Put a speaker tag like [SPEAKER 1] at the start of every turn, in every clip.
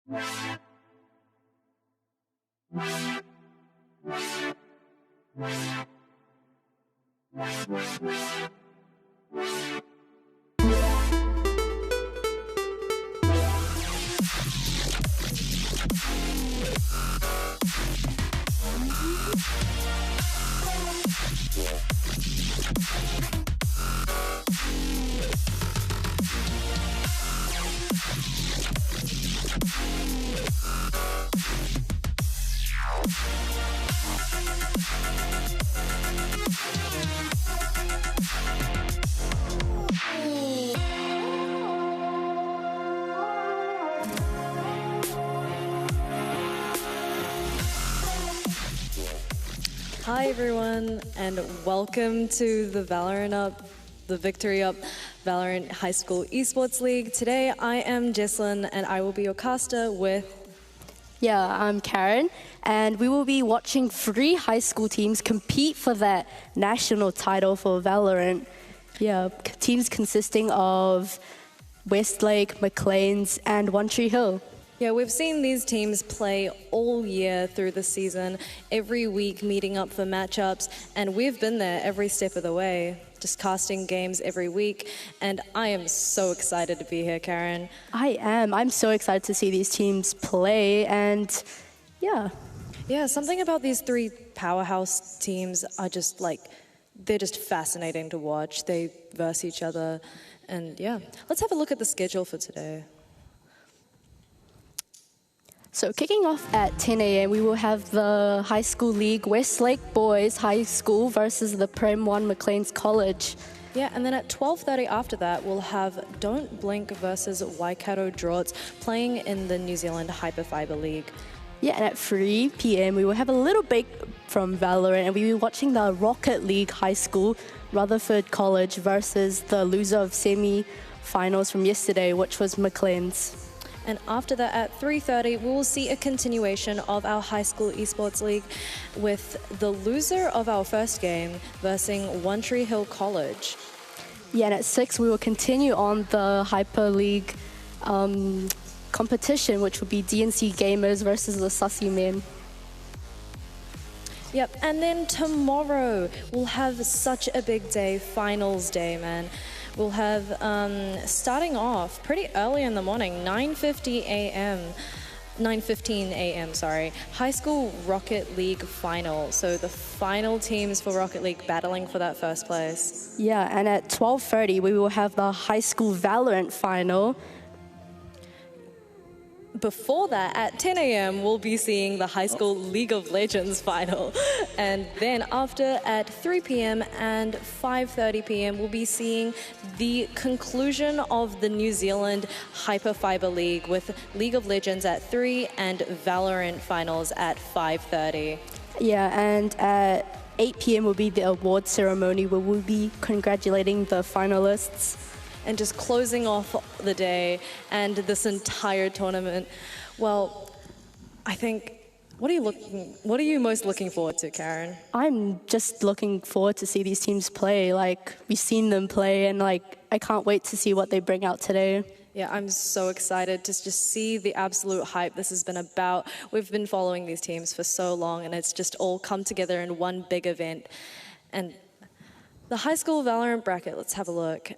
[SPEAKER 1] Hi everyone, and welcome to the Victory Up Valorant High School Esports League. Today I am Jesslyn and I will be your caster with...
[SPEAKER 2] Yeah, I'm Karen, and we will be watching 3 high school teams compete for that national title for Valorant. Yeah, teams consisting of Westlake, McLean's, and One Tree Hill.
[SPEAKER 1] Yeah, we've seen these teams play all year through the season, every week meeting up for matchups, and we've been there every step of the way, just casting games every week, and I am so excited to be here, Karen.
[SPEAKER 2] I am. I'm so excited to see these teams play, and yeah.
[SPEAKER 1] Yeah, something about these 3 powerhouse teams are just like, they're just fascinating to watch. They verse each other, and yeah. Let's have a look at the schedule for today.
[SPEAKER 2] So kicking off at 10 a.m, we will have the High School League Westlake Boys High School versus the Prem 1 McLean's College.
[SPEAKER 1] Yeah, and then at 12:30 after that, we'll have Don't Blink versus Waikato Draughts playing in the New Zealand HyperFibre League.
[SPEAKER 2] Yeah, and at 3 p.m, we will have a little break from Valorant, and we'll be watching the Rocket League High School Rutherford College versus the loser of semi-finals from yesterday, which was McLean's.
[SPEAKER 1] And after that, at 3:30, we will see a continuation of our high school esports league with the loser of our first game versus One Tree Hill College.
[SPEAKER 2] Yeah, and at 6, we will continue on the Hyper League competition, which will be DNC Gamers versus the Sussy Men.
[SPEAKER 1] Yep, and then tomorrow, we'll have such a big day, finals day, man. We'll have, starting off pretty early in the morning, 9:15 a.m., sorry, High School Rocket League final. So the final teams for Rocket League battling for that first place.
[SPEAKER 2] Yeah, and at 12:30, we will have the High School Valorant final.
[SPEAKER 1] Before that, at 10 a.m., we'll be seeing the High School League of Legends final. And then after, at 3 p.m. and 5:30 p.m., we'll be seeing the conclusion of the New Zealand HyperFibre League with League of Legends at 3 and Valorant finals at 5:30.
[SPEAKER 2] Yeah, and at 8 p.m. will be the award ceremony where we'll be congratulating the finalists.
[SPEAKER 1] And just closing off the day and this entire tournament. Well, I think, what are you most looking forward to, Karen?
[SPEAKER 2] I'm just looking forward to see these teams play. Like, we've seen them play, and like, I can't wait to see what they bring out today.
[SPEAKER 1] Yeah, I'm so excited to just see the absolute hype this has been about. We've been following these teams for so long, and it's just all come together in one big event. And the high school Valorant bracket, let's have a look.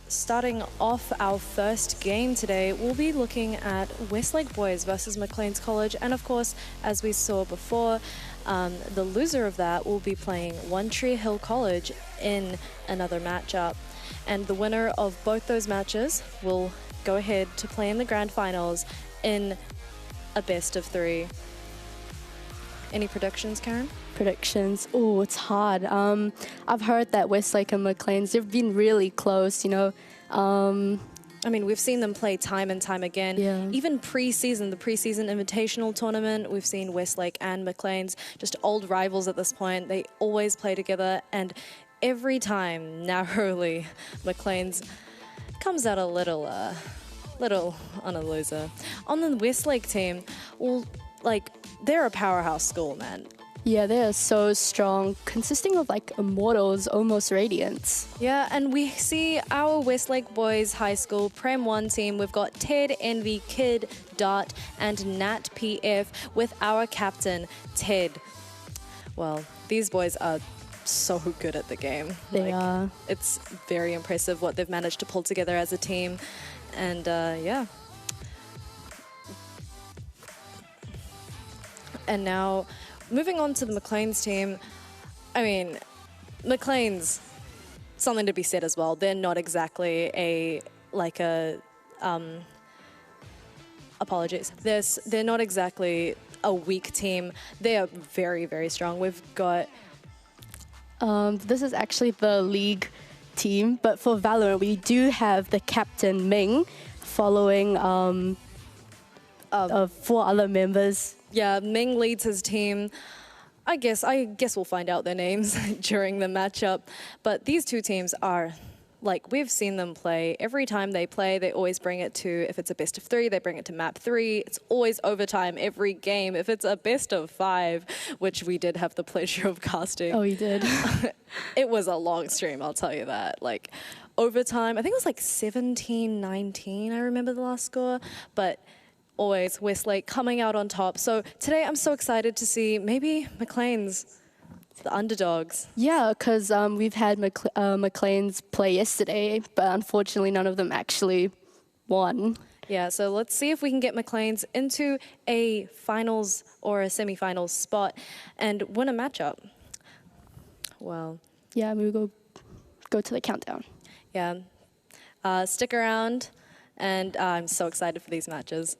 [SPEAKER 1] Starting off our first game today, we'll be looking at Westlake Boys versus McLean's College. And of course, as we saw before, the loser of that will be playing One Tree Hill College in another matchup. And the winner of both those matches will go ahead to play in the grand finals in a best of 3. Any predictions, Karen?
[SPEAKER 2] Predictions. Oh, it's hard. I've heard that Westlake and McLean's, they've been really close, you know.
[SPEAKER 1] I mean, we've seen them play time and time again.
[SPEAKER 2] Yeah.
[SPEAKER 1] Even pre-season, the pre-season invitational tournament, we've seen Westlake and McLean's, just old rivals at this point. They always play together, and every time, narrowly, McLean's comes out a little on a loser. On the Westlake team, well, like, they're a powerhouse school, man.
[SPEAKER 2] Yeah, they are so strong, consisting of like immortals, almost radiants.
[SPEAKER 1] Yeah, and we see our Westlake Boys High School Prem 1 team. We've got Ted, Envy, Kid, Dart, and Nat PF with our captain, Ted. Well, these boys are so good at the game.
[SPEAKER 2] They are.
[SPEAKER 1] It's very impressive what they've managed to pull together as a team. And yeah. And now, moving on to the McLean's team. I mean, McLean's, something to be said as well. They're not exactly apologies. They're not exactly a weak team. They are very, very strong. We've got...
[SPEAKER 2] This is actually the league team, but for Valorant, we do have the captain Ming following 4 other members.
[SPEAKER 1] Yeah, Ming leads his team. I guess we'll find out their names during the matchup. But these two teams are, like, we've seen them play. Every time they play, they always bring it to, if it's a best of 3, they bring it to map 3. It's always overtime every game. If it's a best of 5, which we did have the pleasure of casting.
[SPEAKER 2] Oh, you did?
[SPEAKER 1] It was a long stream, I'll tell you that. Like, overtime, I think it was like 17-19, I remember the last score. But always Westlake coming out on top. So today I'm so excited to see maybe McLean's, the underdogs.
[SPEAKER 2] Yeah, because we've had McLean's play yesterday, but unfortunately none of them actually won.
[SPEAKER 1] Yeah, so let's see if we can get McLean's into a finals or a semi-finals spot and win a matchup. Well,
[SPEAKER 2] yeah, we will go to the countdown.
[SPEAKER 1] Yeah, stick around, and I'm so excited for these matches.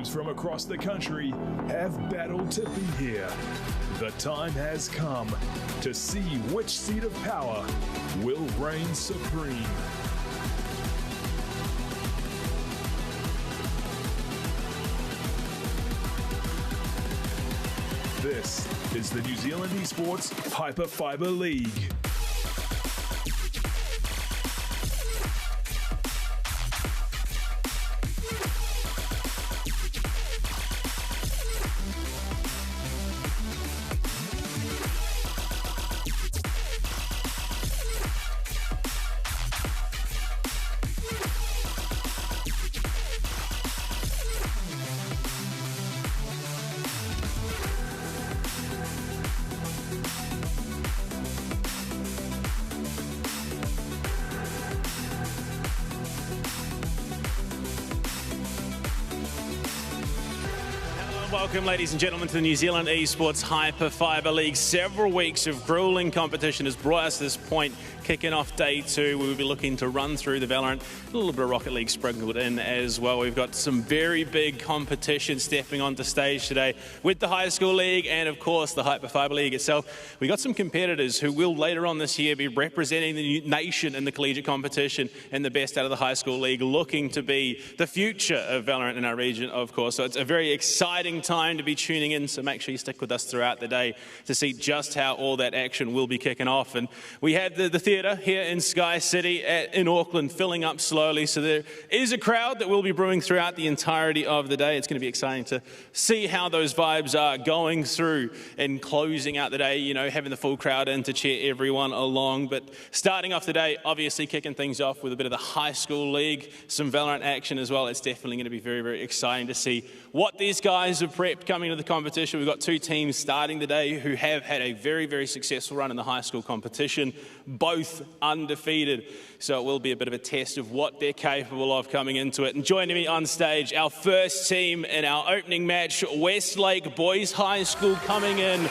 [SPEAKER 3] teams from across the country have battled to be here. The time has come to see which seat of power will reign supreme. This is the New Zealand Esports HyperFibre League.
[SPEAKER 4] Welcome, ladies and gentlemen, to the New Zealand Esports HyperFibre League. Several weeks of grueling competition has brought us to this point, kicking off day 2. We will be looking to run through the Valorant, a little bit of Rocket League sprinkled in as well. We've got some very big competition stepping onto stage today with the High School League and, of course, the HyperFibre League itself. We've got some competitors who will later on this year be representing the nation in the collegiate competition and the best out of the High School League, looking to be the future of Valorant in our region, of course. So it's a very exciting time to be tuning in, so make sure you stick with us throughout the day to see just how all that action will be kicking off. And we have the theatre here in Sky City in Auckland filling up slowly, so there is a crowd that will be brewing throughout the entirety of the day. It's going to be exciting to see how those vibes are going through and closing out the day, you know, having the full crowd in to cheer everyone along. But starting off the day, obviously kicking things off with a bit of the High School League, some Valorant action as well. It's definitely going to be very, very exciting to see what these guys have prepped coming to the competition. We've got 2 teams starting today who have had a very, very successful run in the high school competition, both undefeated. So it will be a bit of a test of what they're capable of coming into it. And joining me on stage, our first team in our opening match, Westlake Boys High School, coming in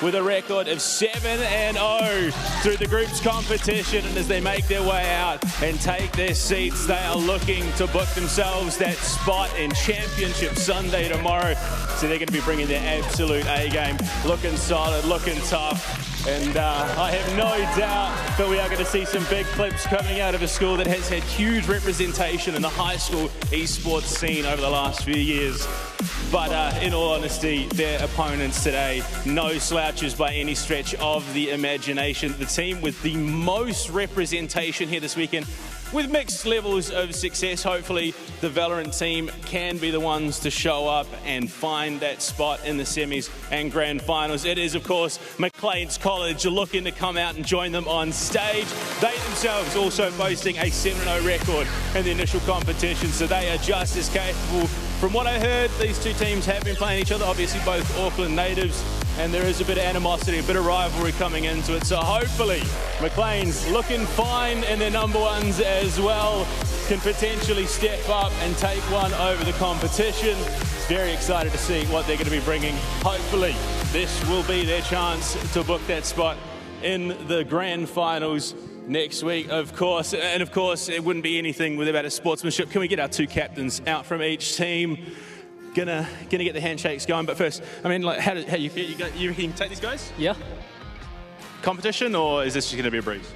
[SPEAKER 4] with a record of 7-0 through the group's competition. And as they make their way out and take their seats, they are looking to book themselves that spot in Championship Sunday tomorrow. So they're going to be bringing their absolute A game, looking solid, looking tough. And I have no doubt that we are going to see some big clips coming out of a school that has had huge representation in the high school esports scene over the last few years. But in all honesty, their opponents today, no slouches by any stretch of the imagination. The team with the most representation here this weekend, with mixed levels of success. Hopefully the Valorant team can be the ones to show up and find that spot in the semis and grand finals. It is, of course, Maclean's College looking to come out and join them on stage. They themselves also boasting a 7-0 record in the initial competition, so they are just as capable. From what I heard, these 2 teams have been playing each other, obviously both Auckland natives, and there is a bit of animosity, a bit of rivalry coming into it. So hopefully Maclean's looking fine in their number 1s as well, can potentially step up and take one over the competition. Very excited to see what they're going to be bringing. Hopefully this will be their chance to book that spot in the grand finals next week, of course. And of course, it wouldn't be anything without a sportsmanship. Can we get our 2 captains out from each team? Gonna get the handshakes going, but first, I mean, like, how you feel? You can take these guys?
[SPEAKER 5] Yeah.
[SPEAKER 4] Competition, or is this just gonna be a breeze?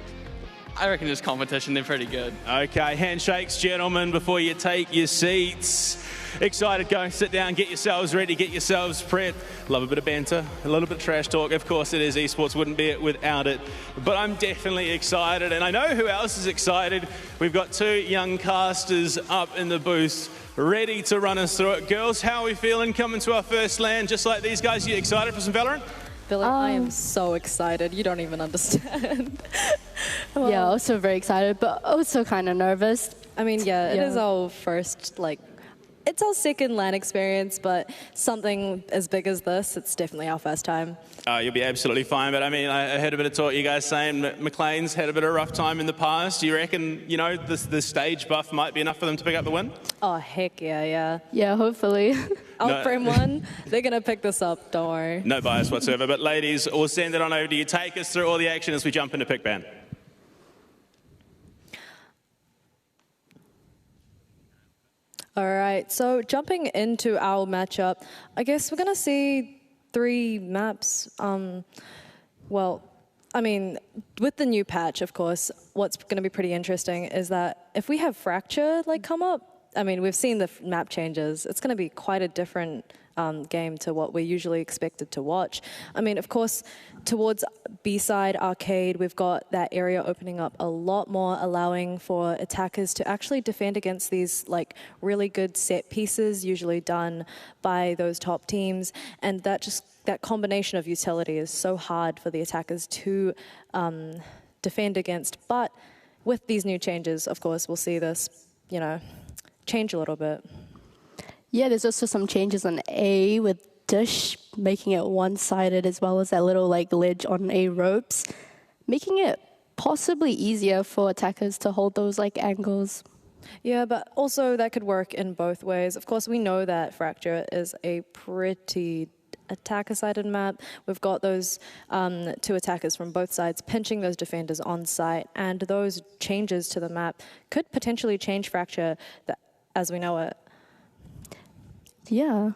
[SPEAKER 5] I reckon it's competition. They're pretty good.
[SPEAKER 4] Okay, handshakes, gentlemen, before you take your seats. Excited, go sit down, get yourselves ready, get yourselves prepped. Love a bit of banter, a little bit of trash talk. Of course it is esports, wouldn't be it without it. But I'm definitely excited, and I know who else is excited. We've got 2 young casters up in the booth, ready to run us through it. Girls, how are we feeling coming to our first land? Just like these guys, you excited for some Valorant?
[SPEAKER 1] Billy, I am so excited. You don't even understand.
[SPEAKER 2] Well, yeah, also very excited, but also kind of nervous.
[SPEAKER 1] I mean, yeah, it is our first, it's our second LAN experience, but something as big as this, it's definitely our first time.
[SPEAKER 4] You'll be absolutely fine, but I mean, I heard a bit of talk, you guys saying Maclean's had a bit of a rough time in the past. Do you reckon, you know, the stage buff might be enough for them to pick up the win?
[SPEAKER 1] Oh, heck yeah, yeah.
[SPEAKER 2] Yeah, hopefully.
[SPEAKER 1] I'll frame 1. They're going to pick this up, don't worry.
[SPEAKER 4] No bias whatsoever, but ladies, we'll send it on over to you. Take us through all the action as we jump into pick ban.
[SPEAKER 1] All right, so jumping into our matchup, I guess we're going to see 3 maps. Well, I mean, with the new patch, of course, what's going to be pretty interesting is that if we have Fracture come up, I mean, we've seen the map changes. It's going to be quite a different game to what we're usually expected to watch. I mean, of course, towards B-side arcade, we've got that area opening up a lot more, allowing for attackers to actually defend against these really good set pieces, usually done by those top teams, and that combination of utility is so hard for the attackers to defend against. But with these new changes, of course, we'll see this, change a little bit.
[SPEAKER 2] Yeah, there's also some changes on A with Dish making it one-sided, as well as that little ledge on A ropes, making it possibly easier for attackers to hold those angles.
[SPEAKER 1] Yeah, but also that could work in both ways. Of course, we know that Fracture is a pretty attacker-sided map. We've got those 2 attackers from both sides pinching those defenders on site, and those changes to the map could potentially change Fracture as we know it.
[SPEAKER 2] Yeah.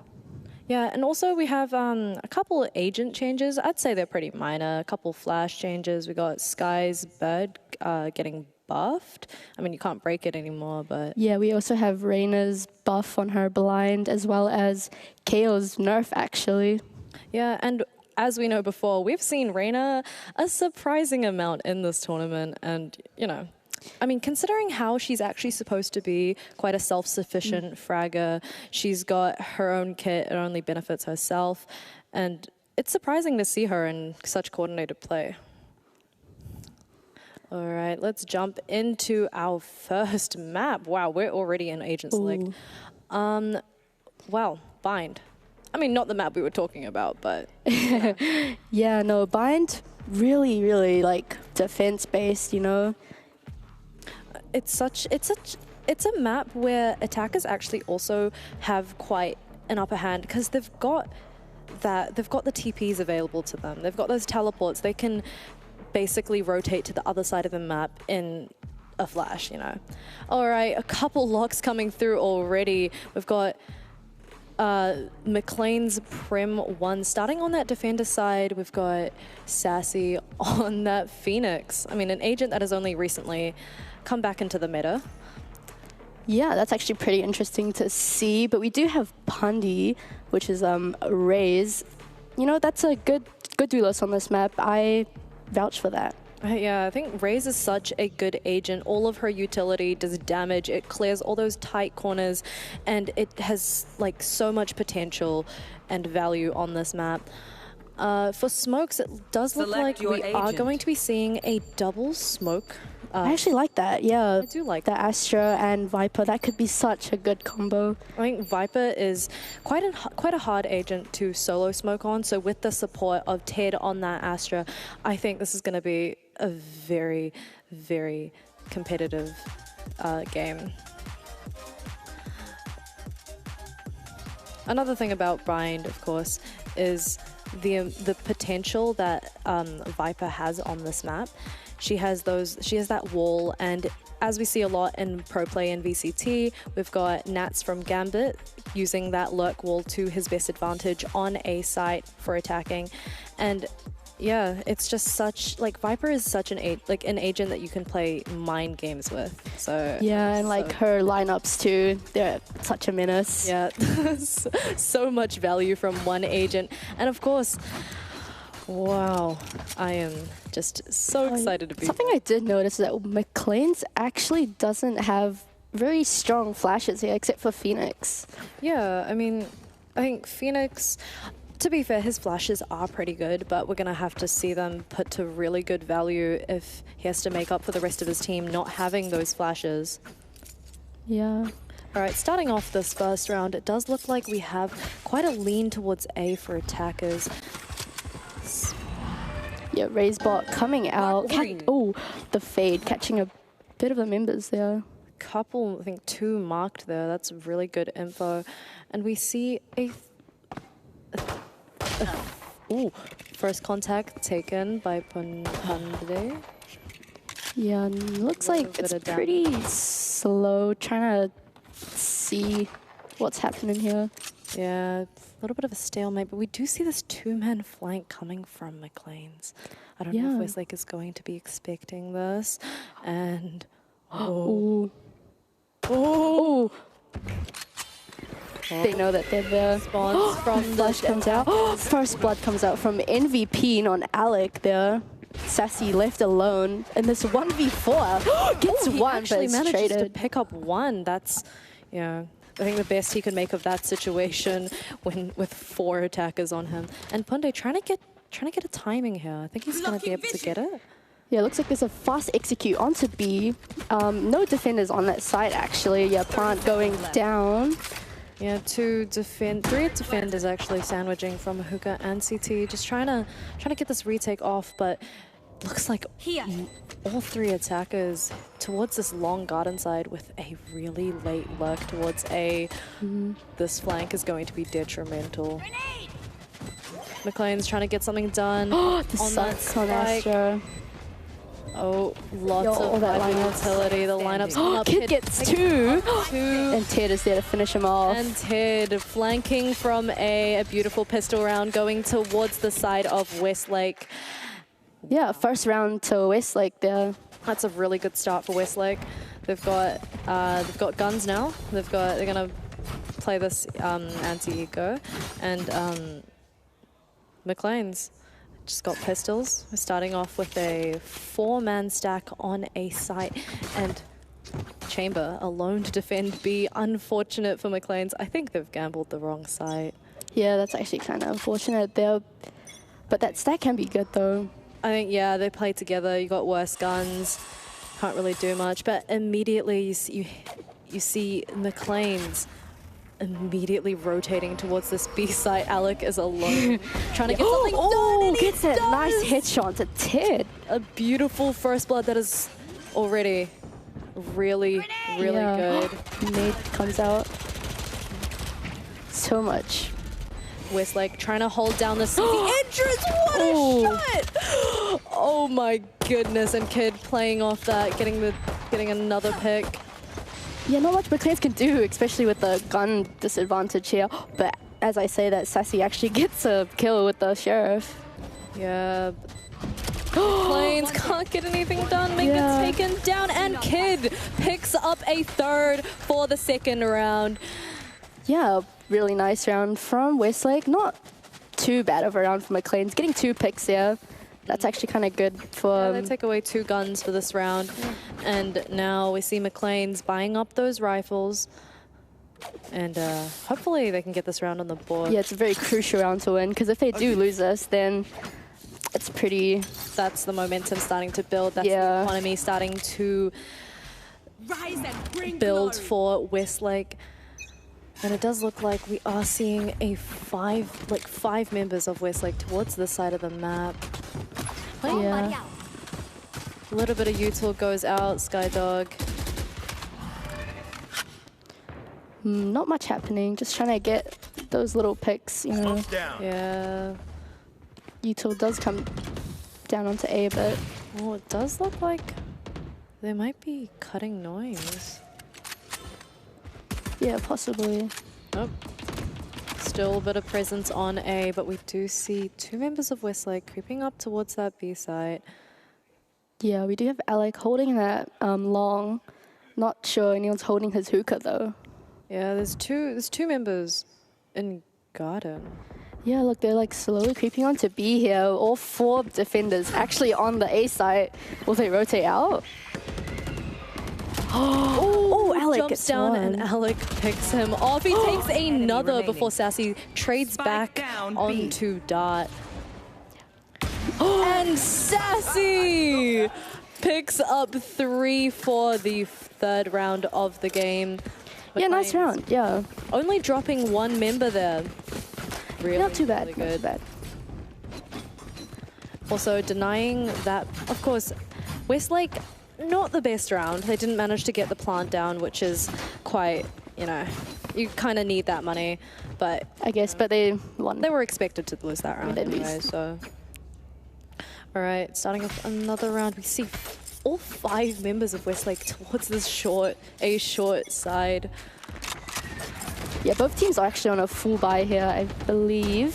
[SPEAKER 1] Yeah, and also we have a couple of agent changes. I'd say they're pretty minor. A couple flash changes. We got Sky's bird getting buffed. I mean, you can't break it anymore, but...
[SPEAKER 2] Yeah, we also have Reyna's buff on her blind, as well as KO's nerf, actually.
[SPEAKER 1] Yeah, and as we know before, we've seen Reyna a surprising amount in this tournament, and, I mean, considering how she's actually supposed to be quite a self-sufficient fragger, she's got her own kit, it only benefits herself, and it's surprising to see her in such coordinated play. All right, let's jump into our first map. Wow, we're already in Agent's Leg. Wow, Bind. I mean, not the map we were talking about, but...
[SPEAKER 2] Yeah, no, Bind, really, really, defense-based,
[SPEAKER 1] It's a map where attackers actually also have quite an upper hand because they've got the TPs available to them. They've got those teleports. They can basically rotate to the other side of the map in a flash, All right, a couple locks coming through already. We've got McLean's Prim 1 starting on that defender side. We've got Sassy on that Phoenix. I mean, an agent that has only recently come back into the meta.
[SPEAKER 2] Yeah, that's actually pretty interesting to see. But we do have Pundi, which is Raze. That's a good duelist on this map. I vouch for that.
[SPEAKER 1] Yeah, I think Raze is such a good agent. All of her utility does damage. It clears all those tight corners, and it has so much potential and value on this map. For smokes, it does look like we are going to be seeing a double smoke.
[SPEAKER 2] I actually like that, yeah.
[SPEAKER 1] I do like
[SPEAKER 2] the Astra and Viper. That could be such a good combo.
[SPEAKER 1] I think Viper is quite a hard agent to solo smoke on, so with the support of Ted on that Astra, I think this is going to be a very, very competitive game. Another thing about Bind, of course, is the potential that Viper has on this map. She has that wall, and as we see a lot in pro play in VCT, we've got Nats from Gambit using that lurk wall to his best advantage on A site for attacking. And yeah, it's just such, Viper is such an agent that you can play mind games with. So
[SPEAKER 2] yeah, and her lineups too, they're such a menace.
[SPEAKER 1] Yeah, so much value from one agent. And of course, wow, I am just so excited to be
[SPEAKER 2] Something I did notice is that McLean's actually doesn't have very strong flashes here, except for Phoenix.
[SPEAKER 1] Yeah, I mean, I think Phoenix, to be fair, his flashes are pretty good, but we're going to have to see them put to really good value if he has to make up for the rest of his team not having those flashes.
[SPEAKER 2] Yeah.
[SPEAKER 1] All right, starting off this first round, it does look like we have quite a lean towards A for attackers.
[SPEAKER 2] Yeah, Razebot coming out. The fade, catching a bit of the members there.
[SPEAKER 1] Couple, I think 2 marked there. That's really good info. And we see first contact taken by Pandey.
[SPEAKER 2] Yeah, looks like it's pretty slow. Trying to see what's happening here.
[SPEAKER 1] Yeah, it's a little bit of a stalemate, but we do see this two-man flank coming from McLean's. I don't know if Westlake is going to be expecting this. And
[SPEAKER 2] Oh. They know that they're there.
[SPEAKER 1] response from the
[SPEAKER 2] Flash comes out. First blood comes out from MVP on Alec there. Sassy left alone in this 1v4. Gets
[SPEAKER 1] he
[SPEAKER 2] one, but
[SPEAKER 1] actually
[SPEAKER 2] it's
[SPEAKER 1] manages to
[SPEAKER 2] traded.
[SPEAKER 1] pick up one. That's, I think the best he could make of that situation when with 4 attackers on him. And Punde trying to get a timing here. I think he's going to be able to get it.
[SPEAKER 2] Yeah, looks like there's a fast execute onto B. No defenders on that side, actually. Yeah, plant going down.
[SPEAKER 1] Yeah, 3 defenders actually sandwiching from Hookah and CT, just trying to get this retake off, but looks like all 3 attackers towards this long garden side with a really late lurk towards A. This flank is going to be detrimental. McLean's trying to get something done on that spike. Oh, lots of utility. The lineup's up.
[SPEAKER 2] Kid gets 2. And Ted is there to finish him off.
[SPEAKER 1] And Ted flanking from a beautiful pistol round going towards the side of Westlake.
[SPEAKER 2] Yeah, first round to Westlake there.
[SPEAKER 1] That's a really good start for Westlake. They've got guns now. They're gonna play this anti-eco, and McLean's just got pistols. We're starting off with a 4-man stack on a site, and Chamber alone to defend B. Unfortunate for McLean's. I think they've gambled the wrong site.
[SPEAKER 2] Yeah, that's actually kind of unfortunate there. But that stack can be good though.
[SPEAKER 1] I think, yeah, they play together. You got worse guns. Can't really do much. But immediately you see McLean's immediately rotating towards this B site. Alec is alone, trying to get something done. And
[SPEAKER 2] gets that nice headshot to Ted.
[SPEAKER 1] A beautiful first blood that is already really good.
[SPEAKER 2] Nade comes out. So much.
[SPEAKER 1] Westlake trying to hold down the entrance. What a shot! Oh my goodness! And Kid playing off that, getting another pick.
[SPEAKER 2] Yeah, not much McLean's can do, especially with the gun disadvantage here. But as I say that, Sassy actually gets a kill with the Sheriff.
[SPEAKER 1] Yeah. McLean's can't get anything done. Make it taken down, and Kid picks up a 3rd for the 2nd round.
[SPEAKER 2] Yeah, really nice round from Westlake. Not too bad of a round for McLean's. Getting 2 picks there. That's actually kind of good for...
[SPEAKER 1] Yeah, they take away 2 guns for this round. And now we see McLean's buying up those rifles. And hopefully they can get this round on the board.
[SPEAKER 2] Yeah, it's a very crucial round to win, because if they do lose this, then it's pretty...
[SPEAKER 1] That's the momentum starting to build. That's the economy starting to build for Westlake. And it does look like we are seeing a 5 members of Westlake towards the side of the map.
[SPEAKER 2] Yeah.
[SPEAKER 1] A little bit of util goes out, Skydog.
[SPEAKER 2] Not much happening, just trying to get those little picks, you know.
[SPEAKER 1] Yeah.
[SPEAKER 2] Util does come down onto A a bit.
[SPEAKER 1] Oh, it does look like they might be cutting noise.
[SPEAKER 2] Yeah, possibly.
[SPEAKER 1] Nope. Still a bit of presence on A, but we do see 2 members of Westlake creeping up towards that B site.
[SPEAKER 2] Yeah, we do have Alec holding that long. Not sure anyone's holding his hookah though.
[SPEAKER 1] Yeah, there's two members in garden.
[SPEAKER 2] Yeah, look, they're like slowly creeping onto B here. All 4 defenders actually on the A site. Will they rotate out? Oh, Alec
[SPEAKER 1] jumps
[SPEAKER 2] gets
[SPEAKER 1] down
[SPEAKER 2] one.
[SPEAKER 1] and Alec picks him off. He takes another before Sassy trades back onto Dart. And Sassy picks up 3 for the 3rd round of the game.
[SPEAKER 2] Yeah, nice round, yeah.
[SPEAKER 1] Only dropping 1 member there. Really,
[SPEAKER 2] Not too bad,
[SPEAKER 1] really
[SPEAKER 2] not
[SPEAKER 1] good.
[SPEAKER 2] too bad.
[SPEAKER 1] Also denying that, of course, Westlake, not the best round. They didn't manage to get the plant down, which is quite, you kind of need that money. But
[SPEAKER 2] I guess, but they won.
[SPEAKER 1] They were expected to lose that round anyway, so. All right, starting off another round. We see all 5 members of Westlake towards this short side.
[SPEAKER 2] Yeah, both teams are actually on a full buy here, I believe.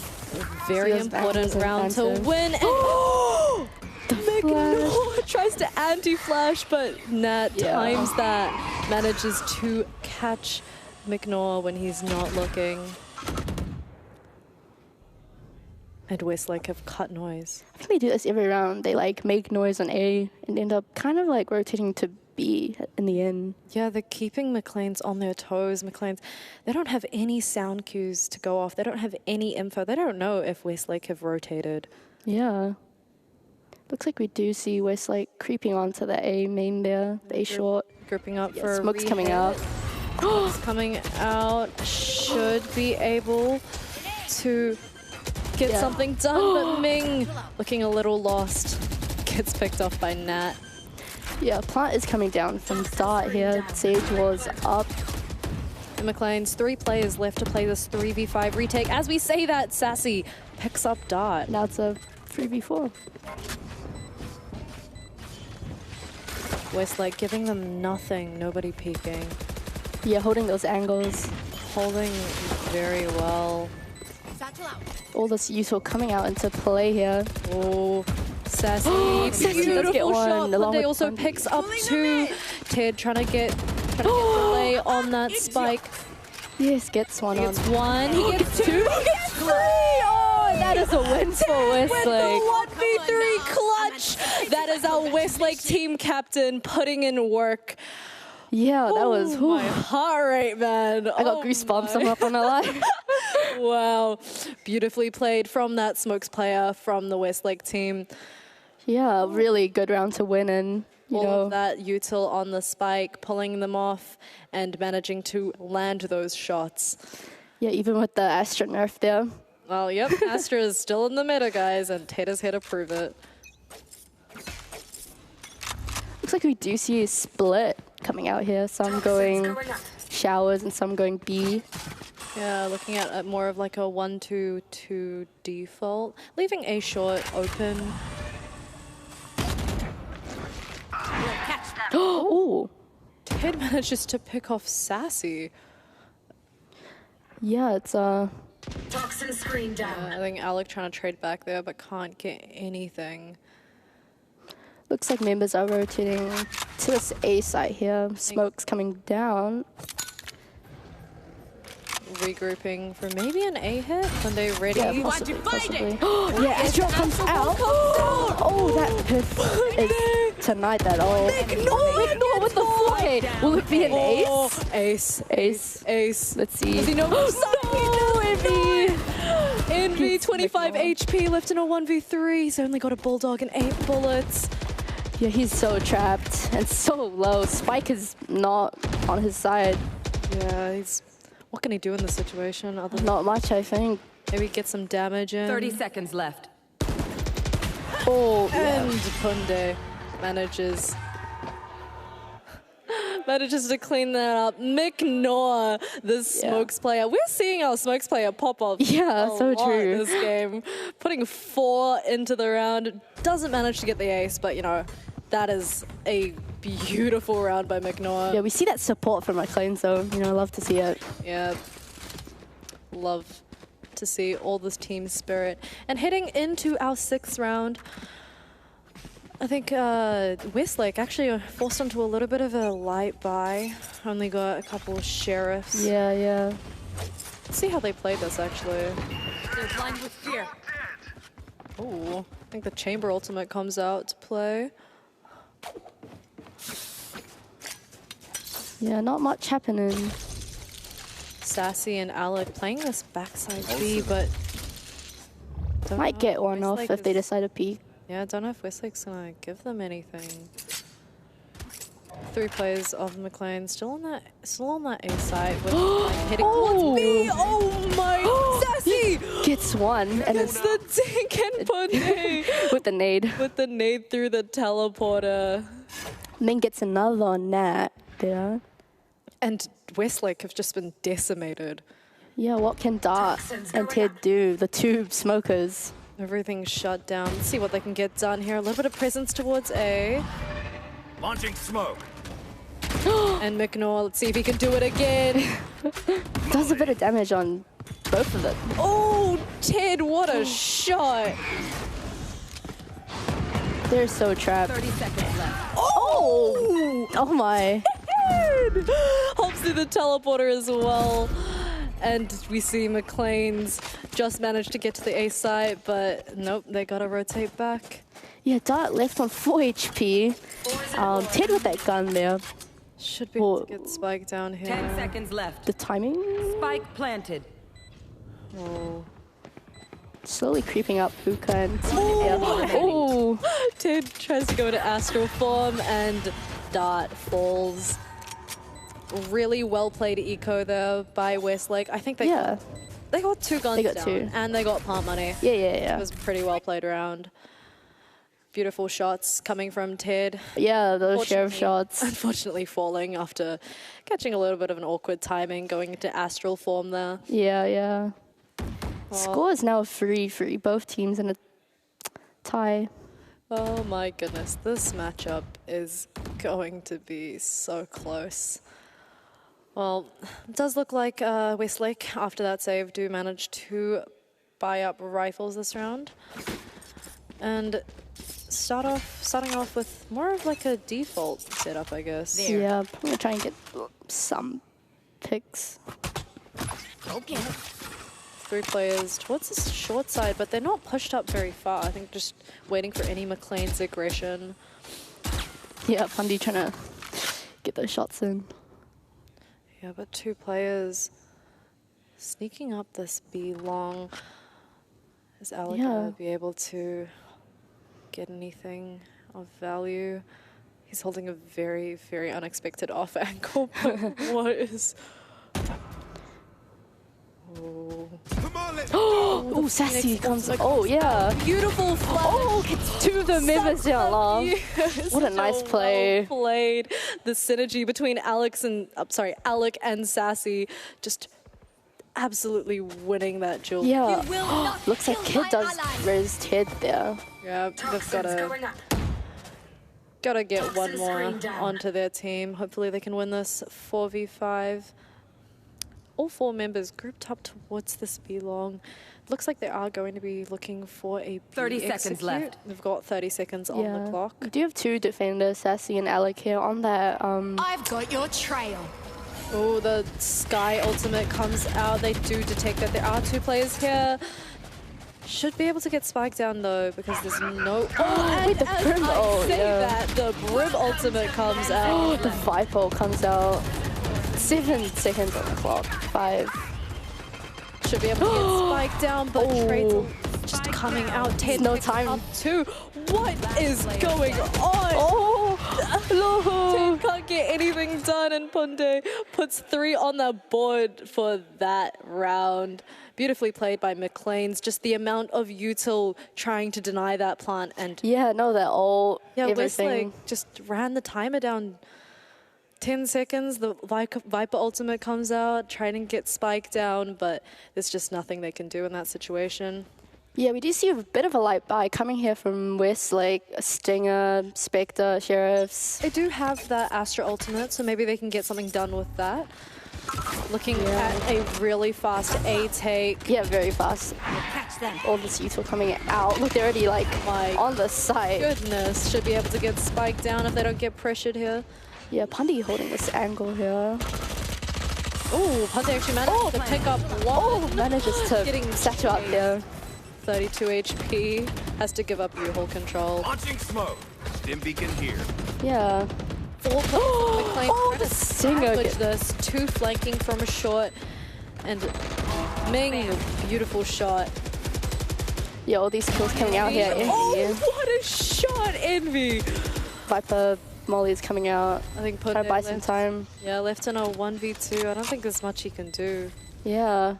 [SPEAKER 1] Very
[SPEAKER 2] Seals
[SPEAKER 1] important
[SPEAKER 2] Phantoms and
[SPEAKER 1] round to
[SPEAKER 2] Phantoms.
[SPEAKER 1] win. And McNor tries to anti-flash, but Nat times that. Manages to catch McNor when he's not looking. And Westlake have cut noise.
[SPEAKER 2] I think they do this every round. They like make noise on A and end up kind of like rotating to B in the end.
[SPEAKER 1] Yeah, they're keeping McLean's on their toes. McLean's, they don't have any sound cues to go off. They don't have any info. They don't know if Westlake have rotated.
[SPEAKER 2] Yeah. Looks like we do see Westlake creeping onto the A main there, the A short.
[SPEAKER 1] Gripping up
[SPEAKER 2] Yeah,
[SPEAKER 1] for
[SPEAKER 2] smoke's
[SPEAKER 1] a
[SPEAKER 2] coming out.
[SPEAKER 1] Smoke's coming out. Should be able to get something done, but Ming looking a little lost. Gets picked off by Nat.
[SPEAKER 2] Yeah, Plant is coming down from start here. Sage was up.
[SPEAKER 1] And McLean's 3 players left to play this 3v5 retake. As we say that, Sassy picks up Dart.
[SPEAKER 2] Now it's a 3v4.
[SPEAKER 1] Westlake giving them nothing, nobody peeking.
[SPEAKER 2] Yeah, holding those angles.
[SPEAKER 1] Holding very well.
[SPEAKER 2] All this useful coming out into play here.
[SPEAKER 1] Oh, Sassy,
[SPEAKER 2] Sassy does
[SPEAKER 1] beautiful
[SPEAKER 2] get one,
[SPEAKER 1] shot.
[SPEAKER 2] along
[SPEAKER 1] Monday
[SPEAKER 2] with
[SPEAKER 1] also
[SPEAKER 2] one.
[SPEAKER 1] picks up 2. Ted trying to get delay on that spike.
[SPEAKER 2] Yes, gets one
[SPEAKER 1] He
[SPEAKER 2] on.
[SPEAKER 1] gets 1, he gets 2, he gets 3!
[SPEAKER 2] Oh, that is a win for Westlake.
[SPEAKER 1] With the 1v3 clutch. That is our Westlake team captain putting in work.
[SPEAKER 2] Yeah, that was...
[SPEAKER 1] my heart rate, man.
[SPEAKER 2] I got goosebumps, I'm not gonna lie.
[SPEAKER 1] Wow. Beautifully played from that Smokes player from the Westlake team.
[SPEAKER 2] Yeah, really good round to win and, you
[SPEAKER 1] All
[SPEAKER 2] know...
[SPEAKER 1] of that util on the spike, pulling them off and managing to land those shots.
[SPEAKER 2] Yeah, even with the Astra nerf there.
[SPEAKER 1] Well, yep, Astra is still in the meta, guys, and Ted is here to prove it.
[SPEAKER 2] Looks like we do see a split coming out here. Some going showers and some going B.
[SPEAKER 1] Yeah, looking at more of like a 1-2-2 default, leaving A short open.
[SPEAKER 2] Oh,
[SPEAKER 1] Ted manages to pick off Sassy.
[SPEAKER 2] yeah, it's
[SPEAKER 6] Toxin screen down.
[SPEAKER 1] I think Alec trying to trade back there, but can't get anything.
[SPEAKER 2] looks like members are rotating to this A site here. Smoke's coming down.
[SPEAKER 1] Regrouping for maybe an A hit when they're ready.
[SPEAKER 2] Yeah, possibly. Yeah, Astro comes out. Oh, that piff is tonight that all. Oh, with the 4K. Will it be an ace? Ace. Let's see.
[SPEAKER 1] Does he know? Envy 25 HP left in a 1v3. He's only got a bulldog and 8 bullets.
[SPEAKER 2] Yeah, he's so trapped and so low. Spike is not on his side.
[SPEAKER 1] Yeah, he's... What can he do in this situation other than
[SPEAKER 2] Not much, I think.
[SPEAKER 1] maybe get some damage in?
[SPEAKER 6] 30 seconds left.
[SPEAKER 2] Oh,
[SPEAKER 1] And Punde manages to clean that up. McNor, the Smokes player. We're seeing our Smokes player pop off.
[SPEAKER 2] Yeah,
[SPEAKER 1] a
[SPEAKER 2] so
[SPEAKER 1] lot
[SPEAKER 2] true.
[SPEAKER 1] This game, putting 4 into the round, doesn't manage to get the ace, but you know that is a beautiful round by McNor.
[SPEAKER 2] yeah, we see that support from McLean, so, you know, love to see it.
[SPEAKER 1] Yeah, love to see all this team spirit. And heading into our 6th round, I think Westlake actually forced onto a little bit of a light buy. Only got a couple sheriffs.
[SPEAKER 2] Yeah.
[SPEAKER 1] Let's see how they played this actually.
[SPEAKER 6] They're blind with fear.
[SPEAKER 1] Ooh, I think the chamber ultimate comes out to play.
[SPEAKER 2] Yeah, not much happening.
[SPEAKER 1] Sassy and Alec playing this backside B, but don't
[SPEAKER 2] Might
[SPEAKER 1] know
[SPEAKER 2] get
[SPEAKER 1] if
[SPEAKER 2] one off
[SPEAKER 1] Westlake
[SPEAKER 2] if they
[SPEAKER 1] is-
[SPEAKER 2] decide to peek.
[SPEAKER 1] Yeah, I don't know if Westlake's gonna give them anything. 3 players of McLean still on that A side with heading towards B. Oh my! Sassy
[SPEAKER 2] Gets one, and
[SPEAKER 1] gets
[SPEAKER 2] it's
[SPEAKER 1] the dink and Punde
[SPEAKER 2] with the nade.
[SPEAKER 1] with the nade through the teleporter.
[SPEAKER 2] Ming gets another on that there.
[SPEAKER 1] And Westlake have just been decimated.
[SPEAKER 2] Yeah, what can Dart and Ted do? The 2 smokers.
[SPEAKER 1] Everything's shut down. Let's see what they can get done here. A little bit of presence towards A.
[SPEAKER 7] Launching smoke.
[SPEAKER 1] And McNaw, let's see if he can do it again.
[SPEAKER 2] Does a bit of damage on both of them.
[SPEAKER 1] Oh, Ted, what a shot.
[SPEAKER 2] They're so trapped.
[SPEAKER 6] 30 seconds left.
[SPEAKER 2] Oh! Oh my.
[SPEAKER 1] Hops through the teleporter as well. And we see McLean's just managed to get to the A site, but nope, they gotta rotate back.
[SPEAKER 2] Yeah, Dart left on 4 HP. Ted with that gun there.
[SPEAKER 1] Should be able to get Spike down here.
[SPEAKER 6] 10 seconds left.
[SPEAKER 2] The timing?
[SPEAKER 6] Spike planted.
[SPEAKER 1] Oh.
[SPEAKER 2] Slowly creeping up Puka and oh!
[SPEAKER 1] Ted tries to go into astral form and Dart falls. Really well played eco there by Westlake. I think they got 2 guns down,
[SPEAKER 2] 2.
[SPEAKER 1] and they got palm money.
[SPEAKER 2] Yeah.
[SPEAKER 1] It was a pretty well played round. Beautiful shots coming from Ted.
[SPEAKER 2] Yeah, those sheriff shots.
[SPEAKER 1] Unfortunately falling after catching a little bit of an awkward timing, going into astral form there.
[SPEAKER 2] Yeah. Score is now 3-3, both teams in a tie.
[SPEAKER 1] Oh my goodness, this matchup is going to be so close. Well, it does look like Westlake, after that save, do manage to buy up rifles this round. And starting off with more of like a default setup, I guess.
[SPEAKER 6] There.
[SPEAKER 2] Yeah, I'm gonna try and get some picks.
[SPEAKER 6] Okay.
[SPEAKER 1] 3 players towards the short side, but they're not pushed up very far. I think just waiting for any McLean's aggression.
[SPEAKER 2] Yeah, Fundy trying to get those shots in.
[SPEAKER 1] Yeah, but 2 players sneaking up this B long. Is Alec gonna be able to get anything of value? He's holding a very, very unexpected off angle. What is...
[SPEAKER 2] Oh, Sassy comes. Oh, yeah.
[SPEAKER 1] Beautiful flash.
[SPEAKER 2] Oh, gets 2 of the members down long.
[SPEAKER 1] Yes,
[SPEAKER 2] What a nice play.
[SPEAKER 1] Well played. The synergy between Alec and Sassy, just absolutely winning that duel.
[SPEAKER 2] Yeah.
[SPEAKER 6] You will not
[SPEAKER 2] Looks like
[SPEAKER 6] kill
[SPEAKER 2] Kid
[SPEAKER 6] my
[SPEAKER 2] does
[SPEAKER 6] ally.
[SPEAKER 2] res Ted there.
[SPEAKER 1] Yeah, they've gotta get one more onto their team. Hopefully they can win this 4v5. All 4 members grouped up towards this B long. Looks like they are going to be looking for a B
[SPEAKER 6] 30 seconds
[SPEAKER 1] execute.
[SPEAKER 6] left.
[SPEAKER 1] They've got 30 seconds on the clock.
[SPEAKER 2] We do have 2 defenders, Sassy and Alec here on that.
[SPEAKER 6] I've got your trail.
[SPEAKER 1] Oh, the Sky ultimate comes out. They do detect that there are 2 players here. Should be able to get Spike down though, because there's no... Oh,
[SPEAKER 2] wait, the Brim.
[SPEAKER 1] that, the Brim ultimate comes out.
[SPEAKER 2] The Viper comes out. 7 seconds on the clock. 5.
[SPEAKER 1] Should be able to get Spike down, but Trade's just coming out. Ted
[SPEAKER 2] no
[SPEAKER 1] picks
[SPEAKER 2] time.
[SPEAKER 1] up 2. What is going on?
[SPEAKER 2] Oh,
[SPEAKER 1] Ted can't get anything done, and Punde puts 3 on the board for that round. Beautifully played by McLean's. Just the amount of util trying to deny that plant, and
[SPEAKER 2] yeah, no, they're all everything.
[SPEAKER 1] Westlake just ran the timer down. 10 seconds, the Viper ultimate comes out, trying to get Spike down, but there's just nothing they can do in that situation.
[SPEAKER 2] Yeah, we do see a bit of a light buy coming here from Westlake, Stinger, Spectre, Sheriffs.
[SPEAKER 1] They do have that Astra ultimate, so maybe they can get something done with that. Looking at a really fast A take.
[SPEAKER 2] Yeah, very fast.
[SPEAKER 6] Catch them.
[SPEAKER 2] All this util coming out. Look, they're already like on the side.
[SPEAKER 1] Goodness, should be able to get Spike down if they don't get pressured here.
[SPEAKER 2] Yeah, Pundy holding this angle here.
[SPEAKER 1] Oh, Pundy actually managed to pick up one.
[SPEAKER 2] Manages to satchel out there.
[SPEAKER 1] 32 HP, has to give up U-Haul control.
[SPEAKER 7] Launching smoke. Stim beacon here.
[SPEAKER 2] Yeah.
[SPEAKER 1] 4 players McLean trying to
[SPEAKER 2] Stinger
[SPEAKER 1] salvage this. 2 flanking from a short. And Ming, beautiful shot.
[SPEAKER 2] Yeah, all these kills coming out here.
[SPEAKER 1] Oh, what a shot, Envy!
[SPEAKER 2] Viper Molly is coming out.
[SPEAKER 1] I think
[SPEAKER 2] Trying to buy some time.
[SPEAKER 1] Yeah, left in a 1v2. I don't think there's much he can do.
[SPEAKER 2] Yeah.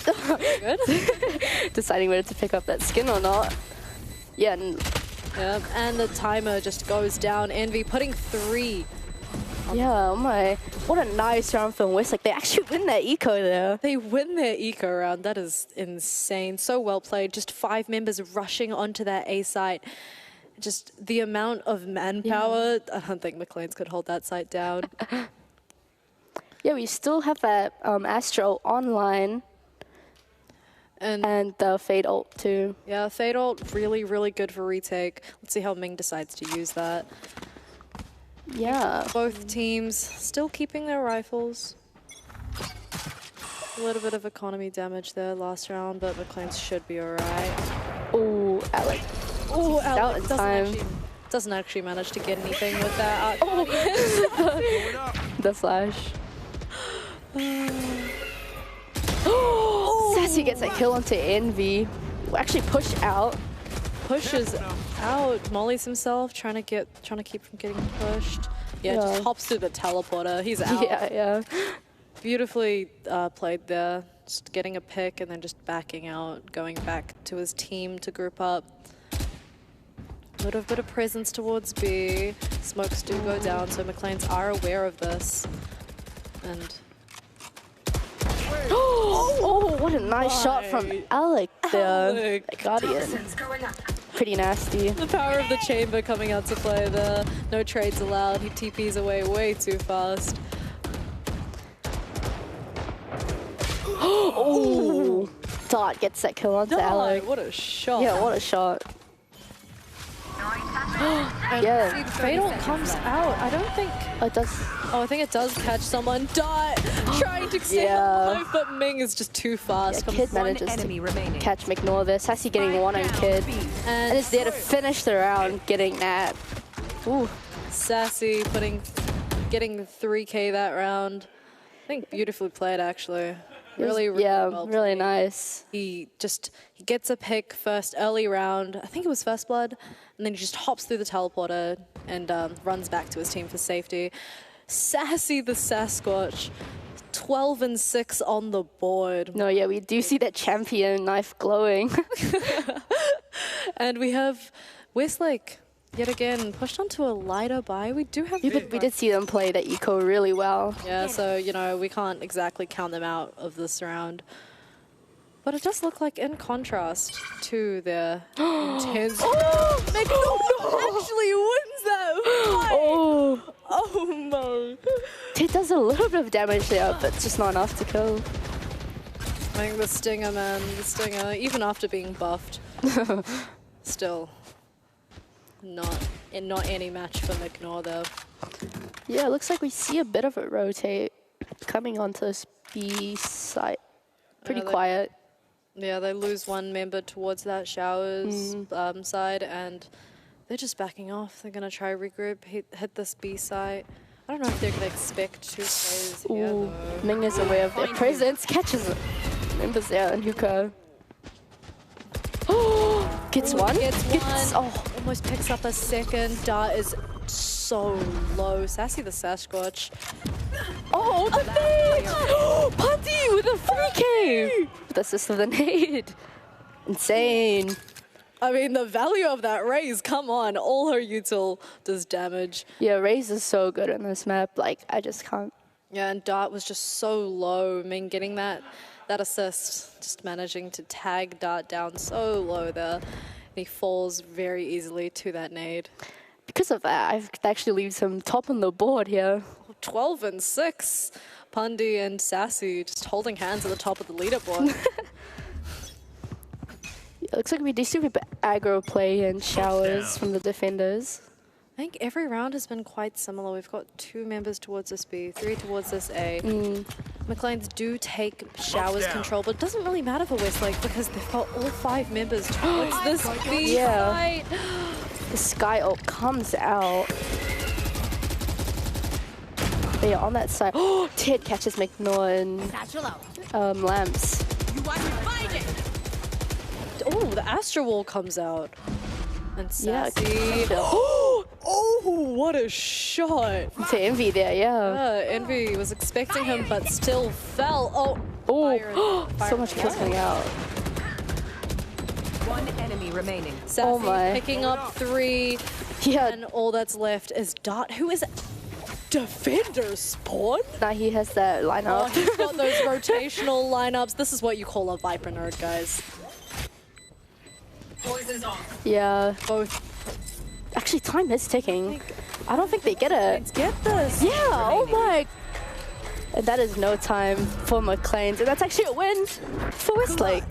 [SPEAKER 1] Good.
[SPEAKER 2] Deciding whether to pick up that skin or not. Yeah.
[SPEAKER 1] Yeah, and the timer just goes down. Envy putting 3.
[SPEAKER 2] Yeah, oh my. What a nice round from Westlake. They actually win that eco there.
[SPEAKER 1] They win their eco round. That is insane. So well played. Just 5 members rushing onto that A site. just the amount of manpower, I don't think McLean's could hold that site down.
[SPEAKER 2] Yeah, we still have that Astro online and the Fade ult too.
[SPEAKER 1] Yeah, Fade ult, really, really good for retake. Let's see how Ming decides to use that.
[SPEAKER 2] Yeah.
[SPEAKER 1] Both teams still keeping their rifles. A little bit of economy damage there last round, but McLean's should be alright.
[SPEAKER 2] Oh, Alec.
[SPEAKER 1] Oh,
[SPEAKER 2] out in time.
[SPEAKER 1] Doesn't actually manage to get anything with that.
[SPEAKER 2] The flash. Sassy gets a kill onto Envy. Actually pushed out.
[SPEAKER 1] Pushes out. Mollies himself, trying to keep from getting pushed. Yeah, just hops through the teleporter. He's out.
[SPEAKER 2] Yeah.
[SPEAKER 1] Beautifully played there. Just getting a pick and then just backing out, going back to his team to group up. A little bit of presence towards B. Smokes do go down, so McLean's are aware of this. And
[SPEAKER 2] oh, what a nice shot from Alec there. Guardian. Pretty nasty.
[SPEAKER 1] the power of the chamber coming out to play there. No trades allowed. He TPs away way too fast.
[SPEAKER 2] Oh, Dart gets that kill onto Alec.
[SPEAKER 1] What a shot.
[SPEAKER 2] Yeah, what a shot.
[SPEAKER 1] And
[SPEAKER 2] Yeah.
[SPEAKER 1] Fatal comes out. I don't think...
[SPEAKER 2] It does.
[SPEAKER 1] Oh, I think it does catch someone. Dart trying to save life, but Ming is just too fast.
[SPEAKER 2] Yeah, Kid manages to catch McNor there. Sassy getting one on Kid. And is there to finish the round, getting that. Ooh.
[SPEAKER 1] Sassy getting 3K that round. I think beautifully played, actually. Really well
[SPEAKER 2] really
[SPEAKER 1] played.
[SPEAKER 2] Nice.
[SPEAKER 1] He gets a pick first early round. I think it was first blood, and then he just hops through the teleporter and runs back to his team for safety. Sassy the Sasquatch, 12 and 6 on the board.
[SPEAKER 2] No, yeah, we do see that champion knife glowing.
[SPEAKER 1] And we have Westlake yet again pushed onto a lighter buy. We do have.
[SPEAKER 2] We did see them play the eco really well.
[SPEAKER 1] Yeah, so you know we can't exactly count them out of this round. But it does look like, in contrast to their intense...
[SPEAKER 2] Oh,
[SPEAKER 1] McNor actually wins that fight! Oh no.
[SPEAKER 2] It does a little bit of damage there, but it's just not enough to kill.
[SPEAKER 1] I think the Stinger, man, the Stinger, even after being buffed, still not any match for McNor though.
[SPEAKER 2] Yeah, it looks like we see a bit of it rotate coming onto this B site. Pretty quiet.
[SPEAKER 1] Yeah, they lose one member towards that Showers side, and they're just backing off. They're going to try regroup, hit this B site. I don't know if they're going to expect 2 players here, though.
[SPEAKER 2] Ming is aware of their presence, catches it. Members there, and Huko. Gets one.
[SPEAKER 1] Almost picks up a second. Dart is so low. Sassy the Sasquatch.
[SPEAKER 2] Oh, the nade! Putty with a 3K! With the assist of the nade. Insane.
[SPEAKER 1] I mean, the value of that raise, come on. All her util does damage.
[SPEAKER 2] Yeah, Raze is so good in this map. Like, I just can't.
[SPEAKER 1] Yeah, and Dart was just so low. I mean, getting that assist, just managing to tag Dart down so low there. And he falls very easily to that nade.
[SPEAKER 2] Because of that, I've actually leaves him top on the board here.
[SPEAKER 1] 12 and 6. Pundy and Sassy just holding hands at the top of the leaderboard.
[SPEAKER 2] It looks like we do see a bit aggro play and Showers from the defenders.
[SPEAKER 1] I think every round has been quite similar. We've got 2 members towards this B, 3 towards this A. McLean's do take Showers control, but it doesn't really matter for Westlake because they've got all 5 members towards this B site.
[SPEAKER 2] The Sky ult comes out. They are on that side. Oh, Ted catches McNor and Lamps.
[SPEAKER 1] Oh, the Astro Wall comes out. And Sassy.
[SPEAKER 2] Yeah.
[SPEAKER 1] Oh, what a shot.
[SPEAKER 2] To Envy there, yeah.
[SPEAKER 1] Envy was expecting him, but still fell.
[SPEAKER 2] Oh, so much kills coming out.
[SPEAKER 6] One enemy remaining.
[SPEAKER 1] Sassy picking up 3.
[SPEAKER 2] Yeah.
[SPEAKER 1] And all that's left is Dart, who is defender spawn.
[SPEAKER 2] Now he has that lineup.
[SPEAKER 1] Oh, he's got those rotational lineups. This is what you call a Viper nerd, guys.
[SPEAKER 2] Yeah. Actually, time is ticking. I don't think they get it.
[SPEAKER 1] Let's get this.
[SPEAKER 2] Yeah, oh my. And that is no time for McLean's. And that's actually a win for Westlake.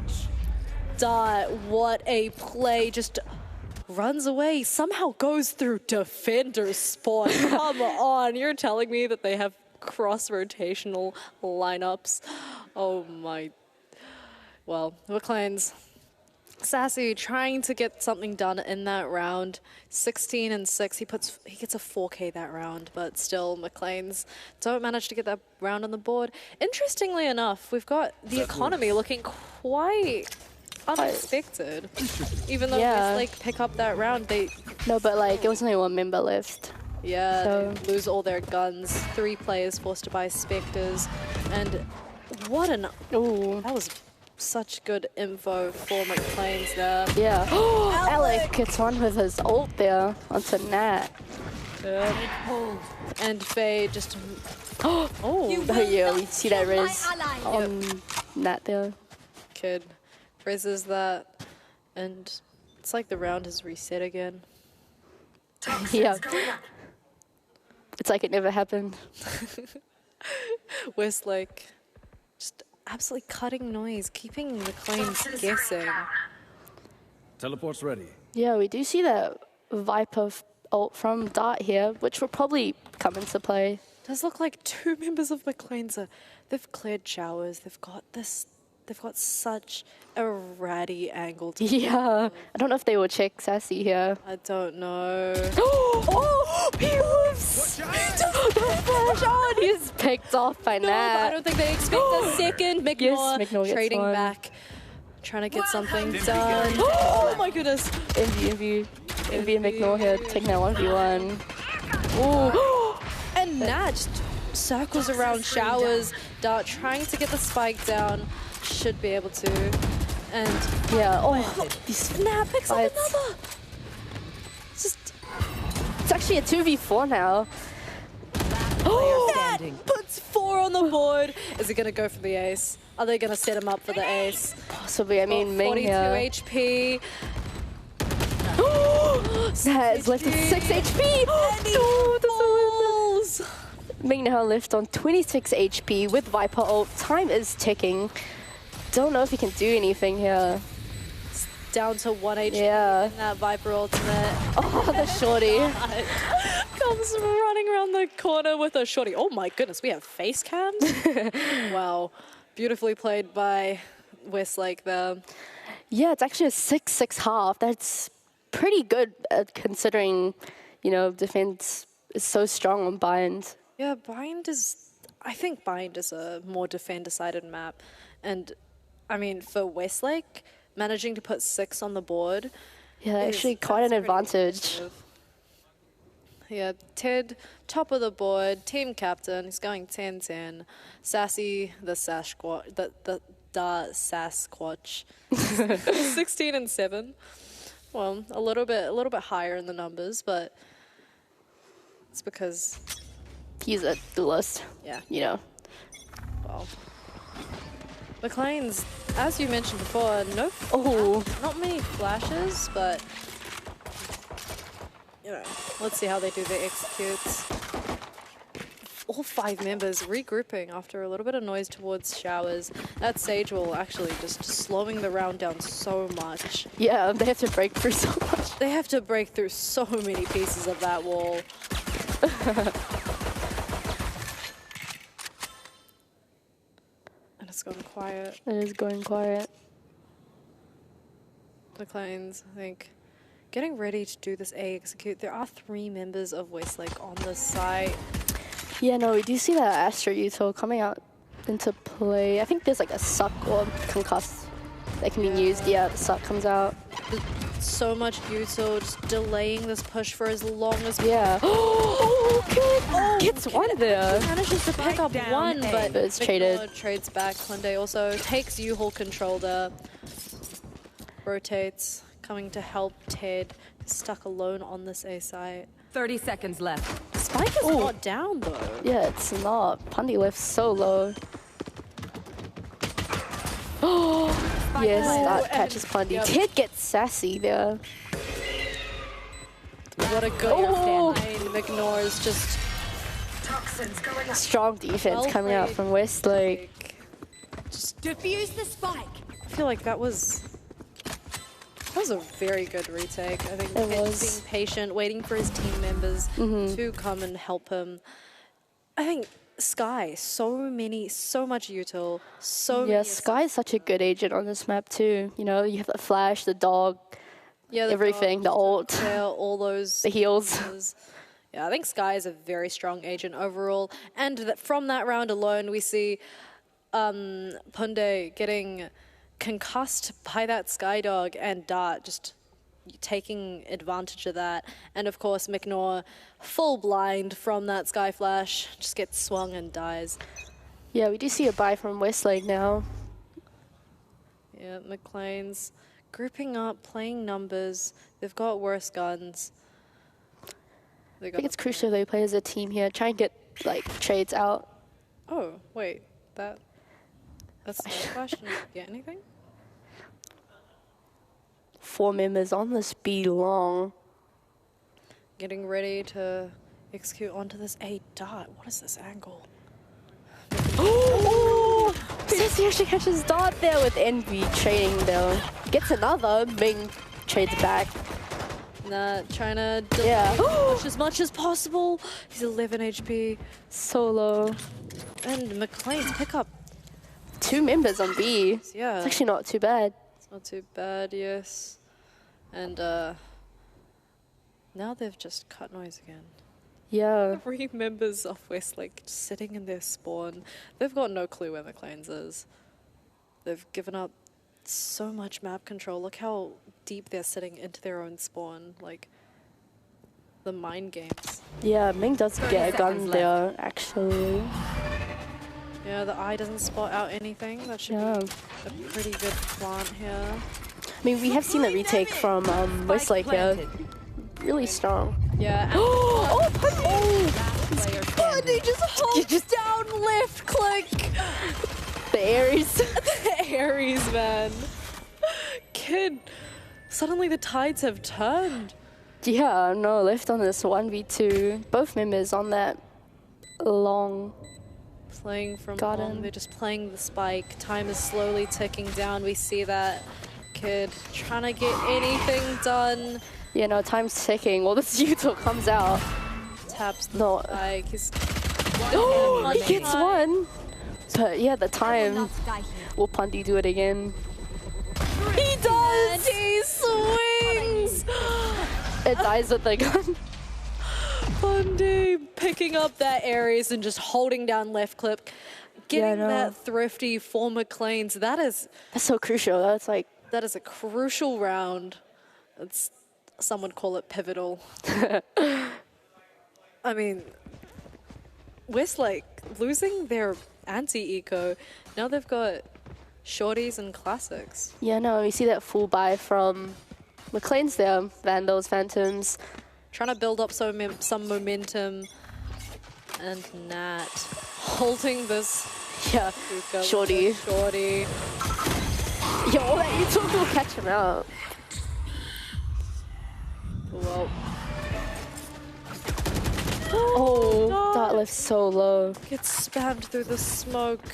[SPEAKER 1] Dart, what a play. Just runs away, somehow goes through defender spawn. Come on, you're telling me that they have cross-rotational lineups? Oh my. Well, McLean's Sassy trying to get something done in that round. 16 and 6. He gets a 4K that round, but still McLean's don't manage to get that round on the board. Interestingly enough, we've got the economy looking quite unexpected. Even though Westlake pick up that round, they...
[SPEAKER 2] No, but like, it was only one member left.
[SPEAKER 1] Yeah,
[SPEAKER 2] So-
[SPEAKER 1] they lose all their guns. 3 players forced to buy Spectres. And what an...
[SPEAKER 2] Ooh.
[SPEAKER 1] That was such good info for McLean's there.
[SPEAKER 2] Yeah. Alec gets one with his ult there onto Nat.
[SPEAKER 1] And Faye just...
[SPEAKER 2] Oh, yeah, we see that res on Nat there.
[SPEAKER 1] Kid reses that. And it's like the round has reset again.
[SPEAKER 2] Yeah. It's like it never happened.
[SPEAKER 1] Westlake just absolutely cutting noise, keeping McLean's guessing.
[SPEAKER 7] Teleport's ready.
[SPEAKER 2] Yeah, we do see that Viper ult from Dart here, which will probably come into play.
[SPEAKER 1] Does look like 2 members of McLean's they've cleared showers. They've got such a ratty angle to
[SPEAKER 2] Yeah, I don't know if they will check Sassy here.
[SPEAKER 1] I don't know.
[SPEAKER 2] Oh, he moves! The flash on! He's picked off by
[SPEAKER 1] No, but I
[SPEAKER 2] Nat.
[SPEAKER 1] don't think they expect a second. McNaw,
[SPEAKER 2] Yes, McNaw gets
[SPEAKER 1] trading
[SPEAKER 2] one.
[SPEAKER 1] back, trying to get something done. Oh my goodness!
[SPEAKER 2] Envy and McNaw here taking that 1v1. Ooh.
[SPEAKER 1] And Nat just circles around showers. Dart trying to get the spike down. Should be able to. And
[SPEAKER 2] Yeah, oh, these
[SPEAKER 1] Nat picks up
[SPEAKER 2] fights.
[SPEAKER 1] another.
[SPEAKER 2] It's actually a 2v4 now.
[SPEAKER 1] Nat puts 4 on the board. Is he going to go for the ace? Are they going to set him up for the ace?
[SPEAKER 2] Possibly, I mean, Ming
[SPEAKER 1] 42
[SPEAKER 2] here.
[SPEAKER 1] HP.
[SPEAKER 2] Nat is left with 6 HP.
[SPEAKER 1] Balls.
[SPEAKER 2] Ming now left on 26 HP with Viper ult. Time is ticking. Don't know if he can do anything here.
[SPEAKER 1] Down to 1 HP.
[SPEAKER 2] Yeah.
[SPEAKER 1] in that Viper ultimate.
[SPEAKER 2] Oh, the shorty.
[SPEAKER 1] Comes running around the corner with a shorty. Oh my goodness, we have face cams? Wow. Beautifully played by Westlake there.
[SPEAKER 2] Yeah, it's actually a 6-6 half. That's pretty good considering, you know, defense is so strong on Bind.
[SPEAKER 1] Yeah, I think Bind is a more defender-sided map. And, I mean, for Westlake, managing to put 6 on the board.
[SPEAKER 2] Yeah, actually quite an advantage.
[SPEAKER 1] Yeah, Ted, top of the board, team captain. He's going 10-10. Sassy, the Sasquatch, the Sasquatch, 16 and 7. Well, a little bit higher in the numbers, but it's because
[SPEAKER 2] He's a duelist,
[SPEAKER 1] yeah.
[SPEAKER 2] you know.
[SPEAKER 1] Well, McLean's, as you mentioned before, not many flashes, but you know, let's see how they do their executes. All 5 members regrouping after a little bit of noise towards showers. That Sage Wall actually just slowing the round down so much.
[SPEAKER 2] Yeah, they have to break through so much.
[SPEAKER 1] They have to break through so many pieces of that wall. And it's gone quiet.
[SPEAKER 2] It is going quiet.
[SPEAKER 1] McLean's, I think, getting ready to do this A execute. There are 3 members of Westlake on this site.
[SPEAKER 2] Yeah, no, we do see that Astro Util coming out into play. I think there's like a suck or concuss that can be used. Yeah, the suck comes out.
[SPEAKER 1] So much util, just delaying this push for as long as possible.
[SPEAKER 2] Yeah. Oh, okay. Gets one there.
[SPEAKER 1] Manages to pick up
[SPEAKER 6] down
[SPEAKER 1] 1,
[SPEAKER 6] A.
[SPEAKER 1] but
[SPEAKER 2] It's
[SPEAKER 1] Victor
[SPEAKER 2] traded.
[SPEAKER 1] trades back. Kunde also takes U-Haul control there. Rotates, coming to help Ted. Stuck alone on this A site.
[SPEAKER 6] 30 seconds left.
[SPEAKER 1] Spike is not down though.
[SPEAKER 2] Yeah, it's not. Pundy left so low. Oh, yes, that catches Pundy.
[SPEAKER 1] Yep.
[SPEAKER 2] Ted gets sassy there.
[SPEAKER 1] What a good campaign. McNor is just
[SPEAKER 2] Strong defense
[SPEAKER 1] well
[SPEAKER 2] coming out
[SPEAKER 1] played.
[SPEAKER 2] from Westlake.
[SPEAKER 6] Defuse the spike.
[SPEAKER 1] I feel like that was a very good retake. I think
[SPEAKER 2] It
[SPEAKER 1] Kid
[SPEAKER 2] was.
[SPEAKER 1] being patient, waiting for his team members to come and help him. I think Sky, so much util, so
[SPEAKER 2] Yeah,
[SPEAKER 1] many
[SPEAKER 2] Sky is such a good agent on this map too. You know, you have the flash, the dog,
[SPEAKER 1] the
[SPEAKER 2] everything, the ult,
[SPEAKER 1] yeah, all those
[SPEAKER 2] the heals.
[SPEAKER 1] pieces. Yeah, I think Sky is a very strong agent overall. And that from that round alone, we see Punde getting concussed by that Sky Dog and Dart just taking advantage of that. And of course, McNor, full blind from that Sky Flash, just gets swung and dies.
[SPEAKER 2] Yeah, we do see a buy from Westlake now.
[SPEAKER 1] Yeah, McLean's grouping up, playing numbers. They've got worse guns.
[SPEAKER 2] I think it's crucial they play as a team here. Try and get like trades out.
[SPEAKER 1] Oh, wait, that's Sky Flash. Didn't get anything?
[SPEAKER 2] 4 members on this B long.
[SPEAKER 1] Getting ready to execute onto this A Dart. What is this angle?
[SPEAKER 2] Oh! Says he actually catches Dart there with Envy trading though. Gets another. Ming trades back.
[SPEAKER 1] Nah, trying to delay as much as possible. He's 11 HP.
[SPEAKER 2] Solo.
[SPEAKER 1] And McLean's pick up.
[SPEAKER 2] 2 members on B.
[SPEAKER 1] Yeah.
[SPEAKER 2] It's actually not too bad.
[SPEAKER 1] It's not too bad, yes. And now they've just cut noise again.
[SPEAKER 2] Yeah.
[SPEAKER 1] 3 members of Westlake just sitting in their spawn. They've got no clue where McLean's is. They've given up so much map control. Look how deep they're sitting into their own spawn. Like, the mind games.
[SPEAKER 2] Yeah, Ming does
[SPEAKER 6] 30
[SPEAKER 2] get a gun
[SPEAKER 6] seconds
[SPEAKER 2] there, actually.
[SPEAKER 1] Yeah, the eye doesn't spot out anything. That should
[SPEAKER 2] Yeah.
[SPEAKER 1] be a pretty good plant here.
[SPEAKER 2] I mean, we have seen the retake from Westlake here. Really strong.
[SPEAKER 1] Yeah, and
[SPEAKER 2] Oh,
[SPEAKER 6] Player standing.
[SPEAKER 1] they just hold down left click.
[SPEAKER 2] the Aries.
[SPEAKER 1] The Aries, man. Kid, suddenly the tides have turned.
[SPEAKER 2] Yeah, no, left on this 1v2. Both members on that long.
[SPEAKER 1] Playing from
[SPEAKER 2] Got
[SPEAKER 1] long,
[SPEAKER 2] him.
[SPEAKER 1] they're just playing the spike. Time is slowly ticking down. We see that Kid trying to get anything done.
[SPEAKER 2] Yeah, no, time's ticking. Well, this util comes out.
[SPEAKER 1] Taps the
[SPEAKER 2] No.
[SPEAKER 1] spike. He's
[SPEAKER 2] Oh, he gets one. But yeah, the time.
[SPEAKER 6] Not Sky here.
[SPEAKER 2] Will Pundy do it again?
[SPEAKER 1] He does! He swings!
[SPEAKER 2] It dies with the gun.
[SPEAKER 1] Bundy picking up that Aries and just holding down left clip. Getting
[SPEAKER 2] no.
[SPEAKER 1] that thrifty for McLean's. That's
[SPEAKER 2] so crucial. That's like,
[SPEAKER 1] that is a crucial round. It's, some would call it pivotal. I mean, Westlake losing their anti-eco. Now they've got shorties and classics.
[SPEAKER 2] yeah, no, we see that full buy from McLean's there. Vandals, Phantoms.
[SPEAKER 1] Trying to build up some momentum. And Nat holding this
[SPEAKER 2] Yeah,
[SPEAKER 1] hookah with
[SPEAKER 2] Shorty.
[SPEAKER 1] the Shorty.
[SPEAKER 2] Yo, all that util will catch him out.
[SPEAKER 1] Well,
[SPEAKER 2] Oh, Dart left so low.
[SPEAKER 1] gets spammed through the smoke.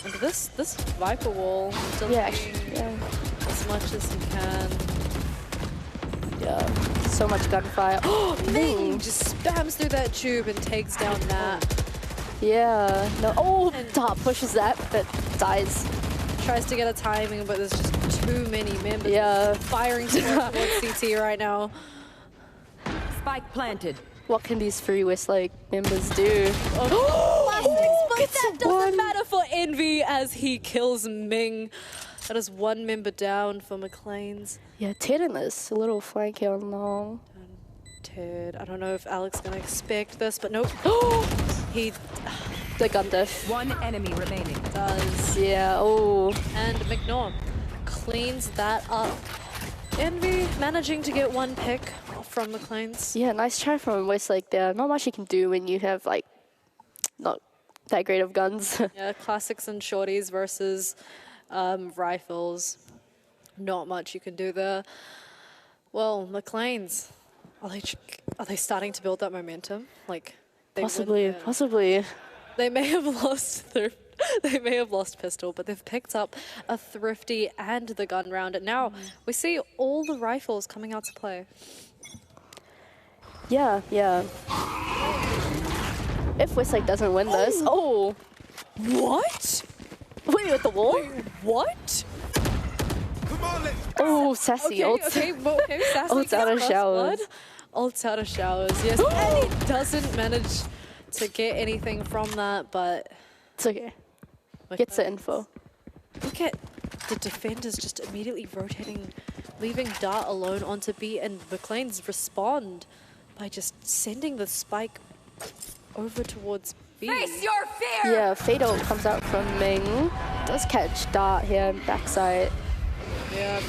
[SPEAKER 1] And this Viper wall delaying
[SPEAKER 2] Yeah, actually, yeah.
[SPEAKER 1] as much as he can.
[SPEAKER 2] Yeah, so much gunfire. Oh,
[SPEAKER 1] Ming
[SPEAKER 2] Ming!
[SPEAKER 1] just spams through that tube and takes down Nat.
[SPEAKER 2] Yeah, no. Oh, Dart pushes that, but dies.
[SPEAKER 1] Tries to get a timing, but there's just too many members
[SPEAKER 2] Yeah.
[SPEAKER 1] firing towards CT right now.
[SPEAKER 6] Spike planted.
[SPEAKER 2] What can these 3 Westlake members do?
[SPEAKER 1] Classics, but
[SPEAKER 2] gets
[SPEAKER 1] that doesn't
[SPEAKER 2] one.
[SPEAKER 1] matter for Envy as he kills Ming. That is 1 member down for McLean's.
[SPEAKER 2] Yeah, Ted in this. A little flank here on long.
[SPEAKER 1] Ted, I don't know if Alex gonna expect this, but nope. He
[SPEAKER 2] The gun diff.
[SPEAKER 6] 1 enemy remaining.
[SPEAKER 1] does.
[SPEAKER 2] Yeah, oh.
[SPEAKER 1] And McNor cleans that up. Envy managing to get 1 pick from McLean's.
[SPEAKER 2] Yeah, nice try from Westlake there. Not much you can do when you have, like, not that great of guns.
[SPEAKER 1] Yeah, classics and shorties versus rifles. Not much you can do there. Well, McLean's Are they starting to build that momentum? Like they
[SPEAKER 2] Possibly.
[SPEAKER 1] They may have lost they may have lost pistol, but they've picked up a thrifty and the gun round, and now we see all the rifles coming out to play.
[SPEAKER 2] Yeah. If Westlake doesn't win this,
[SPEAKER 1] What?
[SPEAKER 2] wait, with the wall?
[SPEAKER 1] What?
[SPEAKER 2] Oh, sassy.
[SPEAKER 1] Okay, Sassy
[SPEAKER 2] Ult's out of
[SPEAKER 1] gets
[SPEAKER 2] showers.
[SPEAKER 1] blood. Ult's out of showers, yes. And he doesn't manage to get anything from that, but
[SPEAKER 2] It's okay. Gets the info.
[SPEAKER 1] look at the defenders just immediately rotating, leaving Dart alone onto B, and McLean's respond by just sending the spike over towards B.
[SPEAKER 6] Face your fear!
[SPEAKER 2] Yeah, Fatal comes out from Ming. Does catch Dart here, backside.
[SPEAKER 1] Yeah,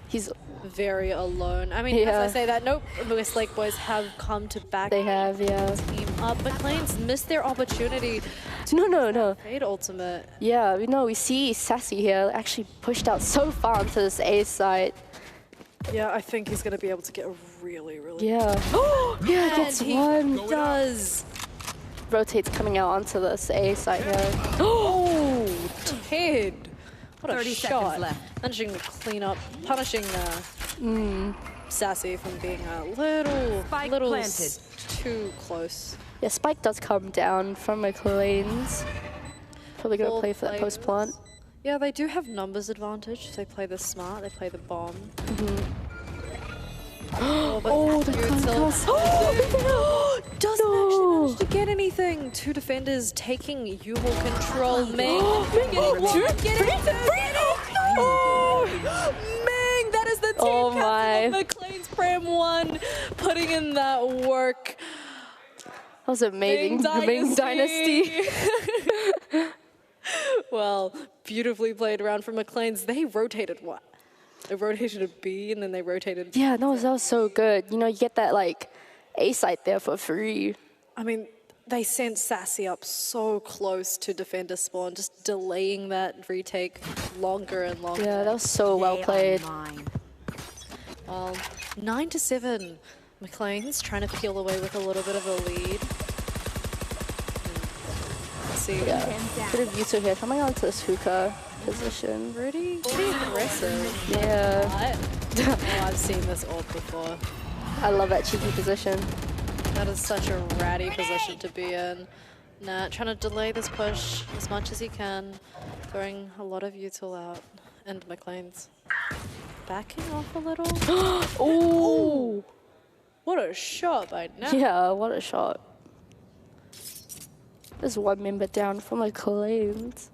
[SPEAKER 2] He's
[SPEAKER 1] very alone. I mean,
[SPEAKER 2] Yeah.
[SPEAKER 1] as I say that, nope, Westlake boys have come to back
[SPEAKER 2] They have, yeah.
[SPEAKER 1] team up. McLean's missed their opportunity
[SPEAKER 2] No.
[SPEAKER 1] fade ultimate.
[SPEAKER 2] Yeah, we see Sassy here actually pushed out so far onto this A side.
[SPEAKER 1] Yeah, I think he's going to be able to get a really, really...
[SPEAKER 2] Yeah. Yeah, gets
[SPEAKER 1] And he
[SPEAKER 2] one.
[SPEAKER 1] does.
[SPEAKER 2] Rotates coming out onto this A side here.
[SPEAKER 1] Oh, Ted. What a
[SPEAKER 6] 30
[SPEAKER 1] shot.
[SPEAKER 6] seconds left.
[SPEAKER 1] Managing to clean up, punishing Sassy from being a little
[SPEAKER 6] Spike planted.
[SPEAKER 1] too close.
[SPEAKER 2] Yeah, Spike does come down from McLean's. Probably gonna
[SPEAKER 1] Full
[SPEAKER 2] play for that post plant.
[SPEAKER 1] Yeah, they do have numbers advantage. They play the smart, they play the bomb. Oh,
[SPEAKER 2] the
[SPEAKER 1] doesn't actually manage to get anything. Two defenders taking U-Haul control. Ming, Ming, that is the team
[SPEAKER 2] Oh
[SPEAKER 1] captain
[SPEAKER 2] my.
[SPEAKER 1] of McLean's Prem 1, putting in that work.
[SPEAKER 2] That was amazing. Ming Dynasty.
[SPEAKER 1] Well, beautifully played around from McLean's. They rotated what? They rotated a B and then they rotated...
[SPEAKER 2] Yeah, no, that was so good. You know, you get that like A site there for free.
[SPEAKER 1] I mean, they sent Sassy up so close to defender spawn, just delaying that retake longer and longer.
[SPEAKER 2] Yeah, that was so well played.
[SPEAKER 1] Well, 9-7. McLean's trying to peel away with a little bit of a lead. Let's see.
[SPEAKER 2] Yeah, bit of Yuto here coming onto this hookah position.
[SPEAKER 1] Pretty aggressive.
[SPEAKER 2] Yeah,
[SPEAKER 1] Oh, I've seen this ult before.
[SPEAKER 2] I love that cheeky position.
[SPEAKER 1] That is such a ratty position to be in. Nah, trying to delay this push as much as he can, throwing a lot of util out. And McLean's backing off a little.
[SPEAKER 2] Oh,
[SPEAKER 1] What a shot by now.
[SPEAKER 2] yeah, what a shot. There's one member down from McLean's.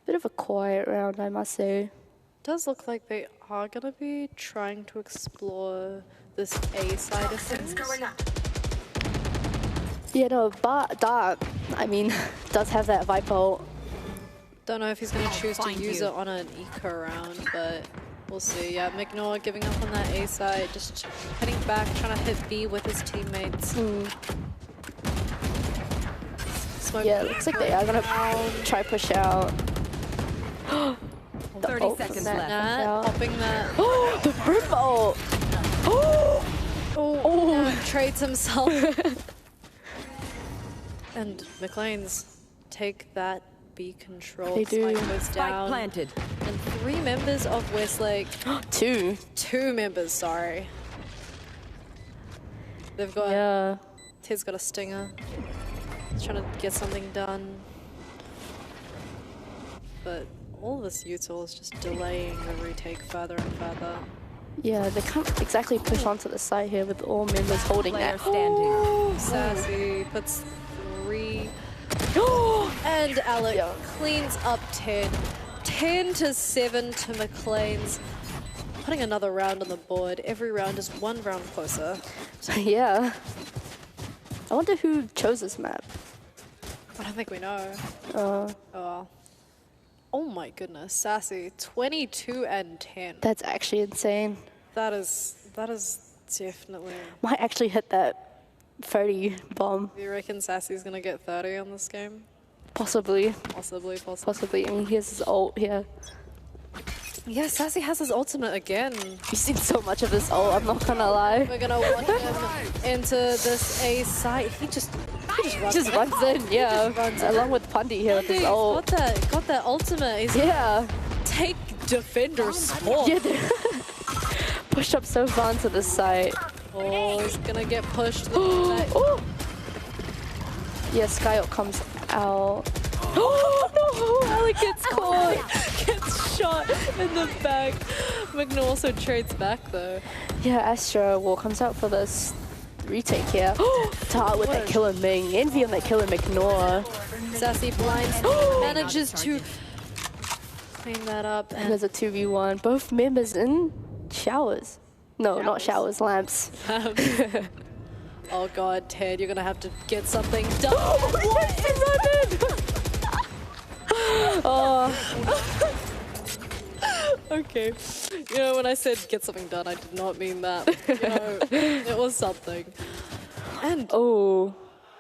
[SPEAKER 2] Bit of a quiet round, I must say.
[SPEAKER 1] Does look like they are going to be trying to explore this A side of things.
[SPEAKER 2] Yeah, no, but Dart, I mean, does have that Viper ult.
[SPEAKER 1] Don't know if he's going to choose to use it on an eco round, but we'll see. Yeah, McNair giving up on that A side, just heading back, trying to hit B with his teammates. Smoke.
[SPEAKER 2] Yeah, looks like they are gonna try push out.
[SPEAKER 6] 30
[SPEAKER 2] ult
[SPEAKER 6] seconds
[SPEAKER 2] from that
[SPEAKER 6] left.
[SPEAKER 1] Nat
[SPEAKER 2] comes out.
[SPEAKER 1] popping that.
[SPEAKER 2] Oh, the Rip ult!
[SPEAKER 1] Oh, trades himself. And McLean's take that B control.
[SPEAKER 2] They do.
[SPEAKER 1] Spike goes
[SPEAKER 6] Spike
[SPEAKER 1] down.
[SPEAKER 6] planted.
[SPEAKER 1] And 3 members of Westlake,
[SPEAKER 2] Two.
[SPEAKER 1] 2 members, sorry. They've got,
[SPEAKER 2] Yeah.
[SPEAKER 1] Ted's got a stinger. He's trying to get something done. But all this util is just delaying the retake further and further.
[SPEAKER 2] Yeah, they can't exactly push onto the side here with all members holding
[SPEAKER 6] Player
[SPEAKER 2] that.
[SPEAKER 6] standing.
[SPEAKER 1] Sassy puts 3. And Alec cleans up 10. 10-7 to McLean's. Putting another round on the board. Every round is 1 round closer.
[SPEAKER 2] Yeah. I wonder who chose this map.
[SPEAKER 1] I don't think we know. Oh. Oh my goodness, Sassy, 22 and 10.
[SPEAKER 2] That's actually insane.
[SPEAKER 1] That is definitely.
[SPEAKER 2] Might actually hit that 30 bomb.
[SPEAKER 1] Do you reckon Sassy's gonna get 30 on this game?
[SPEAKER 2] Possibly.
[SPEAKER 1] Possibly.
[SPEAKER 2] Possibly. I mean, here's his ult here.
[SPEAKER 1] Yeah, Sassy has his ultimate again.
[SPEAKER 2] We've seen so much of this ult, I'm not gonna lie.
[SPEAKER 1] We're gonna walk him into this A site. He just
[SPEAKER 2] Runs in, yeah. Along with Pundy here with his
[SPEAKER 1] He's
[SPEAKER 2] ult.
[SPEAKER 1] got that ultimate. He's
[SPEAKER 2] Yeah.
[SPEAKER 1] take defender spot.
[SPEAKER 2] Yeah, they're pushed up so far into this site.
[SPEAKER 1] Oh, he's gonna get pushed.
[SPEAKER 2] Oh. Yeah, Sky ult comes out. Oh no! Alec gets caught.
[SPEAKER 1] Gets shot in the back. Magno also trades back though.
[SPEAKER 2] Yeah, Astra War comes out for this retake here. Tar with that killer Ming. Envy on that killer McNor.
[SPEAKER 1] Sassy blinds manages to clean that up.
[SPEAKER 2] And
[SPEAKER 1] And
[SPEAKER 2] there's a 2v1. Both members in showers. No, not showers, lamps.
[SPEAKER 1] oh god, Ted, you're gonna have to get something done.
[SPEAKER 2] Oh,
[SPEAKER 1] Okay. You know, when I said get something done, I did not mean that. You know, it was something. And
[SPEAKER 2] oh,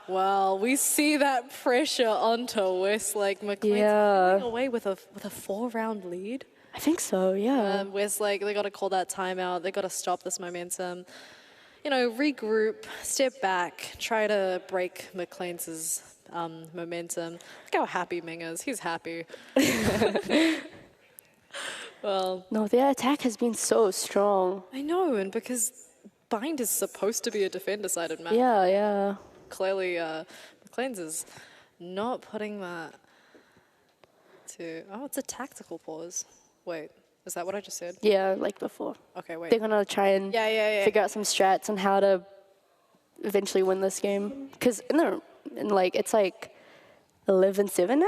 [SPEAKER 1] wow, we see that pressure onto Westlake. McLean's
[SPEAKER 2] Yeah.
[SPEAKER 1] pulling away with a 4-round lead.
[SPEAKER 2] I think so, yeah.
[SPEAKER 1] Westlake, they got to call that timeout. They got to stop this momentum. You know, regroup, step back, try to break McLean's momentum. Look how happy Ming is. He's happy. Well,
[SPEAKER 2] No, their attack has been so strong.
[SPEAKER 1] I know, and because Bind is supposed to be a defender-sided map,
[SPEAKER 2] Yeah, yeah.
[SPEAKER 1] clearly McLean's is not putting that to... Oh, it's a tactical pause. Wait, is that what I just said?
[SPEAKER 2] Yeah, like before.
[SPEAKER 1] Okay, wait.
[SPEAKER 2] They're gonna try and
[SPEAKER 1] Yeah.
[SPEAKER 2] figure out some strats on how to eventually win this game. Because it's like 11-7 now?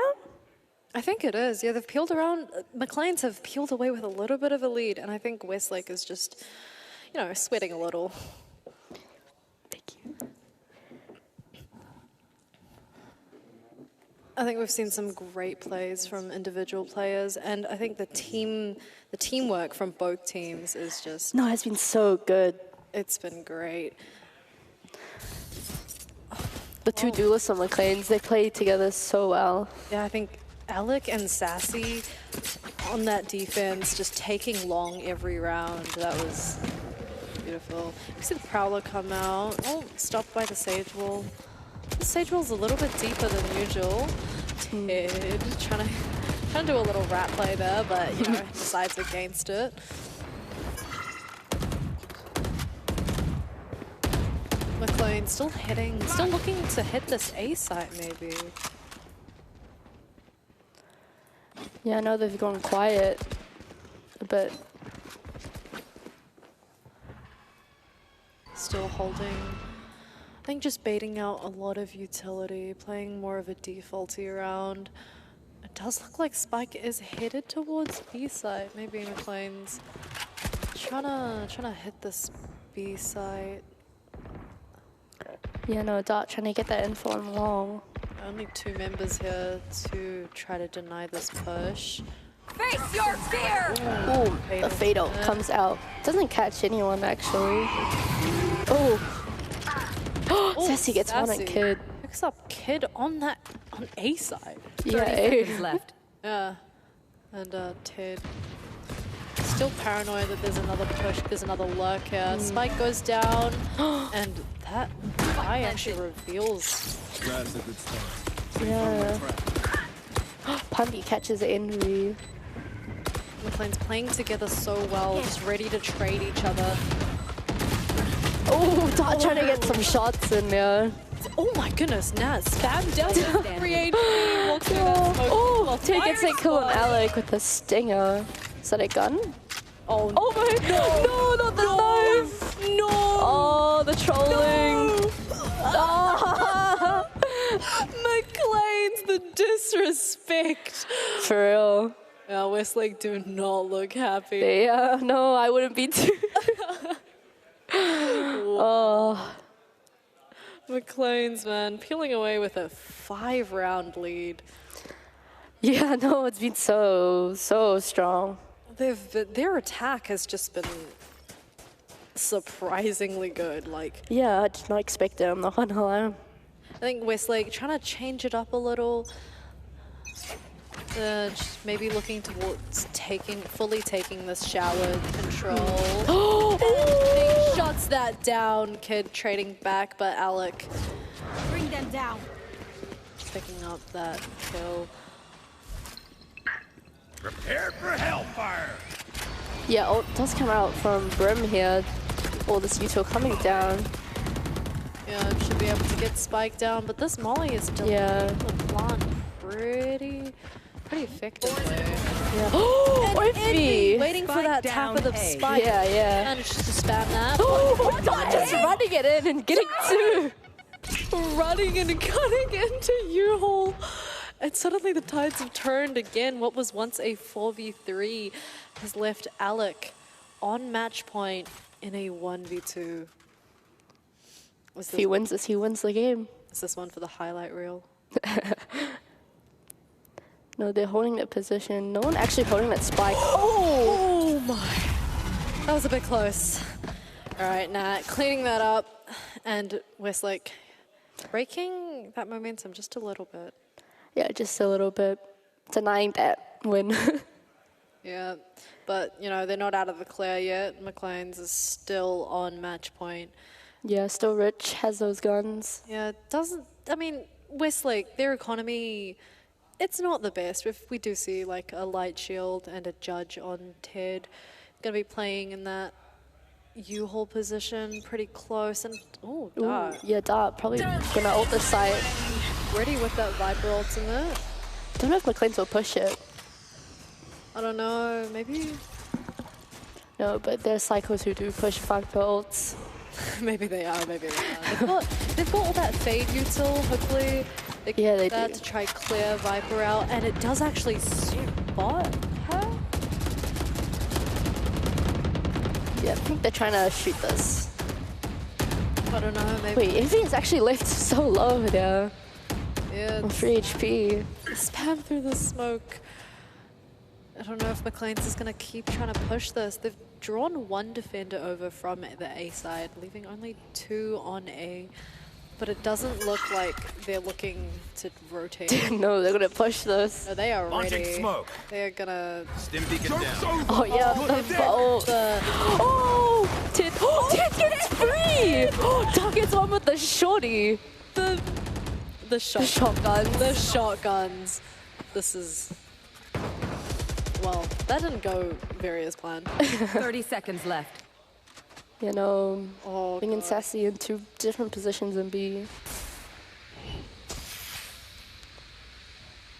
[SPEAKER 1] I think it is. Yeah, they've peeled around. McLean's have peeled away with a little bit of a lead, and I think Westlake is just, you know, sweating a little.
[SPEAKER 2] Thank you.
[SPEAKER 1] I think we've seen some great plays from individual players, and I think the teamwork from both teams is just,
[SPEAKER 2] No, it's been so good.
[SPEAKER 1] it's been great.
[SPEAKER 2] The two duelists on McLean's, they play together so well.
[SPEAKER 1] Yeah, I think Alec and Sassy on that defense, just taking long every round. That was beautiful. You see the Prowler come out. Oh, stopped by the Sage Wall. The Sage Wall's a little bit deeper than usual. Ted trying to do a little rat play there, but you know, decides against it. McLean still looking to hit this A site maybe.
[SPEAKER 2] Yeah, I know they've gone quiet a bit.
[SPEAKER 1] Still holding. I think just baiting out a lot of utility, playing more of a defaulty round. It does look like Spike is headed towards B side. Maybe McLean's trying to hit this B side.
[SPEAKER 2] Yeah, no, Dart trying to get that info on long.
[SPEAKER 1] Only 2 members here to try to deny this push.
[SPEAKER 6] Face your fear!
[SPEAKER 2] Ooh, the Fatal comes out. Doesn't catch anyone, actually. Oh. Sassy gets one at Kid.
[SPEAKER 1] Picks up Kid on A side.
[SPEAKER 2] Yeah,
[SPEAKER 6] 30 seconds left.
[SPEAKER 1] Yeah. And Ted. Still paranoid that there's another push, there's another lurk here. Spike goes down, and that eye actually reveals.
[SPEAKER 7] That's a good start.
[SPEAKER 2] yeah. Pundy catches Envy.
[SPEAKER 1] McLean's playing together so well, just ready to trade each other.
[SPEAKER 2] Oh, Dart trying to get some shots in there.
[SPEAKER 1] Oh my goodness, Nat spam down the 3HP, walks through that smoke.
[SPEAKER 2] Oh, Ted gets that kill on Alec with a stinger. Is that a gun?
[SPEAKER 1] Oh,
[SPEAKER 2] Oh my, no, not the knife.
[SPEAKER 1] no!
[SPEAKER 2] Oh, the trolling. Oh.
[SPEAKER 1] McLean's the disrespect.
[SPEAKER 2] For real.
[SPEAKER 1] Yeah, Westlake do not look happy.
[SPEAKER 2] Yeah, no, I wouldn't be too. Oh.
[SPEAKER 1] McLean's, man, peeling away with a 5-round lead.
[SPEAKER 2] Yeah, no, it's been so strong.
[SPEAKER 1] Their attack has just been surprisingly good. Like,
[SPEAKER 2] Yeah, I did not expect it, I'm not gonna lie.
[SPEAKER 1] I think Westlake trying to change it up a little. Just maybe looking towards fully taking this shower control. He shuts that down, Kid trading back, but Alec
[SPEAKER 6] Bring them down.
[SPEAKER 1] picking up that kill.
[SPEAKER 3] Prepare for hellfire.
[SPEAKER 2] Yeah, ult does come out from Brim here. All this util coming down.
[SPEAKER 1] Yeah, should be able to get Spike down, but this Molly is
[SPEAKER 2] Yeah.
[SPEAKER 1] delivering the plant pretty effectively.
[SPEAKER 2] Yeah. Oh,
[SPEAKER 1] Envy waiting for
[SPEAKER 6] Spike
[SPEAKER 1] that tap of the
[SPEAKER 6] down A.
[SPEAKER 1] spike.
[SPEAKER 2] Yeah, yeah.
[SPEAKER 1] Managed to spam that.
[SPEAKER 2] Oh, just running it in and getting two.
[SPEAKER 1] Running and cutting into U-Haul. And suddenly the tides have turned again. What was once a 4v3 has left Alec on match point in a 1v2.
[SPEAKER 2] If he wins this, he wins the game.
[SPEAKER 1] Is this one for the highlight reel?
[SPEAKER 2] No, they're holding that position. No one actually holding that spike.
[SPEAKER 1] Oh my. That was a bit close. All right, Nat, cleaning that up. And Westlake breaking that momentum just a little bit.
[SPEAKER 2] Yeah, just a little bit. Denying that win.
[SPEAKER 1] Yeah, but, you know, they're not out of the clear yet. McLean's is still on match point.
[SPEAKER 2] Yeah, still Rich has those guns.
[SPEAKER 1] Yeah, I mean, Westlake, their economy, it's not the best. If we do see, like, a light shield and a judge on Ted, going to be playing in that U-Haul position pretty close. And, oh, Dart.
[SPEAKER 2] Yeah, Dart probably gonna ult the site.
[SPEAKER 1] Ready with that Viper ultimate.
[SPEAKER 2] Don't know if McLean's will push it.
[SPEAKER 1] I don't know, maybe
[SPEAKER 2] No, but there's cycles who do push Viper ults.
[SPEAKER 1] maybe they are, maybe they are. They've got all that fade util, hopefully. They
[SPEAKER 2] Yeah, they
[SPEAKER 1] that
[SPEAKER 2] do.
[SPEAKER 1] to try clear Viper out, and it does actually spot her.
[SPEAKER 2] Yeah, I think they're trying to shoot this.
[SPEAKER 1] I don't know, maybe.
[SPEAKER 2] Wait, Envy is actually left so low there.
[SPEAKER 1] Yeah,
[SPEAKER 2] On 3 HP.
[SPEAKER 1] spam through the smoke. I don't know if McLean's is going to keep trying to push this. They've drawn one defender over from the A side, leaving only 2 on A. But it doesn't look like they're looking to rotate.
[SPEAKER 2] No, they're gonna push this.
[SPEAKER 1] No, they are
[SPEAKER 3] Launching
[SPEAKER 1] ready.
[SPEAKER 3] smoke.
[SPEAKER 1] They're gonna...
[SPEAKER 3] Stim beacon down.
[SPEAKER 2] Oh yeah, the bolt. Oh, Ted. Oh, Ted gets free. Oh, targets one with the shorty.
[SPEAKER 1] The
[SPEAKER 2] The shotgun.
[SPEAKER 1] The shotguns. This is... Well, that didn't go very as planned.
[SPEAKER 6] 30 seconds left.
[SPEAKER 2] You know,
[SPEAKER 1] Oh,
[SPEAKER 2] being in
[SPEAKER 1] God.
[SPEAKER 2] Sassy in 2 different positions in B.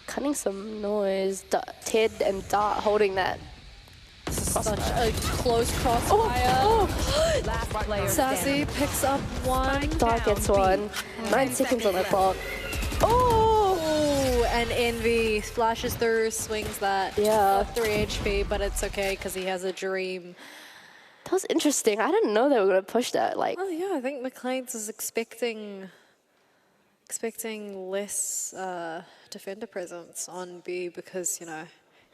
[SPEAKER 2] Cutting some noise. Ted and Dart holding that.
[SPEAKER 1] Such a close crossfire.
[SPEAKER 6] Last player
[SPEAKER 1] Sassy picks up one.
[SPEAKER 2] Dart gets one. 9 seconds on the clock. Oh!
[SPEAKER 1] And Envy splashes through, swings that.
[SPEAKER 2] Yeah.
[SPEAKER 1] 3 HP, but it's okay because he has a dream.
[SPEAKER 2] That was interesting. I didn't know they were gonna push that. Like,
[SPEAKER 1] Oh yeah, I think McLean's is expecting less defender presence on B because, you know,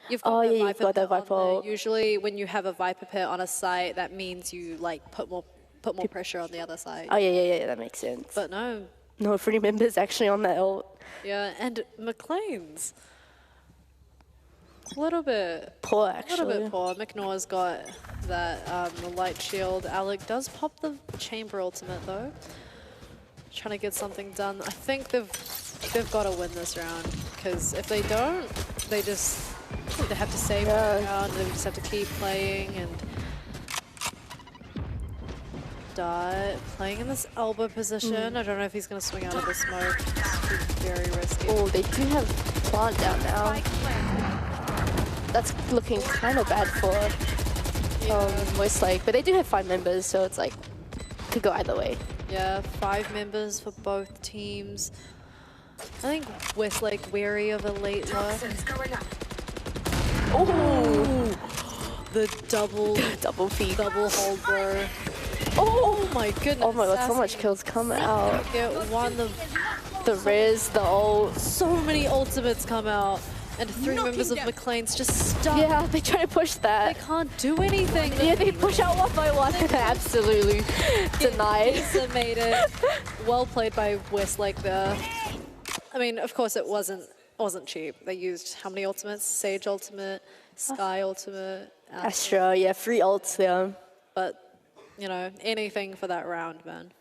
[SPEAKER 1] you've got
[SPEAKER 2] Oh,
[SPEAKER 1] that
[SPEAKER 2] yeah, you've
[SPEAKER 1] Viper
[SPEAKER 2] got that
[SPEAKER 1] pit on
[SPEAKER 2] Viper
[SPEAKER 1] there.
[SPEAKER 2] ult.
[SPEAKER 1] Usually when you have a Viper pit on a site, that means you like put more pressure on the other side.
[SPEAKER 2] oh yeah, that makes sense.
[SPEAKER 1] But no,
[SPEAKER 2] No, 3 members actually on that ult.
[SPEAKER 1] yeah, and McLean's a little bit
[SPEAKER 2] Poor
[SPEAKER 1] A
[SPEAKER 2] actually.
[SPEAKER 1] little bit poor. McNaugh's got that the light shield. Alec does pop the chamber ultimate though. Trying to get something done. I think they've got to win this round because if they don't, they have to save the round. They just have to keep playing and Dart playing in this elbow position. I don't know if he's going to swing out of the smoke. It's very risky.
[SPEAKER 2] Oh, they do have plant down now. That's looking kind of bad for Westlake, but they do have 5 members, so it's like could go either way.
[SPEAKER 1] Yeah, 5 members for both teams. I think Westlake wary of a late lurk.
[SPEAKER 2] Oh,
[SPEAKER 1] The double
[SPEAKER 2] feed.
[SPEAKER 1] double hold bro.
[SPEAKER 2] Oh
[SPEAKER 1] my goodness.
[SPEAKER 2] Oh my god, so
[SPEAKER 1] Sassy.
[SPEAKER 2] much kills come out.
[SPEAKER 1] Get one.
[SPEAKER 2] The Riz, the ult.
[SPEAKER 1] So many ultimates come out. And 3 members of McLean's just stuck.
[SPEAKER 2] Yeah, they try to push
[SPEAKER 1] They
[SPEAKER 2] that.
[SPEAKER 1] can't do anything.
[SPEAKER 2] Yeah, they push out one by one. Absolutely denied.
[SPEAKER 1] Decimated. Well played by Westlake there. I mean, of course it wasn't wasn't cheap. They used how many ultimates? Sage ultimate, Sky ultimate,
[SPEAKER 2] Astra, yeah, 3 ults there.
[SPEAKER 1] but you know, anything for that round, man.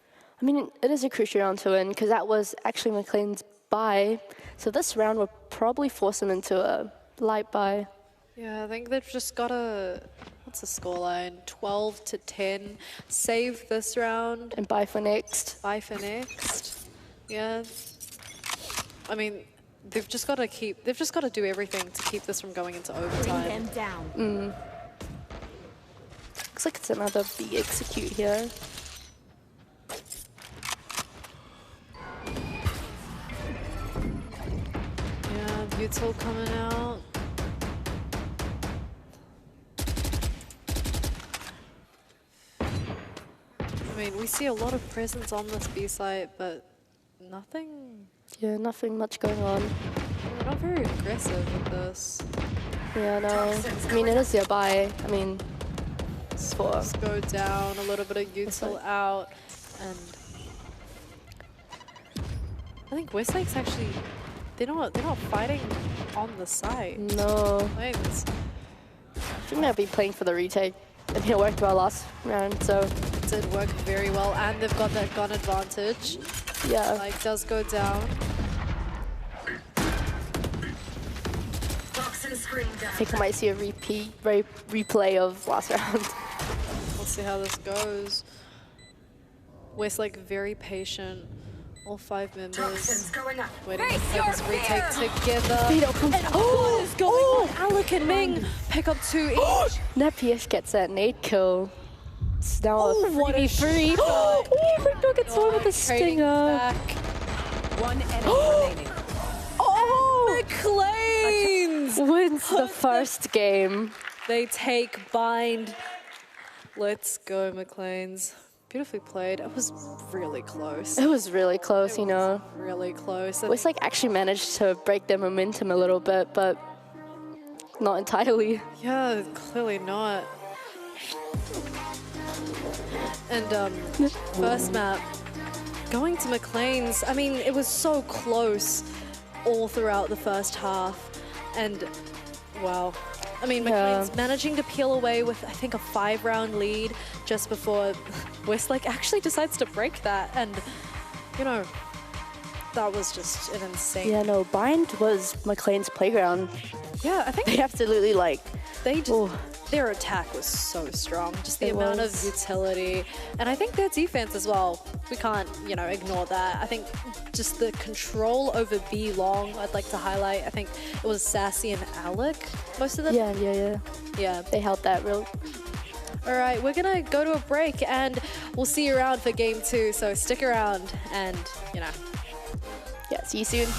[SPEAKER 2] I mean, it is a crucial round to win because that was actually McLean's buy. So this round will probably force him into a light buy.
[SPEAKER 1] Yeah, I think they've just got to, what's the scoreline? 12-10. Save this round.
[SPEAKER 2] And buy for next.
[SPEAKER 1] Buy for next. Yeah. I mean, they've just got to do everything to keep this from going into
[SPEAKER 6] Bring
[SPEAKER 1] overtime.
[SPEAKER 6] them down.
[SPEAKER 2] Looks like it's another B execute here.
[SPEAKER 1] Yeah, Util coming out. I mean, we see a lot of presence on this B site, but nothing.
[SPEAKER 2] Yeah, nothing much going on.
[SPEAKER 1] They're not very aggressive with this.
[SPEAKER 2] Yeah, no. I mean, it is their buy. I mean, it's for...
[SPEAKER 1] Let's go down, a little bit of Util out, and I think Westlake's actually, they're not fighting on the site.
[SPEAKER 2] No.
[SPEAKER 1] Flames.
[SPEAKER 2] I think they'll be playing for the retake. And it worked well last round, so...
[SPEAKER 1] It did work very well, and they've got that gun advantage.
[SPEAKER 2] Yeah.
[SPEAKER 1] Like, does go down.
[SPEAKER 2] I think I might see a replay of last round.
[SPEAKER 1] We'll see how this goes. Westlake very patient. All 5 members waiting to play this retake together. Oh, what is going on? Alec and Ming pick up 2 each.
[SPEAKER 2] Napier gets that nade kill. It's now a
[SPEAKER 1] what a
[SPEAKER 2] 3v3.
[SPEAKER 1] shot.
[SPEAKER 2] Oh, Rickno gets one with a
[SPEAKER 1] Trading
[SPEAKER 2] stinger.
[SPEAKER 1] back.
[SPEAKER 6] One enemy remaining.
[SPEAKER 1] Oh, McLean's
[SPEAKER 2] Wins the first game.
[SPEAKER 1] They take bind. Let's go, McLean's. Beautifully played. It was really close.
[SPEAKER 2] It was really close, you know.
[SPEAKER 1] Really close.
[SPEAKER 2] Westlake actually managed to break their momentum a little bit, but not entirely.
[SPEAKER 1] Yeah, clearly not. And first map, going to McLean's, I mean, it was so close all throughout the first half. And wow. I mean, McLean's managing to peel away with, I think, a 5-round lead just before Westlake actually decides to break that. And, you know, that was just an insane...
[SPEAKER 2] Yeah, no, Bind was McLean's playground.
[SPEAKER 1] Yeah, I think
[SPEAKER 2] They absolutely, like...
[SPEAKER 1] they just... Their attack was so strong, just the amount of utility. And I think their defense as well, we can't, you know, ignore that. I think just the control over B long, I'd like to highlight. I think it was Sassy and Alec, most of them.
[SPEAKER 2] Yeah. They held that real...
[SPEAKER 1] All right, we're gonna go to a break and we'll see you around for game 2. So stick around and, you know.
[SPEAKER 2] Yeah, see you soon.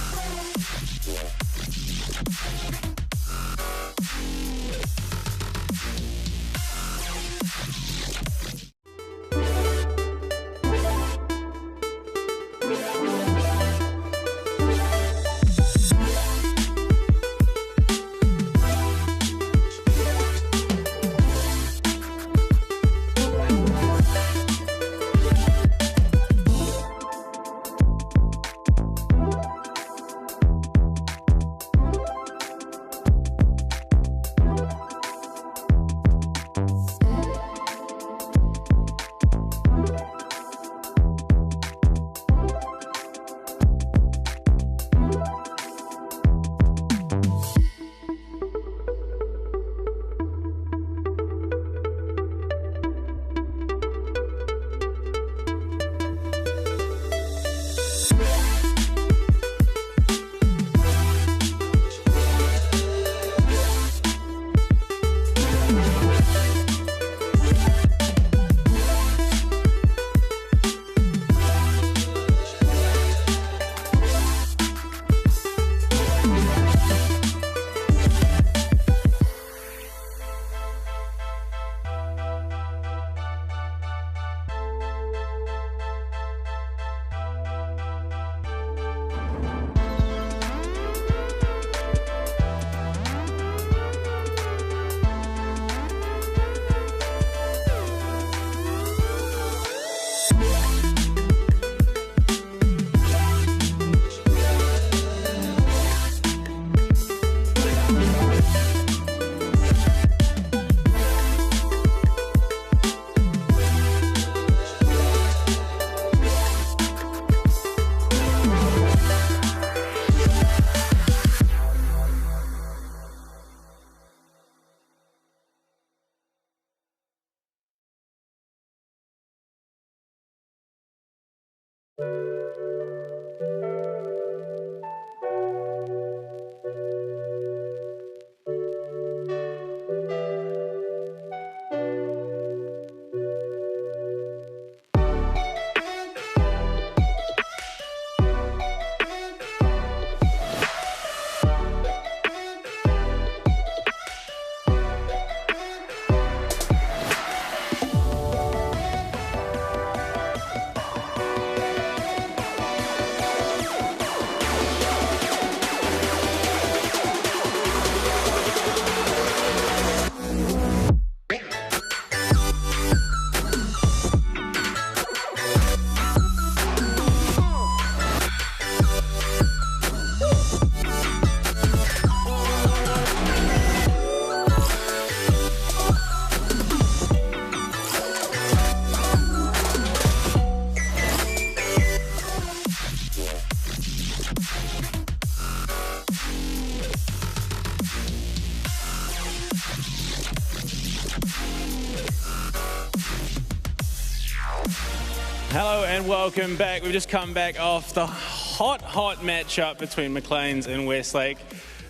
[SPEAKER 4] Hello and welcome back. We've just come back off the hot matchup between Maclean's and Westlake.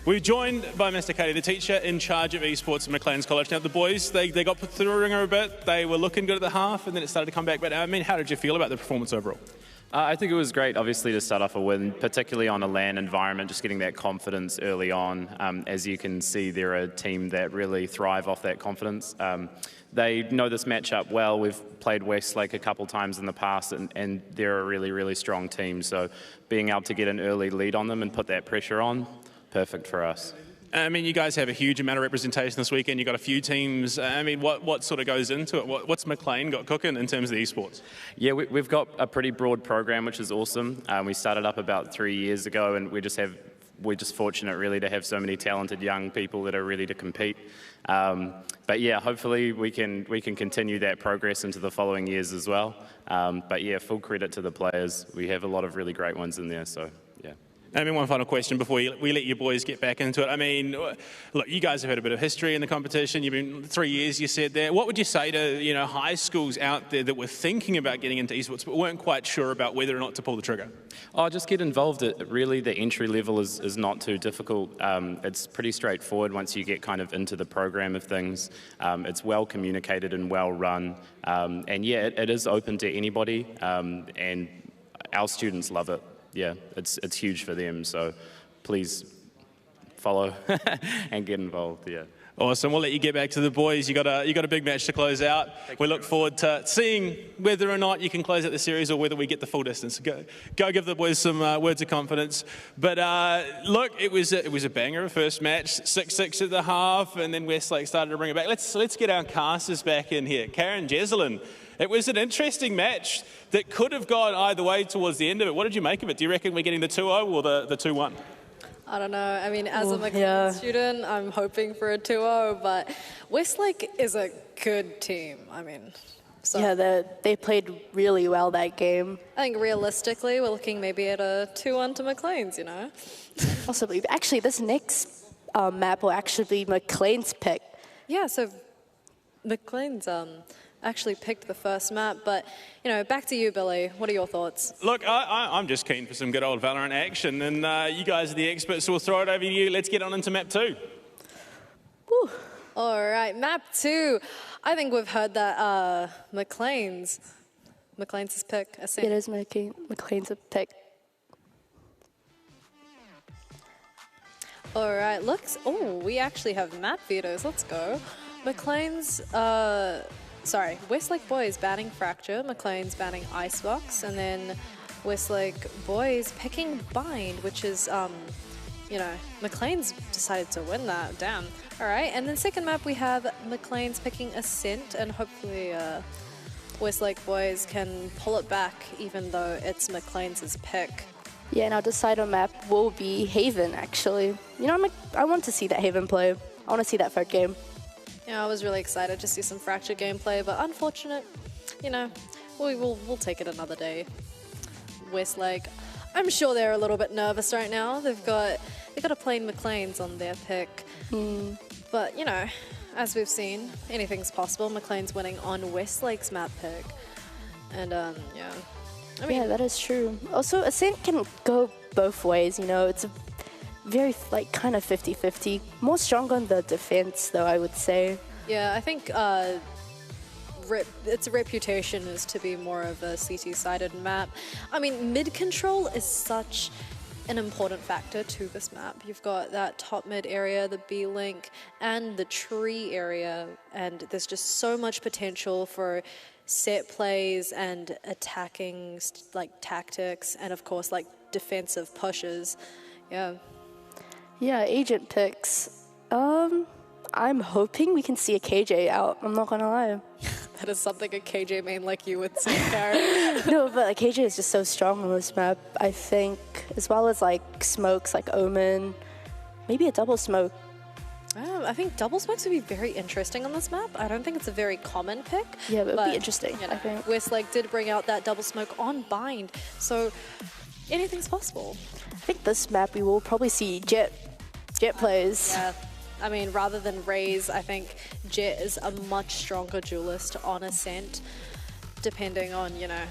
[SPEAKER 4] We're joined by Mr. Cady, the teacher in charge of esports at Maclean's College. Now, the boys, they got put through the ringer a bit. They were looking good at the half, and then it started to come back. But, I mean, how did you feel about the performance overall?
[SPEAKER 8] I think it was great, obviously, to start off a win, particularly on a LAN environment, just getting that confidence early on. As you can see, they're a team that really thrive off that confidence. They know this matchup well. We've played Westlake a couple times in the past, and they're a really, really strong team. So being able to get an early lead on them and put that pressure on, perfect for us.
[SPEAKER 4] I mean, you guys have a huge amount of representation this weekend. You've got a few teams. I mean, what sort of goes into it? What's Maclean got cooking in terms of the esports?
[SPEAKER 8] Yeah, we've got a pretty broad program, which is awesome. We started up about 3 years ago, and we're just fortunate, really, to have so many talented young people that are ready to compete. But yeah, hopefully we can continue that progress into the following years as well. But yeah, full credit to the players. We have a lot of really great ones in there, so yeah.
[SPEAKER 4] I mean, one final question before we let you boys get back into it. I mean, look, you guys have had a bit of history in the competition. You've been 3 years, you said there. What would you say to, high schools out there that were thinking about getting into esports but weren't quite sure about whether or not to pull the trigger?
[SPEAKER 8] Oh, just get involved. Really, the entry level is not too difficult. It's pretty straightforward once you get kind of into the program of things. It's well communicated and well run. And yeah, it is open to anybody, and our students love it. Yeah, it's huge for them, so please follow and get involved, yeah.
[SPEAKER 4] Awesome. We'll let you get back to the boys. You got a big match to close out. We look forward to seeing whether or not you can close out the series or whether we get the full distance. Go give the boys some words of confidence. But look, it was a banger of a first match, 6-6 at the half, and then Westlake started to bring it back. Let's get our casters back in here. Karen Jezelin. It was an interesting match that could have gone either way towards the end of it. What did you make of it? Do you reckon we're getting the 2-0 or the 2-1?
[SPEAKER 1] I don't know. I mean, as a Maclean student, I'm hoping for a 2-0, but Westlake is a good team. I mean, so
[SPEAKER 2] Yeah, they played really well that game.
[SPEAKER 1] I think realistically, we're looking maybe at a 2-1 to Maclean's,
[SPEAKER 2] Possibly. Actually, this next map will actually be Maclean's pick.
[SPEAKER 1] Yeah, so Maclean's actually picked the first map, but back to you, Billy. What are your thoughts?
[SPEAKER 4] Look, I'm just keen for some good old Valorant action, and you guys are the experts, so we'll throw it over to you. Let's get on into map 2.
[SPEAKER 2] Woo.
[SPEAKER 1] All right, map 2. I think we've heard that Maclean's pick.
[SPEAKER 2] It is Maclean's pick.
[SPEAKER 1] All right, we actually have map vetoes. Let's go. Maclean's, Westlake boys banning Fracture, Maclean's banning Icebox, and then Westlake boys picking Bind, which is, Maclean's decided to win that. Damn. All right, and then second map we have Maclean's picking Ascent, and hopefully Westlake boys can pull it back, even though it's Maclean's pick.
[SPEAKER 2] Yeah, and our decider map will be Haven, actually. I want to see that Haven play. I want to see that third game.
[SPEAKER 1] Yeah, I was really excited to see some Fracture gameplay, but unfortunate, we'll take it another day. Westlake, I'm sure they're a little bit nervous right now. They've got a plain Maclean's on their pick. But, as we've seen, anything's possible. Maclean's winning on Westlake's map pick. And,
[SPEAKER 2] Yeah, that is true. Also, Ascent can go both ways, you know. It's a very, like, kind of 50-50. More strong on the defense, though, I would say.
[SPEAKER 1] Yeah, I think its reputation is to be more of a CT-sided map. I mean, mid-control is such an important factor to this map. You've got that top mid area, the B-link, and the tree area, and there's just so much potential for set plays and attacking like tactics, and of course like defensive pushes. Yeah.
[SPEAKER 2] Yeah, agent picks. I'm hoping we can see a KJ out. I'm not gonna lie.
[SPEAKER 1] That is something a KJ main like you would say, Karen.
[SPEAKER 2] No, but like KJ is just so strong on this map. I think, as well as like smokes like Omen, maybe a double smoke.
[SPEAKER 1] I think double smokes would be very interesting on this map. I don't think it's a very common pick.
[SPEAKER 2] Yeah, but it would be interesting,
[SPEAKER 1] you know,
[SPEAKER 2] I think.
[SPEAKER 1] Westlake did bring out that double smoke on bind, so anything's possible.
[SPEAKER 2] I think this map we will probably see Jet plays.
[SPEAKER 1] Yeah. I mean, rather than Raze, I think Jet is a much stronger duelist on Ascent, depending on, you know...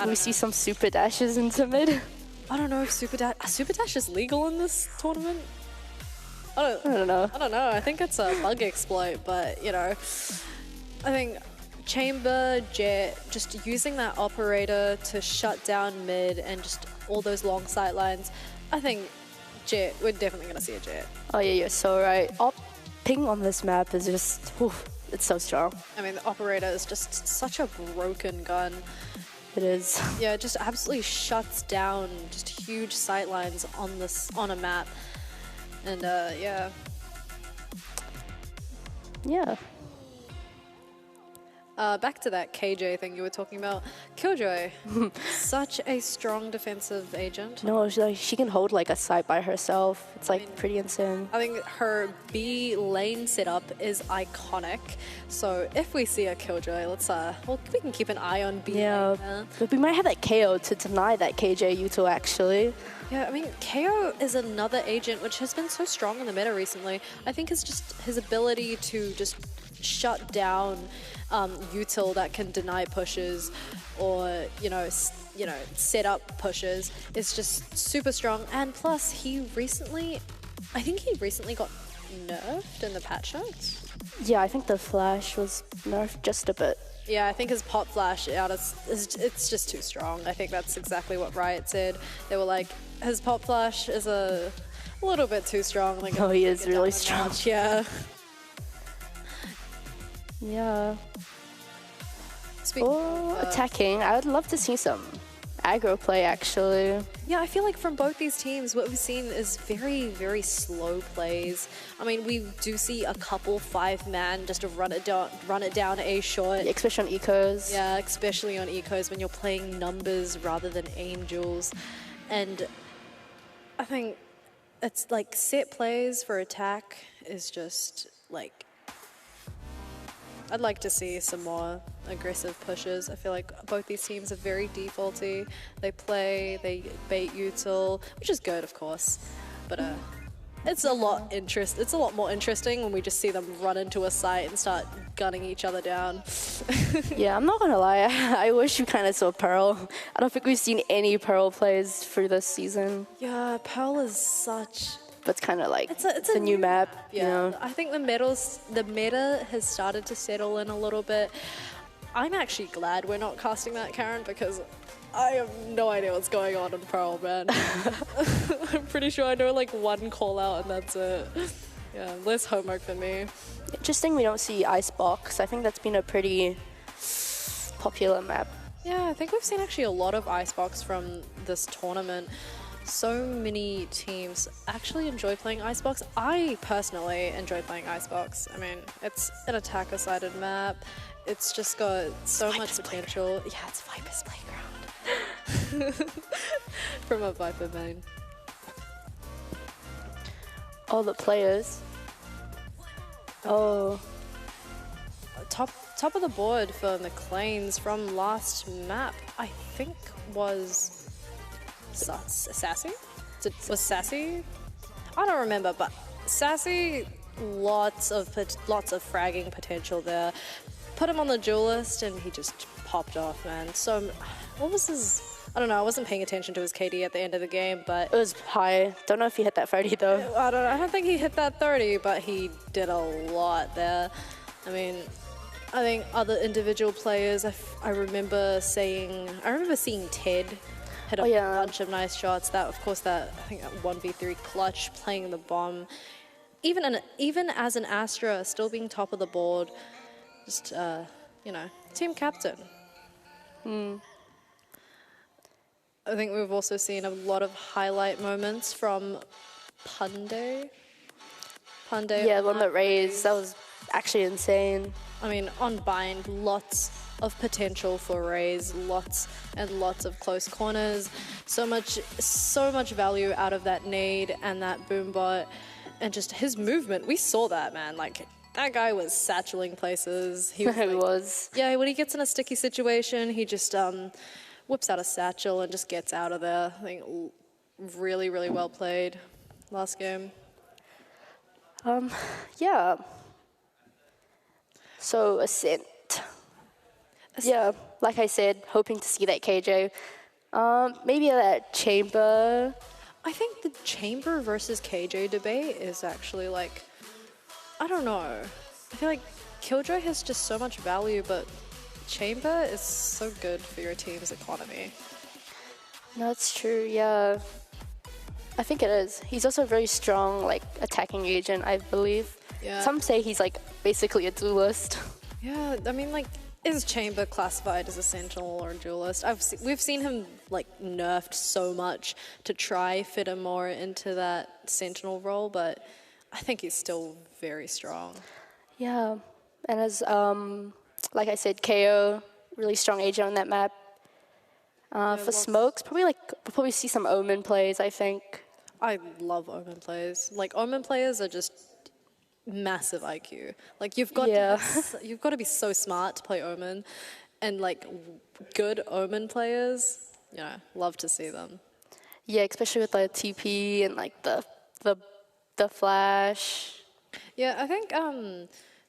[SPEAKER 2] We see some super dashes into mid.
[SPEAKER 1] I don't know if super dash is legal in this tournament. I
[SPEAKER 2] don't know.
[SPEAKER 1] I don't know. I think it's a bug exploit, but, you know, I think Chamber, Jet, just using that operator to shut down mid and just all those long sight lines, I think Jet, we're definitely going to see a Jet.
[SPEAKER 2] Oh yeah, you're so right. Ping on this map is just, whew, it's so strong.
[SPEAKER 1] I mean, the operator is just such a broken gun.
[SPEAKER 2] It is.
[SPEAKER 1] Yeah, it just absolutely shuts down just huge sight lines on a map. And yeah.
[SPEAKER 2] Yeah.
[SPEAKER 1] Back to that KJ thing you were talking about. Killjoy, such a strong defensive agent.
[SPEAKER 2] No, she can hold like a site by herself. It's like pretty insane.
[SPEAKER 1] I think her B lane setup is iconic. So if we see a Killjoy, let's we can keep an eye on B lane.
[SPEAKER 2] But we might have that KO to deny that KJ util actually.
[SPEAKER 1] Yeah, I mean, KO is another agent which has been so strong in the meta recently. I think it's just his ability to just shut down util that can deny pushes or, you know, set up pushes is just super strong. And plus, I think he recently got nerfed in the patch notes.
[SPEAKER 2] Yeah, I think the flash was nerfed just a bit.
[SPEAKER 1] Yeah, I think his pop flash it's just too strong. I think that's exactly what Riot said. They were like, his pop flash is a little bit too strong. Like,
[SPEAKER 2] oh, he is really strong.
[SPEAKER 1] Yeah.
[SPEAKER 2] Yeah. Attacking, I would love to see some aggro play actually.
[SPEAKER 1] Yeah, I feel like from both these teams, what we've seen is very, very slow plays. I mean, we do see a couple 5-man just to run it down a short.
[SPEAKER 2] Yeah, especially on ecos.
[SPEAKER 1] Yeah, especially on ecos when you're playing numbers rather than angels. And I think it's like set plays for attack is just like, I'd like to see some more aggressive pushes. I feel like both these teams are very defaulty. They bait util, which is good, of course. But it's a lot more interesting when we just see them run into a site and start gunning each other down.
[SPEAKER 2] Yeah, I'm not gonna lie. I wish we kind of saw Pearl. I don't think we've seen any Pearl plays through this season.
[SPEAKER 1] Yeah, Pearl is such...
[SPEAKER 2] But it's kind of like it's a new map.
[SPEAKER 1] Yeah,
[SPEAKER 2] you know?
[SPEAKER 1] I think the meta has started to settle in a little bit. I'm actually glad we're not casting that, Karen, because I have no idea what's going on in Pearl, man. I'm pretty sure I know like one call out and that's it. Yeah, less homework for me.
[SPEAKER 2] Interesting we don't see Icebox. I think that's been a pretty popular map.
[SPEAKER 1] Yeah, I think we've seen actually a lot of Icebox from this tournament. So many teams actually enjoy playing Icebox. I personally enjoy playing Icebox. I mean, it's an attacker-sided map. It's just got so much potential. Yeah, it's Viper's Playground. From a Viper main.
[SPEAKER 2] All the players. Oh.
[SPEAKER 1] Top of the board for McLean's from last map, I think was... Sassy? Was Sassy? I don't remember, but Sassy, lots of fragging potential there. put him on the duelist and he just popped off, man. So, what was his... I don't know, I wasn't paying attention to his KD at the end of the game, but...
[SPEAKER 2] It was high. Don't know if he hit that 30 though.
[SPEAKER 1] I don't think he hit that 30, but he did a lot there. I mean, I think other individual players, I remember seeing Ted hit a bunch of nice shots. That, of course, I think that 1v3 clutch, playing the bomb. Even as an Astra, still being top of the board, just, you know, team captain. I think we've also seen a lot of highlight moments from Punde.
[SPEAKER 2] Yeah, one that raised. That was actually insane.
[SPEAKER 1] I mean, on Bind, lots of potential for Raze, lots and lots of close corners. So much value out of that nade and that boombot, and just his movement. We saw that, man. Like, that guy was satcheling places. He was. Yeah, when he gets in a sticky situation, he just whips out a satchel and just gets out of there. I think really, really well played last game.
[SPEAKER 2] Yeah. So, Ascent. Yeah, like I said, hoping to see that KJ. Maybe that Chamber.
[SPEAKER 1] I think the Chamber versus KJ debate is actually like, I don't know. I feel like Killjoy has just so much value, but Chamber is so good for your team's economy.
[SPEAKER 2] No, that's true, yeah. I think it is. He's also a very strong, like, attacking agent, I believe.
[SPEAKER 1] Yeah.
[SPEAKER 2] Some say he's, like, basically a duelist.
[SPEAKER 1] Yeah, I mean, like, is Chamber classified as a Sentinel or a duelist? We've seen him, like, nerfed so much to try fit him more into that Sentinel role, but I think he's still very strong.
[SPEAKER 2] Yeah, and as, like I said, KO, really strong agent on that map. For Smokes, we'll probably see some Omen plays, I think.
[SPEAKER 1] I love Omen plays. Like, Omen players are just massive IQ. Like, you've got to be so smart to play Omen, and like good Omen players, you know, love to see them.
[SPEAKER 2] Yeah, especially with the TP and like the flash.
[SPEAKER 1] Yeah, I think.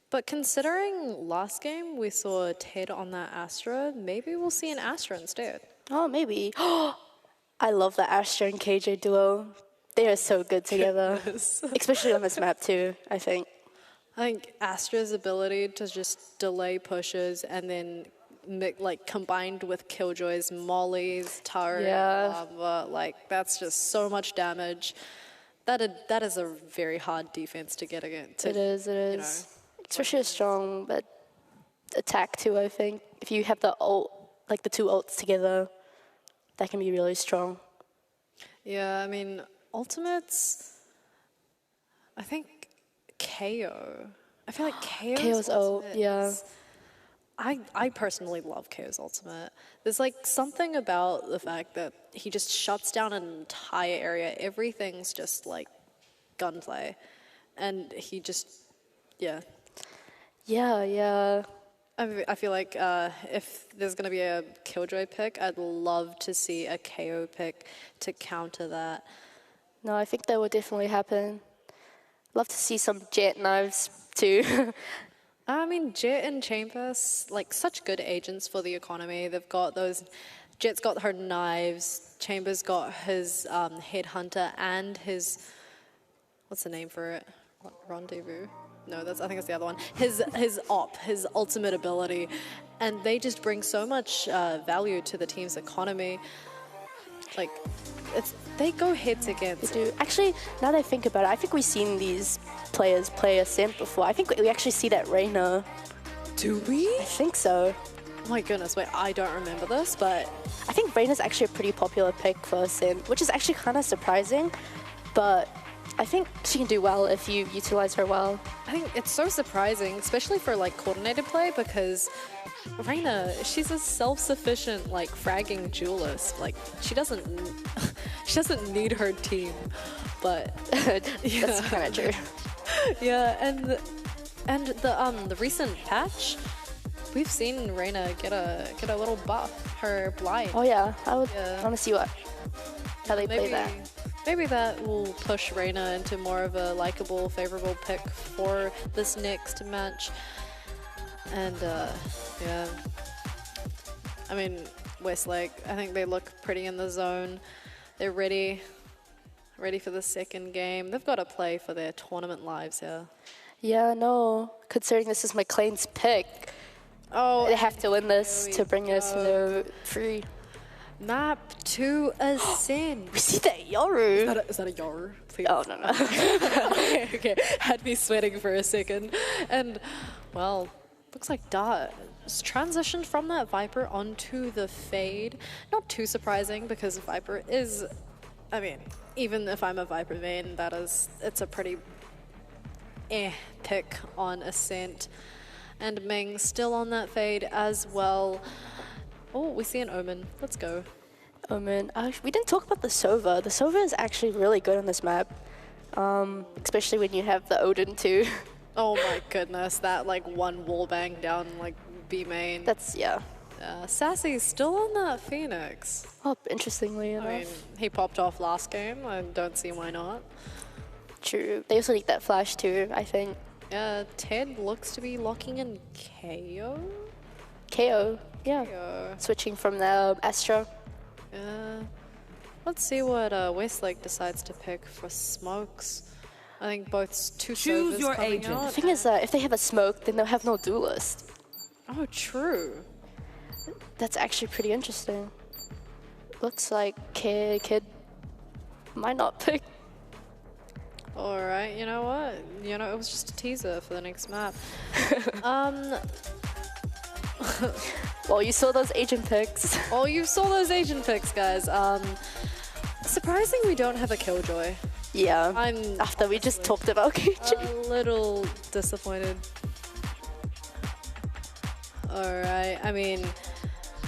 [SPEAKER 1] But considering last game we saw Ted on that Astra, maybe we'll see an Astra instead.
[SPEAKER 2] Oh, maybe. I love the Astra and KJ duo. They are so good together. Especially on this map too, I think.
[SPEAKER 1] I think Astra's ability to just delay pushes and then like combined with Killjoy's mollies, turret, lava, like that's just so much damage. That is a very hard defense to get against.
[SPEAKER 2] It is. You know, especially a strong but attack too, I think. If you have the ult, like the two ults together, that can be really strong.
[SPEAKER 1] Yeah, I mean, ultimates, I think KO. I feel like KO's
[SPEAKER 2] ult, yeah.
[SPEAKER 1] I personally love KO's ultimate. There's like something about the fact that he just shuts down an entire area. Everything's just like gunplay. And he just, yeah.
[SPEAKER 2] Yeah.
[SPEAKER 1] I feel like if there's going to be a Killjoy pick, I'd love to see a KO pick to counter that.
[SPEAKER 2] No, I think that will definitely happen. Love to see some Jet knives too.
[SPEAKER 1] I mean, Jet and Chambers, like such good agents for the economy. They've got those, Jet's got her knives, Chambers got his headhunter and his, what's the name for it? Rendezvous? No, I think it's the other one. His op, his ultimate ability. And they just bring so much value to the team's economy. Like, they go heads against.
[SPEAKER 2] They do. Actually, now that I think about it, I think we've seen these players play Ascent before. I think we actually see that Reyna.
[SPEAKER 1] Do we?
[SPEAKER 2] I think so.
[SPEAKER 1] Oh my goodness, wait, I don't remember this, but...
[SPEAKER 2] I think Reyna's actually a pretty popular pick for Ascent, which is actually kind of surprising, but I think she can do well if you utilize her well.
[SPEAKER 1] I think it's so surprising, especially for like coordinated play, because Reyna, she's a self-sufficient like fragging duelist. Like she doesn't need her team, but
[SPEAKER 2] that's kind of true.
[SPEAKER 1] Yeah, and the recent patch, we've seen Reyna get a little buff. Her blind.
[SPEAKER 2] Oh yeah, I want to see how they play that.
[SPEAKER 1] Maybe that will push Reyna into more of a likable, favorable pick for this next match. And yeah, I mean, Westlake, I think they look pretty in the zone. They're ready for the second game. They've got to play for their tournament lives here.
[SPEAKER 2] Yeah, no. Considering this is McLean's pick,
[SPEAKER 1] Oh,
[SPEAKER 2] they have to win this to bring us to the free.
[SPEAKER 1] Map to Ascend.
[SPEAKER 2] We see that Yoru.
[SPEAKER 1] Is that a Yoru? Please.
[SPEAKER 2] Oh, no.
[SPEAKER 1] Okay, had me sweating for a second. And, well, looks like Dart has transitioned from that Viper onto the Fade. Not too surprising because Viper is, I mean, even if I'm a Viper main, it's a pretty pick on Ascent. And Ming still on that Fade as well. Oh, we see an Omen. Let's go.
[SPEAKER 2] Omen. We didn't talk about the Sova. The Sova is actually really good on this map. Especially when you have the Odin too.
[SPEAKER 1] Oh my goodness, that like one wallbang down like B main.
[SPEAKER 2] That's, yeah.
[SPEAKER 1] Sassy's still on that Phoenix.
[SPEAKER 2] Oh, interestingly enough.
[SPEAKER 1] I mean, he popped off last game. I don't see why not.
[SPEAKER 2] True. They also need that flash too, I think.
[SPEAKER 1] Ted looks to be locking in KO.
[SPEAKER 2] KO, yeah.
[SPEAKER 1] KO.
[SPEAKER 2] Switching from the Astra.
[SPEAKER 1] Let's see what Westlake decides to pick for smokes. I think both two
[SPEAKER 6] Choose
[SPEAKER 1] Sovas
[SPEAKER 6] your
[SPEAKER 1] coming
[SPEAKER 6] agent.
[SPEAKER 1] out.
[SPEAKER 2] The thing is that if they have a smoke, then they'll have no duelist.
[SPEAKER 1] Oh, true.
[SPEAKER 2] That's actually pretty interesting. Looks like Kid might not pick.
[SPEAKER 1] Alright, you know what? You know, it was just a teaser for the next map.
[SPEAKER 2] Well, you saw those agent picks.
[SPEAKER 1] Oh, you saw those agent picks, guys. Surprising we don't have a Killjoy.
[SPEAKER 2] Yeah,
[SPEAKER 1] I'm
[SPEAKER 2] after we just talked about Killjoy.
[SPEAKER 1] a little disappointed. Alright, I mean,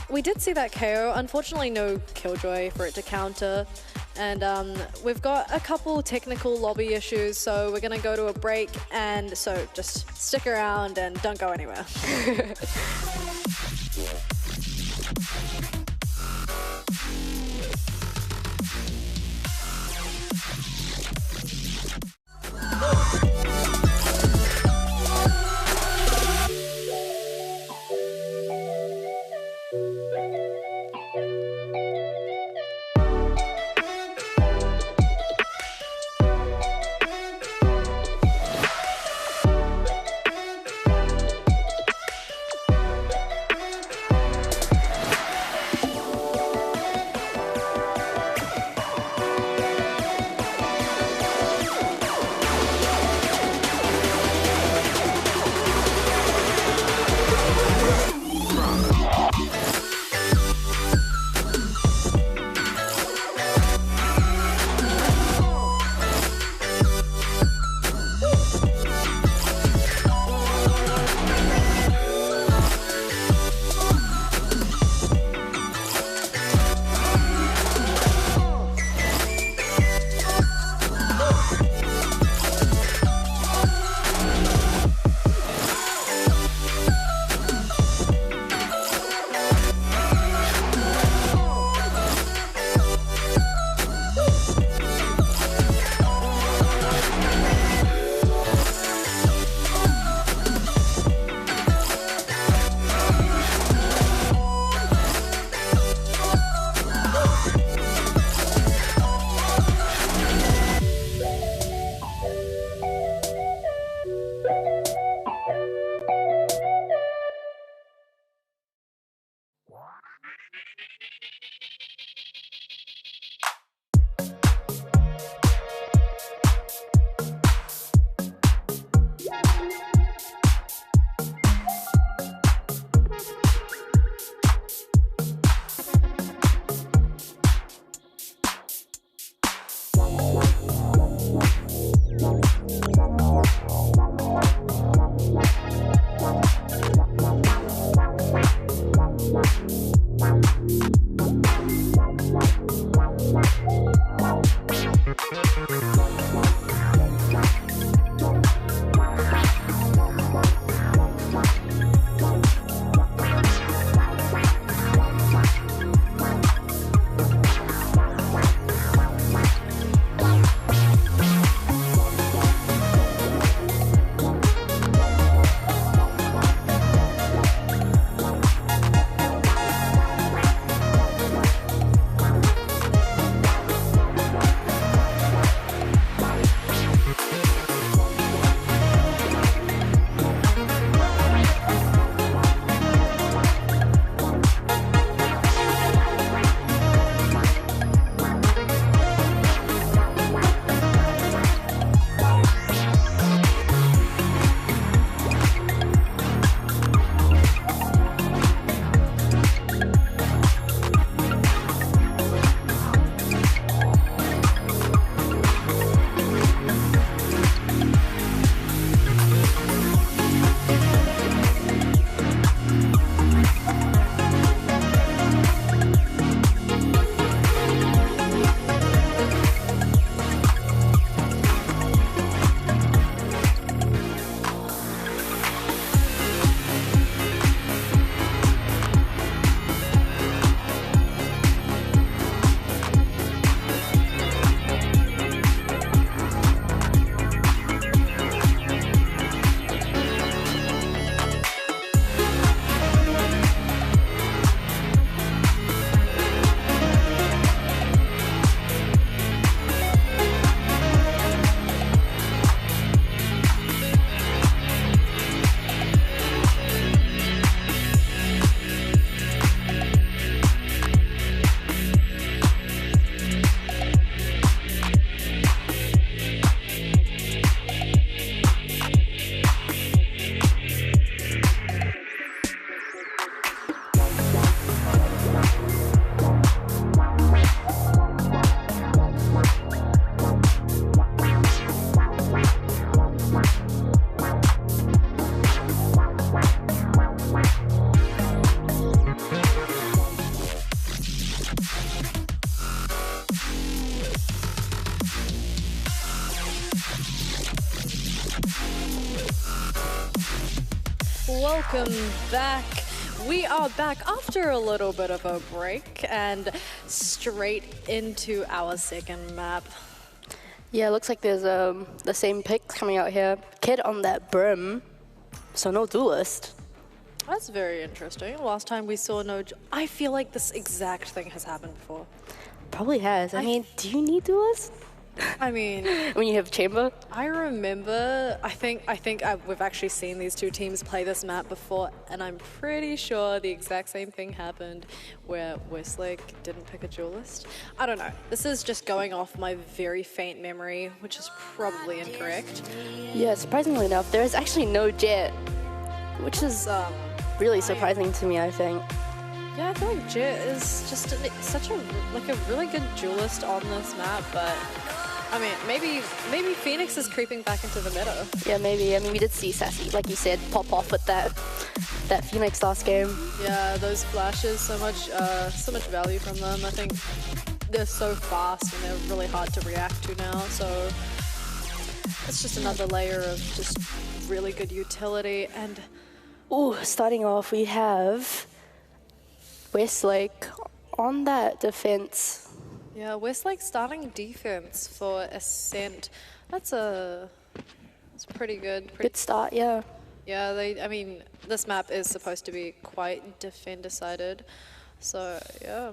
[SPEAKER 1] we did see that KO. Unfortunately, no Killjoy for it to counter. And we've got a couple technical lobby issues, so we're gonna go to a break. And so just stick around and don't go anywhere. welcome back. We are back after a little bit of a break and straight into our second map.
[SPEAKER 2] Yeah, it looks like there's the same picks coming out here. Kid on that brim, so no duelist.
[SPEAKER 1] That's very interesting. Last time we saw no... I feel like this exact thing has happened before.
[SPEAKER 2] Probably has. I mean, do you need duelist?
[SPEAKER 1] I mean...
[SPEAKER 2] when you have chamber?
[SPEAKER 1] I remember, I think we've actually seen these two teams play this map before, and I'm pretty sure the exact same thing happened where Westlake didn't pick a duelist. I don't know. This is just going off my very faint memory, which is probably incorrect.
[SPEAKER 2] Yeah, surprisingly enough, there is actually no Jet, which is really surprising to me, I think.
[SPEAKER 1] Yeah, I feel like Jet is just such a really good duelist on this map, but I mean, maybe Phoenix is creeping back into the meta.
[SPEAKER 2] Yeah, maybe. I mean, we did see Sassy, like you said, pop off with that Phoenix last game.
[SPEAKER 1] Yeah, those flashes, so much value from them. I think they're so fast and they're really hard to react to now. So it's just another layer of just really good utility. And
[SPEAKER 2] ooh, starting off, we have Westlake on that defense.
[SPEAKER 1] yeah, Westlake starting defense for Ascent. That's pretty good.
[SPEAKER 2] Good start, yeah.
[SPEAKER 1] Yeah, I mean, this map is supposed to be quite defender-sided, so yeah.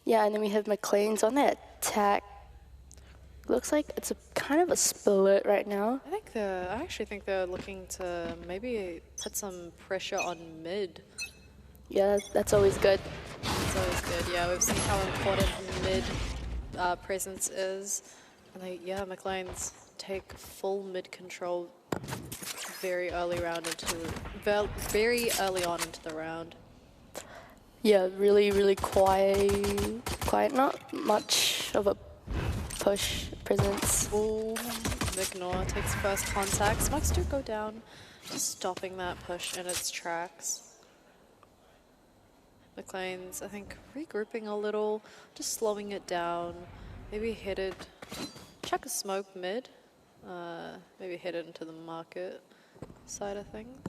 [SPEAKER 2] Yeah, and then we have McLean's on that attack. Looks like it's kind of a split right now.
[SPEAKER 1] I actually think they're looking to maybe put some pressure on mid.
[SPEAKER 2] Yeah, that's always good.
[SPEAKER 1] It's always good. Yeah, we've seen how important mid presence is, and McLean's take full mid control very early on into the round.
[SPEAKER 2] Yeah, really quiet. Not much of a push presence.
[SPEAKER 1] Ooh, Mignor takes first contact. Smokes do go down, just stopping that push in its tracks. McLean's, I think, regrouping a little, just slowing it down. Maybe headed, chuck a smoke mid. Maybe headed into the market side of things.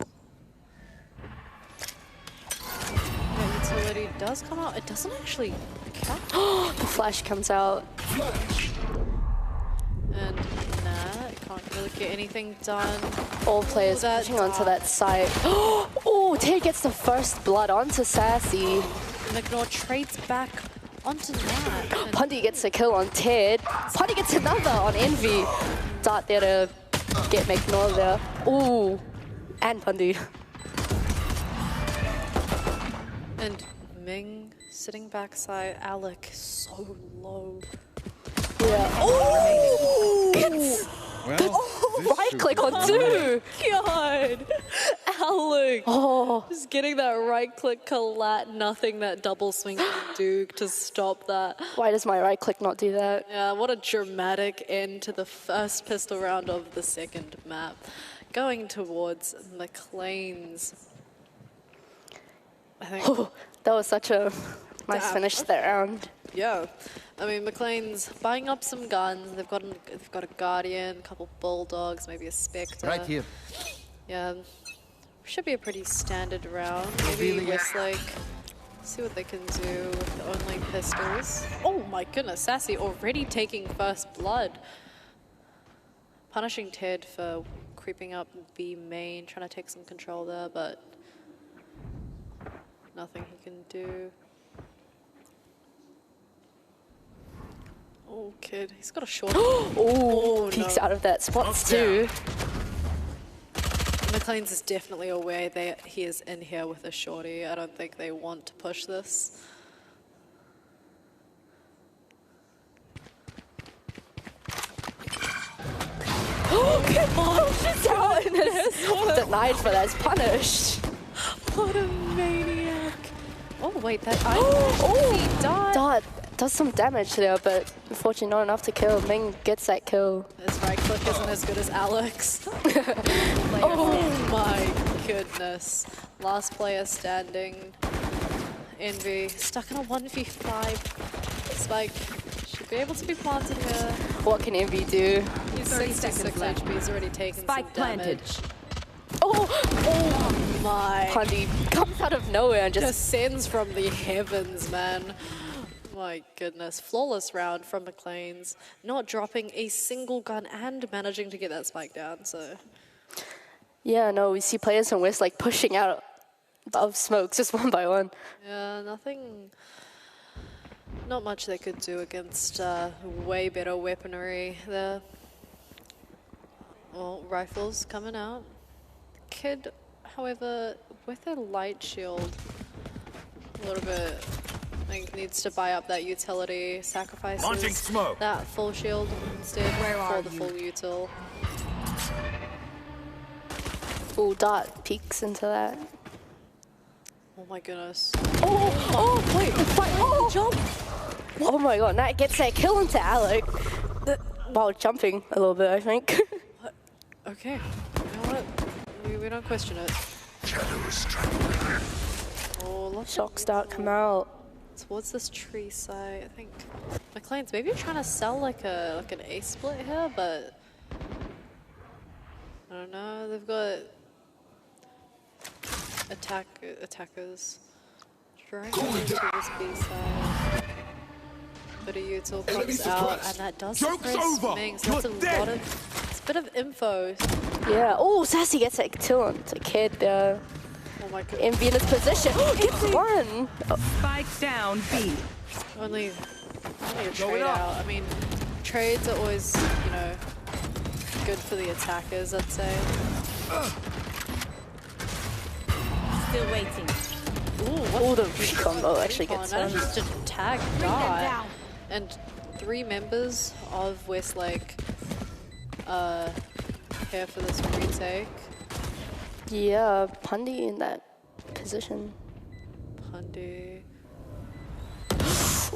[SPEAKER 1] Yeah, utility does come out. It doesn't actually catch.
[SPEAKER 2] The flash comes out.
[SPEAKER 1] And can't really get anything done.
[SPEAKER 2] All players pushing onto that side. Oh, Ted gets the first blood onto Sassy.
[SPEAKER 1] Mignor trades back onto that.
[SPEAKER 2] Pundy gets a kill on Ted. Pundy gets another on Envy. Dart there to get Mignor there. Ooh, and Pundy.
[SPEAKER 1] And Ming sitting backside. Alec so low.
[SPEAKER 2] Yeah. Oh! Right click on two.
[SPEAKER 1] God, Alec.
[SPEAKER 2] Oh.
[SPEAKER 1] Just getting that right click collat, nothing that double swing can do to stop that.
[SPEAKER 2] Why does my right click not do that?
[SPEAKER 1] Yeah, what a dramatic end to the first pistol round of the second map. Going towards McLean's. I think.
[SPEAKER 2] Oh, that was such a nice finish to that round.
[SPEAKER 1] Yeah, I mean, McLean's buying up some guns. They've got a Guardian, a couple Bulldogs, maybe a Spectre.
[SPEAKER 7] Right here.
[SPEAKER 1] Yeah, should be a pretty standard round. Maybe Westlake, see what they can do with only pistols. Oh my goodness, Sassy already taking first blood. Punishing Ted for creeping up B main, trying to take some control there, but nothing he can do. Oh, kid, he's got a short.
[SPEAKER 2] Oh, peeks out of that spots too.
[SPEAKER 1] McLean's is definitely aware that he is in here with a shorty. I don't think they want to push this.
[SPEAKER 2] Oh, come on! Denied for that, it's punished.
[SPEAKER 1] What a maniac. Oh, wait, that
[SPEAKER 2] Oh,
[SPEAKER 1] Dart.
[SPEAKER 2] Dart does some damage there, but unfortunately not enough to kill. Ming gets that kill.
[SPEAKER 1] His right click isn't as good as Alex. Oh my goodness. Last player standing. Envy stuck in a 1v5. Spike should be able to be planted here.
[SPEAKER 2] What can Envy do?
[SPEAKER 1] He's 66 HP, he's already taken some damage. Oh my.
[SPEAKER 2] Pundy comes out of nowhere and just
[SPEAKER 1] Descends from the heavens, man. My goodness. Flawless round from McLean's. Not dropping a single gun and managing to get that spike down, so.
[SPEAKER 2] yeah, no, we see players from West like pushing out of smokes just one by one.
[SPEAKER 1] Yeah, nothing. Not much they could do against way better weaponry there. Well, rifles coming out. Kid, however, with a light shield, a little bit, I think needs to buy up that utility, sacrifices
[SPEAKER 3] Launching smoke.
[SPEAKER 1] that full shield instead for the full util.
[SPEAKER 2] Ooh, Dart peeks into that.
[SPEAKER 1] Oh my goodness.
[SPEAKER 2] Wait, jump! Oh my god, Nat gets that kill into Alec. While jumping a little bit, I think.
[SPEAKER 1] Okay, you know what? We don't question it. Oh, look
[SPEAKER 2] Shock start come out.
[SPEAKER 1] towards this tree side. I think McLean's maybe trying to sell like an A split here, but I don't know. They've got attackers trying to go to this B side. But a util comes out, and that does suppress Mings. That's a lot of. It's a bit of info.
[SPEAKER 2] Yeah. Oh, Sassy gets that kill onto Kid there.
[SPEAKER 1] Oh my god.
[SPEAKER 2] In Venus position. Gets one.
[SPEAKER 6] Spike down B.
[SPEAKER 1] Only a trade out. I mean, trades are always, you know, good for the attackers, I'd say.
[SPEAKER 6] Still waiting.
[SPEAKER 2] Oh, the recombo actually gets one.
[SPEAKER 1] Manages to tag Dart. And 3 members of Westlake here for this retake.
[SPEAKER 2] Yeah, Pundy in that position.
[SPEAKER 1] Pundy.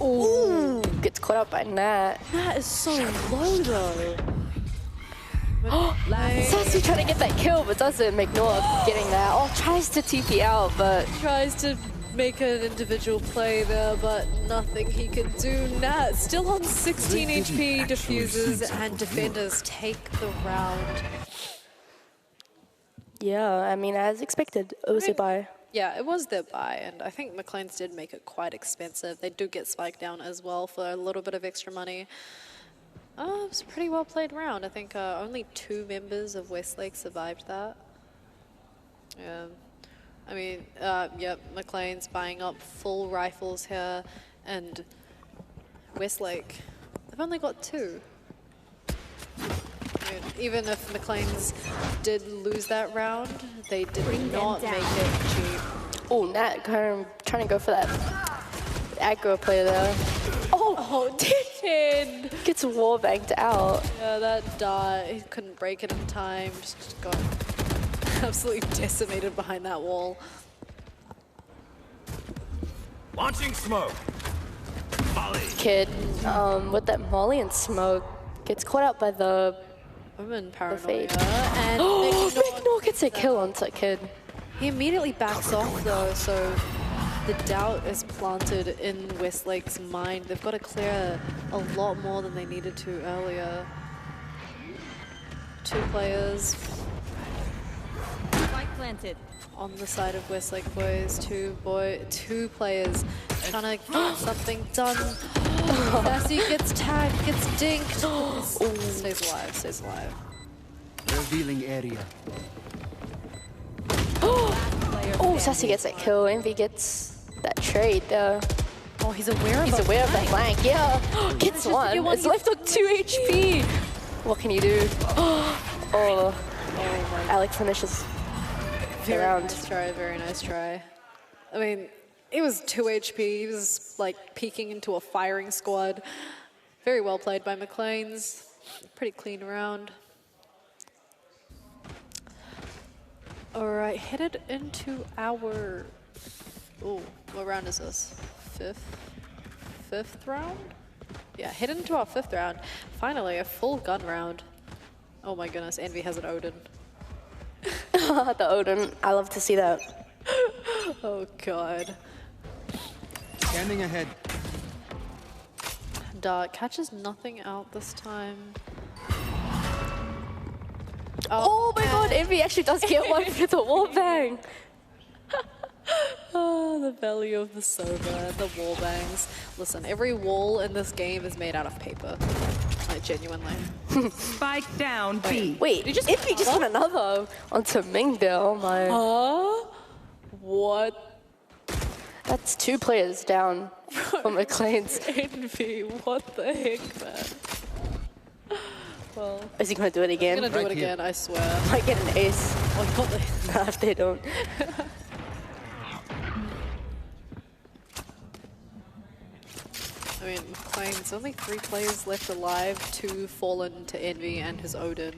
[SPEAKER 2] Ooh, gets caught up by Nat.
[SPEAKER 1] That is so low though.
[SPEAKER 2] Sassy trying to get that kill, but doesn't. Ignore getting that. Oh, tries to TP out, but
[SPEAKER 1] Tries to make an individual play there, but nothing he can do. Nat still on 16 HP, diffuses, and defenders take the round.
[SPEAKER 2] yeah, I mean, as expected, it was a buy.
[SPEAKER 1] Yeah, it was their buy, and I think McLean's did make it quite expensive. They do get spiked down as well for a little bit of extra money. It was a pretty well played round. I think only 2 members of Westlake survived that. Yeah. I mean, yep, McLean's buying up full rifles here, and Westlake, they've only got 2. I mean, even if McLean's did lose that round, they did not make it cheap.
[SPEAKER 2] Oh, Nat kind of trying to go for that aggro play there.
[SPEAKER 1] Oh, did
[SPEAKER 2] Gets wall banked out.
[SPEAKER 1] Yeah, that Dart, he couldn't break it in time, just got absolutely decimated behind that wall.
[SPEAKER 3] Launching smoke. Molly.
[SPEAKER 2] Kid, with that Molly and smoke, gets caught out by the
[SPEAKER 1] Woman paranoia.
[SPEAKER 2] fade.
[SPEAKER 1] And
[SPEAKER 2] Ignore gets a kill onto Kid.
[SPEAKER 1] he immediately backs off though, so the doubt is planted in Westlake's mind. They've got to clear a lot more than they needed to earlier. 2 players
[SPEAKER 6] Spike planted.
[SPEAKER 1] on the side of Westlake boys. 2 players trying to get something done. Sassy gets tagged, gets dinked. Stays alive, stays alive.
[SPEAKER 7] Revealing area.
[SPEAKER 2] Oh, Sassy gets that kill. Envy gets that trade there.
[SPEAKER 1] Oh, he's aware of
[SPEAKER 2] He's aware of that flank. Yeah, gets one. It's left with 2 HP. What can you do? Oh, Alec finishes the round.
[SPEAKER 1] Nice try, very nice try. I mean, he was 2 HP. He was like peeking into a firing squad. Very well played by McLean's. Pretty clean round. All right, headed into our. Oh, what round is this? Fifth round? Yeah, headed into our 5th round. Finally, a full gun round. Oh my goodness, Envy has an Odin.
[SPEAKER 2] The Odin. I love to see that.
[SPEAKER 1] Oh god.
[SPEAKER 7] Scanning ahead.
[SPEAKER 1] Dart catches nothing out this time.
[SPEAKER 2] Oh my god, Envy actually does get one for the wall bang.
[SPEAKER 1] Oh, the belly of the Sova, the wall bangs. Listen, every wall in this game is made out of paper. Like, genuinely.
[SPEAKER 6] Spike down B.
[SPEAKER 2] Wait, Envy just put another onto Mingda. Oh my.
[SPEAKER 1] What?
[SPEAKER 2] That's 2 players down for McLean's.
[SPEAKER 1] Envy, what the heck, man? Well,
[SPEAKER 2] Is he gonna do it again?
[SPEAKER 1] I'm gonna do it again, I swear.
[SPEAKER 2] Might get an ace.
[SPEAKER 1] Oh, God,
[SPEAKER 2] Nah, if they don't.
[SPEAKER 1] I mean, McLean's only 3 players left alive, 2 fallen to Envy and his Odin.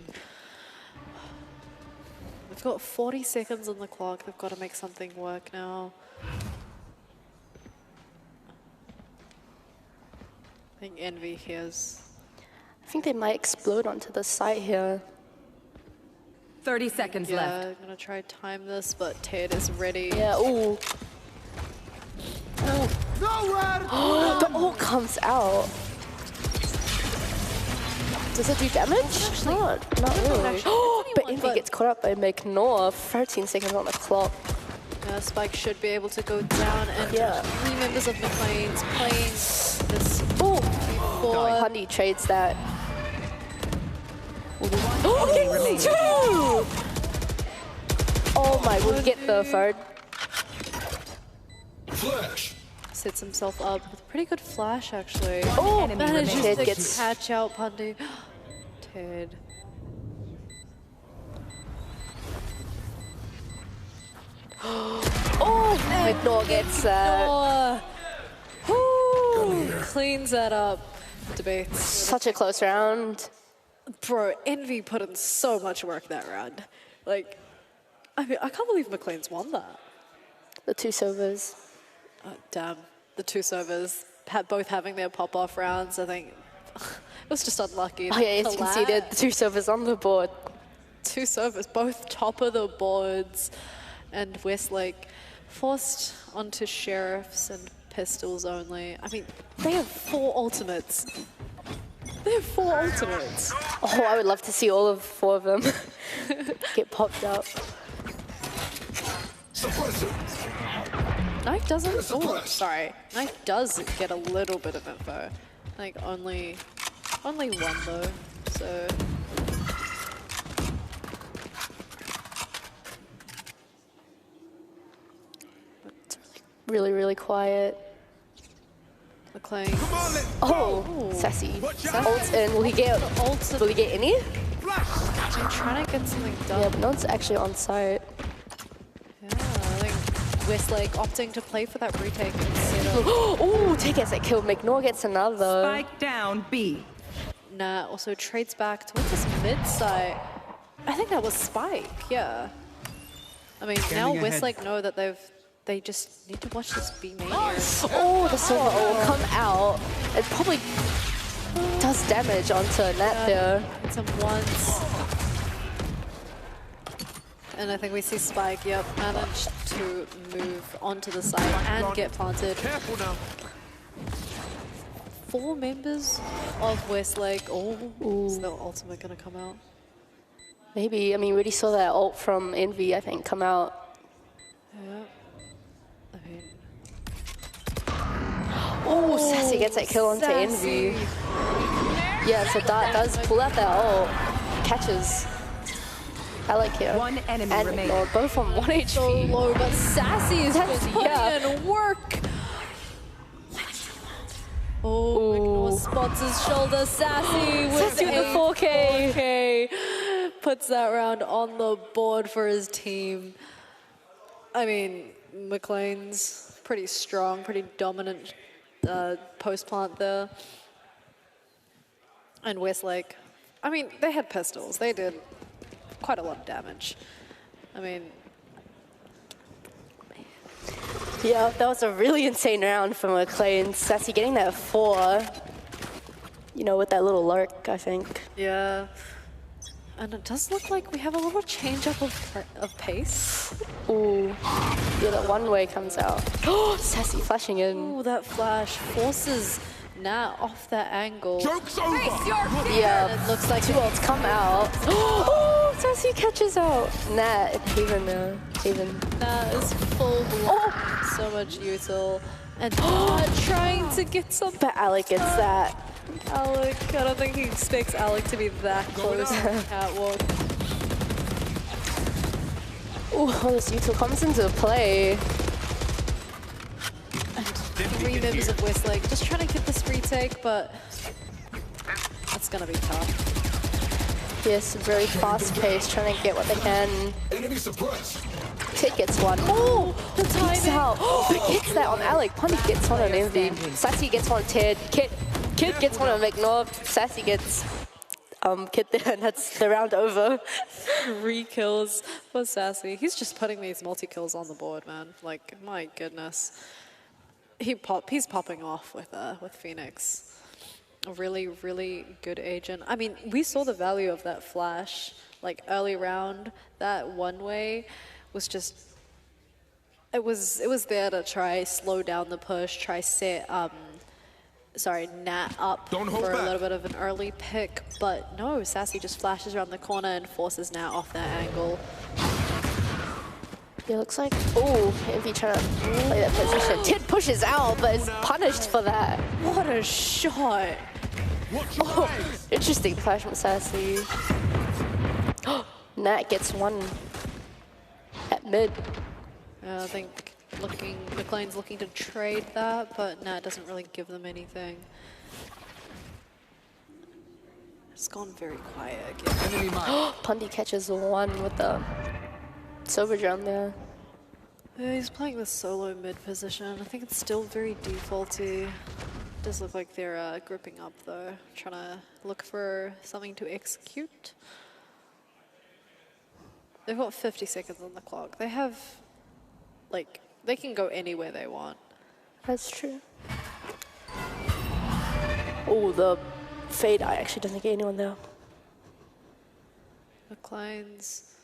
[SPEAKER 1] We've got 40 seconds on the clock. They've got to make something work now. I think Envy hears.
[SPEAKER 2] I think they might explode onto the site here.
[SPEAKER 6] 30 seconds
[SPEAKER 1] Yeah,
[SPEAKER 6] left.
[SPEAKER 1] I'm gonna try time this, but Ted is ready.
[SPEAKER 2] Yeah, ooh. The ult comes out. Does it do damage? Not really. But Envy gets caught up by McNor. 13 seconds on the clock.
[SPEAKER 1] Spike should be able to go down, and
[SPEAKER 2] Yeah.
[SPEAKER 1] 3 members of McLean's playing this
[SPEAKER 2] Oh,
[SPEAKER 1] before.
[SPEAKER 2] Hundy trades that. Oh my, we'll get the third.
[SPEAKER 1] Sets himself up with a pretty good flash, actually.
[SPEAKER 2] Oh,
[SPEAKER 1] Manages
[SPEAKER 2] Ted
[SPEAKER 1] to
[SPEAKER 2] gets
[SPEAKER 1] catch out Pundy. Ted.
[SPEAKER 2] Oh, McNor gets that.
[SPEAKER 1] Cleans that up. Debates.
[SPEAKER 2] Such a close round.
[SPEAKER 1] Bro, Envy put in so much work that round. Like, I mean, I can't believe McLean's won that.
[SPEAKER 2] The 2 servers.
[SPEAKER 1] Oh, damn. The 2 servers both having their pop-off rounds, I think. It was just unlucky.
[SPEAKER 2] Oh yeah, it's
[SPEAKER 1] to
[SPEAKER 2] conceded.
[SPEAKER 1] land.
[SPEAKER 2] The 2 servers on the board.
[SPEAKER 1] 2 servers, both top of the boards. And Westlake forced onto sheriffs and pistols only. I mean, they have 4 ultimates. They have 4 ultimates.
[SPEAKER 2] Oh, I would love to see all of 4 of them get popped up.
[SPEAKER 1] Knife doesn't. Oh, sorry. Knife does get a little bit of info. Like only 1 though. So.
[SPEAKER 2] Really, really quiet.
[SPEAKER 1] McLean.
[SPEAKER 2] Oh, sassy. Ults in. Will he get?
[SPEAKER 1] Ults.
[SPEAKER 2] Will he get any?
[SPEAKER 1] I'm trying to get something done.
[SPEAKER 2] Yeah, but no one's actually on site.
[SPEAKER 1] Yeah, I think Westlake opting to play for that retake instead of.
[SPEAKER 2] Oh, Ted gets that kill. McNor gets another.
[SPEAKER 6] Spike down B.
[SPEAKER 1] Nah, also trades back towards this mid side. I think that was Spike, yeah. I mean, now Westlake know that they just need to watch this B main here.
[SPEAKER 2] Oh, the silver ult will come out. It probably does damage onto Nat there.
[SPEAKER 1] Hits him once. And I think we see Spike, yep, managed to move onto the side and get planted.
[SPEAKER 3] Careful now.
[SPEAKER 1] 4 members of Westlake. Oh, is the ultimate gonna come out?
[SPEAKER 2] Maybe. I mean, we already saw that ult from Envy, I think, come out.
[SPEAKER 1] Yeah. I mean,
[SPEAKER 2] Oh, Sassy gets that kill onto
[SPEAKER 1] Sassy.
[SPEAKER 2] Envy. Yeah, so Dart does pull out that ult. Catches. I like it.
[SPEAKER 6] 1 enemy
[SPEAKER 2] And
[SPEAKER 6] remaining.
[SPEAKER 2] McNor, both on 1 HP.
[SPEAKER 1] so low, but Sassy is just putting
[SPEAKER 2] yeah.
[SPEAKER 1] in work. Oh, McNor spots his shoulder. Sassy with
[SPEAKER 2] Sassy with the 4K.
[SPEAKER 1] 4K. Puts that round on the board for his team. I mean, McLean's pretty strong, pretty dominant post plant there. And Westlake, I mean, they had pistols. They did quite a lot of damage. I mean,
[SPEAKER 2] Yeah, that was a really insane round from McLean. Sassy getting that 4. You know, with that little lurk, I think.
[SPEAKER 1] yeah. And it does look like we have a little change up of pace.
[SPEAKER 2] Ooh. Yeah, that 1-way comes out. Oh, Sassy flashing in.
[SPEAKER 1] Oh, that flash forces Nat off that angle.
[SPEAKER 3] Joke's over.
[SPEAKER 2] Yeah,
[SPEAKER 1] And it looks like
[SPEAKER 2] 2 ults come out. Oh, Oh, Sassy catches out. Nah, even.
[SPEAKER 1] That is full block. So much util. And trying to get some.
[SPEAKER 2] But Alec gets that.
[SPEAKER 1] Alec, I don't think he expects Alec to be that close to the catwalk.
[SPEAKER 2] Ooh, this util comes into play.
[SPEAKER 1] And 3 members of Westlake just trying to get this retake, but that's gonna be tough.
[SPEAKER 2] Yes, very fast paced, trying to get what they can.
[SPEAKER 3] Enemy suppressed.
[SPEAKER 2] Kid gets one. Oh, the timing out. Who gets that on Alec? Punny gets one on Envy. Sassy gets one on Ted. Kid gets one on McNabb. Sassy gets Kid there, and that's the round over.
[SPEAKER 1] 3 kills for Sassy. He's just putting these multi-kills on the board, man. Like, my goodness. He's popping off with Phoenix. A really, really good agent. I mean, we saw the value of that flash. Like, early round, that one-way was just... It was there to try slow down the push, try set... Nat up for a little bit of an early pick, but no, Sassy just flashes around the corner and forces Nat off that angle.
[SPEAKER 2] It looks like, oh, Envy trying to play that position. Tid pushes out, but is punished for that.
[SPEAKER 1] What a shot!
[SPEAKER 2] Oh, interesting flash from Sassy. Nat gets one at mid.
[SPEAKER 1] I think McLean's looking to trade that, but Nat doesn't really give them anything. It's gone very quiet again.
[SPEAKER 2] Pundy catches one with the silver drum there.
[SPEAKER 1] Yeah, he's playing the solo mid position. I think it's still very defaulty. Does look like they're gripping up though, trying to look for something to execute. They've got 50 seconds on the clock. They have, like, they can go anywhere they want.
[SPEAKER 2] That's true. Oh, the fade. I actually don't think anyone there.
[SPEAKER 1] McLean's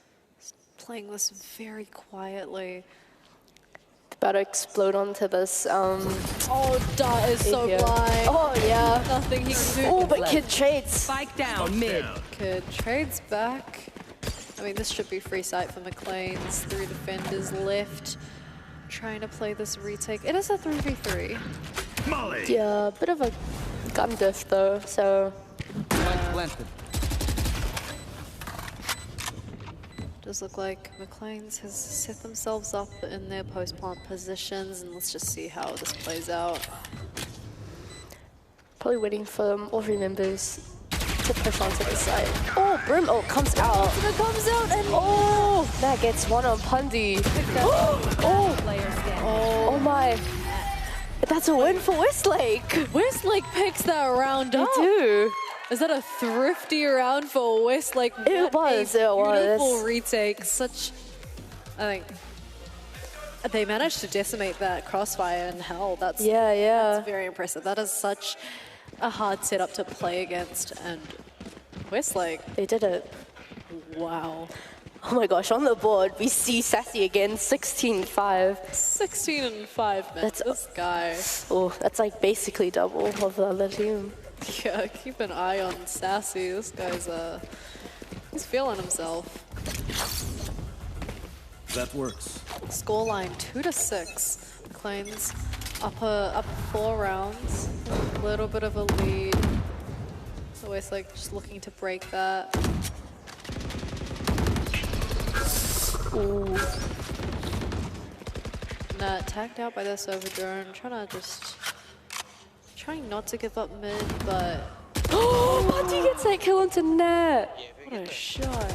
[SPEAKER 1] playing this very quietly.
[SPEAKER 2] About to explode onto this.
[SPEAKER 1] Oh, Dart is so blind.
[SPEAKER 2] Oh, yeah.
[SPEAKER 1] Nothing he can do.
[SPEAKER 2] Oh, but Kid trades.
[SPEAKER 6] Spike down mid.
[SPEAKER 1] Kid trades back. I mean, this should be free sight for McLean's. 3 defenders left. Trying to play this retake. It is a 3v3.
[SPEAKER 3] Molly.
[SPEAKER 2] Yeah, a bit of a gun diff though, so.
[SPEAKER 7] Planted.
[SPEAKER 1] Does look like McLean's has set themselves up in their post-plant positions, and let's just see how this plays out.
[SPEAKER 2] Probably waiting for all 3 members to push onto the side. Oh, Brim, comes out.
[SPEAKER 1] It comes out and
[SPEAKER 2] That gets one on Pundy. Oh my. That's a win for Westlake.
[SPEAKER 1] Westlake picks that round up.
[SPEAKER 2] They do.
[SPEAKER 1] Is that a thrifty round for Westlake?
[SPEAKER 2] It was.
[SPEAKER 1] Beautiful retake. Such, I think, they managed to decimate that crossfire in hell. That's That's very impressive. That is such a hard setup to play against, and Westlake.
[SPEAKER 2] They did it.
[SPEAKER 1] Wow.
[SPEAKER 2] Oh my gosh, on the board, we see Sassy again, 16-5.
[SPEAKER 1] 16-5, man.
[SPEAKER 2] That's
[SPEAKER 1] this guy.
[SPEAKER 2] Oh, that's like basically double of the other team.
[SPEAKER 1] Yeah, keep an eye on Sassy. This guy's, he's feeling himself.
[SPEAKER 7] That works.
[SPEAKER 1] Scoreline 2-6. McLean's up 4 rounds. A little bit of a lead. So Westlake just looking to break that.
[SPEAKER 2] Ooh.
[SPEAKER 1] Nat tagged out by this over drone. Trying not to give up mid, but
[SPEAKER 2] Oh, Pundy gets that kill onto Nat.
[SPEAKER 1] what a shot.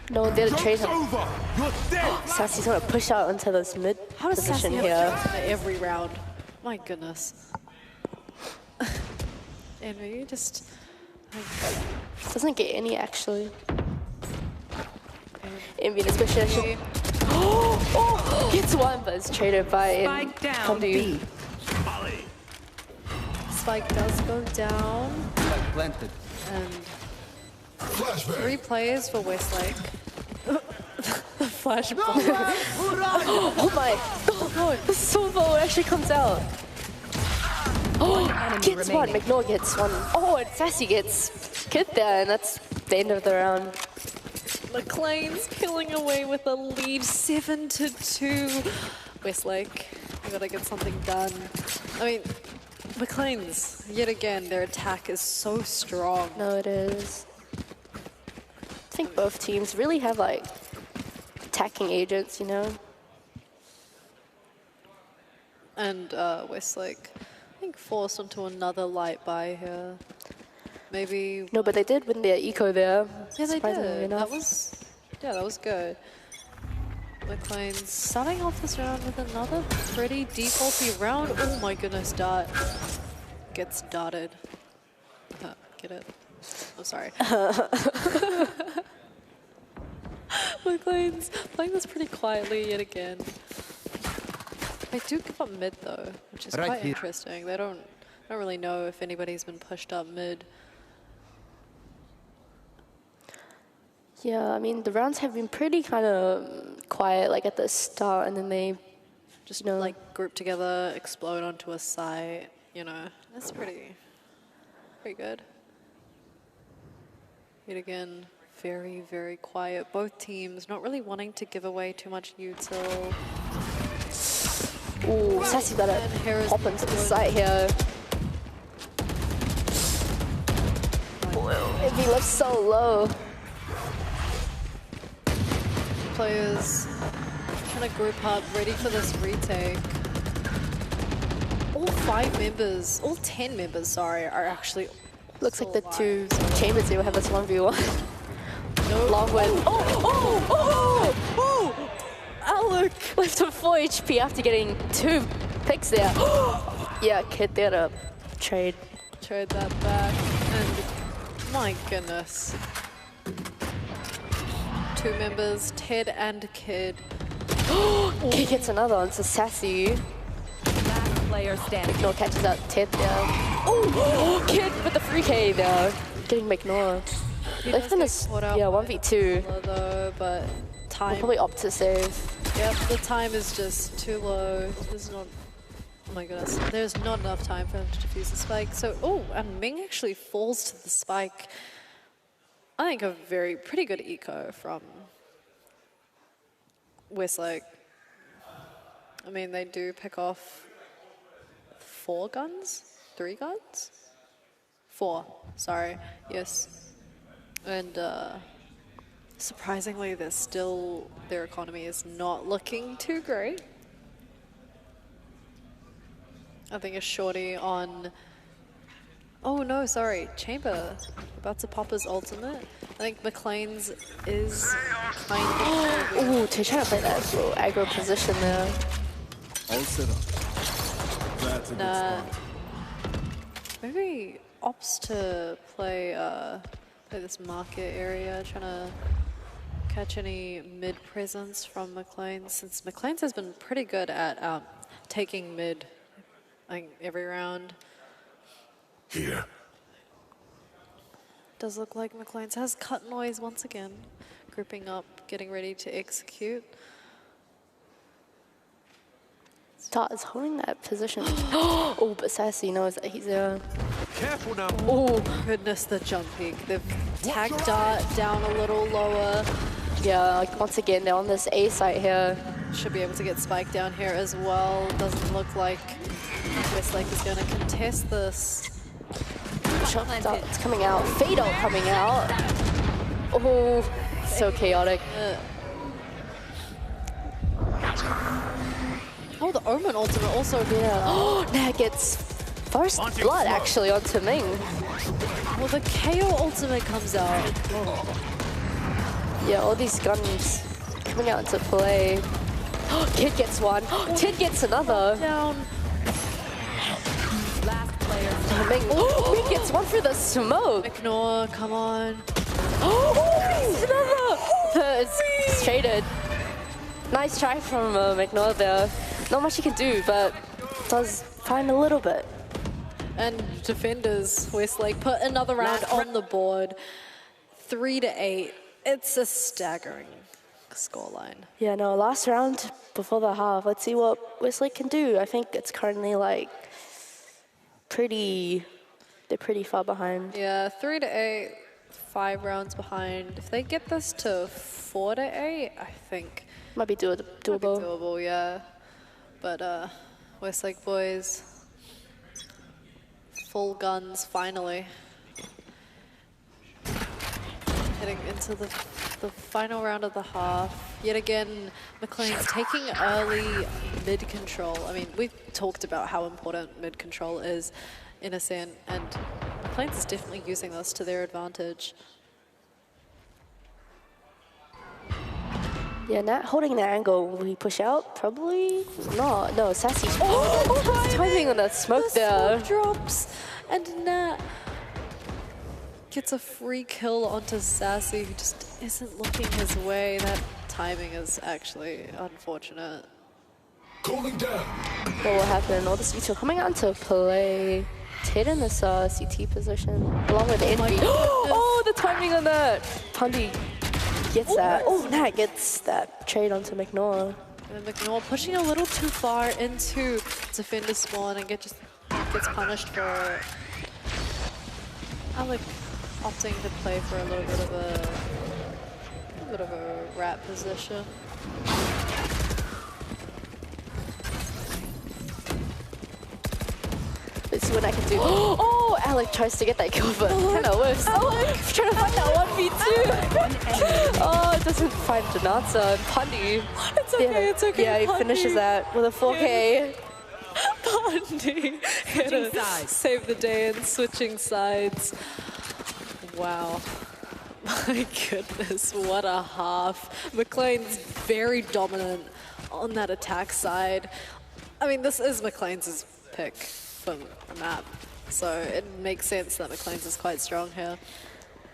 [SPEAKER 2] No one there to trade him.
[SPEAKER 3] Over. You're dead.
[SPEAKER 2] Sassy's gonna push out into this mid
[SPEAKER 1] How does Sassy
[SPEAKER 2] position
[SPEAKER 1] have
[SPEAKER 2] here.
[SPEAKER 1] kills in every round? My goodness. And you just
[SPEAKER 2] Doesn't get any actually. Envy this position. Oh, gets one, but it's traded by
[SPEAKER 6] Spike down
[SPEAKER 2] Pundy.
[SPEAKER 6] B.
[SPEAKER 3] Molly.
[SPEAKER 1] Spike does go down,
[SPEAKER 7] Spike planted.
[SPEAKER 1] and
[SPEAKER 3] Flashback.
[SPEAKER 1] 3 players for Westlake. The flash.
[SPEAKER 2] Oh my! Oh, the Silvo actually comes out. Oh, gets one. McNabb gets one. Oh, and Sassy gets Kid there, and that's the end of the round.
[SPEAKER 1] McLean's pulling away with a lead, 7-2. Westlake, we gotta get something done. I mean, McLean's, yet again, their attack is so strong.
[SPEAKER 2] No, it is. I think both teams really have like attacking agents, you know?
[SPEAKER 1] And Westlake, I think, forced onto another light buy here. Maybe.
[SPEAKER 2] No, but they did win their eco there.
[SPEAKER 1] Yeah, they
[SPEAKER 2] surprisingly
[SPEAKER 1] did.
[SPEAKER 2] enough.
[SPEAKER 1] That was good. McLean's starting off this round with another pretty defaulty round. Oh my goodness, dart. Gets darted. Get it? I'm sorry. McLean's playing this pretty quietly yet again. They do give up mid though, which is quite interesting. They don't really know if anybody's been pushed up mid.
[SPEAKER 2] Yeah, I mean, the rounds have been pretty kind of quiet, like at the start, and then they
[SPEAKER 1] just like group together, explode onto a site. You know, that's pretty good. Yet again, very, very quiet. Both teams not really wanting to give away too much util.
[SPEAKER 2] Ooh, Sassy got to hop into the site here. If he lifts so low.
[SPEAKER 1] Players trying to group up, ready for this retake. All 10 members, sorry, are actually
[SPEAKER 2] looks like the two chambers here will have this 1v1. No. Long win. Oh! Alec left him 4 HP after getting 2 picks there. Yeah, Kid there to trade
[SPEAKER 1] that back, and my goodness. 2 members, Ted and Kid.
[SPEAKER 2] Kid gets another one, so Sassy.
[SPEAKER 6] Last player standing.
[SPEAKER 2] McNor catches out Ted there. Oh, Kid with the 3K there. Getting McNor. They've finished, 1v2.
[SPEAKER 1] Though, but time.
[SPEAKER 2] We'll probably opt to save.
[SPEAKER 1] Yep, the time is just too low. There's not. Oh my goodness. There's not enough time for him to defuse the spike. So, and Ming actually falls to the spike. I think a pretty good eco from Westlake. I mean, they do pick off 4 guns? 3 guns? 4, sorry, yes. And surprisingly, their economy is not looking too great. I think a shorty on, oh no, sorry, Chamber, about to pop his ultimate. I think McLean's is kind of...
[SPEAKER 2] Ooh, to try to play that little aggro position there.
[SPEAKER 3] All set up. That's a good spot.
[SPEAKER 1] Maybe opts to play this market area, trying to catch any mid presence from McLean's, since McLean's has been pretty good at taking mid, I think, every round.
[SPEAKER 3] Here.
[SPEAKER 1] Does look like McLean's has cut noise once again, grouping up, getting ready to execute.
[SPEAKER 2] Dart is holding that position. Oh, but Sassy knows that he's there.
[SPEAKER 3] Careful now.
[SPEAKER 1] Oh goodness, the jump peak. They've tagged Dart down a little lower.
[SPEAKER 2] Yeah, like once again, they're on this A site here.
[SPEAKER 1] Should be able to get Spike down here as well. Doesn't look like Westlake is going to contest this.
[SPEAKER 2] Dart's coming out. Fatal coming out. Oh, so chaotic.
[SPEAKER 1] Oh, the Omen ultimate also.
[SPEAKER 2] Yeah. Oh, now gets first blood actually onto Ming.
[SPEAKER 1] Well, the KO ultimate comes out.
[SPEAKER 2] Yeah, all these guns coming out into play. Kid gets one. Tid gets another.
[SPEAKER 1] Down.
[SPEAKER 6] Last player.
[SPEAKER 2] Ming gets one for the smoke.
[SPEAKER 1] Ignore, come on.
[SPEAKER 2] It's traded. Nice try from McNor there. Not much he can do, but does find a little bit.
[SPEAKER 1] And defenders, Westlake put another round on the board. 3-8. It's a staggering scoreline.
[SPEAKER 2] Yeah, no, last round before the half. Let's see what Westlake can do. I think it's currently like they're pretty far behind.
[SPEAKER 1] Yeah, 3-8. 5 rounds behind. If they get this to 4 to 8, I think
[SPEAKER 2] Might be doable.
[SPEAKER 1] might be doable, yeah. But Westlake boys, full guns finally. Heading into the final round of the half. Yet again, McLean's taking early mid-control. I mean, we've talked about how important mid-control is in Ascent, and McLean's is definitely using this to their advantage.
[SPEAKER 2] Yeah, Nat holding the angle. Will he push out? Probably not. No, Sassy. Oh, timing on that smoke there.
[SPEAKER 1] Smoke drops, and Nat gets a free kill onto Sassy, who just isn't looking his way. That timing is actually unfortunate.
[SPEAKER 3] Calling down.
[SPEAKER 2] What will happen? All the speeds are coming on to play. Ted in this CT position, along with Envy. Oh, the timing on that. Pundy gets that. Oh, Nat gets that trade onto McNair.
[SPEAKER 1] And McNair pushing a little too far into defender spawn and gets punished for Alec opting to play for a little bit of a rat position.
[SPEAKER 2] Let's see what I can do. Oh, Alec tries to get that kill, but kind of whiffs. Alec trying to find that 1v2. Oh, it doesn't find Janatza and Pundy.
[SPEAKER 1] It's okay, it's okay.
[SPEAKER 2] Yeah, he finishes that with a 4K.
[SPEAKER 1] Pundy save the day and switching sides. Wow. My goodness, what a half. McLean's very dominant on that attack side. I mean, this is McLean's pick from the map, so it makes sense that McLean's is quite strong here.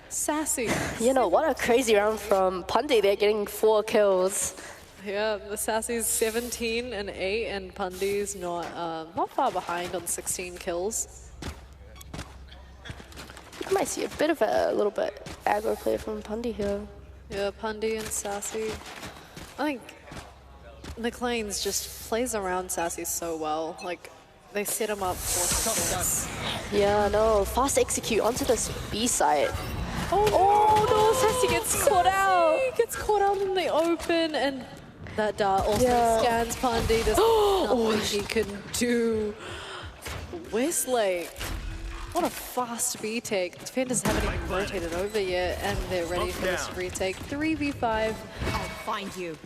[SPEAKER 1] Sassy.
[SPEAKER 2] You know, what a crazy round from Pundy. They're getting 4 kills.
[SPEAKER 1] Yeah, the Sassy's 17 and 8, and Pundy's not far behind on 16 kills.
[SPEAKER 2] You might see a bit of a little bit aggro play from Pundy here.
[SPEAKER 1] Yeah, Pundy and Sassy. I think McLean's just plays around Sassy so well. Like, they set him up for success.
[SPEAKER 2] Yeah, no, fast execute onto this B side. Oh no, Sassy gets caught out.
[SPEAKER 1] He gets caught out in the open, and that dart also scans Pundy. There's nothing he can do. Westlake. What a fast B-take. Defenders haven't even rotated over yet, and they're ready for this retake. 3v5.
[SPEAKER 6] I'll find you.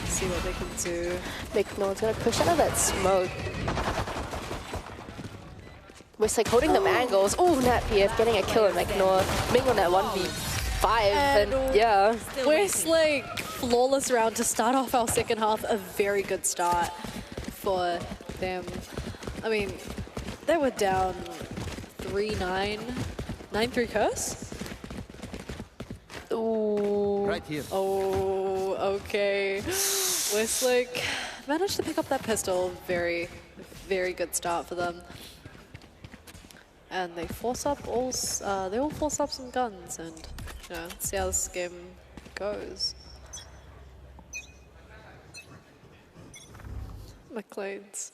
[SPEAKER 1] See what they can do.
[SPEAKER 2] McNair's gonna push out of that smoke. Westlake holding them angles. Oh, Nat PF getting a kill on McNair. Ming on that 1v5, and yeah.
[SPEAKER 1] Westlake, flawless round to start off our second half. A very good start for them. I mean, they were down 3-9, 9-3 curse.
[SPEAKER 2] Ooh.
[SPEAKER 7] Right here.
[SPEAKER 1] Oh, okay. Westlake managed to pick up that pistol. Very, very good start for them. And they force up all. They all force up some guns, and you know, see how this game goes. McLean's.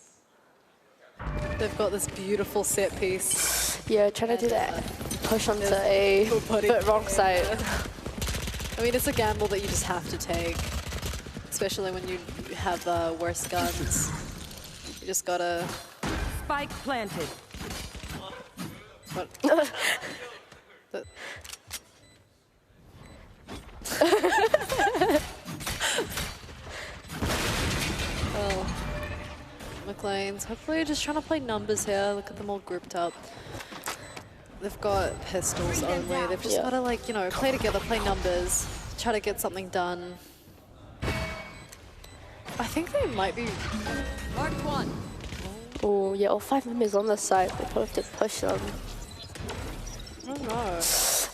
[SPEAKER 1] They've got this beautiful set piece.
[SPEAKER 2] Yeah, trying to do that push onto a but wrong side.
[SPEAKER 1] I mean, it's a gamble that you just have to take, especially when you have worse guns. You just gotta.
[SPEAKER 6] Spike planted.
[SPEAKER 1] What? Well, McLean's hopefully just trying to play numbers here. Look at them all grouped up. They've got pistols only. They've just gotta, like, you know, play together, play numbers, try to get something done. I think they might be.
[SPEAKER 6] Mark one.
[SPEAKER 2] Oh, yeah, all 5 members on this side. They probably have to push them.
[SPEAKER 1] I don't know.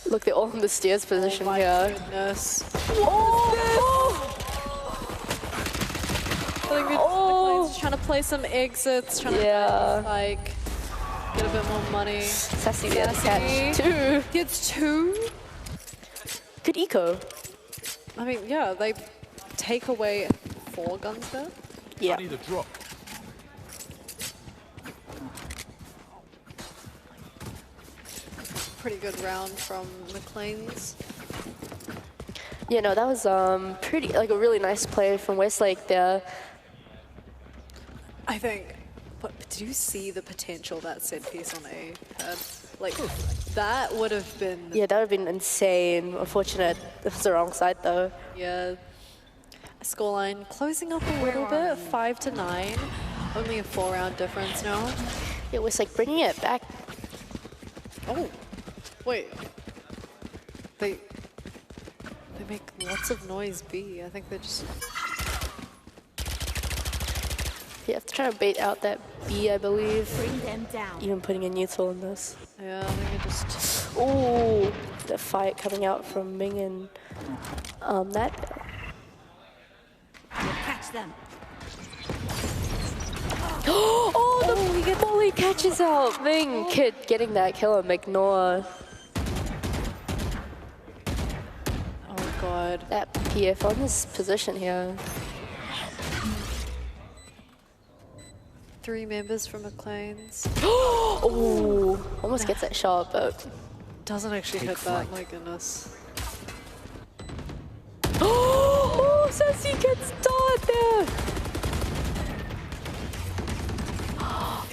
[SPEAKER 2] Look, they're all in the stairs position
[SPEAKER 1] My
[SPEAKER 2] here.
[SPEAKER 1] goodness.
[SPEAKER 2] Oh!
[SPEAKER 1] I think McLean's trying to play some exits, trying to like get a bit more money.
[SPEAKER 2] Sassy there to catch 2.
[SPEAKER 1] Gets 2.
[SPEAKER 2] Good eco.
[SPEAKER 1] I mean, yeah, they take away 4 guns there.
[SPEAKER 2] Yeah.
[SPEAKER 3] I need a drop.
[SPEAKER 1] pretty good round from McLean's.
[SPEAKER 2] Yeah, no, that was pretty, like a really nice play from Westlake there.
[SPEAKER 1] I think, but did you see the potential that set piece on A had? Like, that would have been...
[SPEAKER 2] Yeah, that would have been insane. Unfortunate, it was the wrong side though.
[SPEAKER 1] Yeah. Scoreline closing up a little bit, 5-9. Only a 4-round difference now.
[SPEAKER 2] It was like bringing it back.
[SPEAKER 1] Oh, wait. They make lots of noise B. I think they're just...
[SPEAKER 2] You have to try to bait out that B, I believe.
[SPEAKER 6] Bring them down.
[SPEAKER 2] Even putting a neutral in this.
[SPEAKER 1] Yeah, I think it just...
[SPEAKER 2] Ooh, the fight coming out from Ming and that.
[SPEAKER 6] Catch them.
[SPEAKER 2] Oh, the volley catches out. Ming, Kid getting that kill on McNor.
[SPEAKER 1] Oh god.
[SPEAKER 2] That PF on his position here.
[SPEAKER 1] 3 members from McLean's.
[SPEAKER 2] Oh, almost gets that shot, but
[SPEAKER 1] Doesn't actually hit that, my goodness.
[SPEAKER 2] oh, Sassy gets done there.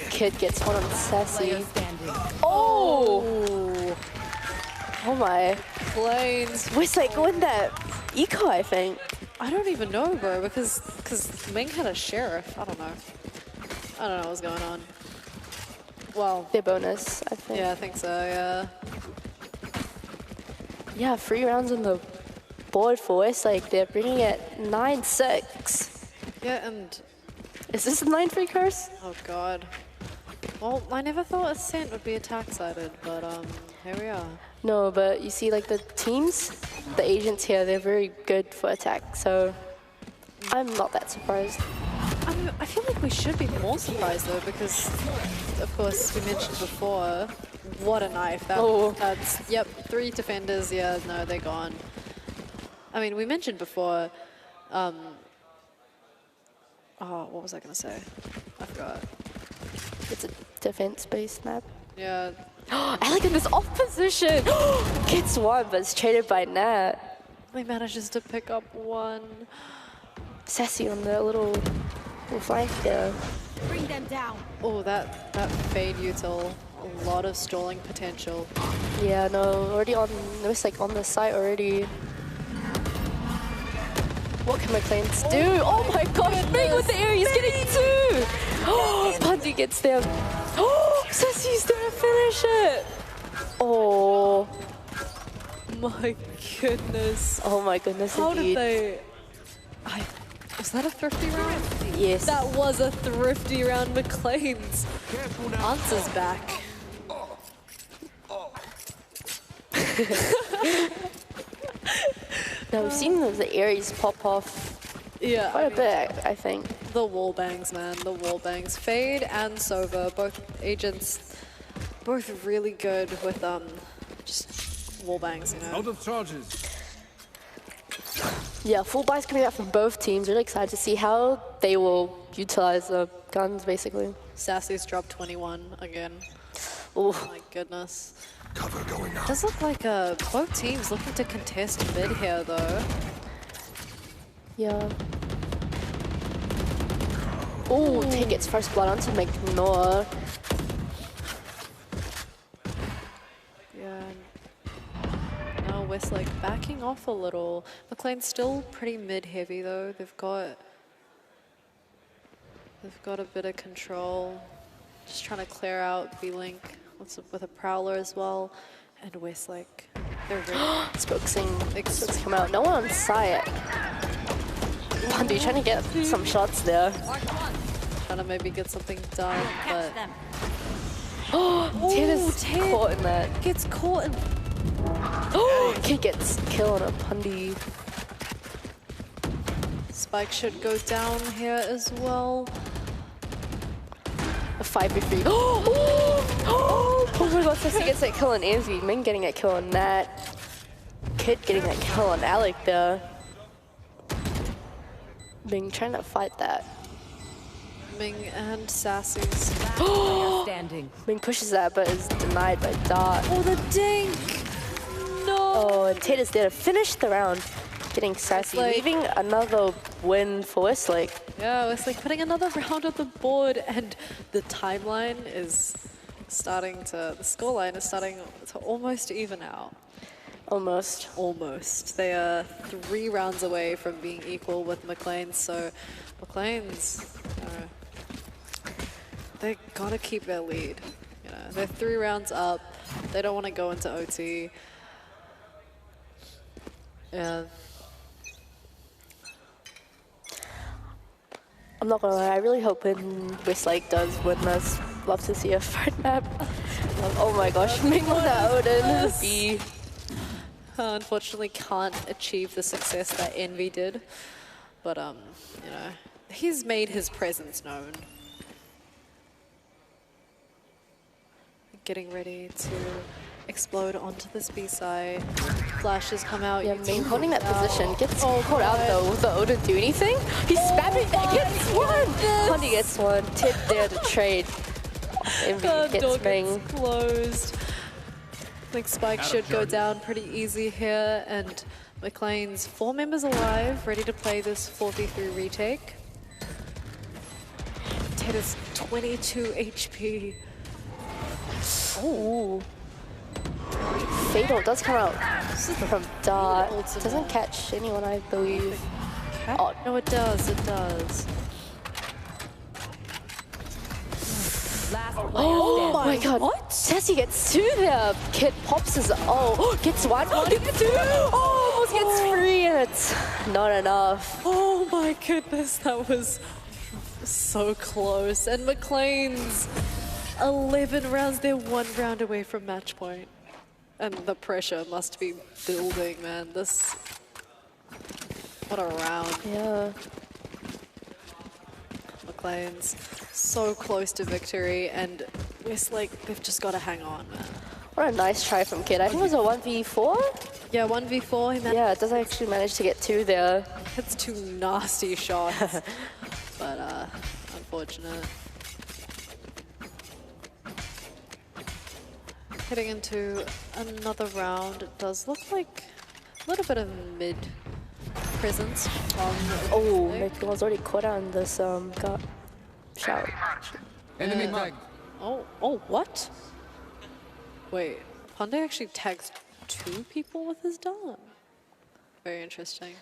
[SPEAKER 2] Kid gets one on Sassy. Oh, oh my.
[SPEAKER 1] Planes.
[SPEAKER 2] Westlake win that eco, I think.
[SPEAKER 1] I don't even know, bro, because Ming had a sheriff. I don't know what's going on. Well,
[SPEAKER 2] Their bonus, I think.
[SPEAKER 1] yeah, I think so, yeah.
[SPEAKER 2] Yeah, 3 rounds on the board for Westlake. They're bringing it 9-6.
[SPEAKER 1] Yeah, and...
[SPEAKER 2] Is this a 9-3 curse?
[SPEAKER 1] Oh god. Well, I never thought Ascent would be attack-sided, but here we are.
[SPEAKER 2] No, but you see, like the teams, the agents here, they're very good for attack, so I'm not that surprised.
[SPEAKER 1] I mean, I feel like we should be more surprised though, because of course we mentioned before, what a knife. That's, yep, 3 defenders, yeah, no, they're gone. I mean, we mentioned before, oh, what was I gonna say? I forgot.
[SPEAKER 2] It's a defense-based map.
[SPEAKER 1] Yeah.
[SPEAKER 2] Alec in this off position! Gets one, but it's traded by Nat.
[SPEAKER 1] He manages to pick up 1.
[SPEAKER 2] Sassy on the little flank there.
[SPEAKER 6] Bring them down.
[SPEAKER 1] Oh, that fade util, a lot of stalling potential.
[SPEAKER 2] Yeah, no, already on, it was like on the site already. What can McLean's do? Oh my gosh, Ming with the air, he's getting 2! Oh, Bundy gets them. Oh, Sassy's gonna finish it! Oh.
[SPEAKER 1] My goodness.
[SPEAKER 2] Oh my goodness,
[SPEAKER 1] How
[SPEAKER 2] indeed.
[SPEAKER 1] did they... Was that a thrifty round?
[SPEAKER 2] Yes.
[SPEAKER 1] That was a thrifty round. McLean's answers back.
[SPEAKER 2] No, we've seen the Aries pop off
[SPEAKER 1] Yeah,
[SPEAKER 2] quite a bit, I think.
[SPEAKER 1] The wall bangs, man. The wall bangs. Fade and Sova, both agents, both really good with just wall bangs, you know.
[SPEAKER 7] Out of charges.
[SPEAKER 2] Yeah, full buys coming out from both teams. Really excited to see how they will utilize the guns, basically.
[SPEAKER 1] Sassy's dropped 21 again.
[SPEAKER 2] Ooh.
[SPEAKER 1] Oh my goodness.
[SPEAKER 3] Cover going out.
[SPEAKER 1] Does look like both teams looking to contest mid here, though.
[SPEAKER 2] Yeah. Oh, Tay gets first blood onto McNor.
[SPEAKER 1] Yeah. Now Westlake backing off a little. McLean's still pretty mid-heavy, though. They've got a bit of control. Just trying to clear out B-Link with a Prowler as well. And Westlake, they're really...
[SPEAKER 2] Spokes come out. No one on site. Bundy trying to get some shots there.
[SPEAKER 1] Trying to maybe get something done, but...
[SPEAKER 2] Oh, Ted is caught in that.
[SPEAKER 1] Gets caught in...
[SPEAKER 2] Oh, Kid gets killed on a Bundy.
[SPEAKER 1] Spike should go down here as well.
[SPEAKER 2] A 5v3. Oh my god, Sassy gets that kill on Envy. Ming getting that kill on Nat. Kid getting that kill on Alec there. Ming trying to fight that.
[SPEAKER 1] Ming and Sassy's.
[SPEAKER 6] Standing.
[SPEAKER 2] Ming pushes that, but is denied by Dart.
[SPEAKER 1] Oh, the dink! No!
[SPEAKER 2] Oh, and Ted is there to finish the round, getting Sassy,
[SPEAKER 1] Westlake.
[SPEAKER 2] leaving another win for Westlake.
[SPEAKER 1] Yeah, it's like putting another round on the board, and the timeline is starting to, the scoreline is starting to almost even out.
[SPEAKER 2] Almost.
[SPEAKER 1] Almost. They are 3 rounds away from being equal with McLean's, so McLean's, they gotta keep their lead. You know, they're 3 rounds up. They don't want to go into OT. Yeah.
[SPEAKER 2] I'm not gonna lie, I really hope when Westlake does win this, love to see a front map. Oh my gosh, Ming on that Odin. B.
[SPEAKER 1] Unfortunately can't achieve the success that Envy did. But, you know, he's made his presence known. Getting ready to explode onto this B side. Flashes come out.
[SPEAKER 2] Yeah, Ming holding that position. Gets
[SPEAKER 1] Oh,
[SPEAKER 2] caught out
[SPEAKER 1] God.
[SPEAKER 2] though. Will the Odin do anything? He's spamming that. Gets one! Honey gets one. Ted there to trade. Envy
[SPEAKER 1] The door
[SPEAKER 2] gets Ming.
[SPEAKER 1] gets closed. I think Spike should go down pretty easy here, and McLean's 4 members alive, ready to play this 4v3 retake. Ted is 22 HP.
[SPEAKER 2] Oh. Fatal does come out from Dart. Doesn't catch anyone, I believe.
[SPEAKER 1] Oh, no, it does, it does.
[SPEAKER 2] Oh my god. What? Sassy gets 2 there. Kid pops his gets 1. Gets 2. Oh, almost gets 3 and it's not enough.
[SPEAKER 1] Oh my goodness, that was so close. And McLean's 11 rounds, they're 1 round away from match point. And the pressure must be building, man. This, what a round.
[SPEAKER 2] Yeah.
[SPEAKER 1] McLean's so close to victory, and Westlake, they've just got to hang on, man.
[SPEAKER 2] What a nice try from Kid. I think it was a 1v4?
[SPEAKER 1] Yeah, 1v4.
[SPEAKER 2] Yeah, it does actually manage to get 2 there.
[SPEAKER 1] Hits 2 nasty shots, but unfortunate. Heading into another round, it does look like a little bit of mid presence from
[SPEAKER 2] Oh,
[SPEAKER 1] Westlake.
[SPEAKER 2] Mick was already caught on this shout.
[SPEAKER 7] Enemy tag.
[SPEAKER 1] Oh, what? Wait, Pandey actually tags 2 people with his dart. Very interesting.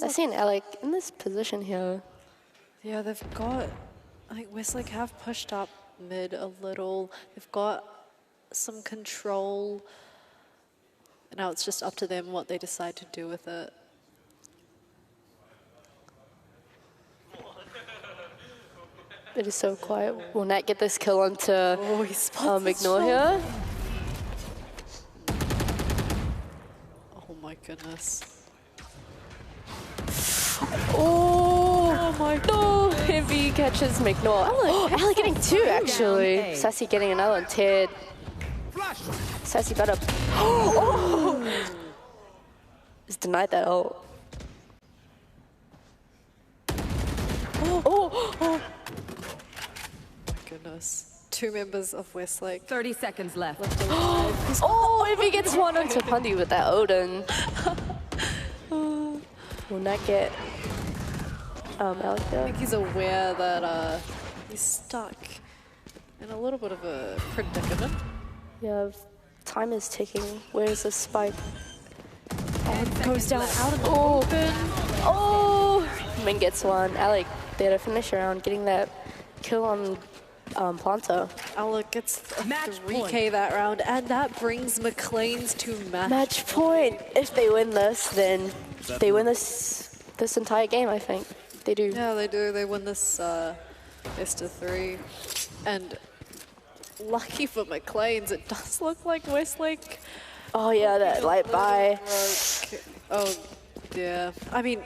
[SPEAKER 2] I seen Alec in this position here.
[SPEAKER 1] Yeah, they've got, I think Westlake have pushed up mid a little. They've got some control. Now it's just up to them what they decide to do with it.
[SPEAKER 2] It is so quiet. Will Nat get this kill onto
[SPEAKER 1] He spots his
[SPEAKER 2] Ignore
[SPEAKER 1] shot.
[SPEAKER 2] here?
[SPEAKER 1] Oh my goodness.
[SPEAKER 2] Oh my no! Heavy catches McNaught. Alec getting 2 actually. Sassy getting another one. Ted. Sassy better. Oh! Just denied that ult. Oh!
[SPEAKER 1] My goodness. 2 members of Westlake
[SPEAKER 6] 30 seconds left.
[SPEAKER 1] alive.
[SPEAKER 2] Oh, if he gets one onto Pundy with that Odin. Will not get Alec
[SPEAKER 1] I
[SPEAKER 2] there.
[SPEAKER 1] think he's aware that he's stuck in a little bit of a predicament.
[SPEAKER 2] Yeah, time is ticking. Where's the spike?
[SPEAKER 1] Goes down out of the
[SPEAKER 2] Oh!
[SPEAKER 1] open.
[SPEAKER 2] Oh! Ming gets one. Alec there to finish around, getting that kill on Planta.
[SPEAKER 1] Alec gets a
[SPEAKER 6] Match
[SPEAKER 1] 3K that round, and that brings McLean's to
[SPEAKER 2] Match point. If they win this, then they win this entire game, I think. They do.
[SPEAKER 1] Yeah, they do. They win this best of 3. And lucky for McLean's, it does look like Westlake.
[SPEAKER 2] Oh yeah, that light by.
[SPEAKER 1] Oh, yeah. I mean,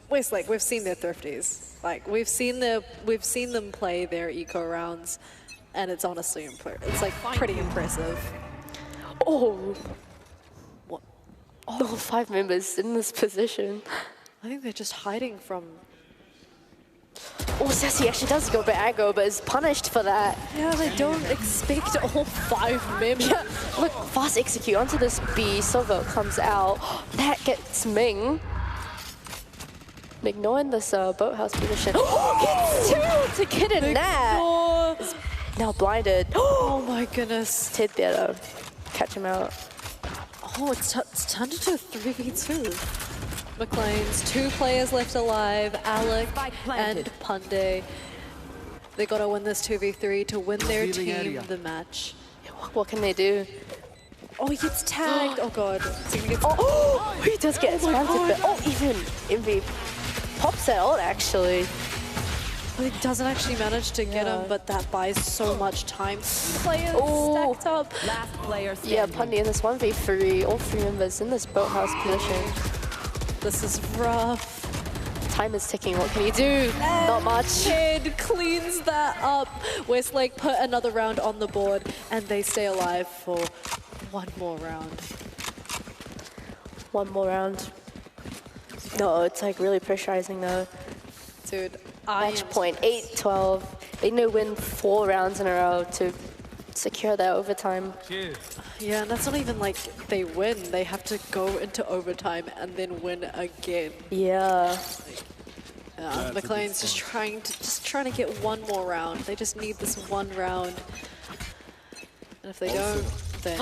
[SPEAKER 1] Westlake, we've seen their thrifties. Like, we've seen them play their eco rounds, and it's honestly it's like pretty impressive.
[SPEAKER 2] Oh!
[SPEAKER 1] What?
[SPEAKER 2] Oh, 5 members in this position.
[SPEAKER 1] I think they're just hiding from
[SPEAKER 2] Oh, Sassy actually does go a bit aggro, but is punished for that.
[SPEAKER 1] Yeah, they don't expect all 5 members.
[SPEAKER 2] Yeah, look, fast execute onto this B. Silver comes out. That gets Ming. Ignoring this boathouse position. Gets 2 to get in that. Is now blinded.
[SPEAKER 1] Oh my goodness.
[SPEAKER 2] Ted there to catch him out.
[SPEAKER 1] Oh, it's turned into a 3v2. McLean's 2 players left alive, Alec and Punde. They got to win this 2v3 to win their team the match.
[SPEAKER 2] What can they do?
[SPEAKER 1] Oh, he gets tagged. Oh god.
[SPEAKER 2] Oh, he does get expansive, but even Envy pops it out actually.
[SPEAKER 1] But he doesn't actually manage to get him, but that buys so much time. Players stacked up.
[SPEAKER 6] Last player standing.
[SPEAKER 2] Yeah, Pundy in this 1v3, all 3 members in this boathouse position.
[SPEAKER 1] This is rough.
[SPEAKER 2] Time is ticking, what can you do? Not much.
[SPEAKER 1] Kid cleans that up. Westlake put another round on the board, and they stay alive for 1 more round.
[SPEAKER 2] 1 more round. No, it's like really pressurizing though.
[SPEAKER 1] Dude,
[SPEAKER 2] Match point, 8-12. They need to win 4 rounds in a row to secure that overtime.
[SPEAKER 1] Yeah, and that's not even like they win. They have to go into overtime and then win again.
[SPEAKER 2] Yeah.
[SPEAKER 1] McLean's just trying to get 1 more round. They just need this 1 round. And if they don't, then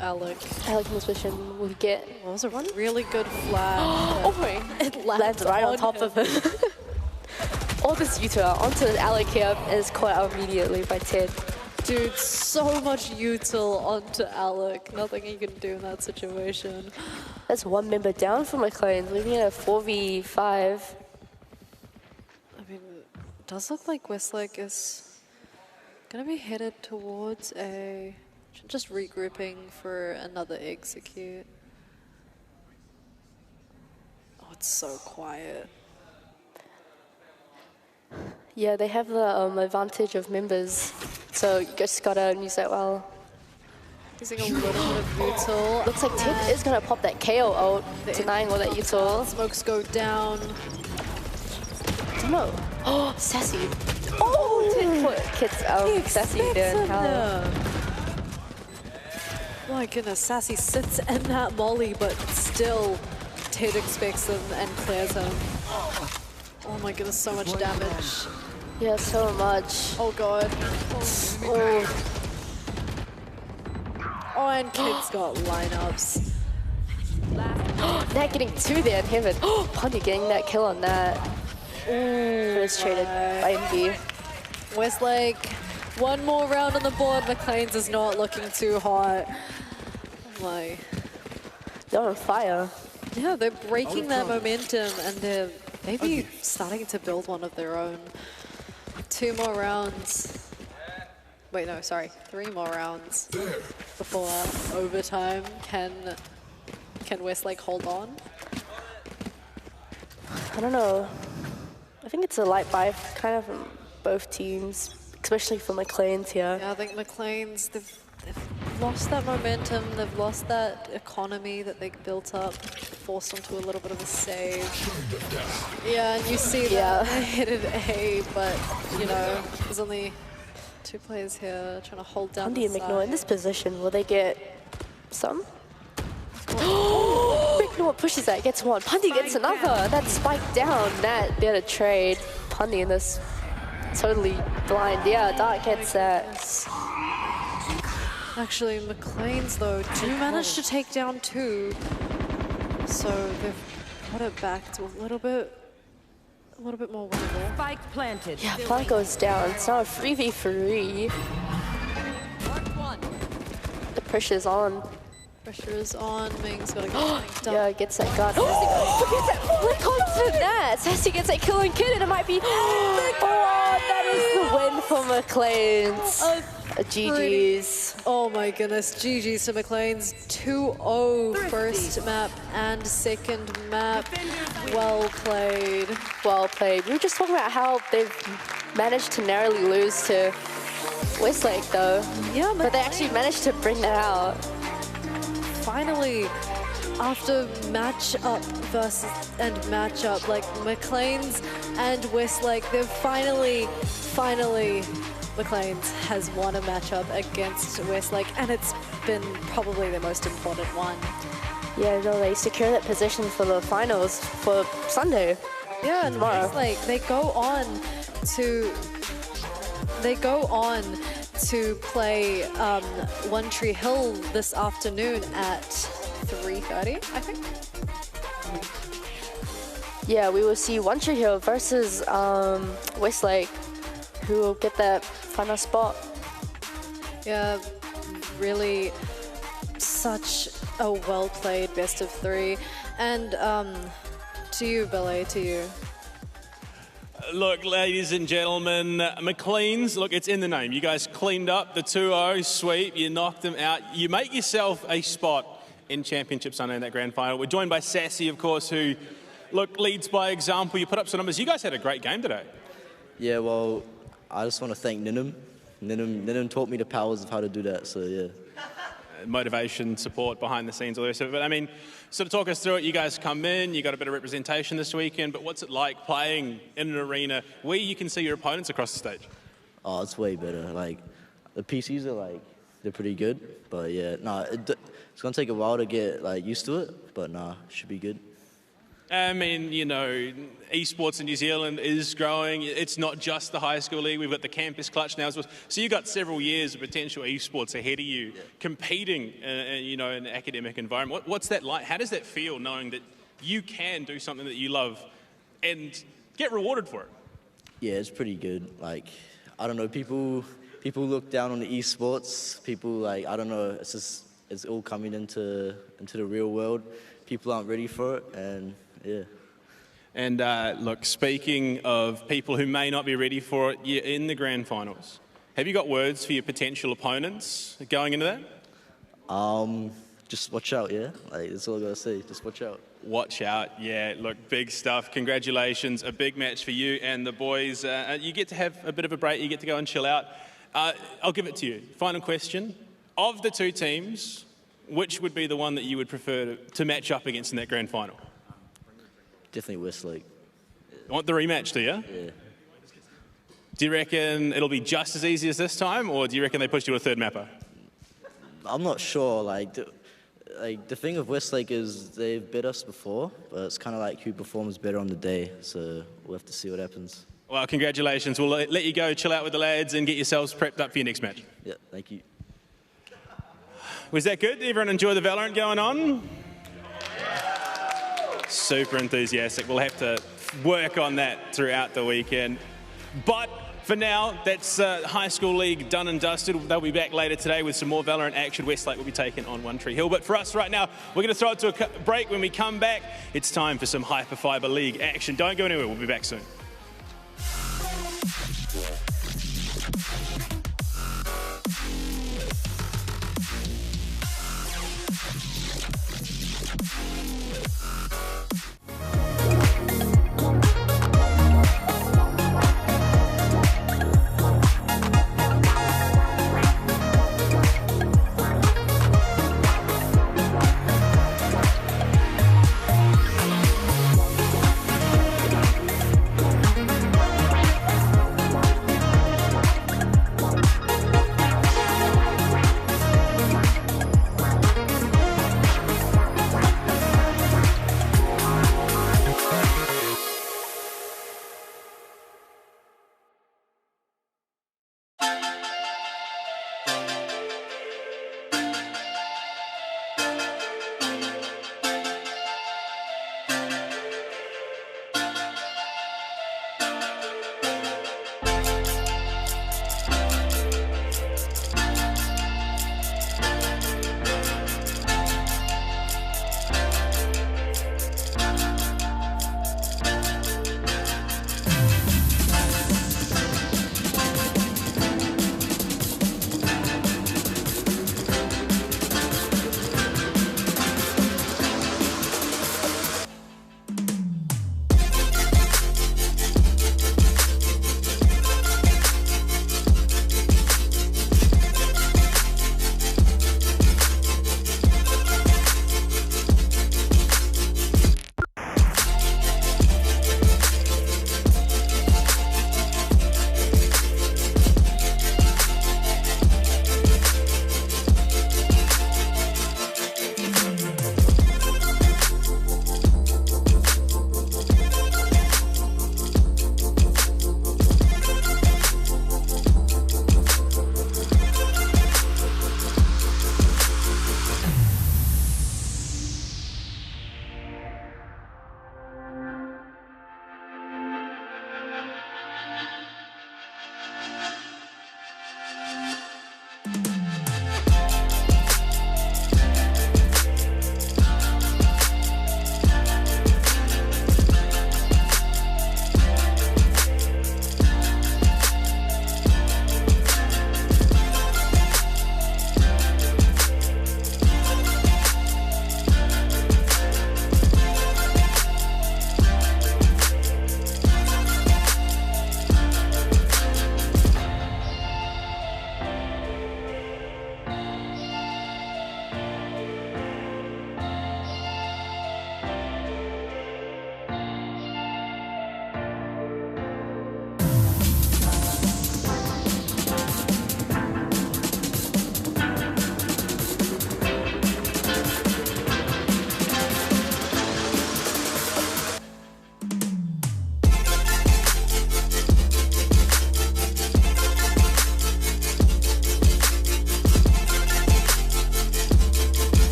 [SPEAKER 1] Alec.
[SPEAKER 2] Alec in this position will get.
[SPEAKER 1] That was a really good flag.
[SPEAKER 2] Oh my!
[SPEAKER 1] It
[SPEAKER 2] Lands right on top of him. All this util onto Alec here is caught out immediately by Ted.
[SPEAKER 1] Dude, so much util onto Alec. Nothing he can do in that situation.
[SPEAKER 2] That's 1 member down for McLean, leaving it at 4v5.
[SPEAKER 1] I mean, it does look like Westlake is gonna be headed towards a just regrouping for another execute. Oh, it's so quiet.
[SPEAKER 2] Yeah, they have the advantage of members, so you just gotta use that well.
[SPEAKER 1] Using a little bit of util.
[SPEAKER 2] Looks like Ted is gonna pop that KO ult, denying all that util.
[SPEAKER 1] Smokes go down.
[SPEAKER 2] No. Oh, Sassy. Oh, Ted put Sassy down.
[SPEAKER 1] My goodness, Sassy sits in that molly, but still Ted expects them and clears him. Oh my goodness, so much damage.
[SPEAKER 2] Yeah, so much.
[SPEAKER 1] Oh god. Oh, and Kid's got lineups.
[SPEAKER 2] Nat getting 2 there in heaven. Oh, Pundy getting that kill on that. First traded by MV.
[SPEAKER 1] Westlake, 1 more round on the board. McLean's is not looking too hot. Oh my.
[SPEAKER 2] They're on fire.
[SPEAKER 1] Yeah, they're breaking that momentum and they're maybe starting to build one of their own. 2 more rounds. Wait, no, sorry. 3 more rounds before overtime. Can Westlake hold on?
[SPEAKER 2] I don't know. I think it's a light buy kind of from both teams, especially for McLean's here.
[SPEAKER 1] Yeah, I think McLean's, they've lost that momentum, they've lost that economy that they built up, forced onto a little bit of a save. Yeah, and you see that they hit an A, but, you know, there's only 2 players here trying to hold down
[SPEAKER 2] Pundy
[SPEAKER 1] the
[SPEAKER 2] and McNor in this position, will they get some?
[SPEAKER 1] Oh,
[SPEAKER 2] McNor pushes that, gets 1. Pundy gets another. That spiked down. Nat there to trade. Pundy in this totally blind. Yeah, Dark gets that.
[SPEAKER 1] Actually, McLean's, though, do manage to take down 2. So they've put it back to a little bit more winnable.
[SPEAKER 6] Spike planted.
[SPEAKER 2] Yeah, Plant goes down. It's now a 3v3. The pressure's on.
[SPEAKER 1] Pressure is on. Ming's got to get things done.
[SPEAKER 2] Yeah, gets that gun. Look at that! Look onto that! Sassy gets that killing kid and it might be... Oh, that is the win for McLean's. GG's.
[SPEAKER 1] Oh my goodness, GG's to McLean's. 2-0 first map and second map. Well played.
[SPEAKER 2] Well played. We were just talking about how they've managed to narrowly lose to Westlake though.
[SPEAKER 1] Yeah,
[SPEAKER 2] but they actually managed to bring that out.
[SPEAKER 1] Finally after matchup versus and matchup, like McLean's and Westlake, they've finally, McLean's has won a matchup against Westlake, and it's been probably the most important one.
[SPEAKER 2] Yeah, no, they secure that position for the finals for Sunday.
[SPEAKER 1] Yeah, and
[SPEAKER 2] tomorrow.
[SPEAKER 1] Westlake, they go on to play One Tree Hill this afternoon at 3:30, I think.
[SPEAKER 2] Yeah, we will see One Tree Hill versus Westlake, who will get that final spot.
[SPEAKER 1] Yeah, really such a well-played best of three. And to you, Billy, to you.
[SPEAKER 4] Look, ladies and gentlemen, McLean's, look, it's in the name. You guys cleaned up the 2-0 sweep. You knocked them out. You make yourself a spot in Championship Sunday in that grand final. We're joined by Sassy, of course, who, look, leads by example. You put up some numbers. You guys had a great game today.
[SPEAKER 9] Yeah, well, I just want to thank Ninum. Ninum taught me the powers of how to do that, so yeah.
[SPEAKER 4] Motivation, support behind the scenes, all the rest of it. But I mean, sort of talk us through it. You guys come in, you got a bit of representation this weekend, but what's it like playing in an arena where you can see your opponents across the stage?
[SPEAKER 9] Oh, it's way better. Like, the PCs are like, they're pretty good, but yeah, nah, it's gonna take a while to get like used to it, but nah, it should be good.
[SPEAKER 4] I mean, you know, esports in New Zealand is growing. It's not just the high school league. We've got the campus clutch now as well. So you've got several years of potential esports ahead of you, competing, you know, in an academic environment. What's that like? How does that feel, knowing that you can do something that you love and get rewarded for it?
[SPEAKER 9] Yeah, it's pretty good. Like, I don't know, people look down on the esports. People like, I don't know, it's all coming into the real world. People aren't ready for it, and yeah.
[SPEAKER 4] And look, speaking of people who may not be ready for it, you're in the grand finals. Have you got words for your potential opponents going into that?
[SPEAKER 9] Just watch out, yeah? Like, that's all I gotta say, just watch out.
[SPEAKER 4] Watch out, yeah, look, big stuff. Congratulations, a big match for you and the boys. You get to have a bit of a break, you get to go and chill out. I'll give it to you. Final question. Of the two teams, which would be the one that you would prefer to match up against in that grand final?
[SPEAKER 9] Definitely Westlake.
[SPEAKER 4] You want the rematch, do you?
[SPEAKER 9] Yeah.
[SPEAKER 4] Do you reckon it'll be just as easy as this time, or do you reckon they pushed you to a third mapper?
[SPEAKER 9] I'm not sure. Like the thing of Westlake is they've beat us before, but it's kind of like who performs better on the day. So we'll have to see what happens.
[SPEAKER 4] Well, congratulations. We'll let you go, chill out with the lads, and get yourselves prepped up for your next match.
[SPEAKER 9] Yeah, thank you.
[SPEAKER 4] Was that good? Did everyone enjoy the Valorant going on? Super enthusiastic. We'll have to work on that throughout the weekend. But for now, that's High School League done and dusted. They'll be back later today with some more Valorant action. Westlake will be taken on One Tree Hill. But for us right now, we're going to throw it to a break. When we come back, it's time for some HyperFibre League action. Don't go anywhere. We'll be back soon.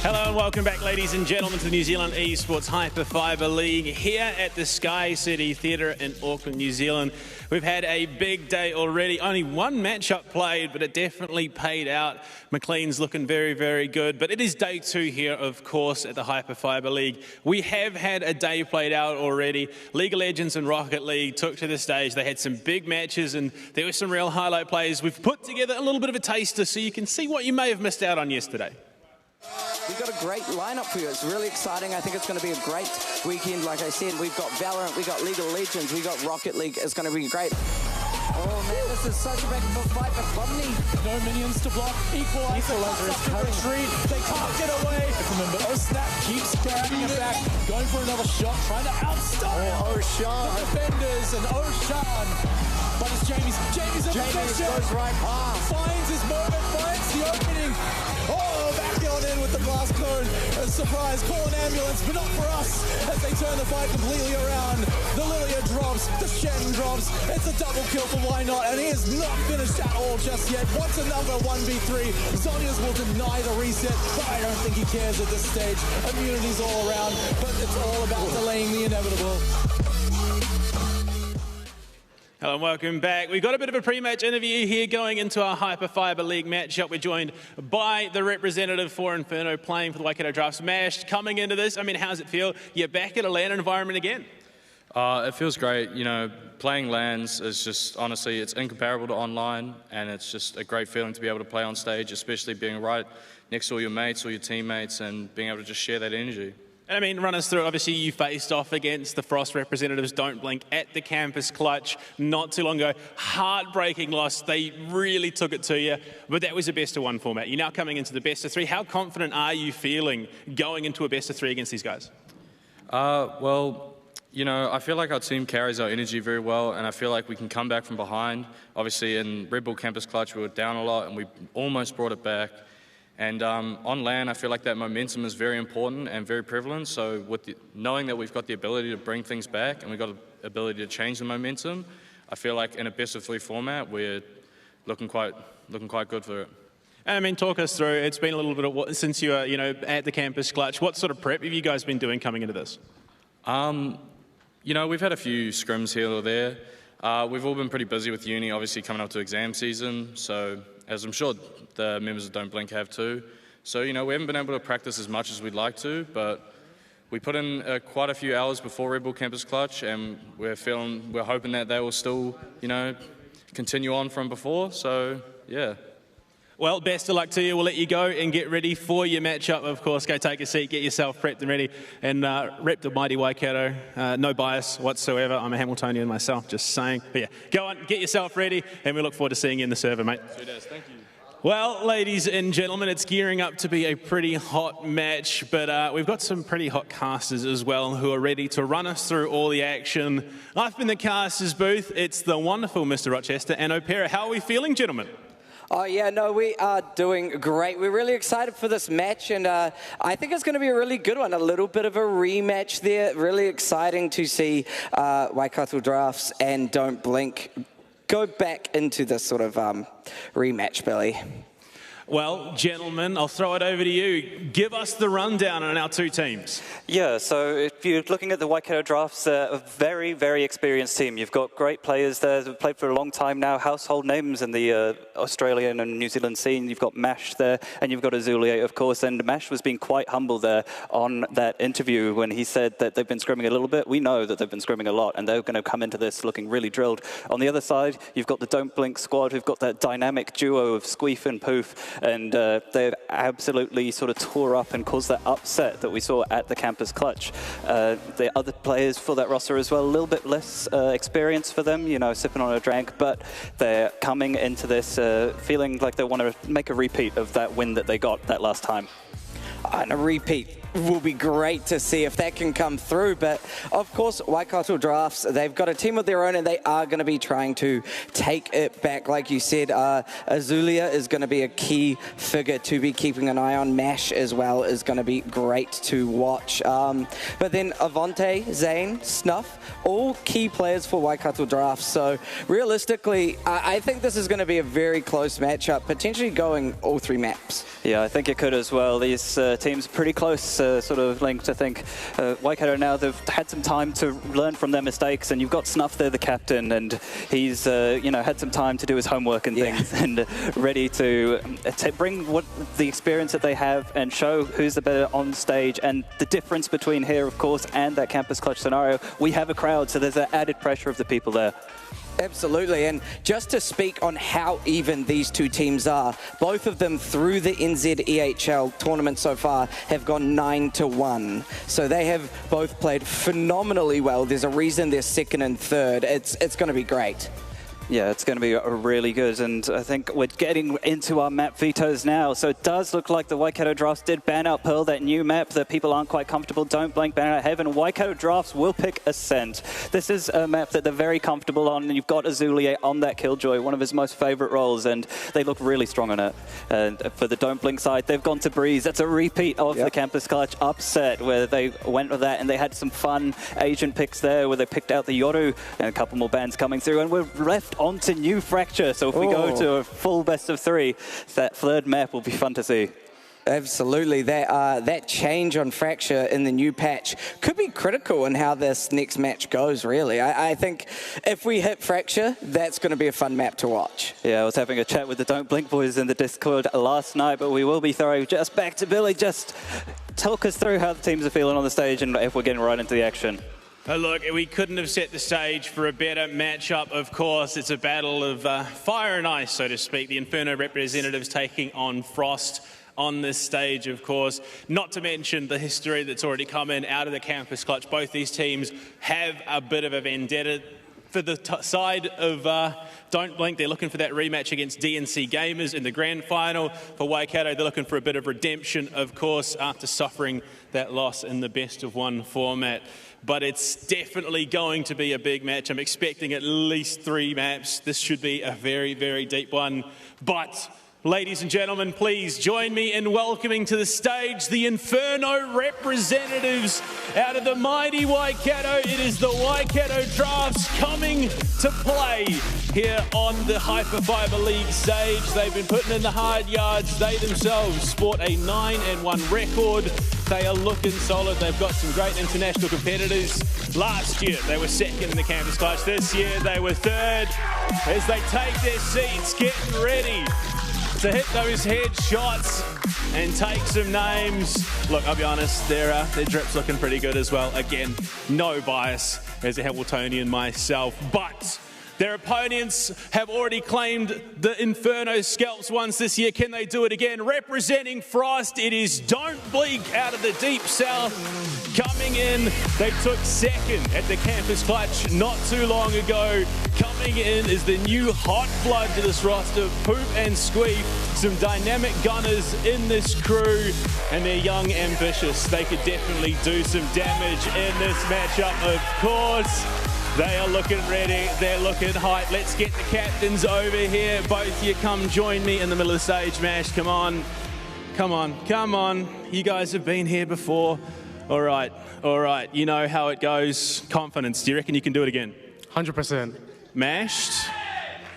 [SPEAKER 4] Hello and welcome back, ladies and gentlemen, to the New Zealand Esports HyperFibre League here at the Sky City Theatre in Auckland, New Zealand. We've had a big day already. Only one matchup played, but it definitely paid out. McLean's looking very, very good. But it is day 2 here, of course, at the HyperFibre League. We have had a day played out already. League of Legends and Rocket League took to the stage. They had some big matches and there were some real highlight plays. We've put together a little bit of a taster so you can see what you may have missed out on yesterday.
[SPEAKER 10] We've got a great lineup for you. It's really exciting. I think it's going to be a great weekend. Like I said, we've got Valorant, we've got League of Legends, we've got Rocket League. It's going to be great. Oh man, this is such a back and forth fight, but Bumney.
[SPEAKER 11] No minions to block. Equalizer is cutting. Retreat. They can't get away. Remember, Snap keeps grabbing it back, going for another shot, trying to outstyle
[SPEAKER 10] Oceania.
[SPEAKER 11] the defenders, and Ocean. But it's Jamie's in position.
[SPEAKER 10] Goes right past.
[SPEAKER 11] Finds his moment, finds the opening. Oh, back on in with the glass cone. A surprise, call an ambulance, but not for us, as they turn the fight completely around. The Lilia drops, the Shen drops. It's a double kill for Why Not, and he is not finished at all just yet. Wants another 1v3. Zonia's will deny the reset, but I don't think he cares at this stage. Immunity's all around, but it's all about delaying the inevitable.
[SPEAKER 4] Hello and welcome back. We've got a bit of a pre-match interview here going into our HyperFibre League matchup. We're joined by the representative for Inferno playing for the Waikato Drafts. Mash, coming into this, I mean, how does it feel? You're back at a LAN environment again?
[SPEAKER 12] It feels great. You know, playing LANs is just, honestly, it's incomparable to online, and it's just a great feeling to be able to play on stage, especially being right next to all your mates, all your teammates, and being able to just share that energy.
[SPEAKER 4] And I mean, run us through, obviously you faced off against the Frost representatives, Don't Blink, at the campus clutch not too long ago. Heartbreaking loss. They really took it to you, but that was a best of one format. You're now coming into the best of three. How confident are you feeling going into a best of three against these guys?
[SPEAKER 12] Well, you know, I feel like our team carries our energy very well, and I feel like we can come back from behind. Obviously, in Red Bull Campus Clutch, we were down a lot, and we almost brought it back. And on LAN, I feel like that momentum is very important and very prevalent. So with knowing that we've got the ability to bring things back and we've got the ability to change the momentum, I feel like in a best of three format, we're looking quite good for it.
[SPEAKER 4] And I mean, talk us through. It's been a little bit since you were, at the campus clutch. What sort of prep have you guys been doing coming into this?
[SPEAKER 12] You know, we've had a few scrims here or there. We've all been pretty busy with uni, obviously coming up to exam season. So, as I'm sure the members of Don't Blink have too. So, you know, we haven't been able to practice as much as we'd like to, but we put in quite a few hours before Red Bull Campus Clutch, and we're hoping that they will still, continue on from before. So, yeah.
[SPEAKER 4] Well, best of luck to you. We'll let you go and get ready for your matchup. Of course, go take a seat, get yourself prepped and ready, and rep the mighty Waikato. No bias whatsoever. I'm a Hamiltonian myself, just saying. But yeah, go on, get yourself ready, and we look forward to seeing you in the server, mate.
[SPEAKER 12] Sweet as, thank you.
[SPEAKER 4] Well, ladies and gentlemen, it's gearing up to be a pretty hot match, but we've got some pretty hot casters as well who are ready to run us through all the action. Up in the casters booth, it's the wonderful Mr. Rochester and Opera. How are we feeling, gentlemen?
[SPEAKER 10] Oh, yeah, no, we are doing great. We're really excited for this match, and I think it's going to be a really good one. A little bit of a rematch there. Really exciting to see Waikato Drafts and Don't Blink go back into this sort of rematch, Billy.
[SPEAKER 4] Well, gentlemen, I'll throw it over to you. Give us the rundown on our two teams.
[SPEAKER 13] Yeah, so if you're looking at the Waikato Drafts, a very, very experienced team. You've got great players there who've played for a long time now, household names in the Australian and New Zealand scene. You've got Mash there, and you've got Azulia, of course, and Mash was being quite humble there on that interview when he said that they've been scrimming a little bit. We know that they've been scrimming a lot, and they're going to come into this looking really drilled. On the other side, you've got the Don't Blink squad who've got that dynamic duo of Squeef and Poof, and they've absolutely sort of tore up and caused that upset that we saw at the campus clutch. The other players for that roster as well, a little bit less experience for them, sipping on a drink, but they're coming into this feeling like they want to make a repeat of that win that they got that last time.
[SPEAKER 10] And a repeat will be great to see if that can come through. But of course, Waikato Drafts, they've got a team of their own, and they are going to be trying to take it back. Like you said, Azulia is going to be a key figure to be keeping an eye on. Mash as well is going to be great to watch. But then Avante, Zane, Snuff, all key players for Waikato Drafts. So realistically, I think this is going to be a very close matchup, potentially going all three maps.
[SPEAKER 13] Yeah, I think it could as well. These teams are pretty close, sort of linked, I think. Waikato now, they've had some time to learn from their mistakes, and you've got Snuff there, the captain, and he's, had some time to do his homework and things, and ready to bring the experience that they have and show who's the better on stage. And the difference between here, of course, and that campus clutch scenario, we have a crowd, so there's an added pressure of the people there.
[SPEAKER 10] Absolutely, and just to speak on how even these two teams are, both of them through the NZEHL tournament so far have gone 9-1. So they have both played phenomenally well. There's a reason they're second and third. It's going to be great.
[SPEAKER 13] Yeah, it's going to be really good, and I think we're getting into our map vetoes now. So it does look like the Waikato Drafts did ban out Pearl, that new map that people aren't quite comfortable. Don't Blink ban out Heaven. Waikato Drafts will pick Ascent. This is a map that they're very comfortable on, and you've got Azulia on that Killjoy, one of his most favorite roles, and they look really strong on it. And for the Don't Blink side, they've gone to Breeze. That's a repeat of the Campus Clutch upset, where they went with that, and they had some fun Asian picks there, where they picked out the Yoru, and a couple more bans coming through, and we're left onto New Fracture. So if we go to a full best of three, that third map will be fun to see.
[SPEAKER 10] Absolutely. That change on Fracture in the new patch could be critical in how this next match goes, really. I think if we hit Fracture, that's going to be a fun map to watch.
[SPEAKER 13] Yeah, I was having a chat with the Don't Blink boys in the Discord last night, but we will be throwing just back to Billy. Just talk us through how the teams are feeling on the stage and if we're getting right into the action.
[SPEAKER 4] Look, we couldn't have set the stage for a better matchup, of course. It's a battle of fire and ice, so to speak. The Inferno representatives taking on Frost on this stage, of course. Not to mention the history that's already come in out of the Campus Clutch. Both these teams have a bit of a vendetta. For the side of Don't Blink, they're looking for that rematch against DNC Gamers in the grand final. For Waikato, they're looking for a bit of redemption, of course, after suffering that loss in the best-of-1 format. But it's definitely going to be a big match. I'm expecting at least 3 maps. This should be a very, very deep one. But, ladies and gentlemen, please join me in welcoming to the stage the Inferno representatives out of the mighty Waikato. It is the Waikato Drafts coming to play here on the HyperFibre League stage. They've been putting in the hard yards. They themselves sport a 9-1 record. They are looking solid. They've got some great international competitors. Last year, they were second in the Campus Clutch. This year, they were third. As they take their seats, getting ready to hit those headshots and take some names. Look, I'll be honest, their drip's looking pretty good as well. Again, no bias as a Hamiltonian myself, but their opponents have already claimed the Inferno scalps once this year. Can they do it again? Representing Frost, it is Don't Blink out of the deep south. Coming in, they took second at the Campus Clutch not too long ago. Coming in is the new hot blood to this roster, Poop and Squeak. Some dynamic gunners in this crew, and they're young, ambitious. They could definitely do some damage in this matchup, of course. They are looking ready, they're looking hype. Let's get the captains over here. Both of you come join me in the middle of the stage, Mash. Come on, come on, come on. You guys have been here before. All right, you know how it goes. Confidence, do you reckon you can do it again?
[SPEAKER 12] 100%.
[SPEAKER 4] Mashed?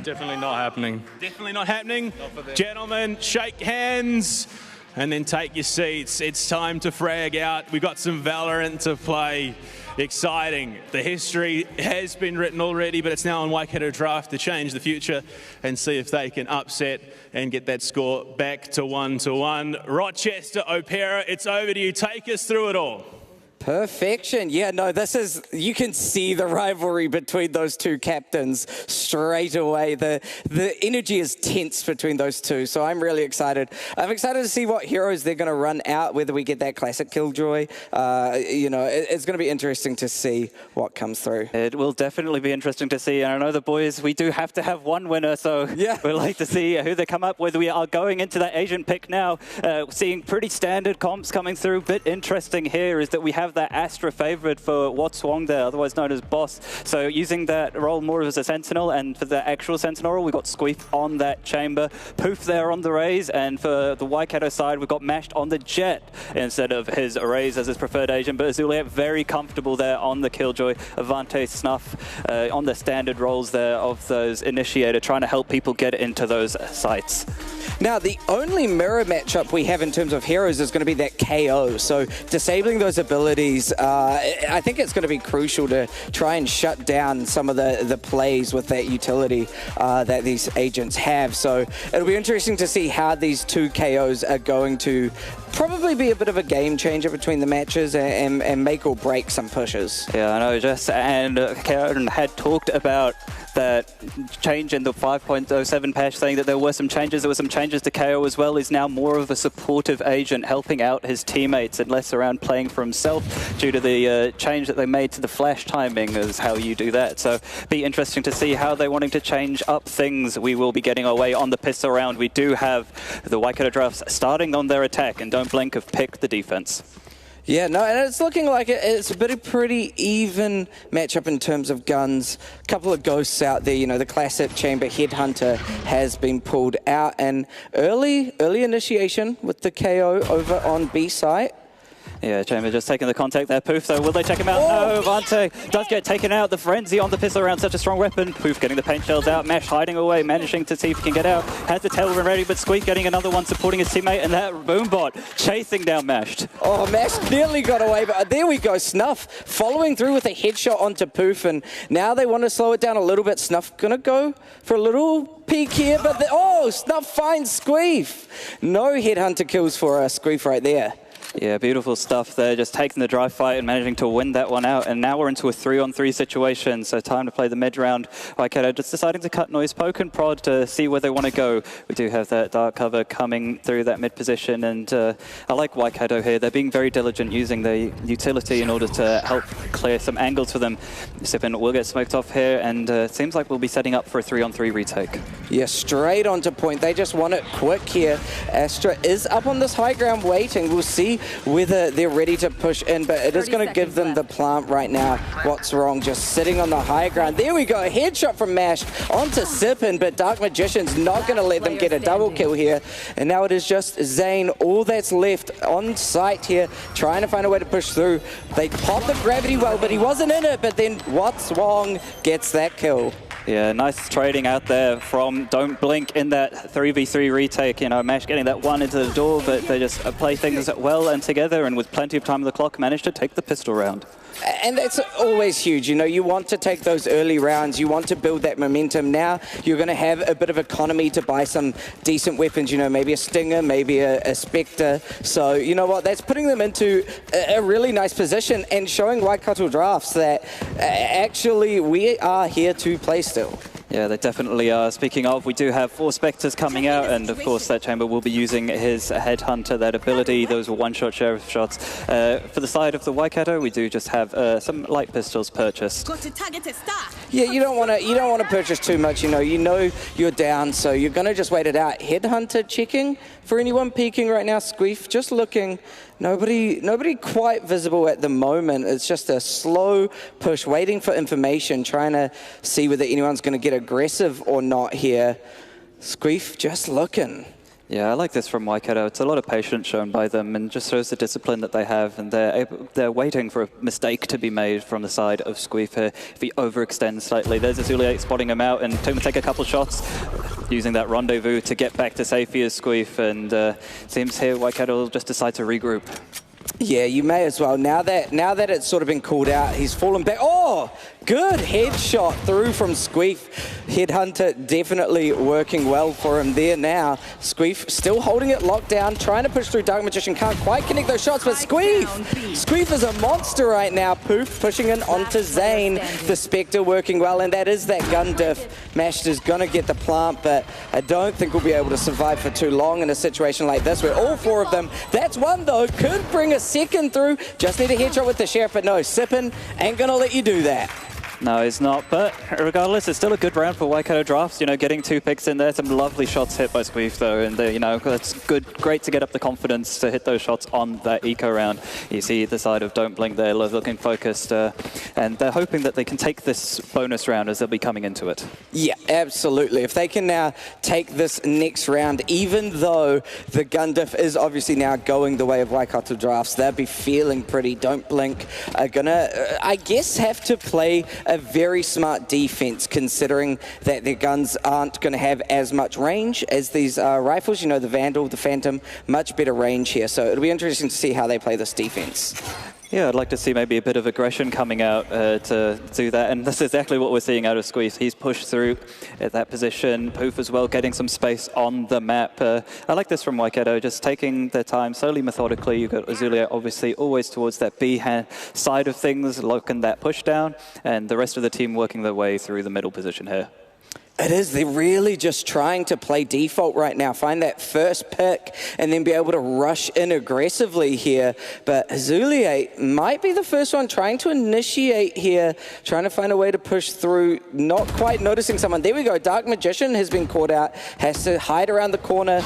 [SPEAKER 12] Definitely not happening.
[SPEAKER 4] Definitely not happening? Gentlemen, shake hands and then take your seats. It's time to frag out. We've got some Valorant to play. Exciting. The history has been written already, but it's now on Waikato Draft to change the future and see if they can upset and get that score back to 1-1. Rochester, Opera, it's over to you. Take us through it all.
[SPEAKER 10] Perfection. Yeah, no, this is, you can see the rivalry between those two captains straight away. The energy is tense between those two, so I'm really excited. I'm excited to see what heroes they're going to run out, whether we get that classic Killjoy. You know, it's going to be interesting to see what comes through.
[SPEAKER 13] It will definitely be interesting to see, and I know the boys, we do have to have one winner, so yeah, we'd like to see who they come up with. We are going into that Asian pick now, seeing pretty standard comps coming through. Bit interesting here is that we have that Astra favorite for Wat Swong there, otherwise known as Boss. So using that role more as a Sentinel, and for the actual Sentinel role, we got Squeef on that chamber, Poof there on the Raze, and for the Waikato side, we've got Mashed on the Jet instead of his Raze as his preferred agent. But Azuliet very comfortable there on the Killjoy, Avante Snuff on the standard roles there of those Initiator, trying to help people get into those sites.
[SPEAKER 10] Now, the only mirror matchup we have in terms of heroes is going to be that KO. So disabling those abilities, I think it's going to be crucial to try and shut down some of the plays with that utility that these agents have. So it'll be interesting to see how these two KOs are going to probably be a bit of a game changer between the matches and make or break some pushes.
[SPEAKER 13] Yeah, I know, Jess, and Karen had talked about that change in the 5.07 patch, saying that there were some changes. There were some changes to KO as well. He's now more of a supportive agent, helping out his teammates and less around playing for himself due to the change that they made to the flash timing is how you do that. So be interesting to see how they're wanting to change up things. We will be getting our way on the pistol round. We do have the Waikato Drafts starting on their attack, and Don't Blink have picked the defense.
[SPEAKER 10] Yeah, no, and it's looking like it's a bit of pretty even matchup in terms of guns. A couple of ghosts out there, you know, the classic chamber Headhunter has been pulled out, and early initiation with the KO over on B site.
[SPEAKER 13] Yeah, Chamber just taking the contact there. Poof, though, will they check him out? No, Vante does get taken out. The frenzy on the pistol around such a strong weapon. Poof getting the paint shells out. Mesh hiding away, managing to see if he can get out. Has the tailwind ready, but Squeak getting another one, supporting his teammate, and that Boombot chasing down Mashed.
[SPEAKER 10] Oh, Mash nearly got away, but there we go. Snuff following through with a headshot onto Poof, and now they want to slow it down a little bit. Snuff gonna go for a little peek here, but Snuff finds Squeef. No headhunter kills for Squeef right there.
[SPEAKER 13] Yeah, beautiful stuff there, just taking the dry fight and managing to win that one out. And now we're into a 3-on-3 situation, so time to play the mid round. Waikato just deciding to cut noise, poke and prod to see where they want to go. We do have that dark cover coming through that mid position, and I like Waikato here. They're being very diligent using the utility in order to help clear some angles for them. Sippin will get smoked off here, and it seems like we'll be setting up for a 3-on-3 retake.
[SPEAKER 10] Yeah, straight onto point. They just want it quick here. Astra is up on this high ground waiting. We'll see whether they're ready to push in, but it is going to give them the plant right now. What's wrong? Just sitting on the high ground. There we go. A headshot from Mash onto Sippin, but Dark Magician's not going to let them get a double kill here. And now it is just Zane, all that's left on site here, trying to find a way to push through. They popped the gravity well, but he wasn't in it. But then What's Wrong gets that kill.
[SPEAKER 13] Yeah, nice trading out there from Don't Blink in that 3v3 retake. You know, Mash getting that one into the door, but they just play things well and together, and with plenty of time on the clock, managed to take the pistol round.
[SPEAKER 10] And that's always huge. You know, you want to take those early rounds. You want to build that momentum. Now you're going to have a bit of economy to buy some decent weapons. You know, maybe a Stinger, maybe a Spectre. So, you know what? That's putting them into a really nice position and showing Waikato Drafts that actually we are here to play still.
[SPEAKER 13] Yeah, they definitely are. Speaking of, we do have 4 Spectres coming out, and of course that Chamber will be using his Headhunter, that ability, those one-shot sheriff shots. For the side of the Waikato, we do just have some light pistols purchased.
[SPEAKER 10] Yeah, you don't want to purchase too much. You know you're down, so you're going to just wait it out. Headhunter checking for anyone peeking right now. Squeef just looking. Nobody quite visible at the moment. It's just a slow push, waiting for information, trying to see whether anyone's going to get aggressive or not here. Squeef just looking.
[SPEAKER 13] Yeah, I like this from Waikato. It's a lot of patience shown by them, and just shows the discipline that they have, and they're waiting for a mistake to be made from the side of Squeef here. If he overextends slightly, there's Azuliate spotting him out, and take a couple shots, using that rendezvous to get back to safety as Squeef, and seems here Waikato will just decide to regroup.
[SPEAKER 10] Yeah, you may as well. Now that it's sort of been called out, he's fallen back. Oh, good headshot through from Squeef. Headhunter definitely working well for him there now. Squeef still holding it locked down, trying to push through. Dark Magician can't quite connect those shots, but Squeef is a monster right now. Poof pushing in onto Zane. The Spectre working well, and that is that gun diff. Mashed is going to get the plant, but I don't think we'll be able to survive for too long in a situation like this where all 4 of them, that's one though, could bring a second through. Just need a headshot with the Sheriff, but no, Sippin ain't going to let you do that.
[SPEAKER 13] No, he's not. But regardless, it's still a good round for Waikato Drafts. You know, getting 2 picks in there. Some lovely shots hit by Squeef, though. And, you know, that's good. Great to get up the confidence to hit those shots on that eco round. You see the side of Don't Blink there, looking focused. And they're hoping that they can take this bonus round as they'll be coming into it.
[SPEAKER 10] Yeah, absolutely. If they can now take this next round, even though the gun diff is obviously now going the way of Waikato Drafts, they'll be feeling pretty. Don't Blink are going to, I guess, have to play a very smart defense, considering that their guns aren't going to have as much range as these rifles. You know, the Vandal, the Phantom, much better range here. So it'll be interesting to see how they play this defense.
[SPEAKER 13] Yeah, I'd like to see maybe a bit of aggression coming out to do that, and that's exactly what we're seeing out of Squeef. He's pushed through at that position. Poof as well, getting some space on the map. I like this from Waikato, just taking their time slowly, methodically. You've got Azulia obviously always towards that B side of things, locking that push down, and the rest of the team working their way through the middle position here.
[SPEAKER 10] It is. They're really just trying to play default right now, find that first pick, and then be able to rush in aggressively here. But Azuliate might be the first one trying to initiate here, trying to find a way to push through, not quite noticing someone. There we go. Dark Magician has been caught out, has to hide around the corner.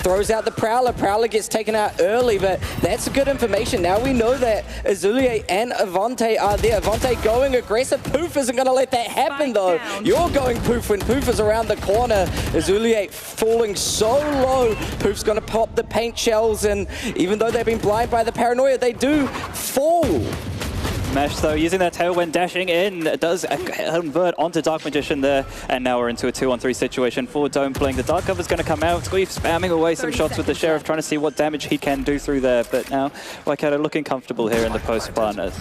[SPEAKER 10] throws out the Prowler. Prowler gets taken out early, but that's good information. Now we know that Azulier and Avante are there. Avante going aggressive. Poof isn't going to let that happen, though. You're going Poof when Poof is around the corner. Azulier falling so low. Poof's going to pop the paint shells, and even though they've been blind by the paranoia, they do fall.
[SPEAKER 13] Mesh, though, using that tailwind, dashing in, does convert onto Dark Magician there, and now we're into a 2-on-3 situation for Don't Blink. The Dark Cover's going to come out. Squeef spamming away some shots with the Sheriff, trying to see what damage he can do through there, but now Waikato looking comfortable here in the post-plant.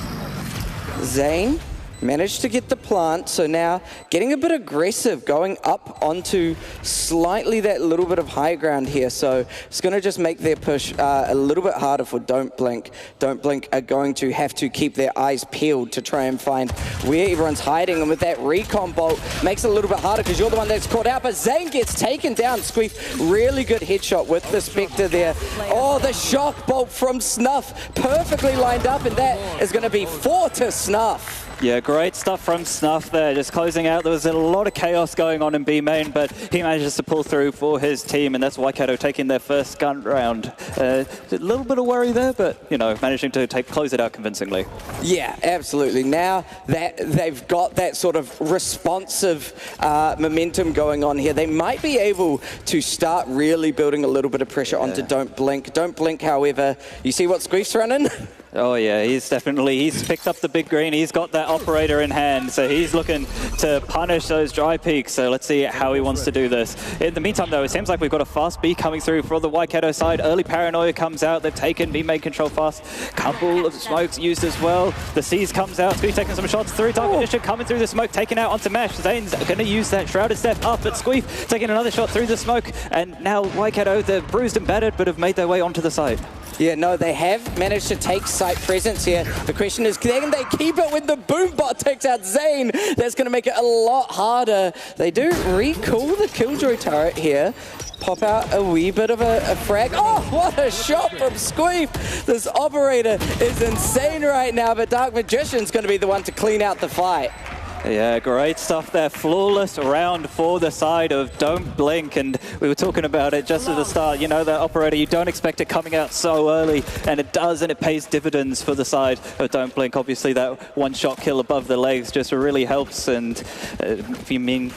[SPEAKER 10] Zane managed to get the plant, so now getting a bit aggressive, going up onto slightly that little bit of high ground here, so it's going to just make their push a little bit harder for Don't Blink. Don't Blink are going to have to keep their eyes peeled to try and find where everyone's hiding, and with that recon bolt, makes it a little bit harder because you're the one that's caught out, but Zane gets taken down. Squeef, really good headshot with the Spectre there. Oh, the shock bolt from Snuff, perfectly lined up, and that is going to be 4 to Snuff.
[SPEAKER 13] Yeah, great stuff from Snuff there, just closing out. There was a lot of chaos going on in B main, but he manages to pull through for his team, and that's Waikato taking their first gun round. A little bit of worry there, but, you know, managing to close it out convincingly.
[SPEAKER 10] Yeah, absolutely. Now that they've got that sort of responsive momentum going on here, they might be able to start really building a little bit of pressure onto Don't Blink. Don't Blink, however, you see what Squeef's running?
[SPEAKER 13] Oh yeah, he's picked up the big green. He's got that operator in hand, so he's looking to punish those dry peaks. So let's see how he wants to do this. In the meantime, though, it seems like we've got a fast B coming through for the Waikato side. Early paranoia comes out. They've taken B main control fast. Couple of smokes used as well. The Seas comes out. Squeef taking some shots through. Dark Magician coming through the smoke, taken out onto Mash. Zane's going to use that shrouded step up, but Squeef taking another shot through the smoke. And now Waikato, they're bruised and battered, but have made their way onto the side.
[SPEAKER 10] Yeah, no, they have managed to take site presence here. The question is, can they keep it when the boom bot takes out Zane? That's going to make it a lot harder. They do recall the Killjoy turret here. Pop out a wee bit of a frag. Oh, what a shot from Squeef. This operator is insane right now, but Dark Magician's going to be the one to clean out the fight.
[SPEAKER 13] Yeah, great stuff there. Flawless round for the side of Don't Blink, and we were talking about it just at the start. You know, that operator, you don't expect it coming out so early, and it does, and it pays dividends for the side of Don't Blink. Obviously, that one-shot kill above the legs just really helps, and if you mean,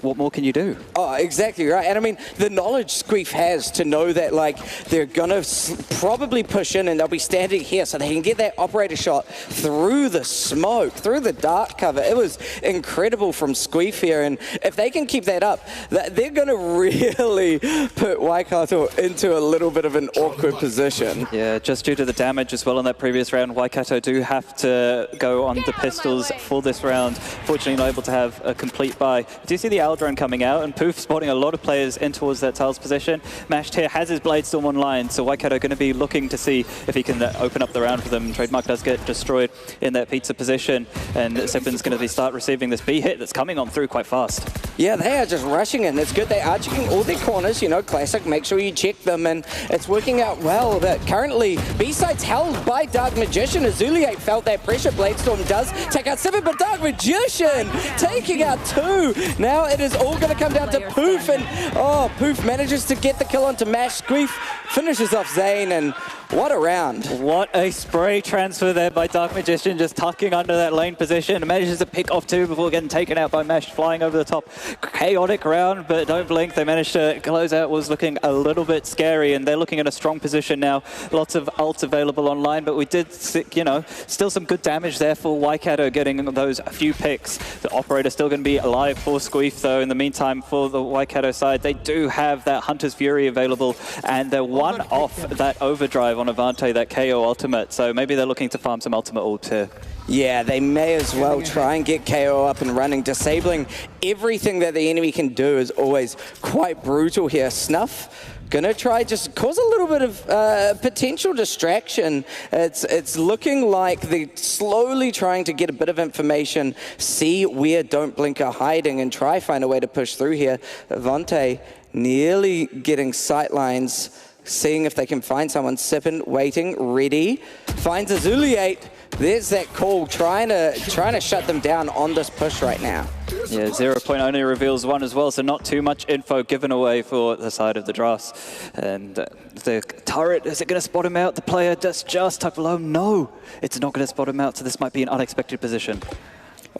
[SPEAKER 13] what more can you do?
[SPEAKER 10] Oh, exactly right. And I mean, the knowledge Squeef has to know that, like, they're going to probably push in and they'll be standing here so they can get that operator shot through the smoke, through the dark cover. It was incredible from Squeef here, and if they can keep that up, they're going to really put Waikato into a little bit of an awkward position.
[SPEAKER 13] Yeah, just due to the damage as well in that previous round, Waikato do have to go on the pistols for this round. Fortunately, not able to have a complete buy. Do you see the Aldrone coming out, and Poof spotting a lot of players in towards that tiles position. Mashed here has his Bladestorm online, so Waikato going to be looking to see if he can open up the round for them. Trademark does get destroyed in that pizza position, and Sippin's going to start receiving this B hit that's coming on through quite fast.
[SPEAKER 10] Yeah, they are just rushing in. It's good. They are checking all their corners, you know, classic. Make sure you check them, and it's working out well. But currently, B-side's held by Dark Magician. Azulier felt that pressure. Bladestorm does take out Sippin, but Dark Magician taking out 2. Now it is all going to come down to Poof, and oh, Poof manages to get the kill onto Mash. Squeef finishes off Zane, and what a round.
[SPEAKER 13] What a spray transfer there by Dark Magician, just tucking under that lane position. Manages to pick off 2 before getting taken out by Mash, flying over the top. Chaotic round, but Don't Blink, they managed to close out. Was looking a little bit scary, and they're looking in a strong position now. Lots of ults available online, but we did, you know, still some good damage there for Waikato getting those few picks. The operator still going to be alive for Squeef, though. In the meantime, for the Waikato side, they do have that Hunter's Fury available, and they're one off that overdrive on Avante, that KO ultimate, so maybe they're looking to farm some ultimate ult here.
[SPEAKER 10] Yeah, they may as well try and get KO up and running. Disabling everything that the enemy can do is always quite brutal here. Snuff gonna try just cause a little bit of potential distraction. It's looking like they're slowly trying to get a bit of information, see where Don't Blink are hiding, and try find a way to push through here. Avante nearly getting sightlines, seeing if they can find someone. Sippin waiting, ready, finds Azulier. there's that call trying to shut them down on this push right now.
[SPEAKER 13] Yeah, 0 point only reveals 1 as well, so not too much info given away for the side of the drafts. And the turret, is it going to spot him out? The player just tucked below. No, it's not going to spot him out, so this might be an unexpected position.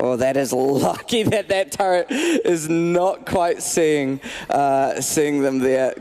[SPEAKER 10] Oh, that is lucky that turret is not quite seeing them there.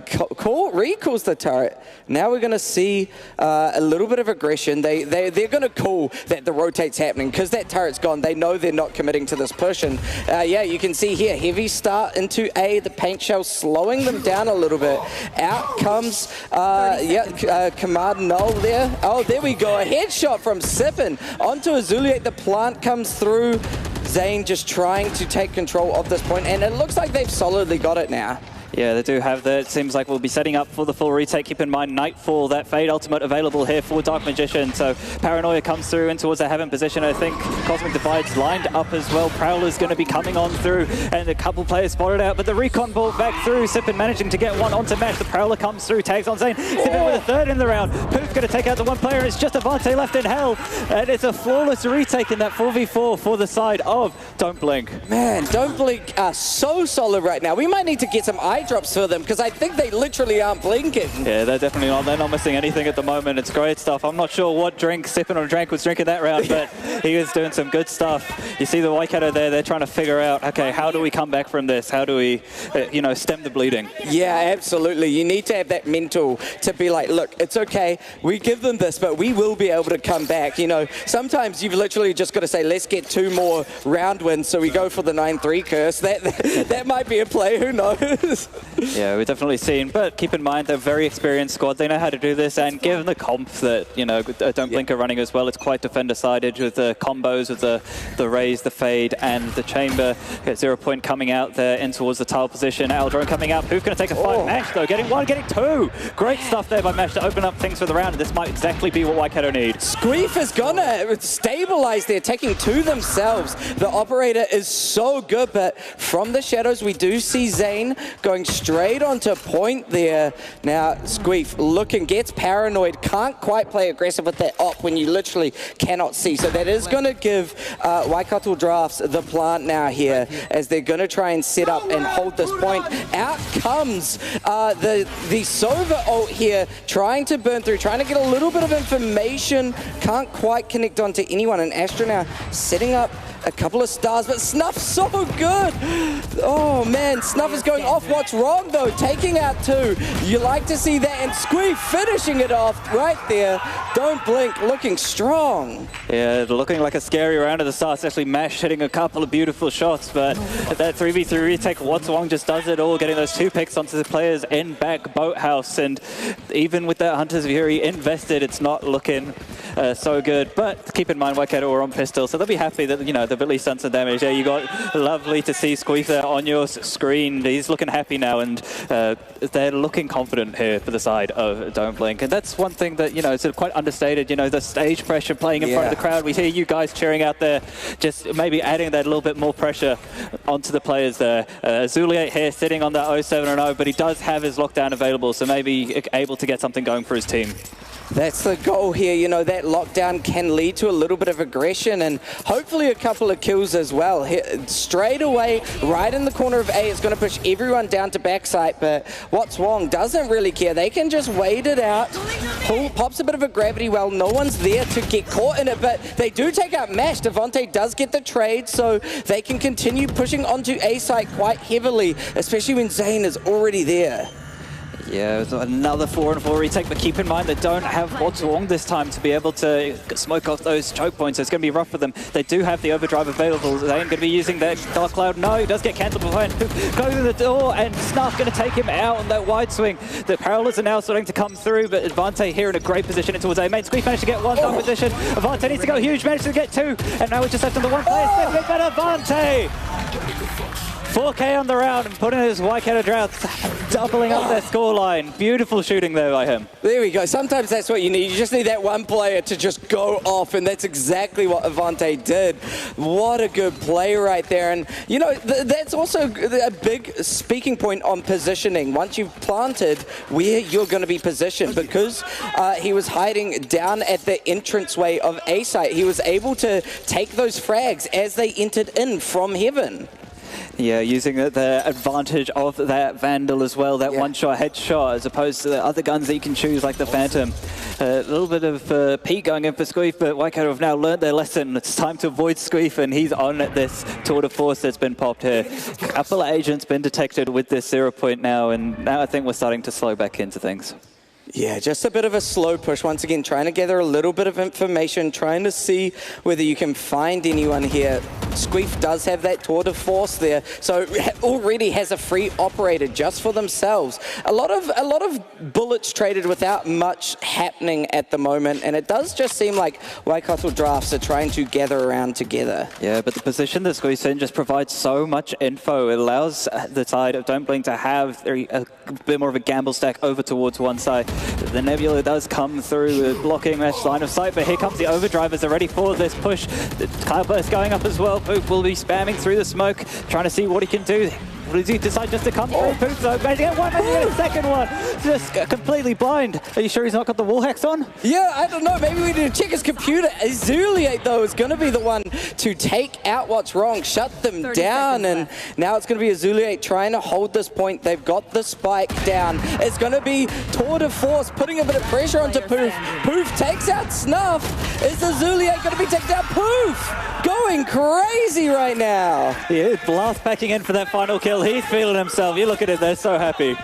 [SPEAKER 10] Recalls the turret. Now we're going to see a little bit of aggression. They're going to call that the rotate's happening because that turret's gone. They know they're not committing to this push. And yeah, you can see here, heavy start into A, the paint shell slowing them down a little bit. Out comes, Kamad Null there. Oh, there we go. A headshot from Sippin onto Azuliate. The plant comes through. Zane just trying to take control of this point, and it looks like they've solidly got it now.
[SPEAKER 13] Yeah, they do have that. It seems like we'll be setting up for the full retake. Keep in mind, Nightfall, that Fade ultimate available here for Dark Magician. So Paranoia comes through in towards the Heaven position. I think Cosmic Divide's lined up as well. Prowler's going to be coming on through, and a couple players spotted out, but the recon ball back through. Sippin managing to get one onto Mash. The Prowler comes through, tags on Zane. Sippin with a third in the round. Poof going to take out the one player. It's just Avante left in hell, and it's a flawless retake in that 4v4 for the side of Don't Blink.
[SPEAKER 10] Man, Don't Blink are so solid right now. We might need to get some eye drops for them because I think they literally aren't blinking.
[SPEAKER 13] Yeah, they're definitely not. They're not missing anything at the moment. It's great stuff. I'm not sure what drink Sippin or Drank was drinking that round, but he was doing some good stuff. You see the Waikato there, they're trying to figure out, okay, how do we come back from this? How do we, stem the bleeding?
[SPEAKER 10] Yeah, absolutely. You need to have that mental to be like, look, it's okay. We give them this, but we will be able to come back. Sometimes you've literally just got to say, let's get 2 more round wins, so we go for the 9-3 curse. That might be a play, who knows?
[SPEAKER 13] Yeah, we've definitely seen, but keep in mind they're a very experienced squad. They know how to do this, and given the comp that, Don't Blink are running as well, it's quite defender-sided with the combos of the Raise, the Fade, and the Chamber. 0 point coming out there in towards the tile position. Aldrone coming out. Who's going to take a fight? Mash, though, getting 1, getting 2. Great stuff there by Mash to open up things for the round, and this might exactly be what Waikato need.
[SPEAKER 10] Squeef is going to stabilize there, taking 2 themselves. The operator is so good, but from the shadows, we do see Zane going straight onto point there. Now, Squeef gets paranoid, can't quite play aggressive with that op when you literally cannot see. So that is going to give Waikato Drafts the plant now here, as they're going to try and set up and hold this point. Out comes the Sova ult here, trying to burn through, trying to get a little bit of information. Can't quite connect onto anyone. And Astra now setting up a couple of stars, but Snuff's so good. Oh man, Snuff is going off. What's wrong though? Taking out 2. You like to see that, and Squeef finishing it off right there. Don't Blink looking strong.
[SPEAKER 13] Yeah, looking like a scary round at the start, especially Mash hitting a couple of beautiful shots, but that 3v3 retake, What's Wong just does it all, getting those 2 picks onto the players in back Boathouse, and even with that Hunter's Fury invested, it's not looking so good. But keep in mind, Waikato are on pistol, so they'll be happy that, they've at least done some damage. Yeah, you got lovely to see Squeef there on your screen. He's looking happy now, and they're looking confident here for the side of Don't Blink. And that's one thing that, is quite understated, the stage pressure playing in front of the crowd. We hear you guys cheering out there, just maybe adding that little bit more pressure onto the players there. Zuliate here sitting on that 0-7-0, but he does have his lockdown available, so maybe able to get something going for his team.
[SPEAKER 10] That's the goal here, that lockdown can lead to a little bit of aggression and hopefully a couple of kills as well. Straight away, right in the corner of A, it's going to push everyone down to backside, but What's Wong doesn't really care. They can just wait it out. Pops a bit of a gravity well. No one's there to get caught in it, but they do take out Mash. Devontae does get the trade, so they can continue pushing onto A site quite heavily, especially when Zane is already there.
[SPEAKER 13] Yeah, another 4-4 retake, but keep in mind they don't have What's Wrong this time to be able to smoke off those choke points, so it's going to be rough for them. They do have the overdrive available. They ain't going to be using that Dark Cloud. No, he does get cancelled behind. Closing the door, and Snuff going to take him out on that wide swing. The Parallels are now starting to come through, but Avante here in a great position in towards A main. Squeef managed to get 1 Dark position. Avante needs to go huge, managed to get 2, and now we're just left on the 1 player. But Avante! 4K on the round and putting his Waikato Droughts, doubling up their scoreline. Beautiful shooting there by him.
[SPEAKER 10] There we go. Sometimes that's what you need. You just need that one player to just go off, and that's exactly what Avante did. What a good play right there. And, you know, that's also a big speaking point on positioning. Once you've planted where you're going to be positioned, because he was hiding down at the entranceway of A site, he was able to take those frags as they entered in from heaven.
[SPEAKER 13] Yeah, using the advantage of that Vandal as well, that one-shot headshot, as opposed to the other guns that you can choose, like the Phantom. A little bit of peek going in for Squeef, but Waikato have now learned their lesson. It's time to avoid Squeef, and he's on at this tour de force that's been popped here. A couple of agents been detected with this 0 point now, and now I think we're starting to slow back into things.
[SPEAKER 10] Yeah, just a bit of a slow push. Once again, trying to gather a little bit of information, trying to see whether you can find anyone here. Squeef does have that tour de force there, so already has a free operator just for themselves. A lot of bullets traded without much happening at the moment, and it does just seem like Waikato Drafts are trying to gather around together.
[SPEAKER 13] Yeah, but the position that Squeef's in just provides so much info. It allows the side of Don't Blink to have a bit more of a gamble stack over towards one side. The Nebula does come through, blocking Mesh line of sight, but here comes the Overdrivers. They're ready for this push. The Cloudburst going up as well. Poop will be spamming through the smoke, trying to see what he can do. Does he decide just to come through? Poop though, managing to get one, managing to get a second one. Just completely blind. Are you sure he's not got the wall hacks on?
[SPEAKER 10] Yeah, I don't know. Maybe we need to check his computer. Azuliate, though, is going to be the one to take out what's wrong, shut them down, and now it's going to be Azuliate trying to hold this point. They've got the spike down. It's going to be tour de force, putting a bit of pressure onto Poof. Poof takes out Snuff. Is Azuliate going to be taken out? Poof going crazy right now.
[SPEAKER 13] Yeah, blast backing in for that final kill. He's feeling himself. You look at it, they're so happy.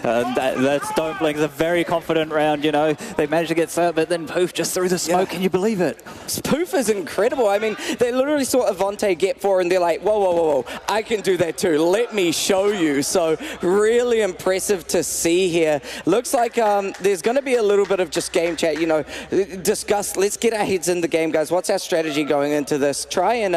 [SPEAKER 13] That's Don't Blink. It's a very confident round, you know. They managed to get set, but then Poof just through the smoke. Yeah. Can you believe it?
[SPEAKER 10] Poof is incredible. I mean, they literally saw Avante get 4 and they're like, whoa, whoa, whoa, whoa, I can do that too. Let me show you. So really impressive to see here. Looks like there's going to be a little bit of just game chat, you know, discuss, let's get our heads in the game, guys. What's our strategy going into this? Try and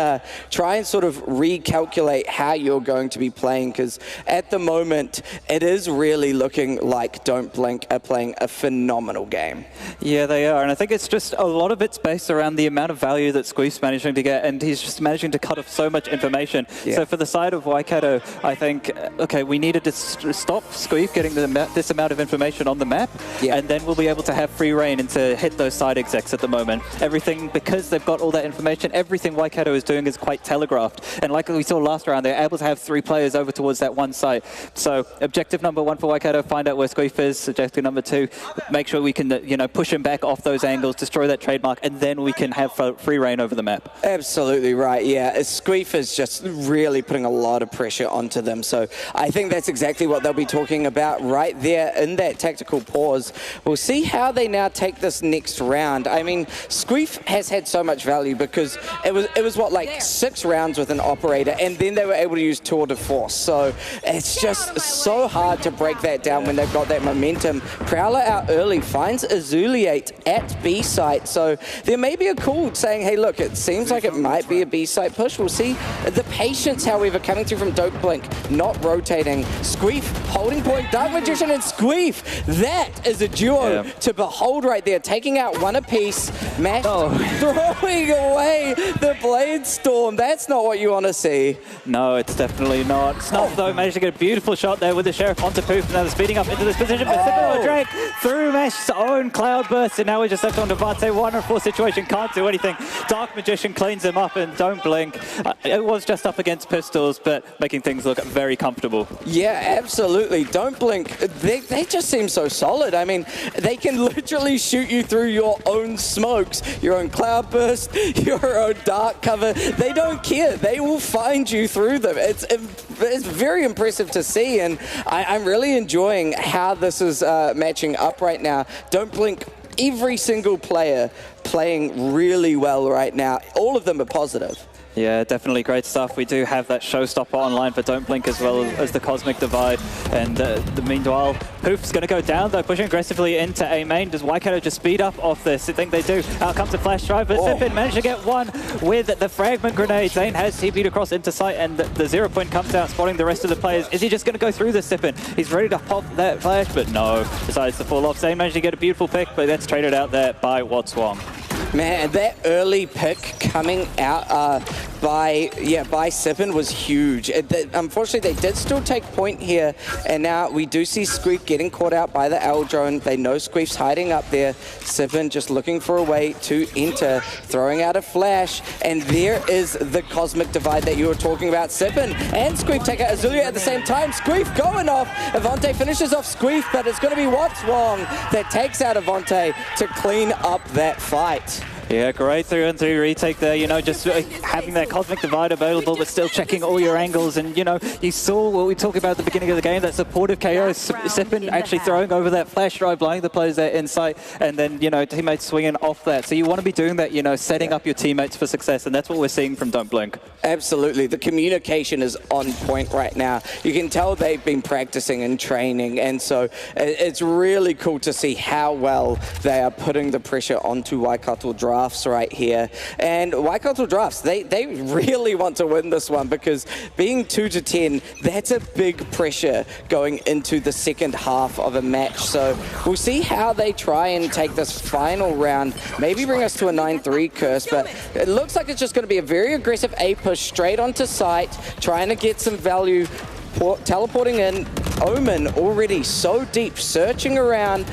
[SPEAKER 10] sort of recalculate how you're going to be playing, because at the moment, it is really looking like Don't Blink are playing a phenomenal game.
[SPEAKER 13] Yeah, they are, and I think it's just a lot of it's based around the amount of value that Squeef's managing to get, and he's just managing to cut off so much information. Yeah. So for the side of Waikato, I think, okay, we needed to stop Squeef getting this amount of information on the map, and then we'll be able to have free reign and to hit those side execs at the moment. Everything, because they've got all that information, everything Waikato is doing is quite telegraphed. And like we saw last round, they're able to have 3 players over towards that one site. So objective number 1 for Waikato, find out where Squeef is. Objective number 2, make sure we can, you know, push him back off those angles, destroy that trademark, and then we can have free reign over the map.
[SPEAKER 10] Absolutely right, yeah. Squeef is just really putting a lot of pressure onto them. So I think that's exactly what they'll be talking about right there in that tactical pause. We'll see how they now take this next round. I mean, Squeef has had so much value because it was what, like 6 rounds with an operator, and then they were able to use tour de force. So it's just so hard to break that down when they've got that momentum. Prowler out early, finds Azuliate at B site. So there may be a call saying, hey, look, it seems like it might be a B site push. We'll see. The patience, however, coming through from Don't Blink, not rotating. Squeef holding point, Dark Magician and Squeef. That is a duo to behold right there, taking out one apiece. Mash throwing away the Blade Storm. That's not what you want to see.
[SPEAKER 13] No, it's definitely not. Snuff, though, managed to get a beautiful shot there with the Sheriff onto Poof. Now they're speeding up into this position, but Similar Drake through Mesh's own Cloudburst, and now we're just left on Devante. 1-on-4 situation, can't do anything. Dark Magician cleans him up, and Don't Blink. It was just up against pistols, but making things look very comfortable.
[SPEAKER 10] Yeah, absolutely. Don't Blink, they just seem so solid. I mean, they can literally shoot you through your own smokes, your own Cloudburst, your own dark cover. They don't care. They will find you through them. It's very impressive to see, and I'm really enjoying how this is matching up right now. Don't Blink, every single player playing really well right now. All of them are positive.
[SPEAKER 13] Yeah, definitely great stuff. We do have that showstopper online for Don't Blink as well as the Cosmic Divide. And meanwhile, Poof's going to go down though, pushing aggressively into A main. Does Waikato just speed up off this? I think they do. Out comes the flash drive, but Sippin managed to get one with the fragment grenade. Zane has TP'd across into sight, and the 0 point comes out, spotting the rest of the players. Is he just going to go through the Sippin? He's ready to pop that flash, but no, decides to fall off. Zane managed to get a beautiful pick, but that's traded out there by Watswong.
[SPEAKER 10] Man, that early pick coming out by Sippin was huge. Unfortunately, they did still take point here, and now we do see Squeef getting caught out by the L drone. They know Squeef's hiding up there. Sippin just looking for a way to enter, throwing out a flash, and there is the Cosmic Divide that you were talking about. Sippin and Squeef take out Azulia at the same time. Squeef going off. Avante finishes off Squeef, but it's going to be Watswong that takes out Avante to clean up that fight.
[SPEAKER 13] Yeah, great 3-on-3 retake there, you know, just having that Cosmic Divide available, but still checking all your angles. And, you know, you saw what we talked about at the beginning of the game, that supportive KO, Sippin actually throwing over that flash drive, blinding the players there in sight, and then, you know, teammates swinging off that. So you want to be doing that, you know, setting up your teammates for success, and that's what we're seeing from Don't Blink.
[SPEAKER 10] Absolutely. The communication is on point right now. You can tell they've been practicing and training, and so it's really cool to see how well they are putting the pressure onto Waikato Drafts right here. And Waikato Drafts, they really want to win this one, because being 2-10, that's a big pressure going into the second half of a match. So we'll see how they try and take this final round, maybe bring us to a 9-3 curse, but it looks like it's just going to be a very aggressive A push straight onto site, trying to get some value, teleporting in. Omen already so deep, searching around,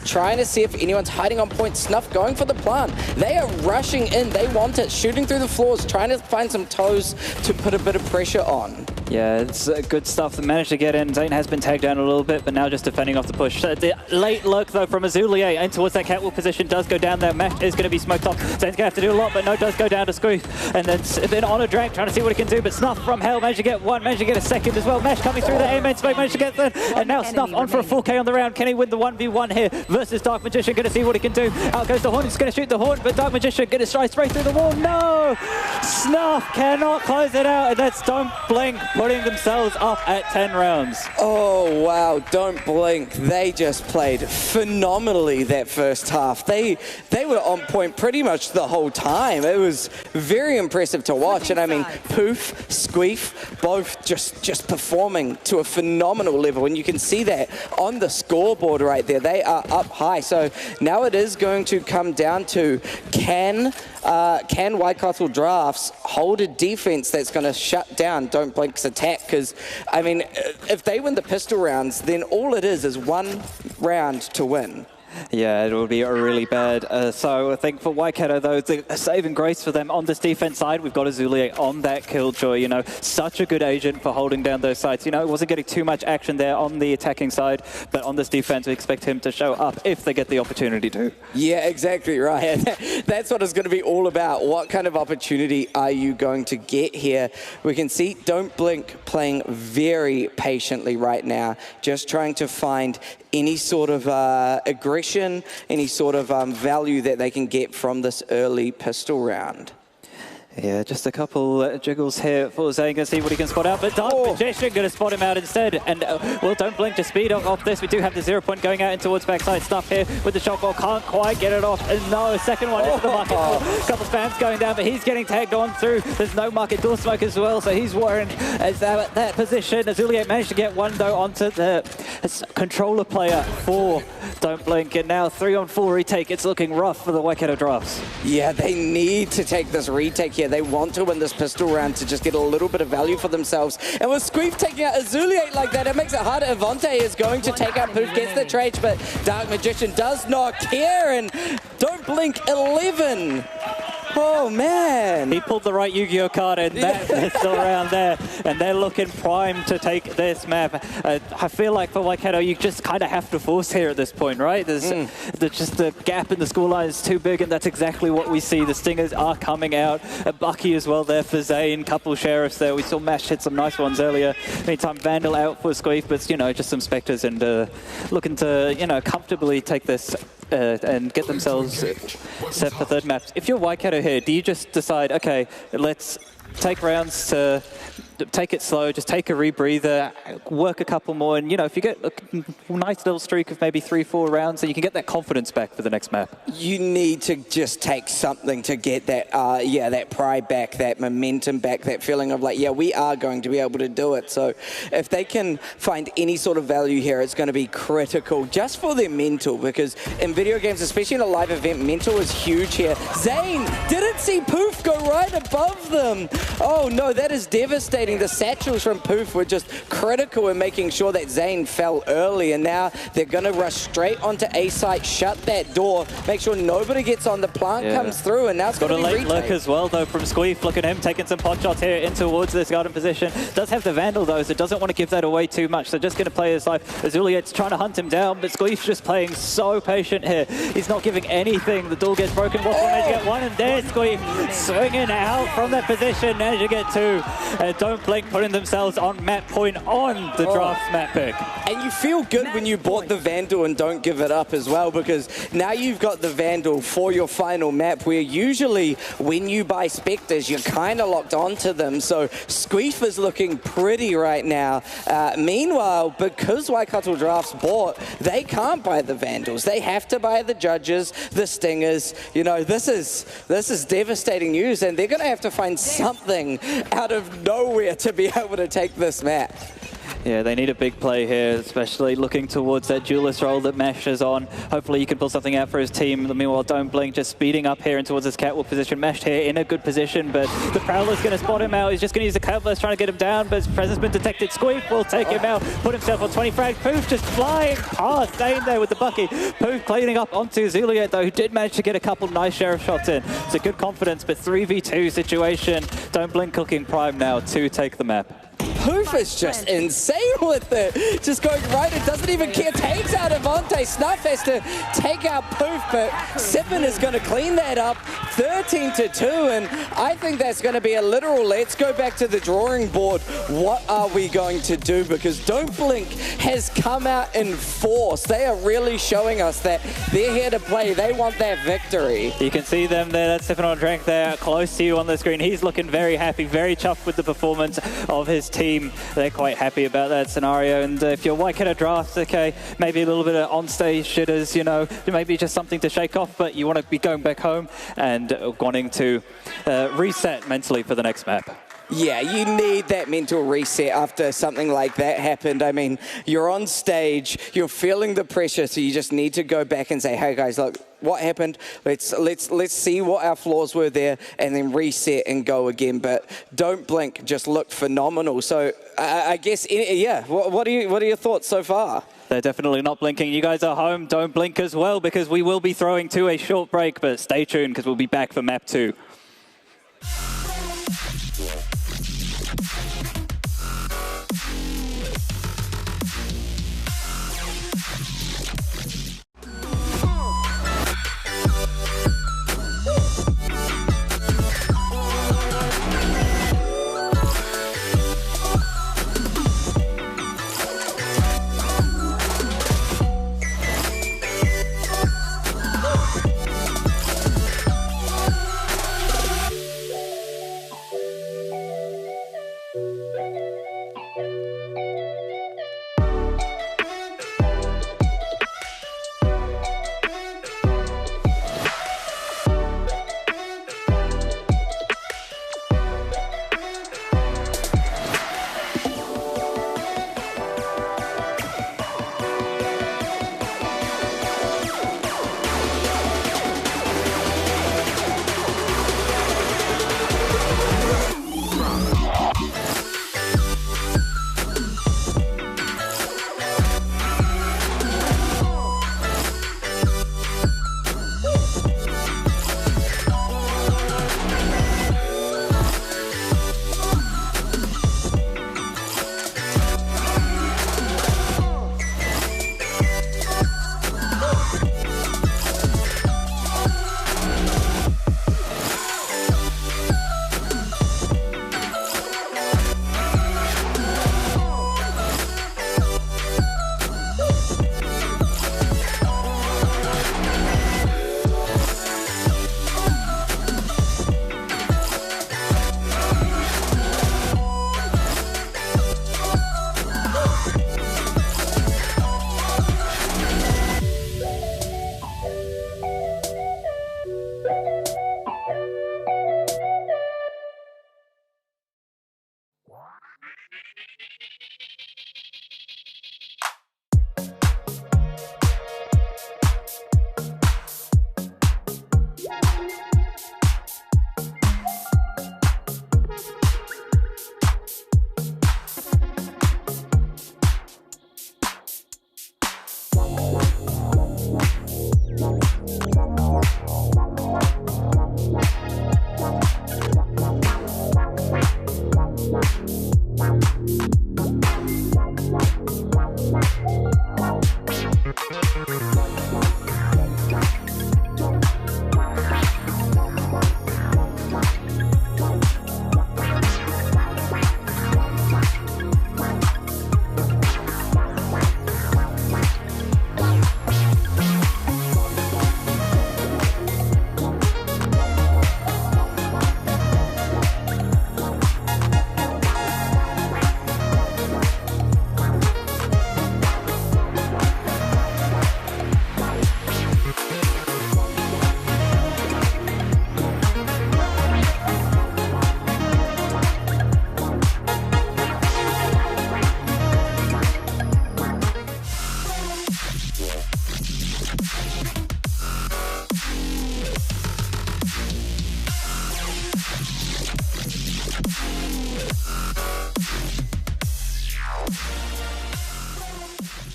[SPEAKER 10] trying to see if anyone's hiding on point. Snuff going for the plant. They are rushing in. They want it, shooting through the floors, trying to find some toes to put a bit of pressure on.
[SPEAKER 13] Yeah, it's good stuff. They managed to get in. Zane has been tagged down a little bit, but now just defending off the push. The late lurk, though, from Azulia in towards that catwalk position does go down there. Mash is going to be smoked off. Zane's going to have to do a lot, but no, does go down to Squeef. And then on a drag, trying to see what he can do, but Snuff from Hell managed to get one, managed to get a second as well. Mash coming through the A-main smoke, managed to get third. And now Snuff on for a 4K on the round. Can he win the 1v1 here versus Dark Magician? Going to see what he can do. Out goes the Horn. He's going to shoot the Horn, but Dark Magician going to strike straight through the wall. No! Snuff cannot close it out, and that's Don't Blink putting themselves up at 10 rounds.
[SPEAKER 10] Oh, wow. Don't Blink. They just played phenomenally that first half. They were on point pretty much the whole time. It was very impressive to watch. And I mean, Poof, Squeef, both just performing to a phenomenal level. And you can see that on the scoreboard right there. They are up high. So now it is going to come down to can Waikato Drafts hold a defense that's going to shut down Don't Blink's attack? Because, I mean, if they win the pistol rounds, then all it is one round to win.
[SPEAKER 13] Yeah, it will be really bad. So I think for Waikato, though, the saving grace for them on this defense side, we've got Azulia on that Killjoy, you know, such a good agent for holding down those sites. You know, it wasn't getting too much action there on the attacking side, but on this defense, we expect him to show up if they get the opportunity to.
[SPEAKER 10] Yeah, exactly right. That's what it's going to be all about. What kind of opportunity are you going to get here? We can see Don't Blink playing very patiently right now, just trying to find any sort of aggression, any sort of value that they can get from this early pistol round.
[SPEAKER 13] Yeah, just a couple jiggles here for Zane. Going to see what he can spot out, but Dark Magician going to spot him out instead. And, well, Don't Blink to speed off this. We do have the 0 point going out in towards backside Stuff here with the shot ball. Can't quite get it off. And no, second one into the market door. A couple spams going down, but he's getting tagged on through. There's no market door smoke as well, so he's worrying as that position. Azulia managed to get one, though, onto the controller player for Don't Blink. And now 3-on-4 retake. It's looking rough for the Waikato Drafts.
[SPEAKER 10] Yeah, they need to take this retake here. They want to win this pistol round to just get a little bit of value for themselves. And with Squeef taking out Azulia like that, it makes it harder. Avante is going to take out Poof, gets the trade, but Dark Magician does not care, and Don't Blink 11. Oh, man.
[SPEAKER 13] He pulled the right Yu-Gi-Oh card, and that's still around there. And they're looking primed to take this map. I feel like for Waikato, you just kind of have to force here at this point, right? There's just the gap in the scoreline is too big, and that's exactly what we see. The Stingers are coming out. Bucky as well there for Zane. Couple Sheriffs there. We saw Mash hit some nice ones earlier. Meantime, Vandal out for Squeef, but, you know, just some Spectres and looking to, you know, comfortably take this and get themselves set for third maps. If you're Waikato here, do you just decide, okay, let's take rounds to take it slow, just take a rebreather, work a couple more, and if you get a nice little streak of maybe 3-4 rounds, then you can get that confidence back for the next map.
[SPEAKER 10] You need to just take something to get that, that pride back, that momentum back, that feeling of like, yeah, we are going to be able to do it. So if they can find any sort of value here, it's going to be critical just for their mental, because in video games, especially in a live event, mental is huge here. Zane didn't see Poof go right above them. Oh no, that is devastating. The satchels from Poof were just critical in making sure that Zane fell early, and now they're going to rush straight onto A site, shut that door, make sure nobody gets on, the plant comes through, and now it's going to be retake.
[SPEAKER 13] Got a late look as well, though, from Squeef. Look at him taking some pot shots here in towards this garden position. Does have the Vandal, though, so doesn't want to give that away too much, so just going to play his life. Azuliet's trying to hunt him down, but Squeef's just playing so patient here. He's not giving anything. The door gets broken. Waffle managed to get one, and there's Squeef swinging out from that position. Managed to get two. And Don't Blink putting themselves on map point on the draft map pick.
[SPEAKER 10] And you feel good when you bought the Vandal and don't give it up as well, because now you've got the Vandal for your final map, where usually when you buy Spectres, you're kind of locked onto them. So Squeef is looking pretty right now. Meanwhile, because Waikato Drafts bought, they can't buy the Vandals. They have to buy the Judges, the Stingers. This is devastating news, and they're going to have to find something out of nowhere to be able to take this map.
[SPEAKER 13] Yeah, they need a big play here, especially looking towards that duelist role that Mash is on. Hopefully he can pull something out for his team. Meanwhile, Don't Blink just speeding up here and towards this catwalk position. Mash here in a good position, but the Prowler's going to spot him out. He's just going to use the Cutlass trying to get him down, but his presence been detected. Squeef will take him out, put himself on 20 frags. Poof just flying past, staying there with the Bucky. Poof cleaning up onto Zuliet, though, who did manage to get a couple nice Sheriff shots in. It's a good confidence, but 3v2 situation. Don't Blink looking prime now to take the map.
[SPEAKER 10] Poof is just insane with it. Just going right, it doesn't even care. Takes out Avante. Snuff has to take out Poof, but Sippin is going to clean that up. 13-2, and I think that's going to be a literal let's go back to the drawing board. What are we going to do? Because Don't Blink has come out in force. They are really showing us that they're here to play. They want that victory.
[SPEAKER 13] You can see them there. That's Sippin on Drank there, close to you on the screen. He's looking very happy, very chuffed with the performance of his team. They're quite happy about that scenario, and if you're Waikato Drafts, okay, maybe a little bit of on-stage jitters, maybe just something to shake off, but you want to be going back home and wanting to reset mentally for the next map.
[SPEAKER 10] Yeah, you need that mental reset after something like that happened. I mean, you're on stage, you're feeling the pressure, so you just need to go back and say, hey guys, look, what happened? Let's see what our flaws were there, and then reset and go again. But Don't Blink just looked phenomenal. So I guess, yeah, what are your thoughts so far?
[SPEAKER 13] They're definitely not blinking. You guys are home. Don't blink as well, because we will be throwing to a short break, but stay tuned because we'll be back for map 2.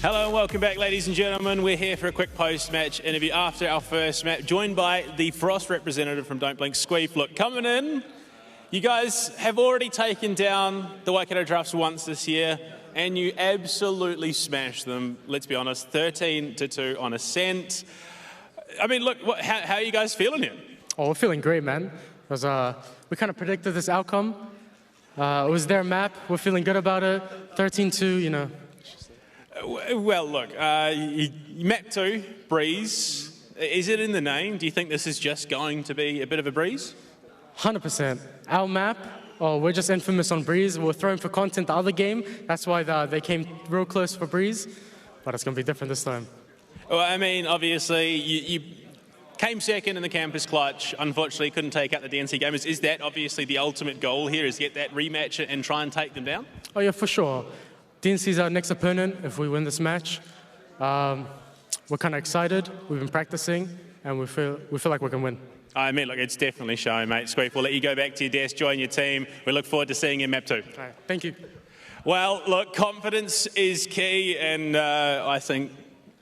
[SPEAKER 4] Hello and welcome back, ladies and gentlemen. We're here for a quick post-match interview after our first match, joined by the Frost representative from Don't Blink, Squeef. Look, coming in, you guys have already taken down the Waikato Drafts once this year, and you absolutely smashed them, let's be honest, 13-2 on Ascent. I mean, look, how are you guys feeling here?
[SPEAKER 14] Oh, we're feeling great, man. Because we kind of predicted this outcome. It was their map. We're feeling good about it. 13-2, you know.
[SPEAKER 4] Well, look, map 2, Breeze. Is it in the name? Do you think this is just going to be a bit of a breeze?
[SPEAKER 14] 100%. Our map, we're just infamous on Breeze. We're throwing for content the other game. That's why they came real close for Breeze. But it's going to be different this time.
[SPEAKER 4] Well, I mean, obviously, you came second in the campus clutch. Unfortunately, couldn't take out the DNC gamers. Is that obviously the ultimate goal here, is get that rematch and try and take them down?
[SPEAKER 14] Oh, yeah, for sure. DNC's our next opponent if we win this match. We're kind of excited. We've been practicing, and we feel like we can win.
[SPEAKER 4] I mean, look, it's definitely showing, mate. Squeef, we'll let you go back to your desk, join your team. We look forward to seeing you in map 2.
[SPEAKER 14] All right, thank you.
[SPEAKER 4] Well, look, confidence is key, and I think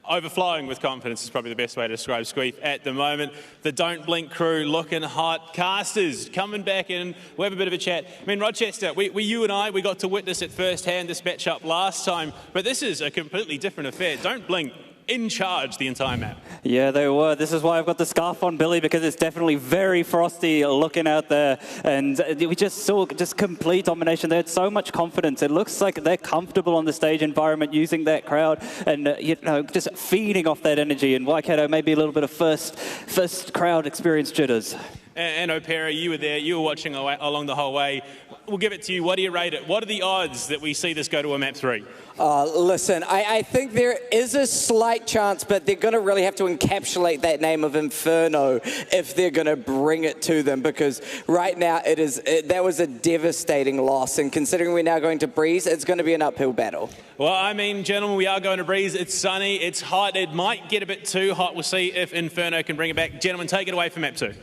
[SPEAKER 4] overflowing with confidence is probably the best way to describe Squeef at the moment. The Don't Blink crew looking hot. Casters coming back in. We'll have a bit of a chat. I mean, Rochester, you and I got to witness it firsthand, this matchup last time, but this is a completely different affair. Don't Blink in charge the entire map.
[SPEAKER 13] Yeah, they were. This is why I've got the scarf on, Billy, because it's definitely very frosty looking out there. And we just saw just complete domination. They had so much confidence. It looks like they're comfortable on the stage environment using that crowd and, you know, just feeding off that energy. And Waikato, maybe a little bit of first crowd experience jitters.
[SPEAKER 4] And Opera, you were there. You were watching along the whole way. We'll give it to you. What do you rate it? What are the odds that we see this go to a map 3?
[SPEAKER 10] Listen, I think there is a slight chance, but they're going to really have to encapsulate that name of Inferno if they're going to bring it to them, because right now that was a devastating loss, and considering we're now going to Breeze, it's going to be an uphill battle.
[SPEAKER 4] Well, I mean, gentlemen, we are going to Breeze. It's sunny, it's hot. It might get a bit too hot. We'll see if Inferno can bring it back. Gentlemen, take it away for map 2.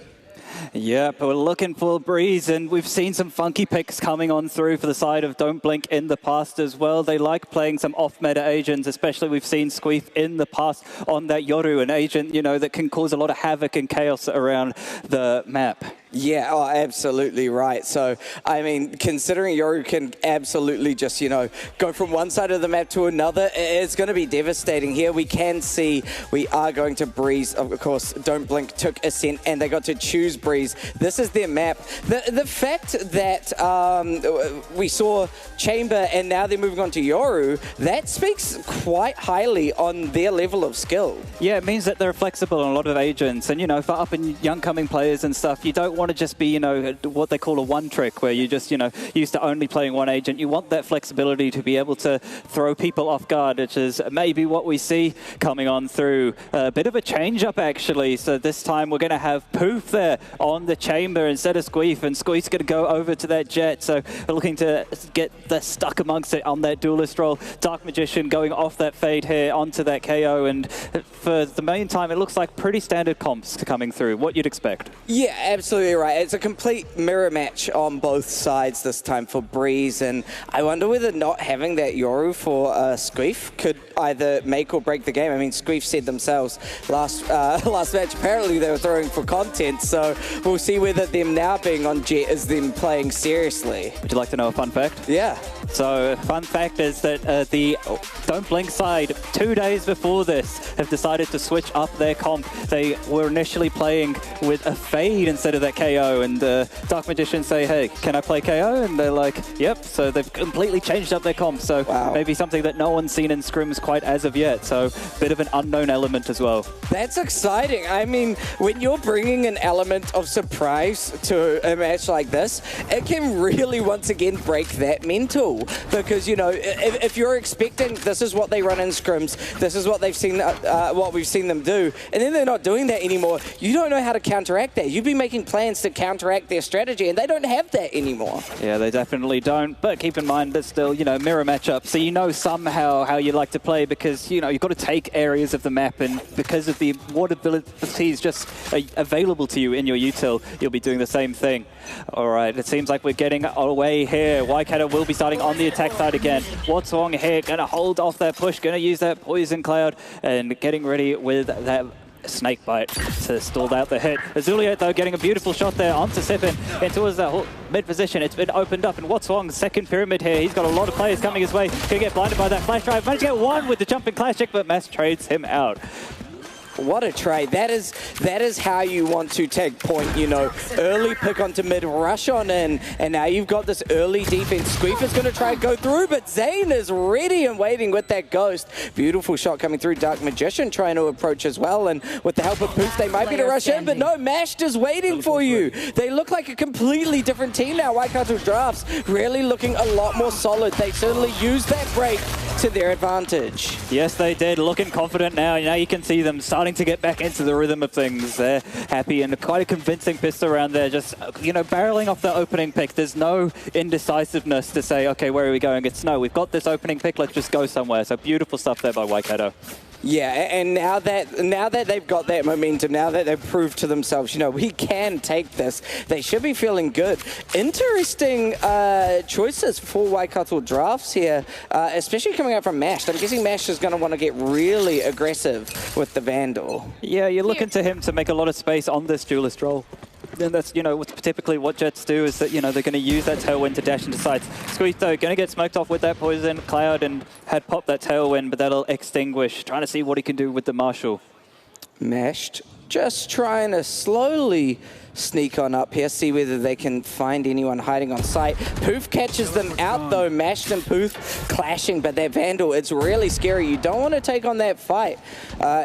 [SPEAKER 13] Yep, we're looking for Breeze, and we've seen some funky picks coming on through for the side of Don't Blink in the past as well. They like playing some off-meta agents, especially we've seen Squeef in the past on that Yoru, an agent, you know, that can cause a lot of havoc and chaos around the map.
[SPEAKER 10] Yeah, oh, absolutely right. So, I mean, considering Yoru can absolutely just, you know, go from one side of the map to another, it's going to be devastating here. We can see we are going to Breeze. Of course, Don't Blink took Ascent and they got to choose Breeze. This is their map. The fact that we saw Chamber and now they're moving on to Yoru, that speaks quite highly on their level of skill.
[SPEAKER 13] Yeah, it means that they're flexible on a lot of agents. And, you know, for up and young coming players and stuff, you don't want to just be, you know, what they call a one trick, where you just, you know, used to only playing one agent. You want that flexibility to be able to throw people off guard, which is maybe what we see coming on through. A bit of a change up, actually. So this time we're going to have Poof there on the Chamber instead of Squeef, and Squeef's going to go over to that Jet. So we're looking to get the stuck amongst it on that duelist roll. Dark Magician going off that Fade here onto that KO, and for the meantime, it looks like pretty standard comps coming through. What you'd expect.
[SPEAKER 10] Yeah, absolutely right. It's a complete mirror match on both sides this time for Breeze, and I wonder whether not having that Yoru for Squeef could either make or break the game. I mean, Squeef said themselves last match, apparently they were throwing for content, so we'll see whether them now being on Jet is them playing seriously.
[SPEAKER 13] Would you like to know a fun fact?
[SPEAKER 10] Yeah.
[SPEAKER 13] So, fun fact is that the Don't Blink side, 2 days before this, have decided to switch up their comp. They were initially playing with a Fade instead of that KO, and Dark Magician say, hey, can I play KO? And they're like, yep. So they've completely changed up their comp. So maybe something that no one's seen in scrims quite as of yet. So bit of an unknown element as well.
[SPEAKER 10] That's exciting. I mean, when you're bringing an element of surprise to a match like this, it can really once again break that mental. Because, you know, if you're expecting this is what they run in scrims, this is what they've seen, what we've seen them do, and then they're not doing that anymore, you don't know how to counteract that. You'd be making plans plans to counteract their strategy, and they don't have that anymore.
[SPEAKER 13] Yeah, they definitely don't. But keep in mind that still, you know, mirror matchup. So you know somehow how you like to play because, you know, you've got to take areas of the map, and because of the what abilities just available to you in your util, you'll be doing the same thing. All right, it seems like we're getting away here. Waikato will be starting on the attack side again. What's wrong here? Going to hold off that push, going to use that poison cloud, and getting ready with that snake bite to stall out the hit. Azuliate, though, getting a beautiful shot there onto Sippin into his mid position. It's been opened up, and What's Wrong's second pyramid here. He's got a lot of players coming his way. Gonna get blinded by that flash drive. Managed to get one with the jumping classic, but Mass trades him out.
[SPEAKER 10] What a trade. That is how you want to take point, you know. Early pick onto mid, rush on in, and now you've got this early defense. Squeef is going to try and go through, but Zane is ready and waiting with that ghost. Beautiful shot coming through. Dark Magician trying to approach as well, and with the help of Poof, they might be to rush in, but no, Mashed is waiting for you. They look like a completely different team now. Waikato Drafts really looking a lot more solid. They certainly used that break to their advantage.
[SPEAKER 13] Yes, they did. Looking confident now. Now you can see them starting to get back into the rhythm of things. They're happy and quite a convincing pistol around there. Just, you know, barreling off the opening pick. There's no indecisiveness to say, okay, where are we going? It's no, we've got this opening pick. Let's just go somewhere. So beautiful stuff there by Waikato.
[SPEAKER 10] Yeah, and now that they've got that momentum, now that they've proved to themselves, you know, we can take this, they should be feeling good. Interesting choices for Waikato Drafts here, especially coming out from Mash. I'm guessing Mash is going to want to get really aggressive with the Vandal.
[SPEAKER 13] Yeah, you're looking to him to make a lot of space on this duelist role. And that's, you know, typically what Jets do is that, you know, they're going to use that tailwind to dash into sights. Squeeze, though, going to get smoked off with that poison cloud and had popped that tailwind, but that'll extinguish. Trying to see what he can do with the Marshal.
[SPEAKER 10] Mashed, just trying to slowly sneak on up here, see whether they can find anyone hiding on site. Poof catches them out though, Mashed and Poof clashing, but that Vandal, it's really scary. You don't want to take on that fight.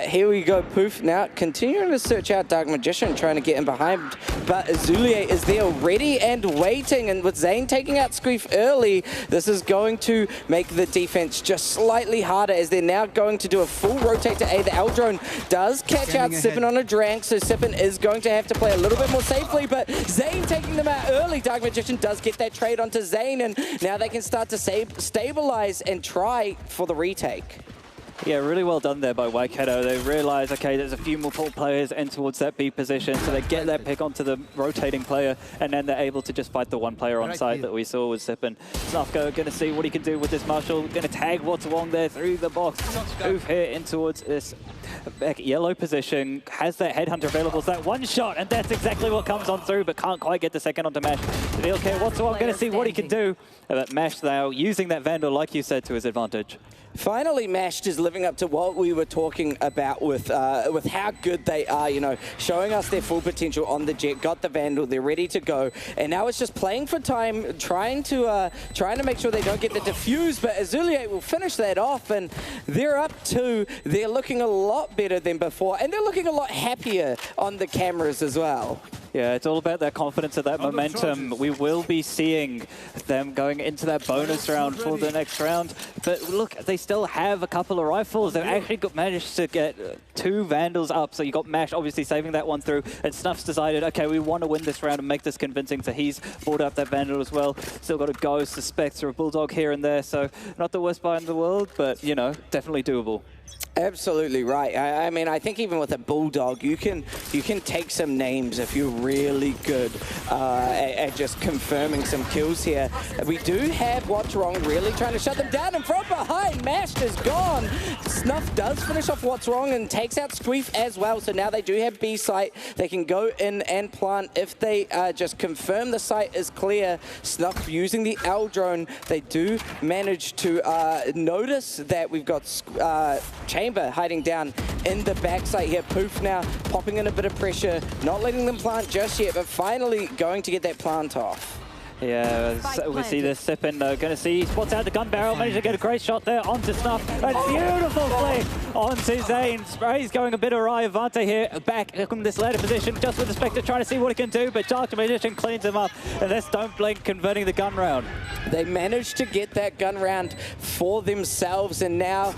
[SPEAKER 10] Here we go, Poof now continuing to search out Dark Magician, trying to get in behind, but Azulier is there ready and waiting, and with Zane taking out Squeef early, this is going to make the defense just slightly harder as they're now going to do a full rotate to A. The L-Drone does catch out Sippin on a Drank, so Sippin is going to have to play a little bit more safely, but Zane taking them out early. Dark Magician does get that trade onto Zane, and now they can start to stabilize and try for the retake.
[SPEAKER 13] Yeah, really well done there by Waikato. They realize, okay, there's a few more players in towards that B position, so they get that pick onto the rotating player, and then they're able to just fight the one player on site that we saw with Sippin. Snuffgo going to see what he can do with this Marshal, going to tag What's Wrong there through the box. Move here in towards this back yellow position, has that Headhunter available, so that one shot, and that's exactly what comes on through, but can't quite get the second onto Mash. Okay, What's Wrong going to see what he can do, but Mash now using that Vandal, like you said, to his advantage.
[SPEAKER 10] Finally, Mashed is living up to what we were talking about with how good they are, you know, showing us their full potential on the Jet, got the Vandal, they're ready to go, and now it's just playing for time, trying to make sure they don't get the defuse, but Azulier will finish that off, and they're up 2. They're looking a lot better than before, and they're looking a lot happier on the cameras as well.
[SPEAKER 13] Yeah, it's all about that confidence and that momentum. We will be seeing them going into that bonus round for the next round. But look, they still have a couple of rifles. They've actually managed to get 2 Vandals up. So you got Mash obviously saving that one through. And Snuff's decided, okay, we want to win this round and make this convincing. So he's brought up that Vandal as well. Still got a Ghost, a Spectre, a Bulldog here and there. So not the worst buy in the world, but, you know, definitely doable.
[SPEAKER 10] Absolutely right. I mean, I think even with a Bulldog, you can take some names if you're really good at just confirming some kills here. We do have What's Wrong really trying to shut them down, and from behind, Mashed is gone. Snuff does finish off What's Wrong and takes out Squeef as well, so now they do have B site. They can go in and plant if they just confirm the site is clear. Snuff using the L drone, they do manage to notice that we've got Chamber hiding down in the backside here. Poof now popping in a bit of pressure, not letting them plant just yet, but finally going to get that plant off.
[SPEAKER 13] Yeah, so we see this Sippin going to see, spots out the gun barrel, managed to get a great shot there onto Snuff. A beautiful flick onto Zane. Spray's going a bit awry. Avante here back in this ladder position, just with the Spectre trying to see what he can do, but Dark Magician cleans him up, and that's Don't Blink converting the gun round.
[SPEAKER 10] They managed to get that gun round for themselves, and now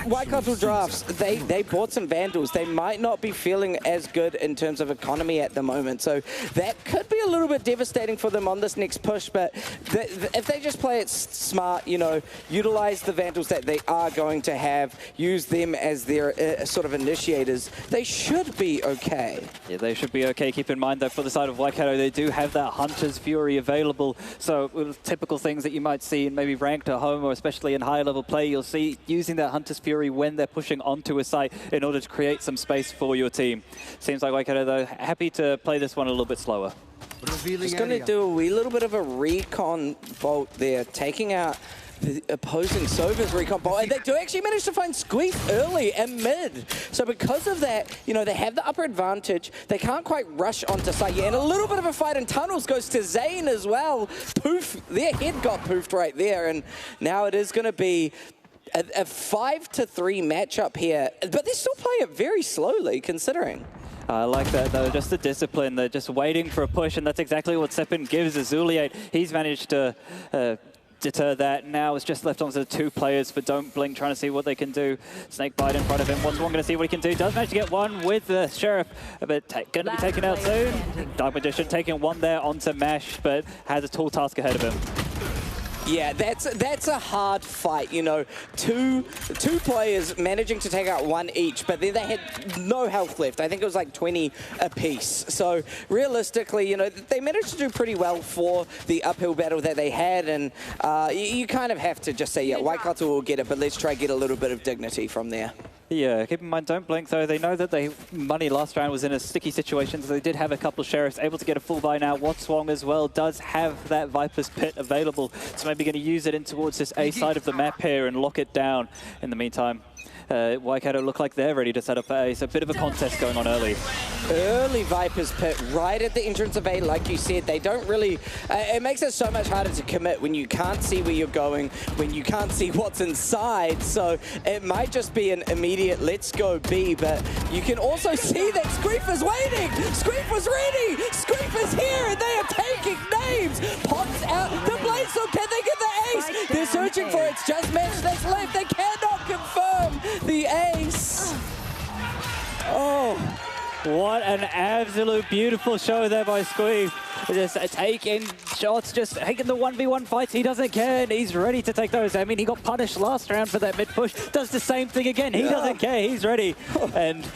[SPEAKER 10] White Castle Drafts, they bought some Vandals. They might not be feeling as good in terms of economy at the moment, so that could be a little bit devastating for them on this next push, but if they just play it smart, you know, utilize the Vandals that they are going to have, use them as their sort of initiators, they should be okay.
[SPEAKER 13] Yeah, they should be okay. Keep in mind that for the side of Waikato, they do have that Hunter's Fury available, so with typical things that you might see in maybe ranked or home, or especially in higher level play, you'll see using that Hunter's Fury when they're pushing onto a site in order to create some space for your team. Seems like Waikato, though, happy to play this one a little bit slower.
[SPEAKER 10] Just going to do a wee little bit of a recon bolt there, taking out the opposing Sova's recon bolt, and they do actually manage to find Squeeze early and mid. So because of that, you know, they have the upper advantage. They can't quite rush onto site yet, and a little bit of a fight in tunnels goes to Zane as well. Poof, their head got poofed right there, and now it is going to be a 5-3 matchup here, but they're still playing it very slowly, considering.
[SPEAKER 13] I like that, though, just the discipline. They're just waiting for a push, and that's exactly what Sippin gives Azuliate. He's managed to deter that. Now it's just left on to the two players for Don't Blink, trying to see what they can do. Snakebite in front of him. What's one going to see what he can do? Does manage to get one with the Sheriff, but going to be taken out soon. Dark Magician taking one there onto Mash, but has a tall task ahead of him.
[SPEAKER 10] Yeah, that's a hard fight, you know. Two players managing to take out one each, but then they had no health left. I think it was like 20 apiece. So realistically, you know, they managed to do pretty well for the uphill battle that they had, and you kind of have to just say, yeah, White Castle will get it, but let's try to get a little bit of dignity from there.
[SPEAKER 13] Yeah, keep in mind, Don't Blink, though. They know that money last round was in a sticky situation, so they did have a couple of Sheriffs able to get a full buy now. Watswong as well does have that Viper's Pit available, so maybe going to use it in towards this A side of the map here and lock it down. In the meantime, Waikato look like they're ready to set up A, so a bit of a contest going on early.
[SPEAKER 10] Early Viper's Pit right at the entrance of A, like you said. They don't really... it makes it so much harder to commit when you can't see where you're going, when you can't see what's inside. So it might just be an immediate let's go B, but you can also see that Squeef is waiting! Squeef was ready! Squeef is here, and they are taking names! Pops out the Blazestorm, can they get the ace? They're searching for it, it's just Mash that's left. They cannot confirm the ace.
[SPEAKER 13] Oh, what an absolute beautiful show there by Squeef. Just taking shots, just taking the 1v1 fights. He doesn't care, and he's ready to take those. I mean, he got punished last round for that mid push. Does the same thing again. He doesn't care. He's ready. And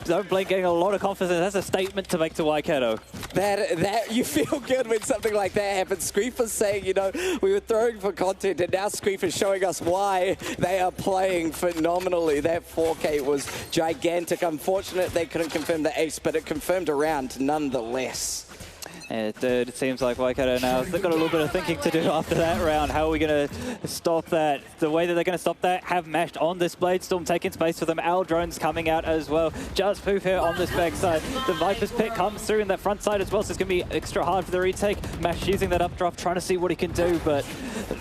[SPEAKER 13] Don't Blink getting a lot of confidence. That's a statement to make to Waikato.
[SPEAKER 10] That you feel good when something like that happens. Squeef was saying, you know, we were throwing for content, and now Squeef is showing us why they are playing phenomenally. That 4K was gigantic. Unfortunate they couldn't confirm the ace, but it confirmed a round nonetheless.
[SPEAKER 13] It seems like Waikato now they've got a little bit of thinking to do after that round. How are we going to stop that? The way that they're going to stop that, have Mashed on this Bladestorm, taking space for them. Owl Drones coming out as well. Just Poof here on this backside. The Viper's Pit comes through in that front side as well, so it's going to be extra hard for the retake. Mash using that updraft, trying to see what he can do, but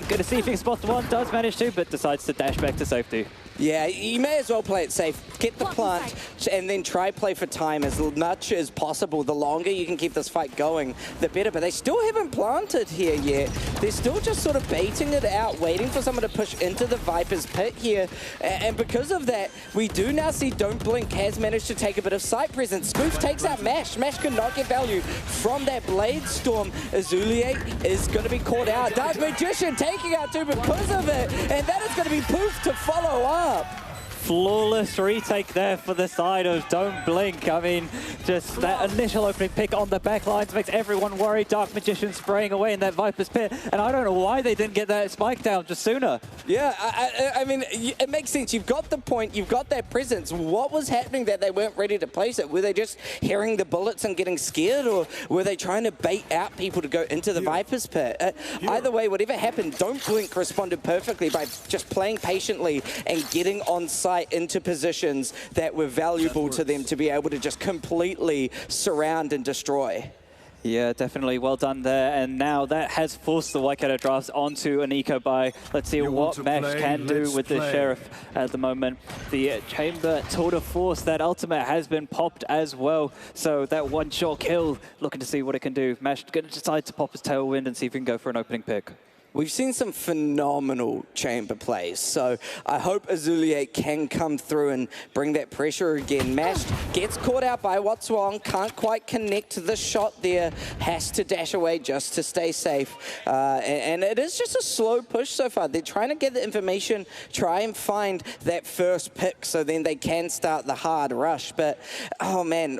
[SPEAKER 13] going to see if he can spot the one. Does manage to, but decides to dash back to safety.
[SPEAKER 10] Yeah, you may as well play it safe. Get the plant and then try play for time as much as possible. The longer you can keep this fight going, the better. But they still haven't planted here yet. They're still just sort of baiting it out, waiting for someone to push into the Viper's Pit here. And because of that, we do now see Don't Blink has managed to take a bit of site presence. Spoof takes out Mash. Mash could not get value from that Bladestorm. Azuliate is going to be caught out. Dark Magician taking out two because of it. And that is going to be Poof to follow up.
[SPEAKER 13] Flawless retake there for the side of Don't Blink. I mean, just that initial opening pick on the back lines makes everyone worried. Dark Magician spraying away in that Viper's Pit, and I don't know why they didn't get that spike down just sooner.
[SPEAKER 10] Yeah, I mean, it makes sense. You've got the point, you've got that presence. What was happening that they weren't ready to place it? Were they just hearing the bullets and getting scared, or were they trying to bait out people to go into the Viper's Pit? Either way, whatever happened, Don't Blink responded perfectly by just playing patiently and getting on site into positions that were valuable to them to be able to just completely surround and destroy.
[SPEAKER 13] Yeah, definitely. Well done there. And now that has forced the Waikato Drafts onto an eco buy. Let's see what Mash can do with the Sheriff at the moment. The Chamber tour de force, that ultimate has been popped as well. So that one-shot kill, looking to see what it can do. Mash going to decide to pop his tailwind and see if he can go for an opening pick.
[SPEAKER 10] We've seen some phenomenal chamber plays, so I hope Azulier can come through and bring that pressure again. Mash gets caught out by Watswong, can't quite connect the shot there, has to dash away just to stay safe. And it is just a slow push so far. They're trying to get the information, try and find that first pick so then they can start the hard rush. But, oh man,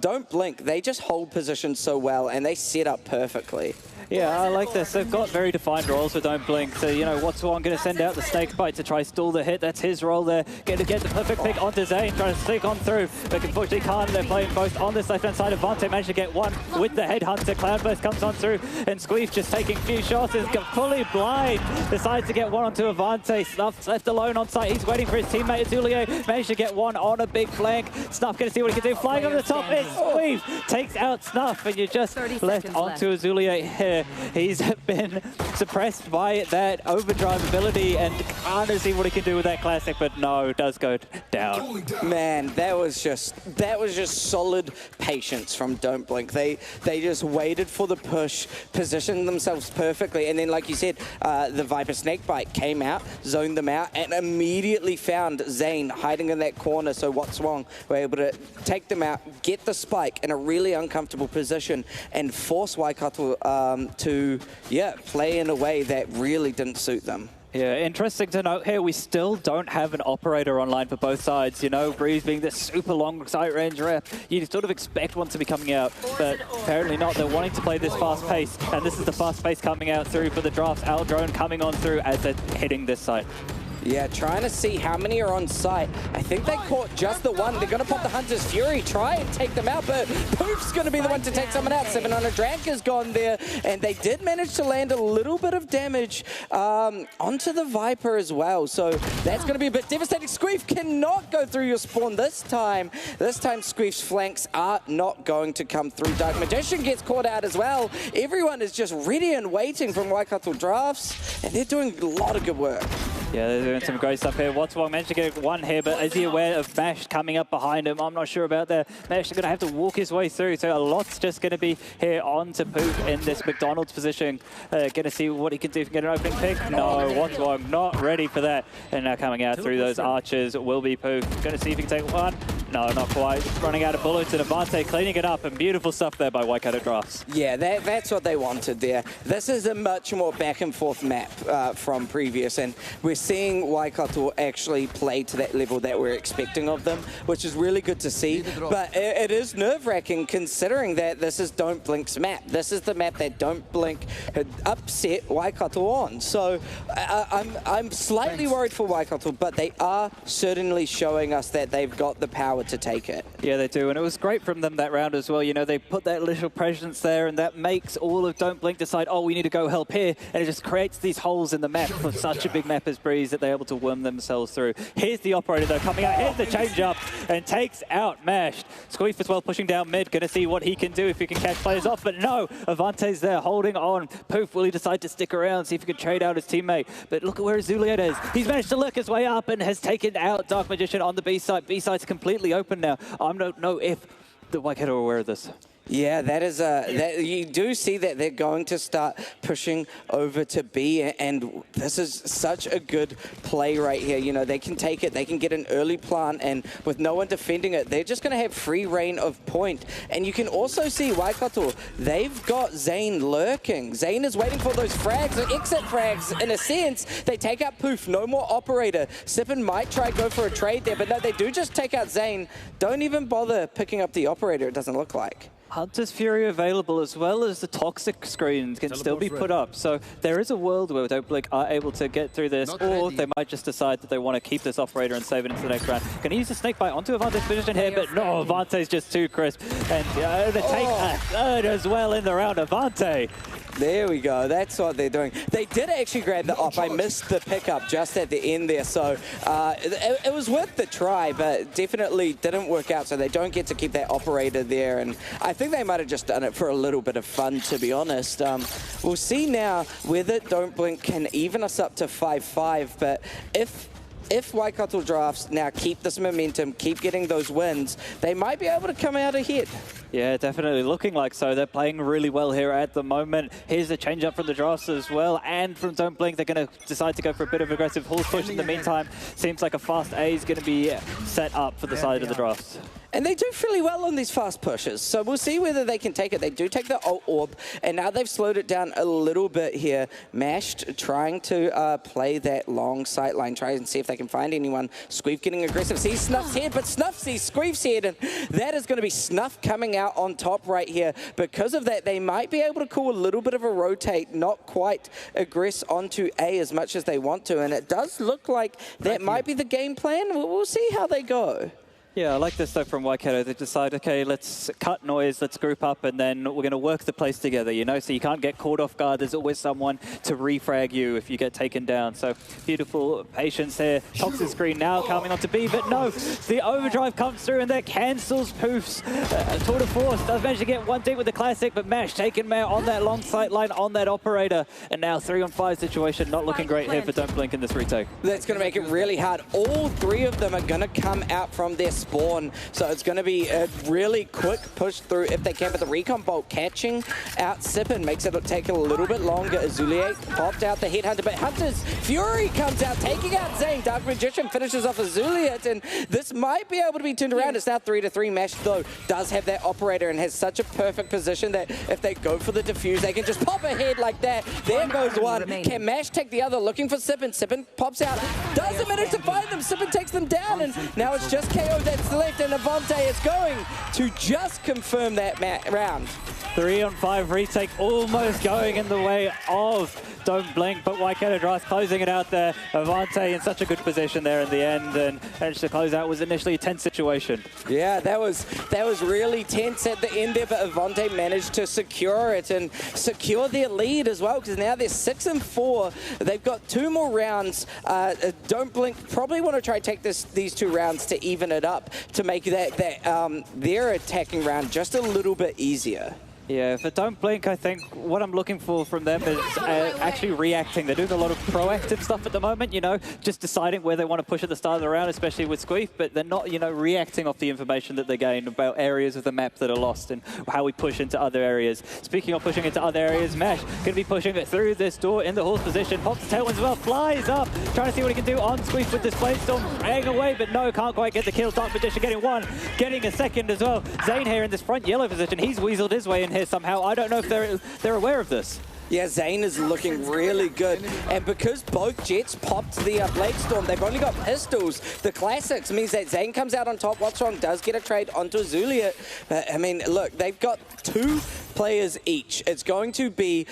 [SPEAKER 10] don't blink. They just hold position so well and they set up perfectly.
[SPEAKER 13] Yeah, I like this. They've got very defined roles for Don't Blink. So, you know, Watswong going to send out the snake bite to try stall the hit. That's his role there. Going to get the perfect pick onto Zane, trying to sneak on through. But unfortunately can't. They're playing both on this left-hand side. Avante managed to get one with the headhunter. Cloudburst comes on through, and Squeef just taking a few shots. Is fully blind. Decides to get one onto Avante. Snuff's left alone on site. He's waiting for his teammate Azulier. Managed to get one on a big flank. Snuff going to see what he can do. Flying over the top is Squeef. Takes out Snuff, and you're just left onto Azulier here. He's been suppressed by that overdrive ability and can't see what he can do with that classic, but no, does go down.
[SPEAKER 10] Man, that was just solid patience from Don't Blink. They just waited for the push, positioned themselves perfectly, and then like you said, the Viper Snakebite came out, zoned them out, and immediately found Zane hiding in that corner, so Watswong were able to take them out, get the spike in a really uncomfortable position, and force Waikato to play in a way that really didn't suit them.
[SPEAKER 13] Yeah, interesting to note here, we still don't have an operator online for both sides. You know, Breeze being this super long sight range rep, you sort of expect one to be coming out, but apparently not. They're wanting to play this fast pace, and this is the fast pace coming out through for the drafts. Our drone coming on through as they're hitting this site.
[SPEAKER 10] Yeah, trying to see how many are on site. I think they caught just the one. They're going to pop the Hunter's Fury, try and take them out, but Poof's going to be the one to take someone out. 700 Drank has gone there, and they did manage to land a little bit of damage onto the Viper as well. So that's going to be a bit devastating. Squeef cannot go through your spawn this time. This time Squeef's flanks are not going to come through. Dark Magician gets caught out as well. Everyone is just ready and waiting from Waikato Drafts, and they're doing a lot of good work.
[SPEAKER 13] Yeah, they're doing some great stuff here. Watswong managed to get one here, but is he aware of Mash coming up behind him? I'm not sure about that. Mash is going to have to walk his way through, so a lot's just going to be here on to Poof in this McDonald's position. Going to see what he can do if he can get an opening pick. No, Watswong not ready for that. And now coming out through those archers will be Poof. Going to see if he can take one. No, not quite. Running out of bullets, and Avante cleaning it up, and beautiful stuff there by Waikato Drafts.
[SPEAKER 10] Yeah, that's what they wanted there. This is a much more back and forth map from previous, and we're seeing Waikato actually play to that level that we're expecting of them, which is really good to see. But it is nerve-wracking considering that this is Don't Blink's map. This is the map that Don't Blink had upset Waikato on. So I'm slightly worried for Waikato, but they are certainly showing us that they've got the power to take it.
[SPEAKER 13] Yeah, they do, and it was great from them that round as well. You know, they put that little presence there, and that makes all of Don't Blink decide, oh, we need to go help here, and it just creates these holes in the map for such a big map as Breeze that they're able to worm themselves through. Here's the operator though coming out, here's the change up, and takes out Mash. Squeef as well pushing down mid, gonna see what he can do if he can catch players off, but no, Avante's there holding on. Poof, will he decide to stick around, see if he can trade out his teammate, but look at where Azulier is. He's managed to lurk his way up and has taken out Dark Magician on the B side. B side's completely open now. I don't know if the Waikato are aware of this.
[SPEAKER 10] Yeah, that is you do see that they're going to start pushing over to B, and this is such a good play right here. You know, they can take it, they can get an early plant, and with no one defending it, they're just going to have free reign of point. And you can also see Waikato, they've got Zane lurking. Zane is waiting for those frags, or exit frags in a sense. They take out Poof, no more operator. Sippin might try go for a trade there, but no, they do just take out Zane. Don't even bother picking up the operator, it doesn't look like.
[SPEAKER 13] Hunter's Fury available, as well as the toxic screens can still be put up. So there is a world where Don't Blink are able to get through this, or they might just decide that they want to keep this operator and save it into the next round. Can he use the snake bite onto Avante's position here? But no, Avante's just too crisp. And they take a third as well in the round. Avante.
[SPEAKER 10] There we go. That's what they're doing. They did actually grab the op. I missed the pickup just at the end there, so it was worth the try, but definitely didn't work out, so they don't get to keep that operator there, and I think they might have just done it for a little bit of fun, to be honest. We'll see now whether Don't Blink can even us up to 5-5, but if Waikato Drafts now keep this momentum, keep getting those wins, they might be able to come out ahead.
[SPEAKER 13] Yeah, definitely looking like so. They're playing really well here at the moment. Here's the change up from the Drafts as well, and from Don't Blink, they're going to decide to go for a bit of aggressive horse push in the meantime. Seems like a fast A is going to be set up for the side of the Drafts.
[SPEAKER 10] And they do fairly well on these fast pushes, so we'll see whether they can take it. They do take the ult orb, and now they've slowed it down a little bit here. Mashed trying to play that long sight line, try and see if they can find anyone. Squeef getting aggressive, sees Snuff's head, but Snuff sees Squeef's head, and that is going to be Snuff coming out on top right here. Because of that, they might be able to call a little bit of a rotate, not quite aggress onto A as much as they want to, and it does look like that might be the game plan. We'll see how they go.
[SPEAKER 13] Yeah, I like this though from Waikato. They decide, okay, let's cut noise, let's group up, and then we're going to work the place together, you know? So you can't get caught off guard. There's always someone to refrag you if you get taken down. So beautiful patience there. Toxic screen now coming onto B, but no, the overdrive comes through and that cancels Poof's tour de force. Does manage to get one deep with the classic, but Mash taking him out on that long sight line on that operator. And now 3-on-5 situation, not looking great here for Don't Blink in this retake.
[SPEAKER 10] That's going to make it really hard. All three of them are going to come out from their spawn, so it's going to be a really quick push through if they can, but the recon bolt catching out Sippin makes it take a little bit longer. Azuliate popped out the Headhunter, but Hunter's Fury comes out, taking out Zane. Dark Magician finishes off Azuliate, and this might be able to be turned around. It's now 3-3. Mash, though, does have that operator and has such a perfect position that if they go for the defuse, they can just pop ahead like that. There goes one. Can Mash take the other? Looking for Sippin. Sippin pops out. Doesn't manage to find them. Sippin takes them down, and now it's just KO that's left, and Avante is going to just confirm that round.
[SPEAKER 13] 3-on-5 retake almost going in the way of Don't Blink, but Waikato Drafts closing it out there. Avante in such a good position there in the end, and managed to close out. Was initially a tense situation.
[SPEAKER 10] Yeah, that was really tense at the end there, but Avante managed to secure it and secure their lead as well, because now they're 6-4. They've got 2 more rounds. Don't Blink probably want to try to take these 2 rounds to even it up, to make their attacking round just a little bit easier.
[SPEAKER 13] Yeah, for Don't Blink, I think what I'm looking for from them is actually reacting. They're doing a lot of proactive stuff at the moment, you know, just deciding where they want to push at the start of the round, especially with Squeef, but they're not, you know, reacting off the information that they gain about areas of the map that are lost and how we push into other areas. Speaking of pushing into other areas, Mash going to be pushing it through this door in the horse position. Pops the tailwind as well, flies up, trying to see what he can do on Squeef with this Bladestorm, hanging away, but no, can't quite get the kill. Dark Magician getting one, getting a second as well. Zane here in this front yellow position, he's weaseled his way in here somehow. I don't know if they're aware of this.
[SPEAKER 10] Yeah, Zane is looking really good. And because both Jets popped the Bladestorm, they've only got pistols. The classics means that Zane comes out on top. What's Wrong does get a trade onto Azulia. But, I mean, look, they've got 2 players each. It's going to be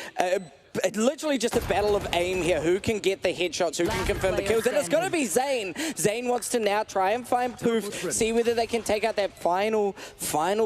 [SPEAKER 10] literally just a battle of aim here. Who can get the headshots? Who can confirm the kills? And it's going to be Zane. Zane wants to now try and find Poof, see whether they can take out that final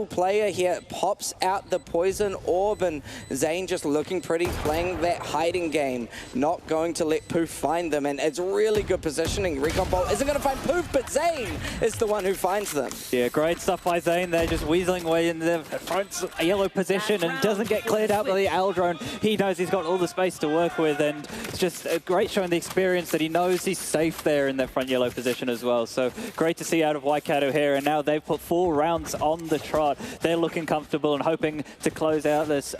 [SPEAKER 10] player here. Pops out the poison orb, and Zane just looking pretty, playing that hiding game, not going to let Poof find them. And it's really good positioning. Recon Bolt isn't going to find Poof, but Zane is the one who finds them.
[SPEAKER 13] Yeah, great stuff by Zane there, just weaseling away in the front yellow position and doesn't get cleared out by the Owl drone. He knows he's got all the space to work with, and it's just a great showing the experience that he knows he's safe there in that front yellow position as well. So great to see out of Waikato here, and now they've put 4 rounds on the trot. They're looking comfortable and hoping to close out this,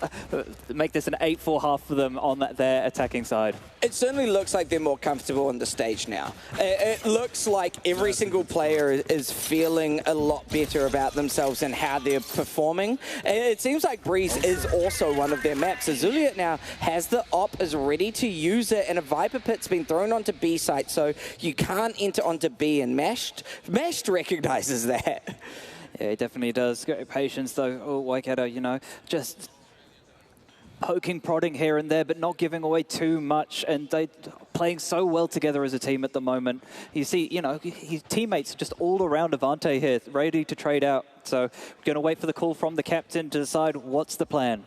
[SPEAKER 13] make this an 8-4 half for them on their attacking side.
[SPEAKER 10] It certainly looks like they're more comfortable on the stage now. It looks like every single player is feeling a lot better about themselves and how they're performing. It seems like Breeze is also one of their maps. Azulia now has the op, is ready to use it, and a Viper Pit's been thrown onto B site, so you can't enter onto B, and Mashed recognizes that.
[SPEAKER 13] Yeah, he definitely does. Great patience though. Oh, Waikato, you know, just poking, prodding here and there, but not giving away too much, and they playing so well together as a team at the moment. You see, you know, his teammates just all around Avante here, ready to trade out. So we're going to wait for the call from the captain to decide what's the plan.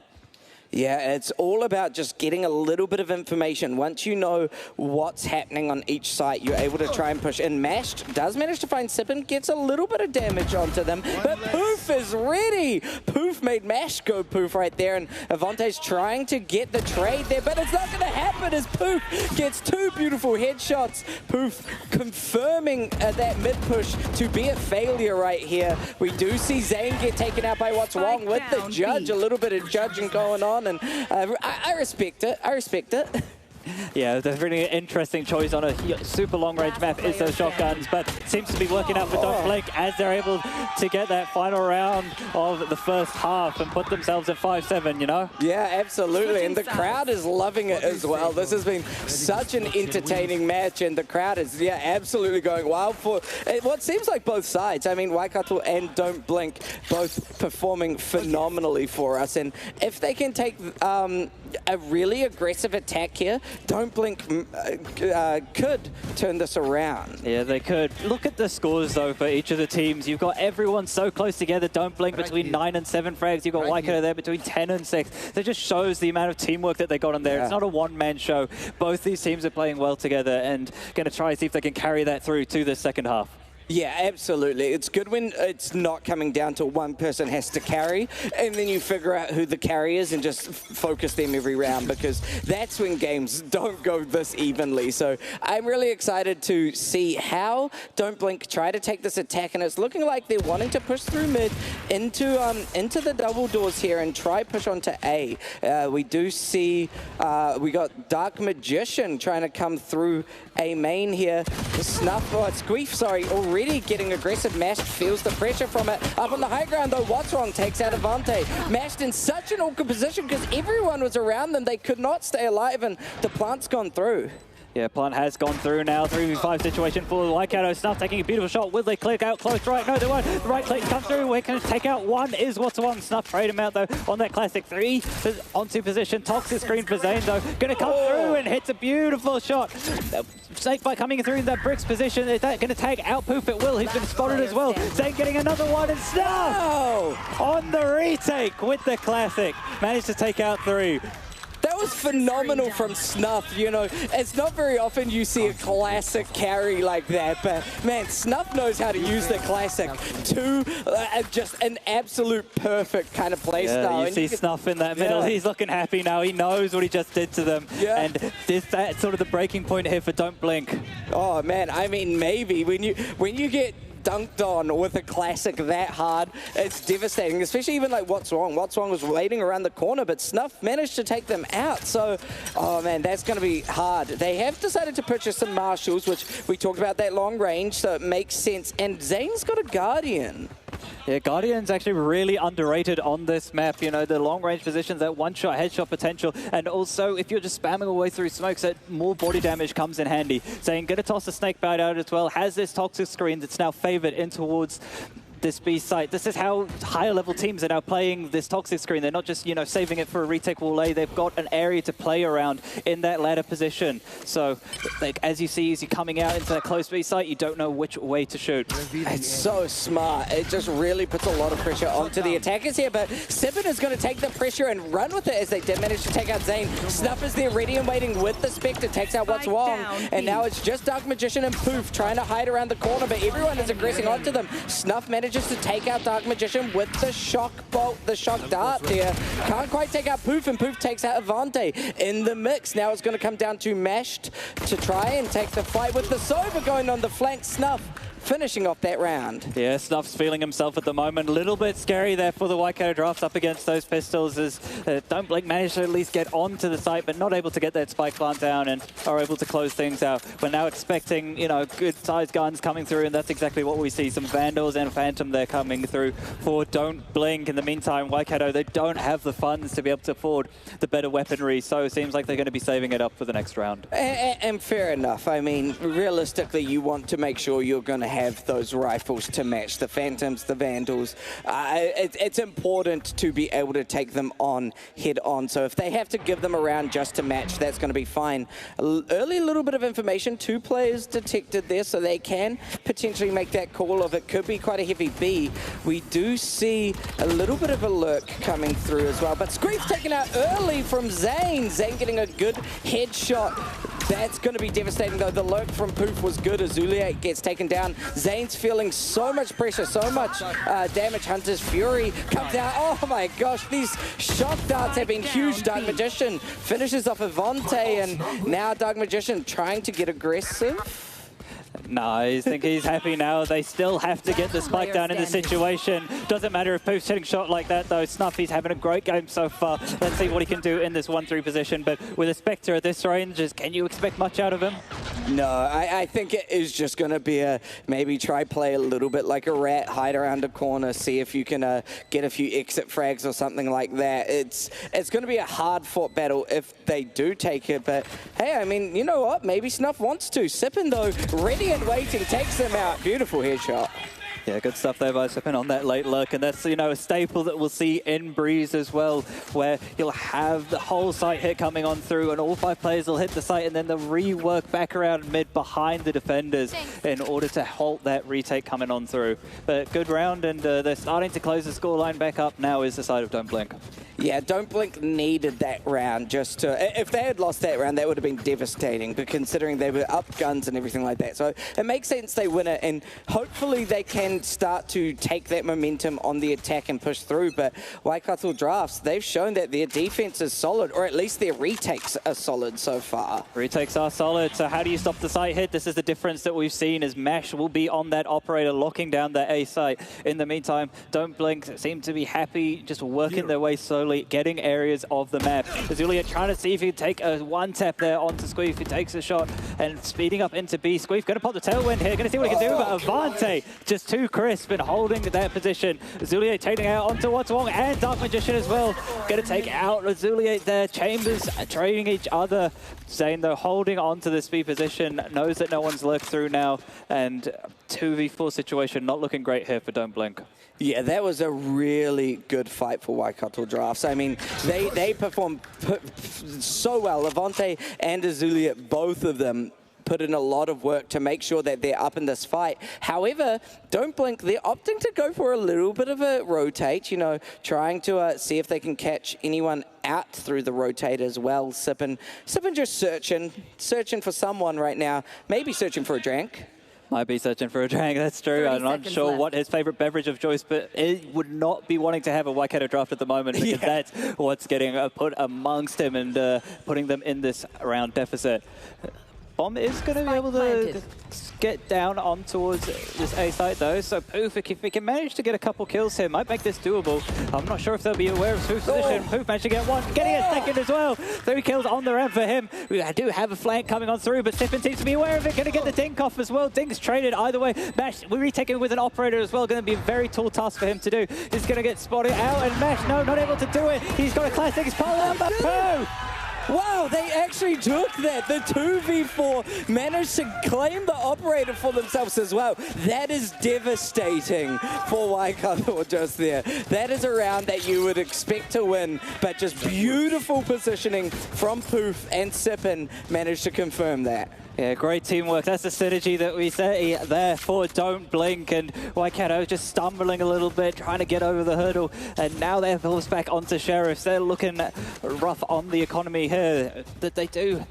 [SPEAKER 10] Yeah, it's all about just getting a little bit of information. Once you know what's happening on each site, you're able to try and push. And Mashed does manage to find Sippin, gets a little bit of damage onto them, but Poof is ready. Poof made Mash go poof right there, and Avante's trying to get the trade there, but it's not going to happen as Poof gets 2 beautiful headshots. Poof confirming that mid push to be a failure right here. We do see Zane get taken out by What's Wrong with the judge, a little bit of judging going on, and I respect it. I respect it.
[SPEAKER 13] Yeah, that's really an interesting choice on a super long-range map is those shotguns, but seems to be working out for Don't Blink as they're able to get that final round of the first half and put themselves at 5-7, you know?
[SPEAKER 10] Yeah, absolutely, and the crowd is loving it as well. This has been such an entertaining match, and the crowd is, yeah, absolutely going wild for what seems like both sides. I mean, Waikato and Don't Blink both performing phenomenally for us, and if they can take a really aggressive attack here, Don't Blink could turn this around.
[SPEAKER 13] Yeah, they could. Look at the scores, though, for each of the teams. You've got everyone so close together. Don't Blink between 9 and 7 frags. You've got Waikato there between 10 and 6. That just shows the amount of teamwork that they got on there. It's not a one-man show. Both these teams are playing well together and going to try and see if they can carry that through to the second half.
[SPEAKER 10] Yeah, absolutely. It's good when it's not coming down to one person has to carry, and then you figure out who the carry is and just focus them every round, because that's when games don't go this evenly. So I'm really excited to see how Don't Blink try to take this attack, and it's looking like they're wanting to push through mid into the double doors here and try push onto A. We do see we got Dark Magician trying to come through A main here. Squeef, sorry, already getting aggressive. Mashed feels the pressure from it. Up on the high ground, though, What's Wrong takes out Avante. Mashed in such an awkward position because everyone was around them. They could not stay alive, and the plant's gone through.
[SPEAKER 13] Yeah, Plant has gone through now. 3v5 situation for Waikato. Snuff taking a beautiful shot. Will they click out close right? No, they won't. The right click comes through. We're going to take out one. Is What's Wrong. Snuff trade him out, though, on that classic 3. Onto position. Toxic screen for Zane, though. Going to come through and hits a beautiful shot. Snakebite coming through in that bricks position. Is that going to tag out Poof? It will. He's been spotted as well. Zane getting another one, and Snuff on the retake with the classic. Managed to take out 3.
[SPEAKER 10] That was phenomenal from Snuff, you know. It's not very often you see a classic carry like that, but man, Snuff knows how to use the classic to just an absolute perfect kind of play style.
[SPEAKER 13] You see Snuff in that middle. He's looking happy now. He knows what he just did to them. And that's sort of the breaking point here for Don't Blink.
[SPEAKER 10] Oh man, I mean, maybe when you get dunked on with a classic that hard, it's devastating, especially even like What's Wrong. What's Wrong was waiting around the corner, but Snuff managed to take them out. So, oh man, that's going to be hard. They have decided to purchase some Marshals, which we talked about that long range, so it makes sense. And Zane's got a Guardian.
[SPEAKER 13] Yeah, Guardian's actually really underrated on this map. You know, the long-range positions, that one-shot headshot potential, and also if you're just spamming away through smokes, that more body damage comes in handy. Saying, gonna toss the Snakebite out as well, has this toxic screen that's now favored in towards this B site. This is how higher level teams are now playing this toxic screen. They're not just, you know, saving it for a retake wall A. They've got an area to play around in that ladder position. So, like, as you see, as you're coming out into that close B site, you don't know which way to shoot.
[SPEAKER 10] It's so smart. It just really puts a lot of pressure onto the attackers here, but Sippin is going to take the pressure and run with it as they did manage to take out Zane. Snuff is there ready and waiting with the Spectre, takes out What's Wrong, and now it's just Dark Magician and Poof trying to hide around the corner, but everyone is aggressing onto them. Snuff manages to take out Dark Magician with the shock bolt, the shock dart there. Can't quite take out Poof, and Poof takes out Avante in the mix. Now it's going to come down to Mashed to try and take the fight with the Sova going on the flank. Snuff finishing off that round.
[SPEAKER 13] Yeah, Snuff's feeling himself at the moment. A little bit scary there for the Waikato Drafts up against those pistols as Don't Blink managed to at least get onto the site, but not able to get that spike plant down and are able to close things out. We're now expecting, you know, good sized guns coming through, and that's exactly what we see. Some Vandals and Phantom there coming through for Don't Blink. In the meantime, Waikato, they don't have the funds to be able to afford the better weaponry, so it seems like they're going to be saving it up for the next round.
[SPEAKER 10] And fair enough. I mean, realistically, you want to make sure you're going to have those rifles to match the Phantoms, the Vandals. It's important to be able to take them on head on. So if they have to give them a round just to match, that's going to be fine. Early little bit of information, 2 players detected there, so they can potentially make that call of it could be quite a heavy B. We do see a little bit of a lurk coming through as well, but Screef's taken out early from Zane. Zane getting a good headshot. That's going to be devastating, though. The lurk from Poof was good. Azuliate gets taken down. Zane's feeling so much pressure, so much damage. Hunter's Fury comes out. Oh my gosh, these shock darts have been huge. Dark Magician finishes off Avante, and now Dark Magician trying to get aggressive.
[SPEAKER 13] No, I think he's happy now. They still have to get the spike down in the situation. Doesn't matter if Poof's hitting shot like that, though. Snuffy's having a great game so far. Let's see what he can do in this 1-3 position. But with a Spectre at this range, can you expect much out of him?
[SPEAKER 10] No, I think it is just going to be a maybe try play a little bit like a rat, hide around a corner, see if you can get a few exit frags or something like that. It's going to be a hard-fought battle if they do take it. But hey, I mean, you know what? Maybe Snuff wants to. Sippin, though, ready and waiting, takes them out. Beautiful headshot.
[SPEAKER 13] Yeah, good stuff there by Sippin on that late lurk, and that's, you know, a staple that we'll see in Breeze as well, where you'll have the whole site hit coming on through, and all 5 players will hit the site, and then they'll rework back around mid behind the defenders in order to halt that retake coming on through. But good round, and they're starting to close the scoreline back up. Now is the side of Don't Blink.
[SPEAKER 10] Yeah, Don't Blink needed that round just to... If they had lost that round, that would have been devastating, but considering they were up guns and everything like that. So it makes sense they win it, and hopefully they can start to take that momentum on the attack and push through. But Waikato Drafts, they've shown that their defense is solid, or at least their retakes are solid so far.
[SPEAKER 13] Retakes are solid, so how do you stop the site hit? This is the difference that we've seen, as Mash will be on that operator, locking down that A site. In the meantime, Don't Blink seem to be happy, just working their way slowly, getting areas of the map. Azulia trying to see if he can take a 1-tap there onto Squeef. He takes a shot and speeding up into B. Squeef going to pop the tailwind here, going to see what he can do, but Avante just too crisp and holding that position. Azulia taking out onto What's Wrong and Dark Magician as well. Going to take out Azulia there. Chambers trading each other. Zane, though, holding on to the speed position, knows that no one's lurked through now, and 2v4 situation not looking great here for Don't Blink.
[SPEAKER 10] Yeah, that was a really good fight for Waikato Drafts. I mean, they performed so well. Avante and Azulia, both of them, put in a lot of work to make sure that they're up in this fight. However, Don't Blink, they're opting to go for a little bit of a rotate, you know, trying to see if they can catch anyone out through the rotate as well. Sippin just searching for someone right now, maybe searching for a drink.
[SPEAKER 13] Might be searching for a drink, that's true. I'm not sure what his favorite beverage of choice, but it would not be wanting to have a Waikato Draft at the moment, because that's what's getting put amongst him and putting them in this round deficit. Bomb is going to be able to get down on towards this A site though, so Poof, if he can manage to get a couple kills here, might make this doable. I'm not sure if they'll be aware of Poof's position. Poof managed to get one, getting a second as well. 3 kills on the ramp for him. We do have a flank coming on through, but Sippin seems to be aware of it. Going to get the dink off as well. Dink's traded either way. Mash, we're retaking with an operator as well. Going to be a very tall task for him to do. He's going to get spotted out, and Mash, no, not able to do it. He's got a classic. He's pulled out the Poof.
[SPEAKER 10] Wow, they actually took that. The 2v4 managed to claim the operator for themselves as well. That is devastating for Waikato just there. That is a round that you would expect to win, but just beautiful positioning from Poof, and Sippin managed to confirm that.
[SPEAKER 13] Yeah, great teamwork. That's the synergy that we say there for Don't Blink, and Waikato just stumbling a little bit, trying to get over the hurdle, and now they're forced back onto Sheriffs. They're looking rough on the economy here, that they do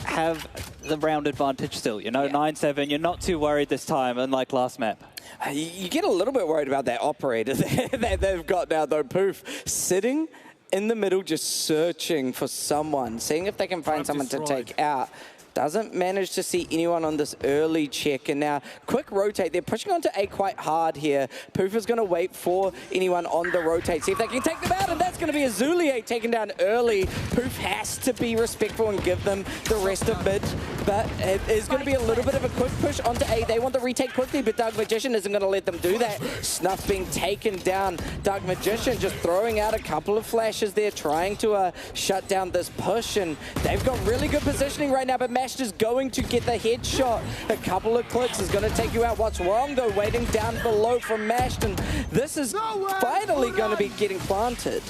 [SPEAKER 13] have the round advantage still. You know, 9-7, you're not too worried this time, unlike last map.
[SPEAKER 10] You get a little bit worried about that operator that they've got now, though. Poof sitting in the middle, just searching for someone, seeing if they can find someone to take out. Doesn't manage to see anyone on this early check, and now quick rotate. They're pushing onto A quite hard here. Poof is going to wait for anyone on the rotate, see if they can take them out, and that's going to be Azuliate taken down early. Poof has to be respectful and give them the rest of mid, but it is going to be a little bit of a quick push onto A. They want the retake quickly, but Dark Magician isn't going to let them do that. Snuff being taken down. Dark Magician just throwing out a couple of flashes there, trying to shut down this push, and they've got really good positioning right now, but Mashed is going to get the headshot. A couple of clicks is going to take you out. What's wrong, though? Waiting down below from Mashed, and this is finally going to be getting planted.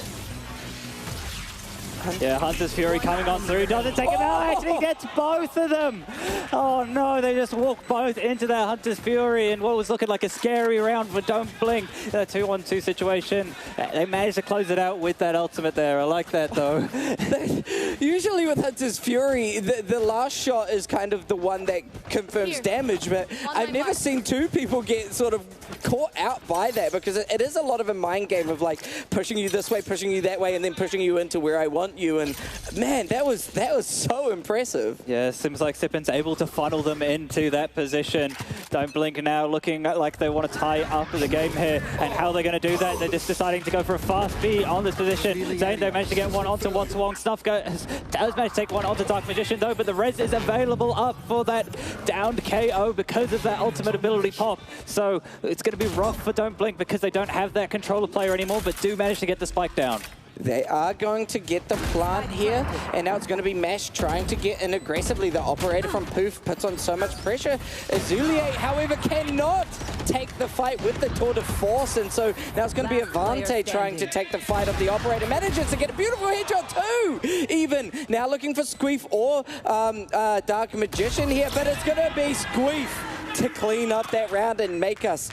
[SPEAKER 15] Yeah, Hunter's Fury coming on through, doesn't take him out, actually gets both of them. Oh no, they just walk both into that Hunter's Fury in what was looking like a scary round for Don't Blink. A 2-on-2 situation. They managed to close it out with that ultimate there. I like that though.
[SPEAKER 10] Usually with Hunter's Fury, the last shot is kind of the one that confirms damage, but I've never seen two people get sort of caught out by that, because it is a lot of a mind game of like pushing you this way, pushing you that way, and then pushing you into where I want you. And man, that was so impressive.
[SPEAKER 15] Yeah, seems like Sipin's able to funnel them into that position. Don't Blink now looking like they want to tie up the game here, and how they're going to do that, they're just deciding to go for a fast B on this position. Zane, they managed to get one onto What's Wong. Snuff does manage to take one onto Dark Magician though, but the res is available up for that downed KO because of that ultimate ability pop. So it's going to be rough for Don't Blink because they don't have that controller player anymore, but do manage to get the spike down.
[SPEAKER 10] They are going to get the plant here, and now it's going to be Mash trying to get in aggressively. The operator from Poof puts on so much pressure. Azulier, however, cannot take the fight with the tour de force, and so now it's going to be Avante trying to take the fight of the operator. Manages to get a beautiful headshot too, even. Now looking for Squeef or Dark Magician here, but it's going to be Squeef to clean up that round and make us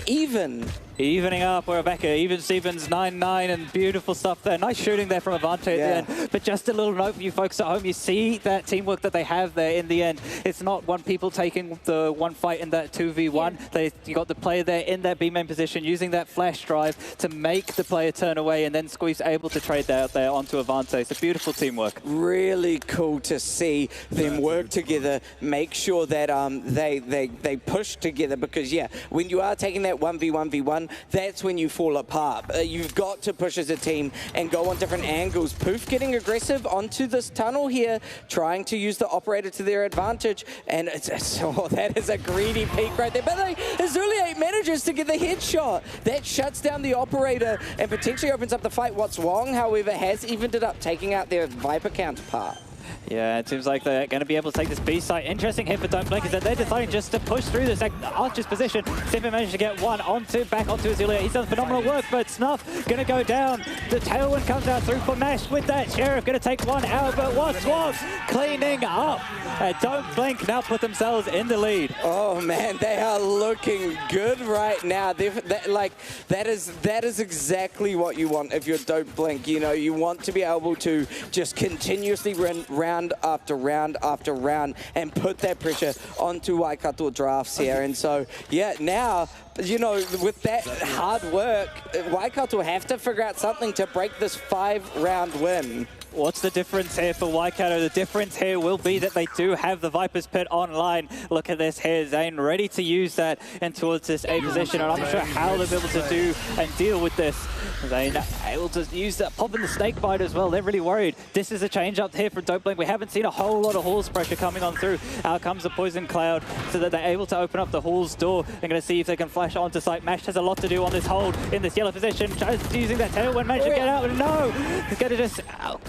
[SPEAKER 10] even.
[SPEAKER 15] Evening up, we're back at even Stevens 9-9, and beautiful stuff there. Nice shooting there from Avante at the end. But just a little note for you folks at home, you see that teamwork that they have there in the end. It's not one people taking the one fight in that 2v1. You got the player there in that B main position using that flash drive to make the player turn away, and then Squeef's able to trade that out there onto Avante. It's a beautiful teamwork.
[SPEAKER 10] Really cool to see them work together, make sure that they push together, because when you are taking that 1v1v1, that's when you fall apart. You've got to push as a team and go on different angles. Poof getting aggressive onto this tunnel here, trying to use the operator to their advantage, and that is a greedy peek right there. But Azulier manages to get the headshot. That shuts down the operator and potentially opens up the fight. What's Wrong, however, has evened it up, taking out their Viper counterpart.
[SPEAKER 15] Yeah, it seems like they're going to be able to take this B site. Interesting hit for Don't Blink is that they're deciding just to push through this Archer's position. Sipin managed to get one back onto Azulier. He's done phenomenal work, but Snuff going to go down. The Tailwind comes out through for Mash with that. Sheriff going to take one out, but What's Wong cleaning up. And Don't Blink now put themselves in the lead.
[SPEAKER 10] Oh man, they are looking good right now. That is exactly what you want if you're Don't Blink. You know, you want to be able to just continuously run round after round after round and put that pressure onto Waikato Drafts here. And so, now, you know, with that hard work, Waikato have to figure out something to break this 5-round win.
[SPEAKER 15] What's the difference here for Waikato? The difference here will be that they do have the Viper's Pit online. Look at this here, Zane ready to use that and towards this A position, and I'm not sure how they'll be able to do and deal with this. Zane able to use that, pop in the snake bite as well. They're really worried. This is a change up here for Don't Blink. We haven't seen a whole lot of Halls pressure coming on through. Out comes the Poison Cloud so that they're able to open up the Halls door. They're going to see if they can flash onto site. Mash has a lot to do on this hold in this yellow position. Just using that Tailwind, managed to get out, but no! He's going to just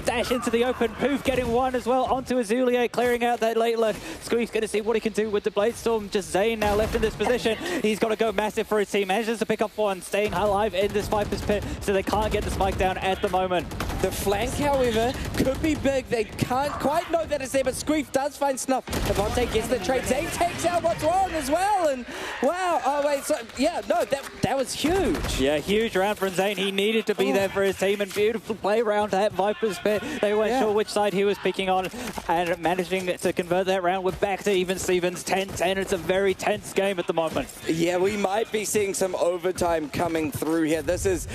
[SPEAKER 15] dash into the open. Poof getting one as well onto Azulier, clearing out that late left. Squeef's going to see what he can do with the Blade Storm. Just Zane now left in this position. He's got to go massive for his team. Manages to pick up one, staying alive in this Viper's Pit, so they can't get the spike down at the moment.
[SPEAKER 10] The flank, however, could be big. They can't quite know that it's there, but Squeef does find Snuff. Avante gets the trade. Zane takes out What's Wrong as well, and wow. Oh, wait, so, that was huge.
[SPEAKER 15] Yeah, huge round from Zane. He needed to be there for his team, and beautiful play around that Viper's Pit. They weren't sure which side he was picking on, and managing to convert that round. We're back to even Stevens, 10-10. It's a very tense game at the moment.
[SPEAKER 10] Yeah, we might be seeing some overtime coming through here. This is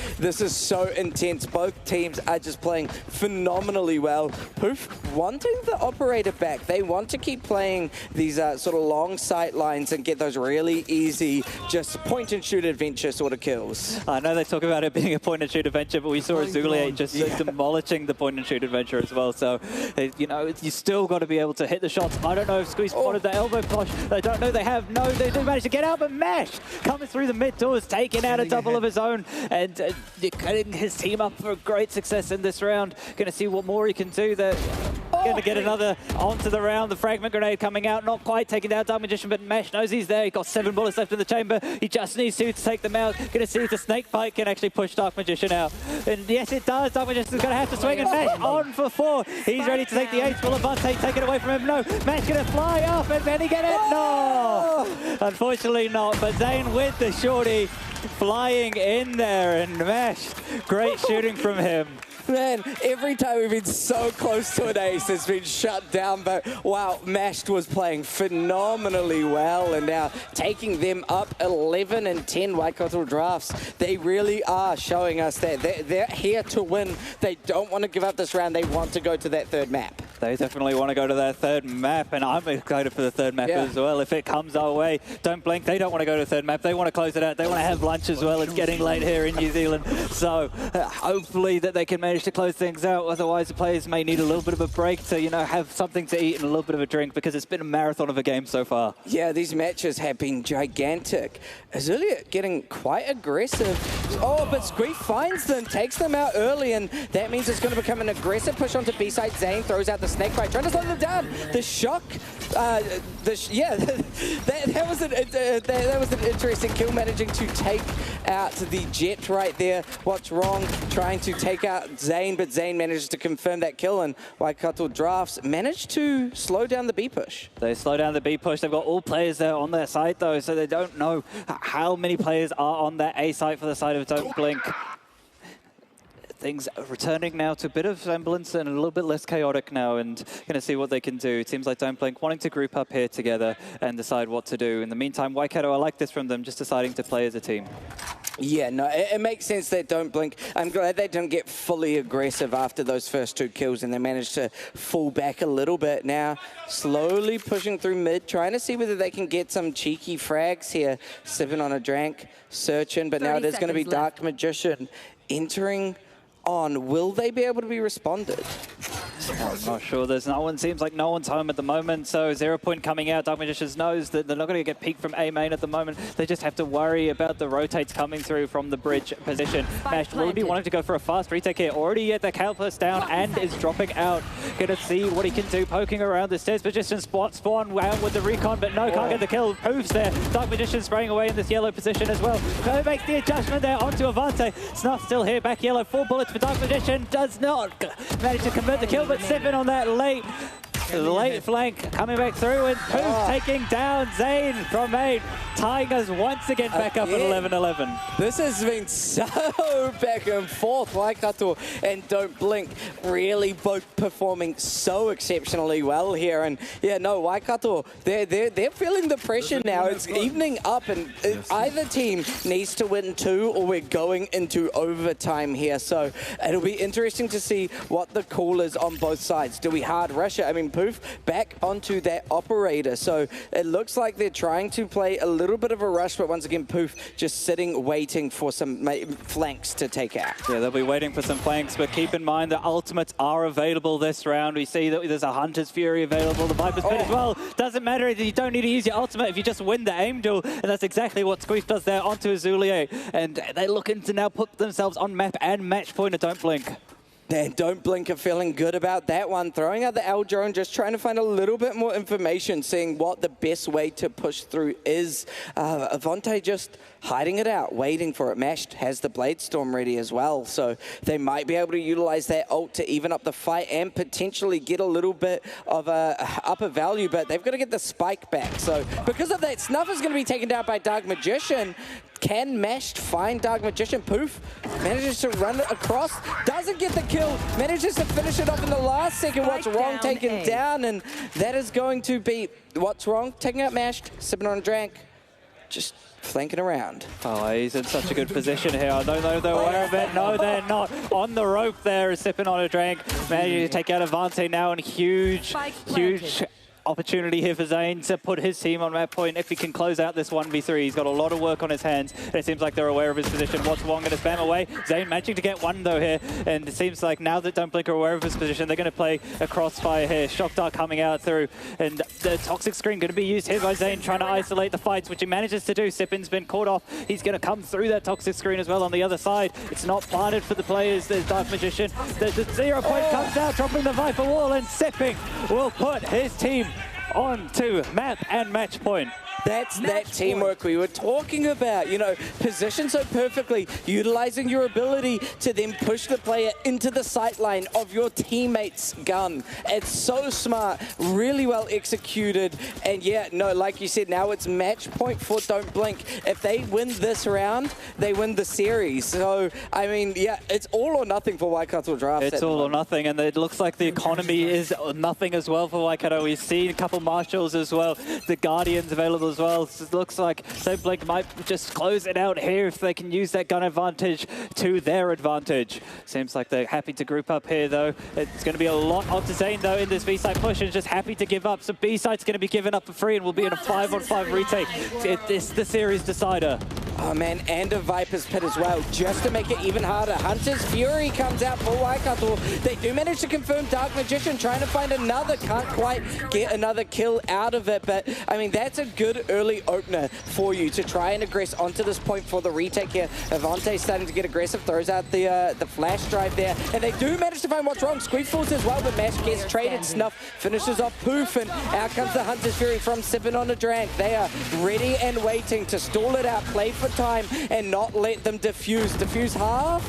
[SPEAKER 10] so intense. Both teams are just playing phenomenally well. Poof wanting the operator back. They want to keep playing these sort of long sight lines and get those really easy, just point-and-shoot adventure sort of kills.
[SPEAKER 15] I know they talk about it being a point-and-shoot adventure, but we saw Azulier just demolishing the point-and-shoot adventure as well. So, you know, you still got to be able to hit the shots. I don't know if Squeeze spotted the elbow push. They don't know they have. No, they do manage to get out, but Mash coming through the mid doors, taking out a double of his own, and cutting his team up for great success in this round. Going to see what more he can do there. Going to get another onto the round. The fragment grenade coming out, not quite taking down Dark Magician, but Mash knows he's there. He's got 7 bullets left in the chamber. He just needs to take them out. Going to see if the snake bite can actually push Dark Magician out. And yes, it does. Dark Magician's going to have to swing, and Mash on for 4. He's ready to take the ace. Will Avante take it away from him? No. Mash going to fly up, and then he get it? No! Unfortunately not, but Zane with the shorty flying in there, and Mash, great shooting from him.
[SPEAKER 10] Man, every time we've been so close to an ace, it's been shut down, but wow, Mashed was playing phenomenally well, and now taking them up 11 and 10 Waikato drafts. They really are showing us that they're here to win. They don't want to give up this round. They want to go to that third map.
[SPEAKER 15] They definitely want to go to that third map, and I'm excited for the third map as well. If it comes our way, don't blink. They don't want to go to the third map. They want to close it out. They want to have lunch as well. It's getting late here in New Zealand, so hopefully that they can manage to close things out. Otherwise, the players may need a little bit of a break to, you know, have something to eat and a little bit of a drink, because it's been a marathon of a game so far.
[SPEAKER 10] Yeah, these matches have been gigantic. Azulier getting quite aggressive. Oh, but Squeef finds them, takes them out early, and that means it's going to become an aggressive push onto B-side. Zane throws out the snake bite, trying to slow them down. The shock, that was an interesting kill, managing to take out the Jet right there. What's wrong? Trying to take out Zane, but Zane manages to confirm that kill, and Waikato drafts managed to slow down the B push.
[SPEAKER 15] They slow down the B push. They've got all players there on their side though, so they don't know how many players are on that A site for the side of Don't Blink. Things are returning now to a bit of semblance and a little bit less chaotic now, and going to see what they can do. It seems like Don't Blink wanting to group up here together and decide what to do. In the meantime, Waikato, I like this from them, just deciding to play as a team.
[SPEAKER 10] Yeah, no, it makes sense that Don't Blink. I'm glad they didn't get fully aggressive after those first 2 kills, and they managed to fall back a little bit. Now, slowly pushing through mid, trying to see whether they can get some cheeky frags here. Sipping on a drank, searching, but now it is going to be Dark Magician entering on. Will they be able to be responded?
[SPEAKER 15] I'm not sure. There's no one. Seems like no one's home at the moment. So 0 point coming out. Dark Magician knows that they're not going to get peeked from A main at the moment. They just have to worry about the rotates coming through from the bridge position. Mash will be wanting to go for a fast retake here. Already at the Calpus down and is dropping out. Going to see what he can do, poking around the stairs. Magician spawn out with the recon, but no, can't get the kill. Poofs there. Dark Magician spraying away in this yellow position as well. Ko makes the adjustment there onto Avante. Snuff still here, back yellow. 4 bullets for Dark Magician. Does not manage to convert the kill, but Sipping on that late flank, coming back through, and Poof taking down Zane from main, tying us once again back up at 11-11.
[SPEAKER 10] This has been so back and forth. Waikato and Don't Blink really both performing so exceptionally well here. And yeah, no, Waikato, they're feeling the pressure now. It's evening up, and either team needs to win 2 or we're going into overtime here. So it'll be interesting to see what the call is on both sides. Do we hard rush it? I mean, Poof back onto that operator. So it looks like they're trying to play a little bit of a rush, but once again, Poof just sitting, waiting for some flanks to take out.
[SPEAKER 15] Yeah, they'll be waiting for some flanks, but keep in mind that ultimates are available this round. We see that there's a Hunter's Fury available, the Viper's Pit as well. Doesn't matter, you don't need to use your ultimate if you just win the aim duel, and that's exactly what Squeef does there onto Azulier. And they're looking to now put themselves on map and match point at Don't Blink.
[SPEAKER 10] And Don't Blink are feeling good about that one. Throwing out the L drone, just trying to find a little bit more information, seeing what the best way to push through is. Avante just hiding it out, waiting for it. Mashed has the Blade Storm ready as well, so they might be able to utilize that ult to even up the fight and potentially get a little bit of a upper value, but they've got to get the spike back. So because of that, Snuff is going to be taken down by Dark Magician. Can Mashed find Dark Magician? Poof manages to run it across, doesn't get the kill, manages to finish it off in the last second. What's wrong taken down, and that is going to be What's Wrong taking out Mashed, sipping on a drink. just flanking around.
[SPEAKER 15] Oh, he's in such a good position here. I don't know if they're aware of it. No, they're not. On the rope there is sipping on a drink. Managing to take out Avante now, and huge opportunity here for Zane to put his team on that point if he can close out this 1v3. He's got a lot of work on his hands, and it seems like they're aware of his position. What's Wong going to spam away? Zane managing to get one though here, and it seems like now that Don't Blink are aware of his position, they're going to play a crossfire here. Shock Dart coming out through, and the toxic screen going to be used here by Zane, trying to isolate the fights, which he manages to do. Sippin's been caught off. He's going to come through that toxic screen as well on the other side. It's not planted for the players. There's Dark Magician. The 0 point comes out, dropping the Viper wall, and Sipping will put his team on to map and match point.
[SPEAKER 10] That's that teamwork we were talking about, you know, positioned so perfectly, utilizing your ability to then push the player into the sightline of your teammate's gun. It's so smart, really well executed, and yeah, no, like you said, now it's match point for Don't Blink. If they win this round, they win the series. So, I mean, yeah, it's all or nothing for Waikato Drafts.
[SPEAKER 15] It's all or nothing, and it looks like the economy is nothing as well for Waikato. We've seen a couple Marshals as well, the Guardians available as well. It looks like Don't Blink might just close it out here if they can use that gun advantage to their advantage. Seems like they're happy to group up here, though. It's going to be a lot onto Zane, though, in this B-side push, and just happy to give up. So B-side's going to be given up for free, and we'll be in a 5-on-5 retake. It's the series decider.
[SPEAKER 10] Oh man, and a Viper's Pit as well, just to make it even harder. Hunter's Fury comes out for Waikato. They do manage to confirm Dark Magician, trying to find another, can't quite get another kill out of it, but I mean, that's a good early opener for you to try and aggress onto this point for the retake here. Avante starting to get aggressive, throws out the flash drive there, and they do manage to find what's wrong. Squeeze Force as well, but Mash gets traded. Snuff finishes off Poof, and out comes the Hunter's Fury from Sippin on a Drank. They are ready and waiting to stall it out, play for time, and not let them diffuse. Diffuse half?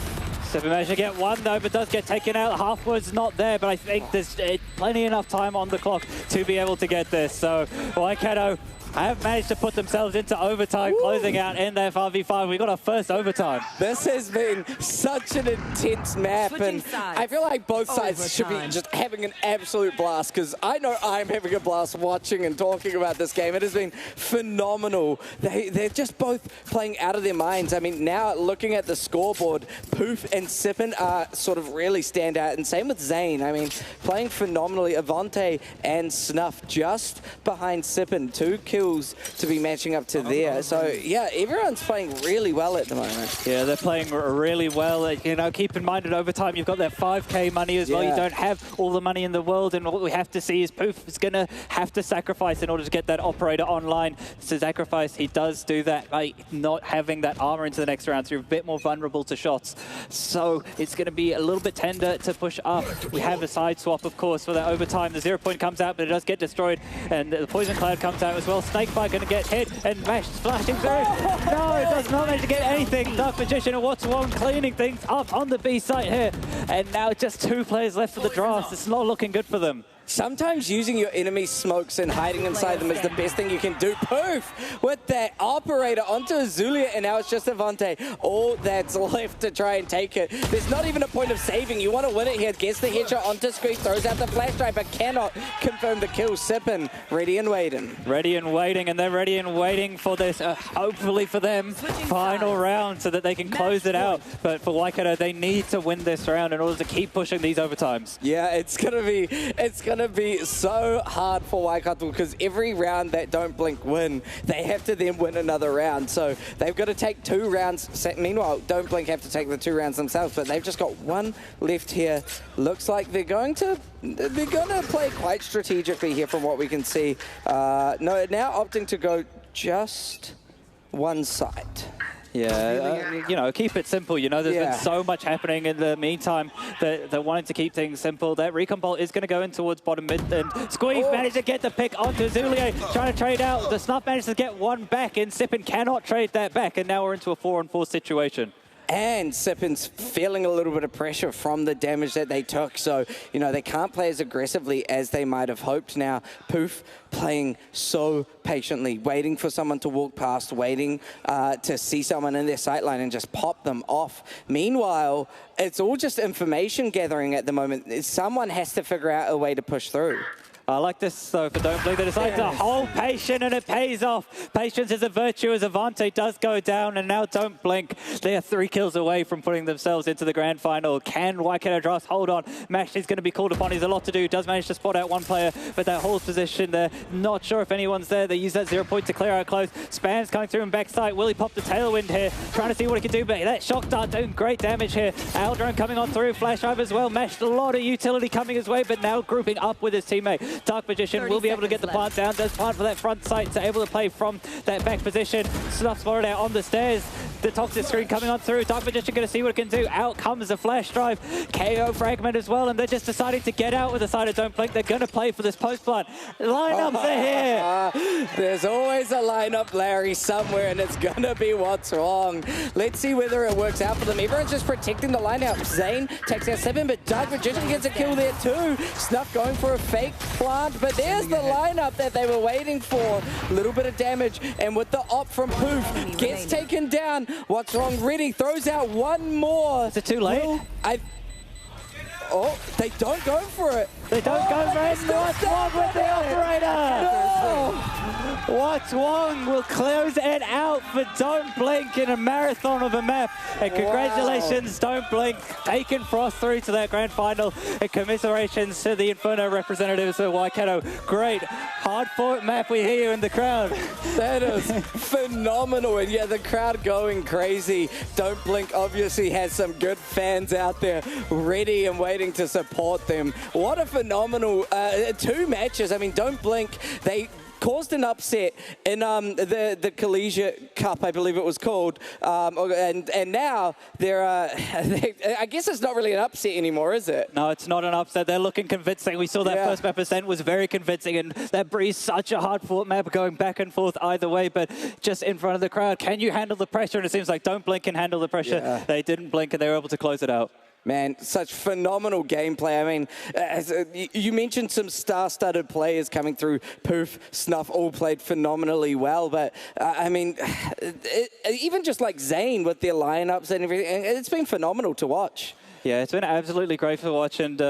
[SPEAKER 15] Sippin managed to get one though, but does get taken out. Halfward's not there, but I think there's plenty enough time on the clock to be able to get this. So Waikato have managed to put themselves into overtime, closing out in their 5v5. We got our first overtime.
[SPEAKER 10] This has been such an intense map, and I feel like both sides should be just having an absolute blast, because I know I'm having a blast watching and talking about this game. It has been phenomenal. They're just both playing out of their minds. I mean, now looking at the scoreboard, Poof and Sippin are sort of really stand out, and same with Zane. I mean, playing phenomenally. Avante and Snuff just behind Sippin. 2 kills to be matching up to there. So yeah, everyone's playing really well at the moment.
[SPEAKER 15] Yeah, they're playing really well. You know, keep in mind at overtime you've got that 5k money as well. You don't have all the money in the world, and what we have to see is Poof is going to have to sacrifice in order to get that operator online. To sacrifice, he does do that by not having that armor into the next round, so you're a bit more vulnerable to shots. So it's going to be a little bit tender to push up. We have a side swap, of course, for that overtime. The 0 point comes out, but it does get destroyed, and the Poison Cloud comes out as well. Snakebite going to get hit, and Mash flashing through. No, it does not manage to get anything. Dark Magician and What's One cleaning things up on the B site here. And now just 2 players left for the draft. It's not looking good for them.
[SPEAKER 10] Sometimes using your enemy's smokes and hiding inside them is the best thing you can do. Poof with that operator onto Azulia, and now it's just Avante. All that's left to try and take it. There's not even a point of saving. You want to win it here. Gets the headshot onto screen, throws out the flash drive, but cannot confirm the kill. Sippin, ready and waiting.
[SPEAKER 15] Ready and waiting, and they're ready and waiting for this, hopefully for them, final round so that they can close it out. But for Waikato, they need to win this round in order to keep pushing these overtimes.
[SPEAKER 10] Yeah, it's gonna be so hard for Waikato, because every round that Don't Blink win, they have to then win another round. So they've got to take 2 rounds. Meanwhile, Don't Blink have to take the 2 rounds themselves, but they've just got 1 left here. Looks like they're going to play quite strategically here from what we can see. No, now opting to go just one side.
[SPEAKER 15] Yeah, you know, keep it simple. You know, there's been so much happening in the meantime that they're wanting to keep things simple. That recon bolt is going to go in towards bottom mid, and Squeeze managed to get the pick onto Zulier, trying to trade out. The Snuff managed to get one back, and Sippin cannot trade that back, and now we're into a 4-on-4 situation.
[SPEAKER 10] And Sippin's feeling a little bit of pressure from the damage that they took. So, you know, they can't play as aggressively as they might have hoped now. Poof playing so patiently, waiting for someone to walk past, waiting to see someone in their sightline and just pop them off. Meanwhile, it's all just information gathering at the moment. Someone has to figure out a way to push through.
[SPEAKER 15] I like this, though, for Don't Blink. They decide to hold patient, and it pays off. Patience is a virtue as Avante does go down, and now Don't Blink. They are 3 kills away from putting themselves into the grand final. Can Waikato Drafts hold on? Mash is going to be called upon. He's a lot to do. Does manage to spot out one player, but that holds position there. Not sure if anyone's there. They use that 0 point to clear out close. Spam's coming through in backside. Will he pop the tailwind here? Trying to see what he can do, but that shock dart doing great damage here. Aldrin coming on through. Flash drive as well. Mash, a lot of utility coming his way, but now grouping up with his teammate. Dark Magician will be able to get the plant down. Does plant for that front sight, so able to play from that back position. Snuff spotted out on the stairs. The toxic screen coming on through. Dark Magician going to see what it can do. Out comes the flash drive. KO fragment as well, and they're just deciding to get out with the side of Don't Blink. They're going to play for this post plant. Lineups are here.
[SPEAKER 10] There's always a lineup, Larry, somewhere, and it's going to be what's wrong. Let's see whether it works out for them. Everyone's just protecting the lineup. Zane takes out 7, but Dark Magician gets a kill there too. Snuff going for a fake plant, but there's the lineup that they were waiting for. A little bit of damage, and with the op from Poof, gets taken down. What's wrong? Ready throws out one more.
[SPEAKER 15] Is it too late?
[SPEAKER 10] Oh, they don't go for it.
[SPEAKER 15] They don't go for it. What's wrong with the operator?
[SPEAKER 10] No.
[SPEAKER 15] What's wrong will close it out for Don't Blink in a marathon of a map. And congratulations, Don't Blink, taking Frost through to that grand final. And commiserations to the Inferno representatives of Waikato. Great hard-fought map we hear in the crowd.
[SPEAKER 10] That is phenomenal. And yeah, the crowd going crazy. Don't Blink obviously has some good fans out there ready and waiting to support them. What a phenomenal 2 matches. I mean, Don't Blink, they caused an upset in the Collegiate Cup, I believe it was called, and now they're, I guess it's not really an upset anymore, is it?
[SPEAKER 15] No, it's not an upset. They're looking convincing. We saw that first map percent was very convincing, and that Breeze, such a hard-fought map going back and forth either way, but just in front of the crowd. Can you handle the pressure? And it seems like Don't Blink can handle the pressure. Yeah. They didn't blink, and they were able to close it out.
[SPEAKER 10] Man, such phenomenal gameplay. I mean, you mentioned some star-studded players coming through. Poof, Snuff, all played phenomenally well. But, I mean, even just like Zane with their lineups and everything, it's been phenomenal to watch.
[SPEAKER 15] Yeah, it's been absolutely great to watch, and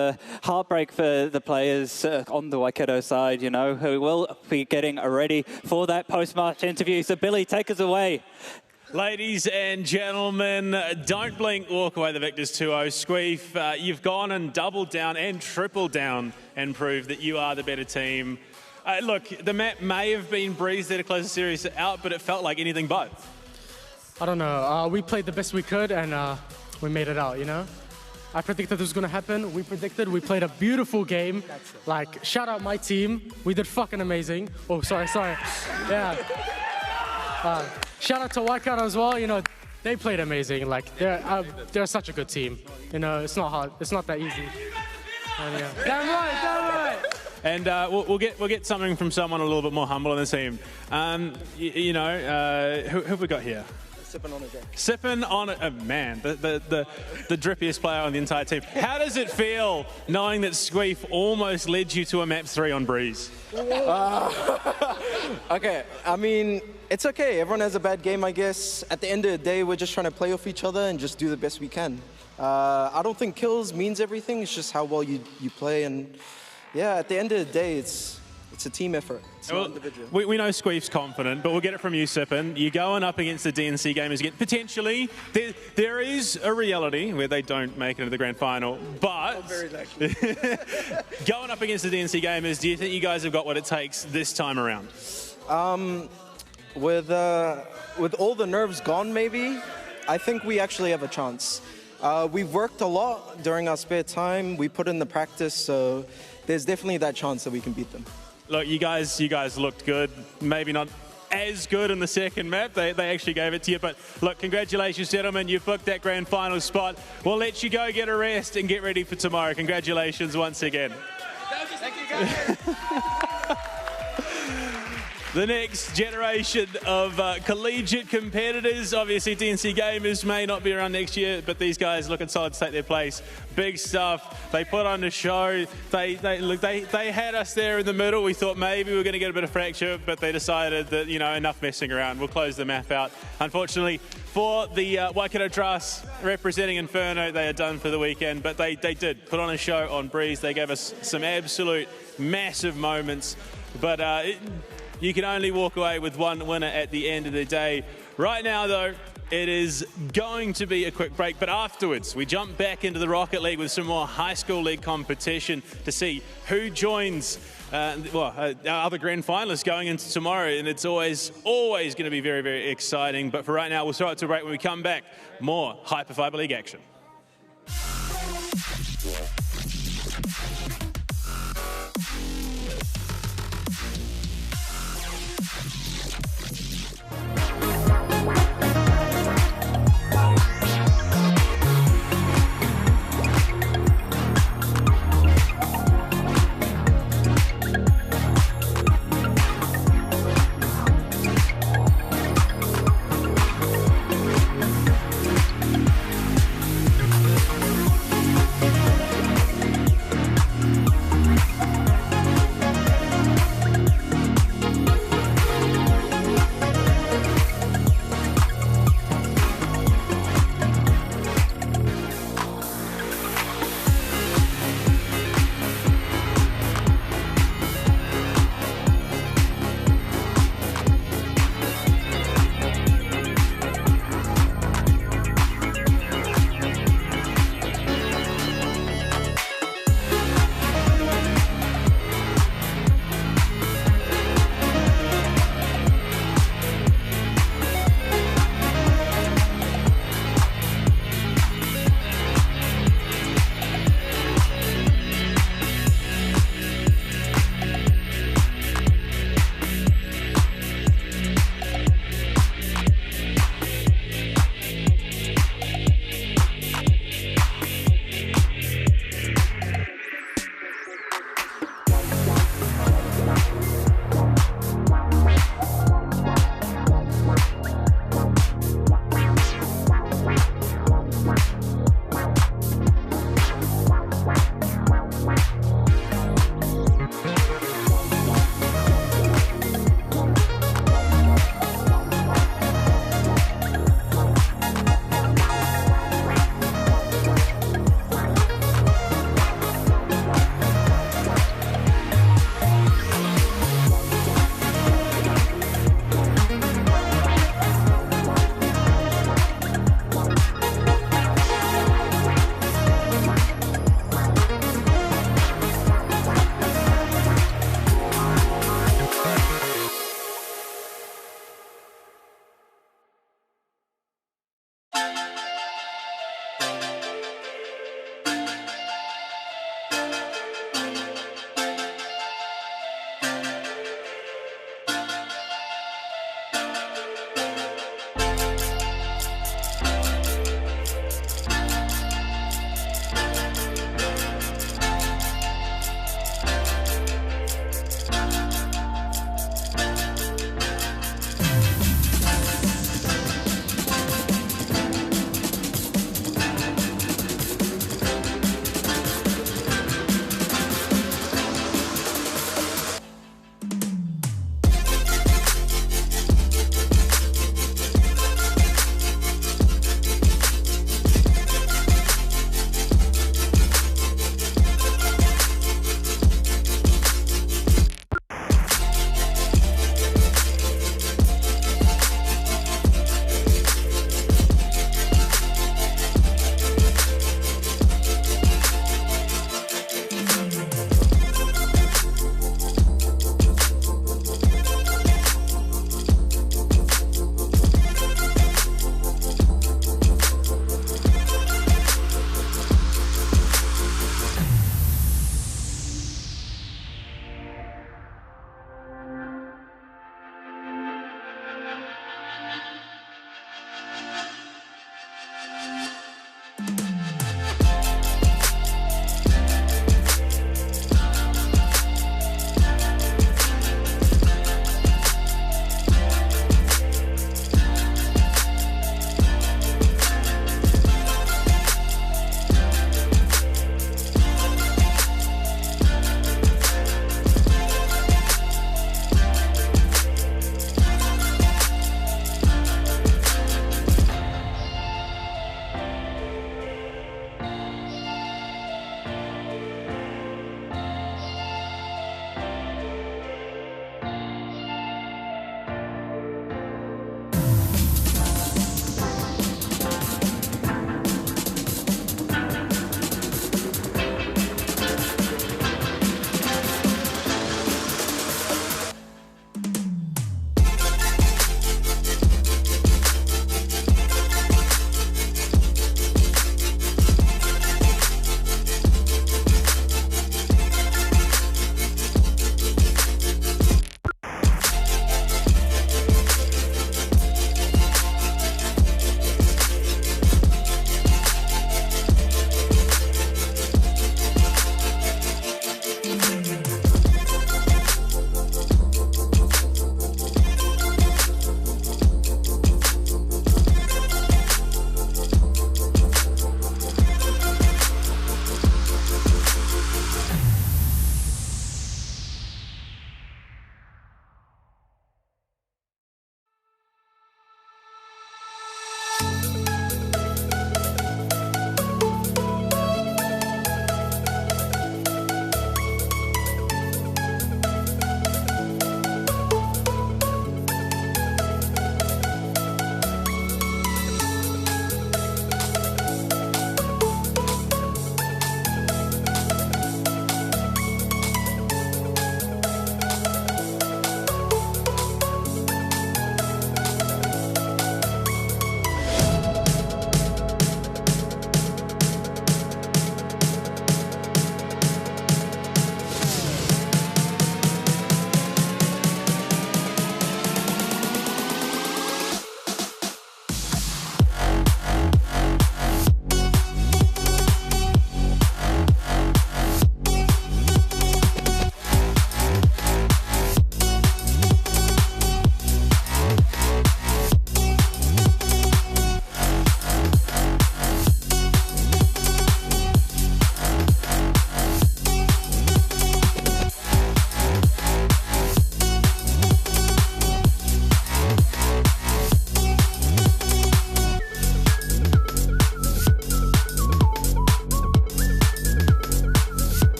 [SPEAKER 15] heartbreak for the players on the Waikato side, you know, who will be getting ready for that post-match interview. So, Billy, take us away.
[SPEAKER 4] Ladies and gentlemen, Don't Blink walk away the victors 2-0. Squeef, you've gone and doubled down and tripled down and proved that you are the better team. Look, the map may have been Breeze there to close the series out, but it felt like anything but.
[SPEAKER 14] I don't know. We played the best we could, and we made it out, you know? I predicted this was going to happen. We predicted. We played a beautiful game. Like, shout out my team. We did fucking amazing. Oh, sorry. Yeah. Shout out to Waikato as well. You know, they played amazing. Like, they're such a good team. You know, it's not hard. It's not that easy. And, yeah. Damn right.
[SPEAKER 4] And we'll get something from someone a little bit more humble in the team. Who have we got here?
[SPEAKER 16] Sipping on it, Jack.
[SPEAKER 4] Sipping on it, man, the drippiest player on the entire team. How does it feel knowing that Squeef almost led you to a map 3 on Breeze?
[SPEAKER 16] Okay, I mean, it's okay. Everyone has a bad game, I guess. At the end of the day, we're just trying to play off each other and just do the best we can. I don't think kills means everything. It's just how well you play. And yeah, at the end of the day, it's a team effort. It's not individual.
[SPEAKER 4] We know Squeef's confident, but we'll get it from you, Sippin. You're going up against the DNC gamers again. Potentially, there is a reality where they don't make it into the grand final, but going up against the DNC gamers, do you think you guys have got what it takes this time around?
[SPEAKER 16] With all the nerves gone, maybe, I think we actually have a chance. We've worked a lot during our spare time. We put in the practice, so there's definitely that chance that we can beat them.
[SPEAKER 4] Look, you guys looked good. Maybe not as good in the second map. They actually gave it to you. But look, congratulations, gentlemen. You've booked that grand final spot. We'll let you go get a rest and get ready for tomorrow. Congratulations once again.
[SPEAKER 16] Thank you, guys.
[SPEAKER 4] the next generation of collegiate competitors. Obviously, DNC Gamers may not be around next year, but these guys looking solid to take their place. Big stuff. They put on the show. They had us there in the middle. We thought maybe we were going to get a bit of fracture, but they decided that, you know, enough messing around. We'll close the map out. Unfortunately, for the Waikato Drafts representing Inferno, they are done for the weekend, but they did put on a show on Breeze. They gave us some absolute massive moments, but you can only walk away with one winner at the end of the day. Right now, though, it is going to be a quick break, but afterwards we jump back into the Rocket League with some more high school league competition to see who joins our other grand finalists going into tomorrow, and it's always going to be very, very exciting. But for right now, we'll throw it to a break. When we come back, more HyperFibre League action.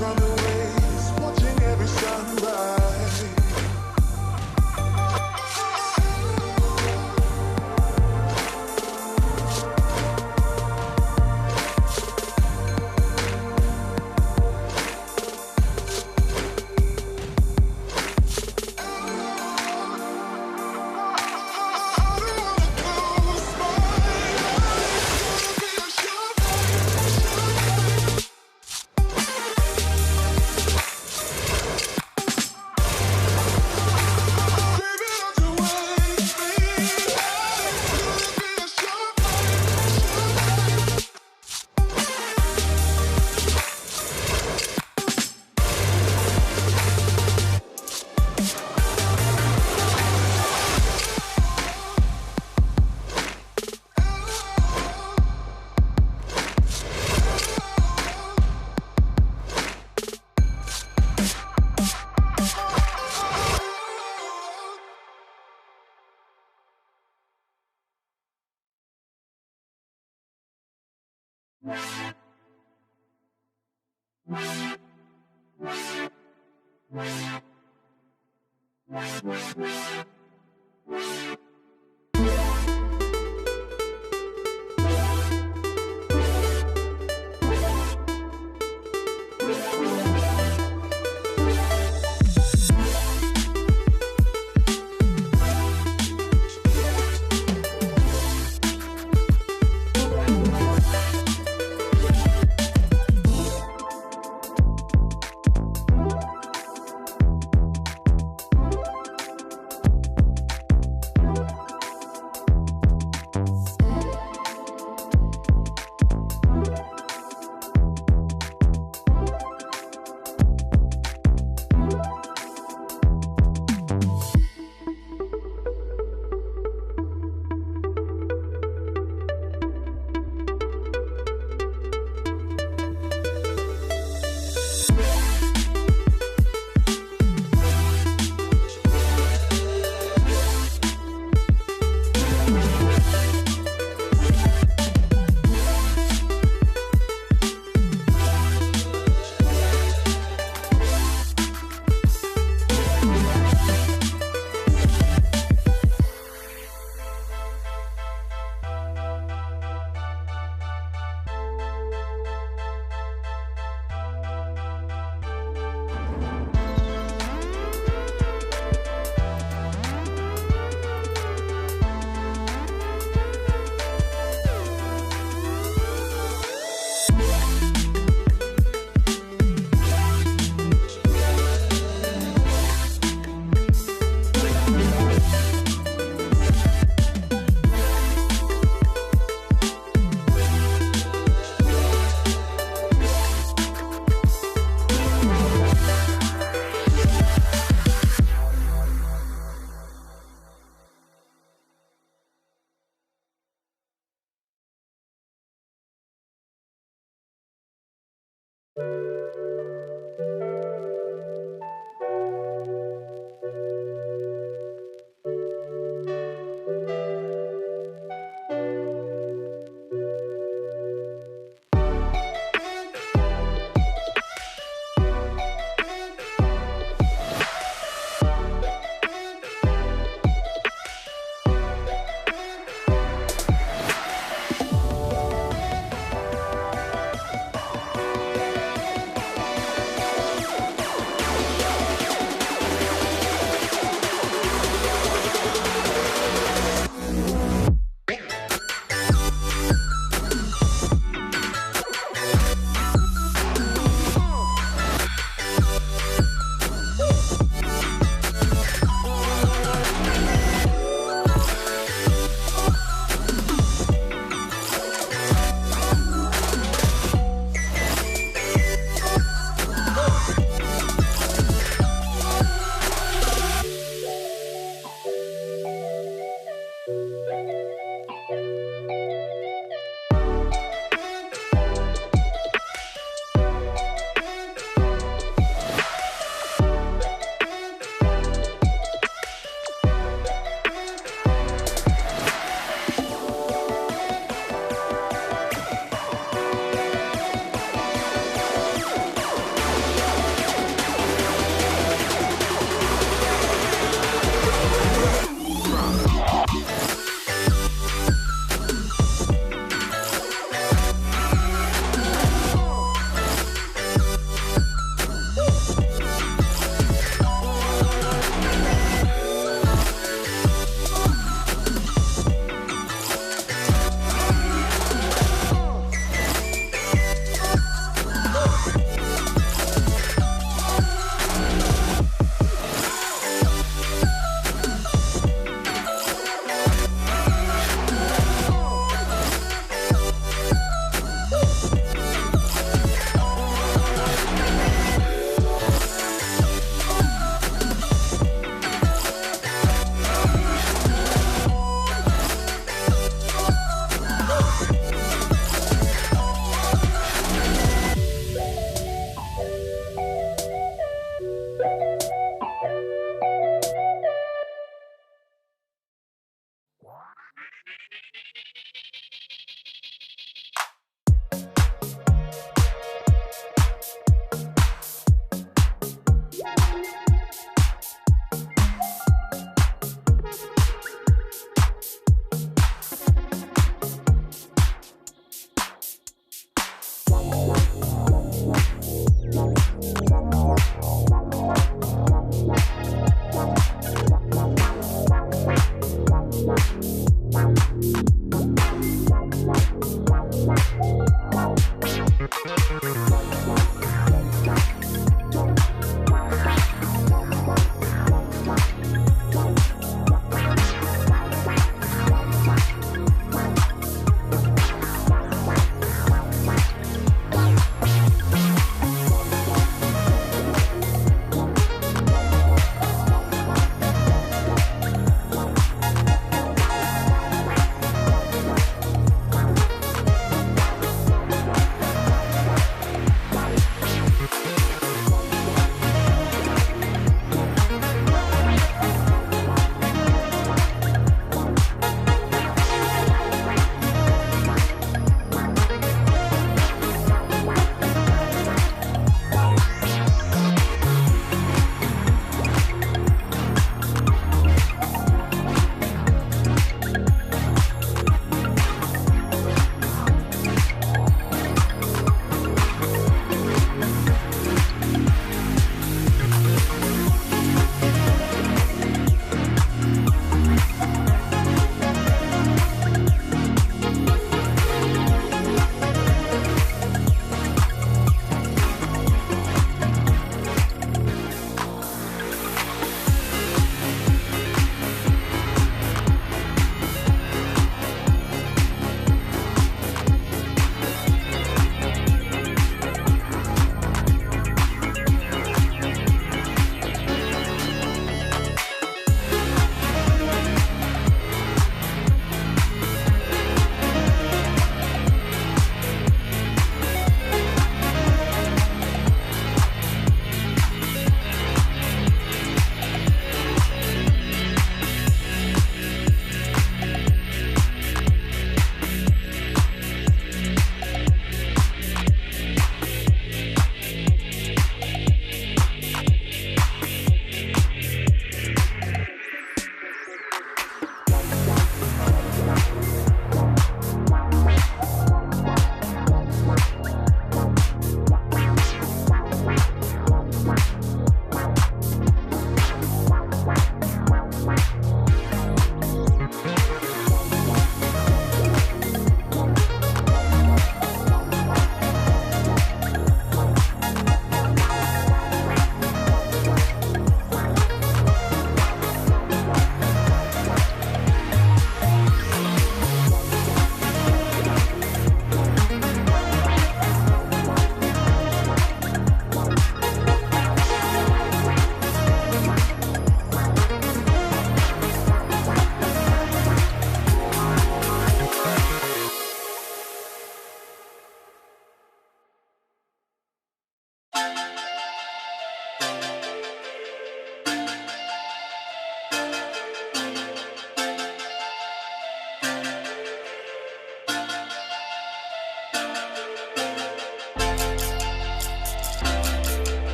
[SPEAKER 17] runaways, watching every sunrise.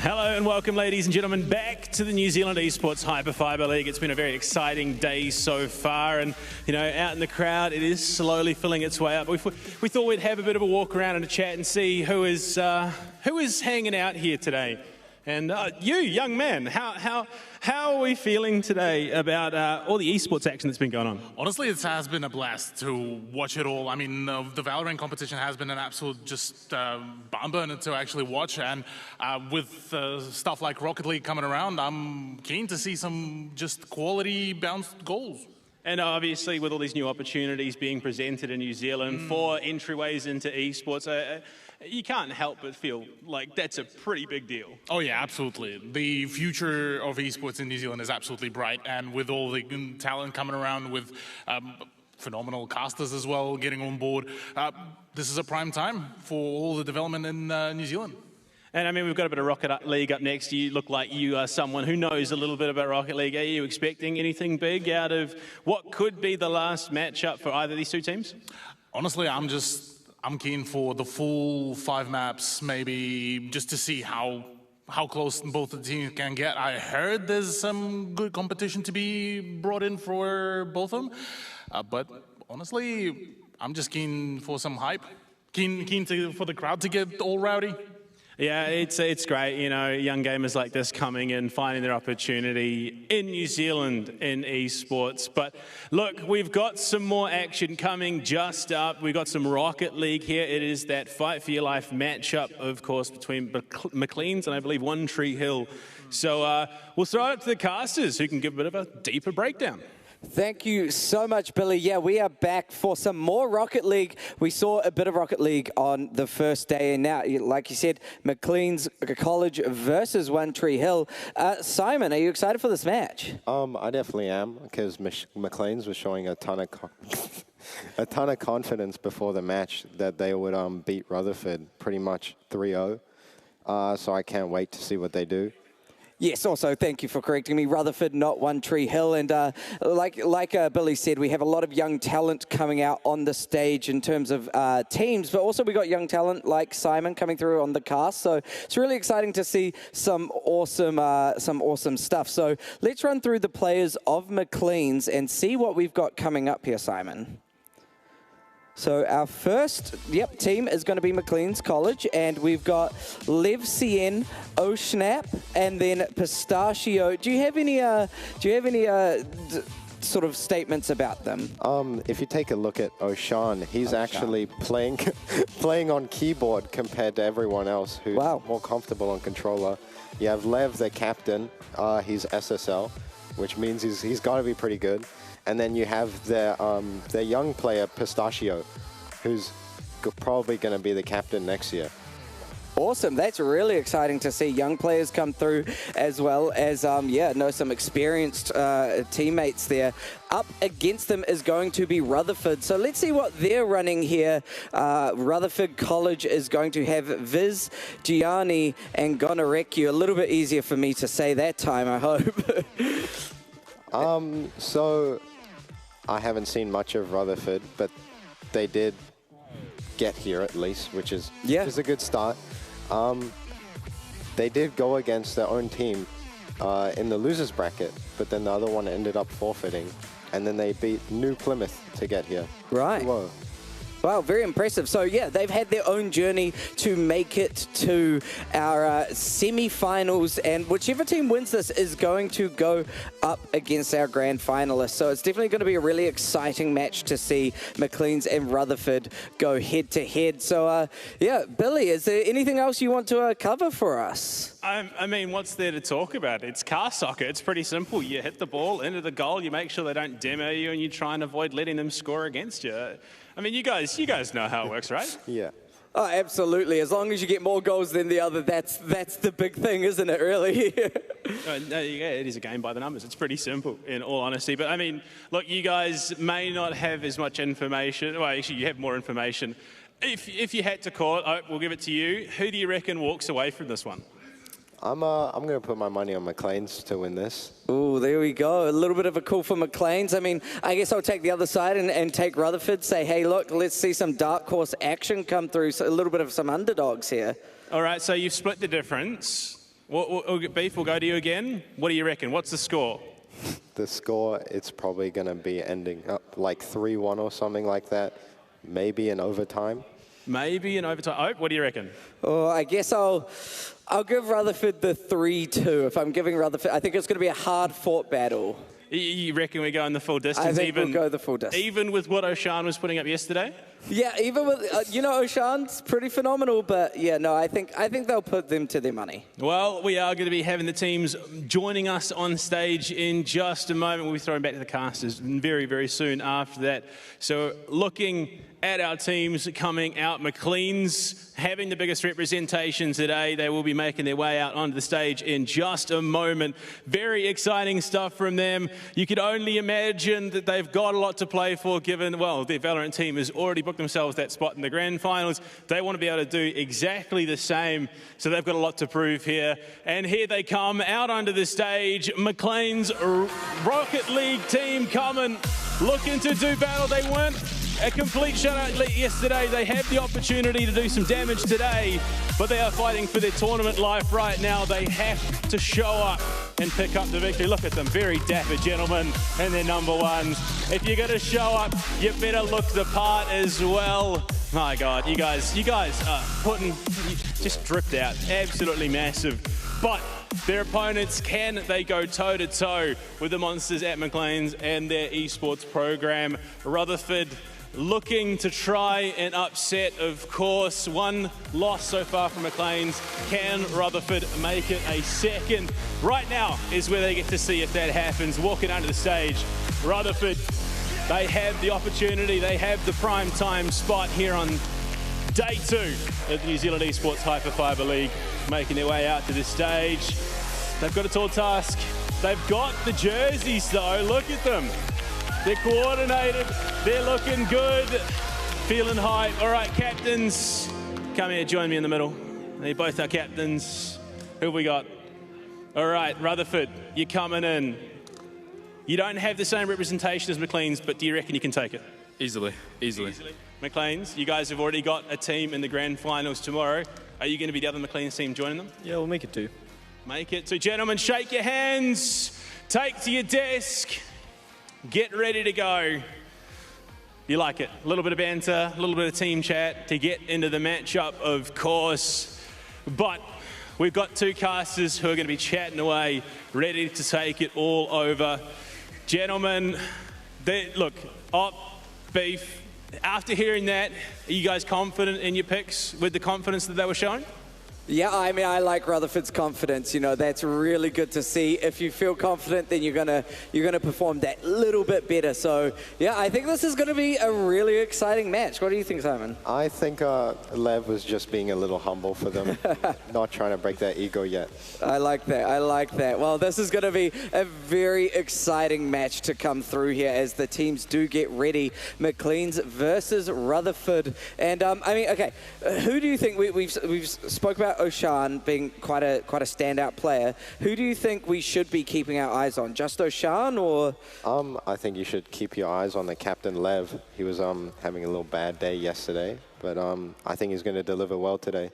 [SPEAKER 4] Hello and welcome, ladies and gentlemen, back to the New Zealand Esports HyperFibre League. It's been a very exciting day so far, and you know, out in the crowd, it is slowly filling its way up. We thought we'd have a bit of a walk around and a chat and see who is hanging out here today. And you, young man, how are we feeling today about all the esports action that's been going on?
[SPEAKER 18] Honestly, it has been a blast to watch it all. I mean, the Valorant competition has been an absolute just barn burner to actually watch. And with stuff like Rocket League coming around, I'm keen to see some just quality bounced goals.
[SPEAKER 4] And obviously, with all these new opportunities being presented in New Zealand for entryways into esports, you can't help but feel like that's a pretty big deal.
[SPEAKER 18] Oh yeah, absolutely. The future of esports in New Zealand is absolutely bright, and with all the talent coming around, with phenomenal casters as well getting on board, this is a prime time for all the development in New Zealand.
[SPEAKER 4] And I mean, we've got a bit of Rocket League up next. You look like you are someone who knows a little bit about Rocket League. Are you expecting anything big out of what could be the last matchup for either of these two teams?
[SPEAKER 18] Honestly, I'm keen for the full 5 maps, maybe just to see how close both the teams can get. I heard there's some good competition to be brought in for both of them, but honestly, I'm just keen for some hype. Keen for the crowd to get all rowdy.
[SPEAKER 4] Yeah, it's great, you know, young gamers like this coming in, finding their opportunity in New Zealand in esports. But look, we've got some more action coming just up. We've got some Rocket League here. It is that Fight for Your Life matchup, of course, between McLean's and I believe One Tree Hill. So we'll throw it up to the casters who can give a bit of a deeper breakdown.
[SPEAKER 10] Thank you so much, Billy. Yeah, we are back for some more Rocket League. We saw a bit of Rocket League on the first day, and now, like you said, McLean's College versus One Tree Hill. Simon, are you excited for this match?
[SPEAKER 19] I definitely am, because McLean's was showing a ton of confidence before the match that they would beat Rutherford pretty much 3-0. So I can't wait to see what they do.
[SPEAKER 10] Yes, also, thank you for correcting me. Rutherford, not One Tree Hill. And like Billy said, we have a lot of young talent coming out on the stage in terms of teams, but also we got young talent like Simon coming through on the cast. So it's really exciting to see some awesome stuff. So let's run through the players of McLean's and see what we've got coming up here, Simon. So our first, team is going to be McLean's College, and we've got LevCN, Oceania, and then Pistachio. Do you have any sort of statements about them?
[SPEAKER 19] If you take a look at Ocean, he's actually playing on keyboard compared to everyone else who's more comfortable on controller. You have Lev, the captain. He's SSL, which means he's got to be pretty good. And then you have their young player, Pistachio, who's probably going to be the captain next year.
[SPEAKER 10] Awesome. That's really exciting to see young players come through, as well as, some experienced teammates there. Up against them is going to be Rutherford. So let's see what they're running here. Rutherford College is going to have Viz, Gianni, and Gonorecu. A little bit easier for me to say that time, I hope.
[SPEAKER 19] So I haven't seen much of Rutherford, but they did get here at least, which is a good start. They did go against their own team in the losers bracket, but then the other one ended up forfeiting, and then they beat New Plymouth to get here.
[SPEAKER 10] Right.
[SPEAKER 19] Whoa.
[SPEAKER 10] Wow, very impressive. So yeah, they've had their own journey to make it to our semi-finals, and whichever team wins this is going to go up against our grand finalists. So it's definitely going to be a really exciting match to see McLean's and Rutherford go head-to-head. So Billy, is there anything else you want to cover for us?
[SPEAKER 4] I mean, what's there to talk about? It's car soccer. It's pretty simple. You hit the ball into the goal, you make sure they don't demo you, and you try and avoid letting them score against you. I mean, you guys know how it works, right?
[SPEAKER 19] Yeah.
[SPEAKER 10] Oh, absolutely. As long as you get more goals than the other, that's the big thing, isn't it, really?
[SPEAKER 4] It is a game by the numbers. It's pretty simple, in all honesty. But, I mean, look, you guys may not have as much information. Well, actually, you have more information. If you had to call it, we'll give it to you. Who do you reckon walks away from this one?
[SPEAKER 19] I'm going to put my money on McLean's to win this.
[SPEAKER 10] Oh, there we go. A little bit of a call for McLean's. I mean, I guess I'll take the other side and take Rutherford. Say, hey, look, let's see some dark horse action come through. So a little bit of some underdogs here.
[SPEAKER 4] All right, so you've split the difference. Beef, we'll go to you again. What do you reckon? What's the score?
[SPEAKER 19] The score, it's probably going to be ending up like 3-1 or something like that. Maybe in overtime.
[SPEAKER 4] Maybe in overtime. Oh, what do you reckon?
[SPEAKER 10] Oh, I guess I'll give Rutherford the 3-2. If I'm giving Rutherford, I think it's going to be a hard-fought battle.
[SPEAKER 4] You reckon we go in the full distance?
[SPEAKER 10] I think we'll go the full distance.
[SPEAKER 4] Even with what Oceania was putting up yesterday?
[SPEAKER 10] Yeah, even with, Oceania's pretty phenomenal, but yeah, no, I think they'll put them to their money.
[SPEAKER 4] Well, we are going to be having the teams joining us on stage in just a moment. We'll be throwing back to the casters very, very soon after that. So looking at our teams coming out, McLean's having the biggest representation today. They will be making their way out onto the stage in just a moment. Very exciting stuff from them. You could only imagine that they've got a lot to play for, given, well, their Valorant team has already booked themselves that spot in the grand finals. They want to be able to do exactly the same, so they've got a lot to prove here. And here they come out onto the stage. McLean's Rocket League team coming, looking to do battle. They weren't a complete shutout yesterday. They have the opportunity to do some damage today, but they are fighting for their tournament life right now. They have to show up and pick up the victory. Look at them, very dapper gentlemen, and they're number ones. If you're going to show up, you better look the part as well. My God, you guys are putting, just dripped out, absolutely massive. But their opponents, can they go toe-to-toe with the monsters at McLean's and their esports program? Rutherford looking to try and upset, of course. One loss so far from McLean's. Can Rutherford make it a second? Right now is where they get to see if that happens. Walking onto the stage, Rutherford, they have the opportunity, they have the prime time spot here on day 2 of the New Zealand Esports HyperFibre League, making their way out to this stage. They've got a tall task. They've got the jerseys though, look at them. They're coordinated, they're looking good, feeling high. All right, captains, come here, join me in the middle. They're both our captains. Who have we got? All right, Rutherford, you're coming in. You don't have the same representation as McLean's, but do you reckon you can take it?
[SPEAKER 12] Easily.
[SPEAKER 4] McLean's, you guys have already got a team in the grand finals tomorrow. Are you going to be the other McLean's team joining them?
[SPEAKER 20] Yeah, we'll make it 2.
[SPEAKER 4] Make it 2. Gentlemen, shake your hands, take to your desk. Get ready to go. You like it? A little bit of banter, a little bit of team chat to get into the matchup, of course. But we've got 2 casters who are going to be chatting away, ready to take it all over. Gentlemen, look, Beef, after hearing that, are you guys confident in your picks with the confidence that they were showing?
[SPEAKER 10] Yeah, I mean, I like Rutherford's confidence. You know, that's really good to see. If you feel confident, then you're gonna perform that little bit better. So, yeah, I think this is going to be a really exciting match. What do you think, Simon?
[SPEAKER 19] I think Lev was just being a little humble for them, not trying to break their ego yet.
[SPEAKER 10] I like that. Well, this is going to be a very exciting match to come through here as the teams do get ready. McLean's versus Rutherford. And, I mean, okay, who do you think, we've spoke about Oceania being quite a standout player. Who do you think we should be keeping our eyes on? Just Oceania, or?
[SPEAKER 19] I think you should keep your eyes on the captain Lev. He was having a little bad day yesterday, but I think he's going to deliver well today.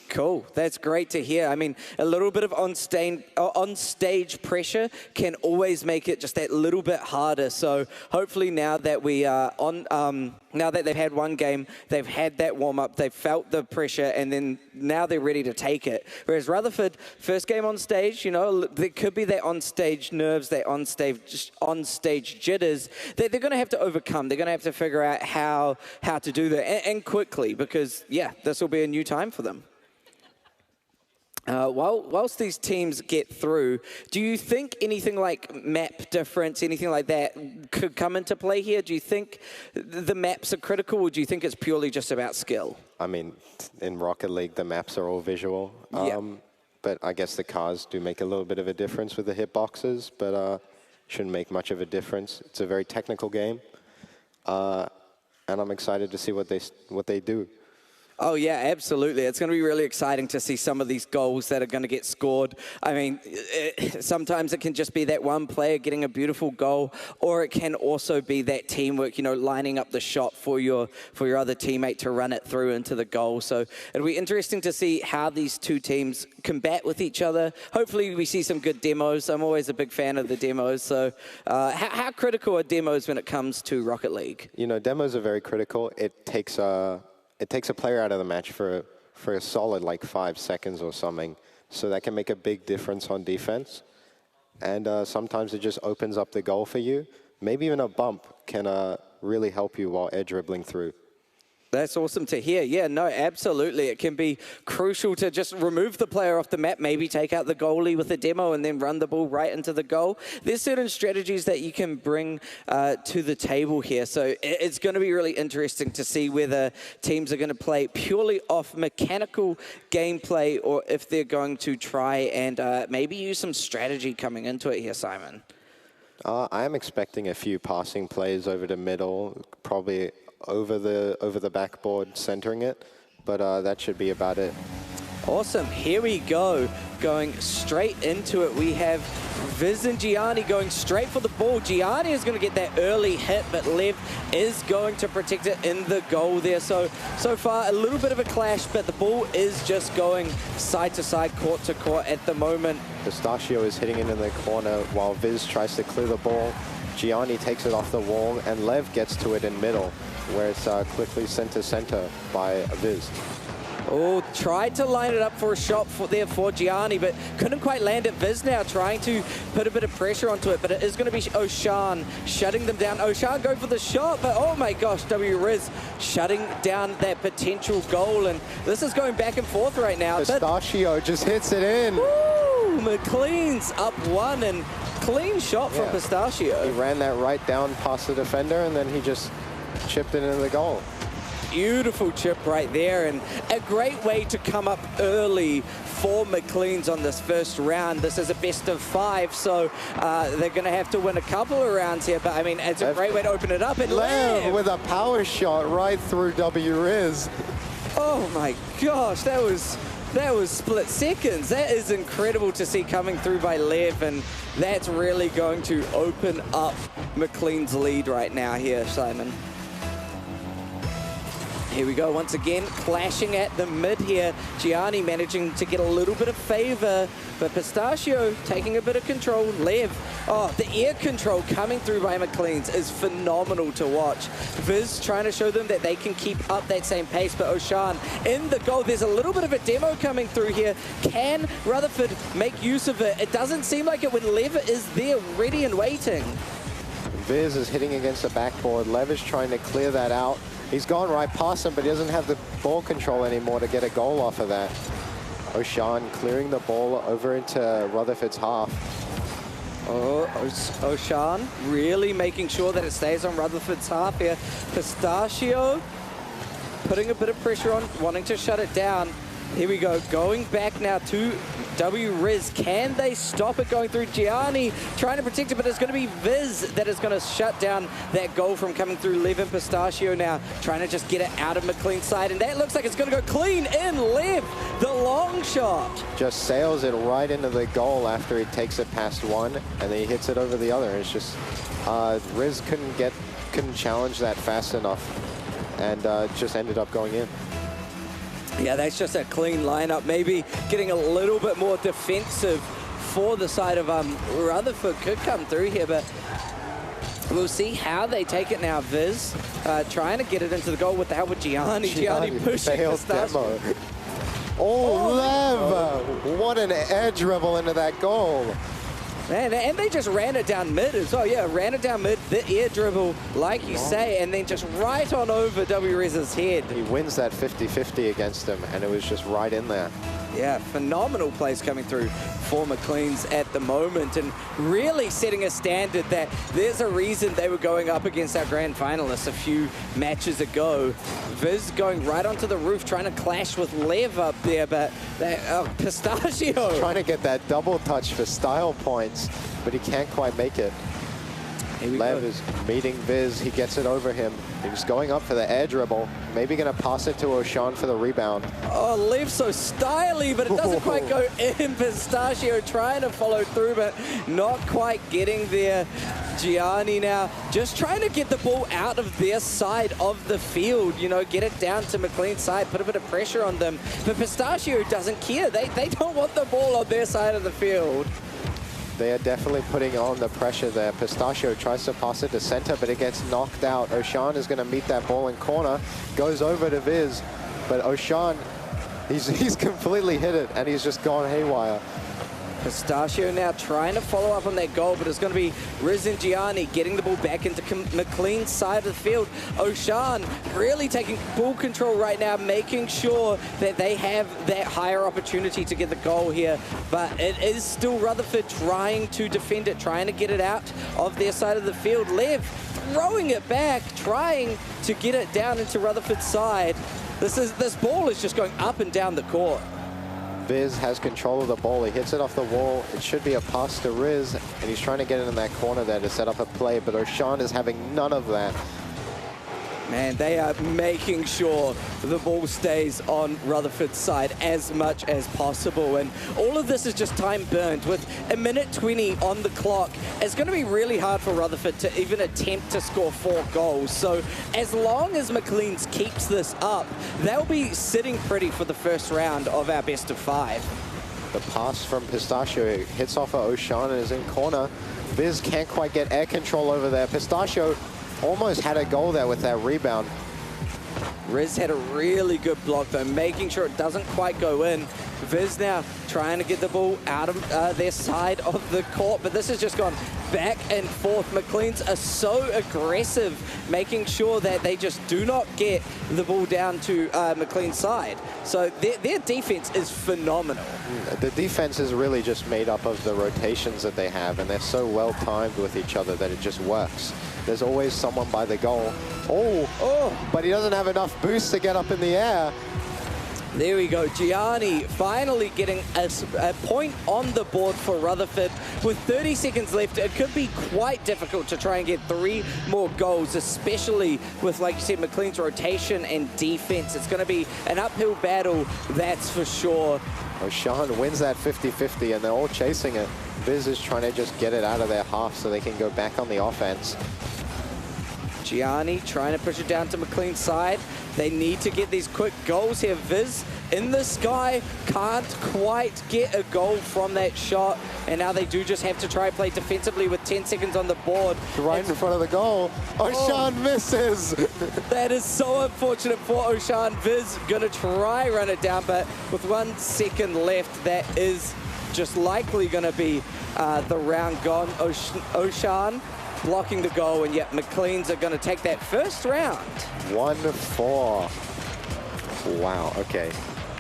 [SPEAKER 10] Cool. That's great to hear. I mean, a little bit of on-stage pressure can always make it just that little bit harder. So hopefully now that we are now that they've had one game, they've had that warm-up, they've felt the pressure, and then now they're ready to take it. Whereas Rutherford, first game on stage, you know, there could be that on-stage nerves, that on-stage jitters that they're going to have to overcome. They're going to have to figure out how to do that, and quickly, because, yeah, this will be a new time for them. Whilst these teams get through, do you think anything like map difference, anything like that could come into play here? Do you think the maps are critical, or do you think it's purely just about skill?
[SPEAKER 19] I mean, in Rocket League, the maps are all visual. But I guess the cars do make a little bit of a difference with the hitboxes, but shouldn't make much of a difference. It's a very technical game, and I'm excited to see what they do.
[SPEAKER 10] Oh, yeah, absolutely. It's going to be really exciting to see some of these goals that are going to get scored. I mean, sometimes it can just be that one player getting a beautiful goal, or it can also be that teamwork, you know, lining up the shot for your other teammate to run it through into the goal. So it'll be interesting to see how these two teams combat with each other. Hopefully we see some good demos. I'm always a big fan of the demos. So how critical are demos when it comes to Rocket League?
[SPEAKER 19] You know, demos are very critical. It takes a player out of the match for a solid like 5 seconds or something. So that can make a big difference on defense. And sometimes it just opens up the goal for you. Maybe even a bump can really help you while air dribbling through.
[SPEAKER 10] That's awesome to hear. Yeah, no, absolutely. It can be crucial to just remove the player off the map, maybe take out the goalie with a demo and then run the ball right into the goal. There's certain strategies that you can bring to the table here. So it's going to be really interesting to see whether teams are going to play purely off mechanical gameplay or if they're going to try and maybe use some strategy coming into it here, Simon.
[SPEAKER 19] I am expecting a few passing plays over the middle, probably over the backboard, centering it, but that should be about it.
[SPEAKER 10] Awesome. Here we go. Going straight into it. We have Viz and Gianni going straight for the ball. Gianni is going to get that early hit, but Lev is going to protect it in the goal there. So far, a little bit of a clash, but the ball is just going side to side, court to court at the moment.
[SPEAKER 19] Pistachio is hitting it in the corner while Viz tries to clear the ball. Gianni takes it off the wall, and Lev gets to it in middle, where it's quickly sent to center by Viz.
[SPEAKER 10] Oh, tried to line it up for a shot there for Gianni, but couldn't quite land it. Viz now trying to put a bit of pressure onto it, but it is going to be Ocean shutting them down. Ocean go for the shot, but oh my gosh, WRiz shutting down that potential goal, and this is going back and forth right now.
[SPEAKER 19] Pistachio just hits it in.
[SPEAKER 10] Woo! McLean's up 1, and clean shot from Pistachio.
[SPEAKER 19] He ran that right down past the defender, and then he just chipped it into the goal.
[SPEAKER 10] Beautiful chip right there, and a great way to come up early for McLean's on this first round. This is a best of 5, so they're going to have to win a couple of rounds here, but I mean, it's a great way to open it up. And
[SPEAKER 19] Lev with a power shot right through WRiz.
[SPEAKER 10] Oh my gosh, that was split seconds. That is incredible to see coming through by Lev, and that's really going to open up McLean's lead right now here, Simon. Here we go once again, clashing at the mid here. Gianni managing to get a little bit of favor, but Pistachio taking a bit of control. Lev, oh, the air control coming through by McLean's is phenomenal to watch. Viz trying to show them that they can keep up that same pace, but Ocean in the goal. There's a little bit of a demo coming through here. Can Rutherford make use of it? It doesn't seem like it when Lev is there ready and waiting.
[SPEAKER 19] Viz is hitting against the backboard. Lev is trying to clear that out. He's gone right past him, but he doesn't have the ball control anymore to get a goal off of that. Ocean clearing the ball over into Rutherford's half.
[SPEAKER 10] Oh, Ocean really making sure that it stays on Rutherford's half here. Pistachio putting a bit of pressure on, wanting to shut it down. Here we go, going back now to WRiz. Can they stop it going through? Gianni trying to protect it, but it's going to be Viz that is going to shut down that goal from coming through. Lev and Pistachio now trying to just get it out of McLean's side, and that looks like it's going to go clean in. Lev, the long shot.
[SPEAKER 19] Just sails it right into the goal after he takes it past one, and then he hits it over the other. It's just, Riz couldn't challenge that fast enough, and just ended up going in.
[SPEAKER 10] Yeah, that's just a clean lineup. Maybe getting a little bit more defensive for the side of Rutherford could come through here, but we'll see how they take it now. Viz trying to get it into the goal with the help of Gianni. Gianni pushing Pistachio.
[SPEAKER 19] Oh, Lev! What an edge dribble into that goal.
[SPEAKER 10] And they just ran it down mid as well. Yeah, ran it down mid, the air dribble, like you say, and then just right on over WRiz's head.
[SPEAKER 19] He wins that 50-50 against him, and it was just right in there.
[SPEAKER 10] Yeah, phenomenal plays coming through for McLean's at the moment, and really setting a standard that there's a reason they were going up against our grand finalists a few matches ago. Viz going right onto the roof, trying to clash with Lev up there, but Pistachio.
[SPEAKER 19] Trying to get that double touch for style points, but he can't quite make it. Lev is meeting Viz. He gets it over him. He's going up for the air dribble. Maybe going to pass it to Ocean for the rebound.
[SPEAKER 10] Oh, Lev so styly, but it doesn't quite go in. Pistachio trying to follow through, but not quite getting there. Gianni now just trying to get the ball out of their side of the field, you know, get it down to McLean's side, put a bit of pressure on them. But Pistachio doesn't care. They don't want the ball on their side of the field.
[SPEAKER 19] They are definitely putting on the pressure there. Pistachio tries to pass it to center, but it gets knocked out. Ocean is going to meet that ball in corner, goes over to Viz, but Ocean, he's completely hit it, and he's just gone haywire.
[SPEAKER 10] Pistachio now trying to follow up on that goal, but it's going to be Riz and Gianni getting the ball back into McLean's side of the field. Ocean really taking ball control right now, making sure that they have that higher opportunity to get the goal here. But it is still Rutherford trying to defend it, trying to get it out of their side of the field. Lev throwing it back, trying to get it down into Rutherford's side. This ball is just going up and down the court.
[SPEAKER 19] Viz has control of the ball. He hits it off the wall. It should be a pass to Riz, and he's trying to get it in that corner there to set up a play, but Ocean is having none of that.
[SPEAKER 10] Man, they are making sure the ball stays on Rutherford's side as much as possible. And all of this is just time burned. With a minute 20 on the clock, it's going to be really hard for Rutherford to even attempt to score 4 goals. So as long as McLean's keeps this up, they'll be sitting pretty for the first round of our best of 5.
[SPEAKER 19] The pass from Pistachio hits off of Ocean and is in corner. Viz can't quite get air control over there. Pistachio almost had a goal there with that rebound.
[SPEAKER 10] Riz had a really good block though, making sure it doesn't quite go in. Viz now trying to get the ball out of their side of the court, but this has just gone back and forth. McLean's are so aggressive, making sure that they just do not get the ball down to McLean's side. So their defense is phenomenal.
[SPEAKER 19] The defense is really just made up of the rotations that they have, and they're so well timed with each other that it just works. There's always someone by the goal. Oh, but he doesn't have enough boost to get up in the air.
[SPEAKER 10] There we go. Gianni finally getting a point on the board for Rutherford. With 30 seconds left, it could be quite difficult to try and get 3 more goals, especially with, like you said, McLean's rotation and defense. It's going to be an uphill battle, that's for sure.
[SPEAKER 19] Ocean wins that 50-50, and they're all chasing it. Viz is trying to just get it out of their half so they can go back on the offense.
[SPEAKER 10] Gianni trying to push it down to McLean's side. They need to get these quick goals here. Viz in the sky, can't quite get a goal from that shot. And now they do just have to try and play defensively with 10 seconds on the board.
[SPEAKER 19] Right in front of the goal. Ocean misses.
[SPEAKER 10] That is so unfortunate for Ocean. Viz gonna try run it down, but with 1 second left, that is just likely gonna be the round gone. Ocean blocking the goal, and yet McLean's are going to take that first round.
[SPEAKER 19] 1-4. Wow, okay.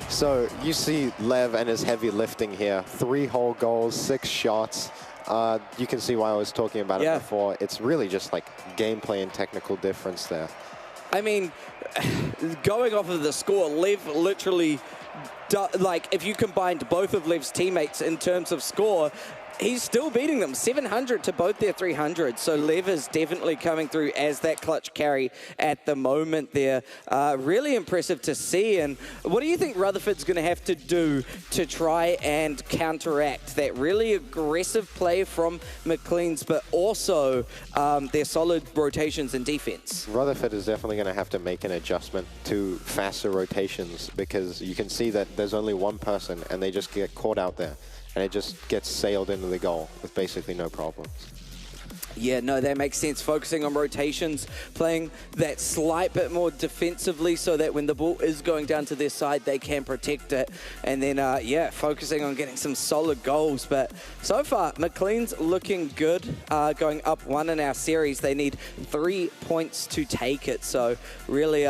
[SPEAKER 19] So you see Lev and his heavy lifting here. 3 whole goals, 6 shots. You can see why I was talking about it before. It's really just like gameplay and technical difference there.
[SPEAKER 10] I mean, going off of the score, Lev literally, like if you combined both of Lev's teammates in terms of score, he's still beating them, 700 to both their 300. So Lev is definitely coming through as that clutch carry at the moment there. Really impressive to see. And what do you think Rutherford's going to have to do to try and counteract that really aggressive play from McLean's, but also their solid rotations and defense?
[SPEAKER 19] Rutherford is definitely going to have to make an adjustment to faster rotations, because you can see that there's only one person and they just get caught out there. And it just gets sailed into the goal with basically no problems.
[SPEAKER 10] Yeah, no, that makes sense. Focusing on rotations, playing that slight bit more defensively so that when the ball is going down to their side, they can protect it. And then, yeah, focusing on getting some solid goals. But so far, McLean's looking good, going up 1 in our series. They need 3 points to take it. So really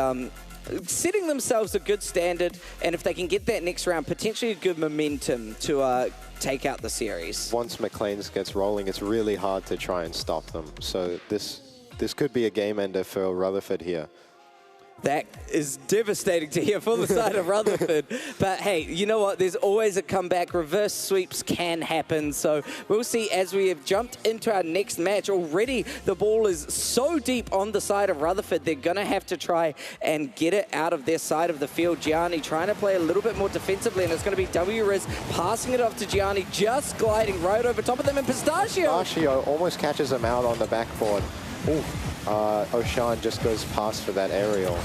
[SPEAKER 10] setting themselves a good standard, and if they can get that next round, potentially a good momentum to take out the series.
[SPEAKER 19] Once McLean's gets rolling, it's really hard to try and stop them. So this could be a game ender for Rutherford here.
[SPEAKER 10] That is devastating to hear from the side of Rutherford. But hey, you know what? There's always a comeback. Reverse sweeps can happen. So we'll see as we have jumped into our next match. Already the ball is so deep on the side of Rutherford. They're going to have to try and get it out of their side of the field. Gianni trying to play a little bit more defensively, and it's going to be W-Riz passing it off to Gianni, just gliding right over top of them. And Pistachio
[SPEAKER 19] almost catches him out on the backboard. Ooh. Ocean just goes past for that aerial.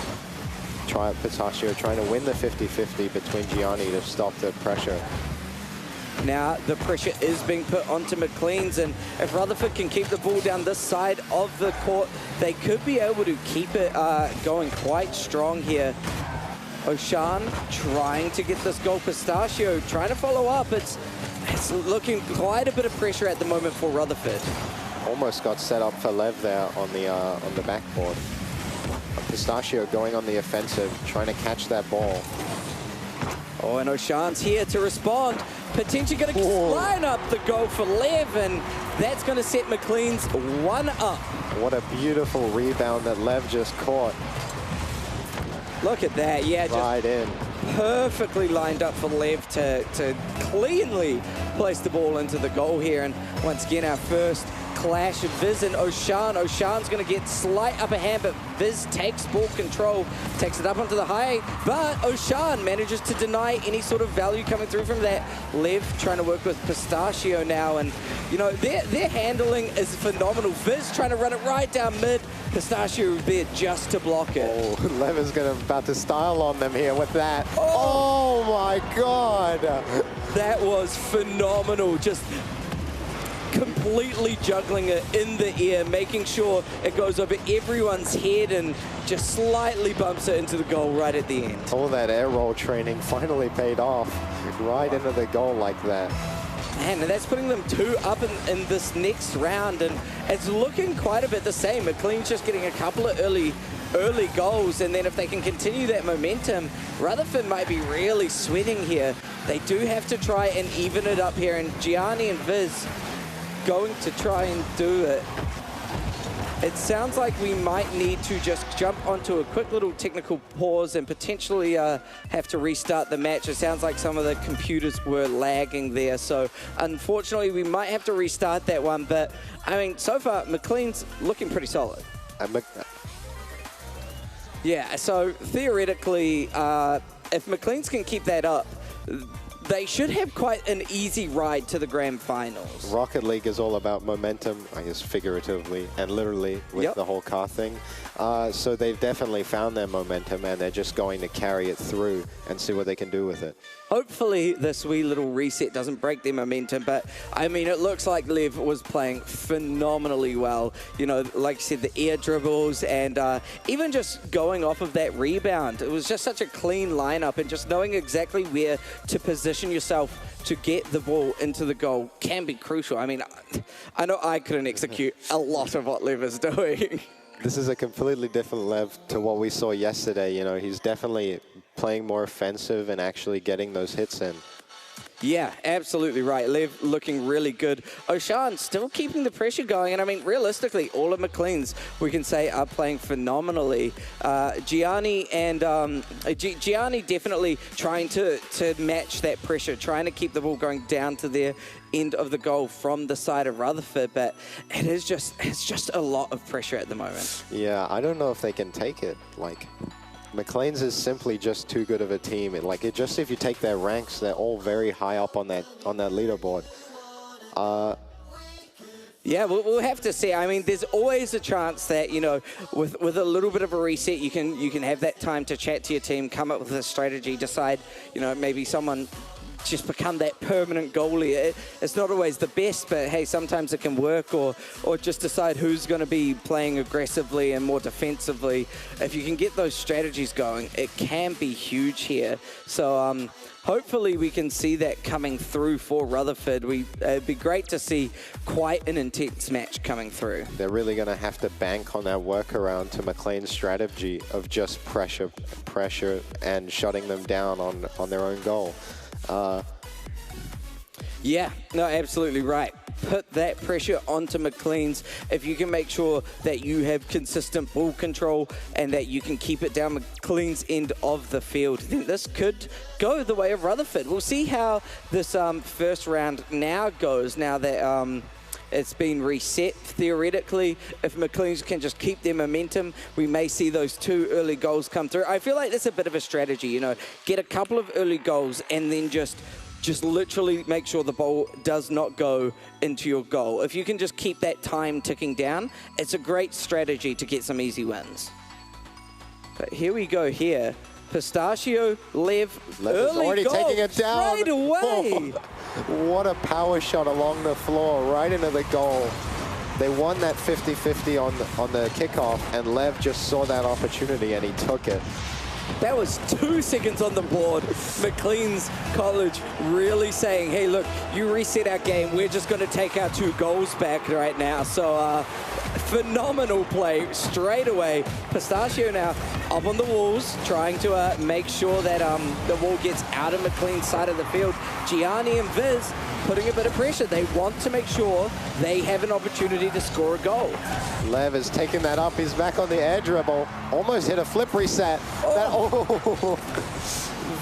[SPEAKER 19] Pistachio trying to win the 50-50 between Gianni to stop the pressure.
[SPEAKER 10] Now the pressure is being put onto McLean's, and if Rutherford can keep the ball down this side of the court, they could be able to keep it going quite strong here. Ocean trying to get this goal. Pistachio trying to follow up. It's looking quite a bit of pressure at the moment for Rutherford.
[SPEAKER 19] Almost got set up for Lev there on the backboard. Pistachio going on the offensive, trying to catch that ball.
[SPEAKER 10] Oh, and Ocean's here to respond. Potentially going to line up the goal for Lev, and that's going to set McLean's 1 up.
[SPEAKER 19] What a beautiful rebound that Lev just caught.
[SPEAKER 10] Look at that, yeah,
[SPEAKER 19] right in.
[SPEAKER 10] Perfectly lined up for Lev to cleanly place the ball into the goal here. And once again, our first clash of Viz and Ocean. Ocean's going to get slight upper hand, but Viz takes ball control, takes it up onto the high, but Ocean manages to deny any sort of value coming through from that. Lev trying to work with Pistachio now, and you know, their handling is phenomenal. Viz trying to run it right down mid. Pistachio there just to block it.
[SPEAKER 19] Oh, Lev is about to style on them here with that. Oh my God.
[SPEAKER 10] That was phenomenal. Just completely juggling it in the air, making sure it goes over everyone's head and just slightly bumps it into the goal right at the end.
[SPEAKER 19] All that air roll training finally paid off, right into the goal like that.
[SPEAKER 10] Man, and that's putting them 2 up in this next round, and it's looking quite a bit the same. McLean's just getting a couple of early goals, and then if they can continue that momentum, Rutherford might be really sweating here. They do have to try and even it up here, and Gianni and Viz going to try and do it. It sounds like we might need to just jump onto a quick little technical pause and potentially have to restart the match. It sounds like some of the computers were lagging there, so unfortunately we might have to restart that one. But I mean, so far McLean's looking pretty solid. Yeah, so theoretically, if McLean's can keep that up, they should have quite an easy ride to the grand finals.
[SPEAKER 19] Rocket League is all about momentum, I guess figuratively and literally with the whole car thing. So they've definitely found their momentum, and they're just going to carry it through and see what they can do with it.
[SPEAKER 10] Hopefully this wee little reset doesn't break their momentum, but I mean, it looks like Lev was playing phenomenally well. You know, like you said, the air dribbles and even just going off of that rebound. It was just such a clean lineup, and just knowing exactly where to position yourself to get the ball into the goal can be crucial. I mean, I know I couldn't execute a lot of what Lev is doing.
[SPEAKER 19] This is a completely different Lev to what we saw yesterday. You know, he's definitely playing more offensive and actually getting those hits in.
[SPEAKER 10] Yeah, absolutely right. Lev looking really good. Ocean still keeping the pressure going. And I mean, realistically, all of McLean's, we can say, are playing phenomenally. Gianni definitely trying to match that pressure, trying to keep the ball going down to their end of the goal from the side of Rutherford. But it's just a lot of pressure at the moment.
[SPEAKER 19] Yeah, I don't know if they can take it. Like, McLean's is simply just too good of a team. Just if you take their ranks, they're all very high up on that leaderboard.
[SPEAKER 10] Yeah, we'll have to see. I mean, there's always a chance that, you know, with a little bit of a reset, you can have that time to chat to your team, come up with a strategy, decide, you know, maybe someone just become that permanent goalie. It's not always the best, but hey, sometimes it can work, or just decide who's going to be playing aggressively and more defensively. If you can get those strategies going, it can be huge here. So hopefully we can see that coming through for Rutherford. It'd be great to see quite an intense match coming through.
[SPEAKER 19] They're really going to have to bank on that workaround to McLean's strategy of just pressure, and shutting them down on their own goal.
[SPEAKER 10] Yeah, no, absolutely right. put that pressure onto McLean's, if you can make sure that you have consistent ball control and that you can keep it down McLean's end of the field, then this could go the way of Rutherford. We'll see how this first round now goes, now that it's been reset. Theoretically, if McLean's can just keep their momentum, we may see those 2 early goals come through. I feel like that's a bit of a strategy, you know, get a couple of early goals and then just literally make sure the ball does not go into your goal. If you can just keep that time ticking down, it's a great strategy to get some easy wins. But here we go here. Pistachio, Lev early
[SPEAKER 19] already
[SPEAKER 10] goal
[SPEAKER 19] taking it down.
[SPEAKER 10] straight away.
[SPEAKER 19] What a power shot along the floor, right into the goal. They won that 50-50 on the kickoff, and Lev just saw that opportunity and he took it.
[SPEAKER 10] That was 2 seconds on the board. McLean's College really saying, hey, look, you reset our game. We're just going to take our 2 goals back right now. So phenomenal play straight away. Pistachio now up on the walls, trying to make sure that the ball gets out of McLean's side of the field. Gianni and Viz putting a bit of pressure. They want to make sure they have an opportunity to score a goal.
[SPEAKER 19] Lev is taking that up. He's back on the air dribble. Almost hit a flip reset.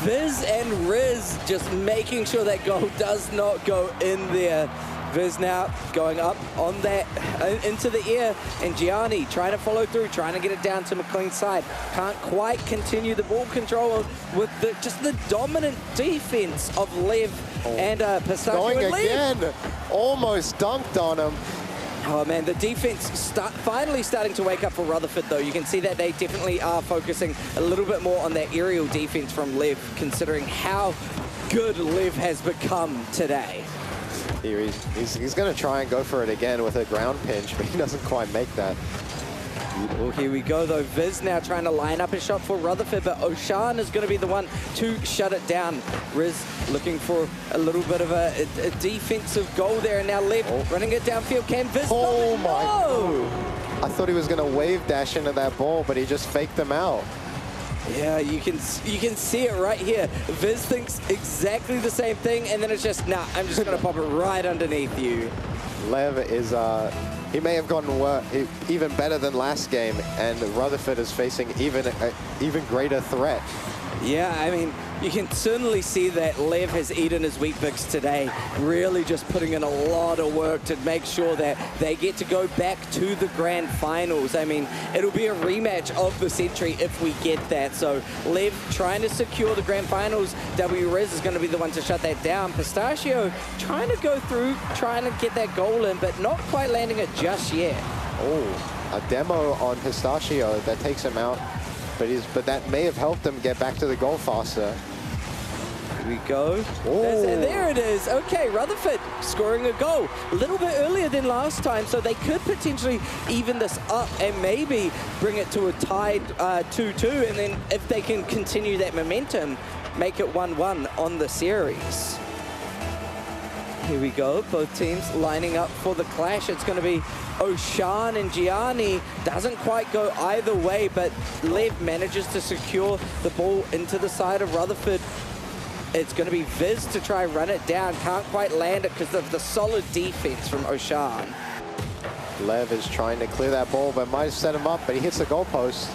[SPEAKER 10] Viz and Riz just making sure that goal does not go in there. Viz now going up on that into the air, and Gianni trying to follow through, trying to get it down to McLean's side. Can't quite continue the ball control with just the dominant defense of Lev and Pistachio.
[SPEAKER 19] Going
[SPEAKER 10] and
[SPEAKER 19] again, almost dunked on him.
[SPEAKER 10] Oh man, the defense finally starting to wake up for Rutherford though. You can see that they definitely are focusing a little bit more on that aerial defense from Lev, considering how good Lev has become today.
[SPEAKER 19] Here he's going to try and go for it again with a ground pinch, but he doesn't quite make that.
[SPEAKER 10] Well, here we go though. Viz now trying to line up a shot for Rutherford, but Oceania is going to be the one to shut it down. Riz looking for a little bit of a defensive goal there, and now Lev running it downfield. Can Viz?
[SPEAKER 19] Oh my God. I thought he was going to wave dash into that ball, but he just faked them out.
[SPEAKER 10] Yeah, you can see it right here. Viz thinks exactly the same thing, and then it's just, nah, I'm just going to pop it right underneath you.
[SPEAKER 19] Lev is, he may have gotten even better than last game, and Rutherford is facing even greater threat.
[SPEAKER 10] Yeah, I mean, you can certainly see that Lev has eaten his Weet-Bix today, really just putting in a lot of work to make sure that they get to go back to the grand finals. I mean, it'll be a rematch of the century if we get that. So Lev trying to secure the grand finals. W-Rez is going to be the one to shut that down. Pistachio trying to go through, trying to get that goal in, but not quite landing it just yet.
[SPEAKER 19] Oh, a demo on Pistachio that takes him out. But that may have helped them get back to the goal faster.
[SPEAKER 10] Here we go. There it is. Okay, Rutherford scoring a goal a little bit earlier than last time, so they could potentially even this up and maybe bring it to a tied 2-2, and then if they can continue that momentum, make it 1-1 on the series. Here we go, both teams lining up for the clash. It's going to be Oceania and Gianni. Doesn't quite go either way, but Lev manages to secure the ball into the side of Rutherford. It's going to be Viz to try and run it down. Can't quite land it because of the solid defense from Oceania.
[SPEAKER 19] Lev is trying to clear that ball, but might have set him up, but he hits the goalpost.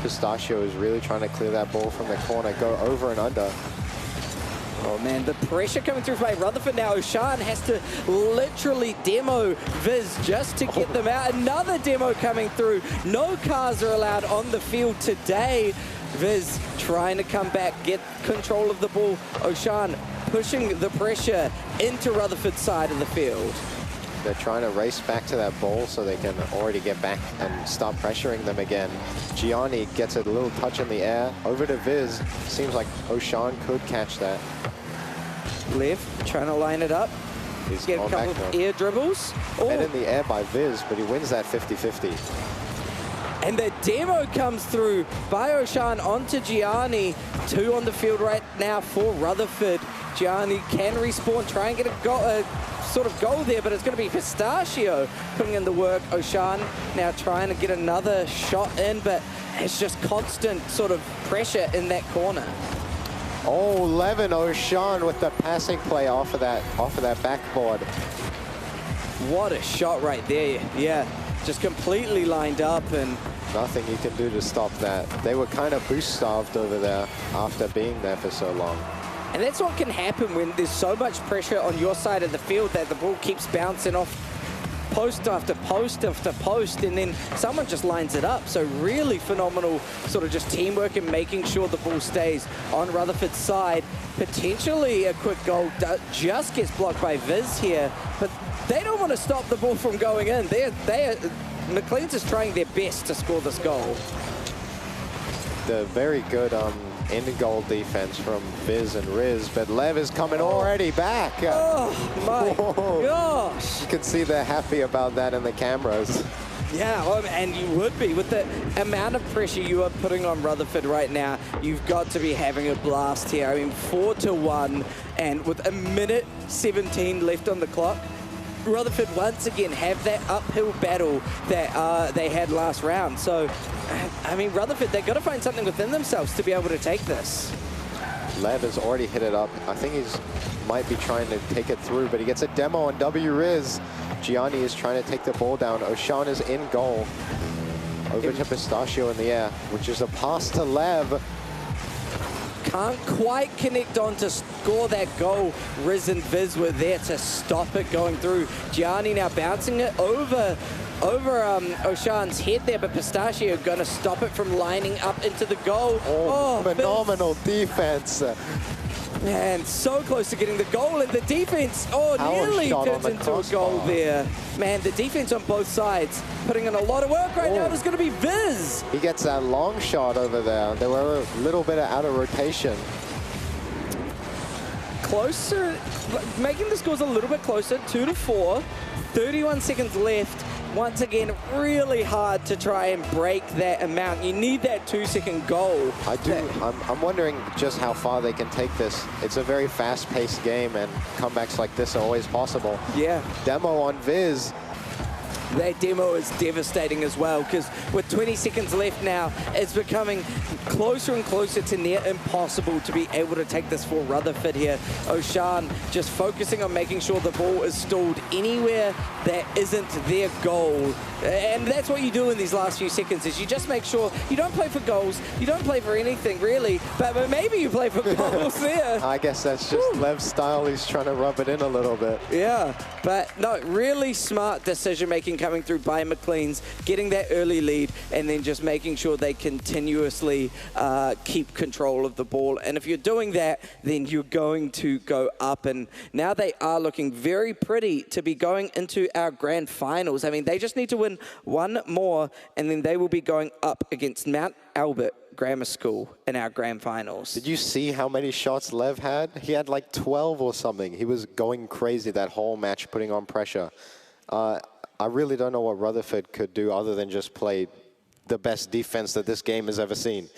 [SPEAKER 19] Pistachio is really trying to clear that ball from the corner, go over and under.
[SPEAKER 10] Oh man, the pressure coming through by Rutherford now. Oceania has to literally demo Viz just to get them out. Another demo coming through. No cars are allowed on the field today. Viz trying to come back, get control of the ball. Oceania pushing the pressure into Rutherford's side of the field.
[SPEAKER 19] They're trying to race back to that ball so they can already get back and start pressuring them again. Gianni gets a little touch in the air. Over to Viz. Seems like Oceania could catch that.
[SPEAKER 10] Lev trying to line it up.
[SPEAKER 19] He's
[SPEAKER 10] get a couple of air dribbles.
[SPEAKER 19] Fed in the air by Viz, but he wins that 50-50.
[SPEAKER 10] And the demo comes through by Oceania onto Gianni. 2 on the field right now for Rutherford. Gianni can respawn, try and get a sort of goal there, but it's going to be Pistachio putting in the work. Oceania now trying to get another shot in, but it's just constant sort of pressure in that corner.
[SPEAKER 19] Oh, Levin Oceania with the passing play off of that backboard.
[SPEAKER 10] What a shot right there. Yeah, just completely lined up and...
[SPEAKER 19] Nothing you can do to stop that. They were kind of boost starved over there after being there for so long.
[SPEAKER 10] And that's what can happen when there's so much pressure on your side of the field that the ball keeps bouncing off post after post after post, and then someone just lines it up. So really phenomenal sort of just teamwork and making sure the ball stays on Rutherford's side. Potentially a quick goal just gets blocked by Viz here, but they don't want to stop the ball from going in. McLean's is trying their best to score this goal.
[SPEAKER 19] The very good in-goal defense from Viz and Riz, but Lev is coming already back.
[SPEAKER 10] Oh my gosh!
[SPEAKER 19] You can see they're happy about that in the cameras.
[SPEAKER 10] Yeah, and you would be. With the amount of pressure you are putting on Rutherford right now, you've got to be having a blast here. I mean, 4-1, and with 1:17 left on the clock, Rutherford once again have that uphill battle that they had last round. So, I mean, Rutherford, they've got to find something within themselves to be able to take this.
[SPEAKER 19] Lev has already hit it up. I think might be trying to take it through, but he gets a demo on W Riz. Gianni is trying to take the ball down. Ocean is in goal. Over to Pistachio in the air, which is a pass to Lev.
[SPEAKER 10] Can't quite connect on to score that goal. Riz and Viz were there to stop it going through. Gianni now bouncing it over Ocean's head there, but Pistachio going to stop it from lining up into the goal.
[SPEAKER 19] Oh, phenomenal defense.
[SPEAKER 10] Man, so close to getting the goal, and the defense, nearly turns into a goal there. Man, the defense on both sides putting in a lot of work right now. There's going to be Viz.
[SPEAKER 19] He gets that long shot over there. They were a little bit out of rotation.
[SPEAKER 10] Closer, making the scores a little bit closer, 2-4, 31 seconds left. Once again, really hard to try and break that amount. You need that 2-second goal.
[SPEAKER 19] I'm wondering just how far they can take this. It's a very fast-paced game, and comebacks like this are always possible.
[SPEAKER 10] Yeah.
[SPEAKER 19] Demo on Viz.
[SPEAKER 10] That demo is devastating as well, because with 20 seconds left now, it's becoming closer and closer to near impossible to be able to take this for Rutherford here. Ocean just focusing on making sure the ball is stalled anywhere that isn't their goal. And that's what you do in these last few seconds, is you just make sure you don't play for goals, you don't play for anything really, but maybe you play for goals there.
[SPEAKER 19] I guess that's just Lev's style. He's trying to rub it in a little bit.
[SPEAKER 10] Yeah, but no, really smart decision-making coming through by McLean's, getting that early lead, and then just making sure they continuously keep control of the ball. And if you're doing that, then you're going to go up. And now they are looking very pretty to be going into our grand finals. I mean, they just need to win one more, and then they will be going up against Mount Albert Grammar School in our grand finals.
[SPEAKER 19] Did you see how many shots Lev had? He had like 12 or something. He was going crazy that whole match, putting on pressure. I really don't know what Rutherford could do other than just play the best defense that this game has ever seen.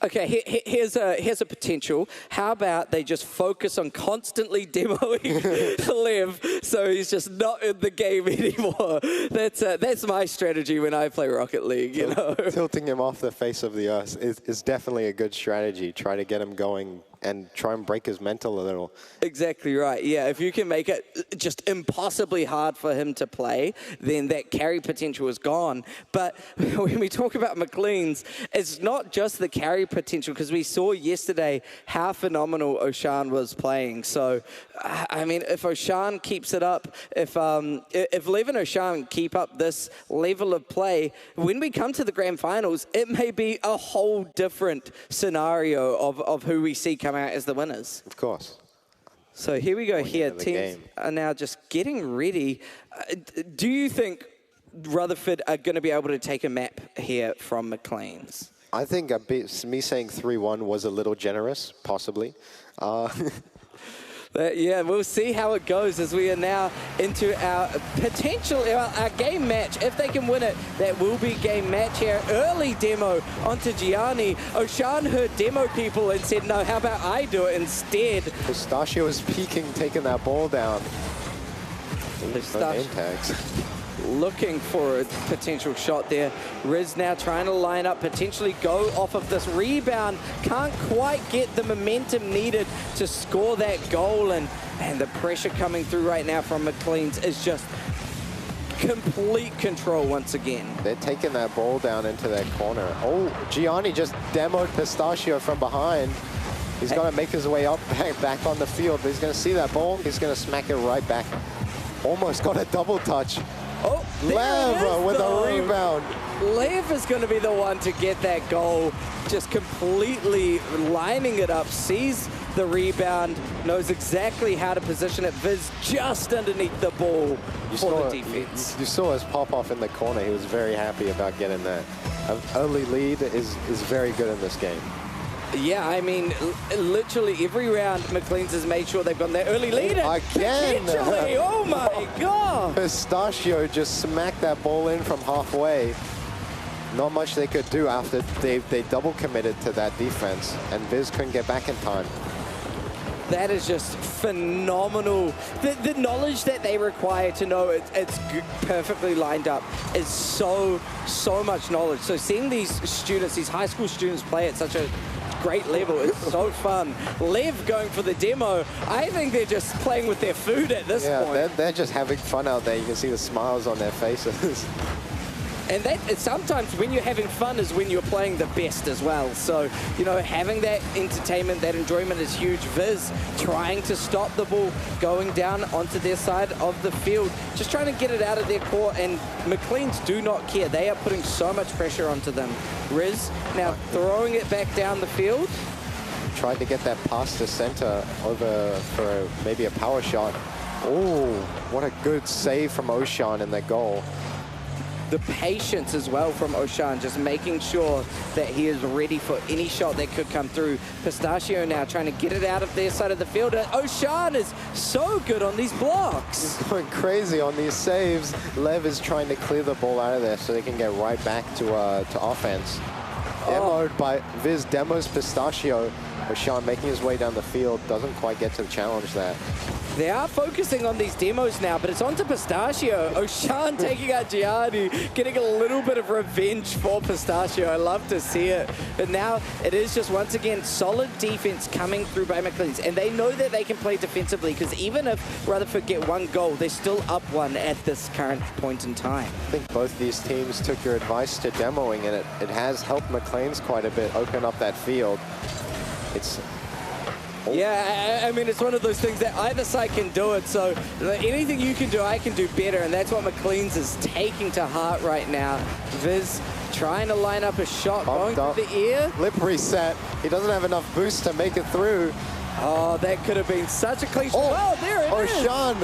[SPEAKER 10] Okay, here's a potential. How about they just focus on constantly demoing Lev, so he's just not in the game anymore. That's my strategy when I play Rocket League, you know.
[SPEAKER 19] Tilting him off the face of the earth is definitely a good strategy. Try to get him going and try and break his mental a little.
[SPEAKER 10] Exactly right. Yeah, if you can make it just impossibly hard for him to play, then that carry potential is gone. But when we talk about McLean's, it's not just the carry potential, because we saw yesterday how phenomenal Ocean was playing. So, I mean, if Ocean keeps it up, if Lev and Ocean keep up this level of play, when we come to the grand finals, it may be a whole different scenario of who we see come out as the winners.
[SPEAKER 19] Of course.
[SPEAKER 10] So here we go. Here, teams are now just getting ready. Do you think Rutherford are going to be able to take a map here from McLean's?
[SPEAKER 19] I think me saying 3-1 was a little generous, possibly.
[SPEAKER 10] Yeah, we'll see how it goes as we are now into our potential, our game match. If they can win it, that will be game match here. Early demo onto Gianni. Ocean heard demo people and said, no, how about I do it instead?
[SPEAKER 19] Pistachio is peeking, taking that ball down.
[SPEAKER 10] Name tags. Looking for a potential shot there. Riz now trying to line up, potentially go off of this rebound. Can't quite get the momentum needed to score that goal. And the pressure coming through right now from McLean's is just complete control once again.
[SPEAKER 19] They're taking that ball down into their corner. Oh, Gianni just demoed Pistachio from behind. He's got to make his way up back on the field. But he's going to see that ball. He's going to smack it right back. Almost got a double touch.
[SPEAKER 10] Oh,
[SPEAKER 19] Lev with a rebound.
[SPEAKER 10] Lev is going to be the one to get that goal. Just completely lining it up. Sees the rebound. Knows exactly how to position it. Viz just underneath the ball for the defense.
[SPEAKER 19] You saw his pop off in the corner. He was very happy about getting that. An early lead is very good in this game.
[SPEAKER 10] Yeah, I mean, literally every round, McLean's has made sure they've gotten their early lead.
[SPEAKER 19] Again!
[SPEAKER 10] Oh my God!
[SPEAKER 19] Pistachio just smacked that ball in from halfway. Not much they could do after they double committed to that defense, and Viz couldn't get back in time.
[SPEAKER 10] That is just phenomenal. The knowledge that they require to know it's perfectly lined up is so much knowledge. So seeing these students, these high school students play at such a great level, it's so fun. Lev going for the demo, I think they're just playing with their food at this point.
[SPEAKER 19] Yeah, they're just having fun out there. You can see the smiles on their faces.
[SPEAKER 10] And that sometimes when you're having fun is when you're playing the best as well. So, you know, having that entertainment, that enjoyment is huge. Viz trying to stop the ball going down onto their side of the field, just trying to get it out of their court, and McLean's do not care. They are putting so much pressure onto them. Riz now throwing it back down the field.
[SPEAKER 19] Tried to get that pass to center over for maybe a power shot. Oh, what a good save from Ocean in that goal.
[SPEAKER 10] The patience as well from Ocean, just making sure that he is ready for any shot that could come through. Pistachio now trying to get it out of their side of the field. Ocean is so good on these blocks.
[SPEAKER 19] He's going crazy on these saves. Lev is trying to clear the ball out of there so they can get right back to offense. Demoed by Viz, demos Pistachio. Ocean making his way down the field, doesn't quite get to the challenge there.
[SPEAKER 10] They are focusing on these demos now, but it's on to Pistachio. Ocean taking out Gianni, getting a little bit of revenge for Pistachio. I love to see it. But now it is just, once again, solid defense coming through by McLean's. And they know that they can play defensively, because even if Rutherford get one goal, they're still up one at this current point in time.
[SPEAKER 19] I think both these teams took your advice to demoing, and it has helped McLean's quite a bit open up that field. It's...
[SPEAKER 10] Yeah, I mean, it's one of those things that either side can do it, so anything you can do, I can do better, and that's what McLean's is taking to heart right now. Viz trying to line up a shot, going for the ear.
[SPEAKER 19] Lip reset. He doesn't have enough boost to make it through.
[SPEAKER 10] Oh, that could have been such a cliche. Oh, there it is.
[SPEAKER 19] Ocean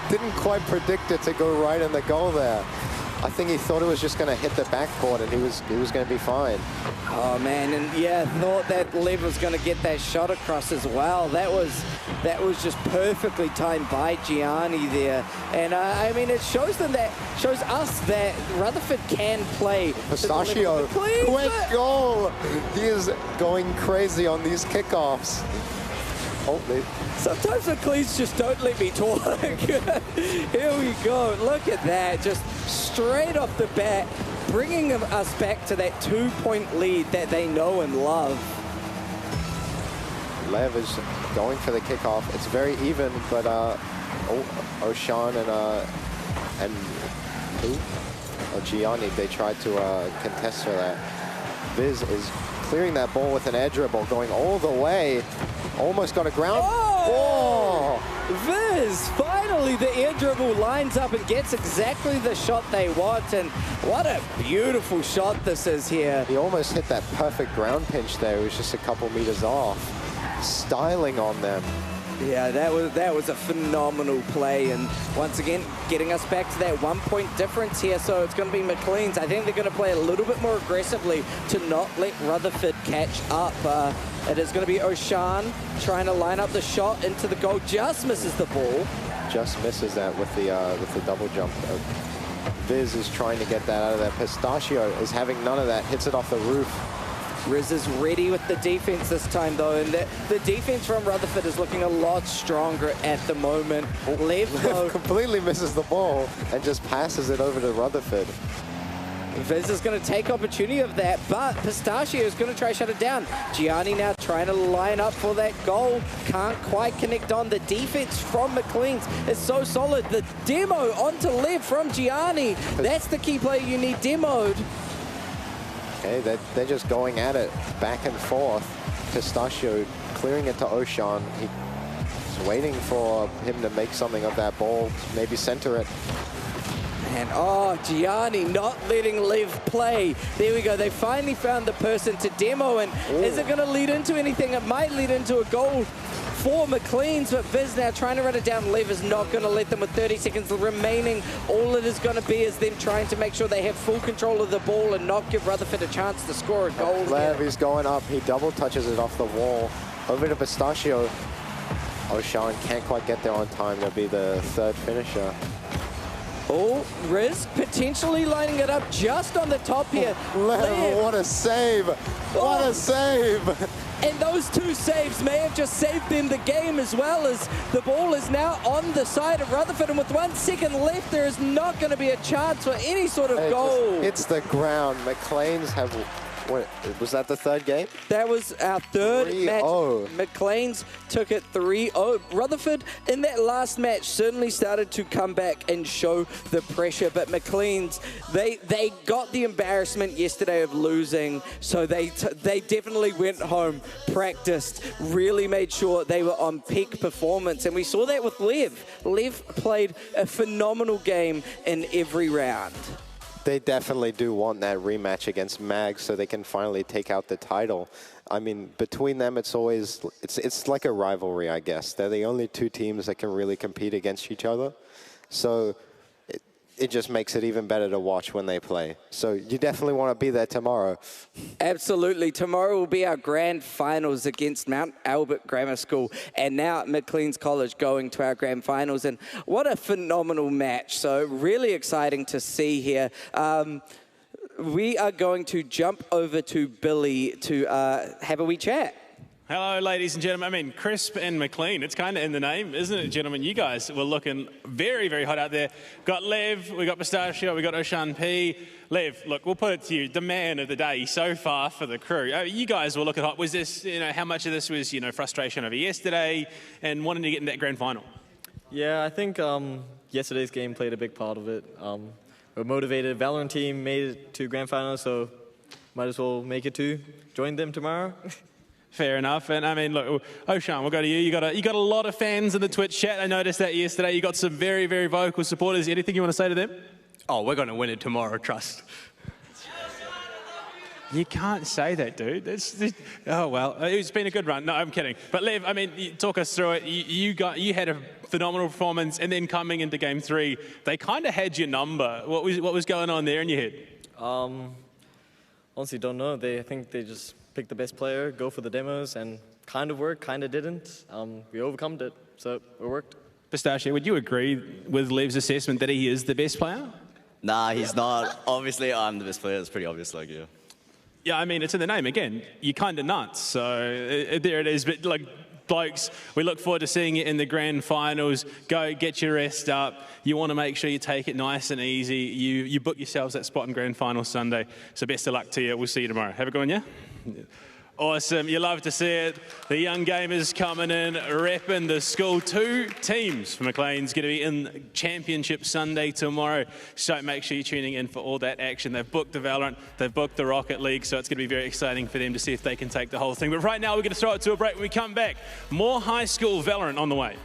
[SPEAKER 19] didn't quite predict it to go right in the goal there. I think he thought it was just going to hit the backboard, and he was going to be fine.
[SPEAKER 10] Oh man, and yeah, thought that Lev was going to get that shot across as well. That was just perfectly timed by Gianni there, and I mean, it shows us that Rutherford can play.
[SPEAKER 19] Pistachio, quick goal! He is going crazy on these kickoffs.
[SPEAKER 10] Sometimes the McLeans just don't let me talk. Here we go. Look at that. Just straight off the bat, bringing us back to that 2-point lead that they know and love.
[SPEAKER 19] Lev is going for the kickoff. It's very even, but Ocean and Gianni, they tried to contest for that. Viz is clearing that ball with an air dribble, going all the way. Almost got a ground.
[SPEAKER 10] Oh! Viz, finally the air dribble lines up and gets exactly the shot they want, and what a beautiful shot this is here.
[SPEAKER 19] He almost hit that perfect ground pinch there. It was just a couple meters off. Styling on them.
[SPEAKER 10] Yeah, that was a phenomenal play, and once again, getting us back to that 1-point difference here, so it's going to be McLean's. I think they're going to play a little bit more aggressively to not let Rutherford catch up. It is going to be Ocean trying to line up the shot into the goal, just misses the ball.
[SPEAKER 19] Just misses that with the double jump. Viz is trying to get that out of there. Pistachio is having none of that, hits it off the roof.
[SPEAKER 10] Riz is ready with the defense this time, though, and the defense from Rutherford is looking a lot stronger at the moment.
[SPEAKER 19] Lev completely misses the ball and just passes it over to Rutherford.
[SPEAKER 10] Viz is going to take opportunity of that, but Pistachio is going to try to shut it down. Gianni now trying to line up for that goal. Can't quite connect on. The defense from McLean's is so solid. The demo onto Lev from Gianni. That's the key player you need demoed.
[SPEAKER 19] Okay, they're just going at it back and forth. Pistachio clearing it to Ocean. He's waiting for him to make something of that ball, maybe center it.
[SPEAKER 10] And oh, Gianni not letting Lev play. There we go. They finally found the person to demo. And is it going to lead into anything? It might lead into a goal for McLean's, but Viz now trying to run it down. Lev is not going to let them with 30 seconds remaining. All it is going to be is them trying to make sure they have full control of the ball and not give Rutherford a chance to score a goal.
[SPEAKER 19] Lev is going up. He double touches it off the wall. Over to Pistachio. Ocean can't quite get there on time. That'll be the third finisher.
[SPEAKER 10] Oh, Riz potentially lining it up just on the top here.
[SPEAKER 19] Lev, what a save! What a save!
[SPEAKER 10] And those two saves may have just saved them the game, as well as the ball is now on the side of Rutherford, and with 1 second left, there is not going to be a chance for any sort of goal.
[SPEAKER 19] It's the ground. McLean's have... What, was that the third game?
[SPEAKER 10] That was our third match. McLean's took it 3-0. Rutherford, in that last match, certainly started to come back and show the pressure, but McLean's, they got the embarrassment yesterday of losing, so they definitely went home, practiced, really made sure they were on peak performance, and we saw that with Lev. Lev played a phenomenal game in every round.
[SPEAKER 19] They definitely do want that rematch against Mag so they can finally take out the title. I mean, between them, it's always, it's like a rivalry, I guess. They're the only two teams that can really compete against each other. So it just makes it even better to watch when they play. So you definitely want to be there tomorrow.
[SPEAKER 10] Absolutely. Tomorrow will be our grand finals against Mount Albert Grammar School, and now McLean's College going to our grand finals. And what a phenomenal match. So really exciting to see here. We are going to jump over to Billy to have a wee chat.
[SPEAKER 4] Hello, ladies and gentlemen. I mean, Crisp and McLean, it's kind of in the name, isn't it, gentlemen? You guys were looking very, very hot out there. Got Lev, we got Pistachio, we got Ocean P. Lev, look, we'll put it to you, the man of the day so far for the crew. You guys were looking hot. Was this, how much of this was, frustration over yesterday and wanting to get in that grand final?
[SPEAKER 20] Yeah, I think yesterday's game played a big part of it. We're motivated. Valorant team made it to grand finals, so might as well make it to join them tomorrow.
[SPEAKER 4] Fair enough. And I mean, look, Ocean, we'll go to you. You got a lot of fans in the Twitch chat. I noticed that yesterday. You got some very, very vocal supporters. Anything you want to say to them?
[SPEAKER 21] Oh, we're going to win it tomorrow, trust.
[SPEAKER 4] You can't say that, dude. Oh, well, it's been a good run. No, I'm kidding. But Lev, I mean, talk us through it. You had a phenomenal performance, and then coming into game 3, they kind of had your number. What was going on there in your head?
[SPEAKER 20] Honestly, don't know. I think they just pick the best player, go for the demos, and kind of worked, kind of didn't. We overcome it, so it worked.
[SPEAKER 4] Pistachio, would you agree with Lev's assessment that he is the best player?
[SPEAKER 22] Nah, he's not. Obviously, I'm the best player. It's pretty obvious, like you.
[SPEAKER 4] Yeah, I mean, it's in the name. Again, you're kind of nuts, so there it is. But, like, blokes, we look forward to seeing you in the grand finals. Go, get your rest up. You want to make sure you take it nice and easy. You book yourselves that spot in grand final Sunday. So best of luck to you. We'll see you tomorrow. Have a good one, yeah? Awesome. You love to see it. The young gamers coming in, repping the school. 2 teams for McLean's going to be in Championship Sunday tomorrow. So make sure you're tuning in for all that action. They've booked the Valorant, they've booked the Rocket League, so it's going to be very exciting for them to see if they can take the whole thing. But right now, we're going to throw it to a break. When we come back, more high school Valorant on the way.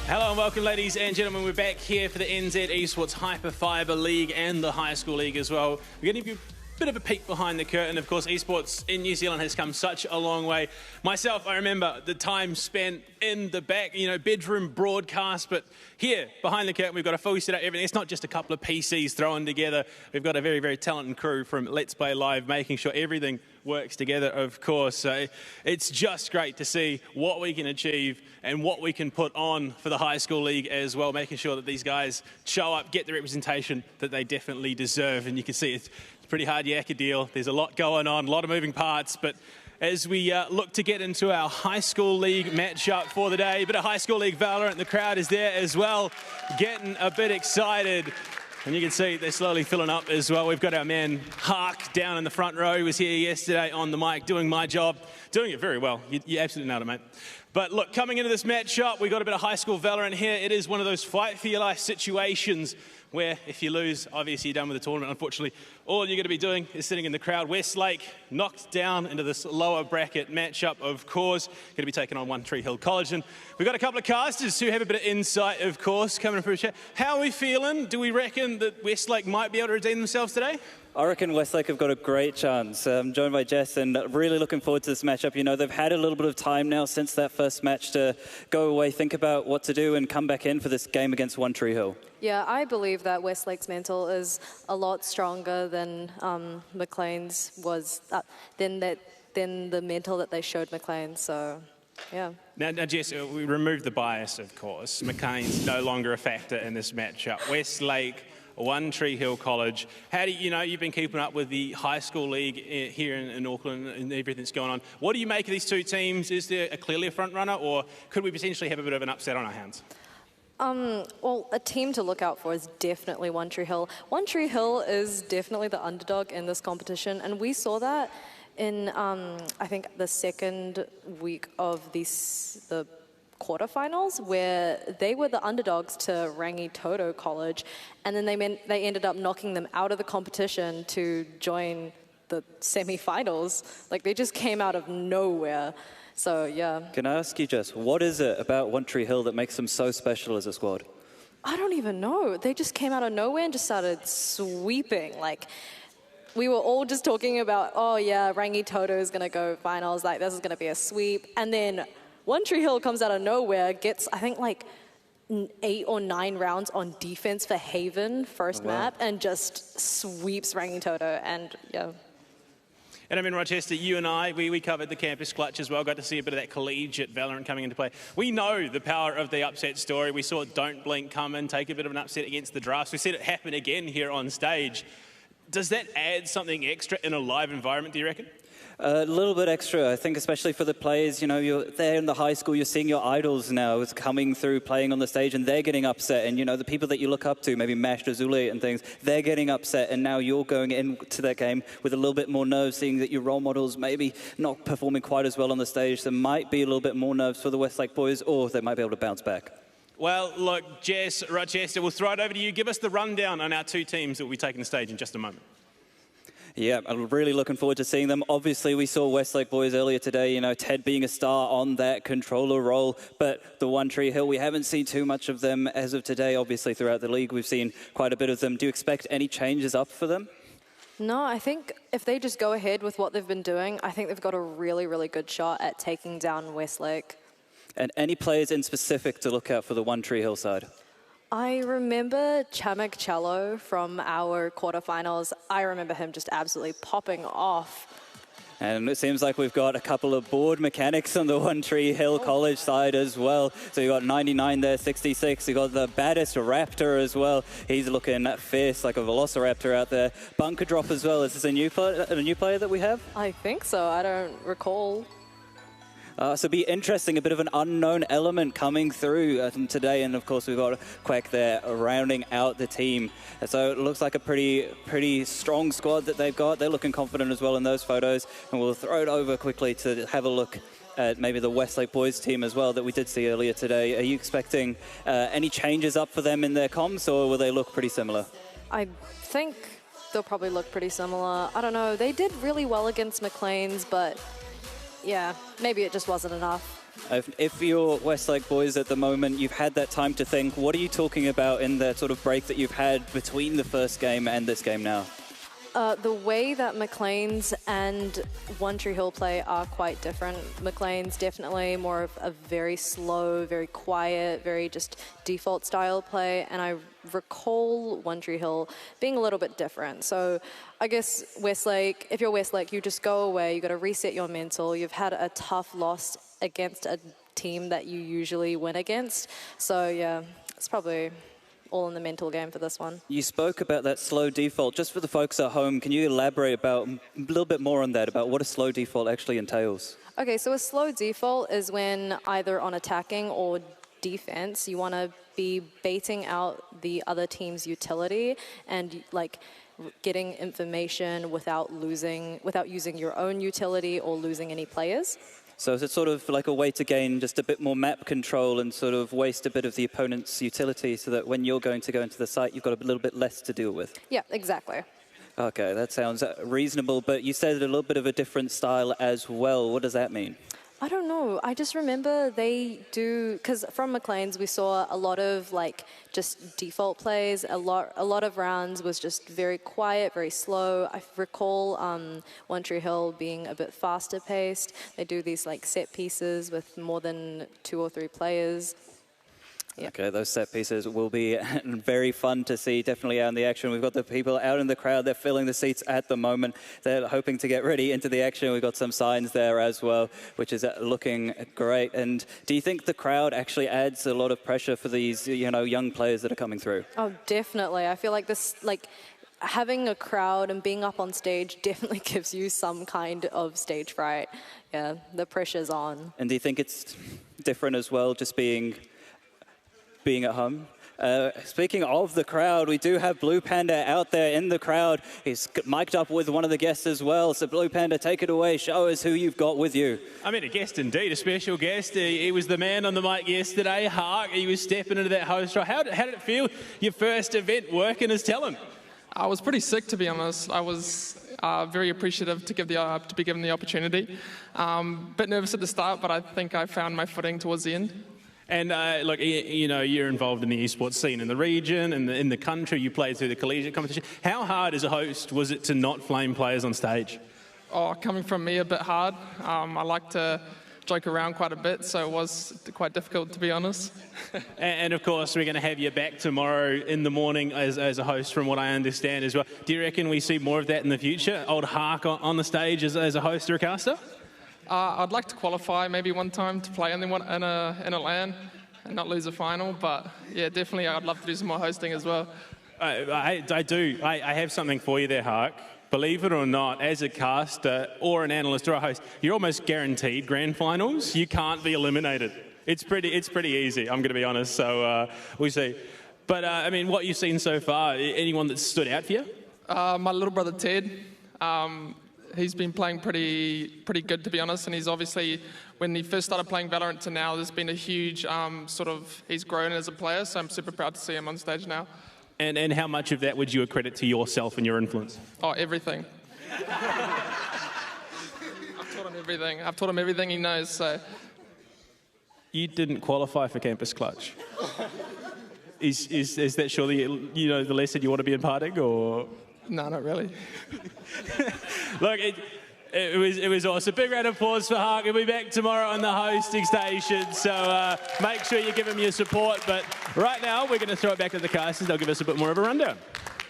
[SPEAKER 4] Hello and welcome, ladies and gentlemen. We're back here for the NZ Esports HyperFibre League and the High School League as well. We're going to give you a bit of a peek behind the curtain. Of course, esports in New Zealand has come such a long way. Myself, I remember the time spent in the back, you know, bedroom broadcast, but here, behind the curtain, we've got a full setup, everything. It's not just a couple of PCs thrown together. We've got a very, very talented crew from LetsPlay.Live making sure everything works together, of course. So it's just great to see what we can achieve and what we can put on for the High School League as well, making sure that these guys show up, get the representation that they definitely deserve. And you can see it's a pretty hard yakka deal. There's a lot going on, a lot of moving parts, but as we look to get into our High School League matchup for the day, a bit of High School League Valorant, the crowd is there as well, getting a bit excited. And you can see they're slowly filling up as well. We've got our man Hark down in the front row. He was here yesterday on the mic doing my job, doing it very well. You absolutely nailed it, mate. But look, coming into this matchup, we've got a bit of High School Valorant here. It is one of those fight for your life situations where if you lose, obviously you're done with the tournament, unfortunately. All you're going to be doing is sitting in the crowd. Westlake knocked down into this lower bracket matchup, of course. Going to be taking on One Tree Hill College. And we've got a couple of casters who have a bit of insight, of course, coming from the chat. How are we feeling? Do we reckon that Westlake might be able to redeem themselves today?
[SPEAKER 13] I reckon Westlake have got a great chance. I'm joined by Jess and really looking forward to this matchup. You know, they've had a little bit of time now since that first match to go away, think about what to do and come back in for this game against One Tree Hill.
[SPEAKER 1] Yeah, I believe that Westlake's mental is a lot stronger than McLean's was, than the mental that they showed McLean, so yeah.
[SPEAKER 4] Now, Jess, we removed the bias, of course. McLean's no longer a factor in this matchup. Westlake, One Tree Hill College. How do you know, you've been keeping up with the High School League here in Auckland and everything that's going on. What do you make of these two teams? Is there clearly a front runner, or could we potentially have a bit of an upset on our hands?
[SPEAKER 1] Well, a team to look out for is definitely One Tree Hill. One Tree Hill is definitely the underdog in this competition, and we saw that in, I think, the second week of the quarterfinals, where they were the underdogs to Rangi Toto College, and then they ended up knocking them out of the competition to join the semi-finals. Like, they just came out of nowhere. So, yeah.
[SPEAKER 13] Can I ask you, Jess, what is it about One Tree Hill that makes them so special as a squad?
[SPEAKER 1] I don't even know. They just came out of nowhere and just started sweeping. Like, we were all just talking about, oh yeah, Rangi Toto is going to go finals, like this is going to be a sweep. And then One Tree Hill comes out of nowhere, gets, I think, like 8 or 9 rounds on defense for Haven, first map, and just sweeps Rangi Toto, and yeah.
[SPEAKER 4] And I mean, Rochester, you and I, we covered the campus clutch as well, got to see a bit of that collegiate Valorant coming into play. We know the power of the upset story. We saw Don't Blink come and take a bit of an upset against the Drafts. We said it happen again here on stage. Does that add something extra in a live environment, do you reckon?
[SPEAKER 13] A little bit extra, I think, especially for the players. You know, you're there in the high school, you're seeing your idols now it's coming through, playing on the stage, and they're getting upset. And, you know, the people that you look up to, maybe Mash, Zule and things, they're getting upset. And now you're going into that game with a little bit more nerves, seeing that your role models maybe not performing quite as well on the stage. There might be a little bit more nerves for the Westlake boys, or they might be able to bounce back.
[SPEAKER 4] Well, look, Jess, Rochester, we'll throw it over to you. Give us the rundown on our two teams that will be taking the stage in just a moment.
[SPEAKER 13] Yeah, I'm really looking forward to seeing them. Obviously, we saw Westlake boys earlier today, you know, Ted being a star on that controller role, but the One Tree Hill, we haven't seen too much of them as of today. Obviously, throughout the league, we've seen quite a bit of them. Do you expect any changes up for them?
[SPEAKER 1] No, I think if they just go ahead with what they've been doing, I think they've got a really, really good shot at taking down Westlake.
[SPEAKER 13] And any players in specific to look out for the One Tree Hill side?
[SPEAKER 1] I remember Chamak Cello from our quarterfinals. I remember him just absolutely popping off.
[SPEAKER 13] And it seems like we've got a couple of board mechanics on the One Tree Hill College side as well. So you've got 99 there, 66. You've got the baddest Raptor as well. He's looking fierce like a Velociraptor out there. Bunker Drop as well. Is this a new player that we have?
[SPEAKER 1] I think so. I don't recall.
[SPEAKER 13] So it'd be interesting, a bit of an unknown element coming through today. And of course, we've got Quack there rounding out the team. So it looks like a pretty strong squad that they've got. They're looking confident as well in those photos. And we'll throw it over quickly to have a look at maybe the Westlake boys team as well that we did see earlier today. Are you expecting any changes up for them in their comms, or will they look pretty similar?
[SPEAKER 1] I think they'll probably look pretty similar. I don't know. They did really well against McLean's, but yeah, maybe it just wasn't enough.
[SPEAKER 13] If you're Westlake boys at the moment, you've had that time to think, what are you talking about in the sort of break that you've had between the first game and this game now?
[SPEAKER 1] The way that McLean's and One Tree Hill play are quite different. McLean's definitely more of a very slow, very quiet, very just default style play, and I recall One Tree Hill being a little bit different. So I guess Westlake, if you're Westlake, you just go away, you got to reset your mental. You've had a tough loss against a team that you usually win against. So yeah, it's probably all in the mental game for this one.
[SPEAKER 13] You spoke about that slow default. Just for the folks at home, can you elaborate about a little bit more on that, about what a slow default actually entails?
[SPEAKER 1] Okay, so a slow default is when either on attacking or defense, you want to be baiting out the other team's utility and like getting information without using your own utility or losing any players.
[SPEAKER 13] So is it sort of like a way to gain just a bit more map control and sort of waste a bit of the opponent's utility so that when you're going to go into the site, you've got a little bit less to deal with?
[SPEAKER 1] Yeah, exactly.
[SPEAKER 13] Okay, that sounds reasonable, but you said a little bit of a different style as well. What does that mean?
[SPEAKER 1] I don't know. I just remember they do, because from McLean's we saw a lot of like just default plays. A lot of rounds was just very quiet, very slow. I recall One Tree Hill being a bit faster paced. They do these like set pieces with more than 2 or 3 players. Yeah.
[SPEAKER 13] Okay, those set pieces will be very fun to see, definitely out in the action. We've got the people out in the crowd, they're filling the seats at the moment. They're hoping to get ready into the action. We've got some signs there as well, which is looking great. And do you think the crowd actually adds a lot of pressure for these, you know, young players that are coming through?
[SPEAKER 1] Oh, definitely. I feel like this, like, having a crowd and being up on stage definitely gives you some kind of stage fright. Yeah, the pressure's on.
[SPEAKER 13] And do you think it's different as well, just being at home? Speaking of the crowd, we do have Blue Panda out there in the crowd. He's mic'd up with one of the guests as well. So Blue Panda, take it away. Show us who you've got with you.
[SPEAKER 4] I mean, a guest indeed, a special guest. He was the man on the mic yesterday, Hark. He was stepping into that host role. How did it feel, your first event working as talent?
[SPEAKER 5] I was pretty sick, to be honest. I was very appreciative to be given the opportunity. Bit nervous at the start, but I think I found my footing towards the end.
[SPEAKER 4] And look, you know, you're involved in the esports scene in the region and in the country. You played through the collegiate competition. How hard as a host was it to not flame players on stage?
[SPEAKER 5] Oh, coming from me, a bit hard. I like to joke around quite a bit, so it was quite difficult, to be honest.
[SPEAKER 4] And of course, we're going to have you back tomorrow in the morning as a host, from what I understand as well. Do you reckon we see more of that in the future? Old Hark on the stage as a host or a caster?
[SPEAKER 5] I'd like to qualify maybe one time to play in a LAN and not lose a final, but yeah, definitely I'd love to do some more hosting as well.
[SPEAKER 4] I do. I have something for you there, Hark. believe it or not, as a caster or an analyst or a host, you're almost guaranteed grand finals. You can't be eliminated. It's pretty easy, I'm going to be honest, so we'll see. But, I mean, what you've seen so far, anyone that stood out for you?
[SPEAKER 5] My little brother Ted. He's been playing pretty good, to be honest, and he's obviously, when he first started playing Valorant to now, there's been a huge he's grown as a player, so I'm super proud to see him on stage now.
[SPEAKER 4] And how much of that would you accredit to yourself and your influence?
[SPEAKER 5] Oh, everything. I've taught him everything. I've taught him everything he knows, so.
[SPEAKER 4] You didn't qualify for Campus Clutch. Is that surely, you know, the lesson you want to be imparting, or?
[SPEAKER 5] No, not really.
[SPEAKER 4] Look, it was awesome. Big round of applause for Hark. He'll be back tomorrow on the hosting station, so make sure you give him your support. But right now, we're going to throw it back to the casters. They'll give us a bit more of a rundown.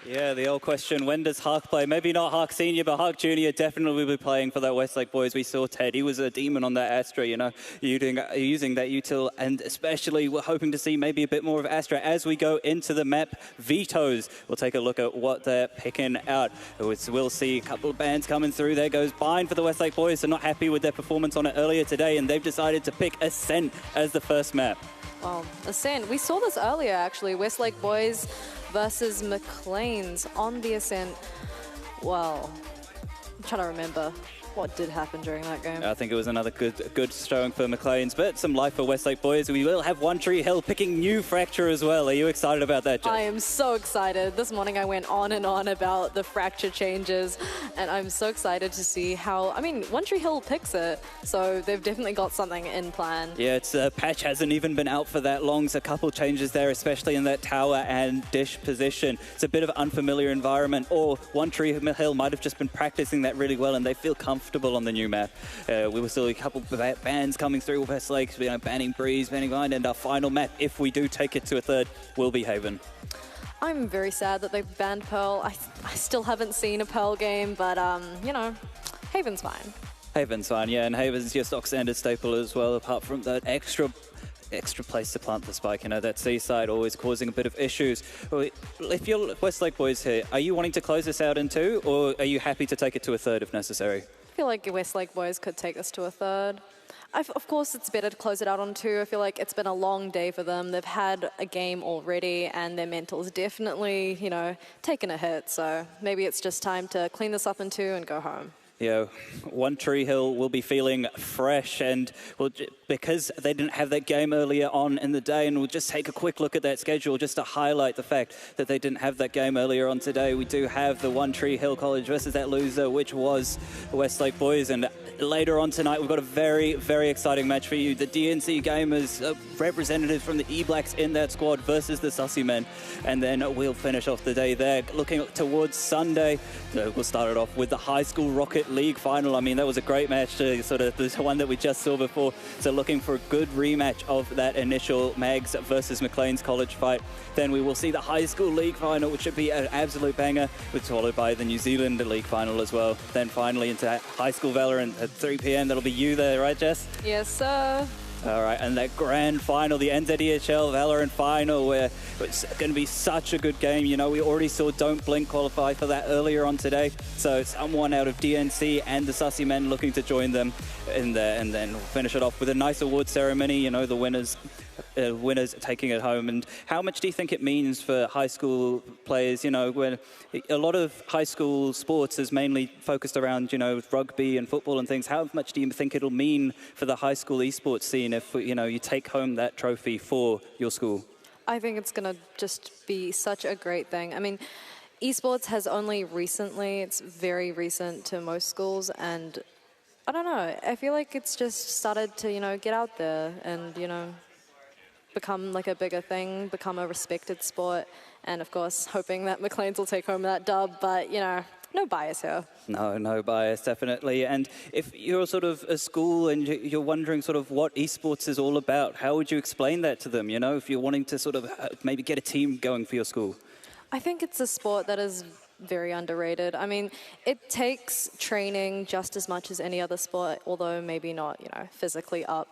[SPEAKER 13] Yeah, the old question, when does Hark play? Maybe not Hark Senior, but Hark Junior definitely will be playing for that Westlake boys. We saw Ted, he was a demon on that Astra, you know, using that util, and especially we're hoping to see maybe a bit more of Astra as we go into the map Vetoes. We'll take a look at what they're picking out. We'll see a couple of bands coming through. There goes Bind for the Westlake boys. They're not happy with their performance on it earlier today, and they've decided to pick Ascent as the first map.
[SPEAKER 1] Well, Ascent, we saw this earlier actually, Westlake boys versus McLean's on the Ascent. Well, I'm trying to remember what did happen during that game.
[SPEAKER 13] I think it was another good showing for McLean's, but some life for Westlake boys. We will have One Tree Hill picking New Fracture as well. Are you excited about that, Jess?
[SPEAKER 1] I am so excited. This morning I went on and on about the Fracture changes, and I'm so excited to see how, I mean, One Tree Hill picks it, so they've definitely got something in plan.
[SPEAKER 13] Yeah, its patch hasn't even been out for that long, so a couple changes there, especially in that tower and dish position. It's a bit of an unfamiliar environment, or One Tree Hill might have just been practicing that really well and they feel comfortable on the new map. We will see a couple of bans coming through with Westlake, you know, banning Breeze, banning Bind, and our final map, if we do take it to a third, will be Haven.
[SPEAKER 1] I'm very sad that they've banned Pearl. I still haven't seen a Pearl game, but, you know, Haven's fine.
[SPEAKER 13] Haven's fine, yeah, and Haven's your stock standard staple as well, apart from that extra place to plant the spike. You know, that seaside always causing a bit of issues. If you're Westlake boys here, are you wanting to close this out in 2, or are you happy to take it to a third if necessary?
[SPEAKER 1] I feel like Westlake boys could take this to a third. Of course, it's better to close it out on 2. I feel like it's been a long day for them. They've had a game already, and their mental's definitely, you know, taken a hit. So maybe it's just time to clean this up in 2 and go home.
[SPEAKER 13] You know, One Tree Hill will be feeling fresh, and because they didn't have that game earlier on in the day, and we'll just take a quick look at that schedule just to highlight the fact that they didn't have that game earlier on today. We do have the One Tree Hill College versus that loser, which was Westlake boys, and later on tonight we've got a very, very exciting match for you. The DNC Gamers representatives from the E-Blacks in that squad versus the Sussy Men, and then we'll finish off the day there. Looking towards Sunday, we'll start it off with the High School Rocket League final. I mean, that was a great match, sort of the one that we just saw before. So looking for a good rematch of that initial Mags versus McLean's college fight. Then we will see the High School League final, which should be an absolute banger, followed by the New Zealand League final as well. Then finally into High School Valorant at 3 p.m. That'll be you there, right, Jess?
[SPEAKER 1] Yes, sir.
[SPEAKER 13] All right, and that grand final, the NZESF Valorant final, where it's going to be such a good game. You know, we already saw Don't Blink qualify for that earlier on today. So someone out of DNC and the Sussy Men looking to join them in there. And then we'll finish it off with a nice award ceremony, you know, the winners taking it home. And how much do you think it means for high school players? You know, when a lot of high school sports is mainly focused around, you know, rugby and football and things. How much do you think it'll mean for the high school esports scene if, you know, you take home that trophy for your school?
[SPEAKER 1] I think it's going to just be such a great thing. I mean, esports has only recently, it's very recent to most schools, and I don't know, I feel like it's just started to, you know, get out there and, you know, become like a bigger thing, become a respected sport, and of course hoping that McLean's will take home that dub, but you know, no bias here.
[SPEAKER 13] No bias, definitely. And if you're sort of a school and you're wondering sort of what esports is all about, how would you explain that to them, you know, if you're wanting to sort of maybe get a team going for your school?
[SPEAKER 1] I think it's a sport that is very underrated. I mean, it takes training just as much as any other sport, although maybe not, you know, physically up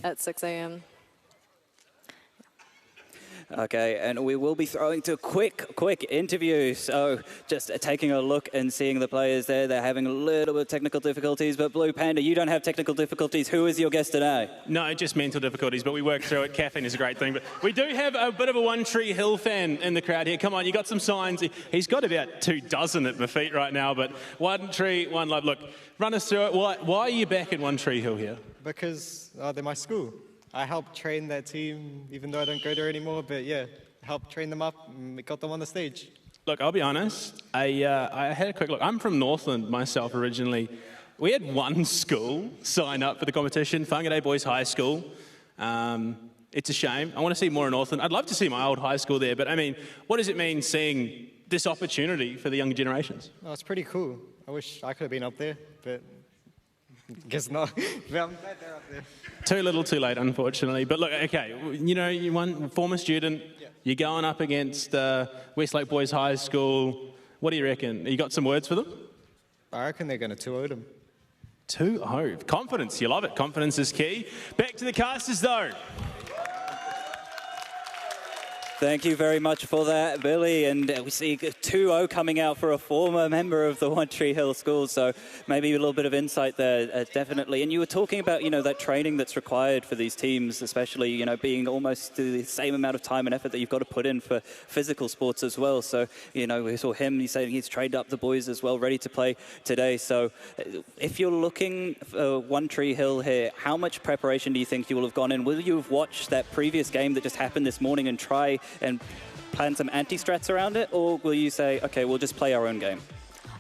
[SPEAKER 1] at 6 a.m.
[SPEAKER 15] Okay, and we will be throwing to quick interview. So just taking a look and seeing the players there. They're having a little bit of technical difficulties, but Blue Panda, you don't have technical difficulties. Who is your guest today?
[SPEAKER 4] No, just mental difficulties, but we work through it. Caffeine is a great thing. But we do have a bit of a One Tree Hill fan in the crowd here. Come on, you got some signs. He's got about 24 at my feet right now, but One Tree, One Love. Look, run us through it. Why are you back at One Tree Hill here?
[SPEAKER 3] Because they're my school. I help train their team, even though I don't go there anymore. But yeah, help train them up and got them on the stage.
[SPEAKER 4] Look, I'll be honest. I had a quick look. I'm from Northland myself originally. We had one school sign up for the competition, Whangarei Boys High School. It's a shame. I want to see more in Northland. I'd love to see my old high school there. But I mean, what does it mean seeing this opportunity for the younger generations?
[SPEAKER 3] Oh, it's pretty cool. I wish I could have been up there, but guess not. But I'm glad they're up there.
[SPEAKER 4] Too little, too late, unfortunately. But look, okay, you know, you're one former student. Yeah. You're going up against Westlake Boys High School. What do you reckon? You got some words for them?
[SPEAKER 3] I reckon they're going to 2-0 them.
[SPEAKER 4] 2-0. Confidence, you love it. Confidence is key. Back to the casters, though.
[SPEAKER 15] Thank you very much for that, Billy. And we see 2-0 coming out for a former member of the One Tree Hill School. So maybe a little bit of insight there, definitely. And you were talking about, you know, that training that's required for these teams, especially, you know, being almost the same amount of time and effort that you've got to put in for physical sports as well. So, you know, we saw him, he's saying he's trained up the boys as well, ready to play today. So if you're looking for One Tree Hill here, how much preparation do you think you will have gone in? Will you have watched that previous game that just happened this morning and try and plan some anti-strats around it, or will you say, okay, we'll just play our own game?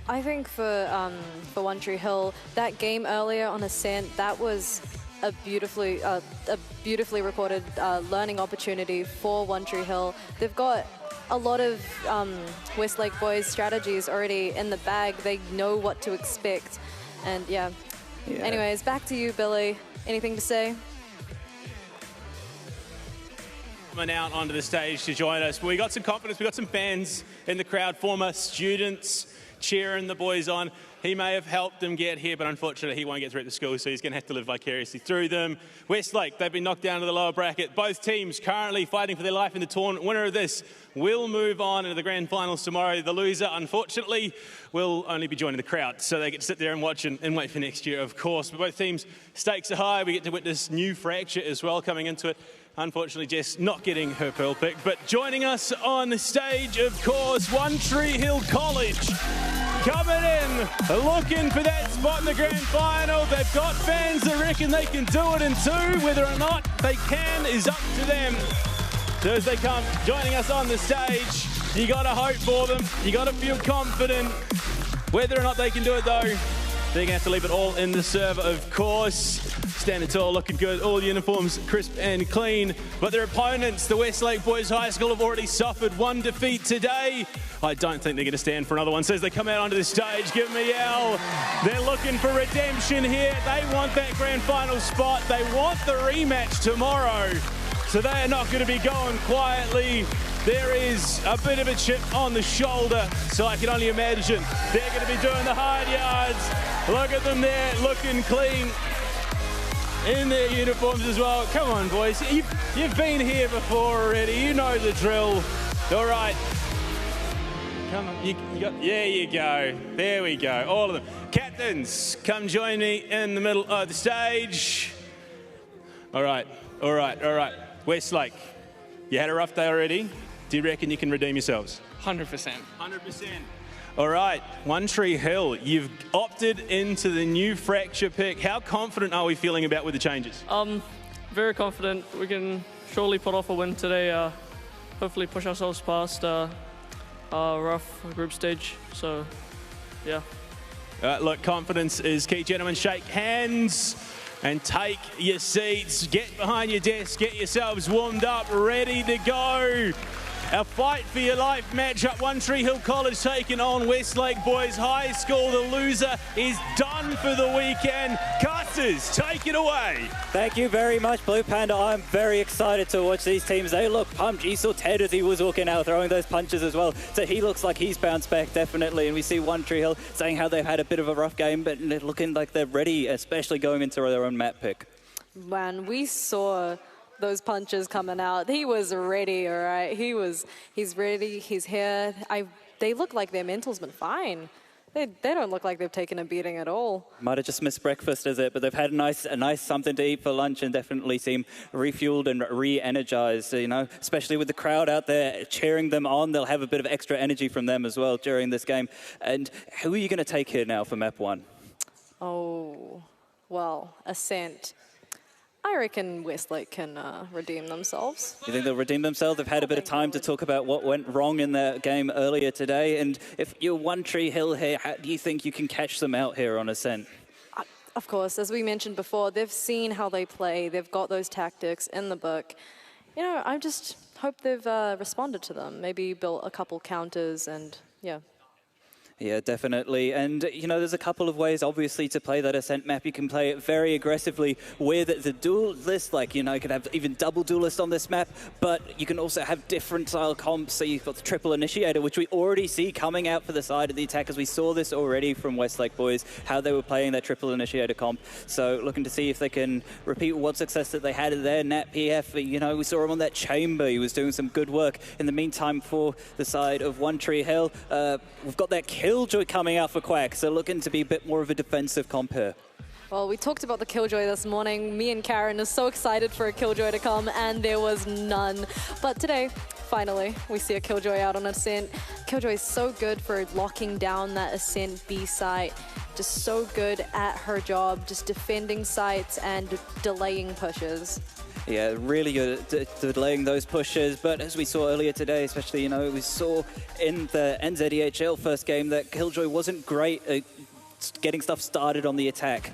[SPEAKER 1] I think for One Tree Hill, that game earlier on Ascent, that was a beautifully recorded learning opportunity for One Tree Hill. They've got a lot of Westlake Boys strategies already in the bag. They know what to expect, and yeah. Anyways, back to you, Billy. Anything to say?
[SPEAKER 4] Out onto the stage to join us. We got some confidence, we got some fans in the crowd, former students cheering the boys on. He may have helped them get here, but unfortunately he won't get through at the school, so he's going to have to live vicariously through them. Westlake, they've been knocked down to the lower bracket. Both teams currently fighting for their life in the tournament. Winner of this will move on into the grand finals tomorrow. The loser, unfortunately, will only be joining the crowd, so they get to sit there and watch and wait for next year, of course. But both teams, stakes are high. We get to witness new fracture as well coming into it. Unfortunately, Jess not getting her pearl pick, but joining us on the stage, of course, One Tree Hill College. Coming in, looking for that spot in the grand final. They've got fans that reckon they can do it in two. Whether or not they can is up to them. So as they come joining us on the stage, you got to hope for them. You got to feel confident. Whether or not they can do it, though, they're going to have to leave it all in the server, of course. Standing tall, looking good, all uniforms crisp and clean. But their opponents, the Westlake Boys High School, have already suffered one defeat today. I don't think they're going to stand for another one. So as they come out onto the stage, give them a yell. They're looking for redemption here. They want that grand final spot. They want the rematch tomorrow. So they are not going to be going quietly. There is a bit of a chip on the shoulder, so I can only imagine they're going to be doing the hard yards. Look at them there, looking clean in their uniforms as well. Come on, boys. You've been here before already. You know the drill. All right. Come on. There you go. There we go. All of them. Captains, come join me in the middle of the stage. All right. All right. All right. Westlake, you had a rough day already. Do you reckon you can redeem yourselves?
[SPEAKER 5] 100%.
[SPEAKER 4] 100%. All right, One Tree Hill, you've opted into the new fracture pick. How confident are we feeling about with the changes?
[SPEAKER 8] Very confident. We can surely put off a win today. Hopefully push ourselves past a rough group stage. So, yeah.
[SPEAKER 4] Look, confidence is key. Gentlemen, shake hands and take your seats. Get behind your desk, get yourselves warmed up, ready to go. A fight for your life matchup. One Tree Hill College taking on Westlake Boys High School. The loser is done for the weekend. Casters, take it away.
[SPEAKER 15] Thank you very much, Blue Panda. I'm very excited to watch these teams. They look pumped. You saw Ted as he was walking out, throwing those punches as well. So he looks like he's bounced back, definitely. And we see One Tree Hill saying how they've had a bit of a rough game, but looking like they're ready, especially going into their own map pick.
[SPEAKER 1] When we saw those punches coming out. He was ready, all right? He's ready, he's here. They look like their mental's been fine. They don't look like they've taken a beating at all.
[SPEAKER 13] Might have just missed breakfast, is it? But they've had a nice something to eat for lunch and definitely seem refueled and re-energized, you know, especially with the crowd out there cheering them on. They'll have a bit of extra energy from them as well during this game. And who are you going to take here now for map 1?
[SPEAKER 1] Oh, well, Ascent. I reckon Westlake can redeem themselves.
[SPEAKER 13] You think they'll redeem themselves? They've had a bit of time to talk about what went wrong in their game earlier today. And if you're One Tree Hill here, how do you think you can catch them out here on Ascent?
[SPEAKER 1] Of course, as we mentioned before, they've seen how they play. They've got those tactics in the book. You know, I just hope they've responded to them. Maybe built a couple counters and, yeah.
[SPEAKER 13] Yeah, definitely. And, you know, there's a couple of ways, obviously, to play that Ascent map. You can play it very aggressively with the duelist, like, you know, you could have even double duelist on this map, but you can also have different style comps. So you've got the triple initiator, which we already see coming out for the side of the attackers. We saw this already from Westlake boys, how they were playing their triple initiator comp. So looking to see if they can repeat what success that they had in their Nat PF. You know, we saw him on that chamber. He was doing some good work. In the meantime, for the side of One Tree Hill, we've got that Killjoy coming out for Quack, so looking to be a bit more of a defensive comp here.
[SPEAKER 1] Well, we talked about the Killjoy this morning. Me and Karen are so excited for a Killjoy to come, and there was none. But today, finally, we see a Killjoy out on Ascent. Killjoy is so good for locking down that Ascent B site. Just so good at her job, just defending sites and delaying pushes.
[SPEAKER 13] Yeah, really good at delaying those pushes, but as we saw earlier today, especially, you know, we saw in the NZEHL first game that Killjoy wasn't great at getting stuff started on the attack.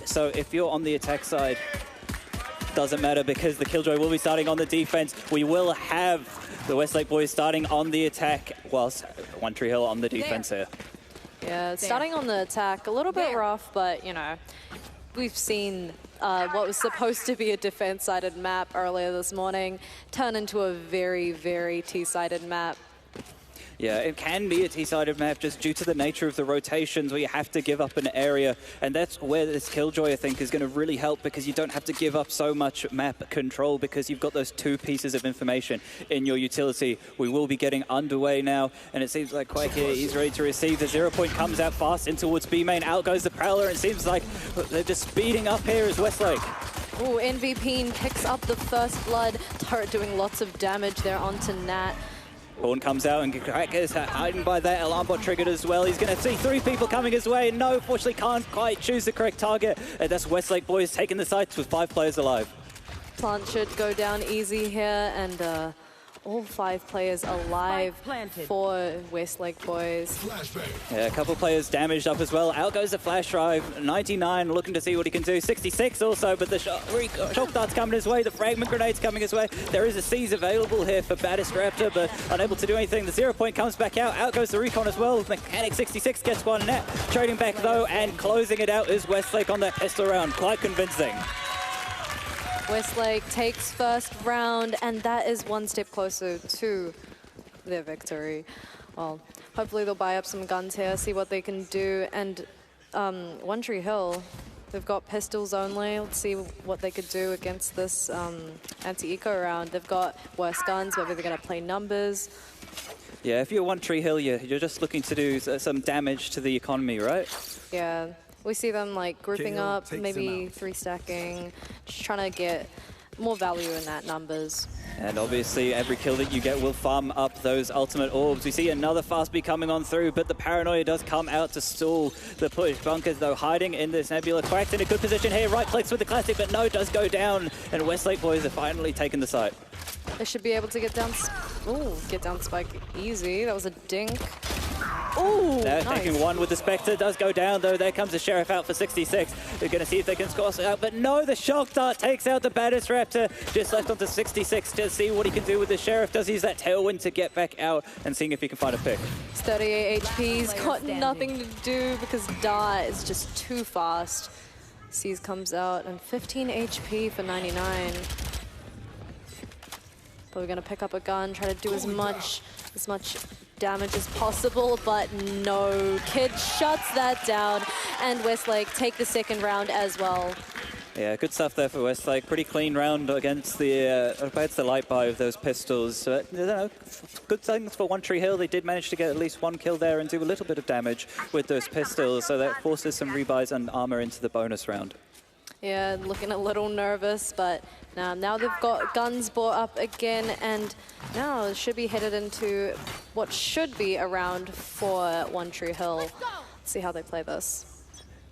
[SPEAKER 13] So if you're on the attack side, doesn't matter because the Killjoy will be starting on the defense. We will have the Westlake boys starting on the attack, whilst One Tree Hill on the defense here.
[SPEAKER 1] Yeah, starting on the attack, a little bit rough, but, you know, we've seen what was supposed to be a defense-sided map earlier this morning turn into a very, very T-sided map.
[SPEAKER 13] Yeah, it can be a T-sided map just due to the nature of the rotations where you have to give up an area, and that's where this Killjoy, I think, is going to really help because you don't have to give up so much map control because you've got those two pieces of information in your utility. We will be getting underway now, and it seems like Quake here, he's ready to receive. The 0 point comes out fast in towards B main. Out goes the Prowler, and it seems like they're just speeding up here as Westlake.
[SPEAKER 1] Ooh, MVP picks up the first blood. Turret doing lots of damage there onto Nat.
[SPEAKER 13] Horn comes out and Quack is hiding by that. Alarm bot triggered as well. He's going to see 3 people coming his way. No, fortunately can't quite choose the correct target. That's Westlake boys taking the sites with 5 players alive.
[SPEAKER 1] Plant should go down easy here, and all 5 players alive for Westlake boys.
[SPEAKER 13] Yeah, a couple players damaged up as well. Out goes the flash drive. 99 looking to see what he can do. 66 also, but the shock dart's coming his way. The fragment grenade's coming his way. There is a seize available here for Baddest Raptor, but unable to do anything. The 0 point comes back out. Out goes the recon as well. Mechanic 66 gets one net. Trading back though, and closing it out is Westlake on that pistol round. Quite convincing.
[SPEAKER 1] Westlake takes first round, and that is one step closer to their victory. Well, hopefully they'll buy up some guns here, see what they can do. And One Tree Hill, they've got pistols only. Let's see what they could do against this anti-eco round. They've got worse guns, maybe they're going to play numbers.
[SPEAKER 13] Yeah, if you're One Tree Hill, you're just looking to do some damage to the economy, right?
[SPEAKER 1] Yeah. We see them like grouping up, maybe 3 stacking, just trying to get more value in that numbers.
[SPEAKER 13] And obviously every kill that you get will farm up those ultimate orbs. We see another fast B coming on through, but the Paranoia does come out to stall the push. Bunkers though hiding in this Nebula. Quack's in a good position here, right clicks with the classic, but no, does go down. And Westlake boys have finally taken the site.
[SPEAKER 1] They should be able to get down, get down Spike easy. That was a dink. Ooh,
[SPEAKER 13] they're
[SPEAKER 1] nice.
[SPEAKER 13] taking one with the Spectre, does go down though. There comes the Sheriff out for 66. They're going to see if they can score out, but no, the Shock Dart takes out the Baddest Raptor. Just left onto 66 to see what he can do with the Sheriff. Does use that Tailwind to get back out and seeing if he can find a pick.
[SPEAKER 1] It's 38 HP, he's got nothing to do because Dart is just too fast. Seize comes out and 15 HP for 99. But we're going to pick up a gun, try to do as much damage as possible, but no. Kid shuts that down, and Westlake take the second round as well.
[SPEAKER 15] Yeah, good stuff there for Westlake. Pretty clean round against the light buy of those pistols. I don't know, good things for One Tree Hill. They did manage to get at least one kill there and do a little bit of damage with those pistols, so that forces some rebuys and armor into the bonus round.
[SPEAKER 1] Yeah, looking a little nervous, but now they've got guns brought up again, and now it should be headed into what should be a round for One Tree Hill. Let's see how they play this.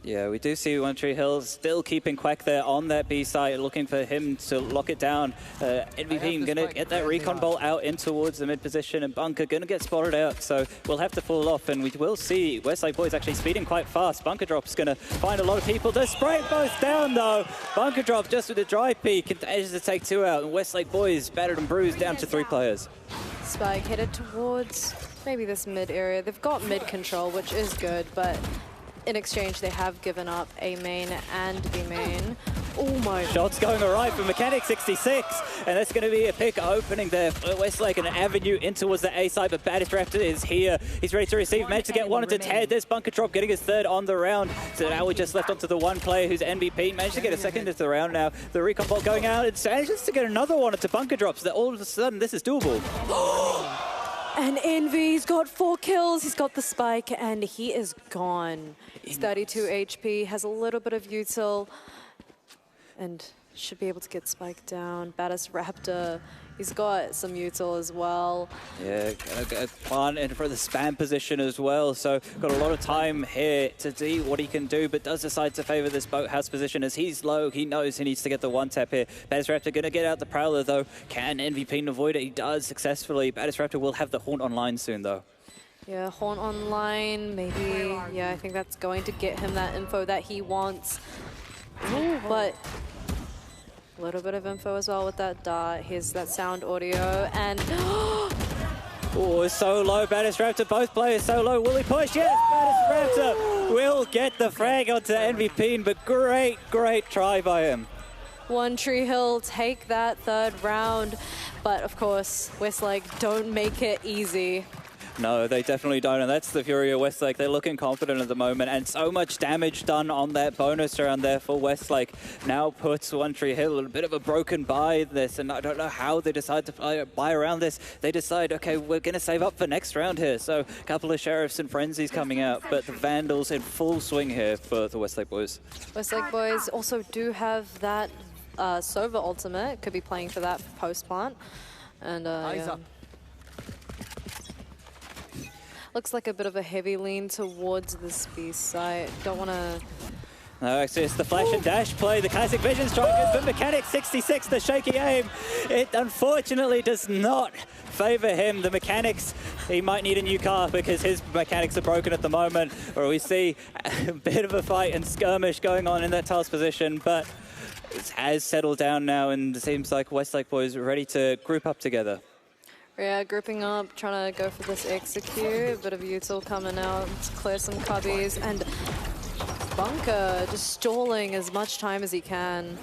[SPEAKER 15] Yeah, we do see One Tree Hill still keeping Quack there on that B side, looking for him to lock it down. MVP going to get that recon bolt out in towards the mid position, and Bunker going to get spotted out, so we'll have to fall off, and we will see Westlake Boys actually speeding quite fast. Bunker Drop's going to find a lot of people to spray both down, though. Bunker Drop just with a dry peek and manages to take 2 out, and Westlake Boys battered and bruised down to 3 players.
[SPEAKER 1] Spike headed towards maybe this mid area. They've got mid control, which is good, but in exchange, they have given up A main and B main. Oh my.
[SPEAKER 15] Shots going all right for Mechanic 66, and that's going to be a pick opening there for Westlake, an avenue in towards the A side, but Baddest Raptor is here. He's ready to receive, managed to get 1 into 10. There's Bunker Drop getting his 3rd on the round. So now we're just left onto the one player who's MVP. Managed to get a 2nd into the round now. The recon ball going out, and manages to get another 1 into Bunker Drops. That all of a sudden, this is doable.
[SPEAKER 1] And Envy's got 4 kills. He's got the spike, and he is gone. He's 32 HP, has a little bit of util, and should be able to get spike down. Baddest Raptor, he's got some util as well.
[SPEAKER 15] Yeah, gonna get one in for the spam position as well, so got a lot of time here to see what he can do, but does decide to favor this boathouse position as he's low. He knows he needs to get the 1 tap here. Baddest Raptor gonna get out the Prowler though. Can MVP avoid it? He does successfully. Baddest Raptor will have the Haunt online soon though.
[SPEAKER 1] Yeah, Haunt online, maybe. Yeah, I think that's going to get him that info that he wants. Ooh, but a little bit of info as well with that dart. Here's that sound audio, and
[SPEAKER 15] oh, it's so low, Baddest Raptor. Both players so low. Will he push? Yes, Baddest Raptor will get the frag onto MVP, but great try by him.
[SPEAKER 1] One Tree Hill take that 3rd round, but of course, Westlake don't make it easy.
[SPEAKER 15] No, they definitely don't, and that's the fury of Westlake. They're looking confident at the moment, and so much damage done on that bonus round there for Westlake. Now puts One Tree Hill a bit of a broken buy this, and I don't know how they decide to buy around this. They decide, okay, we're going to save up for next round here. So a couple of Sheriffs and Frenzies coming out, but the Vandals in full swing here for the Westlake Boys.
[SPEAKER 1] Westlake Boys also do have that Sova ultimate. Could be playing for that post-plant. And yeah. Looks like a bit of a heavy lean towards this B site. Don't want to...
[SPEAKER 15] No, actually, it's the flash and dash play, the classic vision strike, but Mechanic 66, the shaky aim, it unfortunately does not favor him. The mechanics, he might need a new car because his mechanics are broken at the moment, or we see a bit of a fight and skirmish going on in that task position, but it has settled down now, and it seems like Westlake Boys are ready to group up together.
[SPEAKER 1] Yeah, grouping up, trying to go for this execute. A bit of util coming out to clear some cubbies, and Bunker just stalling as much time as he can.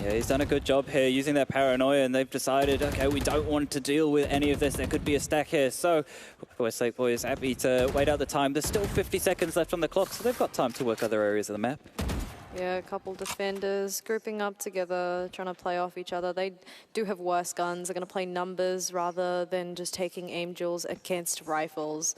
[SPEAKER 15] Yeah, he's done a good job here using that paranoia, and they've decided, okay, we don't want to deal with any of this. There could be a stack here. So Westlake Boys happy to wait out the time. There's still 50 seconds left on the clock, so they've got time to work other areas of the map.
[SPEAKER 1] Yeah, a couple defenders grouping up together, trying to play off each other. They do have worse guns. They're going to play numbers rather than just taking aim duels against rifles.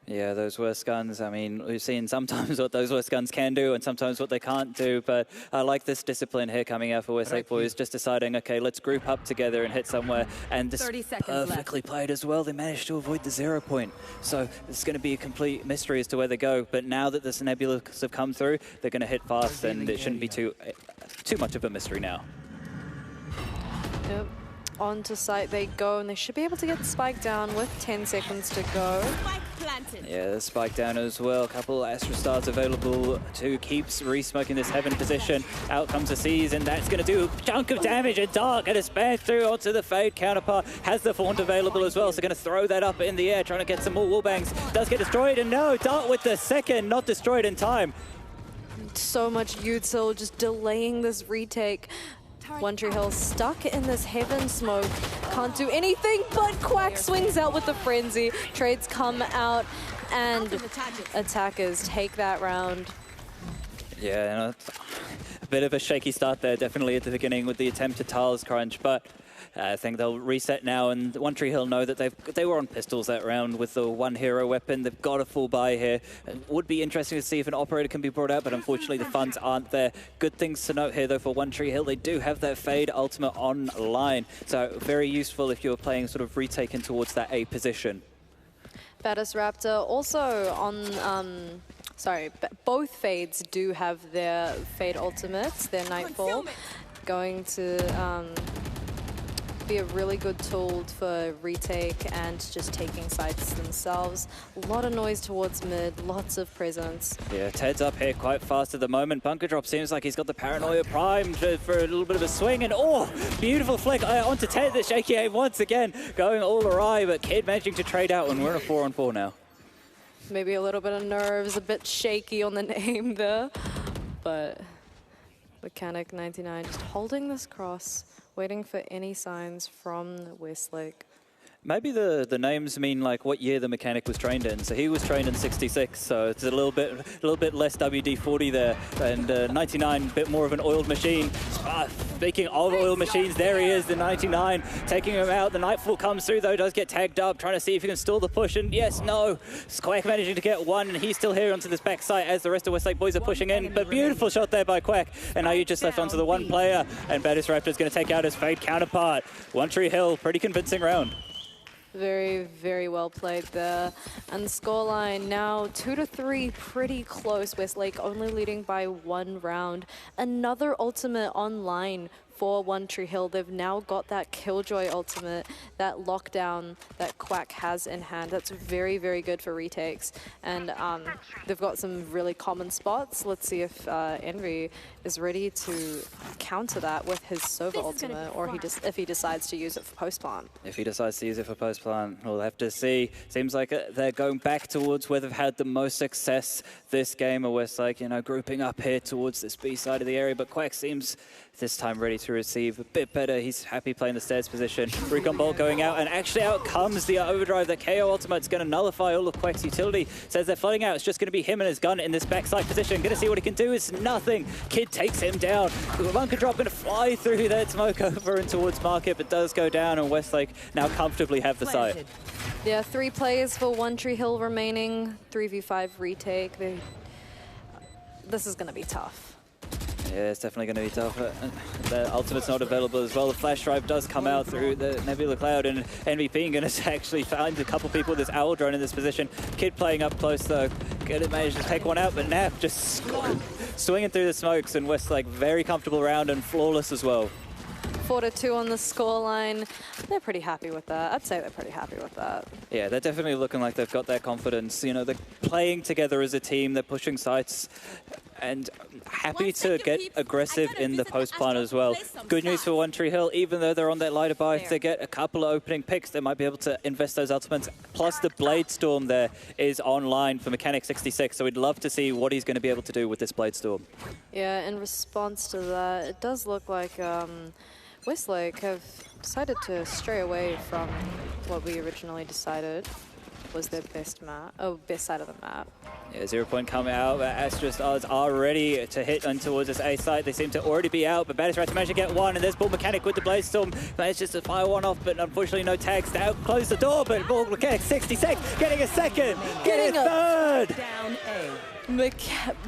[SPEAKER 15] Yeah, those worst guns, I mean, we've seen sometimes what those worst guns can do and sometimes what they can't do, but I like this discipline here coming out for Westlake Boys, just deciding, okay, let's group up together and hit somewhere, and this perfectly played as well. They managed to avoid the 0 point, so it's going to be a complete mystery as to where they go, but now that the Nebulas have come through, they're going to hit fast, and it shouldn't be too much of a mystery now.
[SPEAKER 1] Yep. On to site they go, and they should be able to get the spike down with 10 seconds to go.
[SPEAKER 15] Yeah, the spike down as well. A couple Astra Stars available to keep re-smoking this heaven position. Out comes the Seas, and that's going to do a chunk of damage. And Dark going to spare through onto the Fade counterpart. Has the Faunt available as well, so going to throw that up in the air, trying to get some more wallbangs. Does get destroyed, and no, Dark with the 2nd, not destroyed in time.
[SPEAKER 1] So much util just delaying this retake. One Tree Hill stuck in this heaven smoke. Can't do anything, but Quack swings out with the frenzy. Trades come out, and attackers take that round.
[SPEAKER 15] Yeah, bit of a shaky start there, definitely at the beginning with the attempted tiles crunch, but I think they'll reset now, and One Tree Hill know that they were on pistols that round with the one hero weapon. They've got a full buy here. It would be interesting to see if an operator can be brought out, but unfortunately the funds aren't there. Good things to note here though for One Tree Hill. They do have that Fade ultimate online, so very useful if you're playing sort of retaken towards that A position.
[SPEAKER 1] Baddest Raptor also on, both Fades do have their Fade ultimates, their Nightfall, going to be a really good tool for retake and just taking sites themselves. A lot of noise towards mid, lots of presence.
[SPEAKER 15] Yeah, Ted's up here quite fast at the moment. Bunker Drop seems like he's got the Paranoia primed for a little bit of a swing, and beautiful flick onto Ted. The shaky aim once again going all awry, but Kid managing to trade out, and we're in a 4-on-4 now.
[SPEAKER 1] Maybe a little bit of nerves, a bit shaky on the name there, but Mechanic 99 just holding this cross, waiting for any signs from Westlake.
[SPEAKER 15] Maybe the names mean like what year the Mechanic was trained in. So he was trained in 66, so it's a little bit less WD-40 there, and 99 a bit more of an oiled machine. Speaking of oiled machines, there he is, the 99, taking him out. The Nightfall comes through though, does get tagged up, trying to see if he can stall the push, and yes, no. Quack managing to get one, and he's still here onto this backside as the rest of Westlake boys are pushing in, but beautiful shot there by Quack, and now you just left onto the one player, and Baddest Raptor's going to take out his Fade counterpart. One Tree Hill, pretty convincing round.
[SPEAKER 1] Very, very well played there. And the scoreline now 2-3, pretty close. Westlake only leading by 1 round. Another ultimate online for One Tree Hill. They've now got that Killjoy ultimate, that lockdown that Quack has in hand. That's very, very good for retakes. And they've got some really common spots. Let's see if Envy is ready to counter that with his Sova ultimate, or if he decides to use it for post-plant.
[SPEAKER 15] If he decides to use it for post-plant, we'll have to see. Seems like they're going back towards where they've had the most success this game, or Westlake, you know, grouping up here towards this B side of the area, but Quack seems this time ready to receive a bit better. He's happy playing the stairs position. Recon Bolt going out, and actually out comes the overdrive. The KO ultimate's going to nullify all of Quack's utility. Says they're flooding out. It's just going to be him and his gun in this backside position. Going to see what he can do. It's nothing. Kid takes him down. Bunker Drop going to fly through that smoke over and towards Market, but does go down, and Westlake now comfortably have the site.
[SPEAKER 1] Yeah, 3 players for One Tree Hill remaining. 3v5 retake. This is going to be tough.
[SPEAKER 15] Yeah, it's definitely going to be tough. The ultimate's not available as well. The flash drive does come out through the Nebula Cloud, and MVP going to actually find a couple people with this owl drone in this position. Kid playing up close though. Going to manage to take one out, but Nap just swinging through the smokes, and Westlake very comfortable round and flawless as well.
[SPEAKER 1] 4-2 on the scoreline. They're pretty happy with that. I'd say they're pretty happy with that.
[SPEAKER 15] Yeah, they're definitely looking like they've got their confidence. You know, they're playing together as a team. They're pushing sites and happy to get aggressive in the post plant as well. Good news for One Tree Hill, even though they're on that lighter buy, if they get a couple of opening picks, they might be able to invest those ultimates. Plus the Blade Storm there is online for Mechanic 66, so we'd love to see what he's going to be able to do with this Blade Storm.
[SPEAKER 1] Yeah, in response to that, it does look like Westlake have decided to stray away from what we originally decided was their best side of the map.
[SPEAKER 15] Yeah, 0 point coming out, but Astra's odds are ready to hit on towards this A site. They seem to already be out, but Baddest Raptor managed to get one, and there's Bull Mechanic with the Blade Storm. Manages to fire one off, but unfortunately no tags. Now close the door, but Bull Mechanic 66, getting a second, getting a third!
[SPEAKER 1] Down A.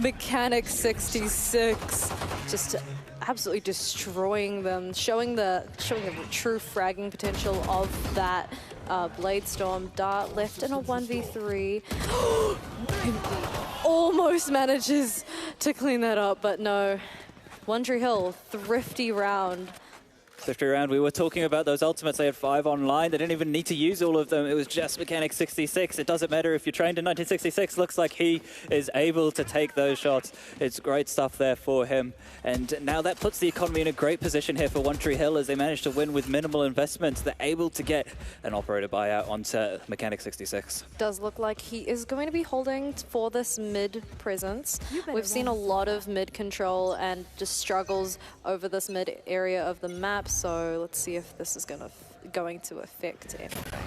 [SPEAKER 1] Mechanic 66, just absolutely destroying them, showing the true fragging potential of that Blade Storm. Dart left in a 1v3. Almost manages to clean that up, but no. One Tree Hill, thrifty round.
[SPEAKER 15] Thrifty round. We were talking about those ultimates. They had 5 online. They didn't even need to use all of them. It was just Mechanic 66. It doesn't matter if you're trained in 1966. Looks like he is able to take those shots. It's great stuff there for him. And now that puts the economy in a great position here for One Tree Hill as they manage to win with minimal investments. They're able to get an operator buyout onto Mechanic 66.
[SPEAKER 1] Does look like he is going to be holding for this mid presence. We've seen a lot of mid control and just struggles over this mid area of the map. So let's see if this is going to affect anything.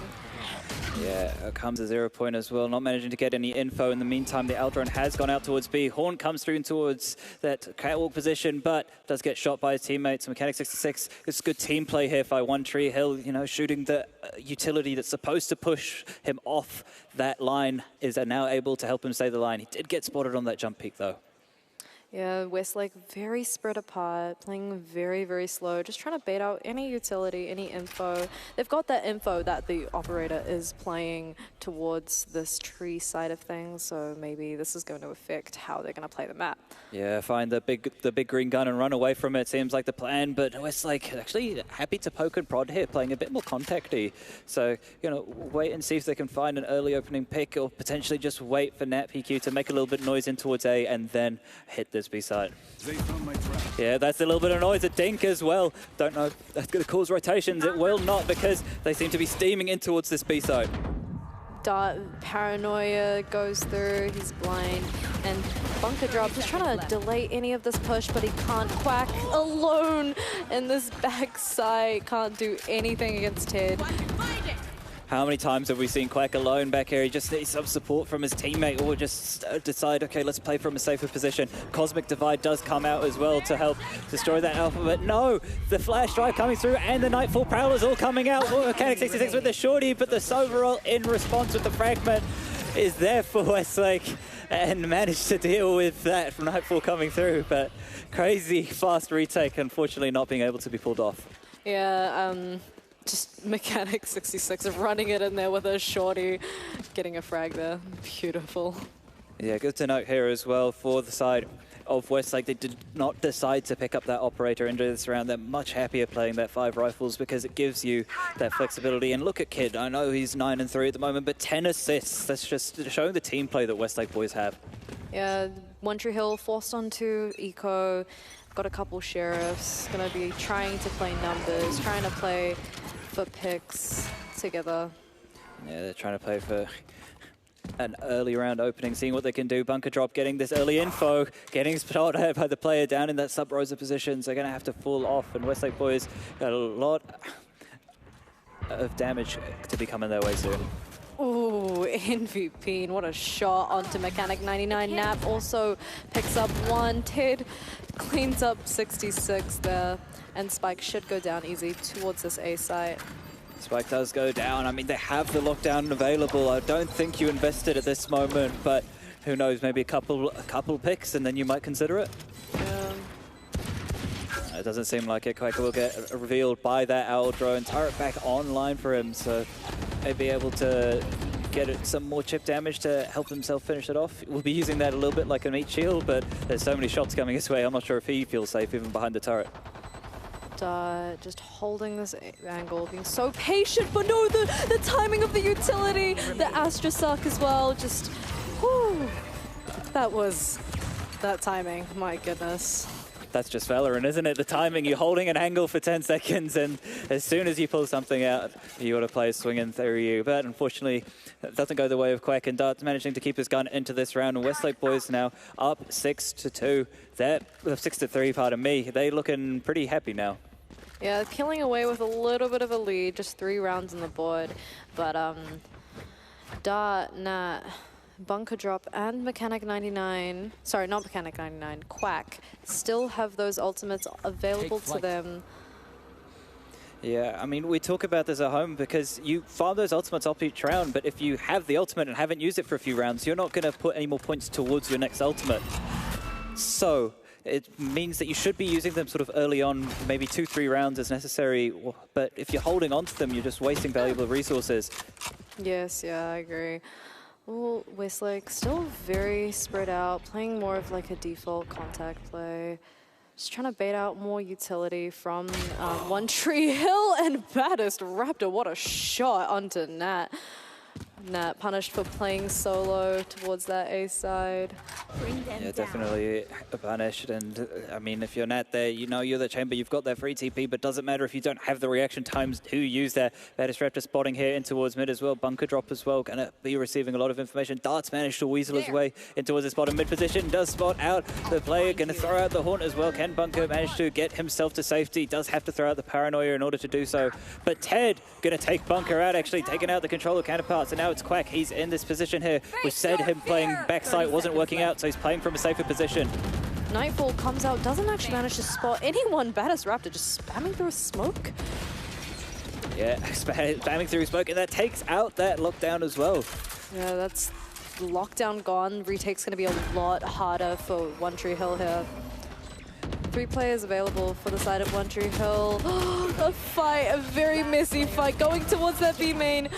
[SPEAKER 15] Yeah, out comes a 0 point as well, not managing to get any info. In the meantime, the Aldrone has gone out towards B. Horn comes through towards that catwalk position, but does get shot by his teammates. Mechanic 66, it's good team play here by One Tree Hill, you know, shooting the utility that's supposed to push him off that line, is now able to help him stay the line. He did get spotted on that jump peak, though.
[SPEAKER 1] Yeah, Westlake very spread apart, playing very, very slow, just trying to bait out any utility, any info. They've got that info that the operator is playing towards this tree side of things, so maybe this is going to affect how they're going to play the map.
[SPEAKER 15] Yeah, find the big green gun and run away from it seems like the plan, but Westlake actually happy to poke and prod here, playing a bit more contacty. So, you know, wait and see if they can find an early opening pick, or potentially just wait for NatPQ to make a little bit of noise in towards A and then hit this B side. Yeah, that's a little bit of noise at Dink as well. Don't know if that's going to cause rotations. It will not, because they seem to be steaming in towards this B side.
[SPEAKER 1] Dart paranoia goes through, he's blind, and Bunker Drop just trying to delay any of this push, but he can't. Quack alone in this backside, can't do anything against Ted.
[SPEAKER 15] How many times have we seen Quack alone back here? He just needs some support from his teammate, or just decide, okay, let's play from a safer position. Cosmic Divide does come out as well to help destroy that Alpha, but no, the Flash Drive coming through and the Nightfall Prowlers all coming out. Mechanic 66 with the shorty, but the Sovereign in response with the fragment is there for Westlake and managed to deal with that from Nightfall coming through, but crazy fast retake, unfortunately not being able to be pulled off.
[SPEAKER 1] Yeah, just Mechanic 66 running it in there with a shorty, getting a frag there. Beautiful.
[SPEAKER 15] Yeah, good to note here as well for the side of Westlake. They did not decide to pick up that operator into this round. They're much happier playing that 5 rifles because it gives you that flexibility. And look at Kid. I know he's 9-3 at the moment, but 10 assists. That's just showing the team play that Westlake boys have.
[SPEAKER 1] Yeah, One Tree Hill forced onto Eco. Got a couple sheriffs. Gonna be trying to play numbers, trying to play for picks together.
[SPEAKER 15] Yeah, they're trying to play for an early round opening, seeing what they can do. Bunker Drop getting this early info, getting shot at by the player down in that sub-rosa position, so they're going to have to fall off, and Westlake boys got a lot of damage to be coming their way soon.
[SPEAKER 1] Ooh, MVP, and what a shot onto Mechanic 99. Nap also picks up one. Ted cleans up 66 there, and Spike should go down easy towards this A site.
[SPEAKER 15] Spike does go down. I mean, they have the lockdown available. I don't think you invested at this moment, but who knows, maybe a couple picks and then you might consider it. It doesn't seem like it. Quaker will get revealed by that Aldrone. Turret back online for him, so maybe be able to get some more chip damage to help himself finish it off. We'll be using that a little bit like a meat shield, but there's so many shots coming his way. I'm not sure if he feels safe even behind the turret.
[SPEAKER 1] Just holding this angle, being so patient, but no, the timing of the utility, the Astra suck as well, just, whew, that timing, my goodness.
[SPEAKER 15] That's just Valorant, isn't it? The timing, you're holding an angle for 10 seconds, and as soon as you pull something out, you got a player swinging through you. But unfortunately, it doesn't go the way of Quack, and Dart's managing to keep his gun into this round. And Westlake boys now up 6-2. They're 6-3, pardon me. They're looking pretty happy now.
[SPEAKER 1] Yeah, killing away with a little bit of a lead, just 3 rounds on the board. But Dart, Nat, Bunker Drop, and Mechanic 99, sorry, not Mechanic 99, Quack, still have those ultimates available to them.
[SPEAKER 15] Yeah, I mean, we talk about this at home because you farm those ultimates up each round, but if you have the ultimate and haven't used it for a few rounds, you're not going to put any more points towards your next ultimate. So it means that you should be using them sort of early on, maybe 2-3 rounds as necessary, but if you're holding on to them, you're just wasting valuable resources.
[SPEAKER 1] Yes, yeah, I agree. Well, Westlake still very spread out, playing more of like a default contact play. Just trying to bait out more utility from One Tree Hill, and Baddest Raptor, what a shot onto Nat. Nat punished for playing solo towards that A side.
[SPEAKER 15] Yeah, definitely punished. And I mean, if you're Nat there, you know you're the chamber, you've got that free TP, but doesn't matter if you don't have the reaction times to use that. Disruptor spotting here in towards mid as well. Bunker drop as well. Gonna be receiving a lot of information. Darts managed to weasel his way in towards his bottom mid position. Does spot out the player. Gonna throw out the Haunt as well. Can Bunker manage to get himself to safety? Does have to throw out the Paranoia in order to do so. But Ted gonna take Bunker out, actually taking out the controller counterparts. And now it's Quack. He's in this position here. We said him playing backside wasn't working out, so he's playing from a safer position.
[SPEAKER 1] Nightfall comes out, doesn't actually manage to spot anyone. Baddest Raptor just spamming through a smoke.
[SPEAKER 15] Yeah, spamming through smoke, and that takes out that lockdown as well.
[SPEAKER 1] Yeah, that's lockdown gone. Retake's going to be a lot harder for One Tree Hill here. 3 players available for the side of One Tree Hill. A fight, a very messy fight, going towards that B main.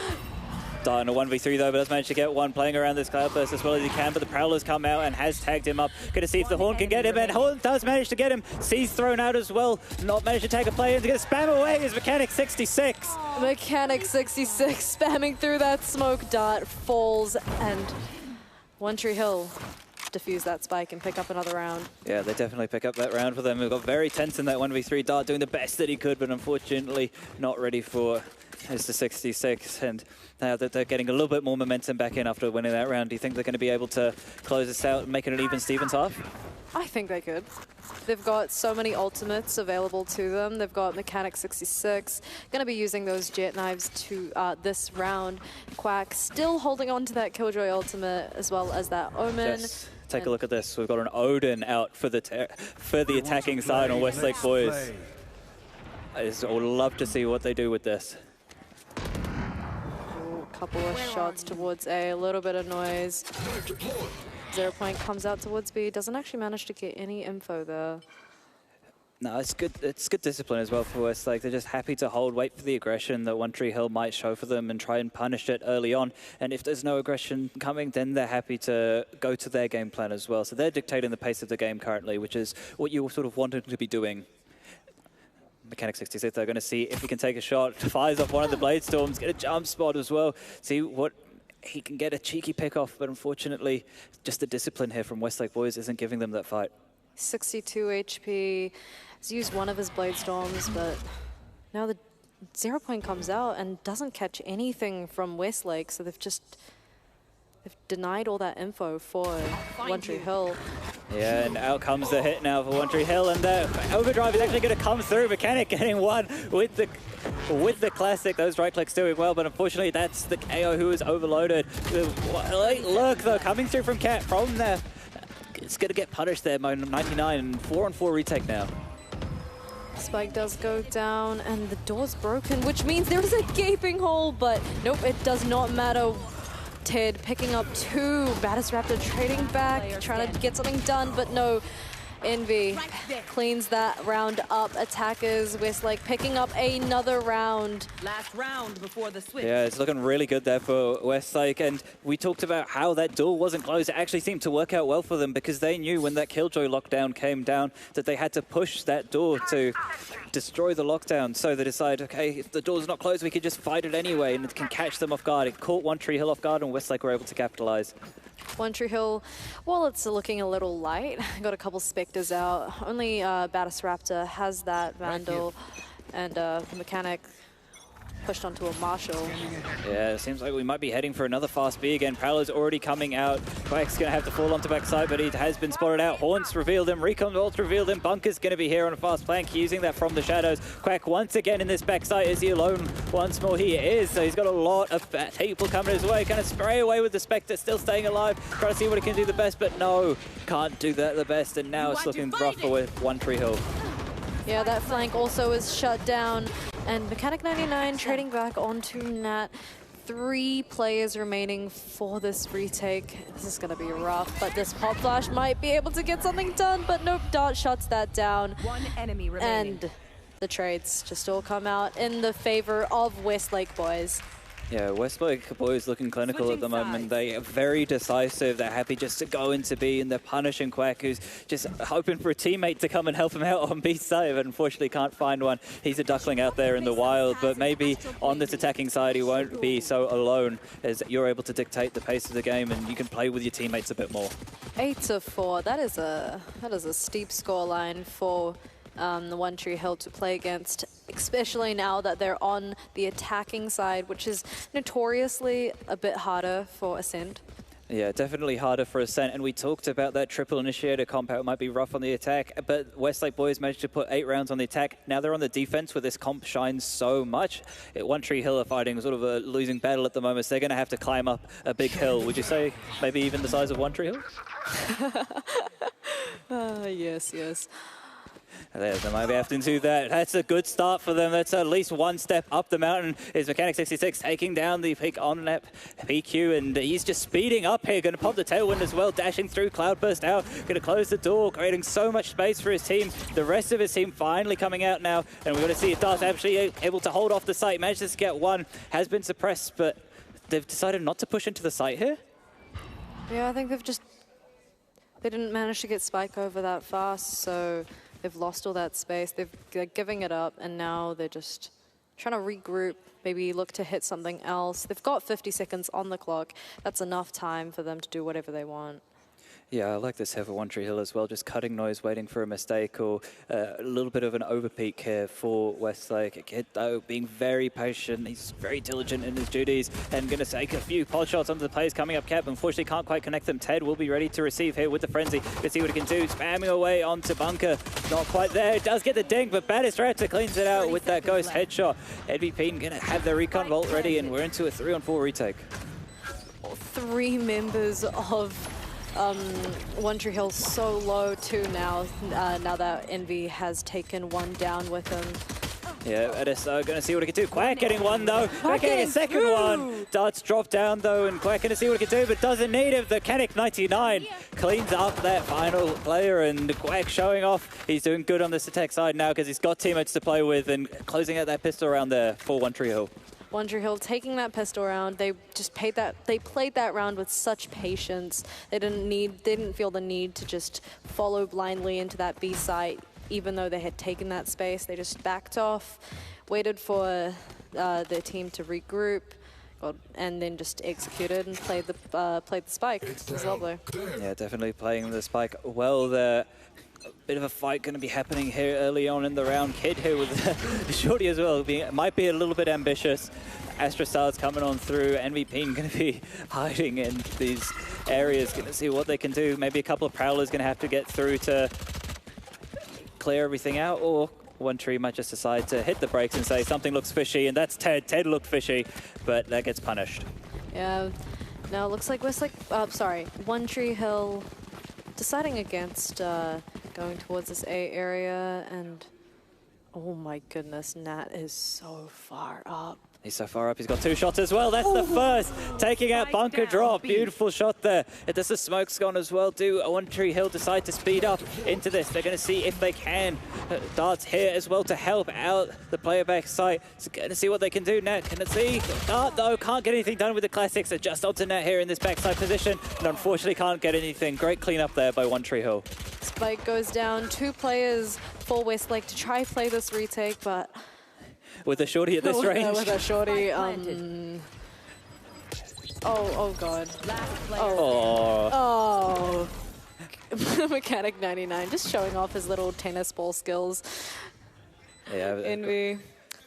[SPEAKER 15] Dart in a 1v3 though, but does manage to get one, playing around this Cloudburst as well as he can, but the Prowler's come out and has tagged him up. Gonna see if the Haunt can get him, and Haunt does manage to get him. C's thrown out as well, not managed to take a play, and gonna spam away is Mechanic 66.
[SPEAKER 1] Mechanic 66 spamming through that smoke. Dart falls, and One Tree Hill defuse that spike and pick up another round.
[SPEAKER 15] Yeah, they definitely pick up that round for them. We've got very tense in that 1v3. Dart doing the best that he could, but unfortunately not ready for his the 66. And now that they're getting a little bit more momentum back in after winning that round, do you think they're going to be able to close this out and make it an even Stevens half?
[SPEAKER 1] I think they could. They've got so many ultimates available to them. They've got Mechanic 66, going to be using those jet knives to this round. Quack still holding on to that Killjoy ultimate as well as that Omen.
[SPEAKER 15] Yes. Take a look at this. We've got an Odin out for the attacking side on Westlake Boys. I just would love to see what they do with this.
[SPEAKER 1] Couple of shots towards A, little bit of noise. 0 Point comes out towards B, doesn't actually manage to get any info there.
[SPEAKER 15] No, it's good. It's good discipline as well for us. Like, they're just happy to hold, wait for the aggression that One Tree Hill might show for them and try and punish it early on. And if there's no aggression coming, then they're happy to go to their game plan as well. So they're dictating the pace of the game currently, which is what you sort of wanted to be doing. Mechanic 66, they're going to see if he can take a shot. Fires off one of the Blade Storms, get a jump spot as well. See what he can get, a cheeky pick off, but unfortunately, just the discipline here from Westlake Boys isn't giving them that fight.
[SPEAKER 1] 62 HP. He's used one of his Blade Storms, but now the 0 Point comes out and doesn't catch anything from Westlake, so they've denied all that info for One Tree Hill.
[SPEAKER 15] Yeah, and out comes the hit now for One Tree Hill, and the overdrive is actually going to come through. Mechanic getting one with the classic. Those right clicks doing well, but unfortunately that's the KO who is overloaded. Look though, coming through from Cat from there. It's going to get punished there, 99, and 4-on-4 retake now.
[SPEAKER 1] Spike does go down, and the door's broken, which means there's a gaping hole, but nope, it does not matter. Ted picking up 2, Baddest Raptor trading back, trying to get something done, but no. Envy cleans that round up. Attackers, Westlake picking up another round.
[SPEAKER 6] Last round before the switch.
[SPEAKER 15] Yeah, it's looking really good there for Westlake, and we talked about how that door wasn't closed. It actually seemed to work out well for them because they knew when that Killjoy lockdown came down that they had to push that door to destroy the lockdown. So they decided, okay, if the door's not closed, we could just fight it anyway, and it can catch them off guard. It caught One Tree Hill off guard, and Westlake were able to capitalize.
[SPEAKER 1] One Tree Hill, well, it's looking a little light. Got a couple Spectres out. Only Baddest Raptor has that Vandal, and Mechanic pushed onto a Marshall.
[SPEAKER 15] Yeah, it seems like we might be heading for another fast B again. Prowler's already coming out. Quack's going to have to fall onto backside, but he has been spotted out. Haunts revealed him. Recon Vault's revealed him. Bunker's going to be here on a fast flank, using that from the shadows. Quack once again in this backside. Is he alone once more? He is. So he's got a lot of people coming his way. Kind of spray away with the Spectre, still staying alive. Trying to see what he can do the best, but no, can't do that the best. And now it's looking rough for One Tree Hill.
[SPEAKER 1] Yeah, that flank also is shut down. And Mechanic 99 trading back onto Nat. 3 players remaining for this retake. This is going to be rough, but this Pop Flash might be able to get something done, but nope, Dart shuts that down.
[SPEAKER 6] 1 enemy remaining.
[SPEAKER 1] And the trades just all come out in the favor of Westlake Boys.
[SPEAKER 15] Yeah, Westlake boys looking clinical at the moment. They are very decisive. They're happy just to go into B, and they're punishing Quack, who's just hoping for a teammate to come and help him out on B side, but unfortunately can't find one. He's a duckling out there in the wild, but maybe on this attacking side he won't be so alone, as you're able to dictate the pace of the game and you can play with your teammates a bit more.
[SPEAKER 1] 8-4. That is a steep scoreline for the One Tree Hill to play against, especially now that they're on the attacking side, which is notoriously a bit harder for Ascent.
[SPEAKER 15] Yeah, definitely harder for Ascent, and we talked about that triple initiator comp, how it might be rough on the attack, but Westlake boys managed to put 8 rounds on the attack. Now they're on the defense where this comp shines so much. One Tree Hill are fighting sort of a losing battle at the moment, so they're going to have to climb up a big hill. Would you say maybe even the size of One Tree Hill?
[SPEAKER 1] Yes, yes.
[SPEAKER 15] They might be having to do that. That's a good start for them. That's at least one step up the mountain. Is Mechanic66 taking down the peak on-nap PQ, and he's just speeding up here. Going to pop the tailwind as well, dashing through, Cloudburst out. Going to close the door, creating so much space for his team. The rest of his team finally coming out now, and we're going to see if Dart's actually able to hold off the site. Manages to get one, has been suppressed, but they've decided not to push into the site here.
[SPEAKER 1] Yeah, I think they didn't manage to get Spike over that fast, so they've lost all that space. They're giving it up, and now they're just trying to regroup, maybe look to hit something else. They've got 50 seconds on the clock. That's enough time for them to do whatever they want.
[SPEAKER 15] Yeah, I like this here for One Tree Hill as well, just cutting noise, waiting for a mistake, or a little bit of an overpeak here for Westlake. Kid, though, being very patient. He's very diligent in his duties and going to take a few pod shots onto the players coming up cap. Unfortunately, can't quite connect them. Ted will be ready to receive here with the Frenzy. Let's see what he can do. Spamming away onto Bunker. Not quite there. It does get the ding, but Battistrata cleans it out with that Ghost headshot. NVP going to have their recon vault ready, and we're into a 3-on-4 retake.
[SPEAKER 1] 3 members of One Tree Hill so low too now, now that Envy has taken one down with him.
[SPEAKER 15] Yeah, Edison going to see what he can do. Quack getting one though. Quack getting a second one. Darts drop down though, and Quack going to see what he can do, but doesn't need it. The Canic 99 cleans up that final player, and Quack showing off. He's doing good on this attack side now because he's got teammates to play with, and closing out that pistol round there for One Tree Hill.
[SPEAKER 1] One Tree Hill taking that pistol round. They just played that round with such patience. They didn't feel the need to just follow blindly into that B site, even though they had taken that space. They just backed off, waited for their team to regroup, and then just executed and played the spike. It was lovely.
[SPEAKER 15] Yeah, definitely playing the spike well there. A bit of a fight going to be happening here early on in the round. Kid here with Shorty as well. Might be a little bit ambitious. Astrostar's coming on through. NVP going to be hiding in these areas. Going to see what they can do. Maybe a couple of Prowlers going to have to get through to clear everything out, or One Tree might just decide to hit the brakes and say something looks fishy, and that's Ted. Ted looked fishy, but that gets punished.
[SPEAKER 1] Yeah. Now it looks like One Tree Hill deciding against going towards this A area, and oh my goodness, Nat is so far up.
[SPEAKER 15] He's so far up, he's got 2 shots as well. That's the first, taking out Bunker Drop. Beautiful shot there. It does the smoke's gone as well. Do One Tree Hill decide to speed up into this? They're going to see if they can. Dart's here as well to help out the player back site. So going to see what they can do. Nat, can it see? Dart though, can't get anything done with the classics. They're just onto Nat here in this backside position, and unfortunately can't get anything. Great cleanup there by One Tree Hill.
[SPEAKER 1] Spike goes down. 2 players for Westlake to try play this retake, but
[SPEAKER 15] with a Shorty at this range.
[SPEAKER 1] With a Shorty, oh god. Oh. Mechanic 99, just showing off his little tennis ball skills.
[SPEAKER 15] Yeah.
[SPEAKER 1] Envy,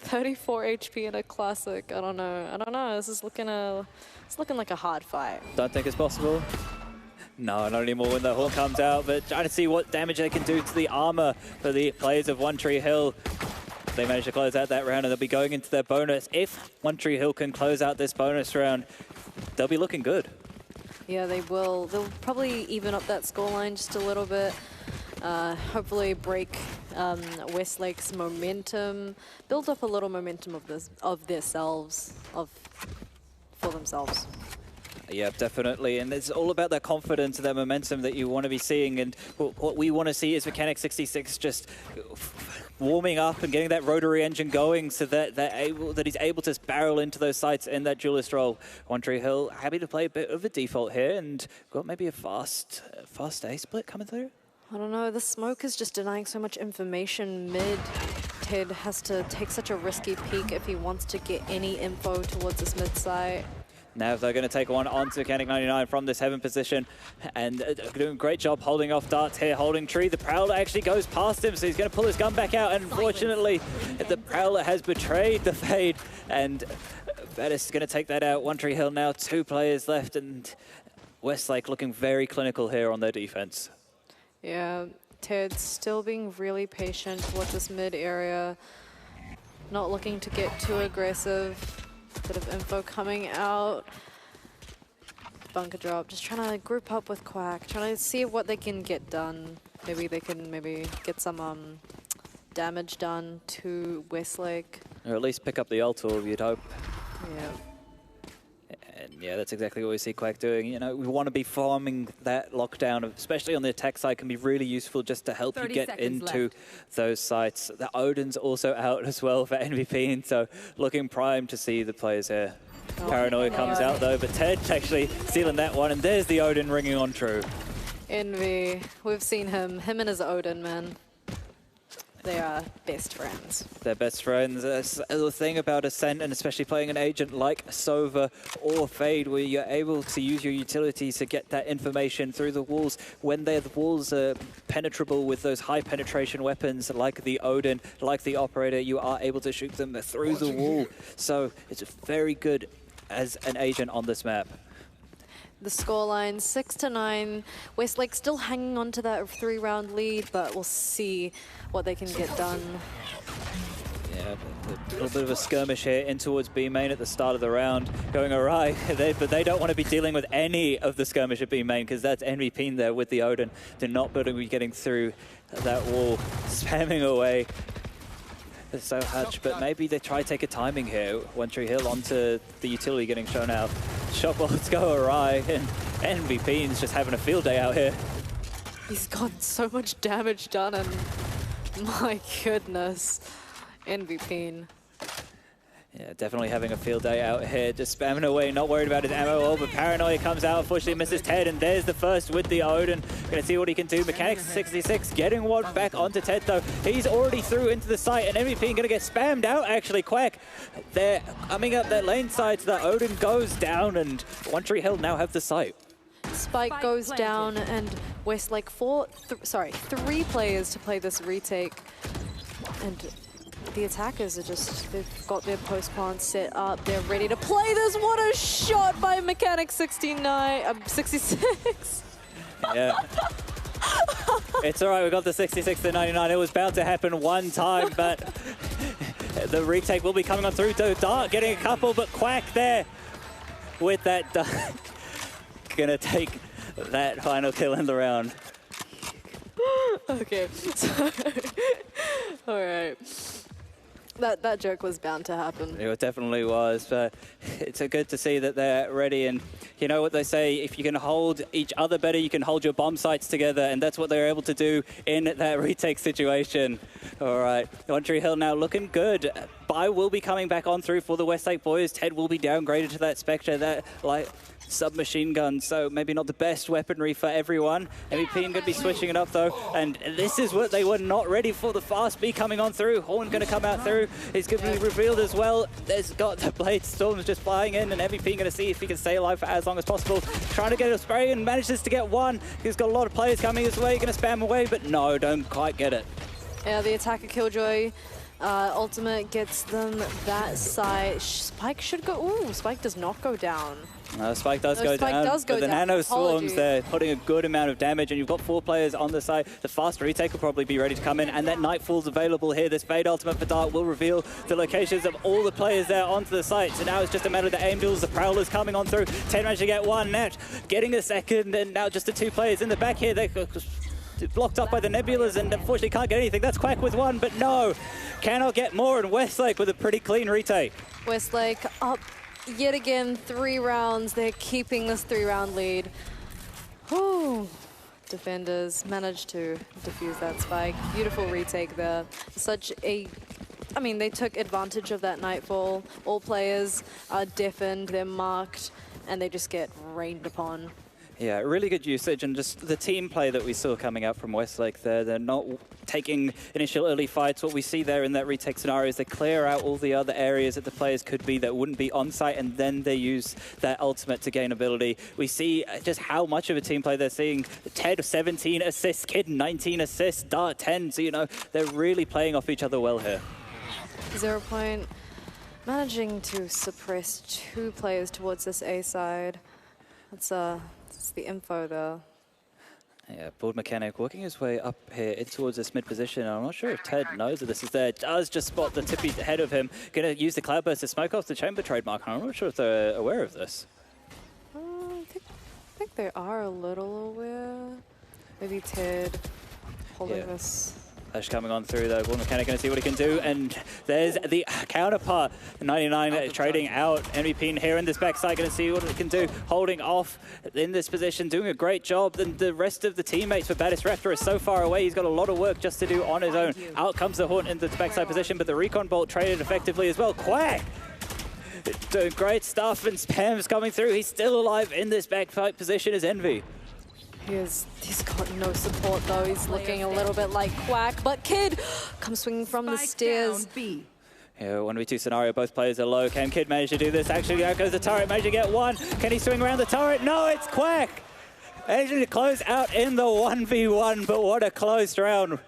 [SPEAKER 1] 34 HP in a classic. I don't know. This is looking like a hard fight.
[SPEAKER 15] Don't think it's possible. No, not anymore when the horn comes out, but trying to see what damage they can do to the armor for the players of One Tree Hill. They manage to close out that round, and they'll be going into their bonus. If One Tree Hill can close out this bonus round, they'll be looking good.
[SPEAKER 1] Yeah, they will. They'll probably even up that scoreline just a little bit. Hopefully break Westlake's momentum, build up a little momentum of themselves.
[SPEAKER 15] Yeah, definitely, and it's all about that confidence and that momentum that you want to be seeing, and what we want to see is Mechanic66 just warming up and getting that rotary engine going so that he's able to barrel into those sights in that duelist role. One Tree Hill happy to play a bit of a default here and got maybe a fast A split coming through.
[SPEAKER 1] I don't know, the smoke is just denying so much information mid. Ted has to take such a risky peek if he wants to get any info towards this mid site.
[SPEAKER 15] Now they're going to take one onto Mechanic 99 from this heaven position, and doing a great job holding off darts here, holding tree. The Prowler actually goes past him, so he's going to pull his gun back out, and unfortunately the Prowler has betrayed the Fade, and Bettis is going to take that out. One Tree Hill now, 2 players left, and Westlake looking very clinical here on their defense.
[SPEAKER 1] Yeah, Ted's still being really patient towards this mid area, not looking to get too aggressive. Bit of info coming out. Bunker drop, just trying to group up with Quack, trying to see what they can get done. Maybe they can get some damage done to Westlake.
[SPEAKER 15] Or at least pick up the ult orb, you'd hope.
[SPEAKER 1] Yeah.
[SPEAKER 15] And yeah, that's exactly what we see Quack doing. You know, we want to be farming that lockdown, especially on the attack side, can be really useful just to help you get into those sites. The Odin's also out as well for MVP, and so looking primed to see the players here. Paranoia comes out though, but Ted's actually sealing that one, and there's the Odin ringing on true.
[SPEAKER 1] Envy, we've seen him and his Odin, man. They are best friends.
[SPEAKER 15] They're best friends. The thing about Ascent, and especially playing an agent like Sova or Fade, where you're able to use your utilities to get that information through the walls. When the walls are penetrable with those high penetration weapons like the Odin, like the Operator, you are able to shoot them through the wall. So it's very good as an agent on this map.
[SPEAKER 1] The scoreline 6-9. Westlake still hanging on to that 3-round lead, but we'll see what they can get done.
[SPEAKER 15] Yeah, a little bit of a skirmish here in towards B main at the start of the round, going awry. But they don't want to be dealing with any of the skirmish at B main because that's MVP in there with the Odin. They're not going to be getting through that wall, spamming away. So Hutch, but maybe they try to take a timing here. One Tree Hill onto the utility getting shown out. Shot bolts go awry, and MVP is just having a field day out here.
[SPEAKER 1] He's got so much damage done, and my goodness, MVP.
[SPEAKER 15] Yeah, definitely having a field day out here, just spamming away, not worried about his ammo all, but Paranoia comes out, unfortunately misses Ted, and there's the first with the Odin. Gonna see what he can do. Mechanics 66 getting one back onto Ted though. He's already through into the site, and MVP gonna get spammed out actually. Quack, they're coming up that lane side, so the Odin goes down, and One Tree Hill now have the site.
[SPEAKER 1] Spike goes down, and Westlake 3 players to play this retake. And the attackers are they've got their post plant set up. They're ready to play this. What a shot by Mechanic 66.
[SPEAKER 15] Yeah. It's all right, we got the 66 to 99. It was bound to happen one time, but the retake will be coming on through to Dart, getting a couple, but Quack there with that dunk. Gonna take that final kill in the round.
[SPEAKER 1] Okay, so, all right. That joke was bound to happen.
[SPEAKER 15] It definitely was, but it's good to see that they're ready. And you know what they say, if you can hold each other better, you can hold your bomb sites together, and that's what they're able to do in that retake situation. All right, One Tree Hill now looking good. Bai will be coming back on through for the Westlake boys. Ted will be downgraded to that Spectre, that submachine gun, so maybe not the best weaponry for everyone. MVP going to be switching it up though, and this is what they were not ready for. The fast B coming on through. Horn going to come out through. He's going to be revealed as well. There's got the blade storms just flying in, and MVP going to see if he can stay alive for as long as possible. Trying to get a spray and manages to get one. He's got a lot of players coming his way. Going to spam away, but no, don't quite get it.
[SPEAKER 1] Yeah, the attacker Killjoy ultimate gets them that side. Spike should go. Ooh, Spike does not go down.
[SPEAKER 15] Spike does go down, but the nano swarms there, putting a good amount of damage, and you've got 4 players on the side. The fast retake will probably be ready to come in, and that Nightfall's available here. This Fade ultimate for Dart will reveal the locations of all the players there onto the site. So now it's just a matter of the aim duels. The Prowler's coming on through. 10 managed to get one, Nat getting a second, and now just the 2 players in the back here. They're blocked up by the Nebulas, and unfortunately can't get anything. That's Quack with 1, but no, cannot get more, and Westlake with a pretty clean retake.
[SPEAKER 1] Westlake up yet again, 3 rounds. They're keeping this 3-round lead. Ooh, defenders managed to defuse that spike. Beautiful retake there. I mean, they took advantage of that nightfall. All players are deafened, they're marked, and they just get rained upon.
[SPEAKER 13] Yeah, really good usage, and just the team play that we saw coming out from Westlake there. They're not taking initial early fights. What we see there in that retake scenario is they clear out all the other areas that the players could be that wouldn't be on site, and then they use that ultimate to gain ability. We see just how much of a team play they're seeing. Ted 17 assists, Kid 19 assists, Dart 10. So, you know, they're really playing off each other well here.
[SPEAKER 1] 0 Point managing to suppress 2 players towards this A side. That's the info there.
[SPEAKER 13] Yeah, Board Mechanic working his way up here in towards this mid position. I'm not sure if Ted knows that this is there. Does just spot the tippy ahead of him. Going to use the Cloudburst to smoke off the chamber trademark. I'm not sure if they're aware of this.
[SPEAKER 1] I think they are a little aware. Maybe Ted holding this.
[SPEAKER 13] Flash coming on through though. Board Mechanic going to see what he can do, and there's the counterpart. 99 trading out. MVP here in this backside, going to see what it can do. Holding off in this position, doing a great job. And the rest of the teammates for Baddest Raptor is so far away. He's got a lot of work just to do on his own. Out comes the Haunt in the backside position, but the Recon Bolt traded effectively as well. Quack! Doing great stuff, and Spam's coming through. He's still alive in this backfight position as Envy.
[SPEAKER 1] He's got no support though. He's looking a little bit like Quack, but Kid comes swinging from the stairs.
[SPEAKER 13] Yeah, 1v2 scenario, both players are low. Can Kid manage to do this? Actually, out goes the turret, manage to get one. Can he swing around the turret? No, it's Quack! Managing to close out in the 1v1, but what a closed round.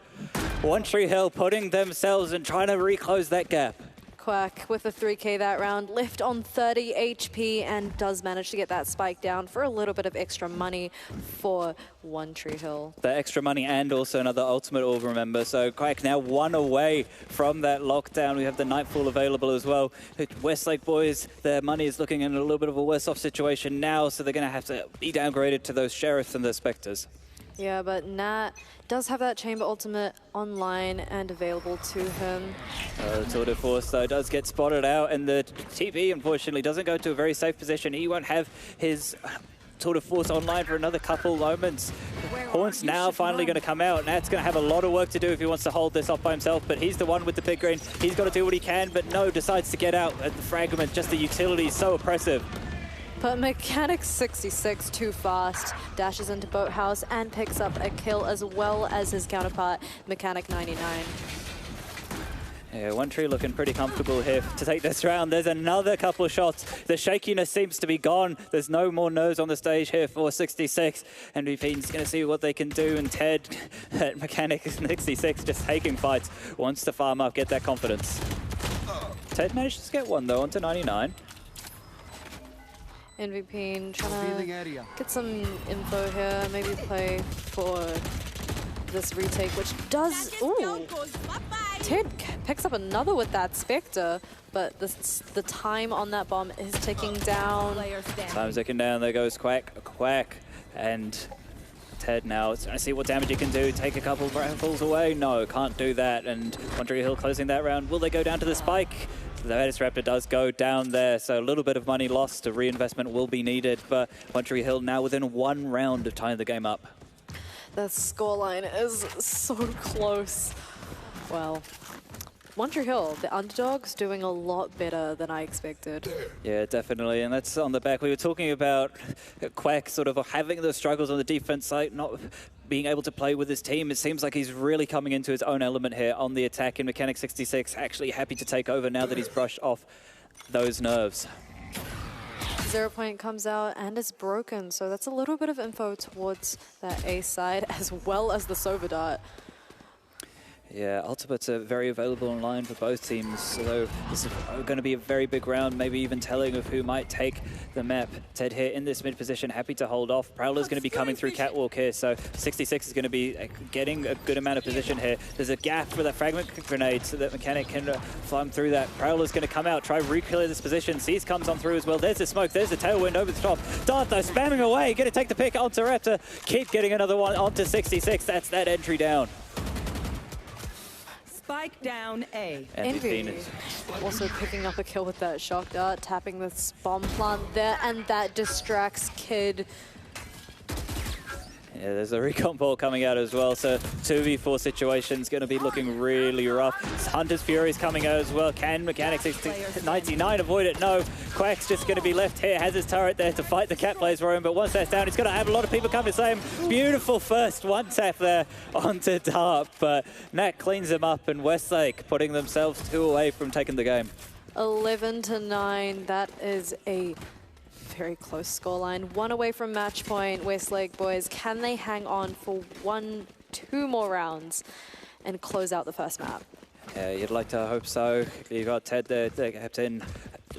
[SPEAKER 13] One Tree Hill putting themselves and trying to reclose that gap.
[SPEAKER 1] Quack with a 3K that round, left on 30 HP and does manage to get that spike down for a little bit of extra money for One Tree Hill.
[SPEAKER 13] The extra money and also another ultimate orb, remember. So Quack now 1 away from that lockdown. We have the Nightfall available as well. Westlake boys, their money is looking in a little bit of a worse off situation now, so they're going to have to be downgraded to those Sheriffs and the Spectres.
[SPEAKER 1] Yeah, but Nat does have that Chamber Ultimate online and available to him.
[SPEAKER 13] The Tour de Force, though, does get spotted out, and the TP, unfortunately, doesn't go to a very safe position. He won't have his Tour de Force online for another couple moments. Haunt's now finally going to come out. Nat's going to have a lot of work to do if he wants to hold this off by himself, but he's the one with the big green. He's got to do what he can, but no, decides to get out at the fragment. Just the utility is so oppressive.
[SPEAKER 1] But Mechanic 66 too fast, dashes into Boathouse and picks up a kill as well as his counterpart, Mechanic 99.
[SPEAKER 13] Yeah, One Tree looking pretty comfortable here to take this round. There's another couple of shots. The shakiness seems to be gone. There's no more nerves on the stage here for 66. MVP's going to see what they can do, and Ted at Mechanic 66 just taking fights. Wants to farm up, get that confidence. Ted managed to get one though onto 99.
[SPEAKER 1] MVP trying to get some info here, maybe play for this retake, which does... Ooh! Ted picks up another with that Spectre, but the time on that bomb is ticking down.
[SPEAKER 13] Time's ticking down, there goes Quack, and Ted now is trying to see what damage he can do. Take a couple of rifles away. No, can't do that, and One Tree Hill closing that round. Will they go down to the spike? The Baddest Raptor does go down there, so a little bit of money lost. A reinvestment will be needed, but One Tree Hill now within 1 round of tying the game up.
[SPEAKER 1] The scoreline is so close. Well, One Tree Hill, the underdog's doing a lot better than I expected.
[SPEAKER 13] Yeah, definitely, and that's on the back. We were talking about Quack sort of having those struggles on the defense side, not being able to play with his team. It seems like he's really coming into his own element here on the attack, and Mechanic 66 actually happy to take over now that he's brushed off those nerves.
[SPEAKER 1] 0 Point comes out and is broken, so that's a little bit of info towards that A side as well as the Sova Dart.
[SPEAKER 13] Yeah, ultimates are very available online for both teams, so this is going to be a very big round, maybe even telling of who might take the map. Ted here in this mid position, happy to hold off. Prowler's going to be coming through Catwalk here, so 66 is going to be getting a good amount of position here. There's a gap for the fragment grenade so that Mechanic can climb through that. Prowler's going to come out, try re-clear this position. Seize comes on through as well. There's the smoke, there's the tailwind over the top. Dart though, spamming away, going to take the pick onto Raptor. Keep getting another one onto 66. That's that entry down.
[SPEAKER 6] Spike down A.
[SPEAKER 1] Envy also picking up a kill with that shock dart, tapping this bomb plant there, and that distracts Kid.
[SPEAKER 15] Yeah, there's a recon ball coming out as well, so 2v4 situation's going to be looking really rough. Hunter's Fury's coming out as well. Can Mechanics 99 avoid it? No. Quack's just going to be left here, has his turret there to fight the cat plays for him, but once that's down, he's going to have a lot of people come to save him. Beautiful first one tap there onto Dart, but Nat cleans him up, and Westlake putting themselves 2 away from taking the game.
[SPEAKER 1] 11-9, that is a very close scoreline. 1 away from match point. Westlake boys, can they hang on for 2 more rounds and close out the first map?
[SPEAKER 15] Yeah, you'd like to hope so. You've got Ted there, the captain,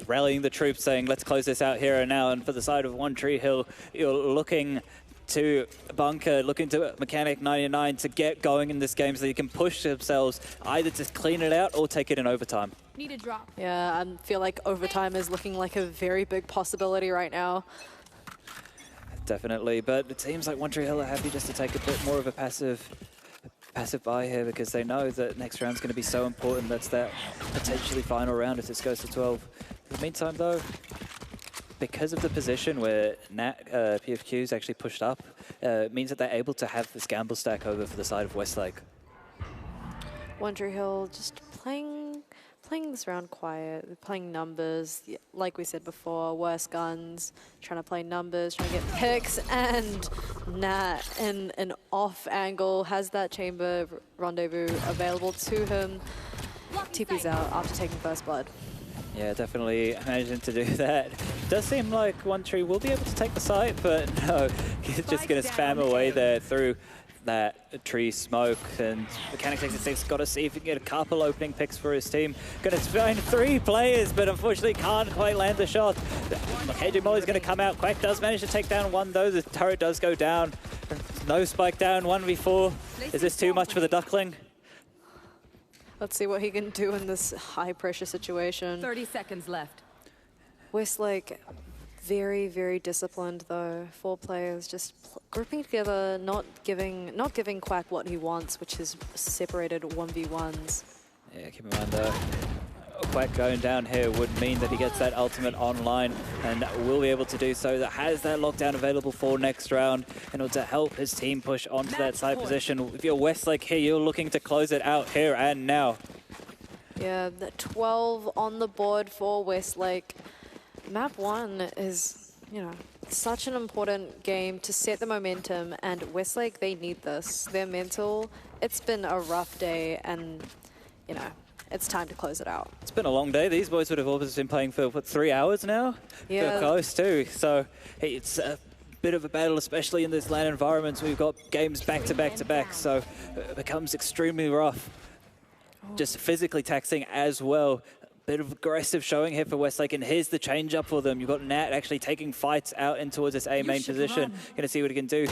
[SPEAKER 15] rallying the troops, saying, let's close this out here and now. And for the side of One Tree Hill, you're looking to Bunker, looking to Mechanic 99 to get going in this game so they can push themselves, either to clean it out or take it in overtime.
[SPEAKER 2] Need a drop.
[SPEAKER 1] Yeah, I feel like overtime is looking like a very big possibility right now.
[SPEAKER 15] Definitely, but it seems like One Tree Hill are happy just to take a bit more of a passive buy here, because they know that next round's going to be so important. That's that potentially final round if this goes to 12. In the meantime, though, because of the position where Nat PFQ's actually pushed up, it means that they're able to have this gamble stack over for the side of Westlake.
[SPEAKER 1] One Tree Hill just playing this round quiet, they're playing numbers, like we said before, worse guns, trying to play numbers, trying to get picks, and Nat in an off angle has that chamber rendezvous available to him. TP's out after taking first blood.
[SPEAKER 15] Yeah, definitely managing to do that. Does seem like One Tree will be able to take the site, but no, he's just going to spam away there through that tree smoke, and Mechanic 66 got to see if he can get a couple opening picks for his team. Going to find 3 players, but unfortunately can't quite land the shot. KJ Molly's going to come out. Quack does manage to take down one though. The turret does go down. No spike down, 1v4. Is this too much for the Duckling?
[SPEAKER 1] Let's see what he can do in this high pressure situation.
[SPEAKER 6] 30 seconds left.
[SPEAKER 1] Westlake, very, very disciplined though. 4 players just grouping together, not giving Quack what he wants, which is separated 1v1s.
[SPEAKER 15] Yeah, keep in mind though, Quack going down here would mean that he gets that ultimate online and will be able to do so. That has that lockdown available for next round in order to help his team push onto that side position. If you're Westlake here, you're looking to close it out here and now.
[SPEAKER 1] Yeah, the 12 on the board for Westlake. Map 1 is, you know, such an important game to set the momentum, and Westlake, they need this. Their mental, it's been a rough day, and, you know, it's time to close it out.
[SPEAKER 15] It's been a long day. These boys would have always been playing for, what, 3 hours now?
[SPEAKER 1] Yeah.
[SPEAKER 15] Feel close too. So it's a bit of a battle, especially in this LAN environments. We've got games back to back to back, so it becomes extremely rough. Just physically taxing as well. Bit of aggressive showing here for Westlake, and here's the change up for them. You've got Nat actually taking fights out in towards this A main position. Gonna see what he can do.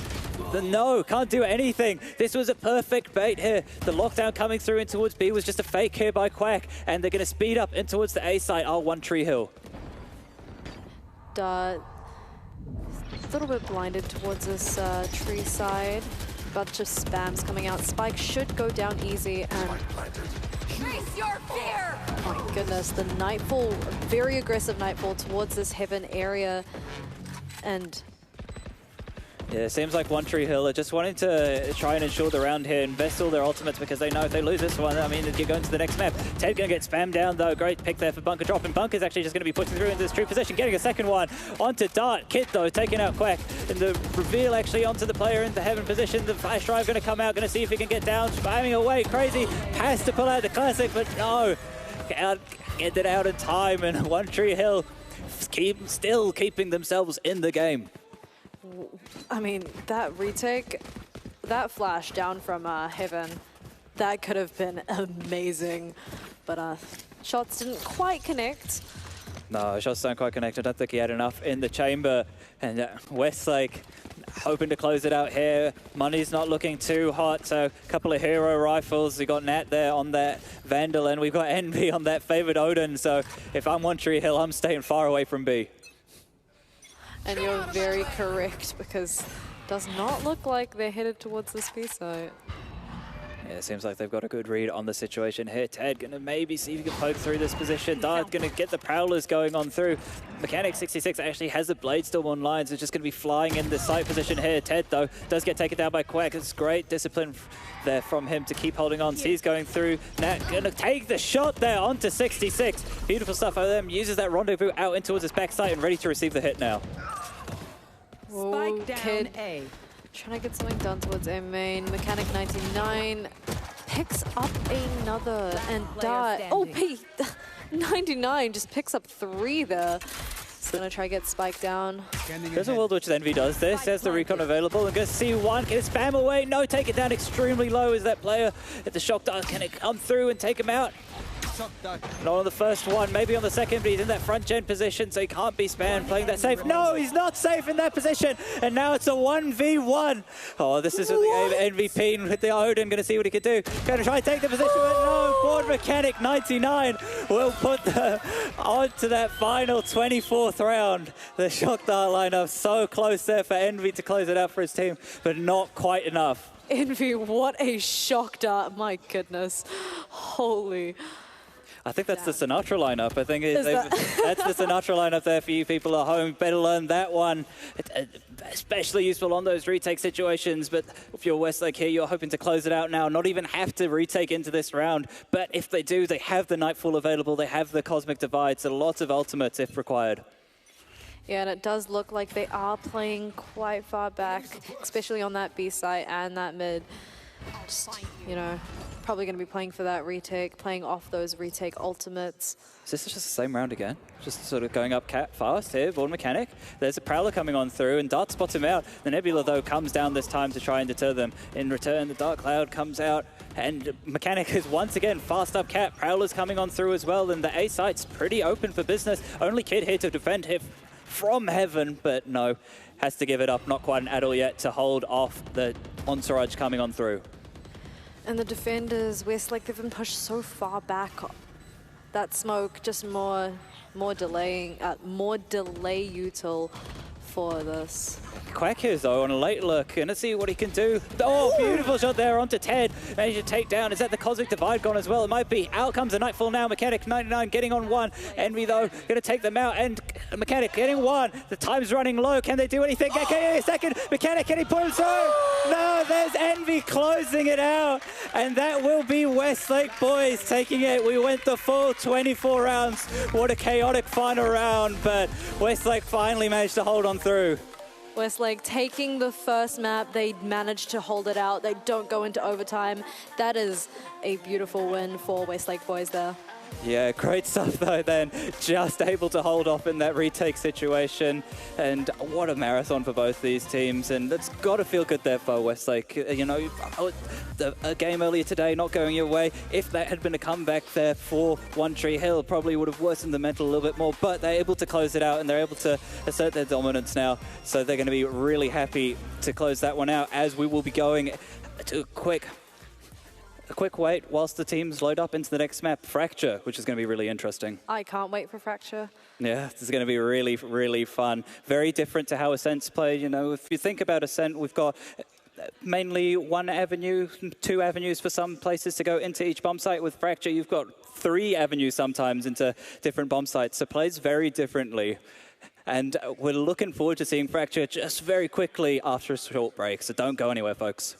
[SPEAKER 15] No, can't do anything. This was a perfect bait here. The lockdown coming through in towards B was just a fake here by Quack, and they're gonna speed up in towards the A side. Oh, One Tree Hill.
[SPEAKER 1] A little bit blinded towards this tree side. Bunch of spams coming out. Spike should go down easy, and
[SPEAKER 2] Face your fear!
[SPEAKER 1] oh my goodness, the Nightfall, very aggressive Nightfall towards this Heaven area, and
[SPEAKER 15] yeah, it seems like One Tree Hill are just wanting to try and ensure the round here, invest all their ultimates, because they know if they lose this one, I mean, you're going to the next map. Ted going to get spammed down, though. Great pick there for Bunker dropping. Bunker's actually just going to be pushing through into this true position, getting a second one onto Dart. Kit, though, taking out Quack. And the reveal actually onto the player in the Heaven position. The flash drive going to come out, going to see if he can get down. Spamming away, crazy. Has to pull out the classic, but no. Get it out in time, and One Tree Hill still keeping themselves in the game.
[SPEAKER 1] I mean, that retake, that flash down from Heaven, that could have been amazing, but shots didn't quite connect.
[SPEAKER 15] No, shots don't quite connect. I don't think he had enough in the chamber, and Westlake hoping to close it out here. Money's not looking too hot, so a couple of hero rifles. We got Nat there on that Vandal, and we've got Envy on that favored Odin, so if I'm One Tree Hill, I'm staying far away from B.
[SPEAKER 1] And you're very correct, because it does not look like they're headed towards this B site.
[SPEAKER 15] Yeah, it seems like they've got a good read on the situation here. Ted gonna maybe see if he can poke through this position. Dart gonna get the Prowlers going on through. Mechanic 66 actually has the Blade Storm online, so it's just gonna be flying in the site position here. Ted, though, does get taken down by Quack. It's great discipline there from him to keep holding on. He's going through. Nat gonna take the shot there onto 66. Beautiful stuff out of them. Uses that rendezvous out in towards his backside and ready to receive the hit now.
[SPEAKER 6] Spike down
[SPEAKER 1] Kid.
[SPEAKER 6] A.
[SPEAKER 1] Trying to get something done towards A main. Mechanic 99 picks up another, and Dart. Oh, P 99 just picks up 3 there. He's gonna try to get Spike down.
[SPEAKER 15] There's a world which Envy does this. There's the recon available. And gonna see one. Can it spam away? No, take it down extremely low as that player at the shock dart. Can it come through and take him out? Not on the first one, maybe on the second, but he's in that front gen position, so he can't be spammed playing that safe. No, he's not safe in that position, and now it's a 1v1. Oh, this is the MVP with the Odin, gonna see what he can do. Gonna try and take the position, but no, board Mechanic 99 will put the onto that final 24th round. The shock dart lineup so close there for Envy to close it out for his team, but not quite enough.
[SPEAKER 1] Envy, what a shock dart, my goodness. Holy.
[SPEAKER 15] I think that's the Sinatra lineup. I think
[SPEAKER 1] Is that
[SPEAKER 15] that's the Sinatra lineup there for you people at home. Better learn that one. Especially useful on those retake situations. But if you're Westlake here, you're hoping to close it out now. Not even have to retake into this round. But if they do, they have the Nightfall available. They have the Cosmic Divide. So lots of ultimates if required.
[SPEAKER 1] Yeah, and it does look like they are playing quite far back, especially on that B site and that mid. Just, you know, probably going to be playing for that retake, playing off those retake ultimates.
[SPEAKER 15] Is this just the same round again? Just sort of going up cat fast here, Born Mechanic. There's a Prowler coming on through, and Dart spots him out. The Nebula, though, comes down this time to try and deter them. In return, the Dark Cloud comes out, and Mechanic is once again fast up cat. Prowler's coming on through as well, and the A site's pretty open for business. Only Kid here to defend him from heaven, but no, has to give it up. Not quite an addle yet to hold off the Entourage coming on through.
[SPEAKER 1] And the defenders, Westlake, they've been pushed so far back. That smoke, just more delay util for this.
[SPEAKER 15] Quack here, though, on a late look. Gonna see what he can do. Oh, beautiful shot there onto Ted. Managed to take down. Is that the Cosmic Divide gone as well? It might be. Out comes the Nightfall now. Mechanic 99 getting on one. Envy, though, gonna take them out. And Mechanic getting one. The time's running low. Can they do anything? Okay, a second. Mechanic, can he put him through? No, there's Envy closing it out. And that will be Westlake boys taking it. We went the full 24 rounds. What a chaotic final round. But Westlake finally managed to hold on through.
[SPEAKER 1] Westlake taking the first map, they managed to hold it out. They don't go into overtime. That is a beautiful win for Westlake boys there.
[SPEAKER 15] Yeah, great stuff though then. Just able to hold off in that retake situation. And what a marathon for both these teams. And it's got to feel good there for Westlake. You know, a game earlier today not going your way. If that had been a comeback there for One Tree Hill, probably would have worsened the mental a little bit more. But they're able to close it out and they're able to assert their dominance now. So they're going to be really happy to close that one out, as we will be going to a quick wait whilst the teams load up into the next map, Fracture, which is going to be really interesting.
[SPEAKER 1] I can't wait for Fracture.
[SPEAKER 15] Yeah, this is going to be really, really fun. Very different to how Ascent's played. You know, if you think about Ascent, we've got mainly one avenue, 2 avenues for some places to go into each bomb site. With Fracture, you've got 3 avenues sometimes into different bomb sites. So plays very differently. And we're looking forward to seeing Fracture just very quickly after a short break. So don't go anywhere, folks.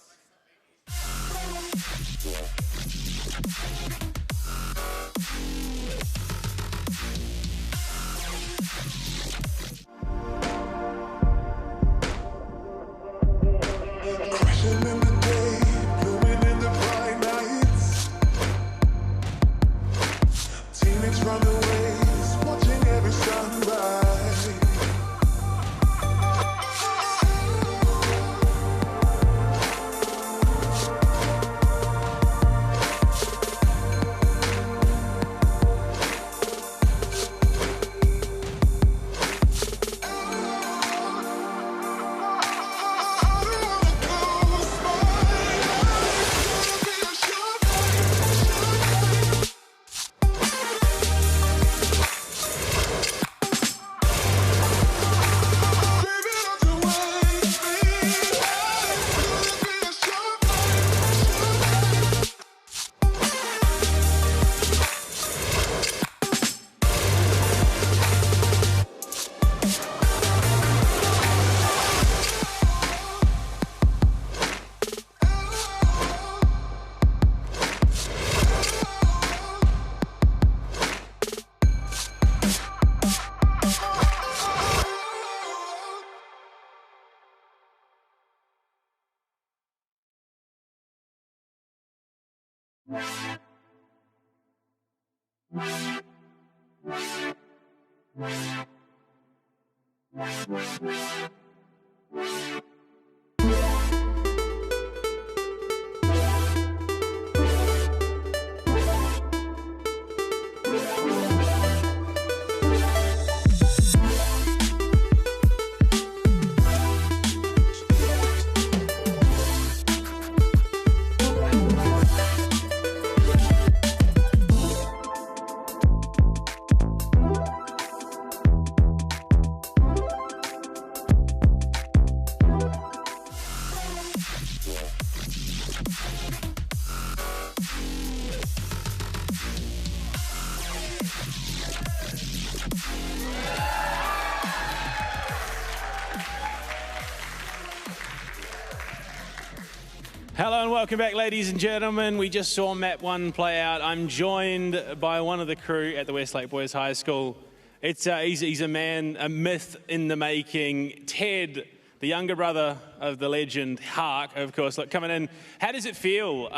[SPEAKER 4] Hello and welcome back, ladies and gentlemen. We just saw map 1 play out. I'm joined by one of the crew at the Westlake Boys High School. He's a man, a myth in the making. Ted, the younger brother of the legend, Hark, of course, coming in. How does it feel,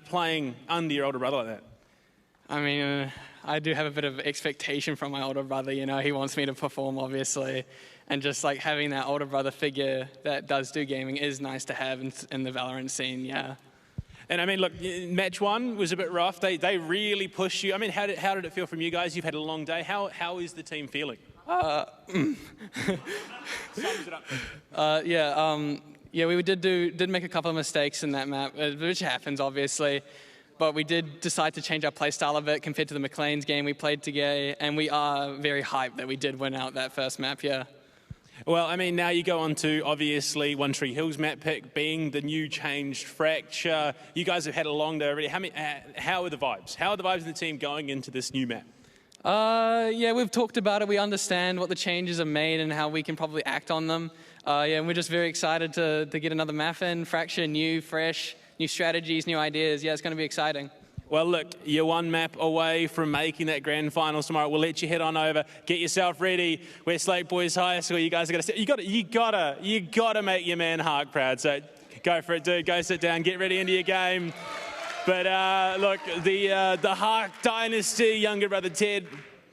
[SPEAKER 4] playing under your older brother like that?
[SPEAKER 7] I mean, I do have a bit of expectation from my older brother. He wants me to perform, obviously. And just like having that older brother figure that does do gaming is nice to have in the Valorant scene, yeah.
[SPEAKER 4] And I mean, look, match 1 was a bit rough. They really pushed you. I mean, how did it feel from you guys? You've had a long day. How is the team feeling?
[SPEAKER 7] Sums it up. Yeah, we did make a couple of mistakes in that map, which happens, obviously. But we did decide to change our play style a bit compared to the McLean's game we played together, and we are very hyped that we did win out that first map, yeah.
[SPEAKER 4] Well, I mean, now you go on to, obviously, One Tree Hill's map pick being the new changed Fracture. You guys have had a long day already. How are the vibes? How are the vibes of the team going into this new map?
[SPEAKER 7] Yeah, we've talked about it. We understand what the changes are made and how we can probably act on them. And we're just very excited to get another map in. Fracture, new, fresh, new strategies, new ideas. Yeah, it's going to be exciting.
[SPEAKER 4] Well, look, you're one map away from making that grand finals tomorrow. We'll let you head on over, get yourself ready. Westlake Boys High School, you guys are gonna you gotta make your man Hark proud. So go for it, dude. Go sit down, get ready into your game. But look, the Hark dynasty, younger brother Ted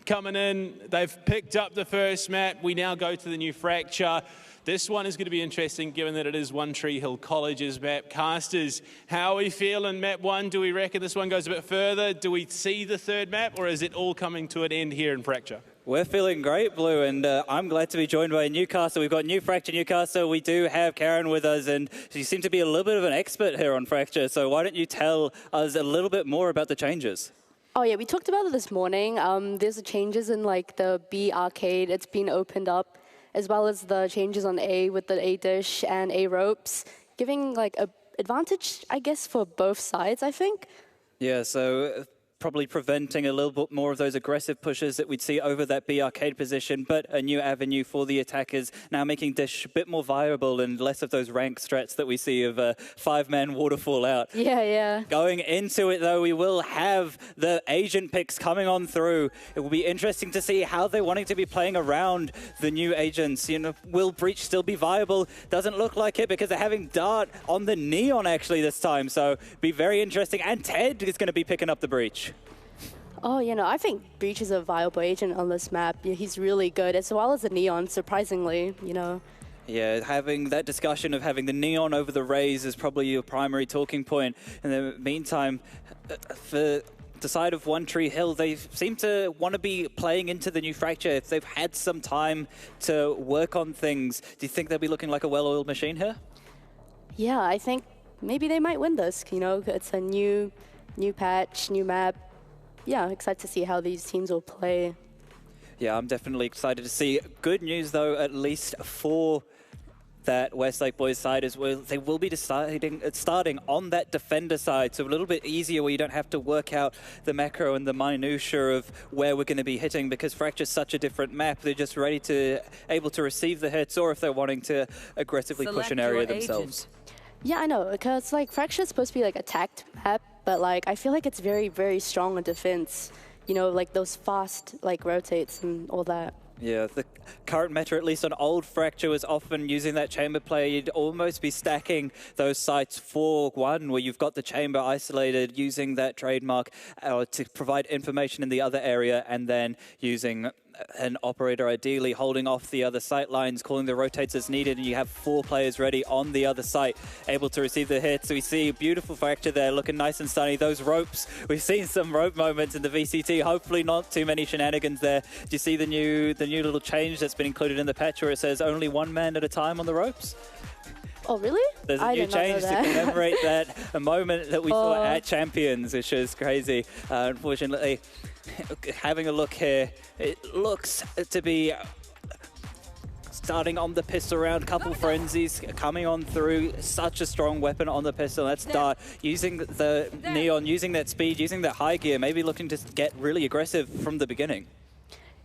[SPEAKER 4] coming in. They've picked up the first map. We now go to the new Fracture. This one is going to be interesting given that it is One Tree Hill College's map. Casters, how are we feeling map 1? Do we reckon this one goes a bit further? Do we see the third map, or is it all coming to an end here in Fracture?
[SPEAKER 15] We're feeling great, Blue, and I'm glad to be joined by Newcastle. We've got new Fracture Newcastle. We do have Karen with us, and she seems to be a little bit of an expert here on Fracture. So why don't you tell us a little bit more about the changes?
[SPEAKER 9] Oh yeah, we talked about it this morning. There's the changes in like the B arcade. It's been opened up, as well as the changes on A with the A dish and A ropes, giving like a advantage, I guess, for both sides, I think.
[SPEAKER 15] Yeah, so probably preventing a little bit more of those aggressive pushes that we'd see over that B arcade position, but a new avenue for the attackers, now making Dish a bit more viable and less of those rank strats that we see of a 5-man waterfall out.
[SPEAKER 9] Yeah.
[SPEAKER 15] Going into it, though, we will have the agent picks coming on through. It will be interesting to see how they're wanting to be playing around the new agents. Will Breach still be viable? Doesn't look like it because they're having Dart on the Neon, actually, this time. So be very interesting. And Ted is going to be picking up the Breach.
[SPEAKER 9] Oh, I think Breach is a viable agent on this map. Yeah, he's really good, as well as the Neon, surprisingly,
[SPEAKER 15] Yeah, having that discussion of having the Neon over the Rays is probably your primary talking point. In the meantime, for the side of One Tree Hill, they seem to want to be playing into the new Fracture. If they've had some time to work on things, do you think they'll be looking like a well-oiled machine here?
[SPEAKER 9] Yeah, I think maybe they might win this. It's a new patch, new map. Yeah, excited to see how these teams will play.
[SPEAKER 15] Yeah, I'm definitely excited to see. Good news, though, at least for that Westlake Boys side as well. They will be starting on that defender side, so a little bit easier where you don't have to work out the macro and the minutiae of where we're going to be hitting, because Fracture's such a different map. They're just able to receive the hits, or if they're wanting to aggressively push an area themselves.
[SPEAKER 9] Yeah, I know, because Fracture's supposed to be like a tact map, but I feel like it's very, very strong on defense. Like those fast rotates and all that.
[SPEAKER 15] Yeah, the current meta, at least on old Fracture, was often using that chamber play. You'd almost be stacking those sites 4-1, where you've got the chamber isolated, using that trademark to provide information in the other area, and then using an operator ideally holding off the other sight lines, calling the rotates as needed, and you have 4 players ready on the other site, able to receive the hits. So we see a beautiful Fracture there, looking nice and sunny. Those ropes, we've seen some rope moments in the VCT, hopefully not too many shenanigans there. Do you see the new little change that's been included in the patch where it says only 1 man at a time on the ropes?
[SPEAKER 9] Oh, really?
[SPEAKER 15] There's a new change to commemorate that a moment that we saw at Champions, which is crazy. Unfortunately, having a look here, it looks to be starting on the pistol round. Couple frenzies coming on through. Such a strong weapon on the pistol. That's Dart using the Neon, using that speed, using that high gear, maybe looking to get really aggressive from the beginning.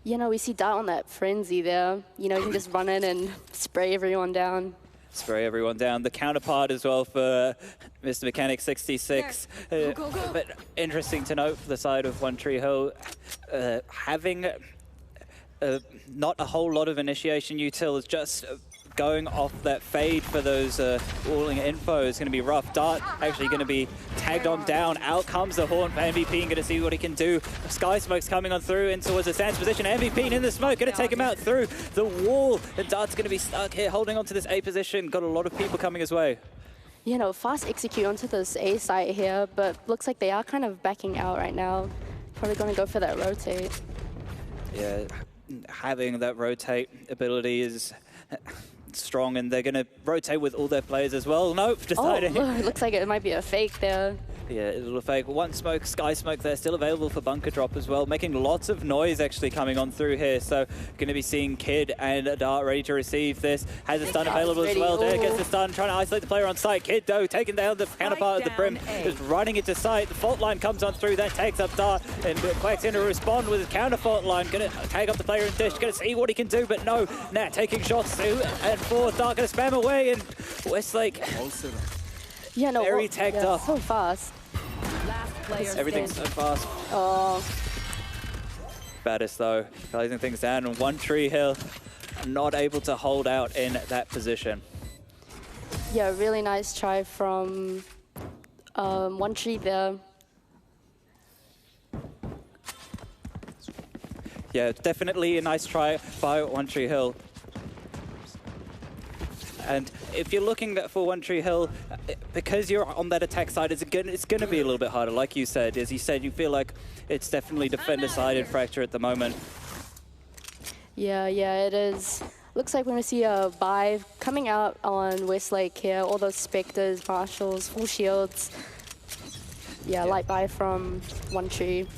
[SPEAKER 9] You know, we see Dart on that frenzy there. You know, you can just run in and spray everyone down.
[SPEAKER 15] Spray everyone down. The counterpart as well for Mr. Mechanic 66. But interesting to note for the side of One Tree Hill, having not a whole lot of initiation utils, just going off that fade for those walling info is going to be rough. Dart actually going to be tagged on down. Out comes the horn for MVP and going to see what he can do. Sky Smoke's coming on through in towards the stance position. MVP in the smoke, going to take him out through the wall. And Dart's going to be stuck here, holding on to this A position. Got a lot of people coming his way.
[SPEAKER 9] You know, fast execute onto this A site here, but looks like they are kind of backing out right now. Probably going to go for that rotate.
[SPEAKER 15] Yeah, having that rotate ability is strong, and they're going to rotate with all their players as well. Nope, decided.
[SPEAKER 9] Oh, looks like it might be a fake there.
[SPEAKER 15] Yeah, a little fake. One smoke, Sky Smoke there, still available for bunker drop as well, making lots of noise actually coming on through here. So going to be seeing Kid and Dart ready to receive this. Has a stun available as well. There gets the stun, trying to isolate the player on site. Kid though, taking down the counterpart of the Brim, just running into sight. The fault line comes on through, that takes up Dart, and Quack's going to respond with his counter fault line. Going to tag up the player in Dish, going to see what he can do, but no. Nat taking shots 2 and 4. Dart going to spam away, and Westlake
[SPEAKER 9] yeah, no,
[SPEAKER 15] very tagged up.
[SPEAKER 9] So fast.
[SPEAKER 15] Everything's so fast.
[SPEAKER 9] Oh.
[SPEAKER 15] Baddest though, closing things down, and One Tree Hill not able to hold out in that position.
[SPEAKER 9] Yeah, really nice try from One Tree there.
[SPEAKER 15] Yeah, definitely a nice try by One Tree Hill. And if you're looking for One Tree Hill, because you're on that attack side, it's going to be a little bit harder. Like you said, as you said, you feel like it's definitely defender side in Fracture at the moment.
[SPEAKER 9] Yeah, it is. Looks like we're going to see a buy coming out on Westlake here. All those Spectres, Marshals, full shields. Yeah, light buy from One Tree.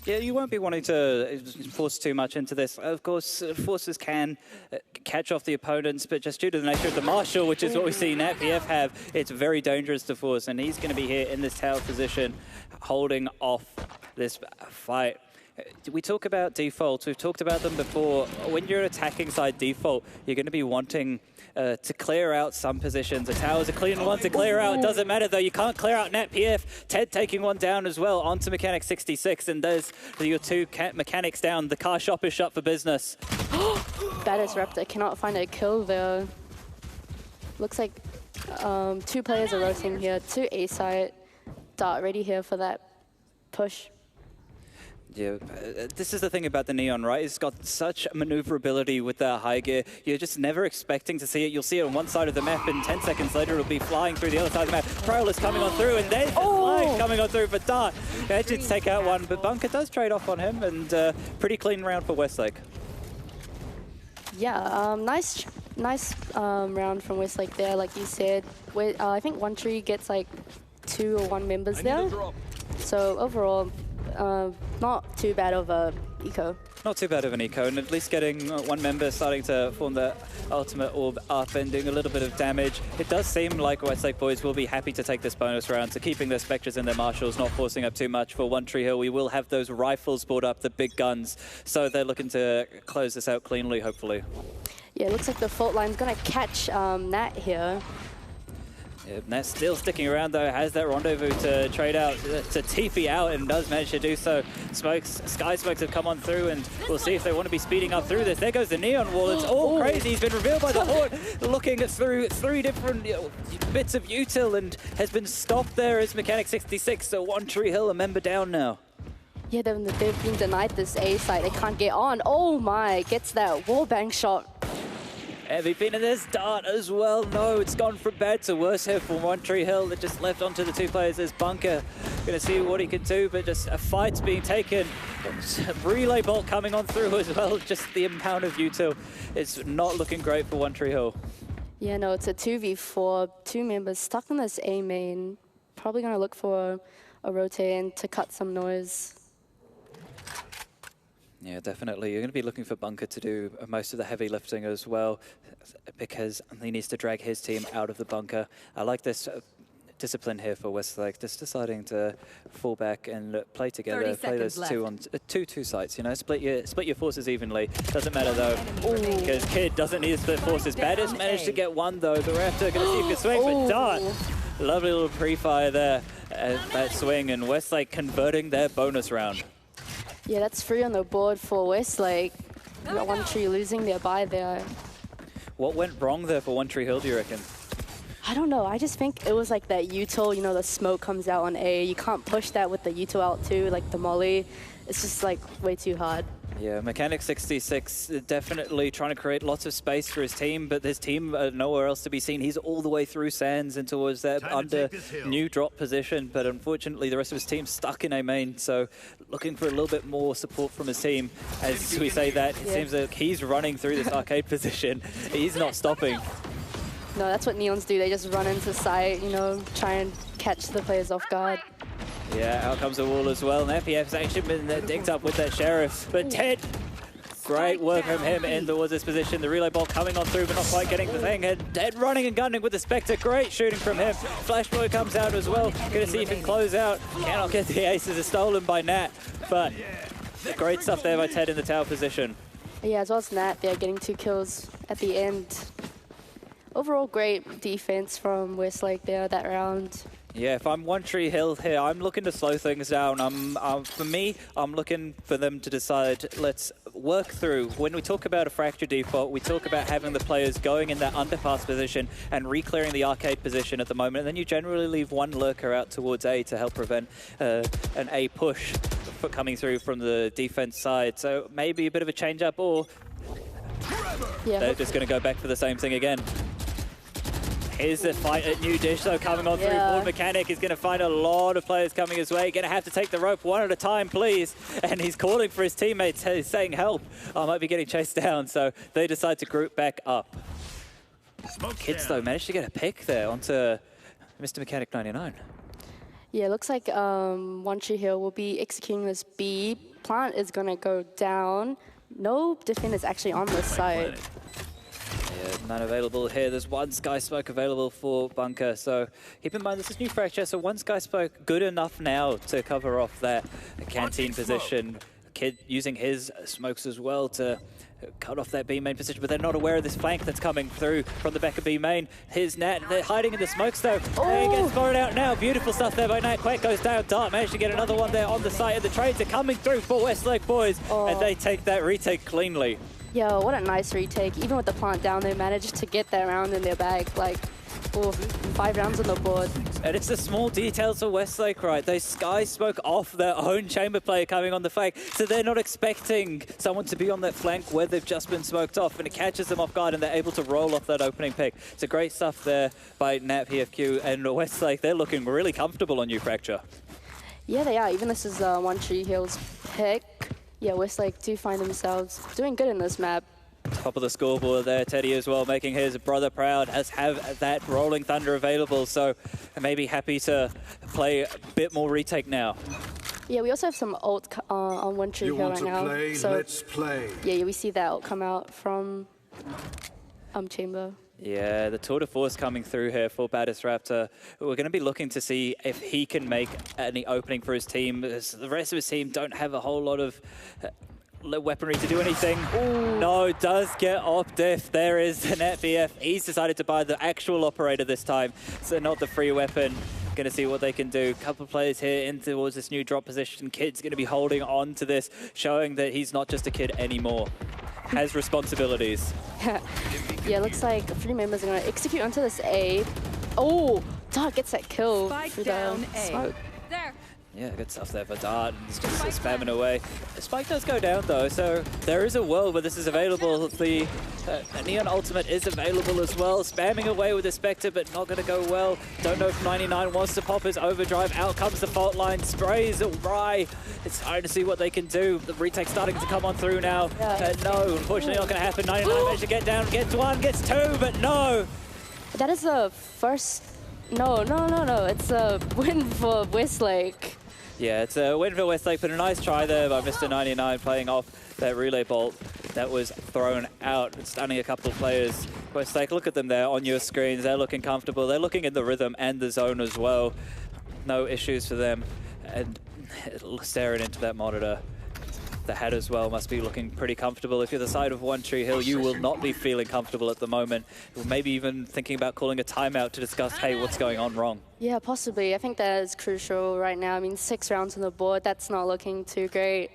[SPEAKER 15] Yeah, you won't be wanting to force too much into this. Of course, forces can catch off the opponents, but just due to the nature of the Marshal, which is what we see NZESF have, it's very dangerous to force, and he's going to be here in this tower position, holding off this fight. We talk about defaults, we've talked about them before. When you're attacking side default, you're going to be wanting to clear out some positions. The tower's a clean one to clear out. It doesn't matter though, you can't clear out NZESF. Ted taking one down as well onto Mechanic 66, and there's your 2 mechanics down. The car shop is shut for business.
[SPEAKER 9] Baddest Raptor cannot find a kill there. Looks like 2 players are rotating here, 2 A side. Dart ready here for that push.
[SPEAKER 15] Yeah, this is the thing about the Neon, right? It's got such maneuverability with that high gear. You're just never expecting to see it. You'll see it on one side of the map, and 10 seconds later it'll be flying through the other side of the map. Prowler's coming on through, and there's the flag coming on through for Dart. Edges take out one, but Bunker does trade off on him, and pretty clean round for Westlake.
[SPEAKER 9] Yeah, nice round from Westlake there, like you said. I think One Tree gets like 2 or 1 members there. So overall, not too bad of a eco.
[SPEAKER 15] Not too bad of an eco, and at least getting 1 member starting to form the ultimate orb up and doing a little bit of damage. It does seem like Westlake boys will be happy to take this bonus round, so keeping their Spectres and their Marshals, not forcing up too much. For One Tree Hill, we will have those rifles brought up, the big guns, so they're looking to close this out cleanly, hopefully.
[SPEAKER 9] Yeah, it looks like the fault line's going to catch Nat here.
[SPEAKER 15] Yeah, Nat's still sticking around though, has that rendezvous to trade out, to TP out, and does manage to do so. Sky Smokes have come on through, and we'll see if they want to be speeding up through this. There goes the Neon Wall, it's all crazy. He's been revealed by the Horde, looking through 3 different bits of util, and has been stopped there as Mechanic 66, so One Tree Hill, a member down now.
[SPEAKER 9] Yeah, they've been denied this A site. They can't get on. Oh my, gets that wallbang shot.
[SPEAKER 15] MVP in this dart as well. No, it's gone from bad to worse here for One Tree Hill. That just left onto the 2 players as Bunker. Gonna see what he can do, but just a fight's being taken. Relay bolt coming on through as well. Just the amount of util. It's not looking great for One Tree Hill.
[SPEAKER 9] Yeah, no, it's a 2v4. 2 members stuck in this A main. Probably gonna look for a rotate in to cut some noise.
[SPEAKER 15] Yeah, definitely. You're going to be looking for Bunker to do most of the heavy lifting as well, because he needs to drag his team out of the bunker. I like this discipline here for Westlake, just deciding to fall back and play together, play those two sites, you know, split your forces evenly. Doesn't matter though, because Kid doesn't need to split forces. Baddest managed to get one though. The Raptor going to see if he can swing, but Dart, lovely little pre-fire there at that swing, and Westlake converting their bonus round.
[SPEAKER 9] Yeah, that's 3 on the board for Westlake. We got One Tree losing their buy there.
[SPEAKER 15] What went wrong there for One Tree Hill, do you reckon?
[SPEAKER 9] I don't know. I just think it was like that util, you know, the smoke comes out on A. You can't push that with the util out too, like the molly. It's just like way too hard.
[SPEAKER 15] Yeah, Mechanic 66 definitely trying to create lots of space for his team, but his team nowhere else to be seen. He's all the way through Sands and towards that under new drop position, but unfortunately the rest of his team's stuck in A main, so looking for a little bit more support from his team. As we say that, it seems like he's running through this arcade position. He's not stopping.
[SPEAKER 9] No, that's what Neons do. They just run into sight, you know, try and catch the players off guard.
[SPEAKER 15] Yeah, out comes the wall as well, and FPF's actually been digged up with that Sheriff. But Ted, great work from him in towards this position. The relay ball coming on through, but not quite getting the thing. And Ted running and gunning with the Spectre. Great shooting from him. Flashboy comes out as well. Gonna see if he can close out. Cannot get the aces. Are stolen by Nat. But great stuff there by Ted in the tower position.
[SPEAKER 9] Yeah, as well as Nat, they're getting 2 kills at the end. Overall, great defense from Westlake there that round.
[SPEAKER 15] Yeah, if I'm One Tree Hill here, I'm looking to slow things down. For me, I'm looking for them to decide, let's work through. When we talk about a fracture default, we talk about having the players going in that underpass position and re-clearing the arcade position at the moment. And then you generally leave one lurker out towards A to help prevent an A push coming through from the defense side. So maybe a bit of a change-up, or they're just going to go back for the same thing again. Here's the fight at New Dish, though, coming on through. Board Mechanic is going to find a lot of players coming his way. Going to have to take the rope one at a time, please. And he's calling for his teammates. He's saying, help. I might be getting chased down. So they decide to group back up. Kids, though, managed to get a pick there onto Mr. Mechanic 99.
[SPEAKER 9] Yeah, it looks like One Tree Hill will be executing this B. Plant is going to go down. No defenders actually on this side.
[SPEAKER 15] Yeah, none available here. There's one Sky Smoke available for Bunker. So keep in mind, this is new fracture. So one Sky Smoke good enough now to cover off that canteen position. Kid using his smokes as well to cut off that B main position, but they're not aware of this flank that's coming through from the back of B main. Here's Nat. They're hiding in the smokes though. They get spotted out now. Beautiful stuff there by Nat. Quack goes down. Dart managed to get another one there on the site, and the trades are coming through for Westlake boys, and they take that retake cleanly.
[SPEAKER 9] Yo, what a nice retake. Even with the plant down, they managed to get that round in their bag. Like, 5 rounds on the board.
[SPEAKER 15] And it's the small details of Westlake, right? They Sky Smoke off their own chamber player coming on the flank, so they're not expecting someone to be on that flank where they've just been smoked off, and it catches them off guard, and they're able to roll off that opening pick. It's a great stuff there by Nat PFQ, and Westlake, they're looking really comfortable on New Fracture.
[SPEAKER 9] Yeah, they are. Even this is One Tree Hill's pick. Yeah, Westlake do find themselves doing good in this map.
[SPEAKER 15] Top of the scoreboard there, Teddy as well, making his brother proud, have that Rolling Thunder available, so maybe happy to play a bit more retake now.
[SPEAKER 9] Yeah, we also have some ult on One Tree Hill right now.
[SPEAKER 17] Play,
[SPEAKER 9] so
[SPEAKER 17] let's play.
[SPEAKER 9] Yeah, we see that ult come out from chamber.
[SPEAKER 15] Yeah, the tour de force coming through here for Baddest Raptor. We're going to be looking to see if he can make any opening for his team. The rest of his team don't have a whole lot of weaponry to do anything. No, does get op-diff. There is the NetVF. He's decided to buy the actual operator this time, so not the free weapon. Going to see what they can do. Couple of players here in towards this new drop position. Kid's going to be holding on to this, showing that he's not just a kid anymore. Has responsibilities.
[SPEAKER 9] Yeah, looks like 3 members are going to execute onto this A. Oh, Dart gets that kill through the smoke.
[SPEAKER 2] There.
[SPEAKER 15] Yeah, good stuff there for Dart. He's just spamming away. The spike does go down though, so there is a world where this is available. The Neon Ultimate is available as well. Spamming away with the Spectre, but not going to go well. Don't know if 99 wants to pop his overdrive. Out comes the fault line, sprays it Rye. It's hard to see what they can do. The retake's starting to come on through now. No, unfortunately not going to happen. 99 managed to get down, gets 1, gets 2, but no.
[SPEAKER 9] That is the first... No. It's a win for Westlake.
[SPEAKER 15] Yeah, it's a win for Westlake, but a nice try there by Mr. 99 playing off that relay bolt that was thrown out, stunning a couple of players. Westlake, look at them there on your screens. They're looking comfortable. They're looking in the rhythm and the zone as well. No issues for them. And staring into that monitor. The head as well must be looking pretty comfortable. If you're the side of One Tree Hill, you will not be feeling comfortable at the moment. Maybe even thinking about calling a timeout to discuss, hey, what's going on wrong?
[SPEAKER 9] Yeah, possibly. I think that is crucial right now. I mean, 6 rounds on the board, that's not looking too great.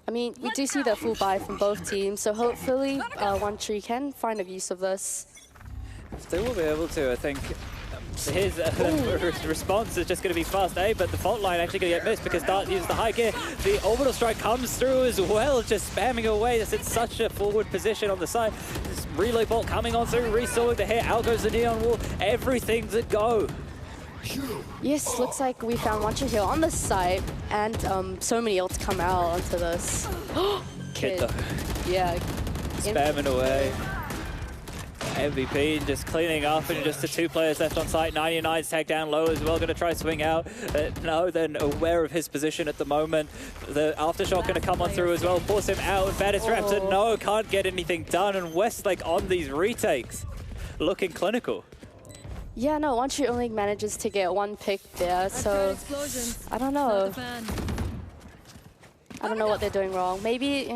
[SPEAKER 9] I mean, we do see the full buy from both teams, so hopefully One Tree can find a use of this.
[SPEAKER 15] They will be able to, I think. His response is just going to be fast A, but the fault line actually going to get missed because Dart uses the high gear. The orbital strike comes through as well, just spamming away. That's in such a forward position on the side. This relay bolt coming on through, resawing the hair. Out goes the neon wall. Everything's a go.
[SPEAKER 9] Yes, looks like we found One Tree Hill on the side, and so many ults come out onto this.
[SPEAKER 15] Kid though.
[SPEAKER 9] Yeah.
[SPEAKER 15] Spamming away. MVP just cleaning up, and just the 2 players left on site. 99's tagged down low as well, going to try swing out. No, then aware of his position at the moment. The aftershock going to come on through as well, force him out. Vadis Raptor, no, can't get anything done, and Westlake on these retakes, looking clinical.
[SPEAKER 9] Yeah, no, One Tree only manages to get 1 pick there, so I don't know. I don't know what they're doing wrong. Maybe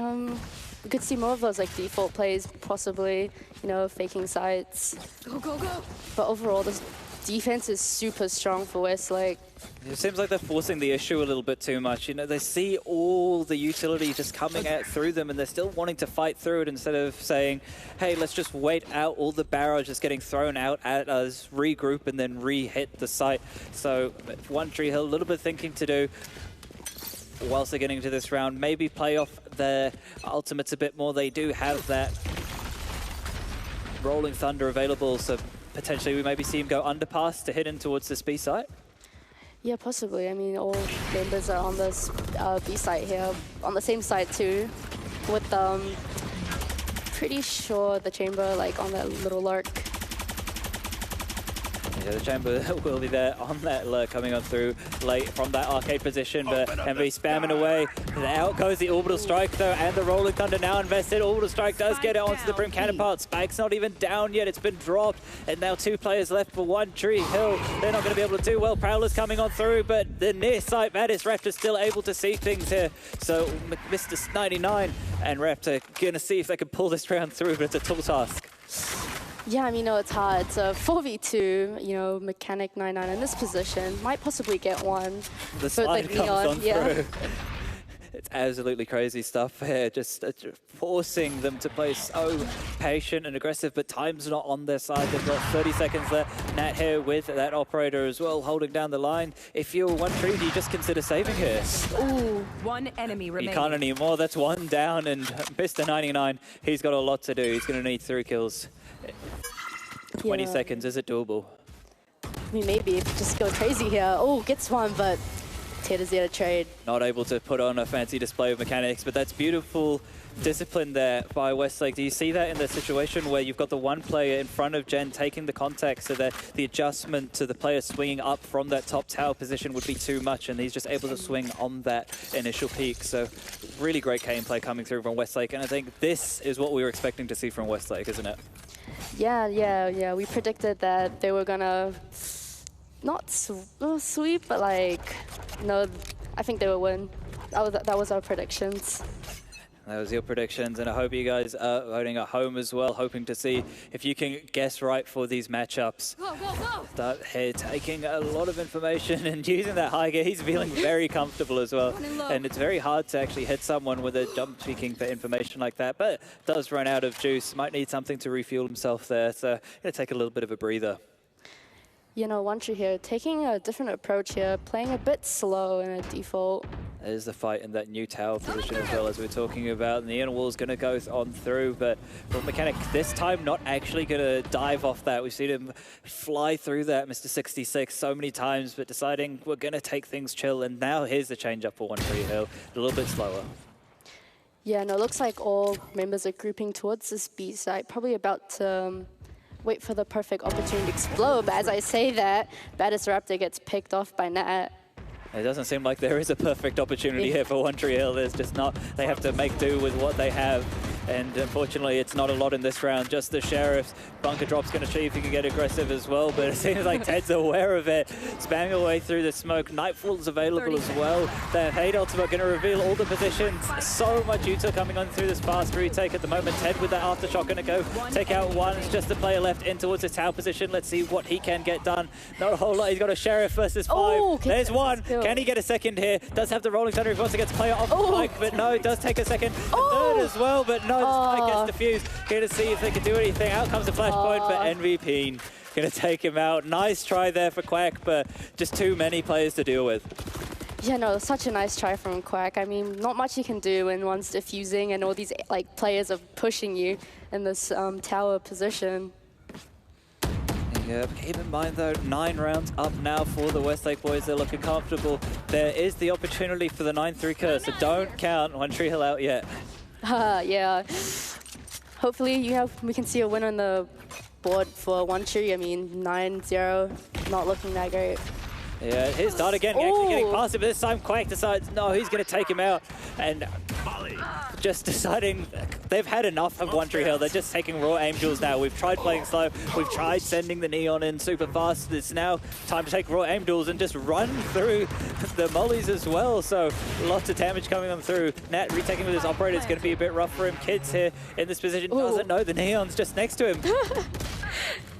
[SPEAKER 9] we could see more of those like default plays, possibly, you know, faking sites.
[SPEAKER 2] Go, go, go.
[SPEAKER 9] But overall, this defense is super strong for Westlake.
[SPEAKER 15] It seems like they're forcing the issue a little bit too much. You know, they see all the utility just coming out through them, and they're still wanting to fight through it instead of saying, hey, let's just wait out all the barrage just getting thrown out at us, regroup, and then re-hit the site. So One Tree Hill, a little bit of thinking to do whilst they're getting into this round. Maybe play off their ultimates a bit more. They do have that Rolling Thunder available, so potentially we maybe see him go underpass to hit in towards this B site.
[SPEAKER 9] Yeah, possibly. I mean, all members are on this B site here, on the same side too, with pretty sure the chamber like on that little lurk.
[SPEAKER 15] Yeah, the chamber will be there on that lurk coming on through late from that arcade position, but MV spamming away. Out goes the orbital strike though, and the Rolling Thunder now invested. Orbital strike does get it onto the Brim counterpart. Spike's not even down yet, it's been dropped, and now 2 players left for One Tree Hill. They're not going to be able to do well. Prowler's coming on through, but the near site Vadis Raptor still able to see things here. So Mr. 99 and Raptor going to see if they can pull this round through, but it's a tall task.
[SPEAKER 9] Yeah, I mean, no, it's hard. It's a 4v2, you know, Mechanic 99 in this position. Might possibly get one.
[SPEAKER 15] The slide comes
[SPEAKER 9] Neon,
[SPEAKER 15] on through. It's absolutely crazy stuff here, just forcing them to play so patient and aggressive, but time's not on their side. They've got 30 seconds left. Nat here with that operator as well, holding down the line. If you're One Tree, do you just consider saving here?
[SPEAKER 6] Ooh, 1 enemy remaining.
[SPEAKER 15] You can't anymore. That's 1 down, and Mr. 99, he's got a lot to do. He's going to need 3 kills. 20 seconds, is it doable?
[SPEAKER 9] I mean, maybe if you just go crazy here. Oh, gets 1, but Ted is there to trade.
[SPEAKER 15] Not able to put on a fancy display of mechanics, but that's beautiful discipline there by Westlake. Do you see that in the situation where you've got the 1 player in front of Gen taking the contact, so that the adjustment to the player swinging up from that top tower position would be too much, and he's just able to swing on that initial peak. So really great gameplay coming through from Westlake, and I think this is what we were expecting to see from Westlake, isn't it?
[SPEAKER 9] Yeah. We predicted that they were gonna not sweep, but like, no, I think they would win. That was our predictions.
[SPEAKER 11] That was your predictions, and I hope you guys are voting at home as well, hoping to see if you can guess right for these matchups.
[SPEAKER 2] Go, go, go!
[SPEAKER 11] Start here taking a lot of information and using that high gear. He's feeling very comfortable as well. And it's very hard to actually hit someone with a jump tweaking for information like that, but does run out of juice. Might need something to refuel himself there, so going to take a little bit of a breather.
[SPEAKER 9] You know, One Tree here, taking a different approach here, playing a bit slow in a default.
[SPEAKER 11] There's the fight in that new tower position as well, as we're talking about. And the inner wall's going to go on through, but Raw Mechanic this time not actually going to dive off that. We've seen him fly through that, Mr. 66, so many times, but deciding we're going to take things chill. And now here's the change up for One Tree Hill, a little bit slower.
[SPEAKER 9] Yeah, no, it looks like all members are grouping towards this B site, probably about to wait for the perfect opportunity to explode. But as I say that, Baddest Raptor gets picked off by Nat.
[SPEAKER 11] It doesn't seem like there is a perfect opportunity here for One Tree Hill. There's just not. They have to make do with what they have. And unfortunately, it's not a lot in this round. Just the Sheriff's bunker drop's going to see if he can get aggressive as well. But it seems like Ted's aware of it. Spamming away through the smoke. Nightfall's available as well. The Hate Ultimate going to reveal all the positions. So much util coming on through this fast retake at the moment. Ted with that aftershock going to go take out one. It's just the player left in towards his tower position. Let's see what he can get done. Not a whole lot. He's got a Sheriff versus 5.
[SPEAKER 9] Oh,
[SPEAKER 11] there's one. Can he get a second here? Does have the Rolling Thunder if he wants to get player off the bike, but no, it does take a second. Third as well, but no, the spike gets defused. Going to see if they can do anything. Out comes the flashpoint for MVP. Going to take him out. Nice try there for Quack, but just too many players to deal with.
[SPEAKER 9] Yeah, no, such a nice try from Quack. I mean, not much you can do when one's diffusing and all these like players are pushing you in this tower position.
[SPEAKER 11] Yeah, keep in mind though, 9 rounds up now for the Westlake boys. They're looking comfortable. There is the opportunity for the 9-3 curse, so don't count One Tree Hill out yet.
[SPEAKER 9] Yeah. Hopefully, we can see a win on the board for One Tree. I mean, 9-0, not looking that great.
[SPEAKER 11] Yeah, his start again, actually getting past it, but this time Quack decides, no, he's going to take him out. And just deciding they've had enough of One Tree Hill. They're just taking raw Angels now. We've tried playing slow. We've tried sending the Neon in super fast. It's now time to take raw Angels and just run through the mollies as well. So lots of damage coming on through. Nat retaking with his operator is going to be a bit rough for him. Kid's here in this position. Doesn't know the Neon's just next to him.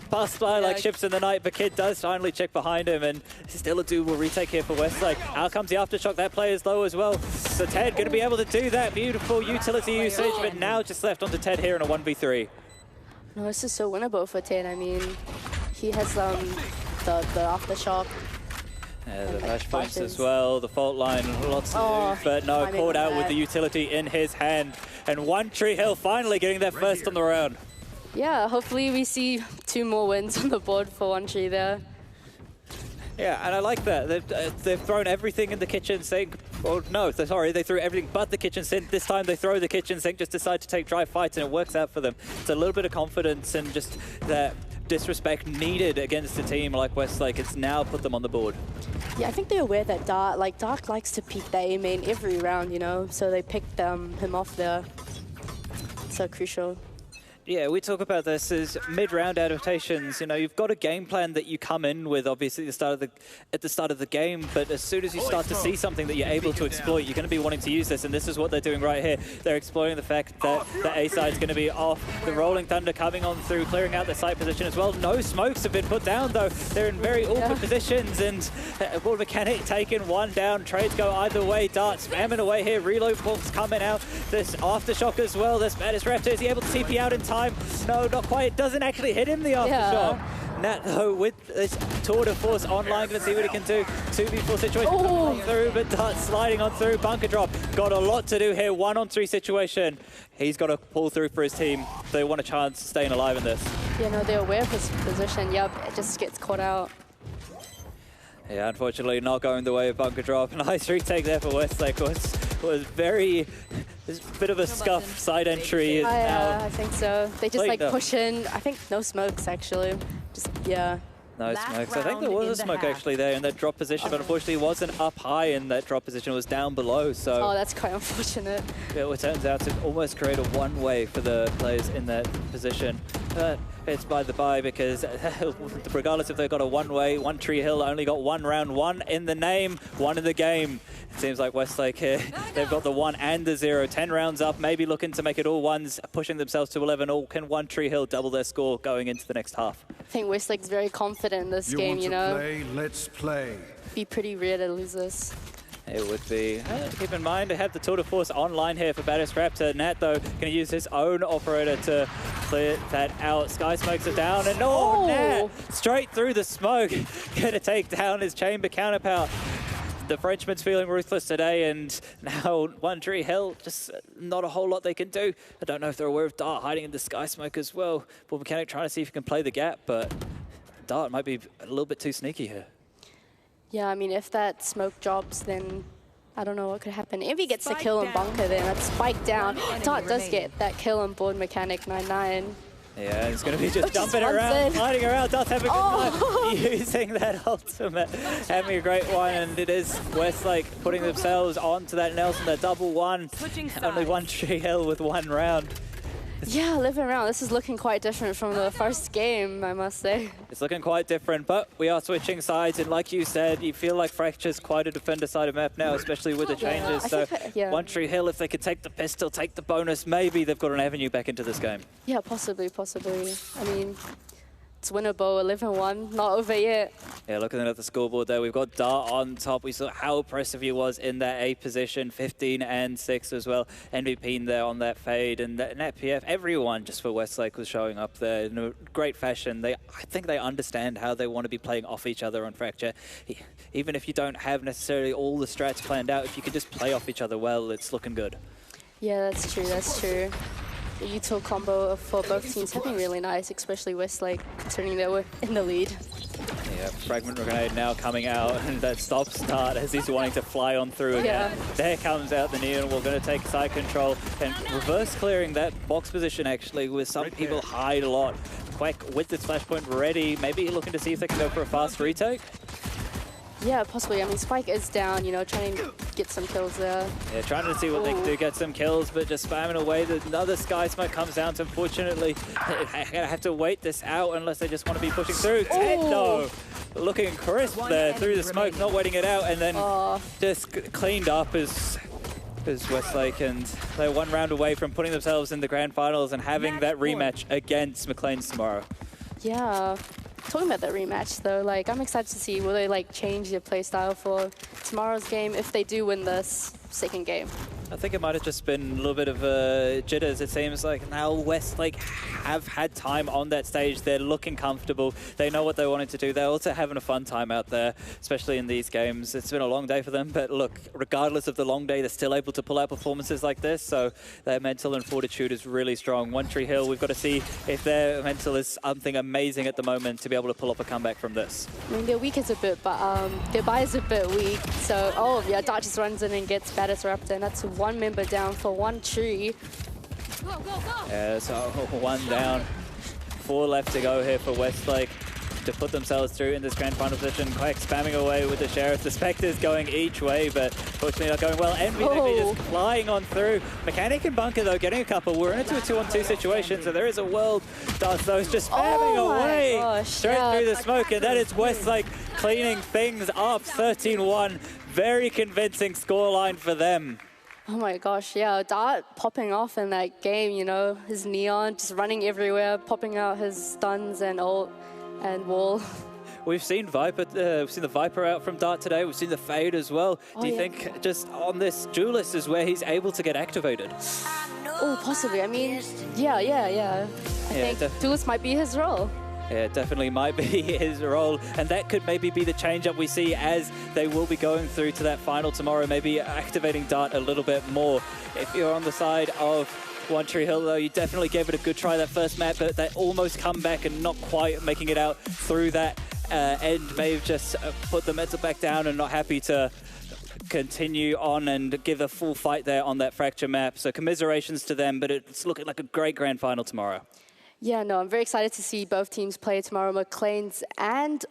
[SPEAKER 11] Passed by like ships in the night, but Kid does finally check behind him, and still a doable retake here for Westlake. Out comes the aftershock. That player's low as well. So Ted going to be able to do that. Beautiful utility usage, but now just left onto Ted here in a 1v3.
[SPEAKER 9] No, this is so winnable for Ted. I mean, he has the aftershock.
[SPEAKER 11] Yeah, the flash points as well, the fault line, lots to do, but no, caught out with the utility in his hand. And One Tree Hill finally getting their first on the round.
[SPEAKER 9] Yeah, hopefully we see 2 more wins on the board for One Tree there.
[SPEAKER 11] Yeah, and I like that. They've thrown everything in the kitchen sink. Well, no, sorry, they threw everything but the kitchen sink. This time they throw the kitchen sink, just decide to take dry fights, and it works out for them. It's a little bit of confidence and just that disrespect needed against a team like Westlake. It's now put them on the board.
[SPEAKER 9] Yeah, I think they're aware that Dark likes to peek their A main every round, you know, so they picked him off there. So crucial.
[SPEAKER 11] Yeah, we talk about this as mid-round adaptations. You know, you've got a game plan that you come in with, obviously, at the start of the game. But as soon as you start to see something that you're able to exploit, you're going to be wanting to use this. And this is what they're doing right here. They're exploiting the fact that the A side's going to be off. The Rolling Thunder coming on through, clearing out the site position as well. No smokes have been put down though. They're in very awkward positions. And Ball Mechanic taking one down. Trades go either way. Dart spamming away here. Reload bolts coming out. This aftershock as well. This Baddest Raptor, is he able to TP out in time? No, not quite. It doesn't actually hit him, the aftershock. Nat, though, with this tour de force online, going to see what he can do. 2v4 situation coming through, but Dart sliding on through. Bunker drop. Got a lot to do here. 1-on-3 situation. He's got to pull through for his team. They want a chance of staying alive in this.
[SPEAKER 9] Yeah, no, they're aware of his position. Yep, it just gets caught out.
[SPEAKER 11] Yeah, unfortunately, not going the way of Bunker drop. Nice retake there for Westlake. Was very... There's a bit of a scuff side entry.
[SPEAKER 9] I think so. They just like push in. I think no smokes actually. Just
[SPEAKER 11] No smokes. I think there was a smoke actually there in that drop position, but unfortunately it wasn't up high in that drop position. It was down below. So
[SPEAKER 9] that's quite unfortunate.
[SPEAKER 11] It turns out to almost create a one-way for the players in that position.
[SPEAKER 15] it's by the by because regardless if they've got a one-way, One Tree Hill only got one round, one in the name, one in the game. It seems like Westlake here, they've got the 1 and the 0, 10 rounds up, maybe looking to make it all ones, pushing themselves to 11, or can One Tree Hill double their score going into the next half?
[SPEAKER 9] I think Westlake's very confident in this game, you know.
[SPEAKER 17] Play, let's play.
[SPEAKER 9] Be pretty rare to lose this.
[SPEAKER 15] It would be. Keep in mind, they have the Tour de Force online here for Baddest Raptor. Nat, though, going to use his own operator to clear that out. Sky Smokes it down, and Nat, straight through the smoke. Going to take down his chamber counterpart. The Frenchman's feeling ruthless today, and now One Tree Hill, just not a whole lot they can do. I don't know if they're aware of Dart hiding in the Sky Smoke as well. Bull Mechanic trying to see if he can play the gap, but Dart might be a little bit too sneaky here.
[SPEAKER 9] Yeah, I mean, if that smoke drops, then I don't know what could happen. If he gets the kill on Bunker, then that's Spike down. Dart does get that kill on board Mechanic 9-9.
[SPEAKER 15] Yeah, it's going to be just dumping around, sliding around. Dart's having a good time using that ultimate. Having a great one, and it is Westlake putting themselves onto that Nelson, that double one. Only One Tree Hill with one round.
[SPEAKER 9] Yeah, 11 round. This is looking quite different from the first game, I must say.
[SPEAKER 15] It's looking quite different, but we are switching sides, and like you said, you feel like Fracture's quite a defender side of map now, especially with the changes. So One Tree Hill, if they could take the pistol, take the bonus, maybe they've got an avenue back into this game.
[SPEAKER 9] Yeah, possibly. I mean, it's winnable, 11-1, not over yet.
[SPEAKER 15] Yeah, looking at the scoreboard there, we've got Dart on top. We saw how impressive he was in that A position, 15 and 6 as well. MVP in there on that fade, and that PF, everyone just for Westlake was showing up there in a great fashion. I think they understand how they want to be playing off each other on Fracture. Even if you don't have necessarily all the strats planned out, if you can just play off each other well, it's looking good.
[SPEAKER 9] Yeah, that's true. The util combo for both teams have been really nice, especially Westlake, considering they were in the lead.
[SPEAKER 15] Yeah, Fragment Grenade now coming out, and that stops Dart as he's wanting to fly on through again. There comes out the Neon. We're going to take side control and reverse clearing that box position, actually, with some people hide a lot. Quack with its flashpoint ready, maybe looking to see if they can go for a fast retake.
[SPEAKER 9] Yeah, possibly. I mean, Spike is down, you know, trying to get some kills there.
[SPEAKER 15] Yeah, trying to see what they can do, get some kills, but just spamming away. Another Sky Smoke comes down, so unfortunately, they're going to have to wait this out unless they just want to be pushing through. Tendo looking crisp there through the smoke, not waiting it out, and then just cleaned up as Westlake, and they're one round away from putting themselves in the grand finals and having that rematch against McLean's tomorrow.
[SPEAKER 9] Yeah. Talking about that rematch though, like I'm excited to see will they like change their playstyle for tomorrow's game if they do win this second game.
[SPEAKER 15] I think it might have just been a little bit of jitters. It seems like now Westlake have had time on that stage. They're looking comfortable. They know what they wanted to do. They're also having a fun time out there, especially in these games. It's been a long day for them, but look, regardless of the long day, they're still able to pull out performances like this. So their mental and fortitude is really strong. One Tree Hill, we've got to see if their mental is something amazing at the moment to be able to pull off a comeback from this.
[SPEAKER 9] I mean, their weak is a bit, but their buy is a bit weak. So, yeah, Dart just runs in and gets Baddest Raptor, and that's one member down for One Tree.
[SPEAKER 15] Yeah, so one down, 4 left to go here for Westlake to put themselves through in this grand final position. Quack spamming away with the Sheriff. The Spectres going each way, but fortunately not going well. MVP just flying on through. Mechanic and Bunker, though, getting a couple. We're into a 2-on-2 situation, so there is a world. Those just spamming away straight through the smoke, and that is Westlake cleaning things up. 13-1. Very convincing scoreline for them.
[SPEAKER 9] Oh my gosh, yeah, Dart popping off in that game, you know, his Neon just running everywhere, popping out his stuns and ult and wall.
[SPEAKER 15] We've seen we've seen the Viper out from Dart today. We've seen the Fade as well. Do you think just on this Duelist is where he's able to get activated?
[SPEAKER 9] Oh, possibly. I mean, yeah. I think Duelist might be his role.
[SPEAKER 15] Yeah, it definitely might be his role, and that could maybe be the change-up we see as they will be going through to that final tomorrow, maybe activating Dart a little bit more. If you're on the side of One Tree Hill, though, you definitely gave it a good try that first map, but they almost come back and not quite making it out through that end. May have just put the mental back down and not happy to continue on and give a full fight there on that Fracture map. So commiserations to them, but it's looking like a great grand final tomorrow.
[SPEAKER 9] Yeah, no, I'm very excited to see both teams play tomorrow. McLean's and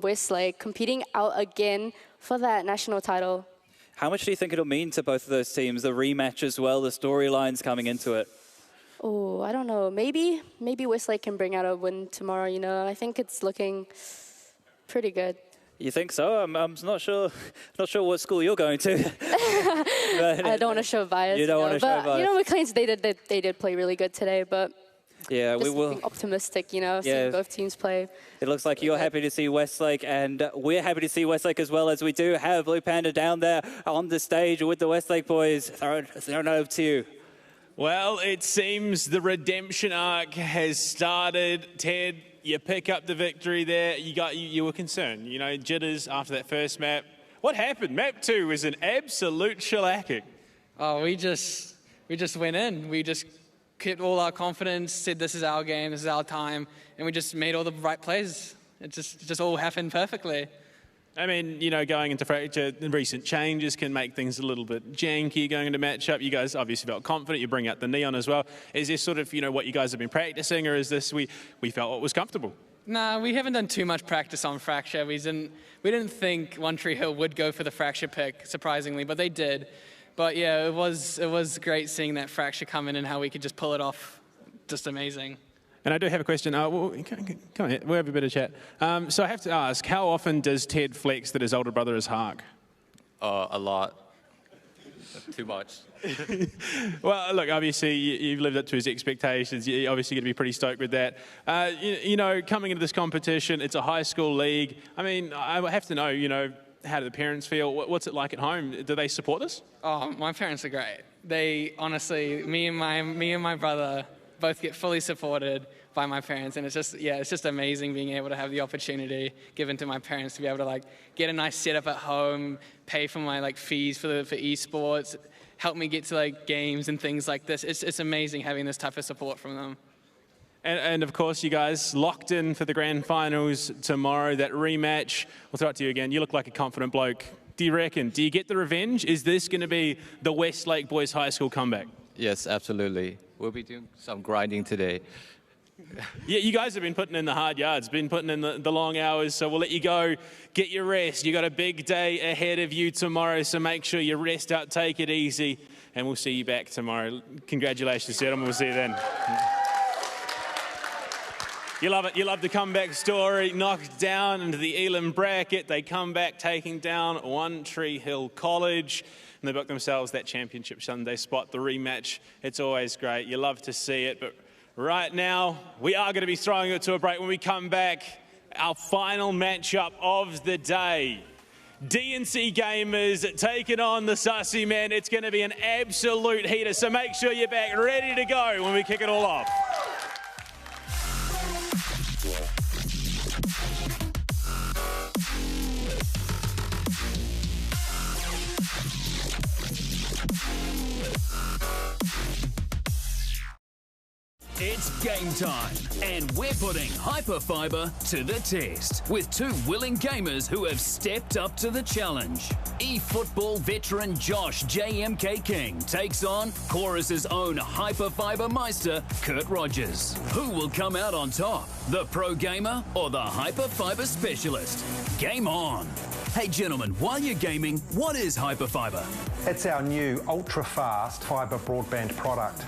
[SPEAKER 9] Westlake competing out again for that national title.
[SPEAKER 15] How much do you think it'll mean to both of those teams, the rematch as well, the storylines coming into it?
[SPEAKER 9] Oh, I don't know. Maybe Westlake can bring out a win tomorrow. You know, I think it's looking pretty good.
[SPEAKER 11] You think so? I'm not sure. Not sure what school you're going to.
[SPEAKER 9] I don't want to show bias.
[SPEAKER 11] You don't want to show bias.
[SPEAKER 9] You know, McLean's they did play really good today, but
[SPEAKER 11] yeah, we will.
[SPEAKER 9] Being optimistic, you know, seeing both teams play.
[SPEAKER 11] It looks like you're happy to see Westlake, and we're happy to see Westlake as well, as we do have Blue Panda down there on the stage with the Westlake boys. Thrown over to you.
[SPEAKER 4] Well, it seems the redemption arc has started. Ted, you pick up the victory there. You were concerned, you know, jitters after that first map. What happened? Map 2 was an absolute shellacking.
[SPEAKER 7] Oh, we just went in. We just kept all our confidence, said this is our game, this is our time, and we just made all the right plays. It just all happened perfectly.
[SPEAKER 4] I mean, you know, going into Fracture, the recent changes can make things a little bit janky going into matchup. You guys obviously felt confident. You bring out the neon as well. Is this sort of, you know, what you guys have been practicing, or is this we felt what was comfortable?
[SPEAKER 7] Nah, we haven't done too much practice on Fracture. We didn't think One Tree Hill would go for the Fracture pick, surprisingly, but they did. But yeah, it was great seeing that Fracture come in and how we could just pull it off. Just amazing.
[SPEAKER 4] And I do have a question. Well, come on, we'll have a bit of chat. So I have to ask, how often does Ted flex that his older brother is Hark?
[SPEAKER 22] A lot. Too much.
[SPEAKER 4] Well, look, obviously you've lived up to his expectations. You're obviously going to be pretty stoked with that. You know, coming into this competition, it's a high school league. I mean, I have to know, you know, how do the parents feel? What's it like at home? Do they support this?
[SPEAKER 7] Oh, my parents are great. They honestly, me and my brother both get fully supported by my parents, and it's just amazing being able to have the opportunity given to my parents to be able to like get a nice setup at home, pay for my like fees for esports, help me get to like games and things like this. It's amazing having this type of support from them.
[SPEAKER 4] And of course, you guys locked in for the grand finals tomorrow. That rematch. We'll throw it to you again. You look like a confident bloke. Do you reckon? Do you get the revenge? Is this going to be the Westlake Boys High School comeback?
[SPEAKER 22] Yes, absolutely. We'll be doing some grinding today.
[SPEAKER 4] Yeah, you guys have been putting in the hard yards, been putting in the long hours, so we'll let you go, get your rest. You got a big day ahead of you tomorrow, so make sure you rest up, take it easy, and we'll see you back tomorrow. Congratulations, gentlemen. We'll see you then. You love it. You love the comeback story. Knocked down into the Elam bracket. They come back taking down One Tree Hill College. And they book themselves that championship Sunday spot, the rematch. It's always great. You love to see it. But right now, we are going to be throwing it to a break. When we come back, our final matchup of the day. DNC Gamers taking on the Sussy Men. It's going to be an absolute heater. So make sure you're back ready to go when we kick it all off.
[SPEAKER 14] It's game time, and we're putting HyperFibre to the test with two willing gamers who have stepped up to the challenge. eFootball veteran Josh JMK King takes on Chorus's own HyperFibre Meister, Kurt Rogers. Who will come out on top, the pro gamer or the HyperFibre specialist? Game on. Hey gentlemen, while you're gaming, what is HyperFibre?
[SPEAKER 16] It's our new ultra-fast fibre broadband product.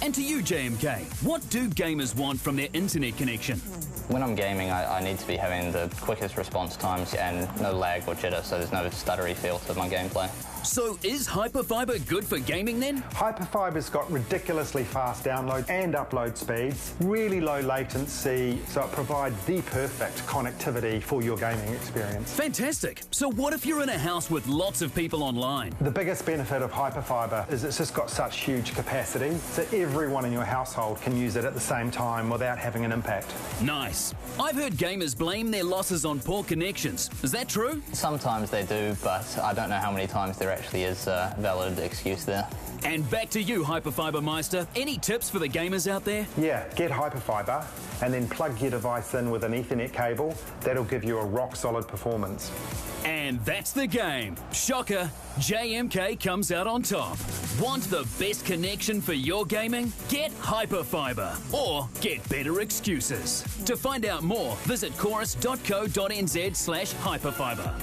[SPEAKER 14] And to you, JMK, what do gamers want from their internet connection?
[SPEAKER 23] When I'm gaming, I need to be having the quickest response times and no lag or jitter, so there's no stuttery feel to my gameplay.
[SPEAKER 14] So is HyperFibre good for gaming then?
[SPEAKER 16] HyperFibre's got ridiculously fast download and upload speeds, really low latency, so it provides the perfect connectivity for your gaming experience.
[SPEAKER 14] Fantastic. So what if you're in a house with lots of people online?
[SPEAKER 16] The biggest benefit of HyperFibre is it's just got such huge capacity, so everyone in your household can use it at the same time without having an impact.
[SPEAKER 14] Nice. I've heard gamers blame their losses on poor connections. Is that true?
[SPEAKER 23] Sometimes they do, but I don't know how many times there actually is a valid excuse there.
[SPEAKER 14] And back to you, HyperFibre Meister. Any tips for the gamers out there?
[SPEAKER 16] Yeah, get HyperFibre and then plug your device in with an Ethernet cable. That'll give you a rock-solid performance.
[SPEAKER 14] And that's the game. Shocker, JMK comes out on top. Want the best connection for your gaming? Get HyperFibre or get better excuses. To find out more, visit chorus.co.nz/HyperFibre.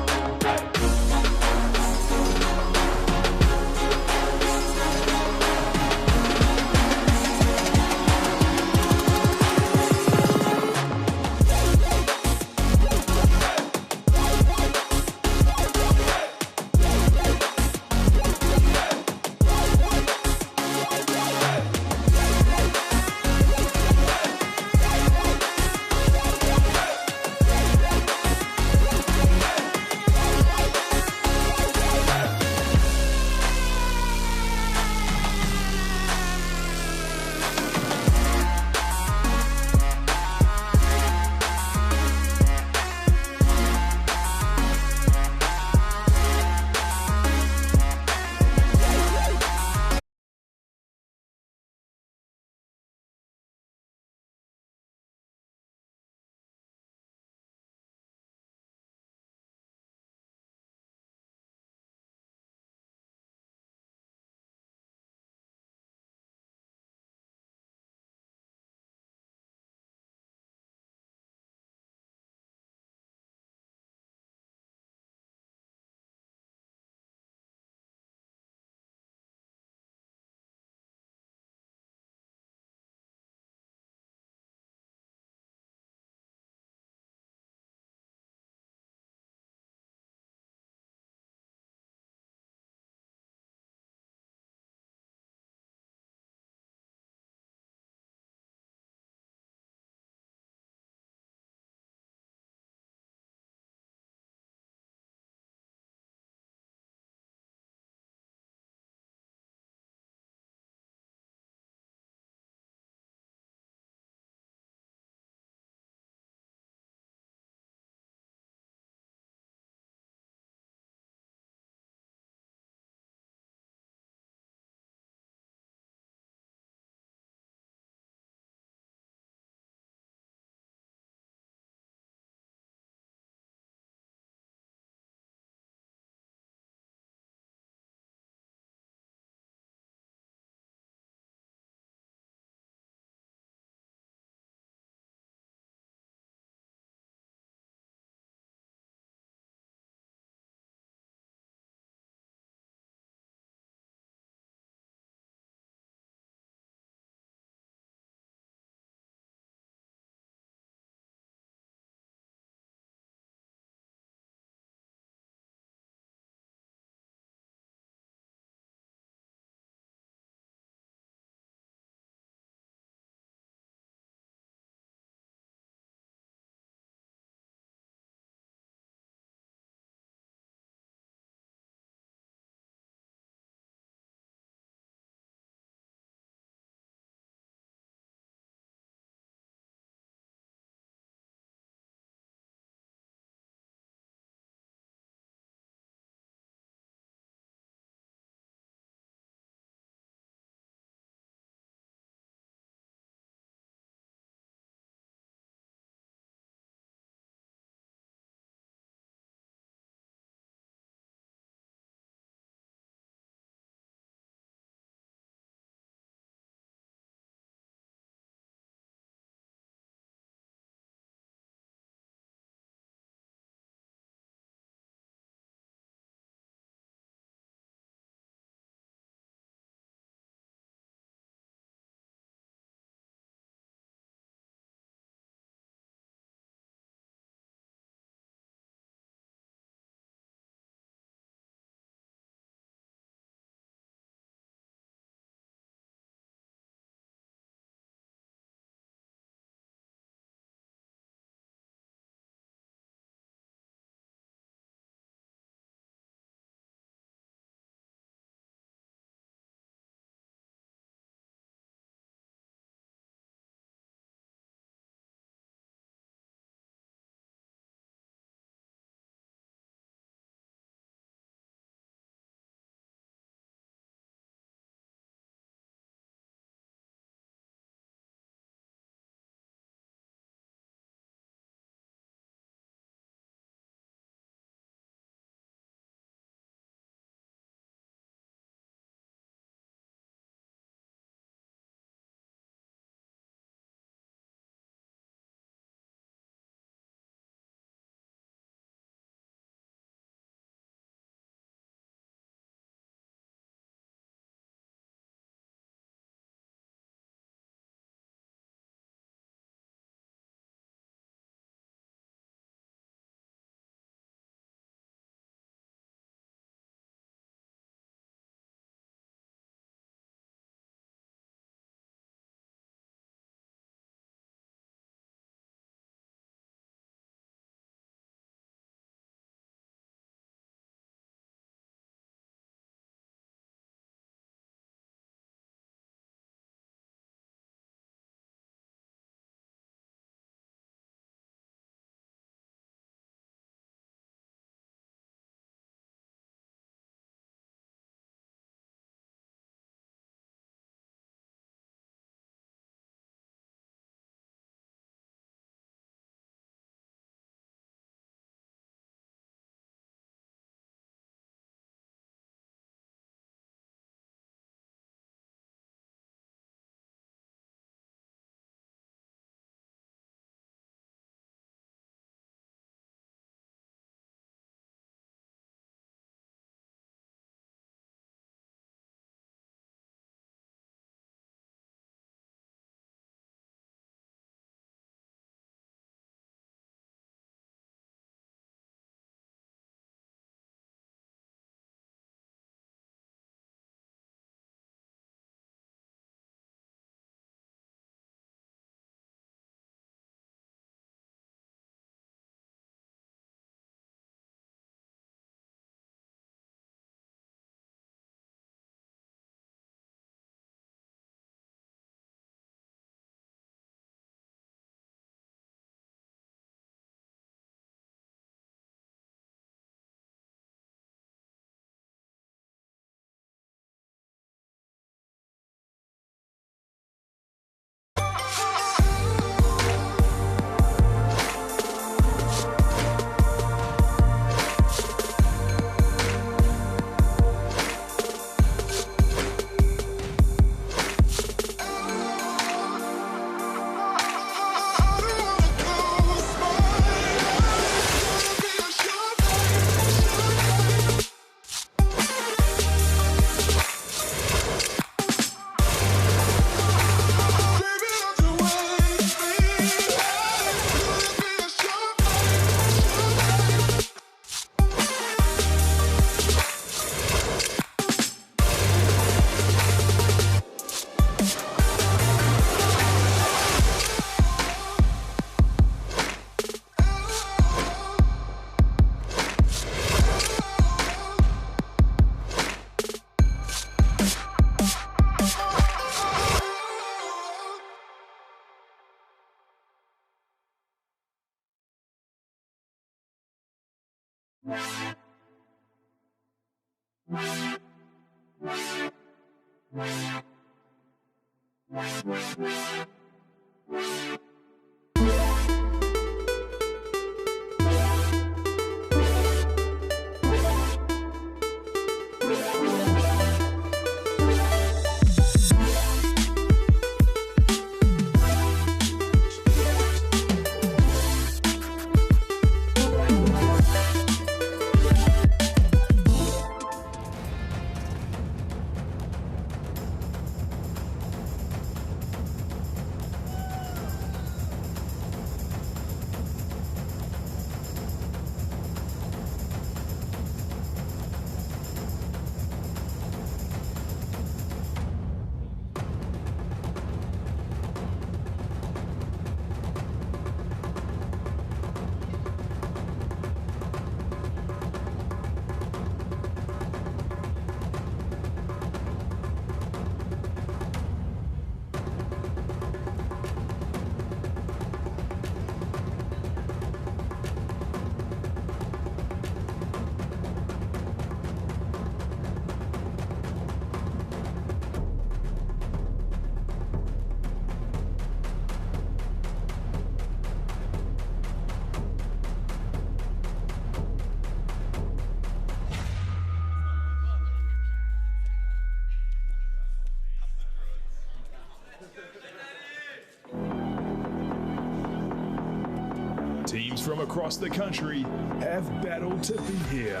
[SPEAKER 12] Teams from across the country have battled to be here.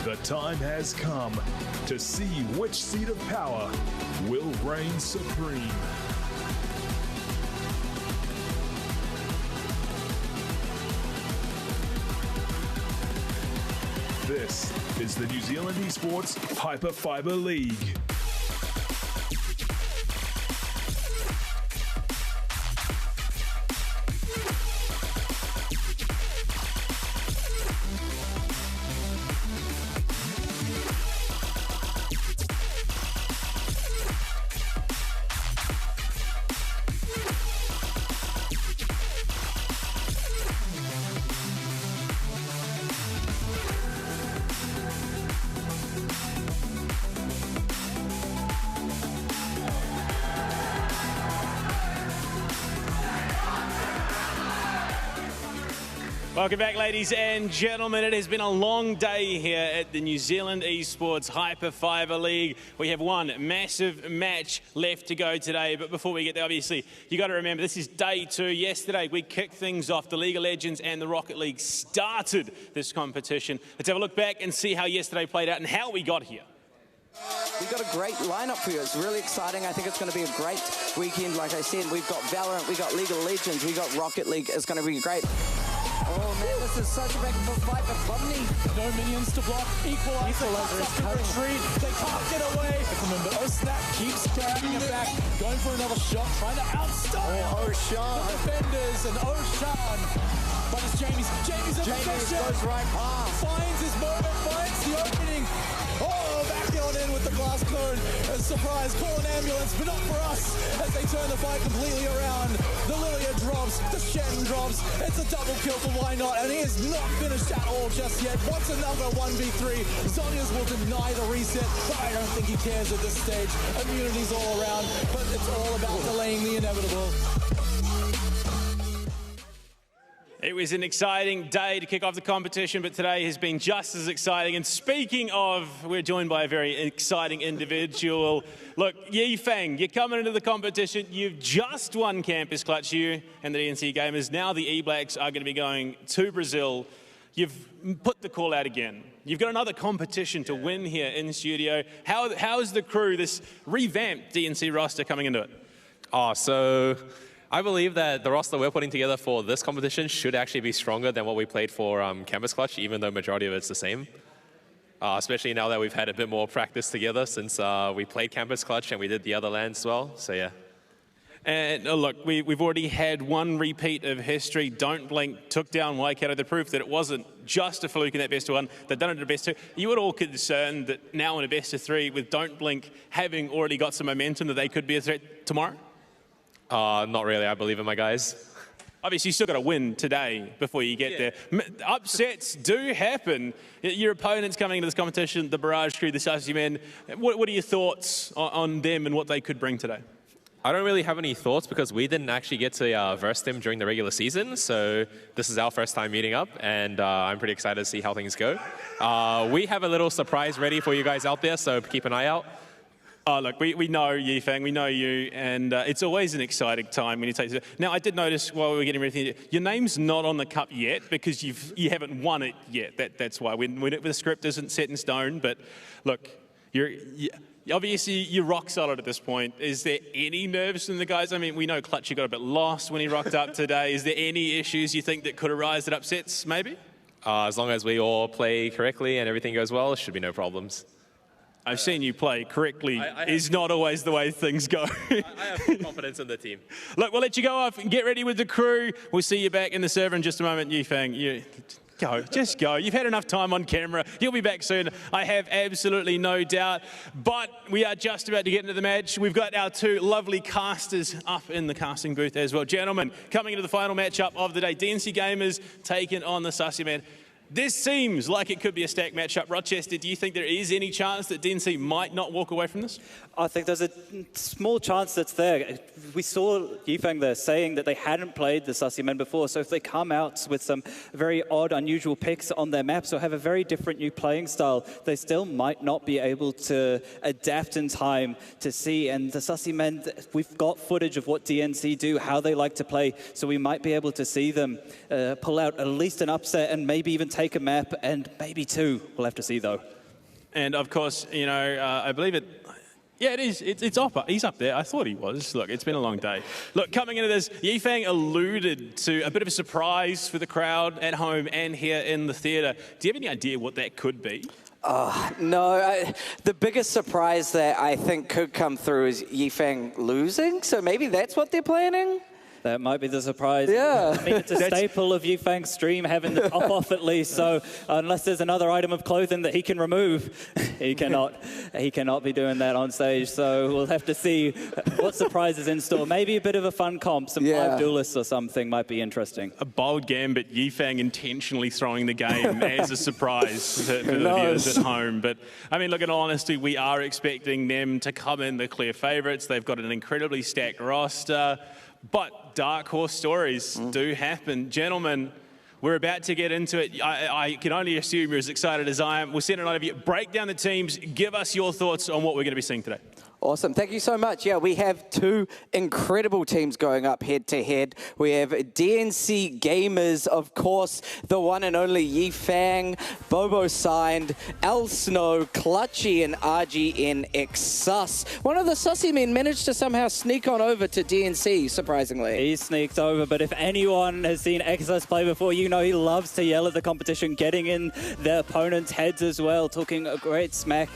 [SPEAKER 12] The time has come to see which seat of power will reign supreme. This is the New Zealand Esports HyperFibre League.
[SPEAKER 4] Welcome back, ladies and gentlemen. It has been a long day here at the New Zealand Esports HyperFibre League. We have one massive match left to go today, but before we get there, obviously, you got to remember this is day 2. Yesterday, we kicked things off. The League of Legends and the Rocket League started this competition. Let's have a look back and see how yesterday played out and how we got here.
[SPEAKER 10] We've got a great lineup for you. It's really exciting. I think it's going to be a great weekend. Like I said, we've got Valorant, we've got League of Legends, we've got Rocket League. It's going to be great. Oh man, this is such a back and forth fight, but Bumney.
[SPEAKER 18] No minions to block. Equalizer is retreat. They can't get away. Remember, Snap keeps dragging it back. Going for another shot, trying to outstart
[SPEAKER 10] Oceania.
[SPEAKER 18] The defenders and Ocean. But it's Jamie's in the position.
[SPEAKER 10] Goes right past.
[SPEAKER 18] Finds his moment, finds the opening. Oh, back on in with the glass cone. A surprise, call an ambulance, but not for us. As they turn the fight completely around. The Lilia drops, the Shen drops. It's a double kill for Why Not, and he is not finished at all just yet. Wants another 1v3. Zonia's will deny the reset, but I don't think he cares at this stage. Immunity's all around, but it's all about delaying the inevitable.
[SPEAKER 4] It was an exciting day to kick off the competition, but today has been just as exciting. And speaking of, we're joined by a very exciting individual. Look, Yifeng, you're coming into the competition. You've just won Campus Clutch. You and the DNC Gamers. Now the E-Blacks are going to be going to Brazil. You've put the call out again. You've got another competition to win here in studio. How is the crew, this revamped DNC roster, coming into it?
[SPEAKER 19] So I believe that the roster we're putting together for this competition should actually be stronger than what we played for Campus Clutch, even though majority of it's the same. Especially now that we've had a bit more practice together since we played Campus Clutch and we did the other lands as well, so yeah.
[SPEAKER 4] And look, we've already had one repeat of history. Don't Blink took down Waikato, the proof that it wasn't just a fluke in that best of 1. They've done it in a best 2. You were all concerned that now in a best of 3, with Don't Blink having already got some momentum, that they could be a threat tomorrow?
[SPEAKER 19] Not really. I believe in my guys.
[SPEAKER 4] Obviously, you still got to win today before you get there. Upsets do happen. Your opponents coming into this competition, the Barrage Crew, the Sassy Men, what are your thoughts on them and what they could bring today?
[SPEAKER 19] I don't really have any thoughts because we didn't actually get to verse them during the regular season, so this is our first time meeting up, and I'm pretty excited to see how things go. We have a little surprise ready for you guys out there, so keep an eye out.
[SPEAKER 4] Oh, look, we know Yifeng, we know you, and it's always an exciting time when you take it. Now, I did notice while we were getting ready, your name's not on the cup yet because you haven't won it yet. That's why. The script isn't set in stone, but look, obviously you're rock solid at this point. Is there any nerves from the guys? I mean, we know Clutchy got a bit lost when he rocked up today. Is there any issues you think that could arise at upsets, maybe?
[SPEAKER 19] As long as we all play correctly and everything goes well, there should be no problems.
[SPEAKER 4] I've seen you play correctly. Is not always the way things go.
[SPEAKER 19] I have full confidence in the team.
[SPEAKER 4] Look, we'll let you go off and get ready with the crew. We'll see you back in the server in just a moment. Yifeng, go, just go. You've had enough time on camera. You'll be back soon. I have absolutely no doubt. But we are just about to get into the match. We've got our two lovely casters up in the casting booth as well. Gentlemen, coming into the final matchup of the day, DNC Gamers taking on the Sassy Man. This seems like it could be a stacked matchup. Rochester, do you think there is any chance that DNC might not walk away from this?
[SPEAKER 11] I think there's a small chance that's there. We saw Yifeng there saying that they hadn't played the Sassy Men before, so if they come out with some very odd, unusual picks on their maps or have a very different new playing style, they still might not be able to adapt in time to see. And the Sassy Men, we've got footage of what DNC do, how they like to play, so we might be able to see them pull out at least an upset and maybe even take a map, and maybe two. We'll have to see, though.
[SPEAKER 4] And, of course, you know, I believe it... Yeah, it is. It's up. He's up there. I thought he was. Look, it's been a long day. Look, coming into this, Yifeng alluded to a bit of a surprise for the crowd at home and here in the theatre. Do you have any idea what that could be?
[SPEAKER 10] No, the biggest surprise that I think could come through is Yifeng losing, so maybe that's what they're planning?
[SPEAKER 11] That might be the surprise.
[SPEAKER 10] Yeah.
[SPEAKER 11] I mean, it's a staple of Yifeng's stream having the top off at least, so unless there's another item of clothing that he can remove, he cannot be doing that on stage, so we'll have to see what surprise is in store. Maybe a bit of a fun comp, some live duelists or something might be interesting.
[SPEAKER 4] A bold gambit, Yifeng intentionally throwing the game as a surprise for the viewers at home. But, I mean, look, in all honesty, we are expecting them to come in the clear favourites. They've got an incredibly stacked roster. But dark horse stories do happen. Gentlemen, we're about to get into it. I can only assume you're as excited as I am. We'll send a lot of you. Break down the teams. Give us your thoughts on what we're going to be seeing today.
[SPEAKER 10] Awesome. Thank you so much. Yeah, we have two incredible teams going up head-to-head. We have DNC Gamers, of course, the one and only Yifeng, Bobo Signed, El Snow, Clutchy, and RGN Exus. One of the Sassy Men managed to somehow sneak on over to DNC, surprisingly.
[SPEAKER 11] He sneaked over, but if anyone has seen Exus play before, you know he loves to yell at the competition, getting in their opponents' heads as well, talking a great smack,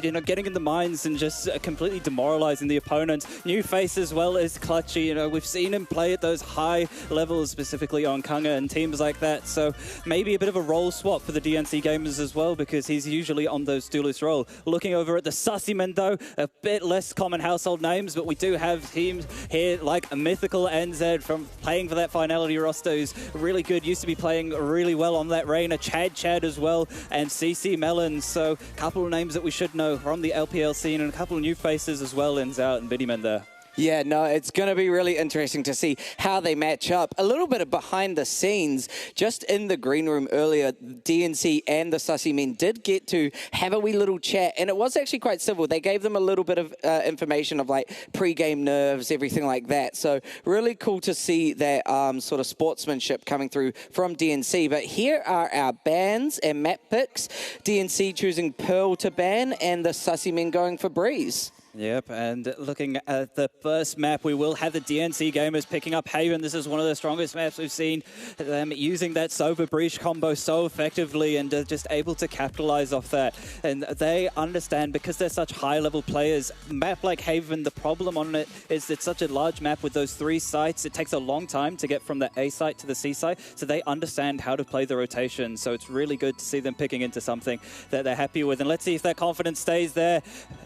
[SPEAKER 11] you know, getting in the minds and just completely demoralizing the opponent. New face as well as Clutchy. You know, we've seen him play at those high levels, specifically on Kunga and teams like that. So maybe a bit of a role swap for the DNC Gamers as well, because he's usually on those duelist role. Looking over at the Sassy Men though, a bit less common household names, but we do have teams here like a Mythical NZ from playing for that finality roster, who's really good, used to be playing really well on that Reina, Chad as well, and CC Melon. So a couple of names that we should know from the LPL scene, and a couple of new faces as well in Zout and Bidiman there.
[SPEAKER 10] Yeah, no, it's going to be really interesting to see how they match up. A little bit of behind the scenes, just in the green room earlier, DNC and the Sassy Men did get to have a wee little chat, and it was actually quite civil. They gave them a little bit of information of like pre-game nerves, everything like that. So really cool to see that sort of sportsmanship coming through from DNC. But here are our bans and map picks. DNC choosing Pearl to ban, and the Sassy Men going for Breeze.
[SPEAKER 11] Yep, and looking at the first map, we will have the DNC Gamers picking up Haven. This is one of the strongest maps we've seen, them using that Sova Breach combo so effectively and just able to capitalize off that. And they understand, because they're such high-level players, a map like Haven, the problem on it is it's such a large map with those 3 sites. It takes a long time to get from the A site to the C site, so they understand how to play the rotation. So it's really good to see them picking into something that they're happy with. And let's see if that confidence stays there.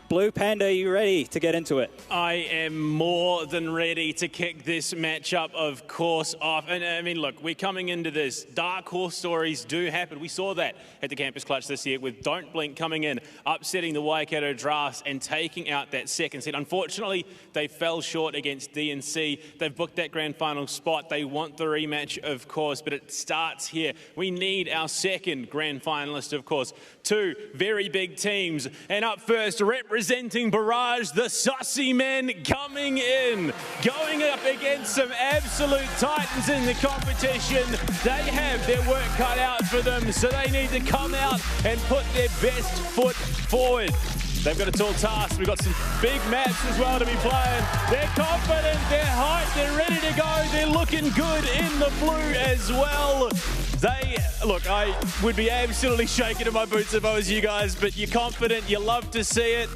[SPEAKER 15] Blue Panda, are you ready to get into it?
[SPEAKER 4] I am more than ready to kick this matchup, of course, off. And I mean, look, we're coming into this. Dark horse stories do happen. We saw that at the Campus Clutch this year with Don't Blink coming in, upsetting the Waikato Drafts and taking out that second set. Unfortunately, they fell short against DNC. They've booked that grand final spot. They want the rematch, of course, but it starts here. We need our second grand finalist, of course. Two very big teams. And up first, representing Barrage, the Sussy Men coming in, going up against some absolute titans in the competition. They have their work cut out for them, so they need to come out and put their best foot forward. They've got a tall task. We've got some big maps as well to be playing. They're confident, they're hyped, they're ready to go. They're looking good in the blue as well. Look, I would be absolutely shaking in my boots if I was you guys, but you're confident, you love to see it,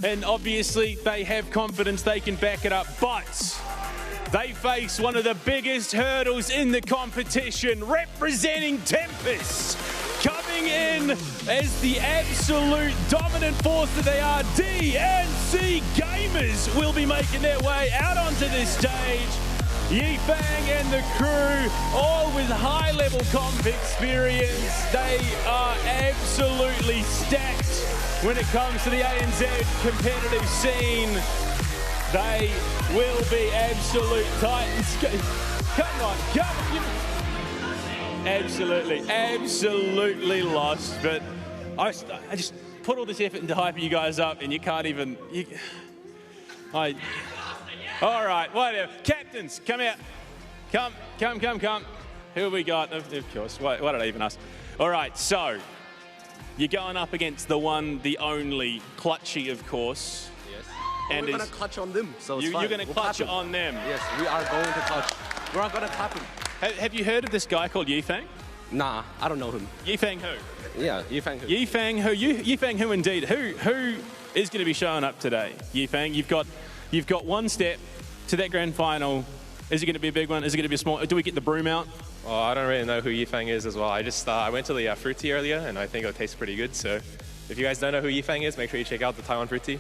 [SPEAKER 4] and obviously they have confidence, they can back it up, but they face one of the biggest hurdles in the competition, representing Tempest. Coming in as the absolute dominant force that they are, DNC Gamers will be making their way out onto this stage. Yifang and the crew, all with high-level comp experience. They are absolutely stacked when it comes to the ANZ competitive scene. They will be absolute titans. Come on, come on. Absolutely lost. But I just put all this effort into hyping you guys up, and you can't even. All right, whatever. Captains, come out. Come. Who have we got? Of course. Why did I even ask? All right, so you're going up against the one, the only, Clutchy, of course.
[SPEAKER 3] Yes.
[SPEAKER 4] And
[SPEAKER 3] we're going to clutch on them, so it's fine.
[SPEAKER 4] You're going to clutch on them?
[SPEAKER 3] Yes, we are going to clutch. We're not going to clap him.
[SPEAKER 4] Have you heard of this guy called Yifang?
[SPEAKER 3] Nah, I don't know him.
[SPEAKER 4] Yifang who?
[SPEAKER 3] Yeah, Yifang who.
[SPEAKER 4] Yifang who? Yifang who indeed? Who is going to be showing up today? Yifang, you've got one step to that grand final. Is it going to be a big one? Is it going to be a small? Do we get the broom out?
[SPEAKER 19] Well, I don't really know who Yifang is as well. I went to the fruit tea earlier, and I think it tastes pretty good. So if you guys don't know who Yifang is, make sure you check out the Taiwan fruit tea.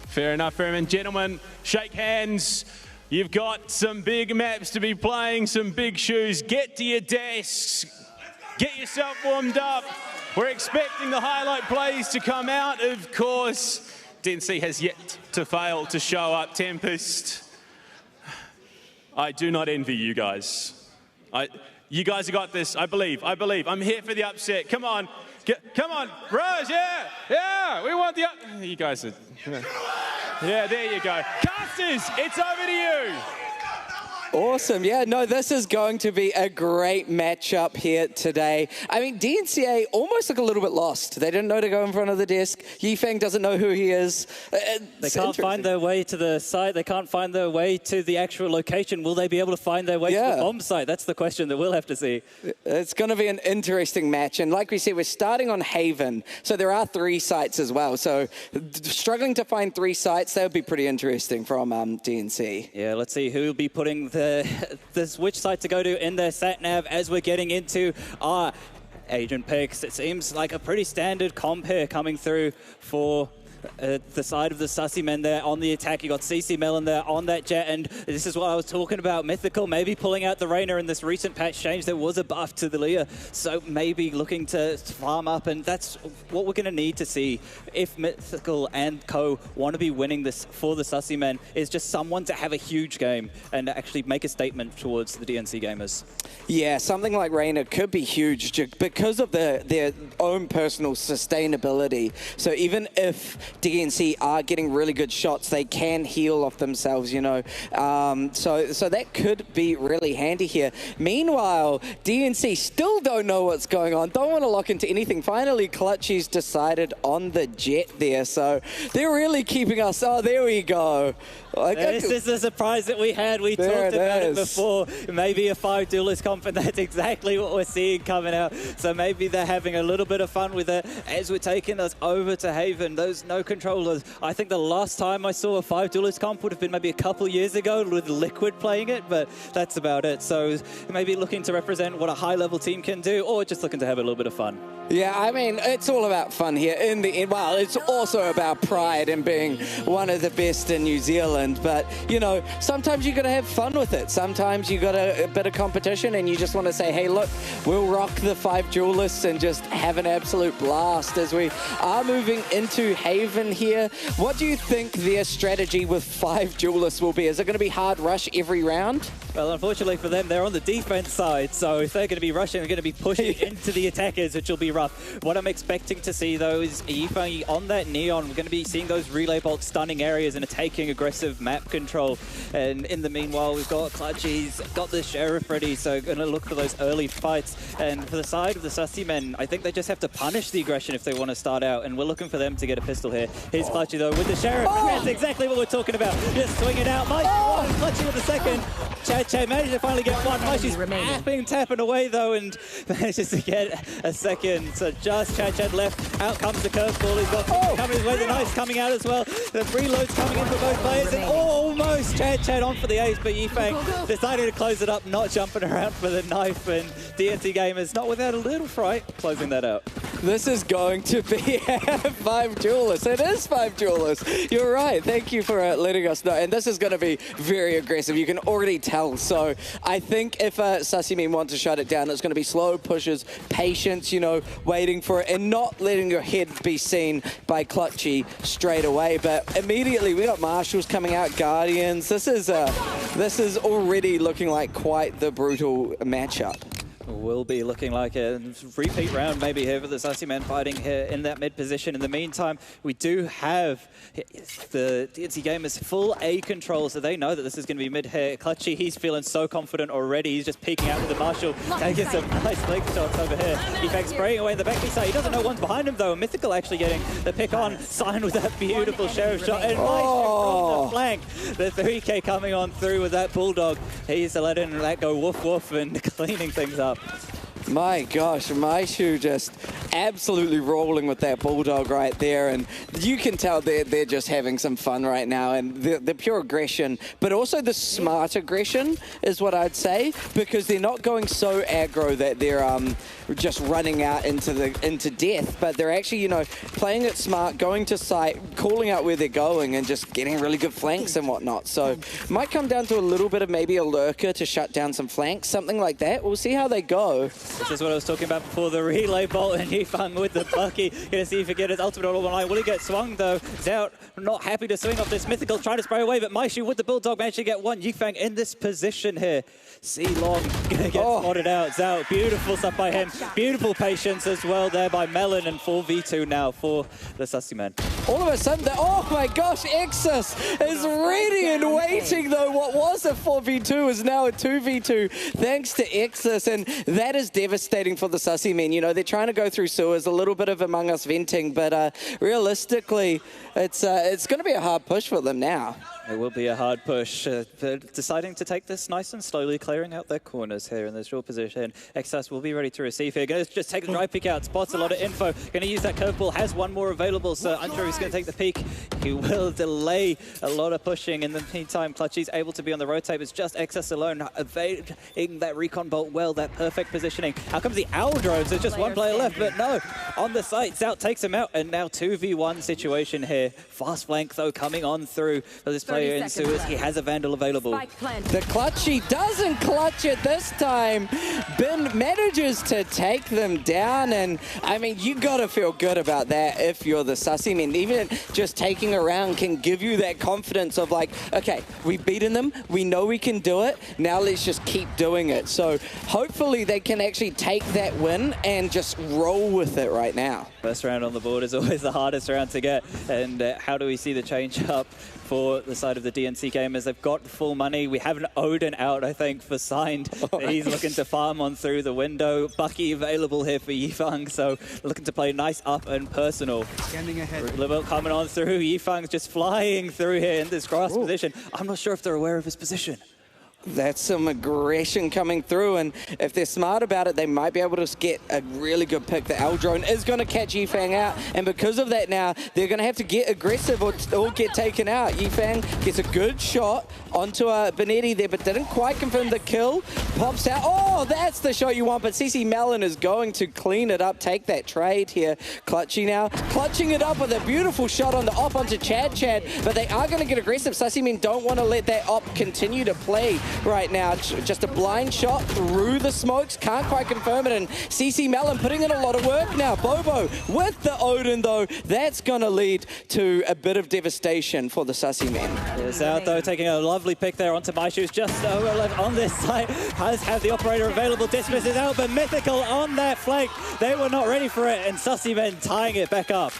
[SPEAKER 4] Fair enough, Fairman. Gentlemen, shake hands. You've got some big maps to be playing, some big shoes. Get to your desks. Get yourself warmed up. We're expecting the highlight plays to come out, of course. DNC has yet to fail to show up. Tempest, I do not envy you guys. You guys have got this, I believe. I'm here for the upset. Come on. Come on, Rose, yeah, we want the you guys are, yeah, there you go. Casters, it's over to you.
[SPEAKER 10] Awesome. Yeah, no, this is going to be a great matchup here today. I mean, DNCA almost look a little bit lost. They didn't know to go in front of the desk. Yifang doesn't know who he is.
[SPEAKER 15] They can't find their way to the site. They can't find their way to the actual location. Will they be able to find their way to the bomb site? That's the question that we'll have to see.
[SPEAKER 10] It's going to be an interesting match. And like we said, we're starting on Haven. So there are 3 sites as well. So struggling to find 3 sites, that would be pretty interesting from DNC.
[SPEAKER 15] Yeah, let's see who will be putting which site to go to in their sat nav as we're getting into our agent picks. It seems like a pretty standard comp here coming through for the side of the Sussy Men there on the attack. You got CC Melon there on that jet, and this is what I was talking about. Mythical maybe pulling out the Reina in this recent patch change. There was a buff to the Leah, so maybe looking to farm up, and that's what we're going to need to see if Mythical and co want to be winning this for the Sussy Men, is just someone to have a huge game and actually make a statement towards the DNC gamers.
[SPEAKER 10] Yeah, something like Reina could be huge because of their own personal sustainability. So even if DNC are getting really good shots, they can heal off themselves, you know. So that could be really handy here. Meanwhile, DNC still don't know what's going on, don't want to lock into anything. Finally, Clutchy's decided on the jet there, so they're really keeping us. Oh, there we go.
[SPEAKER 15] This is the surprise that we had. We talked about it before. Maybe a 5 duelist comp, and that's exactly what we're seeing coming out. So maybe they're having a little bit of fun with it as we're taking us over to Haven. Those no controllers. I think the last time I saw a 5 duelist comp would have been maybe a couple years ago with Liquid playing it, but that's about it. So maybe looking to represent what a high-level team can do, or just looking to have a little bit of fun.
[SPEAKER 10] Yeah, I mean, it's all about fun here in the end. Well, it's also about pride and being one of the best in New Zealand. But, you know, sometimes you got to have fun with it. Sometimes you got a bit of competition and you just want to say, hey, look, we'll rock the 5 duelists and just have an absolute blast as we are moving into Haven here. What do you think their strategy with 5 duelists will be? Is it going to be hard rush every round?
[SPEAKER 15] Well, unfortunately for them, they're on the defense side, so if they're going to be rushing, they're going to be pushing into the attackers, which will be rough. What I'm expecting to see, though, is Yifeng on that Neon. We're going to be seeing those relay bolts stunning areas and taking aggressive map control. And in the meanwhile, we've got Clutchy's got the Sheriff ready, so going to look for those early fights. And for the side of the Sussy men, I think they just have to punish the aggression if they want to start out, and we're looking for them to get a pistol here. Here's Clutchy, though, with the Sheriff.
[SPEAKER 10] Oh!
[SPEAKER 15] That's exactly what we're talking about. Just swing it out. Clutchy with the second. Chad managed to finally get one. She's tapping away, though, and manages to get a second. So just Chad left. Out comes the curveball. He's got coming his way. The knife's coming out as well. The reload's coming in for both players, and almost Chad on for the ace, but Yifeng decided to close it up, not jumping around for the knife, and DNC Gamers, not without a little fright, closing that out.
[SPEAKER 10] This is going to be 5 duelists. It is 5 duelists. You're right. Thank you for letting us know. And this is going to be very aggressive. You can already tell. So I think if Sussy men want to shut it down, it's going to be slow pushes, patience, you know, waiting for it, and not letting your head be seen by Clutchy straight away. But immediately we got Marshals coming out, Guardians. This is already looking like quite the brutal matchup.
[SPEAKER 15] Will be looking like a repeat round maybe here for the Sussy men fighting here in that mid position. In the meantime, we do have the DNC Gamers full A control, so they know that this is going to be mid here. Clutchy, he's feeling so confident already. He's just peeking out with the Marshal, taking some nice leg shots over here. Yifeng spraying away in the back side. He doesn't know one's behind him though. Mythical actually getting the pick on. Sign with that beautiful Sheriff shot. And from the flank, the 3K coming on through with that Bulldog. He's letting that go woof woof and cleaning things up.
[SPEAKER 10] My gosh, Maishu just absolutely rolling with that Bulldog right there, and you can tell they're just having some fun right now, and the pure aggression, but also the smart aggression is what I'd say, because they're not going so aggro that they're just running out into death, but they're actually, you know, playing it smart, going to site, calling out where they're going, and just getting really good flanks and whatnot. So might come down to a little bit of maybe a lurker to shut down some flanks, something like that. We'll see how they go.
[SPEAKER 15] This is what I was talking about before, the relay bolt, and Yifeng with the Bucky. Gonna see if he gets his ultimate all online. Will he get swung though? Zout not happy to swing off this Mythical, trying to spray away, but Maishu with the Bulldog managed to get one. Yifeng in this position here. C-Long gonna get spotted out. Zout, beautiful stuff by him. Beautiful patience as well there by Melon, and 4v2 now for the Sussy men.
[SPEAKER 10] All of a sudden, oh my gosh, Exus is ready and waiting though. What was a 4v2 is now a 2v2 thanks to Exus, and that is devastating for the Sussy men. You know, they're trying to go through sewers, a little bit of Among Us venting, but realistically, it's going to be a hard push for them now.
[SPEAKER 15] It will be a hard push. They're deciding to take this nice and slowly, clearing out their corners here in this draw position. Exus will be ready to receive here. Going to just take the dry pick out, spots a lot of info. Going to use that curveball, has one more available, so unsure who's going to take the peek. He will delay a lot of pushing. In the meantime, Clutchy's able to be on the rotate. It's just Exus alone, evading that recon bolt well, that perfect positioning. Out comes the Owl drones. There's just one player left, but no. On the site, Zout takes him out, and now 2v1 situation here. Fast flank, though, coming on through for this player in sewers. He has a Vandal available.
[SPEAKER 10] The Clutchy doesn't clutch it this time. Ben manages to take them down, and I mean, you gotta feel good about that if you're the Sussy men. Even just taking a round can give you that confidence of like, okay, we've beaten them, we know we can do it, now let's just keep doing it. So hopefully they can actually take that win and just roll with it right now.
[SPEAKER 15] First round on the board is always the hardest round to get, and how do we see the change up for the side of the DNC Gamers? They've got full money. We have an Odin out, I think, for signed. He's looking to farm on through the window. Bucky available here for Yifeng, so looking to play nice up and personal.
[SPEAKER 5] Scanning ahead.
[SPEAKER 15] Level coming on through. Yifeng's just flying through here in this grass position. I'm not sure if they're aware of his position.
[SPEAKER 10] That's some aggression coming through, and if they're smart about it, they might be able to get a really good pick. The L drone is going to catch Yifang out, and because of that now, they're going to have to get aggressive or get taken out. Yifang gets a good shot onto Benetti there, but didn't quite confirm the kill. Pops out. Oh, that's the shot you want, but CC Melon is going to clean it up, take that trade here. Clutchy now, clutching it up with a beautiful shot on the op onto Chad, but they are going to get aggressive. Sussy don't want to let that op continue to play right now. Just a blind shot through the smokes, can't quite confirm it, and CC Melon putting in a lot of work now. Bobo with the Odin though, that's going to lead to a bit of devastation for the Sussy men.
[SPEAKER 15] It's out though, taking a lovely pick there onto My Shoes, just on this side, has had the operator available, dismisses out, but Mythical on that flank, they were not ready for it, and Sussy men tying it back up.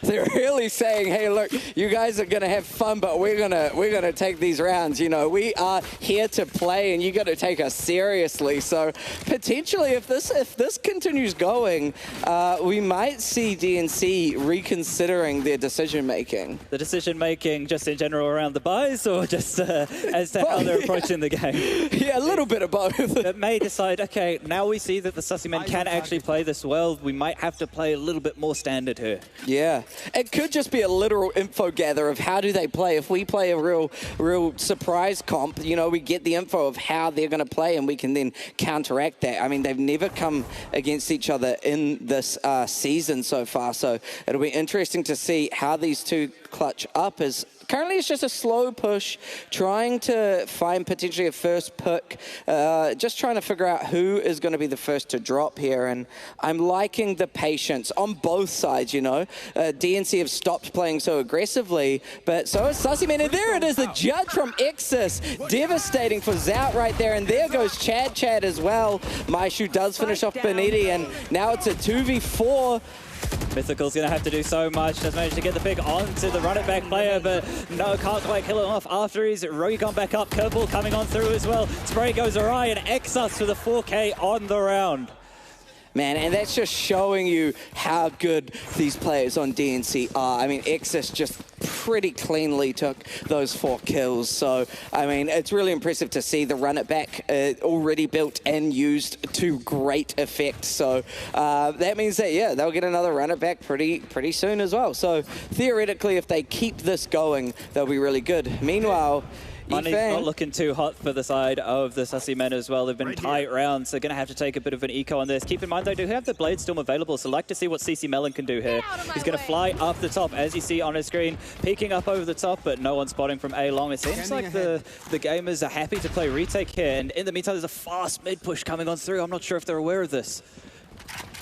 [SPEAKER 10] They're really saying, hey, look, you guys are going to have fun, but we're gonna take these rounds. You know, we are here to play, and you got to take us seriously. So potentially, if this continues going, we might see DNC reconsidering their decision making.
[SPEAKER 15] The decision making, just in general around the buys, or just as to how they're approaching the game?
[SPEAKER 10] Yeah, a little bit of both.
[SPEAKER 15] That may decide, okay, now we see that the Sussy men can actually play this well. We might have to play a little bit more standard here.
[SPEAKER 10] Yeah. It could just be a literal info gather of how do they play. If we play a real surprise comp, you know, we get the info of how they're going to play and we can then counteract that. I mean, they've never come against each other in this season so far, so it'll be interesting to see how these two clutch up. As currently it's just a slow push, trying to find potentially a first pick, just trying to figure out who is going to be the first to drop here, and I'm liking the patience on both sides, you know. DNC have stopped playing so aggressively, but so is Sussy Man, and there it is, the judge from Exus, devastating for Zout right there, and there goes Chad as well. Maishu does finish off Benetti, and now it's a 2v4.
[SPEAKER 15] Mythical's going to have to do so much. Does manage to get the pick onto the run-it-back player, but no, can't quite kill him off after he's gone back up. Curveball coming on through as well. Spray goes awry, and Exus for the 4K on the round.
[SPEAKER 10] Man, and that's just showing you how good these players on DNC are. I mean, Exus just pretty cleanly took those 4 kills. So, I mean, it's really impressive to see the run-it-back already built and used to great effect. So, that means that, yeah, they'll get another run-it-back pretty soon as well. So, theoretically, if they keep this going, they'll be really good. Meanwhile,
[SPEAKER 15] Money's not looking too hot for the side of the Sussy men as well. They've been tight rounds, so going to have to take a bit of an eco on this. Keep in mind, they do have the Blade Storm available, so like to see what CC Melon can do here. He's going to fly up the top, as you see on his screen, peeking up over the top, but no one spotting from A long. It seems like the gamers are happy to play retake here, and in the meantime, there's a fast mid-push coming on through. I'm not sure if they're aware of this.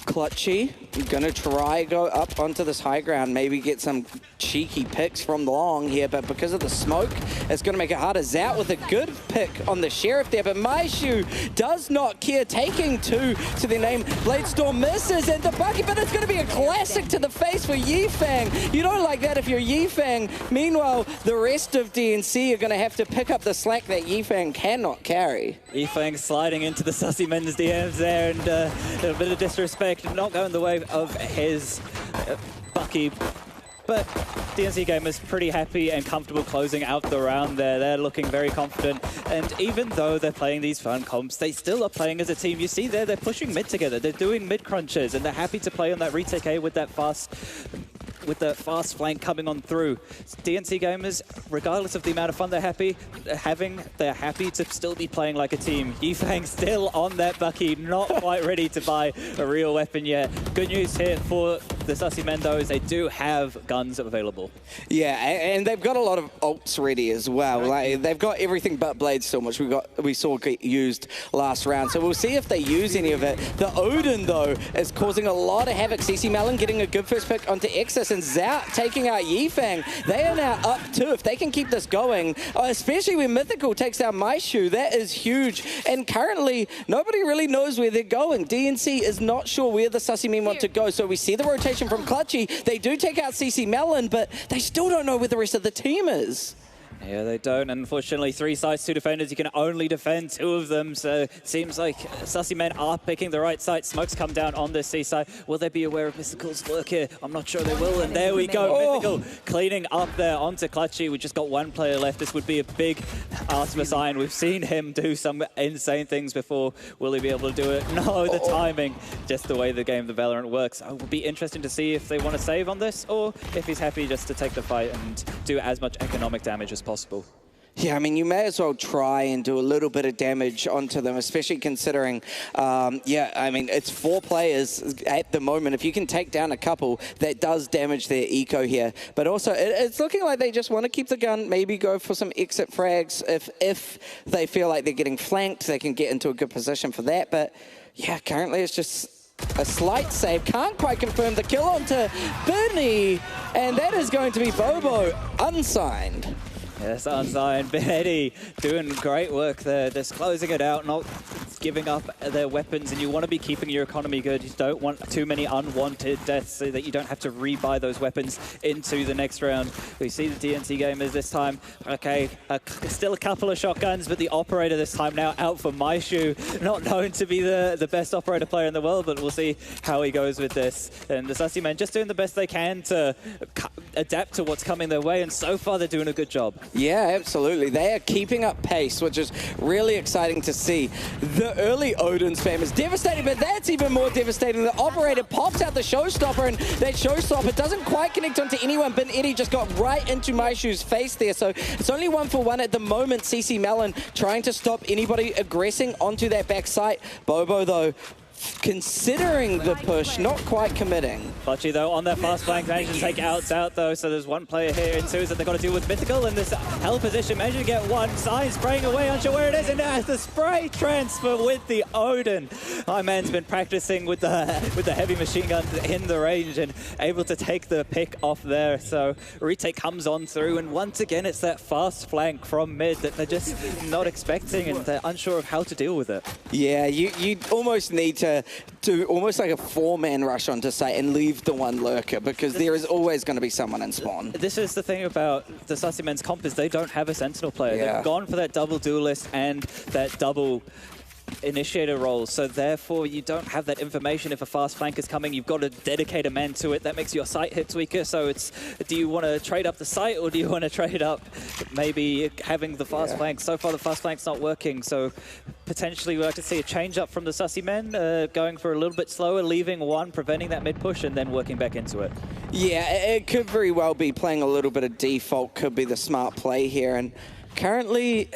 [SPEAKER 10] Clutchy, gonna try go up onto this high ground, maybe get some cheeky picks from long here, but because of the smoke, it's gonna make it harder. Zout with a good pick on the Sheriff there, but Maishu does not care, taking 2 to their name. Blade Storm misses, and the bucket, but it's gonna be a classic to the face for Yifang. You don't like that if you're Yifang. Meanwhile, the rest of DNC are gonna have to pick up the slack that Yifang cannot carry.
[SPEAKER 15] Yifang sliding into the Sussy men's DMs there, and a bit of disrespect, not going the way of his Bucky. But DNC Gamers pretty happy and comfortable closing out the round there. They're looking very confident. And even though they're playing these fun comps, they still are playing as a team. You see there, they're pushing mid together. They're doing mid crunches, and they're happy to play on that retake A with that fast flank coming on through. DNC Gamers, regardless of the amount of fun they're happy to still be playing like a team. Yifang still on that Bucky, not quite ready to buy a real weapon yet. Good news here for the Sussy men though is they do have guns available.
[SPEAKER 10] Yeah, and they've got a lot of ults ready as well. Like, they've got everything but Blade Storm, which we saw get used last round. So we'll see if they use any of it. The Odin though is causing a lot of havoc. CC Melon getting a good first pick onto Exus, and Zout taking out Yifang. They are now up 2. If they can keep this going, especially when Mythical takes out Maishu, that is huge. And currently, nobody really knows where they're going. DNC is not sure where the Sussy men want to go. So we see the rotation from Clutchy. They do take out CC Melon, but they still don't know where the rest of the team is.
[SPEAKER 15] Yeah, they don't. And unfortunately, 3 sites, 2 defenders. You can only defend 2 of them. So it seems like Sussy Men are picking the right site. Smokes come down on this C side. Will they be aware of Mystical's lurk here? I'm not sure they will. And there we go. Mythical cleaning up there onto Clutchy. We just got 1 player left. This would be a big ask for sign. We've seen him do some insane things before. Will he be able to do it? No, the timing. Just the way the game, the Valorant works. It will be interesting to see if they want to save on this or if he's happy just to take the fight and do as much economic damage as possible.
[SPEAKER 10] Yeah, I mean, you may as well try and do a little bit of damage onto them, especially considering, yeah, I mean, it's 4 players at the moment. If you can take down a couple, that does damage their eco here. But also, it's looking like they just want to keep the gun, maybe go for some exit frags. If they feel like they're getting flanked, they can get into a good position for that. But yeah, currently it's just a slight save. Can't quite confirm the kill onto Bernie. And that is going to be Bobo, unsigned.
[SPEAKER 15] Yes, unsigned. Benetti doing great work there, just closing it out, not giving up their weapons, and you want to be keeping your economy good. You don't want too many unwanted deaths so that you don't have to rebuy those weapons into the next round. We see the DNC gamers this time. Okay, still a couple of shotguns, but the operator this time now out for Maishu. Not known to be the best operator player in the world, but we'll see how he goes with this. And the Sussy Men just doing the best they can to adapt to what's coming their way, and so far they're doing a good job.
[SPEAKER 10] Yeah, absolutely. They are keeping up pace, which is really exciting to see. The early Odin spam is devastating, but that's even more devastating. The operator pops out the showstopper, and that showstopper doesn't quite connect onto anyone. Benetti just got right into Maishu's face there, so it's only 1-for-1 at the moment. CC Melon trying to stop anybody aggressing onto that back site. Bobo, though, considering the push, not quite committing.
[SPEAKER 15] Clutchy, though, on their fast flank, managed to take outs out, though, so there's 1 player here in Suze that they've got to deal with. Mythical in this hell position, managed to get 1. Sign spraying away, unsure where it is, and now has the spray transfer with the Odin. My man's been practicing with the heavy machine gun in the range and able to take the pick off there. So retake comes on through, and once again, it's that fast flank from mid that they're just not expecting, and they're unsure of how to deal with it.
[SPEAKER 10] Yeah, you almost need to do almost like a 4-man rush onto site and leave the 1 lurker, because there is always going to be someone in spawn.
[SPEAKER 15] This is the thing about the Sussy Men's comp is they don't have a Sentinel player.
[SPEAKER 10] Yeah.
[SPEAKER 15] They've gone for that double duelist and that double initiator role, so therefore you don't have that information. If a fast flank is coming, you've got to dedicate a man to it. That makes your sight hits weaker, so it's, do you want to trade up the sight, or do you want to trade up maybe having the fast flank? So far the fast flank's not working, so potentially we'd like to see a change up from the Sussy Men, going for a little bit slower, leaving 1, preventing that mid push, and then working back into it.
[SPEAKER 10] Yeah, it could very well be playing a little bit of default, could be the smart play here, and currently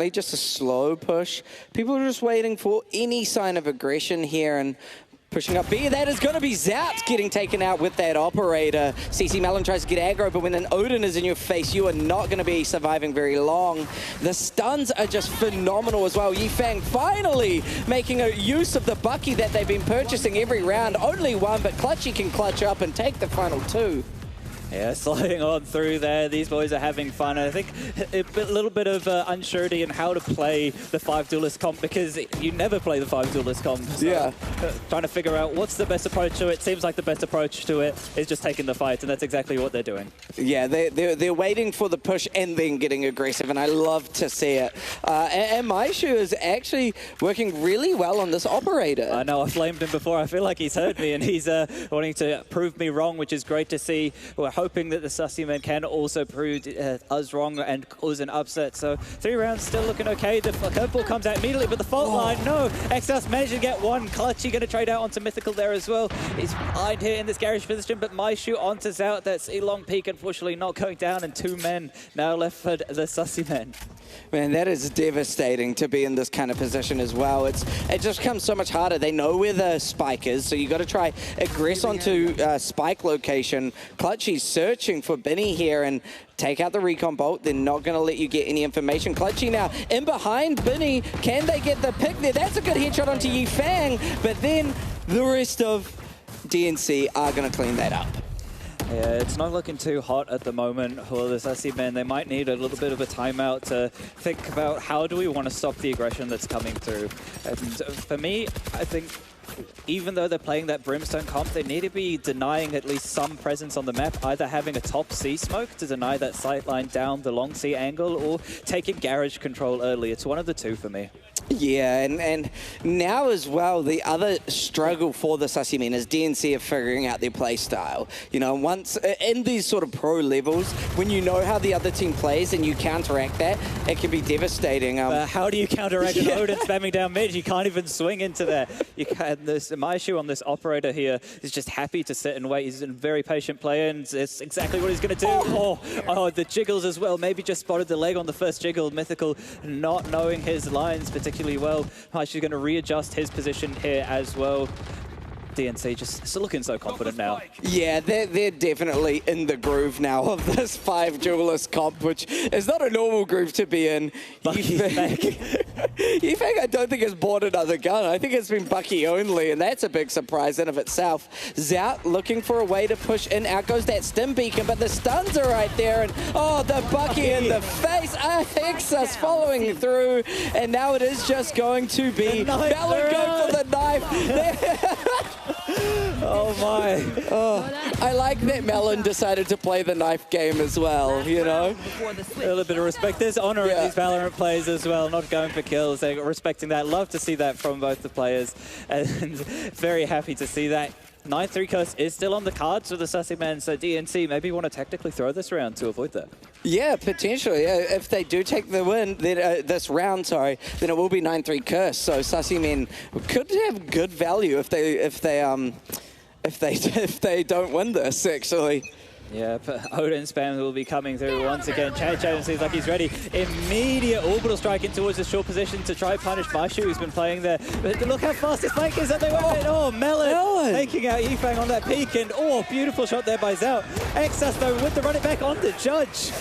[SPEAKER 10] just a slow push. People are just waiting for any sign of aggression here and pushing up B. That is going to be Zapped getting taken out with that operator. CC Melon tries to get aggro, but when an Odin is in your face, you are not going to be surviving very long. The stuns are just phenomenal as well. Yifeng finally making a use of the Bucky that they've been purchasing every round. Only 1, but Clutchy can clutch up and take the final 2.
[SPEAKER 15] Yeah, sliding on through there. These boys are having fun. I think a little bit of unsurety in how to play the 5 duelist comp, because you never play the 5 duelist comp. So
[SPEAKER 10] yeah.
[SPEAKER 15] Trying to figure out what's the best approach to it. Seems like the best approach to it is just taking the fight, and that's exactly what they're doing.
[SPEAKER 10] Yeah, they're waiting for the push and then getting aggressive, and I love to see it. And Maishu is actually working really well on this operator.
[SPEAKER 15] I know, I flamed him before. I feel like he's heard me, and he's wanting to prove me wrong, which is great to see. We're hoping that the Sussy Men can also prove us wrong and cause an upset. So 3 rounds still looking okay. The curveball comes out immediately, but the fault line, no. Exos managed to get 1. Clutchy going to trade out onto Mythical there as well. He's behind here in this garage position, but Maishu onto Zout. That's a long peak, unfortunately not going down, and 2 men now left for the Sussy Men.
[SPEAKER 10] Man, that is devastating to be in this kind of position as well. It just becomes so much harder. They know where the spike is, so you got to try aggress onto spike location. Clutchy's searching for Benny here and take out the recon bolt. They're not going to let you get any information. Clutchy now in behind Benny. Can they get the pick there? That's a good headshot onto Yifeng, but then the rest of DNC are going to clean that up.
[SPEAKER 15] Yeah, it's not looking too hot at the moment for the Sussy Men. They might need a little bit of a timeout to think about how do we want to stop the aggression that's coming through. And for me, I think even though they're playing that Brimstone comp, they need to be denying at least some presence on the map, either having a top C smoke to deny that sightline down the long C angle, or taking garage control early. It's one of the two for me.
[SPEAKER 10] Yeah, and now as well, the other struggle for the Sussy men is DNC are figuring out their play style. You know, once in these sort of pro levels, when you know how the other team plays and you counteract that, it can be devastating.
[SPEAKER 15] How do you counteract an Odin spamming down mid? You can't even swing into there. You can, my issue on this operator here is just happy to sit and wait. He's a very patient player, and it's exactly what he's going to do. Oh, the jiggles as well. Maybe just spotted the leg on the first jiggle. Mythical not knowing his lines particularly well. She's going to readjust his position here as well. DNC just looking so confident now.
[SPEAKER 10] Yeah, they're definitely in the groove now of this 5 duelist comp, which is not a normal groove to be in. Yifeng, I don't think has bought another gun. I think it's been Bucky only, and that's a big surprise in of itself. Zout looking for a way to push in. Out goes that stim beacon, but the stuns are right there, and the Bucky in the face. Exas following through, and now it is just going to be Ballon go for the knife.
[SPEAKER 15] Oh my.
[SPEAKER 10] I like that Melon decided to play the knife game as well, you know?
[SPEAKER 15] A little bit of respect. There's honor in these Valorant plays as well, not going for kills. They're respecting that. Love to see that from both the players, and very happy to see that. 9-3 curse is still on the cards for the Sussy men, so DNC maybe want to tactically throw this round to avoid that.
[SPEAKER 10] Yeah, potentially. If they do take the win, then, this round, then it will be 9-3 curse. So Sussy men could have good value if they don't win this, actually.
[SPEAKER 15] Yeah, but Odin spam will be coming through once again. Chad seems like he's ready. Immediate orbital strike in towards the short position to try punish Maishu, who's been playing there. But look how fast this flank is that they went in. Oh, Melon taking out Yifeng on that peak, and beautiful shot there by Zout. Exas though with the run it back on the Judge.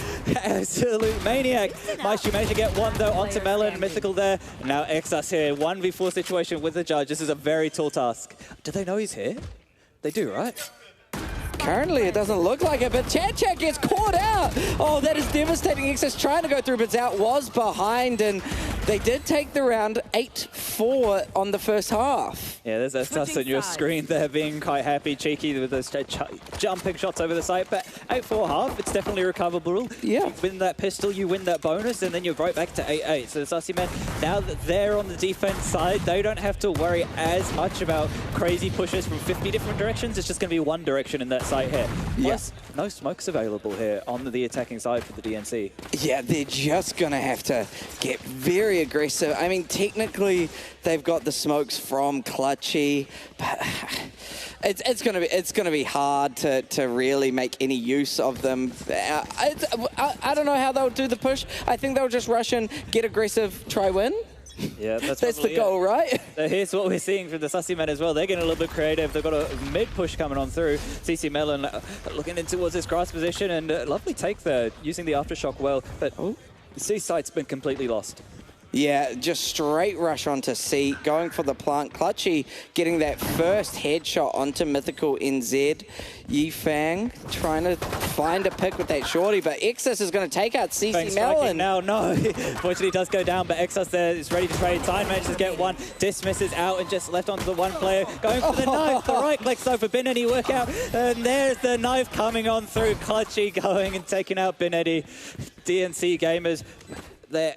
[SPEAKER 15] Absolute maniac. Maishu managed to get one though onto Melon, Mythical there. And now Exas here, 1v4 situation with the Judge. This is a very tall task. Do they know he's here? They do, right?
[SPEAKER 10] Currently, it doesn't look like it, but Chat gets caught out. Oh, that is devastating. Exas trying to go through, but Zout was behind, and they did take the round 8-4 on the first half.
[SPEAKER 15] Yeah, there's that stuff on your screen there, being quite happy, cheeky with those jumping shots over the site. But 8-4 half, it's definitely recoverable.
[SPEAKER 10] Yeah.
[SPEAKER 15] You win that pistol, you win that bonus, and then you're right back to 8-8. So the Sussy men, now that they're on the defense side, they don't have to worry as much about crazy pushes from 50 different directions. It's just going to be one direction in that site here. Plus, no smokes available here on the attacking side for the DNC. Yeah,
[SPEAKER 10] they're just going to have to get very aggressive. I mean, technically, they've got the smokes from Clutchy, but it's going to be hard to really make any use of them. I don't know how they'll do the push. I think they'll just rush in, get aggressive, try win.
[SPEAKER 15] Yeah, that's
[SPEAKER 10] the goal, right?
[SPEAKER 15] So here's what we're seeing from the Sussy men as well. They're getting a little bit creative. They've got a mid push coming on through. CC Melon looking in towards this grass position, and lovely take there, using the aftershock well. But the C site's been completely lost.
[SPEAKER 10] Yeah, just straight rush onto C, going for the plant. Clutchy getting that first headshot onto Mythical NZ. Yifeng trying to find a pick with that shorty, but Exas is going to take out CC Melon.
[SPEAKER 15] Now, no. Fortunately, it does go down, but Exas there is ready to trade. Time manages to get one, dismisses out, and just left onto the one player. Going for the knife, the right click though for Binetti work out. And there's the knife coming on through. Clutchy going and taking out Binetti. DNC gamers, they're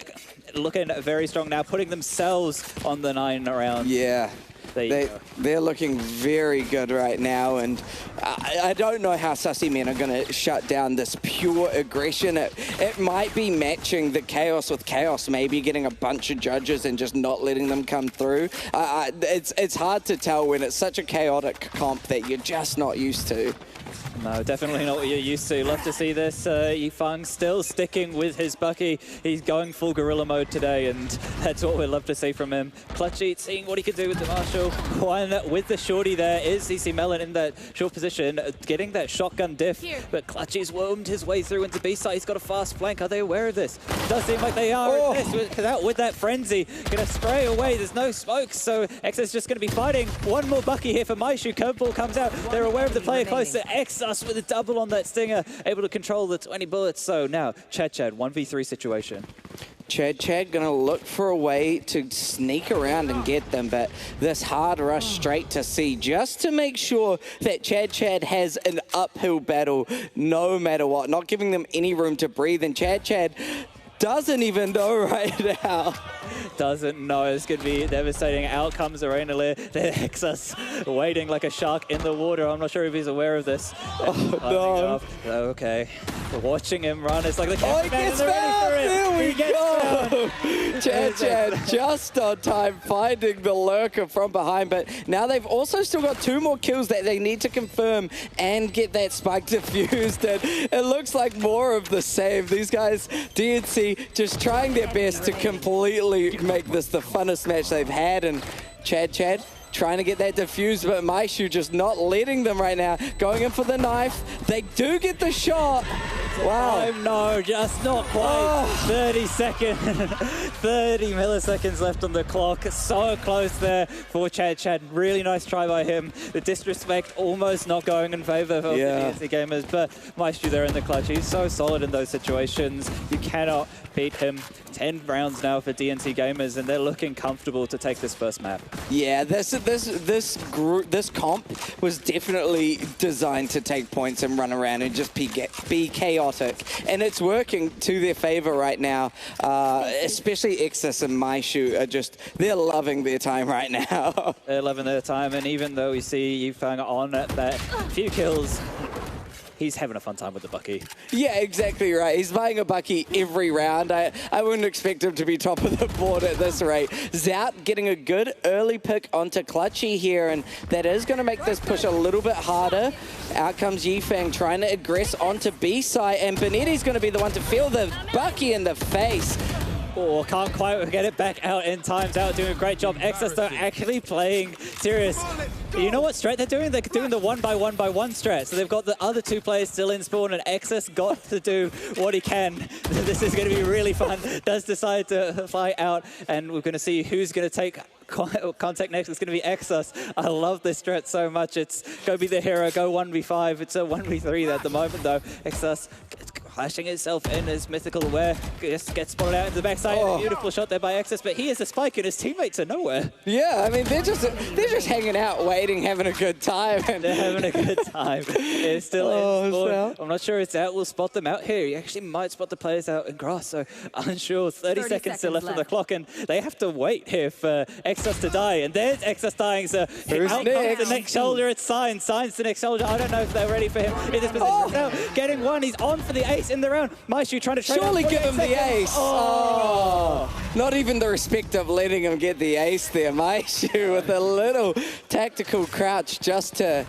[SPEAKER 15] looking very strong now, putting themselves on the 9 round.
[SPEAKER 10] Yeah. They're looking very good right now, and I don't know how Sussy men are going to shut down this pure aggression. It might be matching the chaos with chaos, maybe getting a bunch of judges and just not letting them come through. It's hard to tell when it's such a chaotic comp that you're just not used to.
[SPEAKER 15] No, definitely not what you're used to. Love to see this. Yifeng still sticking with his Bucky. He's going full gorilla mode today, and that's what we'd love to see from him. Clutchy seeing what he can do with the Marshall. One with the shorty there is CC Melon in that short position, getting that shotgun diff. But Clutchy's wormed his way through into B-side. He's got a fast flank. Are they aware of this? Does seem like they are. With that frenzy. Going to spray away. There's no smoke, so Exas just going to be fighting. One more Bucky here for Maishu. Curveball comes out. They're aware of the player close to Exas with a double on that Stinger, able to control the 20 bullets. So now, Chad, 1v3 situation.
[SPEAKER 10] Chad gonna look for a way to sneak around and get them, but this hard rush straight to C just to make sure that Chad has an uphill battle no matter what, not giving them any room to breathe, and Chad doesn't even know right now.
[SPEAKER 15] Doesn't know. It's going to be devastating. Out comes Arena Lear. The Exus waiting like a shark in the water. I'm not sure if he's aware of this.
[SPEAKER 10] Oh, no.
[SPEAKER 15] Okay. Watching him run. It's like the
[SPEAKER 10] he gets found! There we go! Chad just on time finding the lurker from behind, but now they've also still got 2 more kills that they need to confirm and get that spike defused, and it looks like more of the same. These guys, DNC, just trying their best to completely make this the funnest match they've had, and Chad trying to get that defused, but Maishu just not letting them right now. Going in for the knife. They do get the shot. Wow.
[SPEAKER 15] No, just not quite. 30 seconds. 30 milliseconds left on the clock. So close there for Chad. Really nice try by him. The disrespect almost not going in favor of the DNC gamers, but Maestro there in the clutch. He's so solid in those situations. You cannot beat him. 10 rounds now for DNC gamers, and they're looking comfortable to take this first map.
[SPEAKER 10] Yeah, this comp was definitely designed to take points and run around and just be chaotic, and it's working to their favor right now. Especially Exus and Maishu are they're loving their time right now.
[SPEAKER 15] They're loving their time, and even though we see Yifang on at that few kills, he's having a fun time with the Bucky.
[SPEAKER 10] Yeah, exactly right. He's buying a Bucky every round. I wouldn't expect him to be top of the board at this rate. Zout getting a good early pick onto Clutchy here, and that is going to make this push a little bit harder. Out comes Yifang trying to aggress onto B-side, and Benetti's going to be the one to feel the Bucky in the face.
[SPEAKER 15] Oh, can't quite get it back out in time. Zout doing a great job. Exus, though, actually playing serious. You know what strat they're doing? They're doing the 1x1x1 strat. So they've got the other 2 players still in spawn, and Exus got to do what he can. This is going to be really fun. Does decide to fly out, and we're going to see who's going to take contact next. It's going to be Exus. I love this strat so much. It's go be the hero, go 1v5. It's a 1v3 at the moment, though. Exus flashing itself in as mythical aware. Just gets spotted out into the backside. A beautiful shot there by Exus, but he has a spike and his teammates are nowhere.
[SPEAKER 10] Yeah, I mean, they're just hanging out, waiting, having a good time.
[SPEAKER 15] They're having a good time. It's still in spawn. I'm not sure if Zout will spot them out here. He actually might spot the players out in grass, so unsure. 30 seconds still left on the clock, and they have to wait here for Exus to die. And there's Exus dying, so
[SPEAKER 10] who's
[SPEAKER 15] out
[SPEAKER 10] next?
[SPEAKER 15] comes the next shoulder. It's Signs. Signs the next shoulder. I don't know if they're ready for him in this position. Now, getting one. He's on for the ace in the round. Maishu trying to trade
[SPEAKER 10] surely give him the ace. Not even the respect of letting him get the ace there. Maishu with a little tactical crouch just to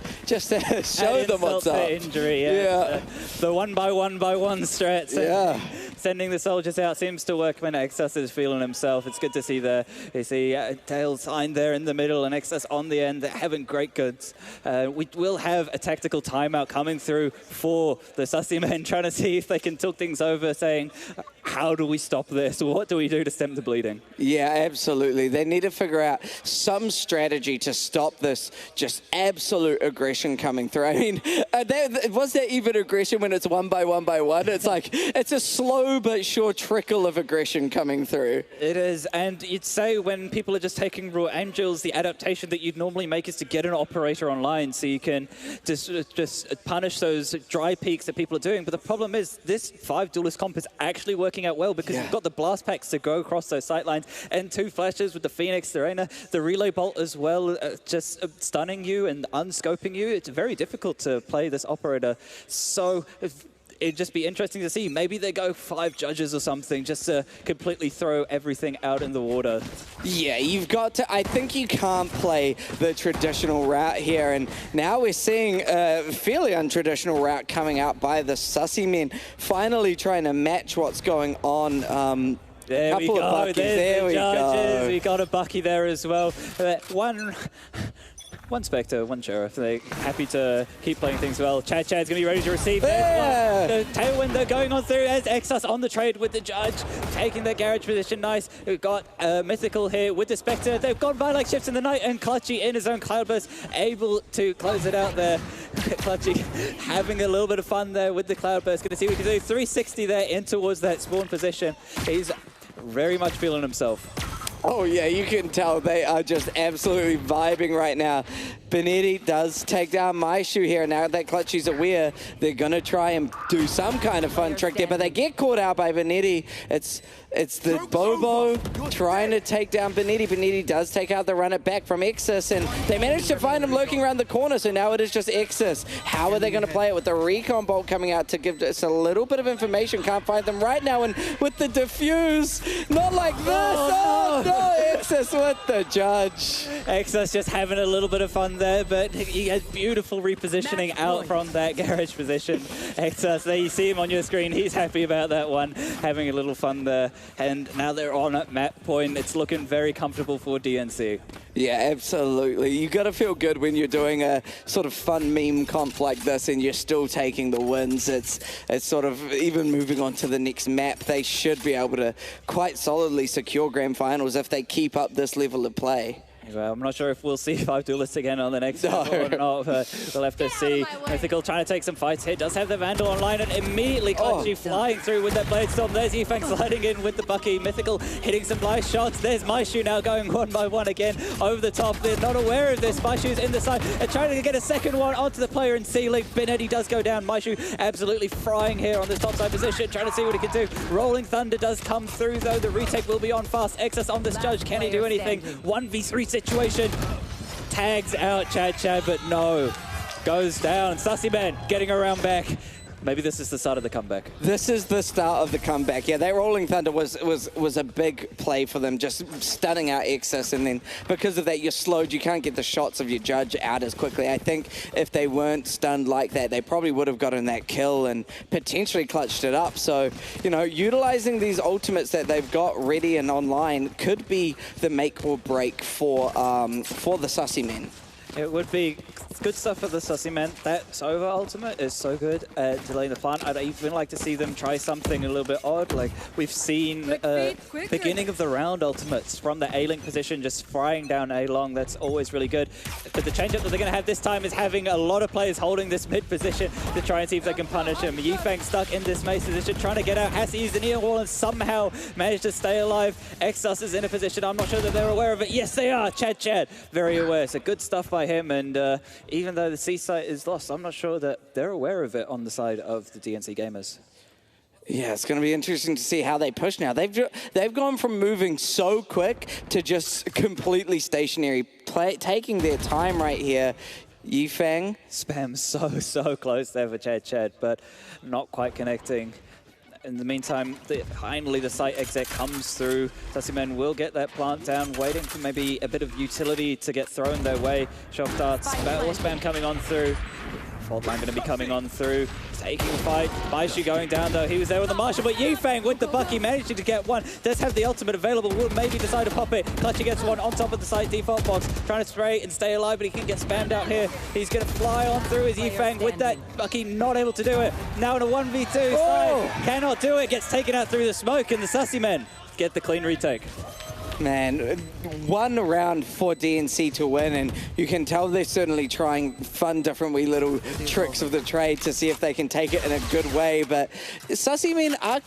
[SPEAKER 10] show them what's up.
[SPEAKER 15] Injury, the 1x1x1 strat. Sending the soldiers out seems to work when Exus is feeling himself. It's good to see there. You see Tail Sign there in the middle and Exus on the end. They're having great goods. We will have a tactical timeout coming through for the Sussy men, trying to see if they can talk things over, saying, how do we stop this? What do we do to stem the bleeding?
[SPEAKER 10] Yeah, absolutely. They need to figure out some strategy to stop this just absolute aggression coming through. I mean, was there even aggression when it's 1x1x1? It's like, it's a slow but sure trickle of aggression coming through.
[SPEAKER 15] It is, and you'd say when people are just taking raw angels, the adaptation that you'd normally make is to get an operator online so you can just punish those dry peaks that people are doing. But the problem is this 5 duelist comp is actually working out well because you've got the blast packs to go across those sight lines and 2 flashes with the Phoenix, the Reina, the relay bolt as well, just stunning you and unscoping you. It's very difficult to play this operator. So it'd just be interesting to see. Maybe they go 5 judges or something just to completely throw everything out in the water.
[SPEAKER 10] Yeah, you've got to... I think you can't play the traditional route here, and now we're seeing a fairly untraditional route coming out by the Sussy men, finally trying to match what's going on.
[SPEAKER 15] There we go. There we go. We got a Bucky there as well. One Spectre, one Sheriff. They're happy to keep playing things well. Chad's going to be ready to receive. The Tailwind, they're going on through as Exus on the trade with the Judge, taking the garage position. Nice. We've got Mythical here with the Spectre. They've gone by like ships in the night, and Clutchy in his own Cloudburst, able to close it out there. Clutchy having a little bit of fun there with the Cloudburst. Going to see what we can do. 360 there in towards that spawn position. He's very much feeling himself.
[SPEAKER 10] Oh yeah, you can tell they are just absolutely vibing right now. Benetti does take down Maishu here. Now that Clutchy's aware, they're going to try and do some kind of fun trick there, but they get caught out by Benetti. It's the Bobo trying to take down Benetti. Benetti does take out the run it back from Exus, and they managed to find him lurking around the corner, so now it is just Exus. How are they going to play it with the recon bolt coming out to give us a little bit of information? Can't find them right now, and with the diffuse, not like this. Oh no, Exus with the judge.
[SPEAKER 15] Exus just having a little bit of fun there, but he has beautiful repositioning out from that garage position. Exus, there you see him on your screen. He's happy about that one, having a little fun there. And now they're on at map point. It's looking very comfortable for DNC.
[SPEAKER 10] Yeah, absolutely. You got to feel good when you're doing a sort of fun meme comp like this and you're still taking the wins. It's sort of even moving on to the next map. They should be able to quite solidly secure grand finals if they keep up this level of play.
[SPEAKER 15] Well, I'm not sure if we'll see 5 duelists again on the next one or not, but we'll have to see. Mythical trying to take some fights here. Does have the Vandal online and immediately Clutchy flying through with that Blade Storm. There's Yifeng sliding in with the Bucky. Mythical hitting some nice shots. There's Maishu now going one by one again over the top. They're not aware of this. Maishu's in the side and trying to get a second one onto the player in C-Link. Benetti does go down. Maishu absolutely frying here on this top side position, trying to see what he can do. Rolling Thunder does come through though. The retake will be on fast. Exus on this judge. Can he do anything? 1v3 situation. Tags out Chad, but no. Goes down. Sussy Man getting around back. Maybe this is the start of the comeback.
[SPEAKER 10] This is the start of the comeback. Yeah, that Rolling Thunder was a big play for them, just stunning out Exus, and then because of that, you're slowed. You can't get the shots of your judge out as quickly. I think if they weren't stunned like that, they probably would have gotten that kill and potentially clutched it up. So, you know, utilizing these ultimates that they've got ready and online could be the make or break for the Sussy Men.
[SPEAKER 15] It would be good stuff for the Sussy Men. That Sova ultimate is so good at delaying the plant. I'd even like to see them try something a little bit odd. Like we've seen beginning of the round ultimates from the A-Link position, just frying down A-Long. That's always really good. But the change-up that they're going to have this time is having a lot of players holding this mid position to try and see if they can punish him. Yifeng stuck in this mace position, trying to get out. Has to use the Neon Wall and somehow managed to stay alive. Exus is in a position. I'm not sure that they're aware of it. Yes, they are. Chad, very aware. So good stuff by him, and even though the C site is lost, I'm not sure that they're aware of it on the side of the DNC gamers.
[SPEAKER 10] Yeah, it's going to be interesting to see how they push now. They've gone from moving so quick to just completely stationary, taking their time right here. Yifeng.
[SPEAKER 15] Spam so close there for Chad, but not quite connecting. In the meantime, finally the site exec comes through. Sussy Men will get that plant down, waiting for maybe a bit of utility to get thrown their way. Shock darts, battle spam coming on through. Fault line going to be coming on through, taking the fight. Maishu going down though, he was there with the Marshal, but Yifeng with the Bucky managing to get one. Does have the ultimate available, will maybe decide to pop it. Clutchy gets one on top of the side default box, trying to spray and stay alive, but he can get spammed out here. He's going to fly on through as Yifeng with that Bucky, not able to do it. Now in a 1v2 side, cannot do it, gets taken out through the smoke, and the Sussy Men get the clean retake.
[SPEAKER 10] Man, one round for DNC to win, and you can tell they're certainly trying fun, different wee little tricks of the trade to see if they can take it in a good way. But Sussy Men are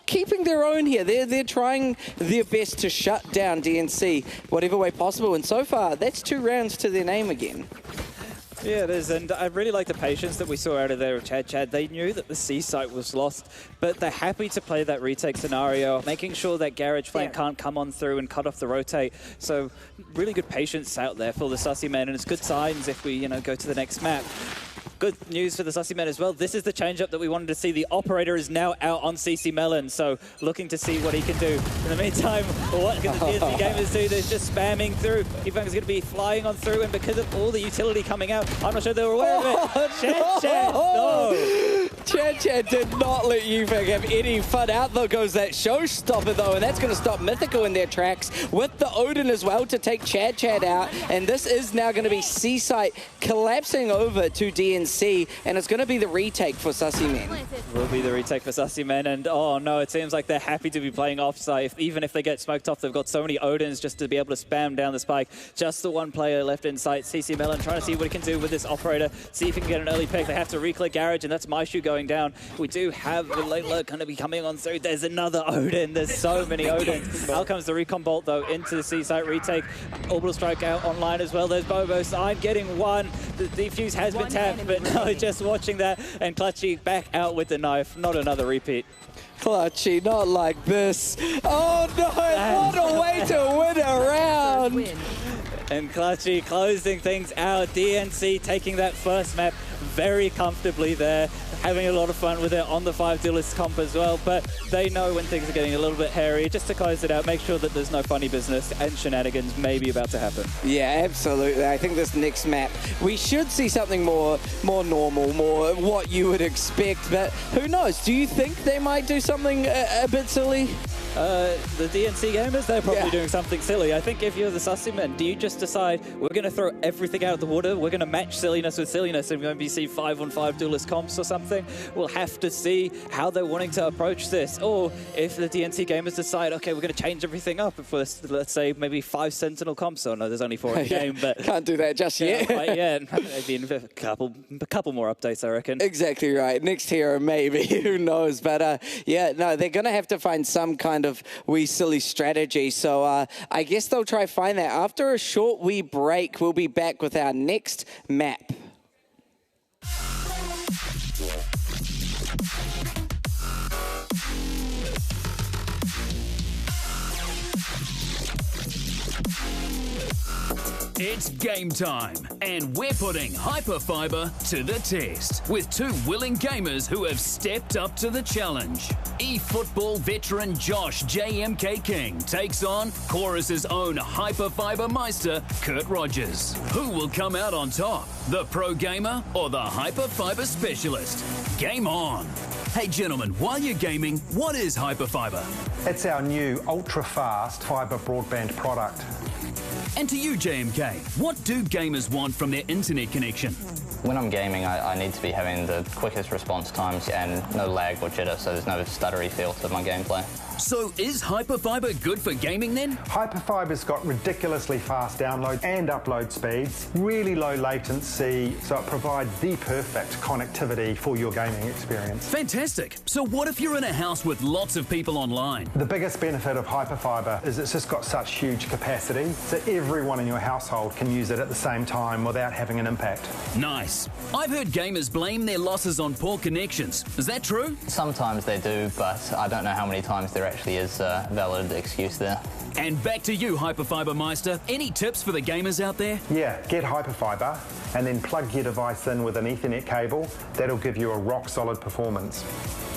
[SPEAKER 10] keeping their own here. They're trying their best to shut down DNC whatever way possible, and so far, that's 2 rounds to their name again.
[SPEAKER 15] Yeah, it is, and I really like the patience that we saw out of there of Chad. They knew that the C site was lost, but they're happy to play that retake scenario, making sure that Garage Flank can't come on through and cut off the rotate. So really good patience out there for the Sussy Men, and it's good signs if we, go to the next map. Good news for the Sussy Men as well. This is the change-up that we wanted to see. The operator is now out on CC Melon, so looking to see what he can do. In the meantime, what can the DNC gamers do? They're just spamming through. Yifeng is going to be flying on through, and because of all the utility coming out, I'm not sure they were aware of it. Chad, no!
[SPEAKER 10] Chad did not let Yifeng have any fun. Out though goes that showstopper though, and that's going to stop Mythical in their tracks with the Odin as well to take Chad out. And this is now going to be C-Site collapsing over to DNC, and it's going to be the retake for Sussy Men.
[SPEAKER 15] Will be the retake for Sussy Men, and oh no, it seems like they're happy to be playing offsite. Even if they get smoked off, they've got so many Odins just to be able to spam down the spike. Just the one player left in sight, CC Melon, trying to see what he can do with this operator, see if he can get an early pick. They have to re-click Garage, and that's Maishu going down. down. We do have the late lurk going to be coming on through. There's another Odin. There's so many Odins. Out comes the recon bolt, though, into the C-site retake. Orbital strike out online as well. There's Bobo Sign getting one. The defuse has been tapped, but no, just watching that. And Clutchy back out with the knife. Not another repeat.
[SPEAKER 10] Clutchy, not like this. Oh no, what a way to win a round.
[SPEAKER 15] And Clutchy closing things out. DNC taking that first map very comfortably there. Having a lot of fun with it on the 5 duelist comp as well, but they know when things are getting a little bit hairy. Just to close it out, make sure that there's no funny business and shenanigans maybe about to happen.
[SPEAKER 10] Yeah, absolutely. I think this next map, we should see something more normal, more what you would expect, but who knows? Do you think they might do something a bit silly?
[SPEAKER 15] The DNC gamers, they're probably doing something silly. I think if you're the sussy men, do you just decide we're going to throw everything out of the water, we're going to match silliness with silliness, and we're going to see 5-on-5 duelist comps or something? We'll have to see how they're wanting to approach this. Or if the DNC gamers decide, okay, we're going to change everything up. If we're, let's say, maybe 5 Sentinel comps. Oh no, there's only 4 in the game, but
[SPEAKER 10] can't do that just yet.
[SPEAKER 15] Maybe in a couple more updates, I reckon.
[SPEAKER 10] Exactly right. Next hero, maybe. Who knows? But yeah, no, they're going to have to find some kind of wee silly strategy. So I guess they'll try find that. After a short wee break, we'll be back with our next map.
[SPEAKER 14] It's game time, and we're putting HyperFibre to the test with 2 willing gamers who have stepped up to the challenge. eFootball veteran Josh JMK King takes on Chorus's own HyperFibre Meister, Kurt Rogers. Who will come out on top, the pro gamer or the HyperFibre specialist? Game on. Hey gentlemen, while you're gaming, what is HyperFibre?
[SPEAKER 16] It's our new ultra-fast fibre broadband product.
[SPEAKER 14] And to you, JMK, what do gamers want from their internet connection?
[SPEAKER 23] When I'm gaming, I need to be having the quickest response times and no lag or jitter, so there's no stuttery feel to my gameplay.
[SPEAKER 14] So is HyperFibre good for gaming then?
[SPEAKER 16] HyperFibre's got ridiculously fast download and upload speeds, really low latency, so it provides the perfect connectivity for your gaming experience.
[SPEAKER 14] Fantastic. So what if you're in a house with lots of people online?
[SPEAKER 16] The biggest benefit of HyperFibre is it's just got such huge capacity, so everyone in your household can use it at the same time without having an impact.
[SPEAKER 14] Nice. I've heard gamers blame their losses on poor connections. Is that true?
[SPEAKER 23] Sometimes they do, but I don't know how many times there actually is a valid excuse there.
[SPEAKER 14] And back to you, HyperFibre Meister. Any tips for the gamers out there?
[SPEAKER 16] Yeah, get HyperFibre and then plug your device in with an Ethernet cable. That'll give you a rock-solid performance.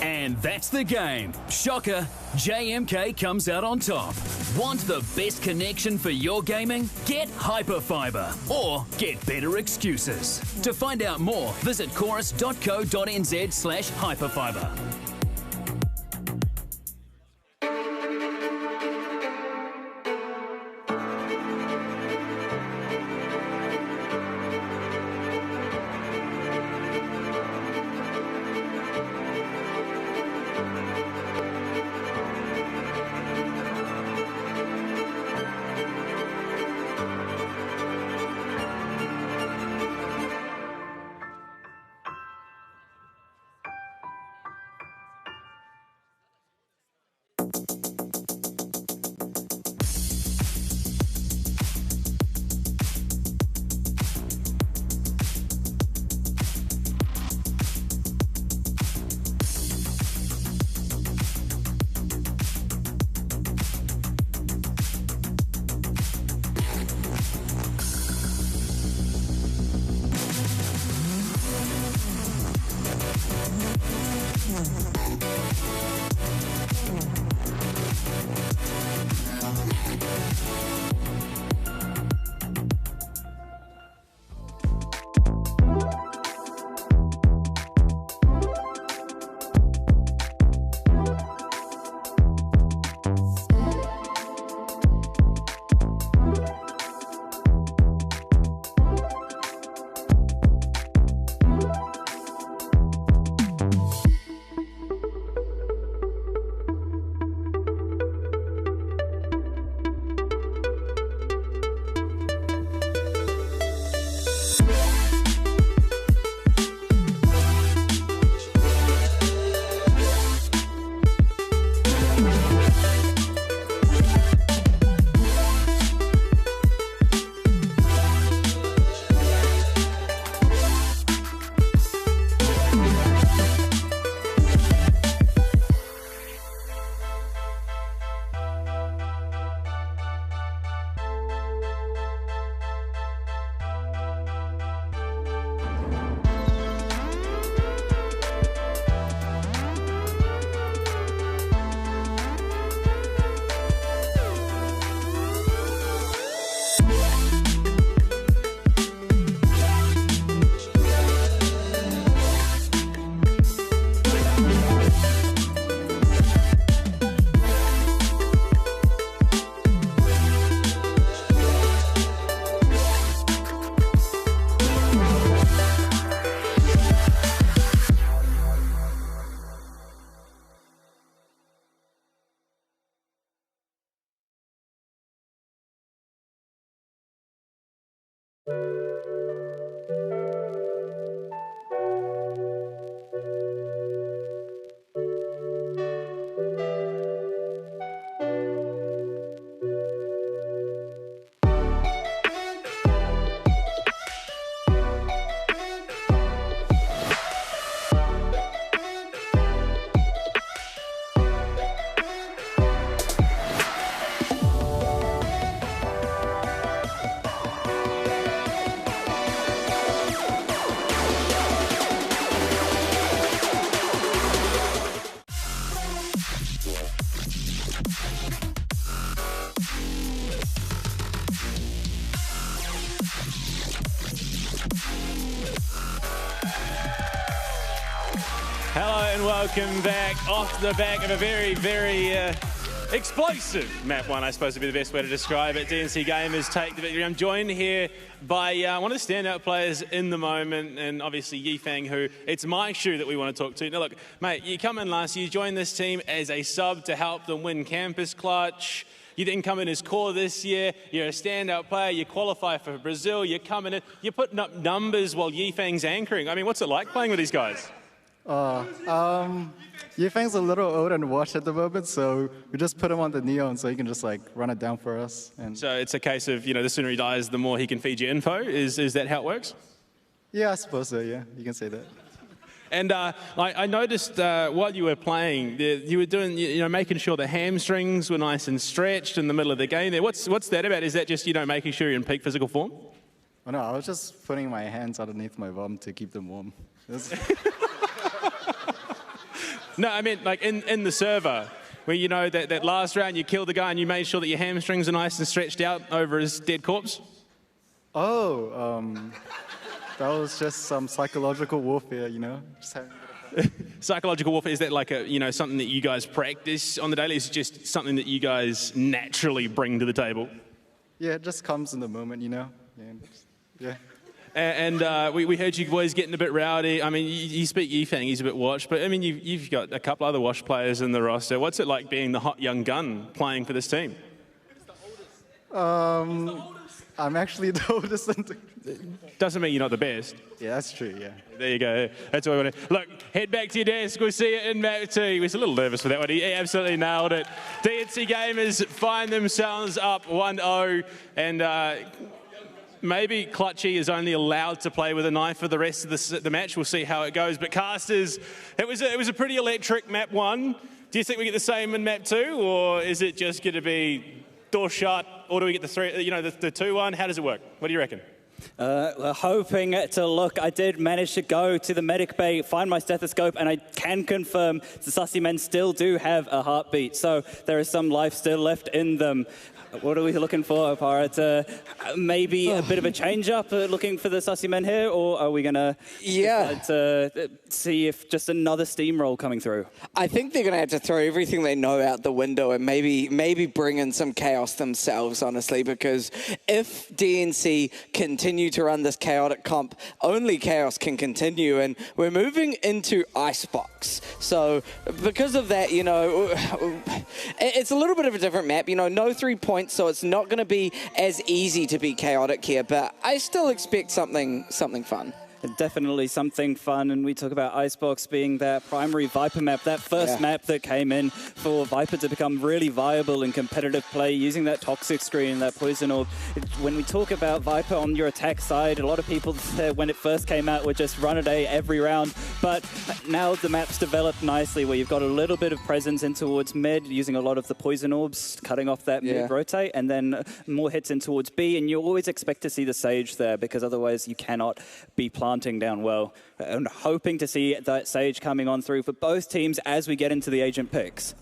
[SPEAKER 14] And that's the game. Shocker, JMK comes out on top. Want the best connection for your gaming? Get HyperFibre or get better excuses. To find out more, visit chorus.co.nz/HyperFibre.
[SPEAKER 4] Hello and welcome back off the back of a very, very explosive map one, I suppose would be the best way to describe it. DNC Gamers take the victory. I'm joined here by one of the standout players in the moment, and obviously Yifeng, who it's my shoe that we want to talk to. Now look, mate, you come in last year, you joined this team as a sub to help them win Campus Clutch. You didn't come in as core this year. You're a standout player. You qualify for Brazil. You're coming in. You're putting up numbers while Yifeng's anchoring. I mean, what's it like playing with these guys?
[SPEAKER 5] Yifeng's a little old and washed at the moment, so we just put him on the Neon so he can just like run it down for us. And
[SPEAKER 4] so it's a case of, you know, the sooner he dies, the more he can feed you info. Is that how it works?
[SPEAKER 5] Yeah, I suppose so, yeah. You can say that.
[SPEAKER 4] And I noticed while you were playing, you were doing, you know, making sure the hamstrings were nice and stretched in the middle of the game there. What's that about? Is that just, you know, making sure you're in peak physical form?
[SPEAKER 5] Oh no, I was just putting my hands underneath my bum to keep them warm.
[SPEAKER 4] No, I mean, like in the server, where, you know, that last round you killed the guy and you made sure that your hamstrings are nice and stretched out over his dead corpse?
[SPEAKER 5] Oh, that was just some psychological warfare, you know? Just having a bit of fun.
[SPEAKER 4] Psychological warfare, is that like a, you know, something that you guys practice on the daily? Is it just something that you guys naturally bring to the table?
[SPEAKER 5] Yeah, it just comes in the moment, you know? Yeah.
[SPEAKER 4] And we heard you boys getting a bit rowdy. I mean, you speak Yifeng, he's a bit washed, but I mean, you've got a couple other washed players in the roster. What's it like being the hot young gun playing for this team?
[SPEAKER 5] I'm actually the oldest.
[SPEAKER 4] Doesn't mean you're not the best.
[SPEAKER 5] Yeah, that's true, yeah.
[SPEAKER 4] There you go. That's what we want to. Look, head back to your desk. We'll see you in map 2. He was a little nervous for that one. He absolutely nailed it. DNC Gamers find themselves up 1-0, and maybe Clutchy is only allowed to play with a knife for the rest of the match. We'll see how it goes. But Casters, it was a pretty electric map 1. Do you think we get the same in map 2, or is it just going to be door shut, or do we get the 2-1? How does it work? What do you reckon?
[SPEAKER 11] We're hoping to look. I did manage to go to the medic bay, find my stethoscope, and I can confirm the Sussy men still do have a heartbeat. So there is some life still left in them. What are we looking for, Pirate? Maybe a bit of a change-up looking for the Sussy men here, or are we going to see if just another steamroll coming through?
[SPEAKER 10] I think they're going to have to throw everything they know out the window and maybe bring in some chaos themselves, honestly, because if DNC continue to run this chaotic comp, only chaos can continue, and we're moving into Icebox. So because of that, you know, it's a little bit of a different map, you know, no 3 points, so it's not going to be as easy to be chaotic here, but I still expect something fun.
[SPEAKER 11] Definitely something fun, and we talk about Icebox being that primary Viper map, that first map that came in for Viper to become really viable in competitive play, using that toxic screen, that poison orb. When we talk about Viper on your attack side, a lot of people said when it first came out would just run it every round, but now the map's developed nicely where you've got a little bit of presence in towards mid, using a lot of the poison orbs, cutting off that mid rotate, and then more hits in towards B, and you always expect to see the Sage there, because otherwise you cannot be planting down well, and hoping to see that Sage coming on through for both teams as we get into the agent picks.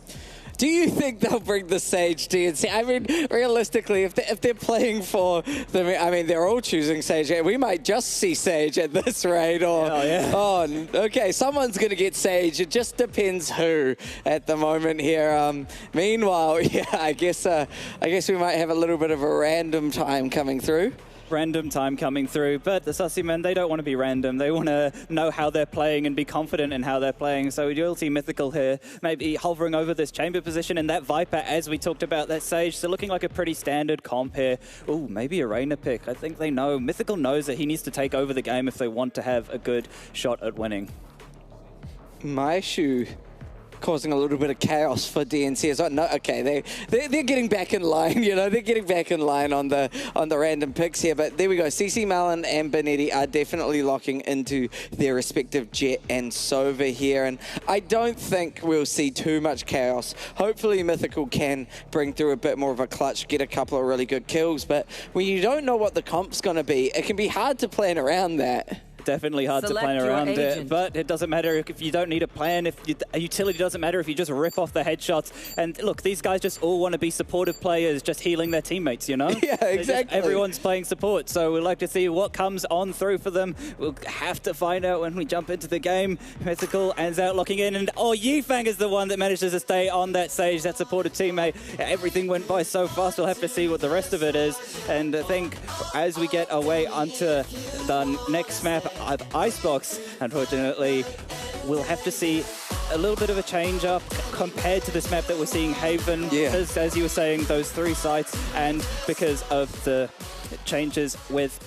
[SPEAKER 10] Do you think they'll bring the Sage DNC? I mean, realistically, if they're playing for them, I mean, they're all choosing Sage. We might just see Sage at this rate, or okay, someone's going to get Sage. It just depends who at the moment here. Meanwhile, I guess we might have a little bit of a random time coming through.
[SPEAKER 15] random time coming through, but the Sussy men, they don't want to be random. They want to know how they're playing and be confident in how they're playing. So you'll see Mythical here, maybe hovering over this chamber position, and that Viper, as we talked about, that Sage, so looking like a pretty standard comp here. Ooh, maybe a Reyna pick. I think they know. Mythical knows that he needs to take over the game if they want to have a good shot at winning.
[SPEAKER 10] My shoe causing a little bit of chaos for DNC as well. No, okay, they're getting back in line, you know, they're getting back in line on the random picks here. But there we go. CC Malin and Benetti are definitely locking into their respective Jet and Sova here, and I don't think we'll see too much chaos. Hopefully Mythical can bring through a bit more of a clutch, get a couple of really good kills, but when you don't know what the comp's going to be, it can be hard to plan around that.
[SPEAKER 15] Definitely hard to plan around it, but it doesn't matter if you don't need a plan. If a utility doesn't matter if you just rip off the headshots. And look, these guys just all want to be supportive players, just healing their teammates, you know?
[SPEAKER 10] Yeah, exactly.
[SPEAKER 15] Everyone's playing support, so we'd like to see what comes on through for them. We'll have to find out when we jump into the game. Mythical ends out locking in, and Yifang is the one that manages to stay on that Sage, that supportive teammate. Everything went by so fast, we'll have to see what the rest of it is. And I think as we get away onto the next map, Icebox, unfortunately, we'll have to see a little bit of a change up compared to this map that we're seeing Haven. Yeah. As you were saying, those 3 sites, and because of the changes with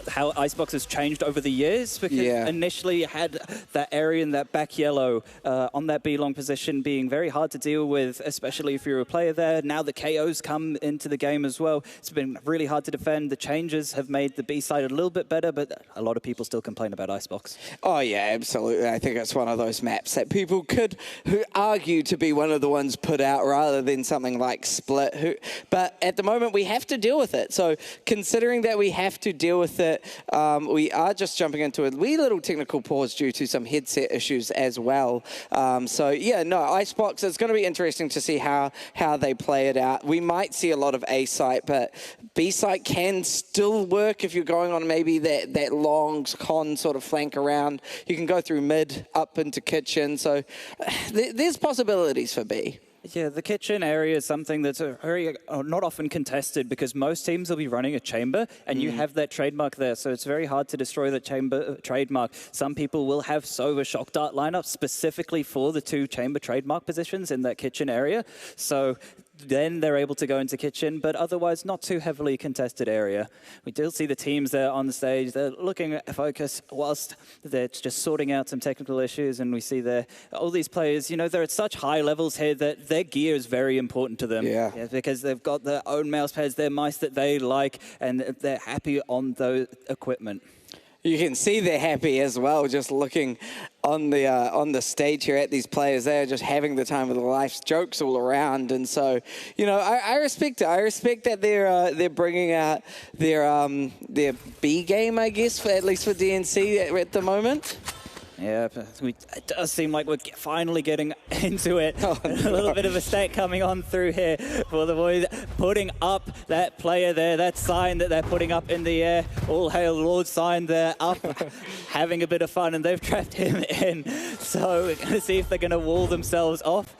[SPEAKER 15] how Icebox has changed over the years, because initially you had that area in that back yellow on that B-long position being very hard to deal with, especially if you're a player there. Now the KOs come into the game as well. It's been really hard to defend. The changes have made the B side a little bit better, but a lot of people still complain about Icebox.
[SPEAKER 10] Oh yeah, absolutely. I think it's one of those maps that people could argue to be one of the ones put out rather than something like Split. But at the moment we have to deal with it. So considering that we have to deal with it, we are just jumping into a wee little technical pause due to some headset issues as well. So yeah, no, Icebox, it's going to be interesting to see how they play it out. We might see a lot of A site, but B site can still work if you're going on maybe that long con sort of flank around. You can go through mid, up into kitchen. So there's possibilities for B.
[SPEAKER 15] Yeah, the kitchen area is something that's very not often contested because most teams will be running a chamber and you have that trademark there, so it's very hard to destroy the chamber trademark. Some people will have Sova Shock Dart lineups specifically for the 2 chamber trademark positions in that kitchen area, so then they're able to go into kitchen, but otherwise not too heavily contested area. We do see the teams there on the stage. They're looking at focus whilst they're just sorting out some technical issues, and we see there all these players, you know, they're at such high levels here that their gear is very important to them. Yeah, because they've got their own mouse pads, their mice that they like, and they're happy on those equipment.
[SPEAKER 10] You can see they're happy as well, just looking on the stage here at these players. They're just having the time of their life, jokes all around, and so, you know, I respect it. I respect that they're bringing out their B game, I guess, at least for DNC at the moment.
[SPEAKER 15] Yeah, it does seem like we're finally getting into it. Oh, no. A little bit of a stack coming on through here for the boys, putting up that player there, that sign that they're putting up in the air. All hail Lord sign there, up, having a bit of fun, and they've trapped him in. So we're going to see if they're going to wall themselves off.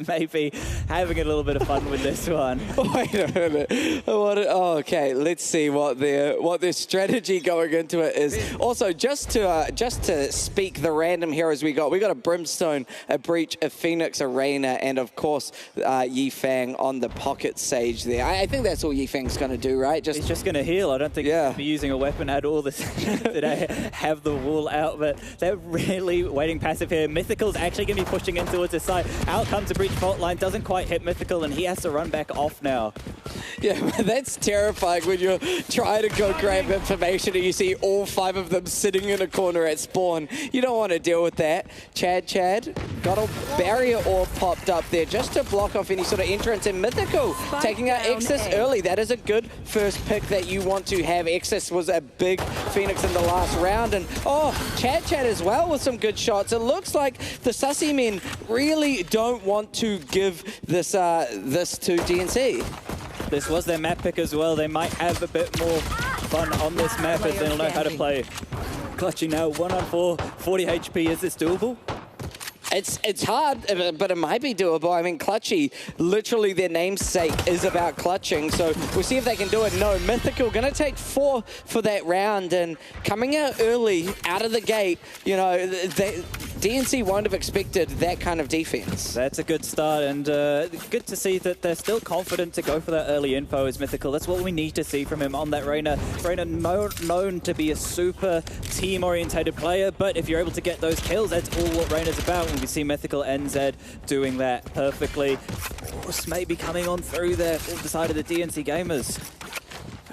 [SPEAKER 15] Maybe having a little bit of fun with this one.
[SPEAKER 10] Wait a minute. Okay, let's see what their strategy going into it is. Also, just to speak the random heroes we got a Brimstone, a Breach, a Phoenix, a Reyna, and of course Yifang on the pocket Sage there. I think that's all Yifang's going to do, right?
[SPEAKER 15] He's just going to heal. I don't think he's going to be using a weapon at all this today. Have the wall out, but they're really waiting passive here. Mythical's actually going to be pushing in towards his side. Out comes a Breach fault line, doesn't quite hit Mythical, and he has to run back off now.
[SPEAKER 10] Yeah, that's terrifying when you're trying to go grab information and you see all 5 of them sitting in a corner at spawn. You don't want to deal with that. Chad got a barrier orb popped up there just to block off any sort of entrance, and Mythical taking out Exis early. That is a good first pick that you want to have. Exis was a big Phoenix in the last round, and Chad as well with some good shots. It looks like the Sussy men really don't want to give this to DNC.
[SPEAKER 15] This was their map pick as well. They might have a bit more fun on this map as they'll know how to play. Clutching now, 1-on-4, 40 HP. Is this doable?
[SPEAKER 10] It's hard, but it might be doable. I mean, Clutchy, literally their namesake is about clutching, so we'll see if they can do it. No, Mythical going to take 4 for that round, and coming out early, out of the gate, you know, DNC won't have expected that kind of defense.
[SPEAKER 11] That's a good start, and good to see that they're still confident to go for that early info as Mythical. That's what we need to see from him on that Reyna. Reyna known to be a super team-orientated player, but if you're able to get those kills, that's all what Reyna's about. And we see Mythical NZ doing that perfectly. Force maybe coming on through there for the side of the DNC gamers.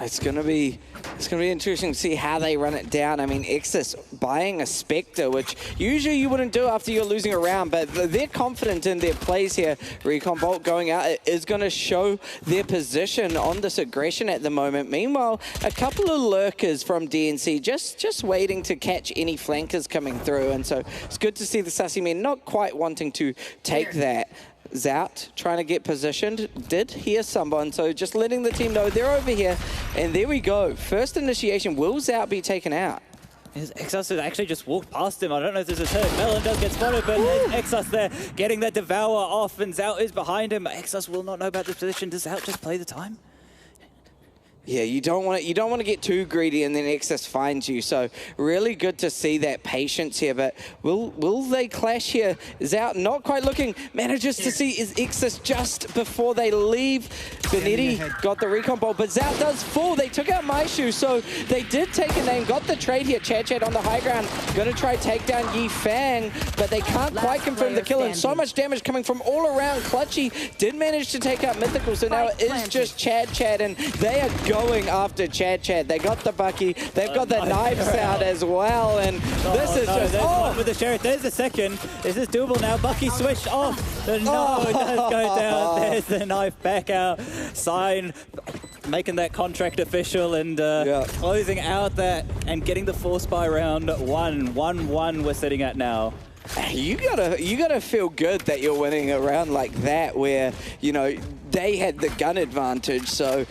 [SPEAKER 10] It's gonna be interesting to see how they run it down. I mean, Exis buying a Spectre, which usually you wouldn't do after you're losing a round, but they're confident in their plays here. Recon Bolt going out is going to show their position on this aggression at the moment. Meanwhile, a couple of lurkers from DNC just waiting to catch any flankers coming through, and so it's good to see the Sassy men not quite wanting to take that. Zout trying to get positioned, did hear someone, so just letting the team know they're over here, and there we go. First initiation, will Zout be taken out?
[SPEAKER 11] Exus has actually just walked past him. I don't know if this is hurt. Melon does get spotted, but Exus there getting that Devour off, and Zout is behind him. Exus will not know about this position. Does Zout just play the time?
[SPEAKER 10] Yeah, you don't want to get too greedy and then Exus finds you. So really good to see that patience here. But will they clash here? Zout not quite looking. Manages to see is Exus just before they leave. Benetti got the recon bolt, but Zout does fall. They took out Maishu, so they did take a name. Got the trade here. Chad on the high ground. Going to try take down Yifang, but they can't quite confirm the kill. And so much damage coming from all around. Clutchy did manage to take out Mythical, so now it is just Chad, and they are going after Chad. They got the Bucky. They've got the knives out as well, and this is just...
[SPEAKER 11] One with the Sheriff. There's the second. Is this doable now? Bucky switched off. The no does go down. There's the knife back out. Sign making that contract official and closing out that and getting the force by round 1-1 we're sitting at now.
[SPEAKER 10] You gotta feel good that you're winning a round like that, where you know they had the gun advantage. So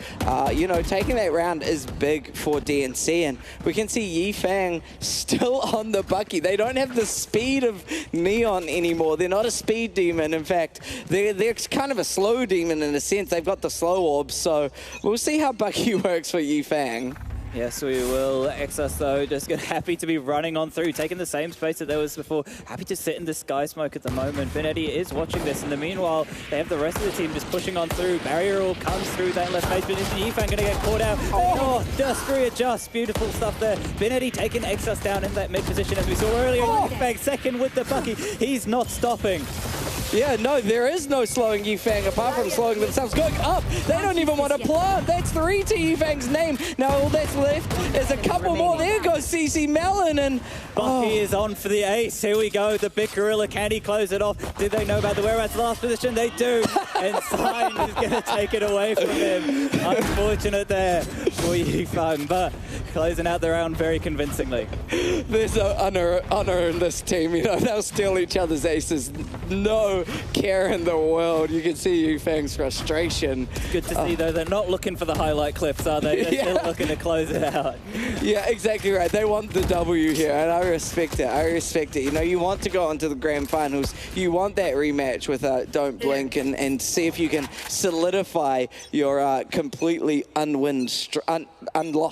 [SPEAKER 10] you know, taking that round is big for DNC, and we can see Yifang still on the Bucky. They don't have the speed of Neon anymore. They're not a speed demon. In fact, they're kind of a slow demon in a sense. They've got the slow orbs. So we'll see how Bucky works for Yifang.
[SPEAKER 11] Yes, we will. Exus, though, just happy to be running on through, taking the same space that there was before. Happy to sit in the sky smoke at the moment. Benetti is watching this. In the meanwhile, they have the rest of the team just pushing on through. Barrier all comes through that left face, but is Yifang going to get caught out? Oh, just readjust. Beautiful stuff there. Benetti taking Exus down in that mid position, as we saw earlier. Yifang second with the Bucky. He's not stopping.
[SPEAKER 10] Yeah, no, there is no slowing Yifang apart from slowing themselves. Going up, they don't even want to plant. That's 3 to Yifang's name. Now all that's left is a couple more. There goes CC Melon, and
[SPEAKER 11] Bucky is on for the ace. Here we go. The big gorilla. Can he close it off? Did they know about the whereabouts last position? They do. And Sign is going to take it away from him. Unfortunate there for Yifang, but closing out the round very convincingly.
[SPEAKER 10] There's no honor in this team. You know, they'll steal each other's aces. No care in the world. You can see Yifang's frustration.
[SPEAKER 11] It's good to see, though, they're not looking for the highlight clips, are they? They're still looking to close it out.
[SPEAKER 10] Yeah, exactly right. They want the W here, and I respect it. I respect it. You know, you want to go into the grand finals. You want that rematch with Don't Blink and see if you can solidify your completely unlost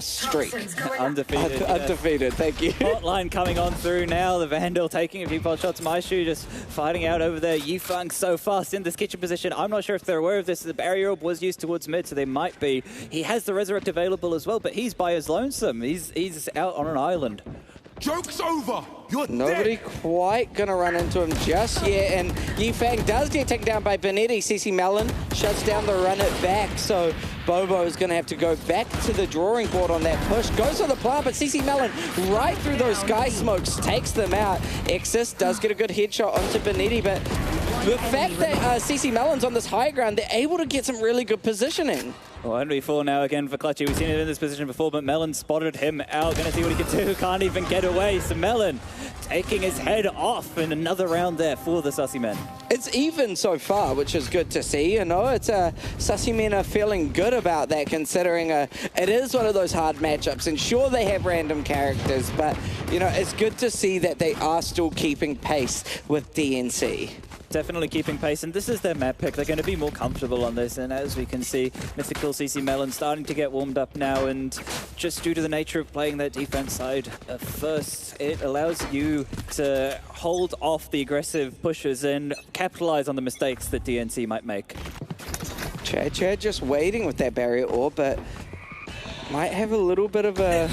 [SPEAKER 10] streak.
[SPEAKER 11] Undefeated.
[SPEAKER 10] Undefeated, thank you.
[SPEAKER 11] Hotline coming on through now. The Vandal taking a few pot shots. Maishu just fighting out over there. Yifang so fast in this kitchen position. I'm not sure if they're aware of this. The barrier orb was used towards mid, so they might be. He has the Resurrect available as well, but he's by his lonesome. He's out on an island.
[SPEAKER 18] Joke's over! You're
[SPEAKER 10] Nobody quite going to run into him just yet, and Yifang does get taken down by Benetti. CC Melon shuts down the run it back, so Bobo is going to have to go back to the drawing board on that push. Goes for the plant, but CC Melon right through those sky smokes takes them out. Exis does get a good headshot onto Benetti, but the fact that CC Melon's on this high ground, they're able to get some really good positioning.
[SPEAKER 11] 1v4 now again for Clutchy. We've seen him in this position before, but Melon spotted him out. Gonna see what he can do. Can't even get away. So Melon taking his head off in another round there for the Sussy Men.
[SPEAKER 10] It's even so far, which is good to see. You know, it's Sussy Men are feeling good about that, considering it is one of those hard matchups. And sure, they have random characters, but you know, it's good to see that they are still keeping pace with DNC.
[SPEAKER 11] Definitely keeping pace, and this is their map pick. They're going to be more comfortable on this, and as we can see, Mythical CC Melon starting to get warmed up now, and just due to the nature of playing that defense side first, it allows you to hold off the aggressive pushes and capitalize on the mistakes that DNC might make.
[SPEAKER 10] Chad just waiting with that barrier orb, but might have a little bit of a...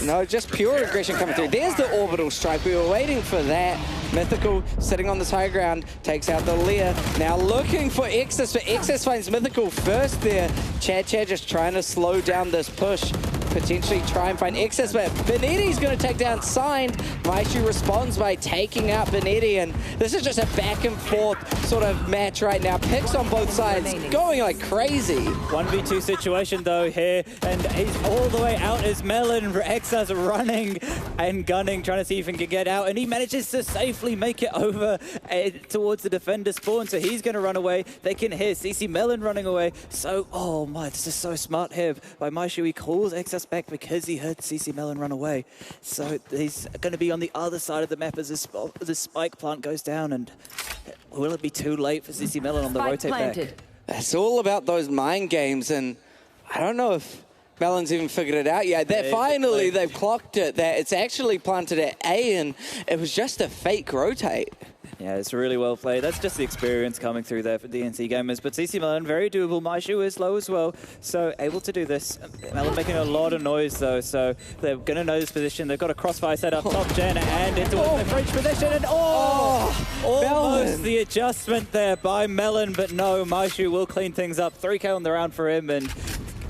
[SPEAKER 10] No, just pure aggression coming through. There's the orbital strike. We were waiting for that. Mythical sitting on this high ground, takes out the Leer. Now looking for Exus, but Exus finds Mythical first there. Chad just trying to slow down this push. Potentially try and find Exus, but Benetti's going to take down Signed. Maishu responds by taking out Benetti, and this is just a back and forth sort of match right now. Picks on both sides, going like crazy.
[SPEAKER 11] 1v2 situation though here, and he's all the way out as Melon. Exus running and gunning, trying to see if he can get out, and he manages to safely make it over towards the defender spawn, so he's going to run away. They can hear CC Melon running away, so, oh my, this is so smart here by Maishu. He calls Exus back because he heard CC Melon run away. So he's going to be on the other side of the map as the spike plant goes down, and will it be too late for CC Melon on the rotate back?
[SPEAKER 10] It's all about those mind games, and I don't know if Melon's even figured it out yet. Finally, they've clocked it, that it's actually planted at A, and it was just a fake rotate.
[SPEAKER 11] Yeah, it's really well played. That's just the experience coming through there for DNC gamers. But CC Melon, very doable. Maishu is low as well, so able to do this. Melon making a lot of noise though, so they're going to know this position. They've got a crossfire set up top gen and into the French position, and almost the adjustment there by Melon, but no, Maishu will clean things up. 3K on the round for him, and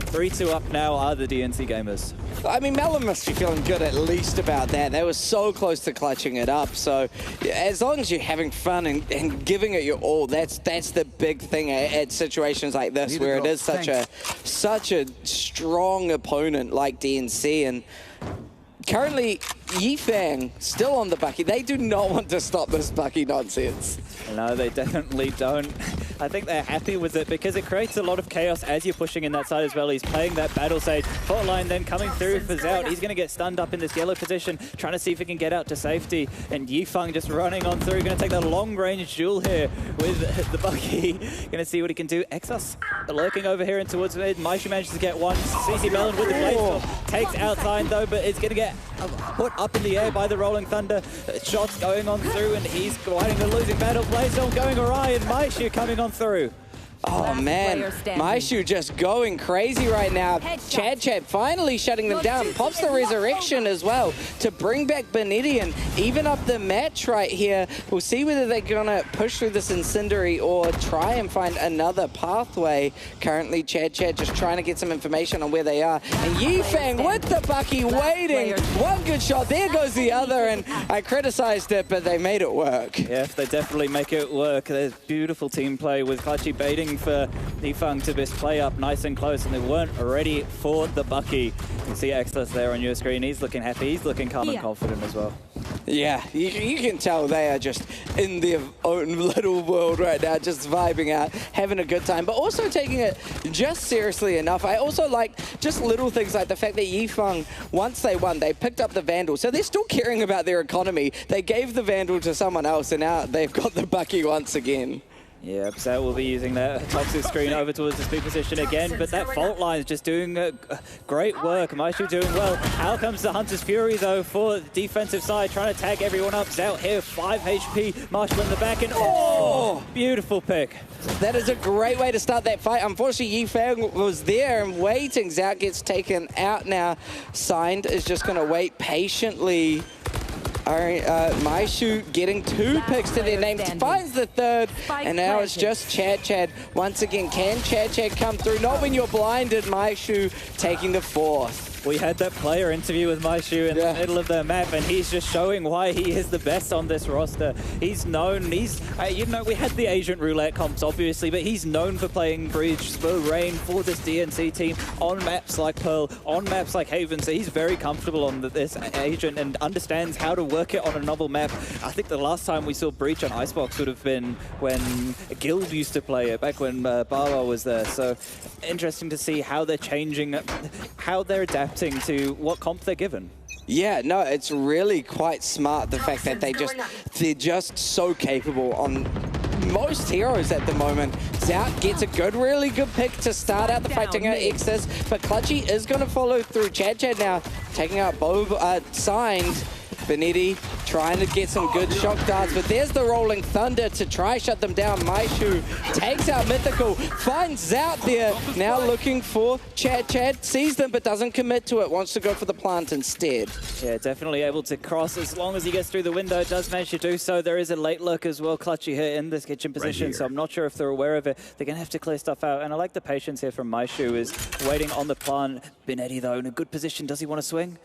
[SPEAKER 11] 3-2 up now are the DNC gamers.
[SPEAKER 10] I mean, Melon must be feeling good at least about that. They were so close to clutching it up. So as long as you're having fun and giving it your all, that's the big thing at situations like this, where it is such a strong opponent like DNC. And currently, Yifang still on the Bucky. They do not want to stop this Bucky nonsense.
[SPEAKER 11] No, they definitely don't. I think they're happy with it because it creates a lot of chaos as you're pushing in that side as well. He's playing that battle stage. Fault line then coming through for Zout. He's going to get stunned up in this yellow position, trying to see if he can get out to safety. And Yifang just running on through. Going to take that long-range duel here with the Bucky. Going to see what he can do. Exos lurking over here and towards mid. Maishu manages to get one. CC Melon with the blade takes out Sign though, but it's going to get put up in the air by the Rolling Thunder. Shots going on through, and he's fighting the losing battle. Playzone going awry, and Maishu coming on through.
[SPEAKER 10] Oh man, Maishu just going crazy right now. Chad finally shutting them down. Pops the resurrection as well to bring back Benetti and even up the match right here. We'll see whether they're gonna push through this incendiary or try and find another pathway. Currently Chad just trying to get some information on where they are. And Yifang with the Bucky waiting. One good shot, there goes the other, and I criticized it, but they made it work.
[SPEAKER 11] Yeah, they definitely make it work. There's beautiful team play with Clutchy baiting for Yifang to just play up nice and close, and they weren't ready for the Bucky. You can see Exos there on your screen. He's looking happy. He's looking calm and confident as well.
[SPEAKER 10] Yeah, you can tell they are just in their own little world right now, just vibing out, having a good time, but also taking it just seriously enough. I also like just little things like the fact that Yifang, once they won, they picked up the Vandal, so they're still caring about their economy. They gave the Vandal to someone else, and now they've got the Bucky once again.
[SPEAKER 11] Yeah, Zao will be using that toxic screen over towards the speed position again, but that fault line is just doing great work. Maishu doing well. Out comes the Hunter's Fury though for the defensive side, trying to tag everyone up. Zao here, 5 HP. Marshall in the back, and beautiful pick.
[SPEAKER 10] That is a great way to start that fight. Unfortunately, Yifang was there and waiting. Zao gets taken out now. Signed is just going to wait patiently. Maishu getting 2 picks to their name, finds the 3rd, and now it's just Chad. Once again, can Chad come through? Not when you're blinded. Maishu taking the 4th.
[SPEAKER 15] we had that player interview with Maishu in the middle of the map, and he's just showing why he is the best on this roster. He's known, you know, we had the Asian roulette comps, obviously, but he's known for playing Bridge, for Rain, for this DNC team, on maps like Pearl, on maps like Haven, so he's very comfortable on this Agent and understands how to work it on a novel map. I think the last time we saw Breach on Icebox would have been when Guild used to play it, back when Bawa was there. So interesting to see how they're changing, how they're adapting to what comp they're given.
[SPEAKER 10] Yeah, no, it's really quite smart, the fact that they're just so capable on most heroes at the moment. Zout gets a really good pick to start out the fight, taking out Exes, but Clutchy is going to follow through. Chad now taking out Bob, signed. Benetti trying to get some good shock darts, but there's the Rolling Thunder to try shut them down. Maishu takes out Mythical, finds Zout there, now looking for Chad. Chad sees them but doesn't commit to it, wants to go for the plant instead.
[SPEAKER 15] Yeah, definitely able to cross as long as he gets through the window. Does manage to do so. There is a late look as well, Clutchy here in this kitchen position, so I'm not sure if they're aware of it. They're going to have to clear stuff out, and I like the patience here from Maishu, is waiting on the plant. Benetti, though, in a good position. Does he want to swing?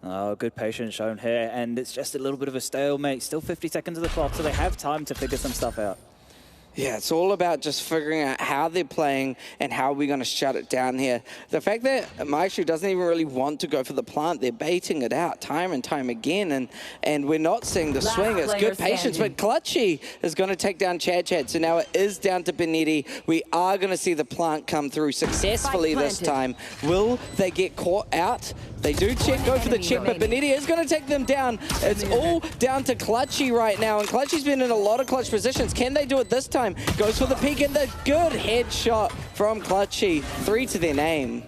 [SPEAKER 15] Oh, good patience shown here, and it's just a little bit of a stalemate. Still 50 seconds of the clock, so they have time to figure some stuff out.
[SPEAKER 10] Yeah, it's all about just figuring out how they're playing and how we're going to shut it down here. The fact that Maishu doesn't even really want to go for the plant, they're baiting it out time and time again, and we're not seeing the swing. It's good patience, but Clutchy is going to take down Chad. So now it is down to Benetti. We are going to see the plant come through successfully this time. Will they get caught out? They do go for the check, but Benetti is going to take them down. It's all down to Clutchy right now, and Clutchy's been in a lot of clutch positions. Can they do it this time? Goes for the peek, and the good headshot from Clutchy. 3 to their name.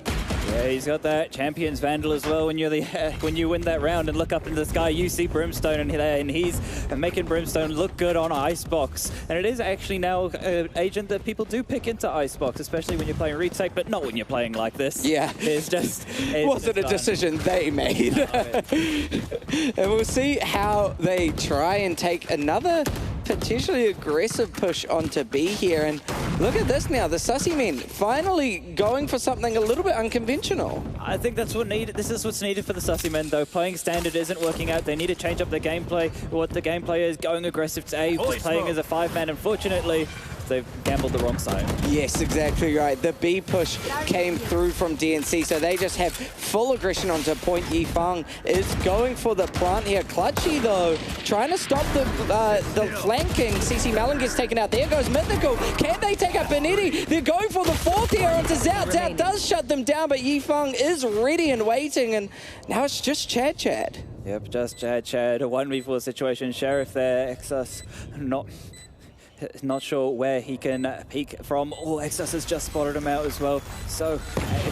[SPEAKER 15] Yeah, he's got that Champion's Vandal as well. When you win that round and look up into the sky, you see Brimstone in there, and he's making Brimstone look good on Icebox. And it is actually now an agent that people do pick into Icebox, especially when you're playing retake, but not when you're playing like this.
[SPEAKER 10] Yeah.
[SPEAKER 15] It's just...
[SPEAKER 10] It wasn't a decision they made. And we'll see how they try and take another potentially aggressive push onto B here. And look at this now, the Sussy men finally going for something a little bit unconventional.
[SPEAKER 15] I think that's what needed. This is what's needed for the Sussy men, though. Playing standard isn't working out. They need to change up their gameplay. What the gameplay is, going aggressive to A, playing as a 5-man. Unfortunately, they've gambled the wrong side.
[SPEAKER 10] Yes, exactly right. The B push came through from DNC, so they just have full aggression onto point. Yifeng is going for the plant here. Clutchy, though, trying to stop the flanking. CC Mellon gets taken out. There goes Mythical. Can they take out Benetti? They're going for the fourth here onto Zout. Zout does shut them down, but Yifeng is ready and waiting, and now it's just Chad.
[SPEAKER 15] Yep, just Chad. A 1v4 situation. Sheriff there, Exus not sure where he can peek from. Oh, Exus has just spotted him out as well. So,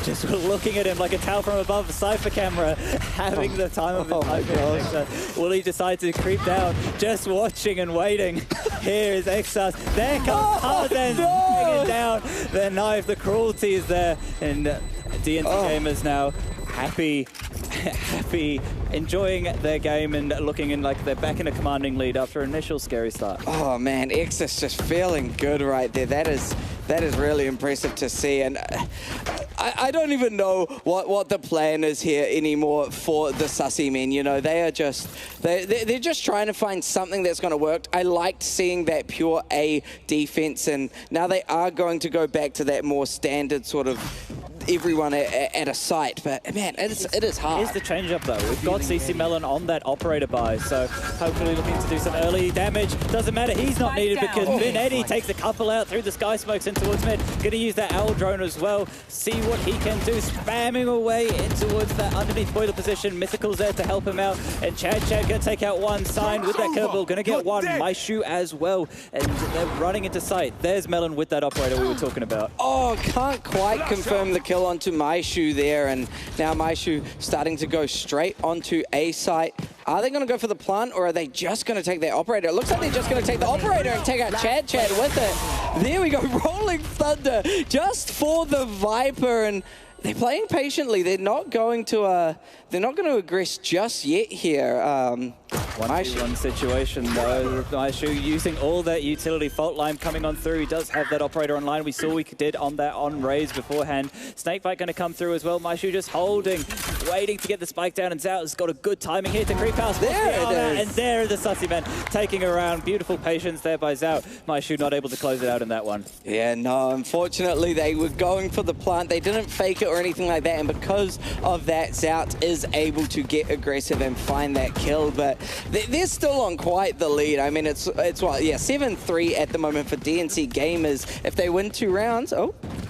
[SPEAKER 15] just looking at him like a towel from above the Cypher camera, having the time of his life. Will he decide to creep down? Just watching and waiting. Here is Exus. There comes Tarzan bringing down the knife. The cruelty is there. And DNC gamers now happy, enjoying their game and looking in like they're back in a commanding lead after an initial scary start.
[SPEAKER 10] Oh man, Exus just feeling good right there. That is really impressive to see, and I don't even know what the plan is here anymore for the Sussy men. You know, they are just they're just trying to find something that's going to work. I liked seeing that pure A defense, and now they are going to go back to that more standard sort of everyone at a site, but man, it is hard.
[SPEAKER 15] Here's the change up though. We've got CC Mellon on that operator buy, so hopefully looking to do some early damage. Doesn't matter, he's not needed because Benetti takes a couple out through the sky smokes in towards mid. Gonna use that owl drone as well. See what he can do, spamming away in towards that underneath boiler position. Mythical's there to help him out, and Chad gonna take out one, signed with that Kerbal, gonna get one, Maishu as well, and they're running into sight. There's Mellon with that operator we were talking about.
[SPEAKER 10] Oh, can't quite confirm the kill onto Maishu there, and now Maishu starting to go straight onto A site. Are they going to go for the plant, or are they just going to take their operator? It looks like they're just going to take the operator and take out Chad with it. There we go, Rolling Thunder just for the Viper, and they're playing patiently. They're not going to aggress just yet here.
[SPEAKER 15] 1v1 situation though. Maishu using all that utility. Fault line coming on through. He does have that operator online. We saw we did on that on raise beforehand. Snakebite going to come through as well. Maishu just holding, waiting to get the spike down, and Zao has got a good timing here to creep out.
[SPEAKER 10] There it is.
[SPEAKER 15] And there the Sussy Man taking around. Beautiful patience there by Zao. Maishu not able to close it out in that one.
[SPEAKER 10] Yeah, no, unfortunately they were going for the plant. They didn't fake it or anything like that, and because of that, Zout is able to get aggressive and find that kill, but they're still on quite the lead. I mean, it's what, yeah, 7-3 at the moment for DNC Gamers. If they win 2 rounds,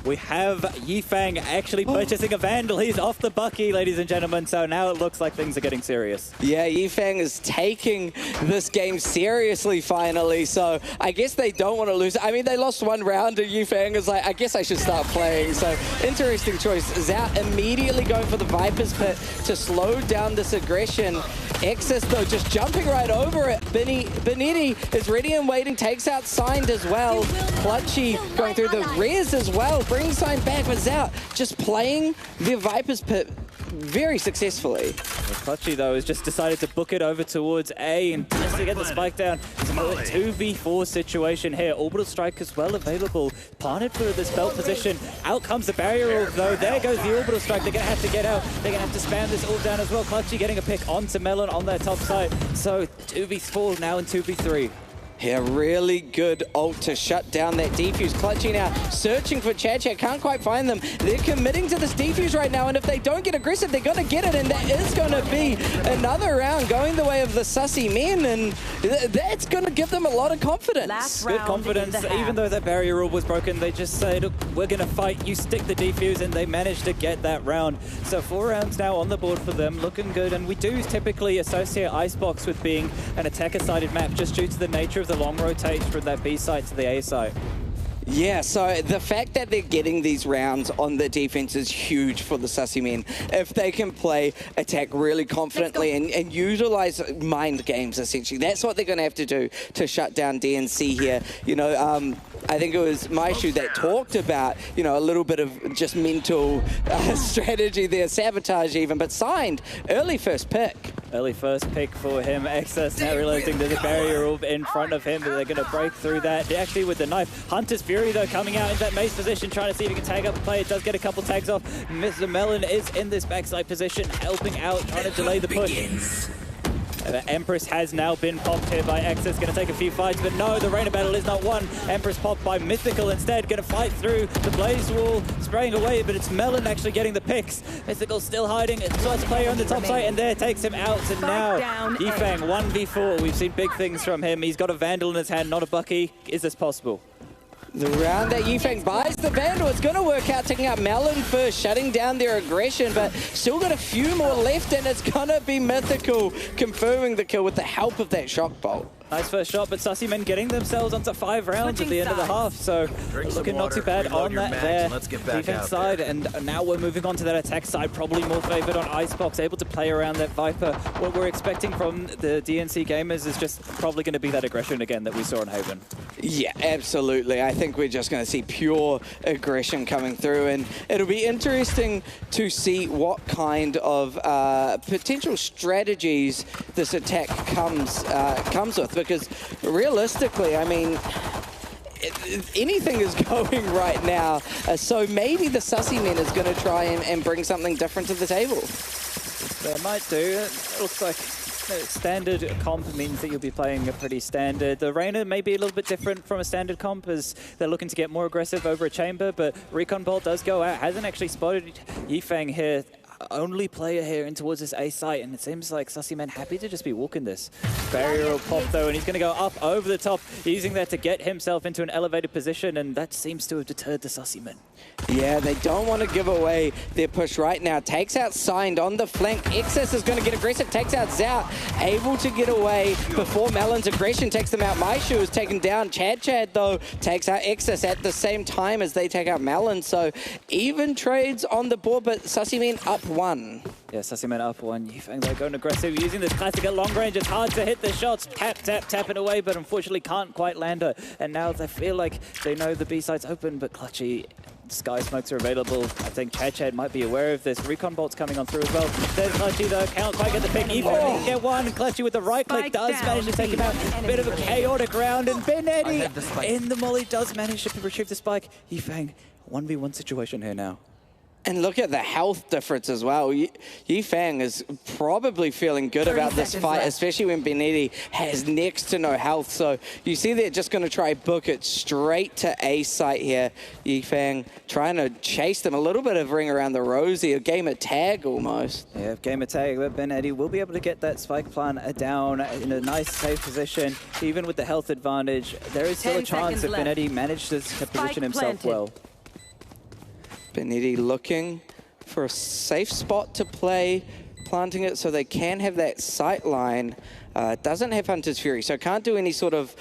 [SPEAKER 15] we have Yifeng actually purchasing a Vandal. He's off the bucky, ladies and gentlemen, so now it looks like things are getting serious.
[SPEAKER 10] Yeah, Yifeng is taking this game seriously finally, so I guess they don't want to lose. I mean, they lost 1 round and Yifeng is like, I guess I should start playing, so interesting choice. Zout immediately going for the Viper's Pit to slow down this aggression. Exes, though, just jumping right over it. Benetti is ready and waiting, takes out Signed as well. Clutchy going through the res as well, brings Signed back, but Zout just playing the Viper's Pit very successfully.
[SPEAKER 15] Clutchy, though, has just decided to book it over towards A and just to get the spike down. It's a 2v4 situation here. Orbital Strike as well available. Planted for this belt position. Out comes the barrier orb, though. There goes the Orbital Strike. They're going to have to get out. They're going to have to spam this orb down as well. Clutchy getting a pick onto Melon on their top side. So 2v4 now in 2v3.
[SPEAKER 10] Yeah, really good ult to shut down that defuse. Clutchy now searching for Chad. Can't quite find them. They're committing to this defuse right now, and if they don't get aggressive, they're going to get it, and that is going to be another round going the way of the Sussy Men, and that's going to give them a lot of confidence.
[SPEAKER 15] Good confidence. Even though that barrier orb was broken, they just say, look, we're going to fight. You stick the defuse, and they managed to get that round. So 4 rounds now on the board for them, looking good, and we do typically associate Icebox with being an attacker-sided map just due to the nature of the long rotation from that B site to the A site.
[SPEAKER 10] Yeah, so the fact that they're getting these rounds on the defense is huge for the Sussy Men. If they can play attack really confidently and utilize mind games, essentially. That's what they're going to have to do to shut down DNC here. You know, I think it was Maishu that talked about, you know, a little bit of just mental strategy there, sabotage even, but Signed early first pick.
[SPEAKER 15] Early first pick for him. Excess now realizing there's a barrier orb in front of him, but they're going to break through that. Actually with the knife. Hunter's Fury, though, coming out in that mace position, trying to see if he can tag up the player. Does get a couple tags off. Mr. Melon is in this backside position, helping out, trying to delay the push. Empress has now been popped here by Excess. Going to take a few fights, but no, the Rainer battle is not won. Empress popped by Mythical instead. Going to fight through the Blaze Wall, spraying away, but it's Melon actually getting the picks. Mythical still hiding. It's first player on the top side, and there takes him out. And now, Yifeng, 1v4. We've seen big things from him. He's got a Vandal in his hand, not a Bucky. Is this possible?
[SPEAKER 10] The round that Yifeng buys the Vandal, it's going to work out, taking out Melon first, shutting down their aggression, but still got a few more left, and it's going to be Mythical confirming the kill with the help of that shock bolt.
[SPEAKER 15] Nice first shot, but Sussy Men getting themselves onto 5 rounds at the end of the half, so looking not too bad on that there.
[SPEAKER 8] Let's get back
[SPEAKER 15] defense side, and now we're moving on to that attack side, probably more favored on Icebox, able to play around that Viper. What we're expecting from the DNC Gamers is just probably going to be that aggression again that we saw in Haven.
[SPEAKER 10] Yeah, absolutely. I think we're just going to see pure aggression coming through, and it'll be interesting to see what kind of potential strategies this attack comes with, because realistically, I mean, anything is going right now, so maybe the Sussy Men is going to try and bring something different to the table.
[SPEAKER 15] They might do. It looks like standard comp means that you'll be playing a pretty standard. The Rainer may be a little bit different from a standard comp as they're looking to get more aggressive over a chamber, but Recon Bolt does go out. Hasn't actually spotted Yifeng here. Only player here in towards this A site, and it seems like Sussy Men happy to just be walking this. Barrier will pop though, and he's going to go up over the top, using that to get himself into an elevated position, and that seems to have deterred the Sussy Men.
[SPEAKER 10] Yeah, they don't want to give away their push right now. Takes out Signed on the flank. Excess is going to get aggressive, takes out Zout, able to get away before Melon's aggression takes them out. Maishu is taken down. Chad though takes out Excess at the same time as they take out Melon, so even trades on the board, but Sussy Men up 1.
[SPEAKER 15] Yeah, Sussy Men up 1. Yifeng, they're going aggressive, using this classic at long range. It's hard to hit the shots. Tap it away, but unfortunately can't quite land her. And now they feel like they know the B-side's open, but Clutchy Sky Smokes are available. I think Chad might be aware of this. Recon Bolt's coming on through as well. There's Clutchy though, can't quite get the pick. Even get one. Clutchy with the right click does manage to take him out. Bit of a chaotic round, and Benetti in the molly does manage to retrieve the spike. Yifeng, 1v1 situation here now.
[SPEAKER 10] And look at the health difference as well. Yifeng is probably feeling good about this fight, especially when Benetti has next to no health. So you see they're just going to try book it straight to A site here. Yifeng trying to chase them. A little bit of ring around the rosy, a game of tag almost.
[SPEAKER 15] Yeah, game of tag, but Benetti will be able to get that spike plant down in a nice safe position. Even with the health advantage, there is still a chance if Benetti manages to position himself well.
[SPEAKER 10] Benetti looking for a safe spot to play, planting it so they can have that sight line. Doesn't have Hunter's Fury, so can't do any sort of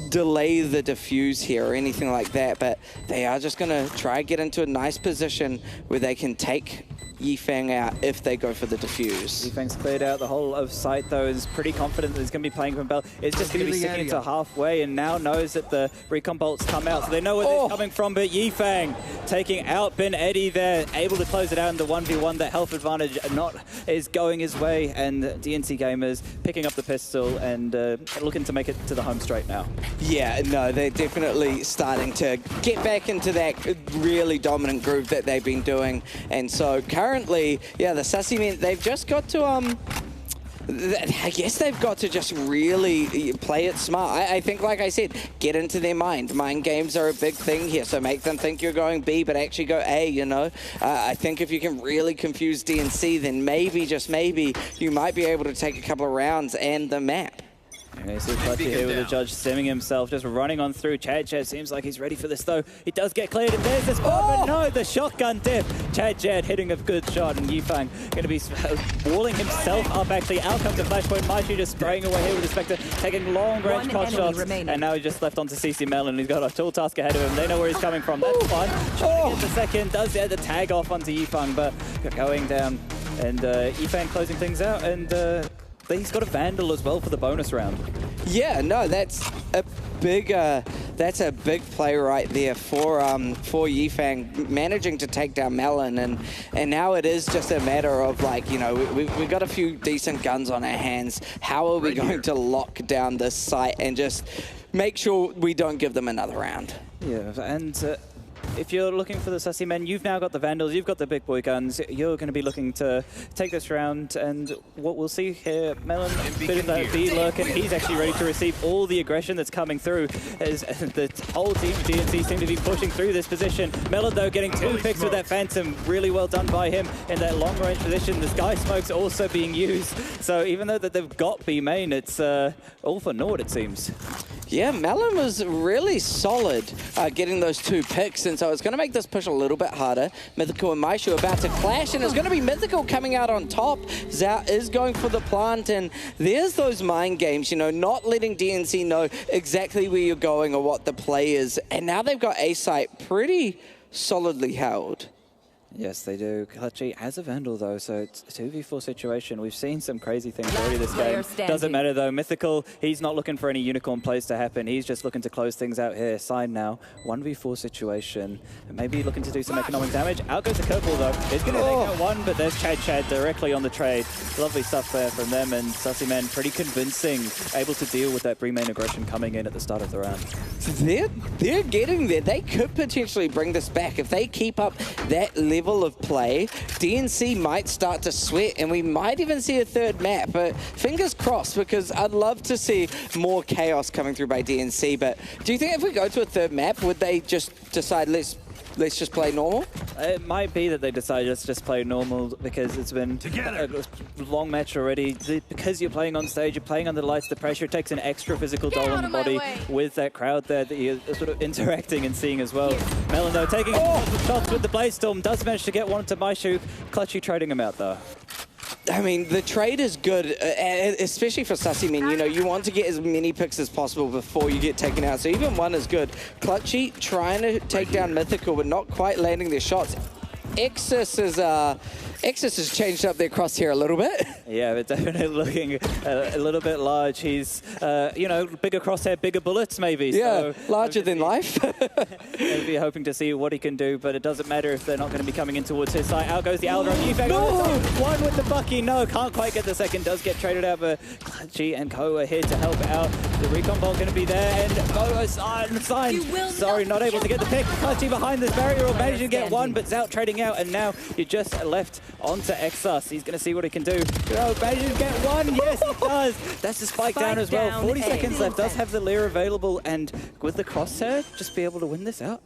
[SPEAKER 10] delay the diffuse here or anything like that, but they are just going to try and get into a nice position where they can take Yifeng out if they go for the diffuse.
[SPEAKER 15] Yifeng's cleared out the whole of site though, is pretty confident that he's going to be playing from Bell. It's just going to be sticking to halfway and now knows that the recon bolts come out, so they know where they're coming from, but Yifeng taking out Benetti there, able to close it out in the 1v1. That health advantage is going his way, and DNC Gamers picking up the pistol and looking to make it to the home straight now.
[SPEAKER 10] Yeah, no, they're definitely starting to get back into that really dominant groove that they've been doing, and so currently, yeah, the Sussy men, they've just got to, I guess they've got to just really play it smart. I think, like I said, get into their mind. Mind games are a big thing here, so make them think you're going B, but actually go A, you know? I think if you can really confuse DNC, then maybe, just maybe, you might be able to take a couple of rounds and the map.
[SPEAKER 15] Okay, so Clutchy here with the judge stemming himself, just running on through. Chad seems like he's ready for this though. He does get cleared, and there's the spot, but no, the shotgun dip. Chad hitting a good shot, and Yifeng going to be walling himself up actually. Out comes the flashpoint. Maishu just spraying away here with the Spectre, taking long range pot shots, and now he's just left onto CC Melon. He's got a tall task ahead of him. They know where he's coming from. That's fun. Trying to get the second, does get the tag off onto Yifeng, but going down, and Yifeng closing things out, and he's got a Vandal as well for the bonus round.
[SPEAKER 10] Yeah, no, that's a big play right there for Yifeng, managing to take down Melon, and now it is just a matter of, like, you know, we got a few decent guns on our hands. How are we going to lock down this site and just make sure we don't give them another round?
[SPEAKER 15] Yeah, and if you're looking for the Sussy men, you've now got the Vandals, you've got the big boy guns. You're going to be looking to take this round, and what we'll see here, Melon, bit of that B lurk, and he's actually ready to receive all the aggression that's coming through, as the whole team DNC seem to be pushing through this position. Melon, though, getting 2 picks with that Phantom. Really well done by him in that long-range position. The Sky Smoke's also being used, so even though that they've got B main, it's all for naught, it seems.
[SPEAKER 10] Yeah, Melon was really solid getting those 2 picks, and so it's going to make this push a little bit harder. Mythical and Maishu about to clash, and it's going to be Mythical coming out on top. Zhao is going for the plant, and there's those mind games, you know, not letting DNC know exactly where you're going or what the play is, and now they've got A site pretty solidly held.
[SPEAKER 15] Yes, they do. Clutchy has a Vandal, though, so it's a 2v4 situation. We've seen some crazy things already this game. Doesn't matter, though. Mythical, he's not looking for any unicorn plays to happen. He's just looking to close things out here. Sign now. 1v4 situation. And maybe looking to do some economic damage. Out goes the Curveball, though. He's going to take out one, but there's Chad directly on the trade. Lovely stuff there from them, and Sussy Men pretty convincing, able to deal with that B-main aggression coming in at the start of the round.
[SPEAKER 10] They're getting there. They could potentially bring this back. If they keep up that level of play, DNC might start to sweat, and we might even see a third map, but fingers crossed, because I'd love to see more chaos coming through by DNC. But do you think if we go to a third map, would they just decide let's just play normal?
[SPEAKER 15] It might be that they decide let's just play normal, because it's been a long match already. Because you're playing on stage, you're playing under the lights, the pressure takes an extra physical toll on the body with that crowd there that you're sort of interacting and seeing as well. Melon, though, taking shots with the Blaze Storm, does manage to get one to Maishu. Clutchy trading him out, though.
[SPEAKER 10] I mean, the trade is good, especially for Sussy Men. You know, you want to get as many picks as possible before you get taken out, so even one is good. Clutchy trying to take down Mythical, but not quite landing their shots. Exus has changed up their crosshair a little bit.
[SPEAKER 15] Yeah, but definitely looking a little bit large. He's, you know, bigger crosshair, bigger bullets maybe.
[SPEAKER 10] Yeah,
[SPEAKER 15] so
[SPEAKER 10] larger than life.
[SPEAKER 15] Maybe hoping to see what he can do, but it doesn't matter if they're not going to be coming in towards his side. Out goes the Alder. One with the Bucky. No, can't quite get the second. Does get traded out, but Clutchy and Co are here to help out. The recon ball going to be there, and Co is signed. Sorry, not able to get the pick. Clutchy behind this barrier, or managing to get one, but Zout trading out, and now you're just left onto Exus. He's going to see what he can do. Managing to get one. Yes, he does. That's the spike down as well. 40 seconds left. Does have the Lear available, and with the crosshair, just be able to win this out.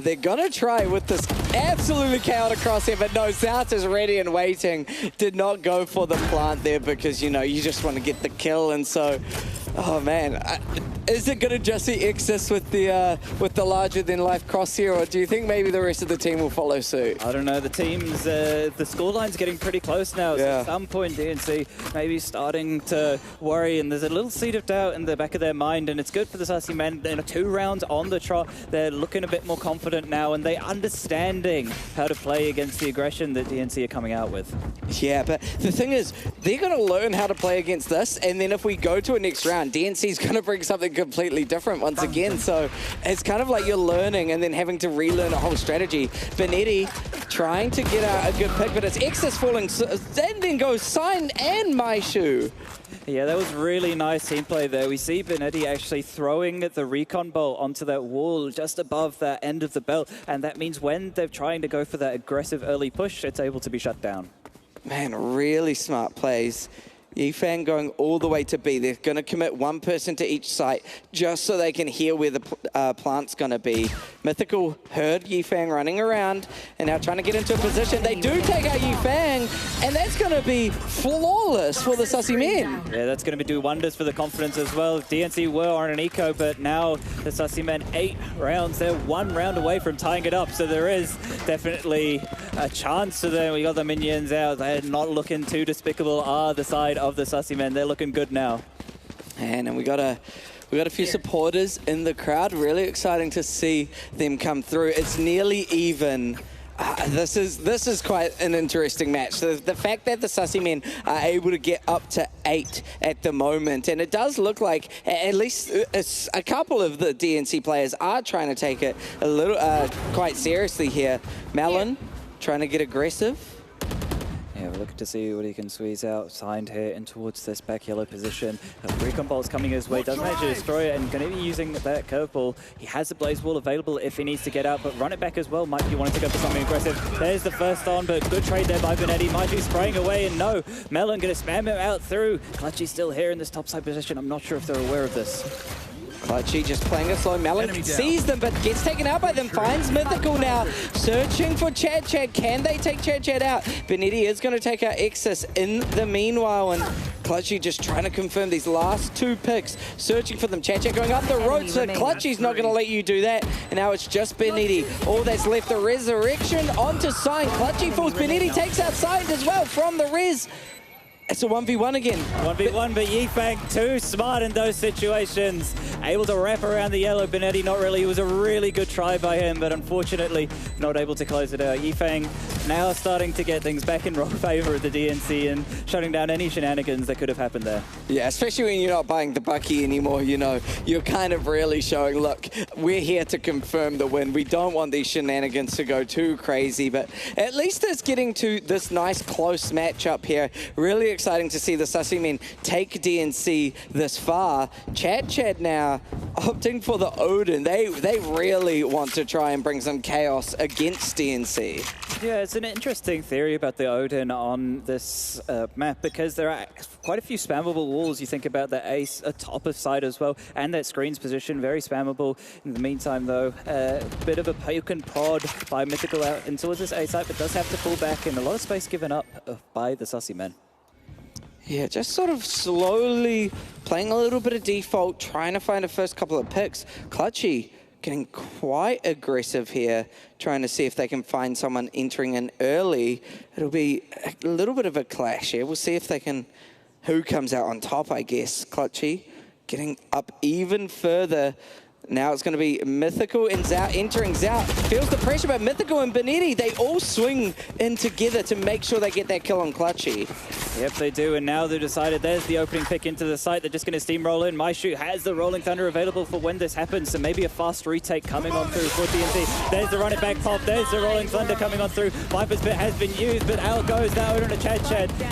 [SPEAKER 10] They're gonna try with this absolutely chaotic crosshair, but no, Zout is ready and waiting. Did not go for the plant there because, you know, you just want to get the kill, and so, oh man. Is it going to just be Exus with the larger-than-life crosshair, or do you think maybe the rest of the team will follow suit?
[SPEAKER 15] I don't know. The team's the scoreline's getting pretty close now. So at some point, DNC maybe starting to worry, and there's a little seed of doubt in the back of their mind, and it's good for the Sussy men. In 2 rounds on the trot, they're looking a bit more confident now, and they're understanding how to play against the aggression that DNC are coming out with.
[SPEAKER 10] Yeah, but the thing is, they're going to learn how to play against this, and then if we go to a next round, DNC's going to bring something completely different once again. So it's kind of like you're learning and then having to relearn a whole strategy. Benetti trying to get a good pick, but it's Exus falling, and then goes Sign and Maishu.
[SPEAKER 15] Yeah, that was really nice team play there. We see Benetti actually throwing the recon bolt onto that wall just above that end of the belt, and that means when they're trying to go for that aggressive early push, it's able to be shut down.
[SPEAKER 10] Man, really smart plays. Yifang going all the way to B. They're going to commit one person to each site just so they can hear where the plant's going to be. Mythical heard Yifang running around and now trying to get into a position. They do take out Yifang, and that's going to be flawless for the Sussy men.
[SPEAKER 15] Yeah, that's going to do wonders for the confidence as well. DNC were on an eco, but now the Sussy men 8 rounds. They're 1 round away from tying it up, so there is definitely a chance to them. We got the minions out. They're not looking too despicable. The side of the Sussy men. They're looking good now.
[SPEAKER 10] And we got a few supporters in the crowd. Really exciting to see them come through. It's nearly even. This is quite an interesting match. The fact that the Sussy men are able to get up to 8 at the moment, and it does look like at least a couple of the DNC players are trying to take it a little quite seriously here. Malin trying to get aggressive.
[SPEAKER 15] Yeah, we're looking to see what he can squeeze out. Signed here in towards this back yellow position. Recon Bolt's coming his way. Doesn't manage to destroy it, and going to be using that curveball. He has the Blaze Wall available if he needs to get out, but run it back as well. Might be wanting to go for something aggressive. There's the first on, but good trade there by Benetti. Might be spraying away, and no. Melon going to spam him out through. Clutchy's still here in this topside position. I'm not sure if they're aware of this.
[SPEAKER 10] Clutchy just playing it slow. Malin sees them, but gets taken out by them. Finds Mythical now, searching for Chad. Can they take Chad out? Benetti is going to take out Exus in the meanwhile, and Clutchy just trying to confirm these last 2 picks, searching for them. Chad going up the road, so Clutchy's not going to let you do that. And now it's just Benetti. All that's left, the Resurrection onto Sign. Clutchy falls. Benetti takes out Sign as well from the Res. It's a 1v1 again.
[SPEAKER 15] 1v1, but Yifang too smart in those situations. Able to wrap around the yellow. Benetti not really. It was a really good try by him, but unfortunately not able to close it out. Yifang now starting to get things back in favor of the DNC and shutting down any shenanigans that could have happened there.
[SPEAKER 10] Yeah, especially when you're not buying the Bucky anymore, you know. You're kind of really showing, look, we're here to confirm the win. We don't want these shenanigans to go too crazy, but at least it's getting to this nice close matchup here. Really exciting to see the Sussy men take DNC this far. Chad now opting for the Odin. They really want to try and bring some chaos against DNC.
[SPEAKER 15] Yeah, it's an interesting theory about the Odin on this map because there are quite a few spammable walls. You think about the ace, a top of side as well, and that screen's position, very spammable. In the meantime, though, a bit of a poke and prod by Mythical out into this A site, but does have to pull back, and a lot of space given up by the Sussy men.
[SPEAKER 10] Yeah, just sort of slowly playing a little bit of default, trying to find the first couple of picks. Clutchy getting quite aggressive here, trying to see if they can find someone entering in early. It'll be a little bit of a clash here. We'll see if they can, who comes out on top, I guess. Clutchy getting up even further. Now it's going to be Mythical and Zout entering. Zout feels the pressure, but Mythical and Benetti, they all swing in together to make sure they get that kill on Clutchy.
[SPEAKER 11] Yep, they do, and now they've decided there's the opening pick into the site. They're just going to steamroll in. Maishu has the Rolling Thunder available for when this happens, so maybe a fast retake coming on through for DNC. There's the run it back pop. There's the Rolling Thunder coming on through. Viper's Pit has been used, but out goes now on a Chad.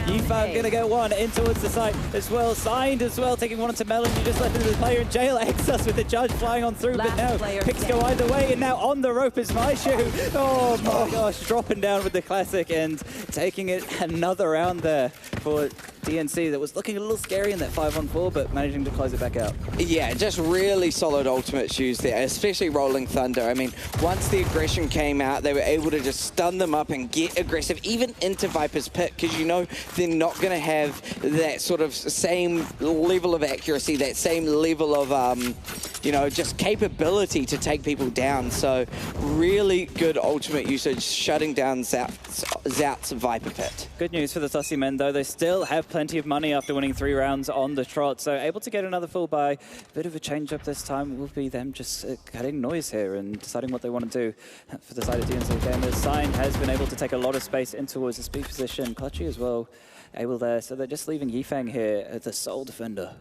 [SPEAKER 11] Yifang going to get one in towards the site as well. Signed as well, taking one onto Melon. You just left into the player in jail. Exus with the judge flying on through, but now picks go either way, and now on the rope is Maishu. Oh my gosh, dropping down with the classic and taking it another round there for DNC that was looking a little scary in that 5-on-4, but managing to close it back out.
[SPEAKER 10] Yeah, just really solid ultimate shoes there, especially Rolling Thunder. I mean, once the aggression came out, they were able to just stun them up and get aggressive, even into Viper's Pit, because you know they're not going to have that sort of same level of accuracy, that same level of, you know, just capability to take people down. So really good ultimate usage, shutting down Zout's Viper Pit.
[SPEAKER 11] Good news for the Sussy men, though. They still have plenty of money after winning 3 rounds on the trot, so able to get another full buy. Bit of a change-up this time will be them just cutting noise here and deciding what they want to do for the side of DNC Gamers. Sign has been able to take a lot of space in towards the speed position. Clutchy as well, able there. So they're just leaving Yifang here as the sole defender.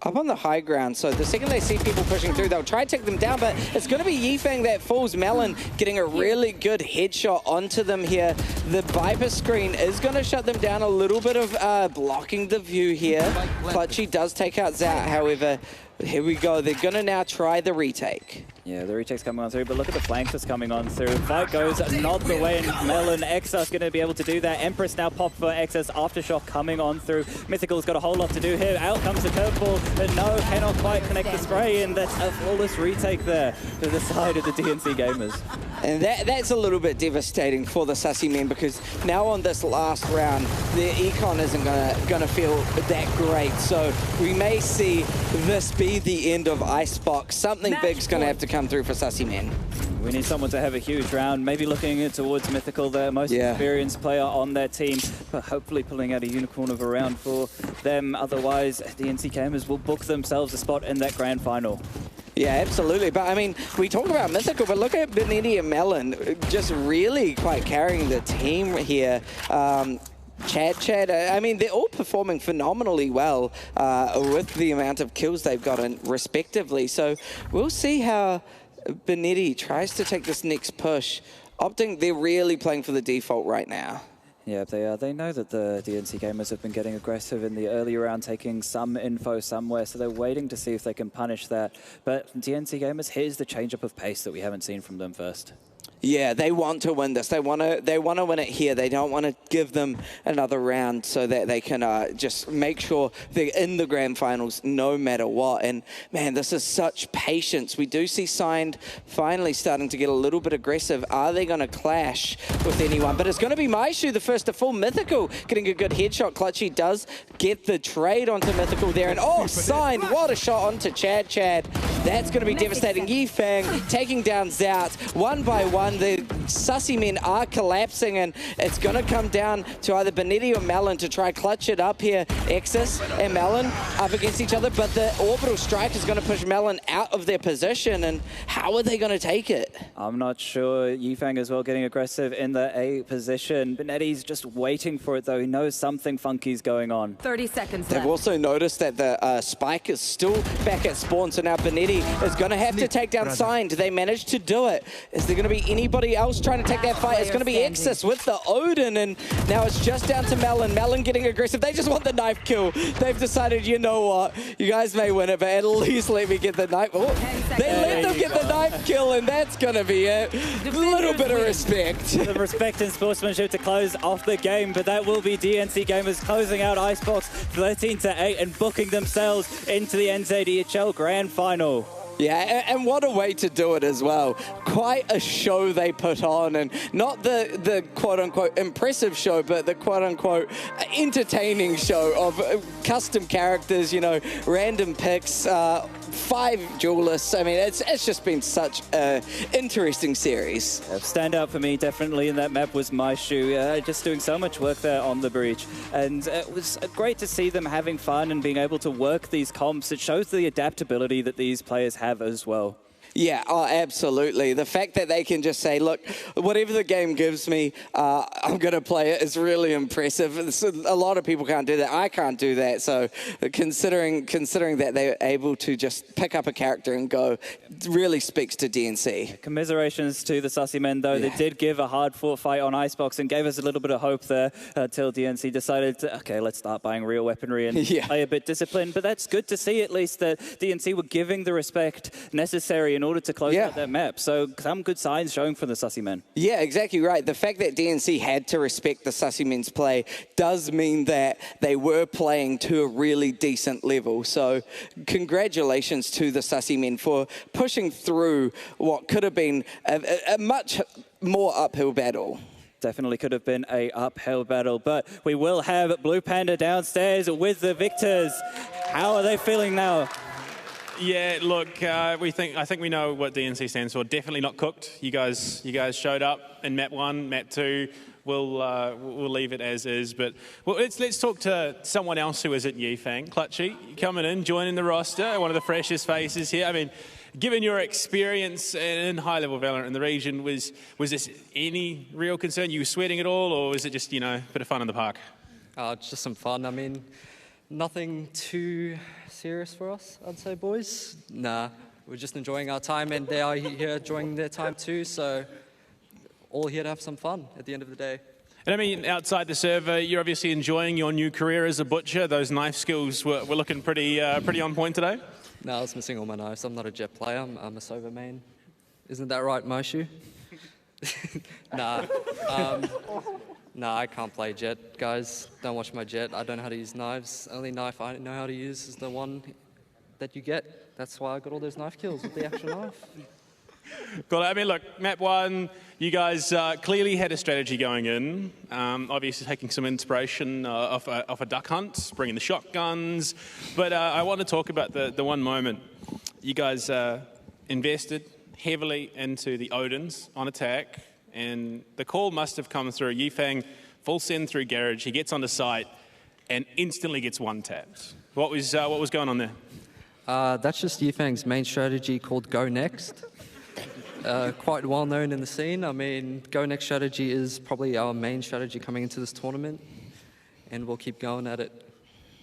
[SPEAKER 10] Up on the high ground, so the second they see people pushing through, they'll try to take them down, but it's going to be Yifang that falls. Melon getting a really good headshot onto them here. The Viper screen is going to shut them down, a little bit of blocking the view here. Clutchy does take out Zout, however, here we go. They're going to now try the retake.
[SPEAKER 11] Yeah, the retake's coming on through, but look at the flank that's coming on through. Fight goes not the way, and Melon, Exus going to be able to do that. Empress now pop for Exus, Aftershock coming on through. Mythical's got a whole lot to do here. Out comes the curveball, but no, cannot quite connect the spray, and that's a flawless retake there to the side of the DNC Gamers.
[SPEAKER 10] And that's a little bit devastating for the Sussy men, because now on this last round, their econ isn't gonna feel that great. So we may see this be the end of Icebox. Something big's gonna have to come through for Sussy men.
[SPEAKER 11] We need someone to have a huge round, maybe looking towards Mythical, the most experienced player on their team, but hopefully pulling out a unicorn of a round for them. Otherwise, DNC Gamers will book themselves a spot in that grand final.
[SPEAKER 10] Yeah, absolutely. But I mean, we talk about Mythical, but look at Benetti and Melon just really quite carrying the team here. Chad, I mean, they're all performing phenomenally well with the amount of kills they've gotten respectively. So we'll see how Benetti tries to take this next push. They're really playing for the default right now.
[SPEAKER 11] Yeah, they are. They know that the DNC Gamers have been getting aggressive in the early round, taking some info somewhere, so they're waiting to see if they can punish that. But DNC Gamers, here's the change-up of pace that we haven't seen from them first.
[SPEAKER 10] Yeah, they want to win this. They want to win it here. They don't want to give them another round so that they can just make sure they're in the grand finals no matter what. And man, this is such patience. We do see Signed finally starting to get a little bit aggressive. Are they going to clash with anyone? But it's going to be Maishu, the first to full. Mythical getting a good headshot. Clutchy does get the trade onto Mythical there. And oh, Signed, what a shot onto Chad. That's going to be devastating. Yifang taking down Zout one by one. The Sussy men are collapsing, and it's going to come down to either Benetti or Melon to try clutch it up here. Exus and Melon up against each other, but the orbital strike is going to push Melon out of their position, and how are they going to take it?
[SPEAKER 11] I'm not sure. Yifang as well getting aggressive in the A position. Benetti's just waiting for it, though. He knows something funky's going on.
[SPEAKER 6] 30 seconds
[SPEAKER 10] They've
[SPEAKER 6] left.
[SPEAKER 10] also noticed that the spike is still back at spawn, so now Benetti is going to have to take down Signed. They managed to do it. Is there going to be anybody else trying to take that fight? It's going to be Exus with the Odin, and now it's just down to Melon. Melon getting aggressive. They just want the knife kill. They've decided, you know what, you guys may win it, but at least let me get the knife. Oh, they let them get the knife kill, and that's going to be it. A little bit of respect.
[SPEAKER 11] The respect and sportsmanship to close off the game, but that will be DNC Gamers closing out Icebox 13-8 and booking themselves into the NZESF Grand Final.
[SPEAKER 10] Yeah, and what a way to do it as well. Quite a show they put on, and not the quote-unquote impressive show, but the quote-unquote entertaining show of custom characters, you know, random picks, 5 duelists. I mean, it's just been such an interesting series.
[SPEAKER 11] Standout for me, definitely, in that map was My Shoe. Just doing so much work there on the breach. And it was great to see them having fun and being able to work these comps. It shows the adaptability that these players have as well.
[SPEAKER 10] Yeah, oh, absolutely. The fact that they can just say, look, whatever the game gives me, I'm going to play it is really impressive. A lot of people can't do that. I can't do that. So considering that they're able to just pick up a character and go really speaks to DNC.
[SPEAKER 11] Commiserations to the Sussy men, though.
[SPEAKER 10] Yeah.
[SPEAKER 11] They did give a hard-fought fight on Icebox and gave us a little bit of hope there until DNC decided to, okay, let's start buying real weaponry and play a bit disciplined. But that's good to see, at least, that DNC were giving the respect necessary in order to close out that map. So some good signs showing for the Sussy men.
[SPEAKER 10] Yeah, exactly right. The fact that DNC had to respect the Sussy men's play does mean that they were playing to a really decent level. So congratulations to the Sussy men for pushing through what could have been a much more uphill battle.
[SPEAKER 11] Definitely could have been a uphill battle, but we will have Blue Panda downstairs with the victors. How are they feeling now?
[SPEAKER 4] Yeah, look, I think we know what DNC stands for. Definitely not cooked. You guys showed up in map 1, map 2. We'll leave it as is. But well, let's talk to someone else who isn't Yifeng. Clutchy, coming in, joining the roster, one of the freshest faces here. I mean, given your experience in high-level Valorant in the region, was this any real concern? You were sweating at all, or was it just, you know, a bit of fun in the park?
[SPEAKER 8] It's just some fun. I mean, nothing too serious for us, I'd say, boys. Nah, we're just enjoying our time, and they are here enjoying their time too, so all here to have some fun at the end of the day.
[SPEAKER 4] And I mean, outside the server, you're obviously enjoying your new career as a butcher. Those knife skills were looking pretty on point today.
[SPEAKER 8] No, I was missing all my knives. I'm not a Jet player, I'm a Sova main. Isn't that right, Moshu? Nah. Nah, I can't play Jet, guys. Don't watch my Jet. I don't know how to use knives. The only knife I know how to use is the one that you get. That's why I got all those knife kills with the actual knife.
[SPEAKER 4] Cool. I mean, look, map 1, you guys clearly had a strategy going in. Obviously taking some inspiration off a duck hunt, bringing the shotguns. But I want to talk about the one moment. You guys invested heavily into the Odins on attack. And the call must have come through. Yifeng, full send through garage. He gets onto site and instantly gets one-tapped. What was going on there?
[SPEAKER 8] That's just Yifeng's main strategy called Go Next. Quite well known in the scene. I mean, Go Next strategy is probably our main strategy coming into this tournament, and we'll keep going at it.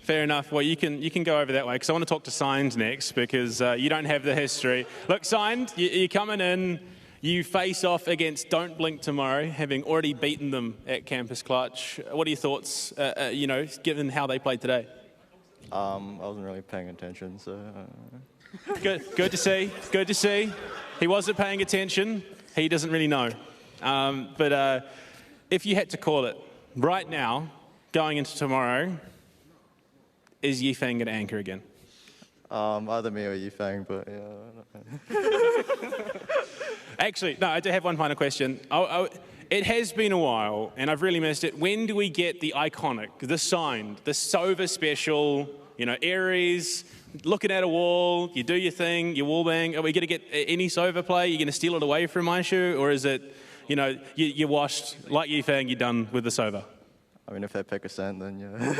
[SPEAKER 4] Fair enough. Well, you can go over that way, because I want to talk to Signed next, because you don't have the history. Look, Signed, you're coming in. You face off against Don't Blink tomorrow, having already beaten them at Campus Clutch. What are your thoughts, you know, given how they played today?
[SPEAKER 22] I wasn't really paying attention, so...
[SPEAKER 4] Good to see. Good to see. He wasn't paying attention. He doesn't really know. But if you had to call it, right now, going into tomorrow, is Yifeng going to anchor again?
[SPEAKER 22] Either me or Yifeng, but yeah.
[SPEAKER 4] Actually, no, I do have one final question. It has been a while, and I've really missed it. When do we get the iconic, the Signed, the Sova special, you know, Ares, looking at a wall, you do your thing, you wall bang? Are we going to get any Sova play? Are you going to steal it away from my shoe? Or is it, you know, you're washed, like Yifeng, you're done with the Sova?
[SPEAKER 22] I mean, if they pick a cent, then yeah.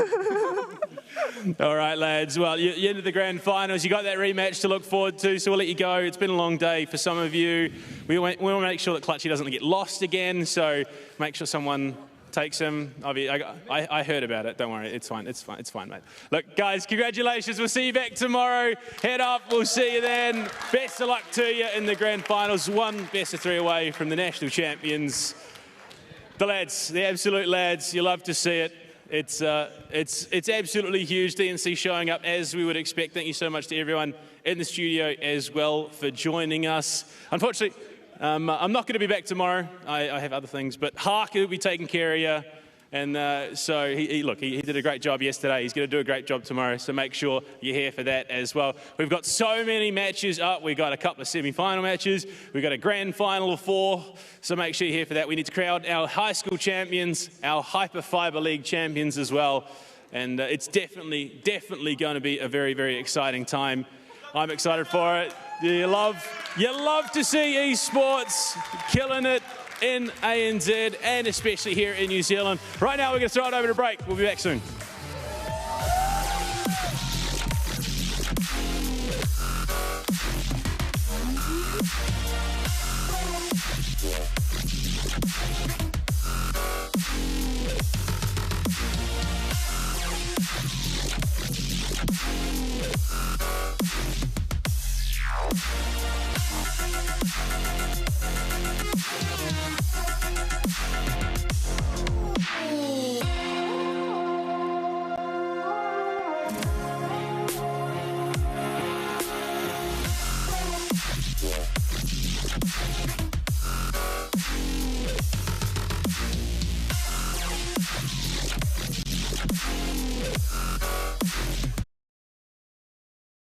[SPEAKER 4] All right, lads. Well, you're into the grand finals. You got that rematch to look forward to, so we'll let you go. It's been a long day for some of you. We want to make sure that Clutchy doesn't get lost again, so make sure someone takes him. I heard about it. Don't worry. It's fine. It's fine. It's fine, mate. Look, guys, congratulations. We'll see you back tomorrow. Head up. We'll see you then. Best of luck to you in the grand finals. One best of 3 away from the national champions. The lads, the absolute lads. You love to see it. It's absolutely huge. DNC showing up as we would expect. Thank you so much to everyone in the studio as well for joining us. Unfortunately, I'm not going to be back tomorrow. I have other things, but Harker will be taking care of you. And so, he did a great job yesterday. He's going to do a great job tomorrow, so make sure you're here for that as well. We've got so many matches up. We've got a couple of semi-final matches. We've got a grand final of 4, so make sure you're here for that. We need to crowd our high school champions, our HyperFibre League champions as well. And it's definitely going to be a very, very exciting time. I'm excited for it. You love to see esports killing it in ANZ and especially here in New Zealand. Right now, we're going to throw it over to break. We'll be back soon.
[SPEAKER 17] Yeah.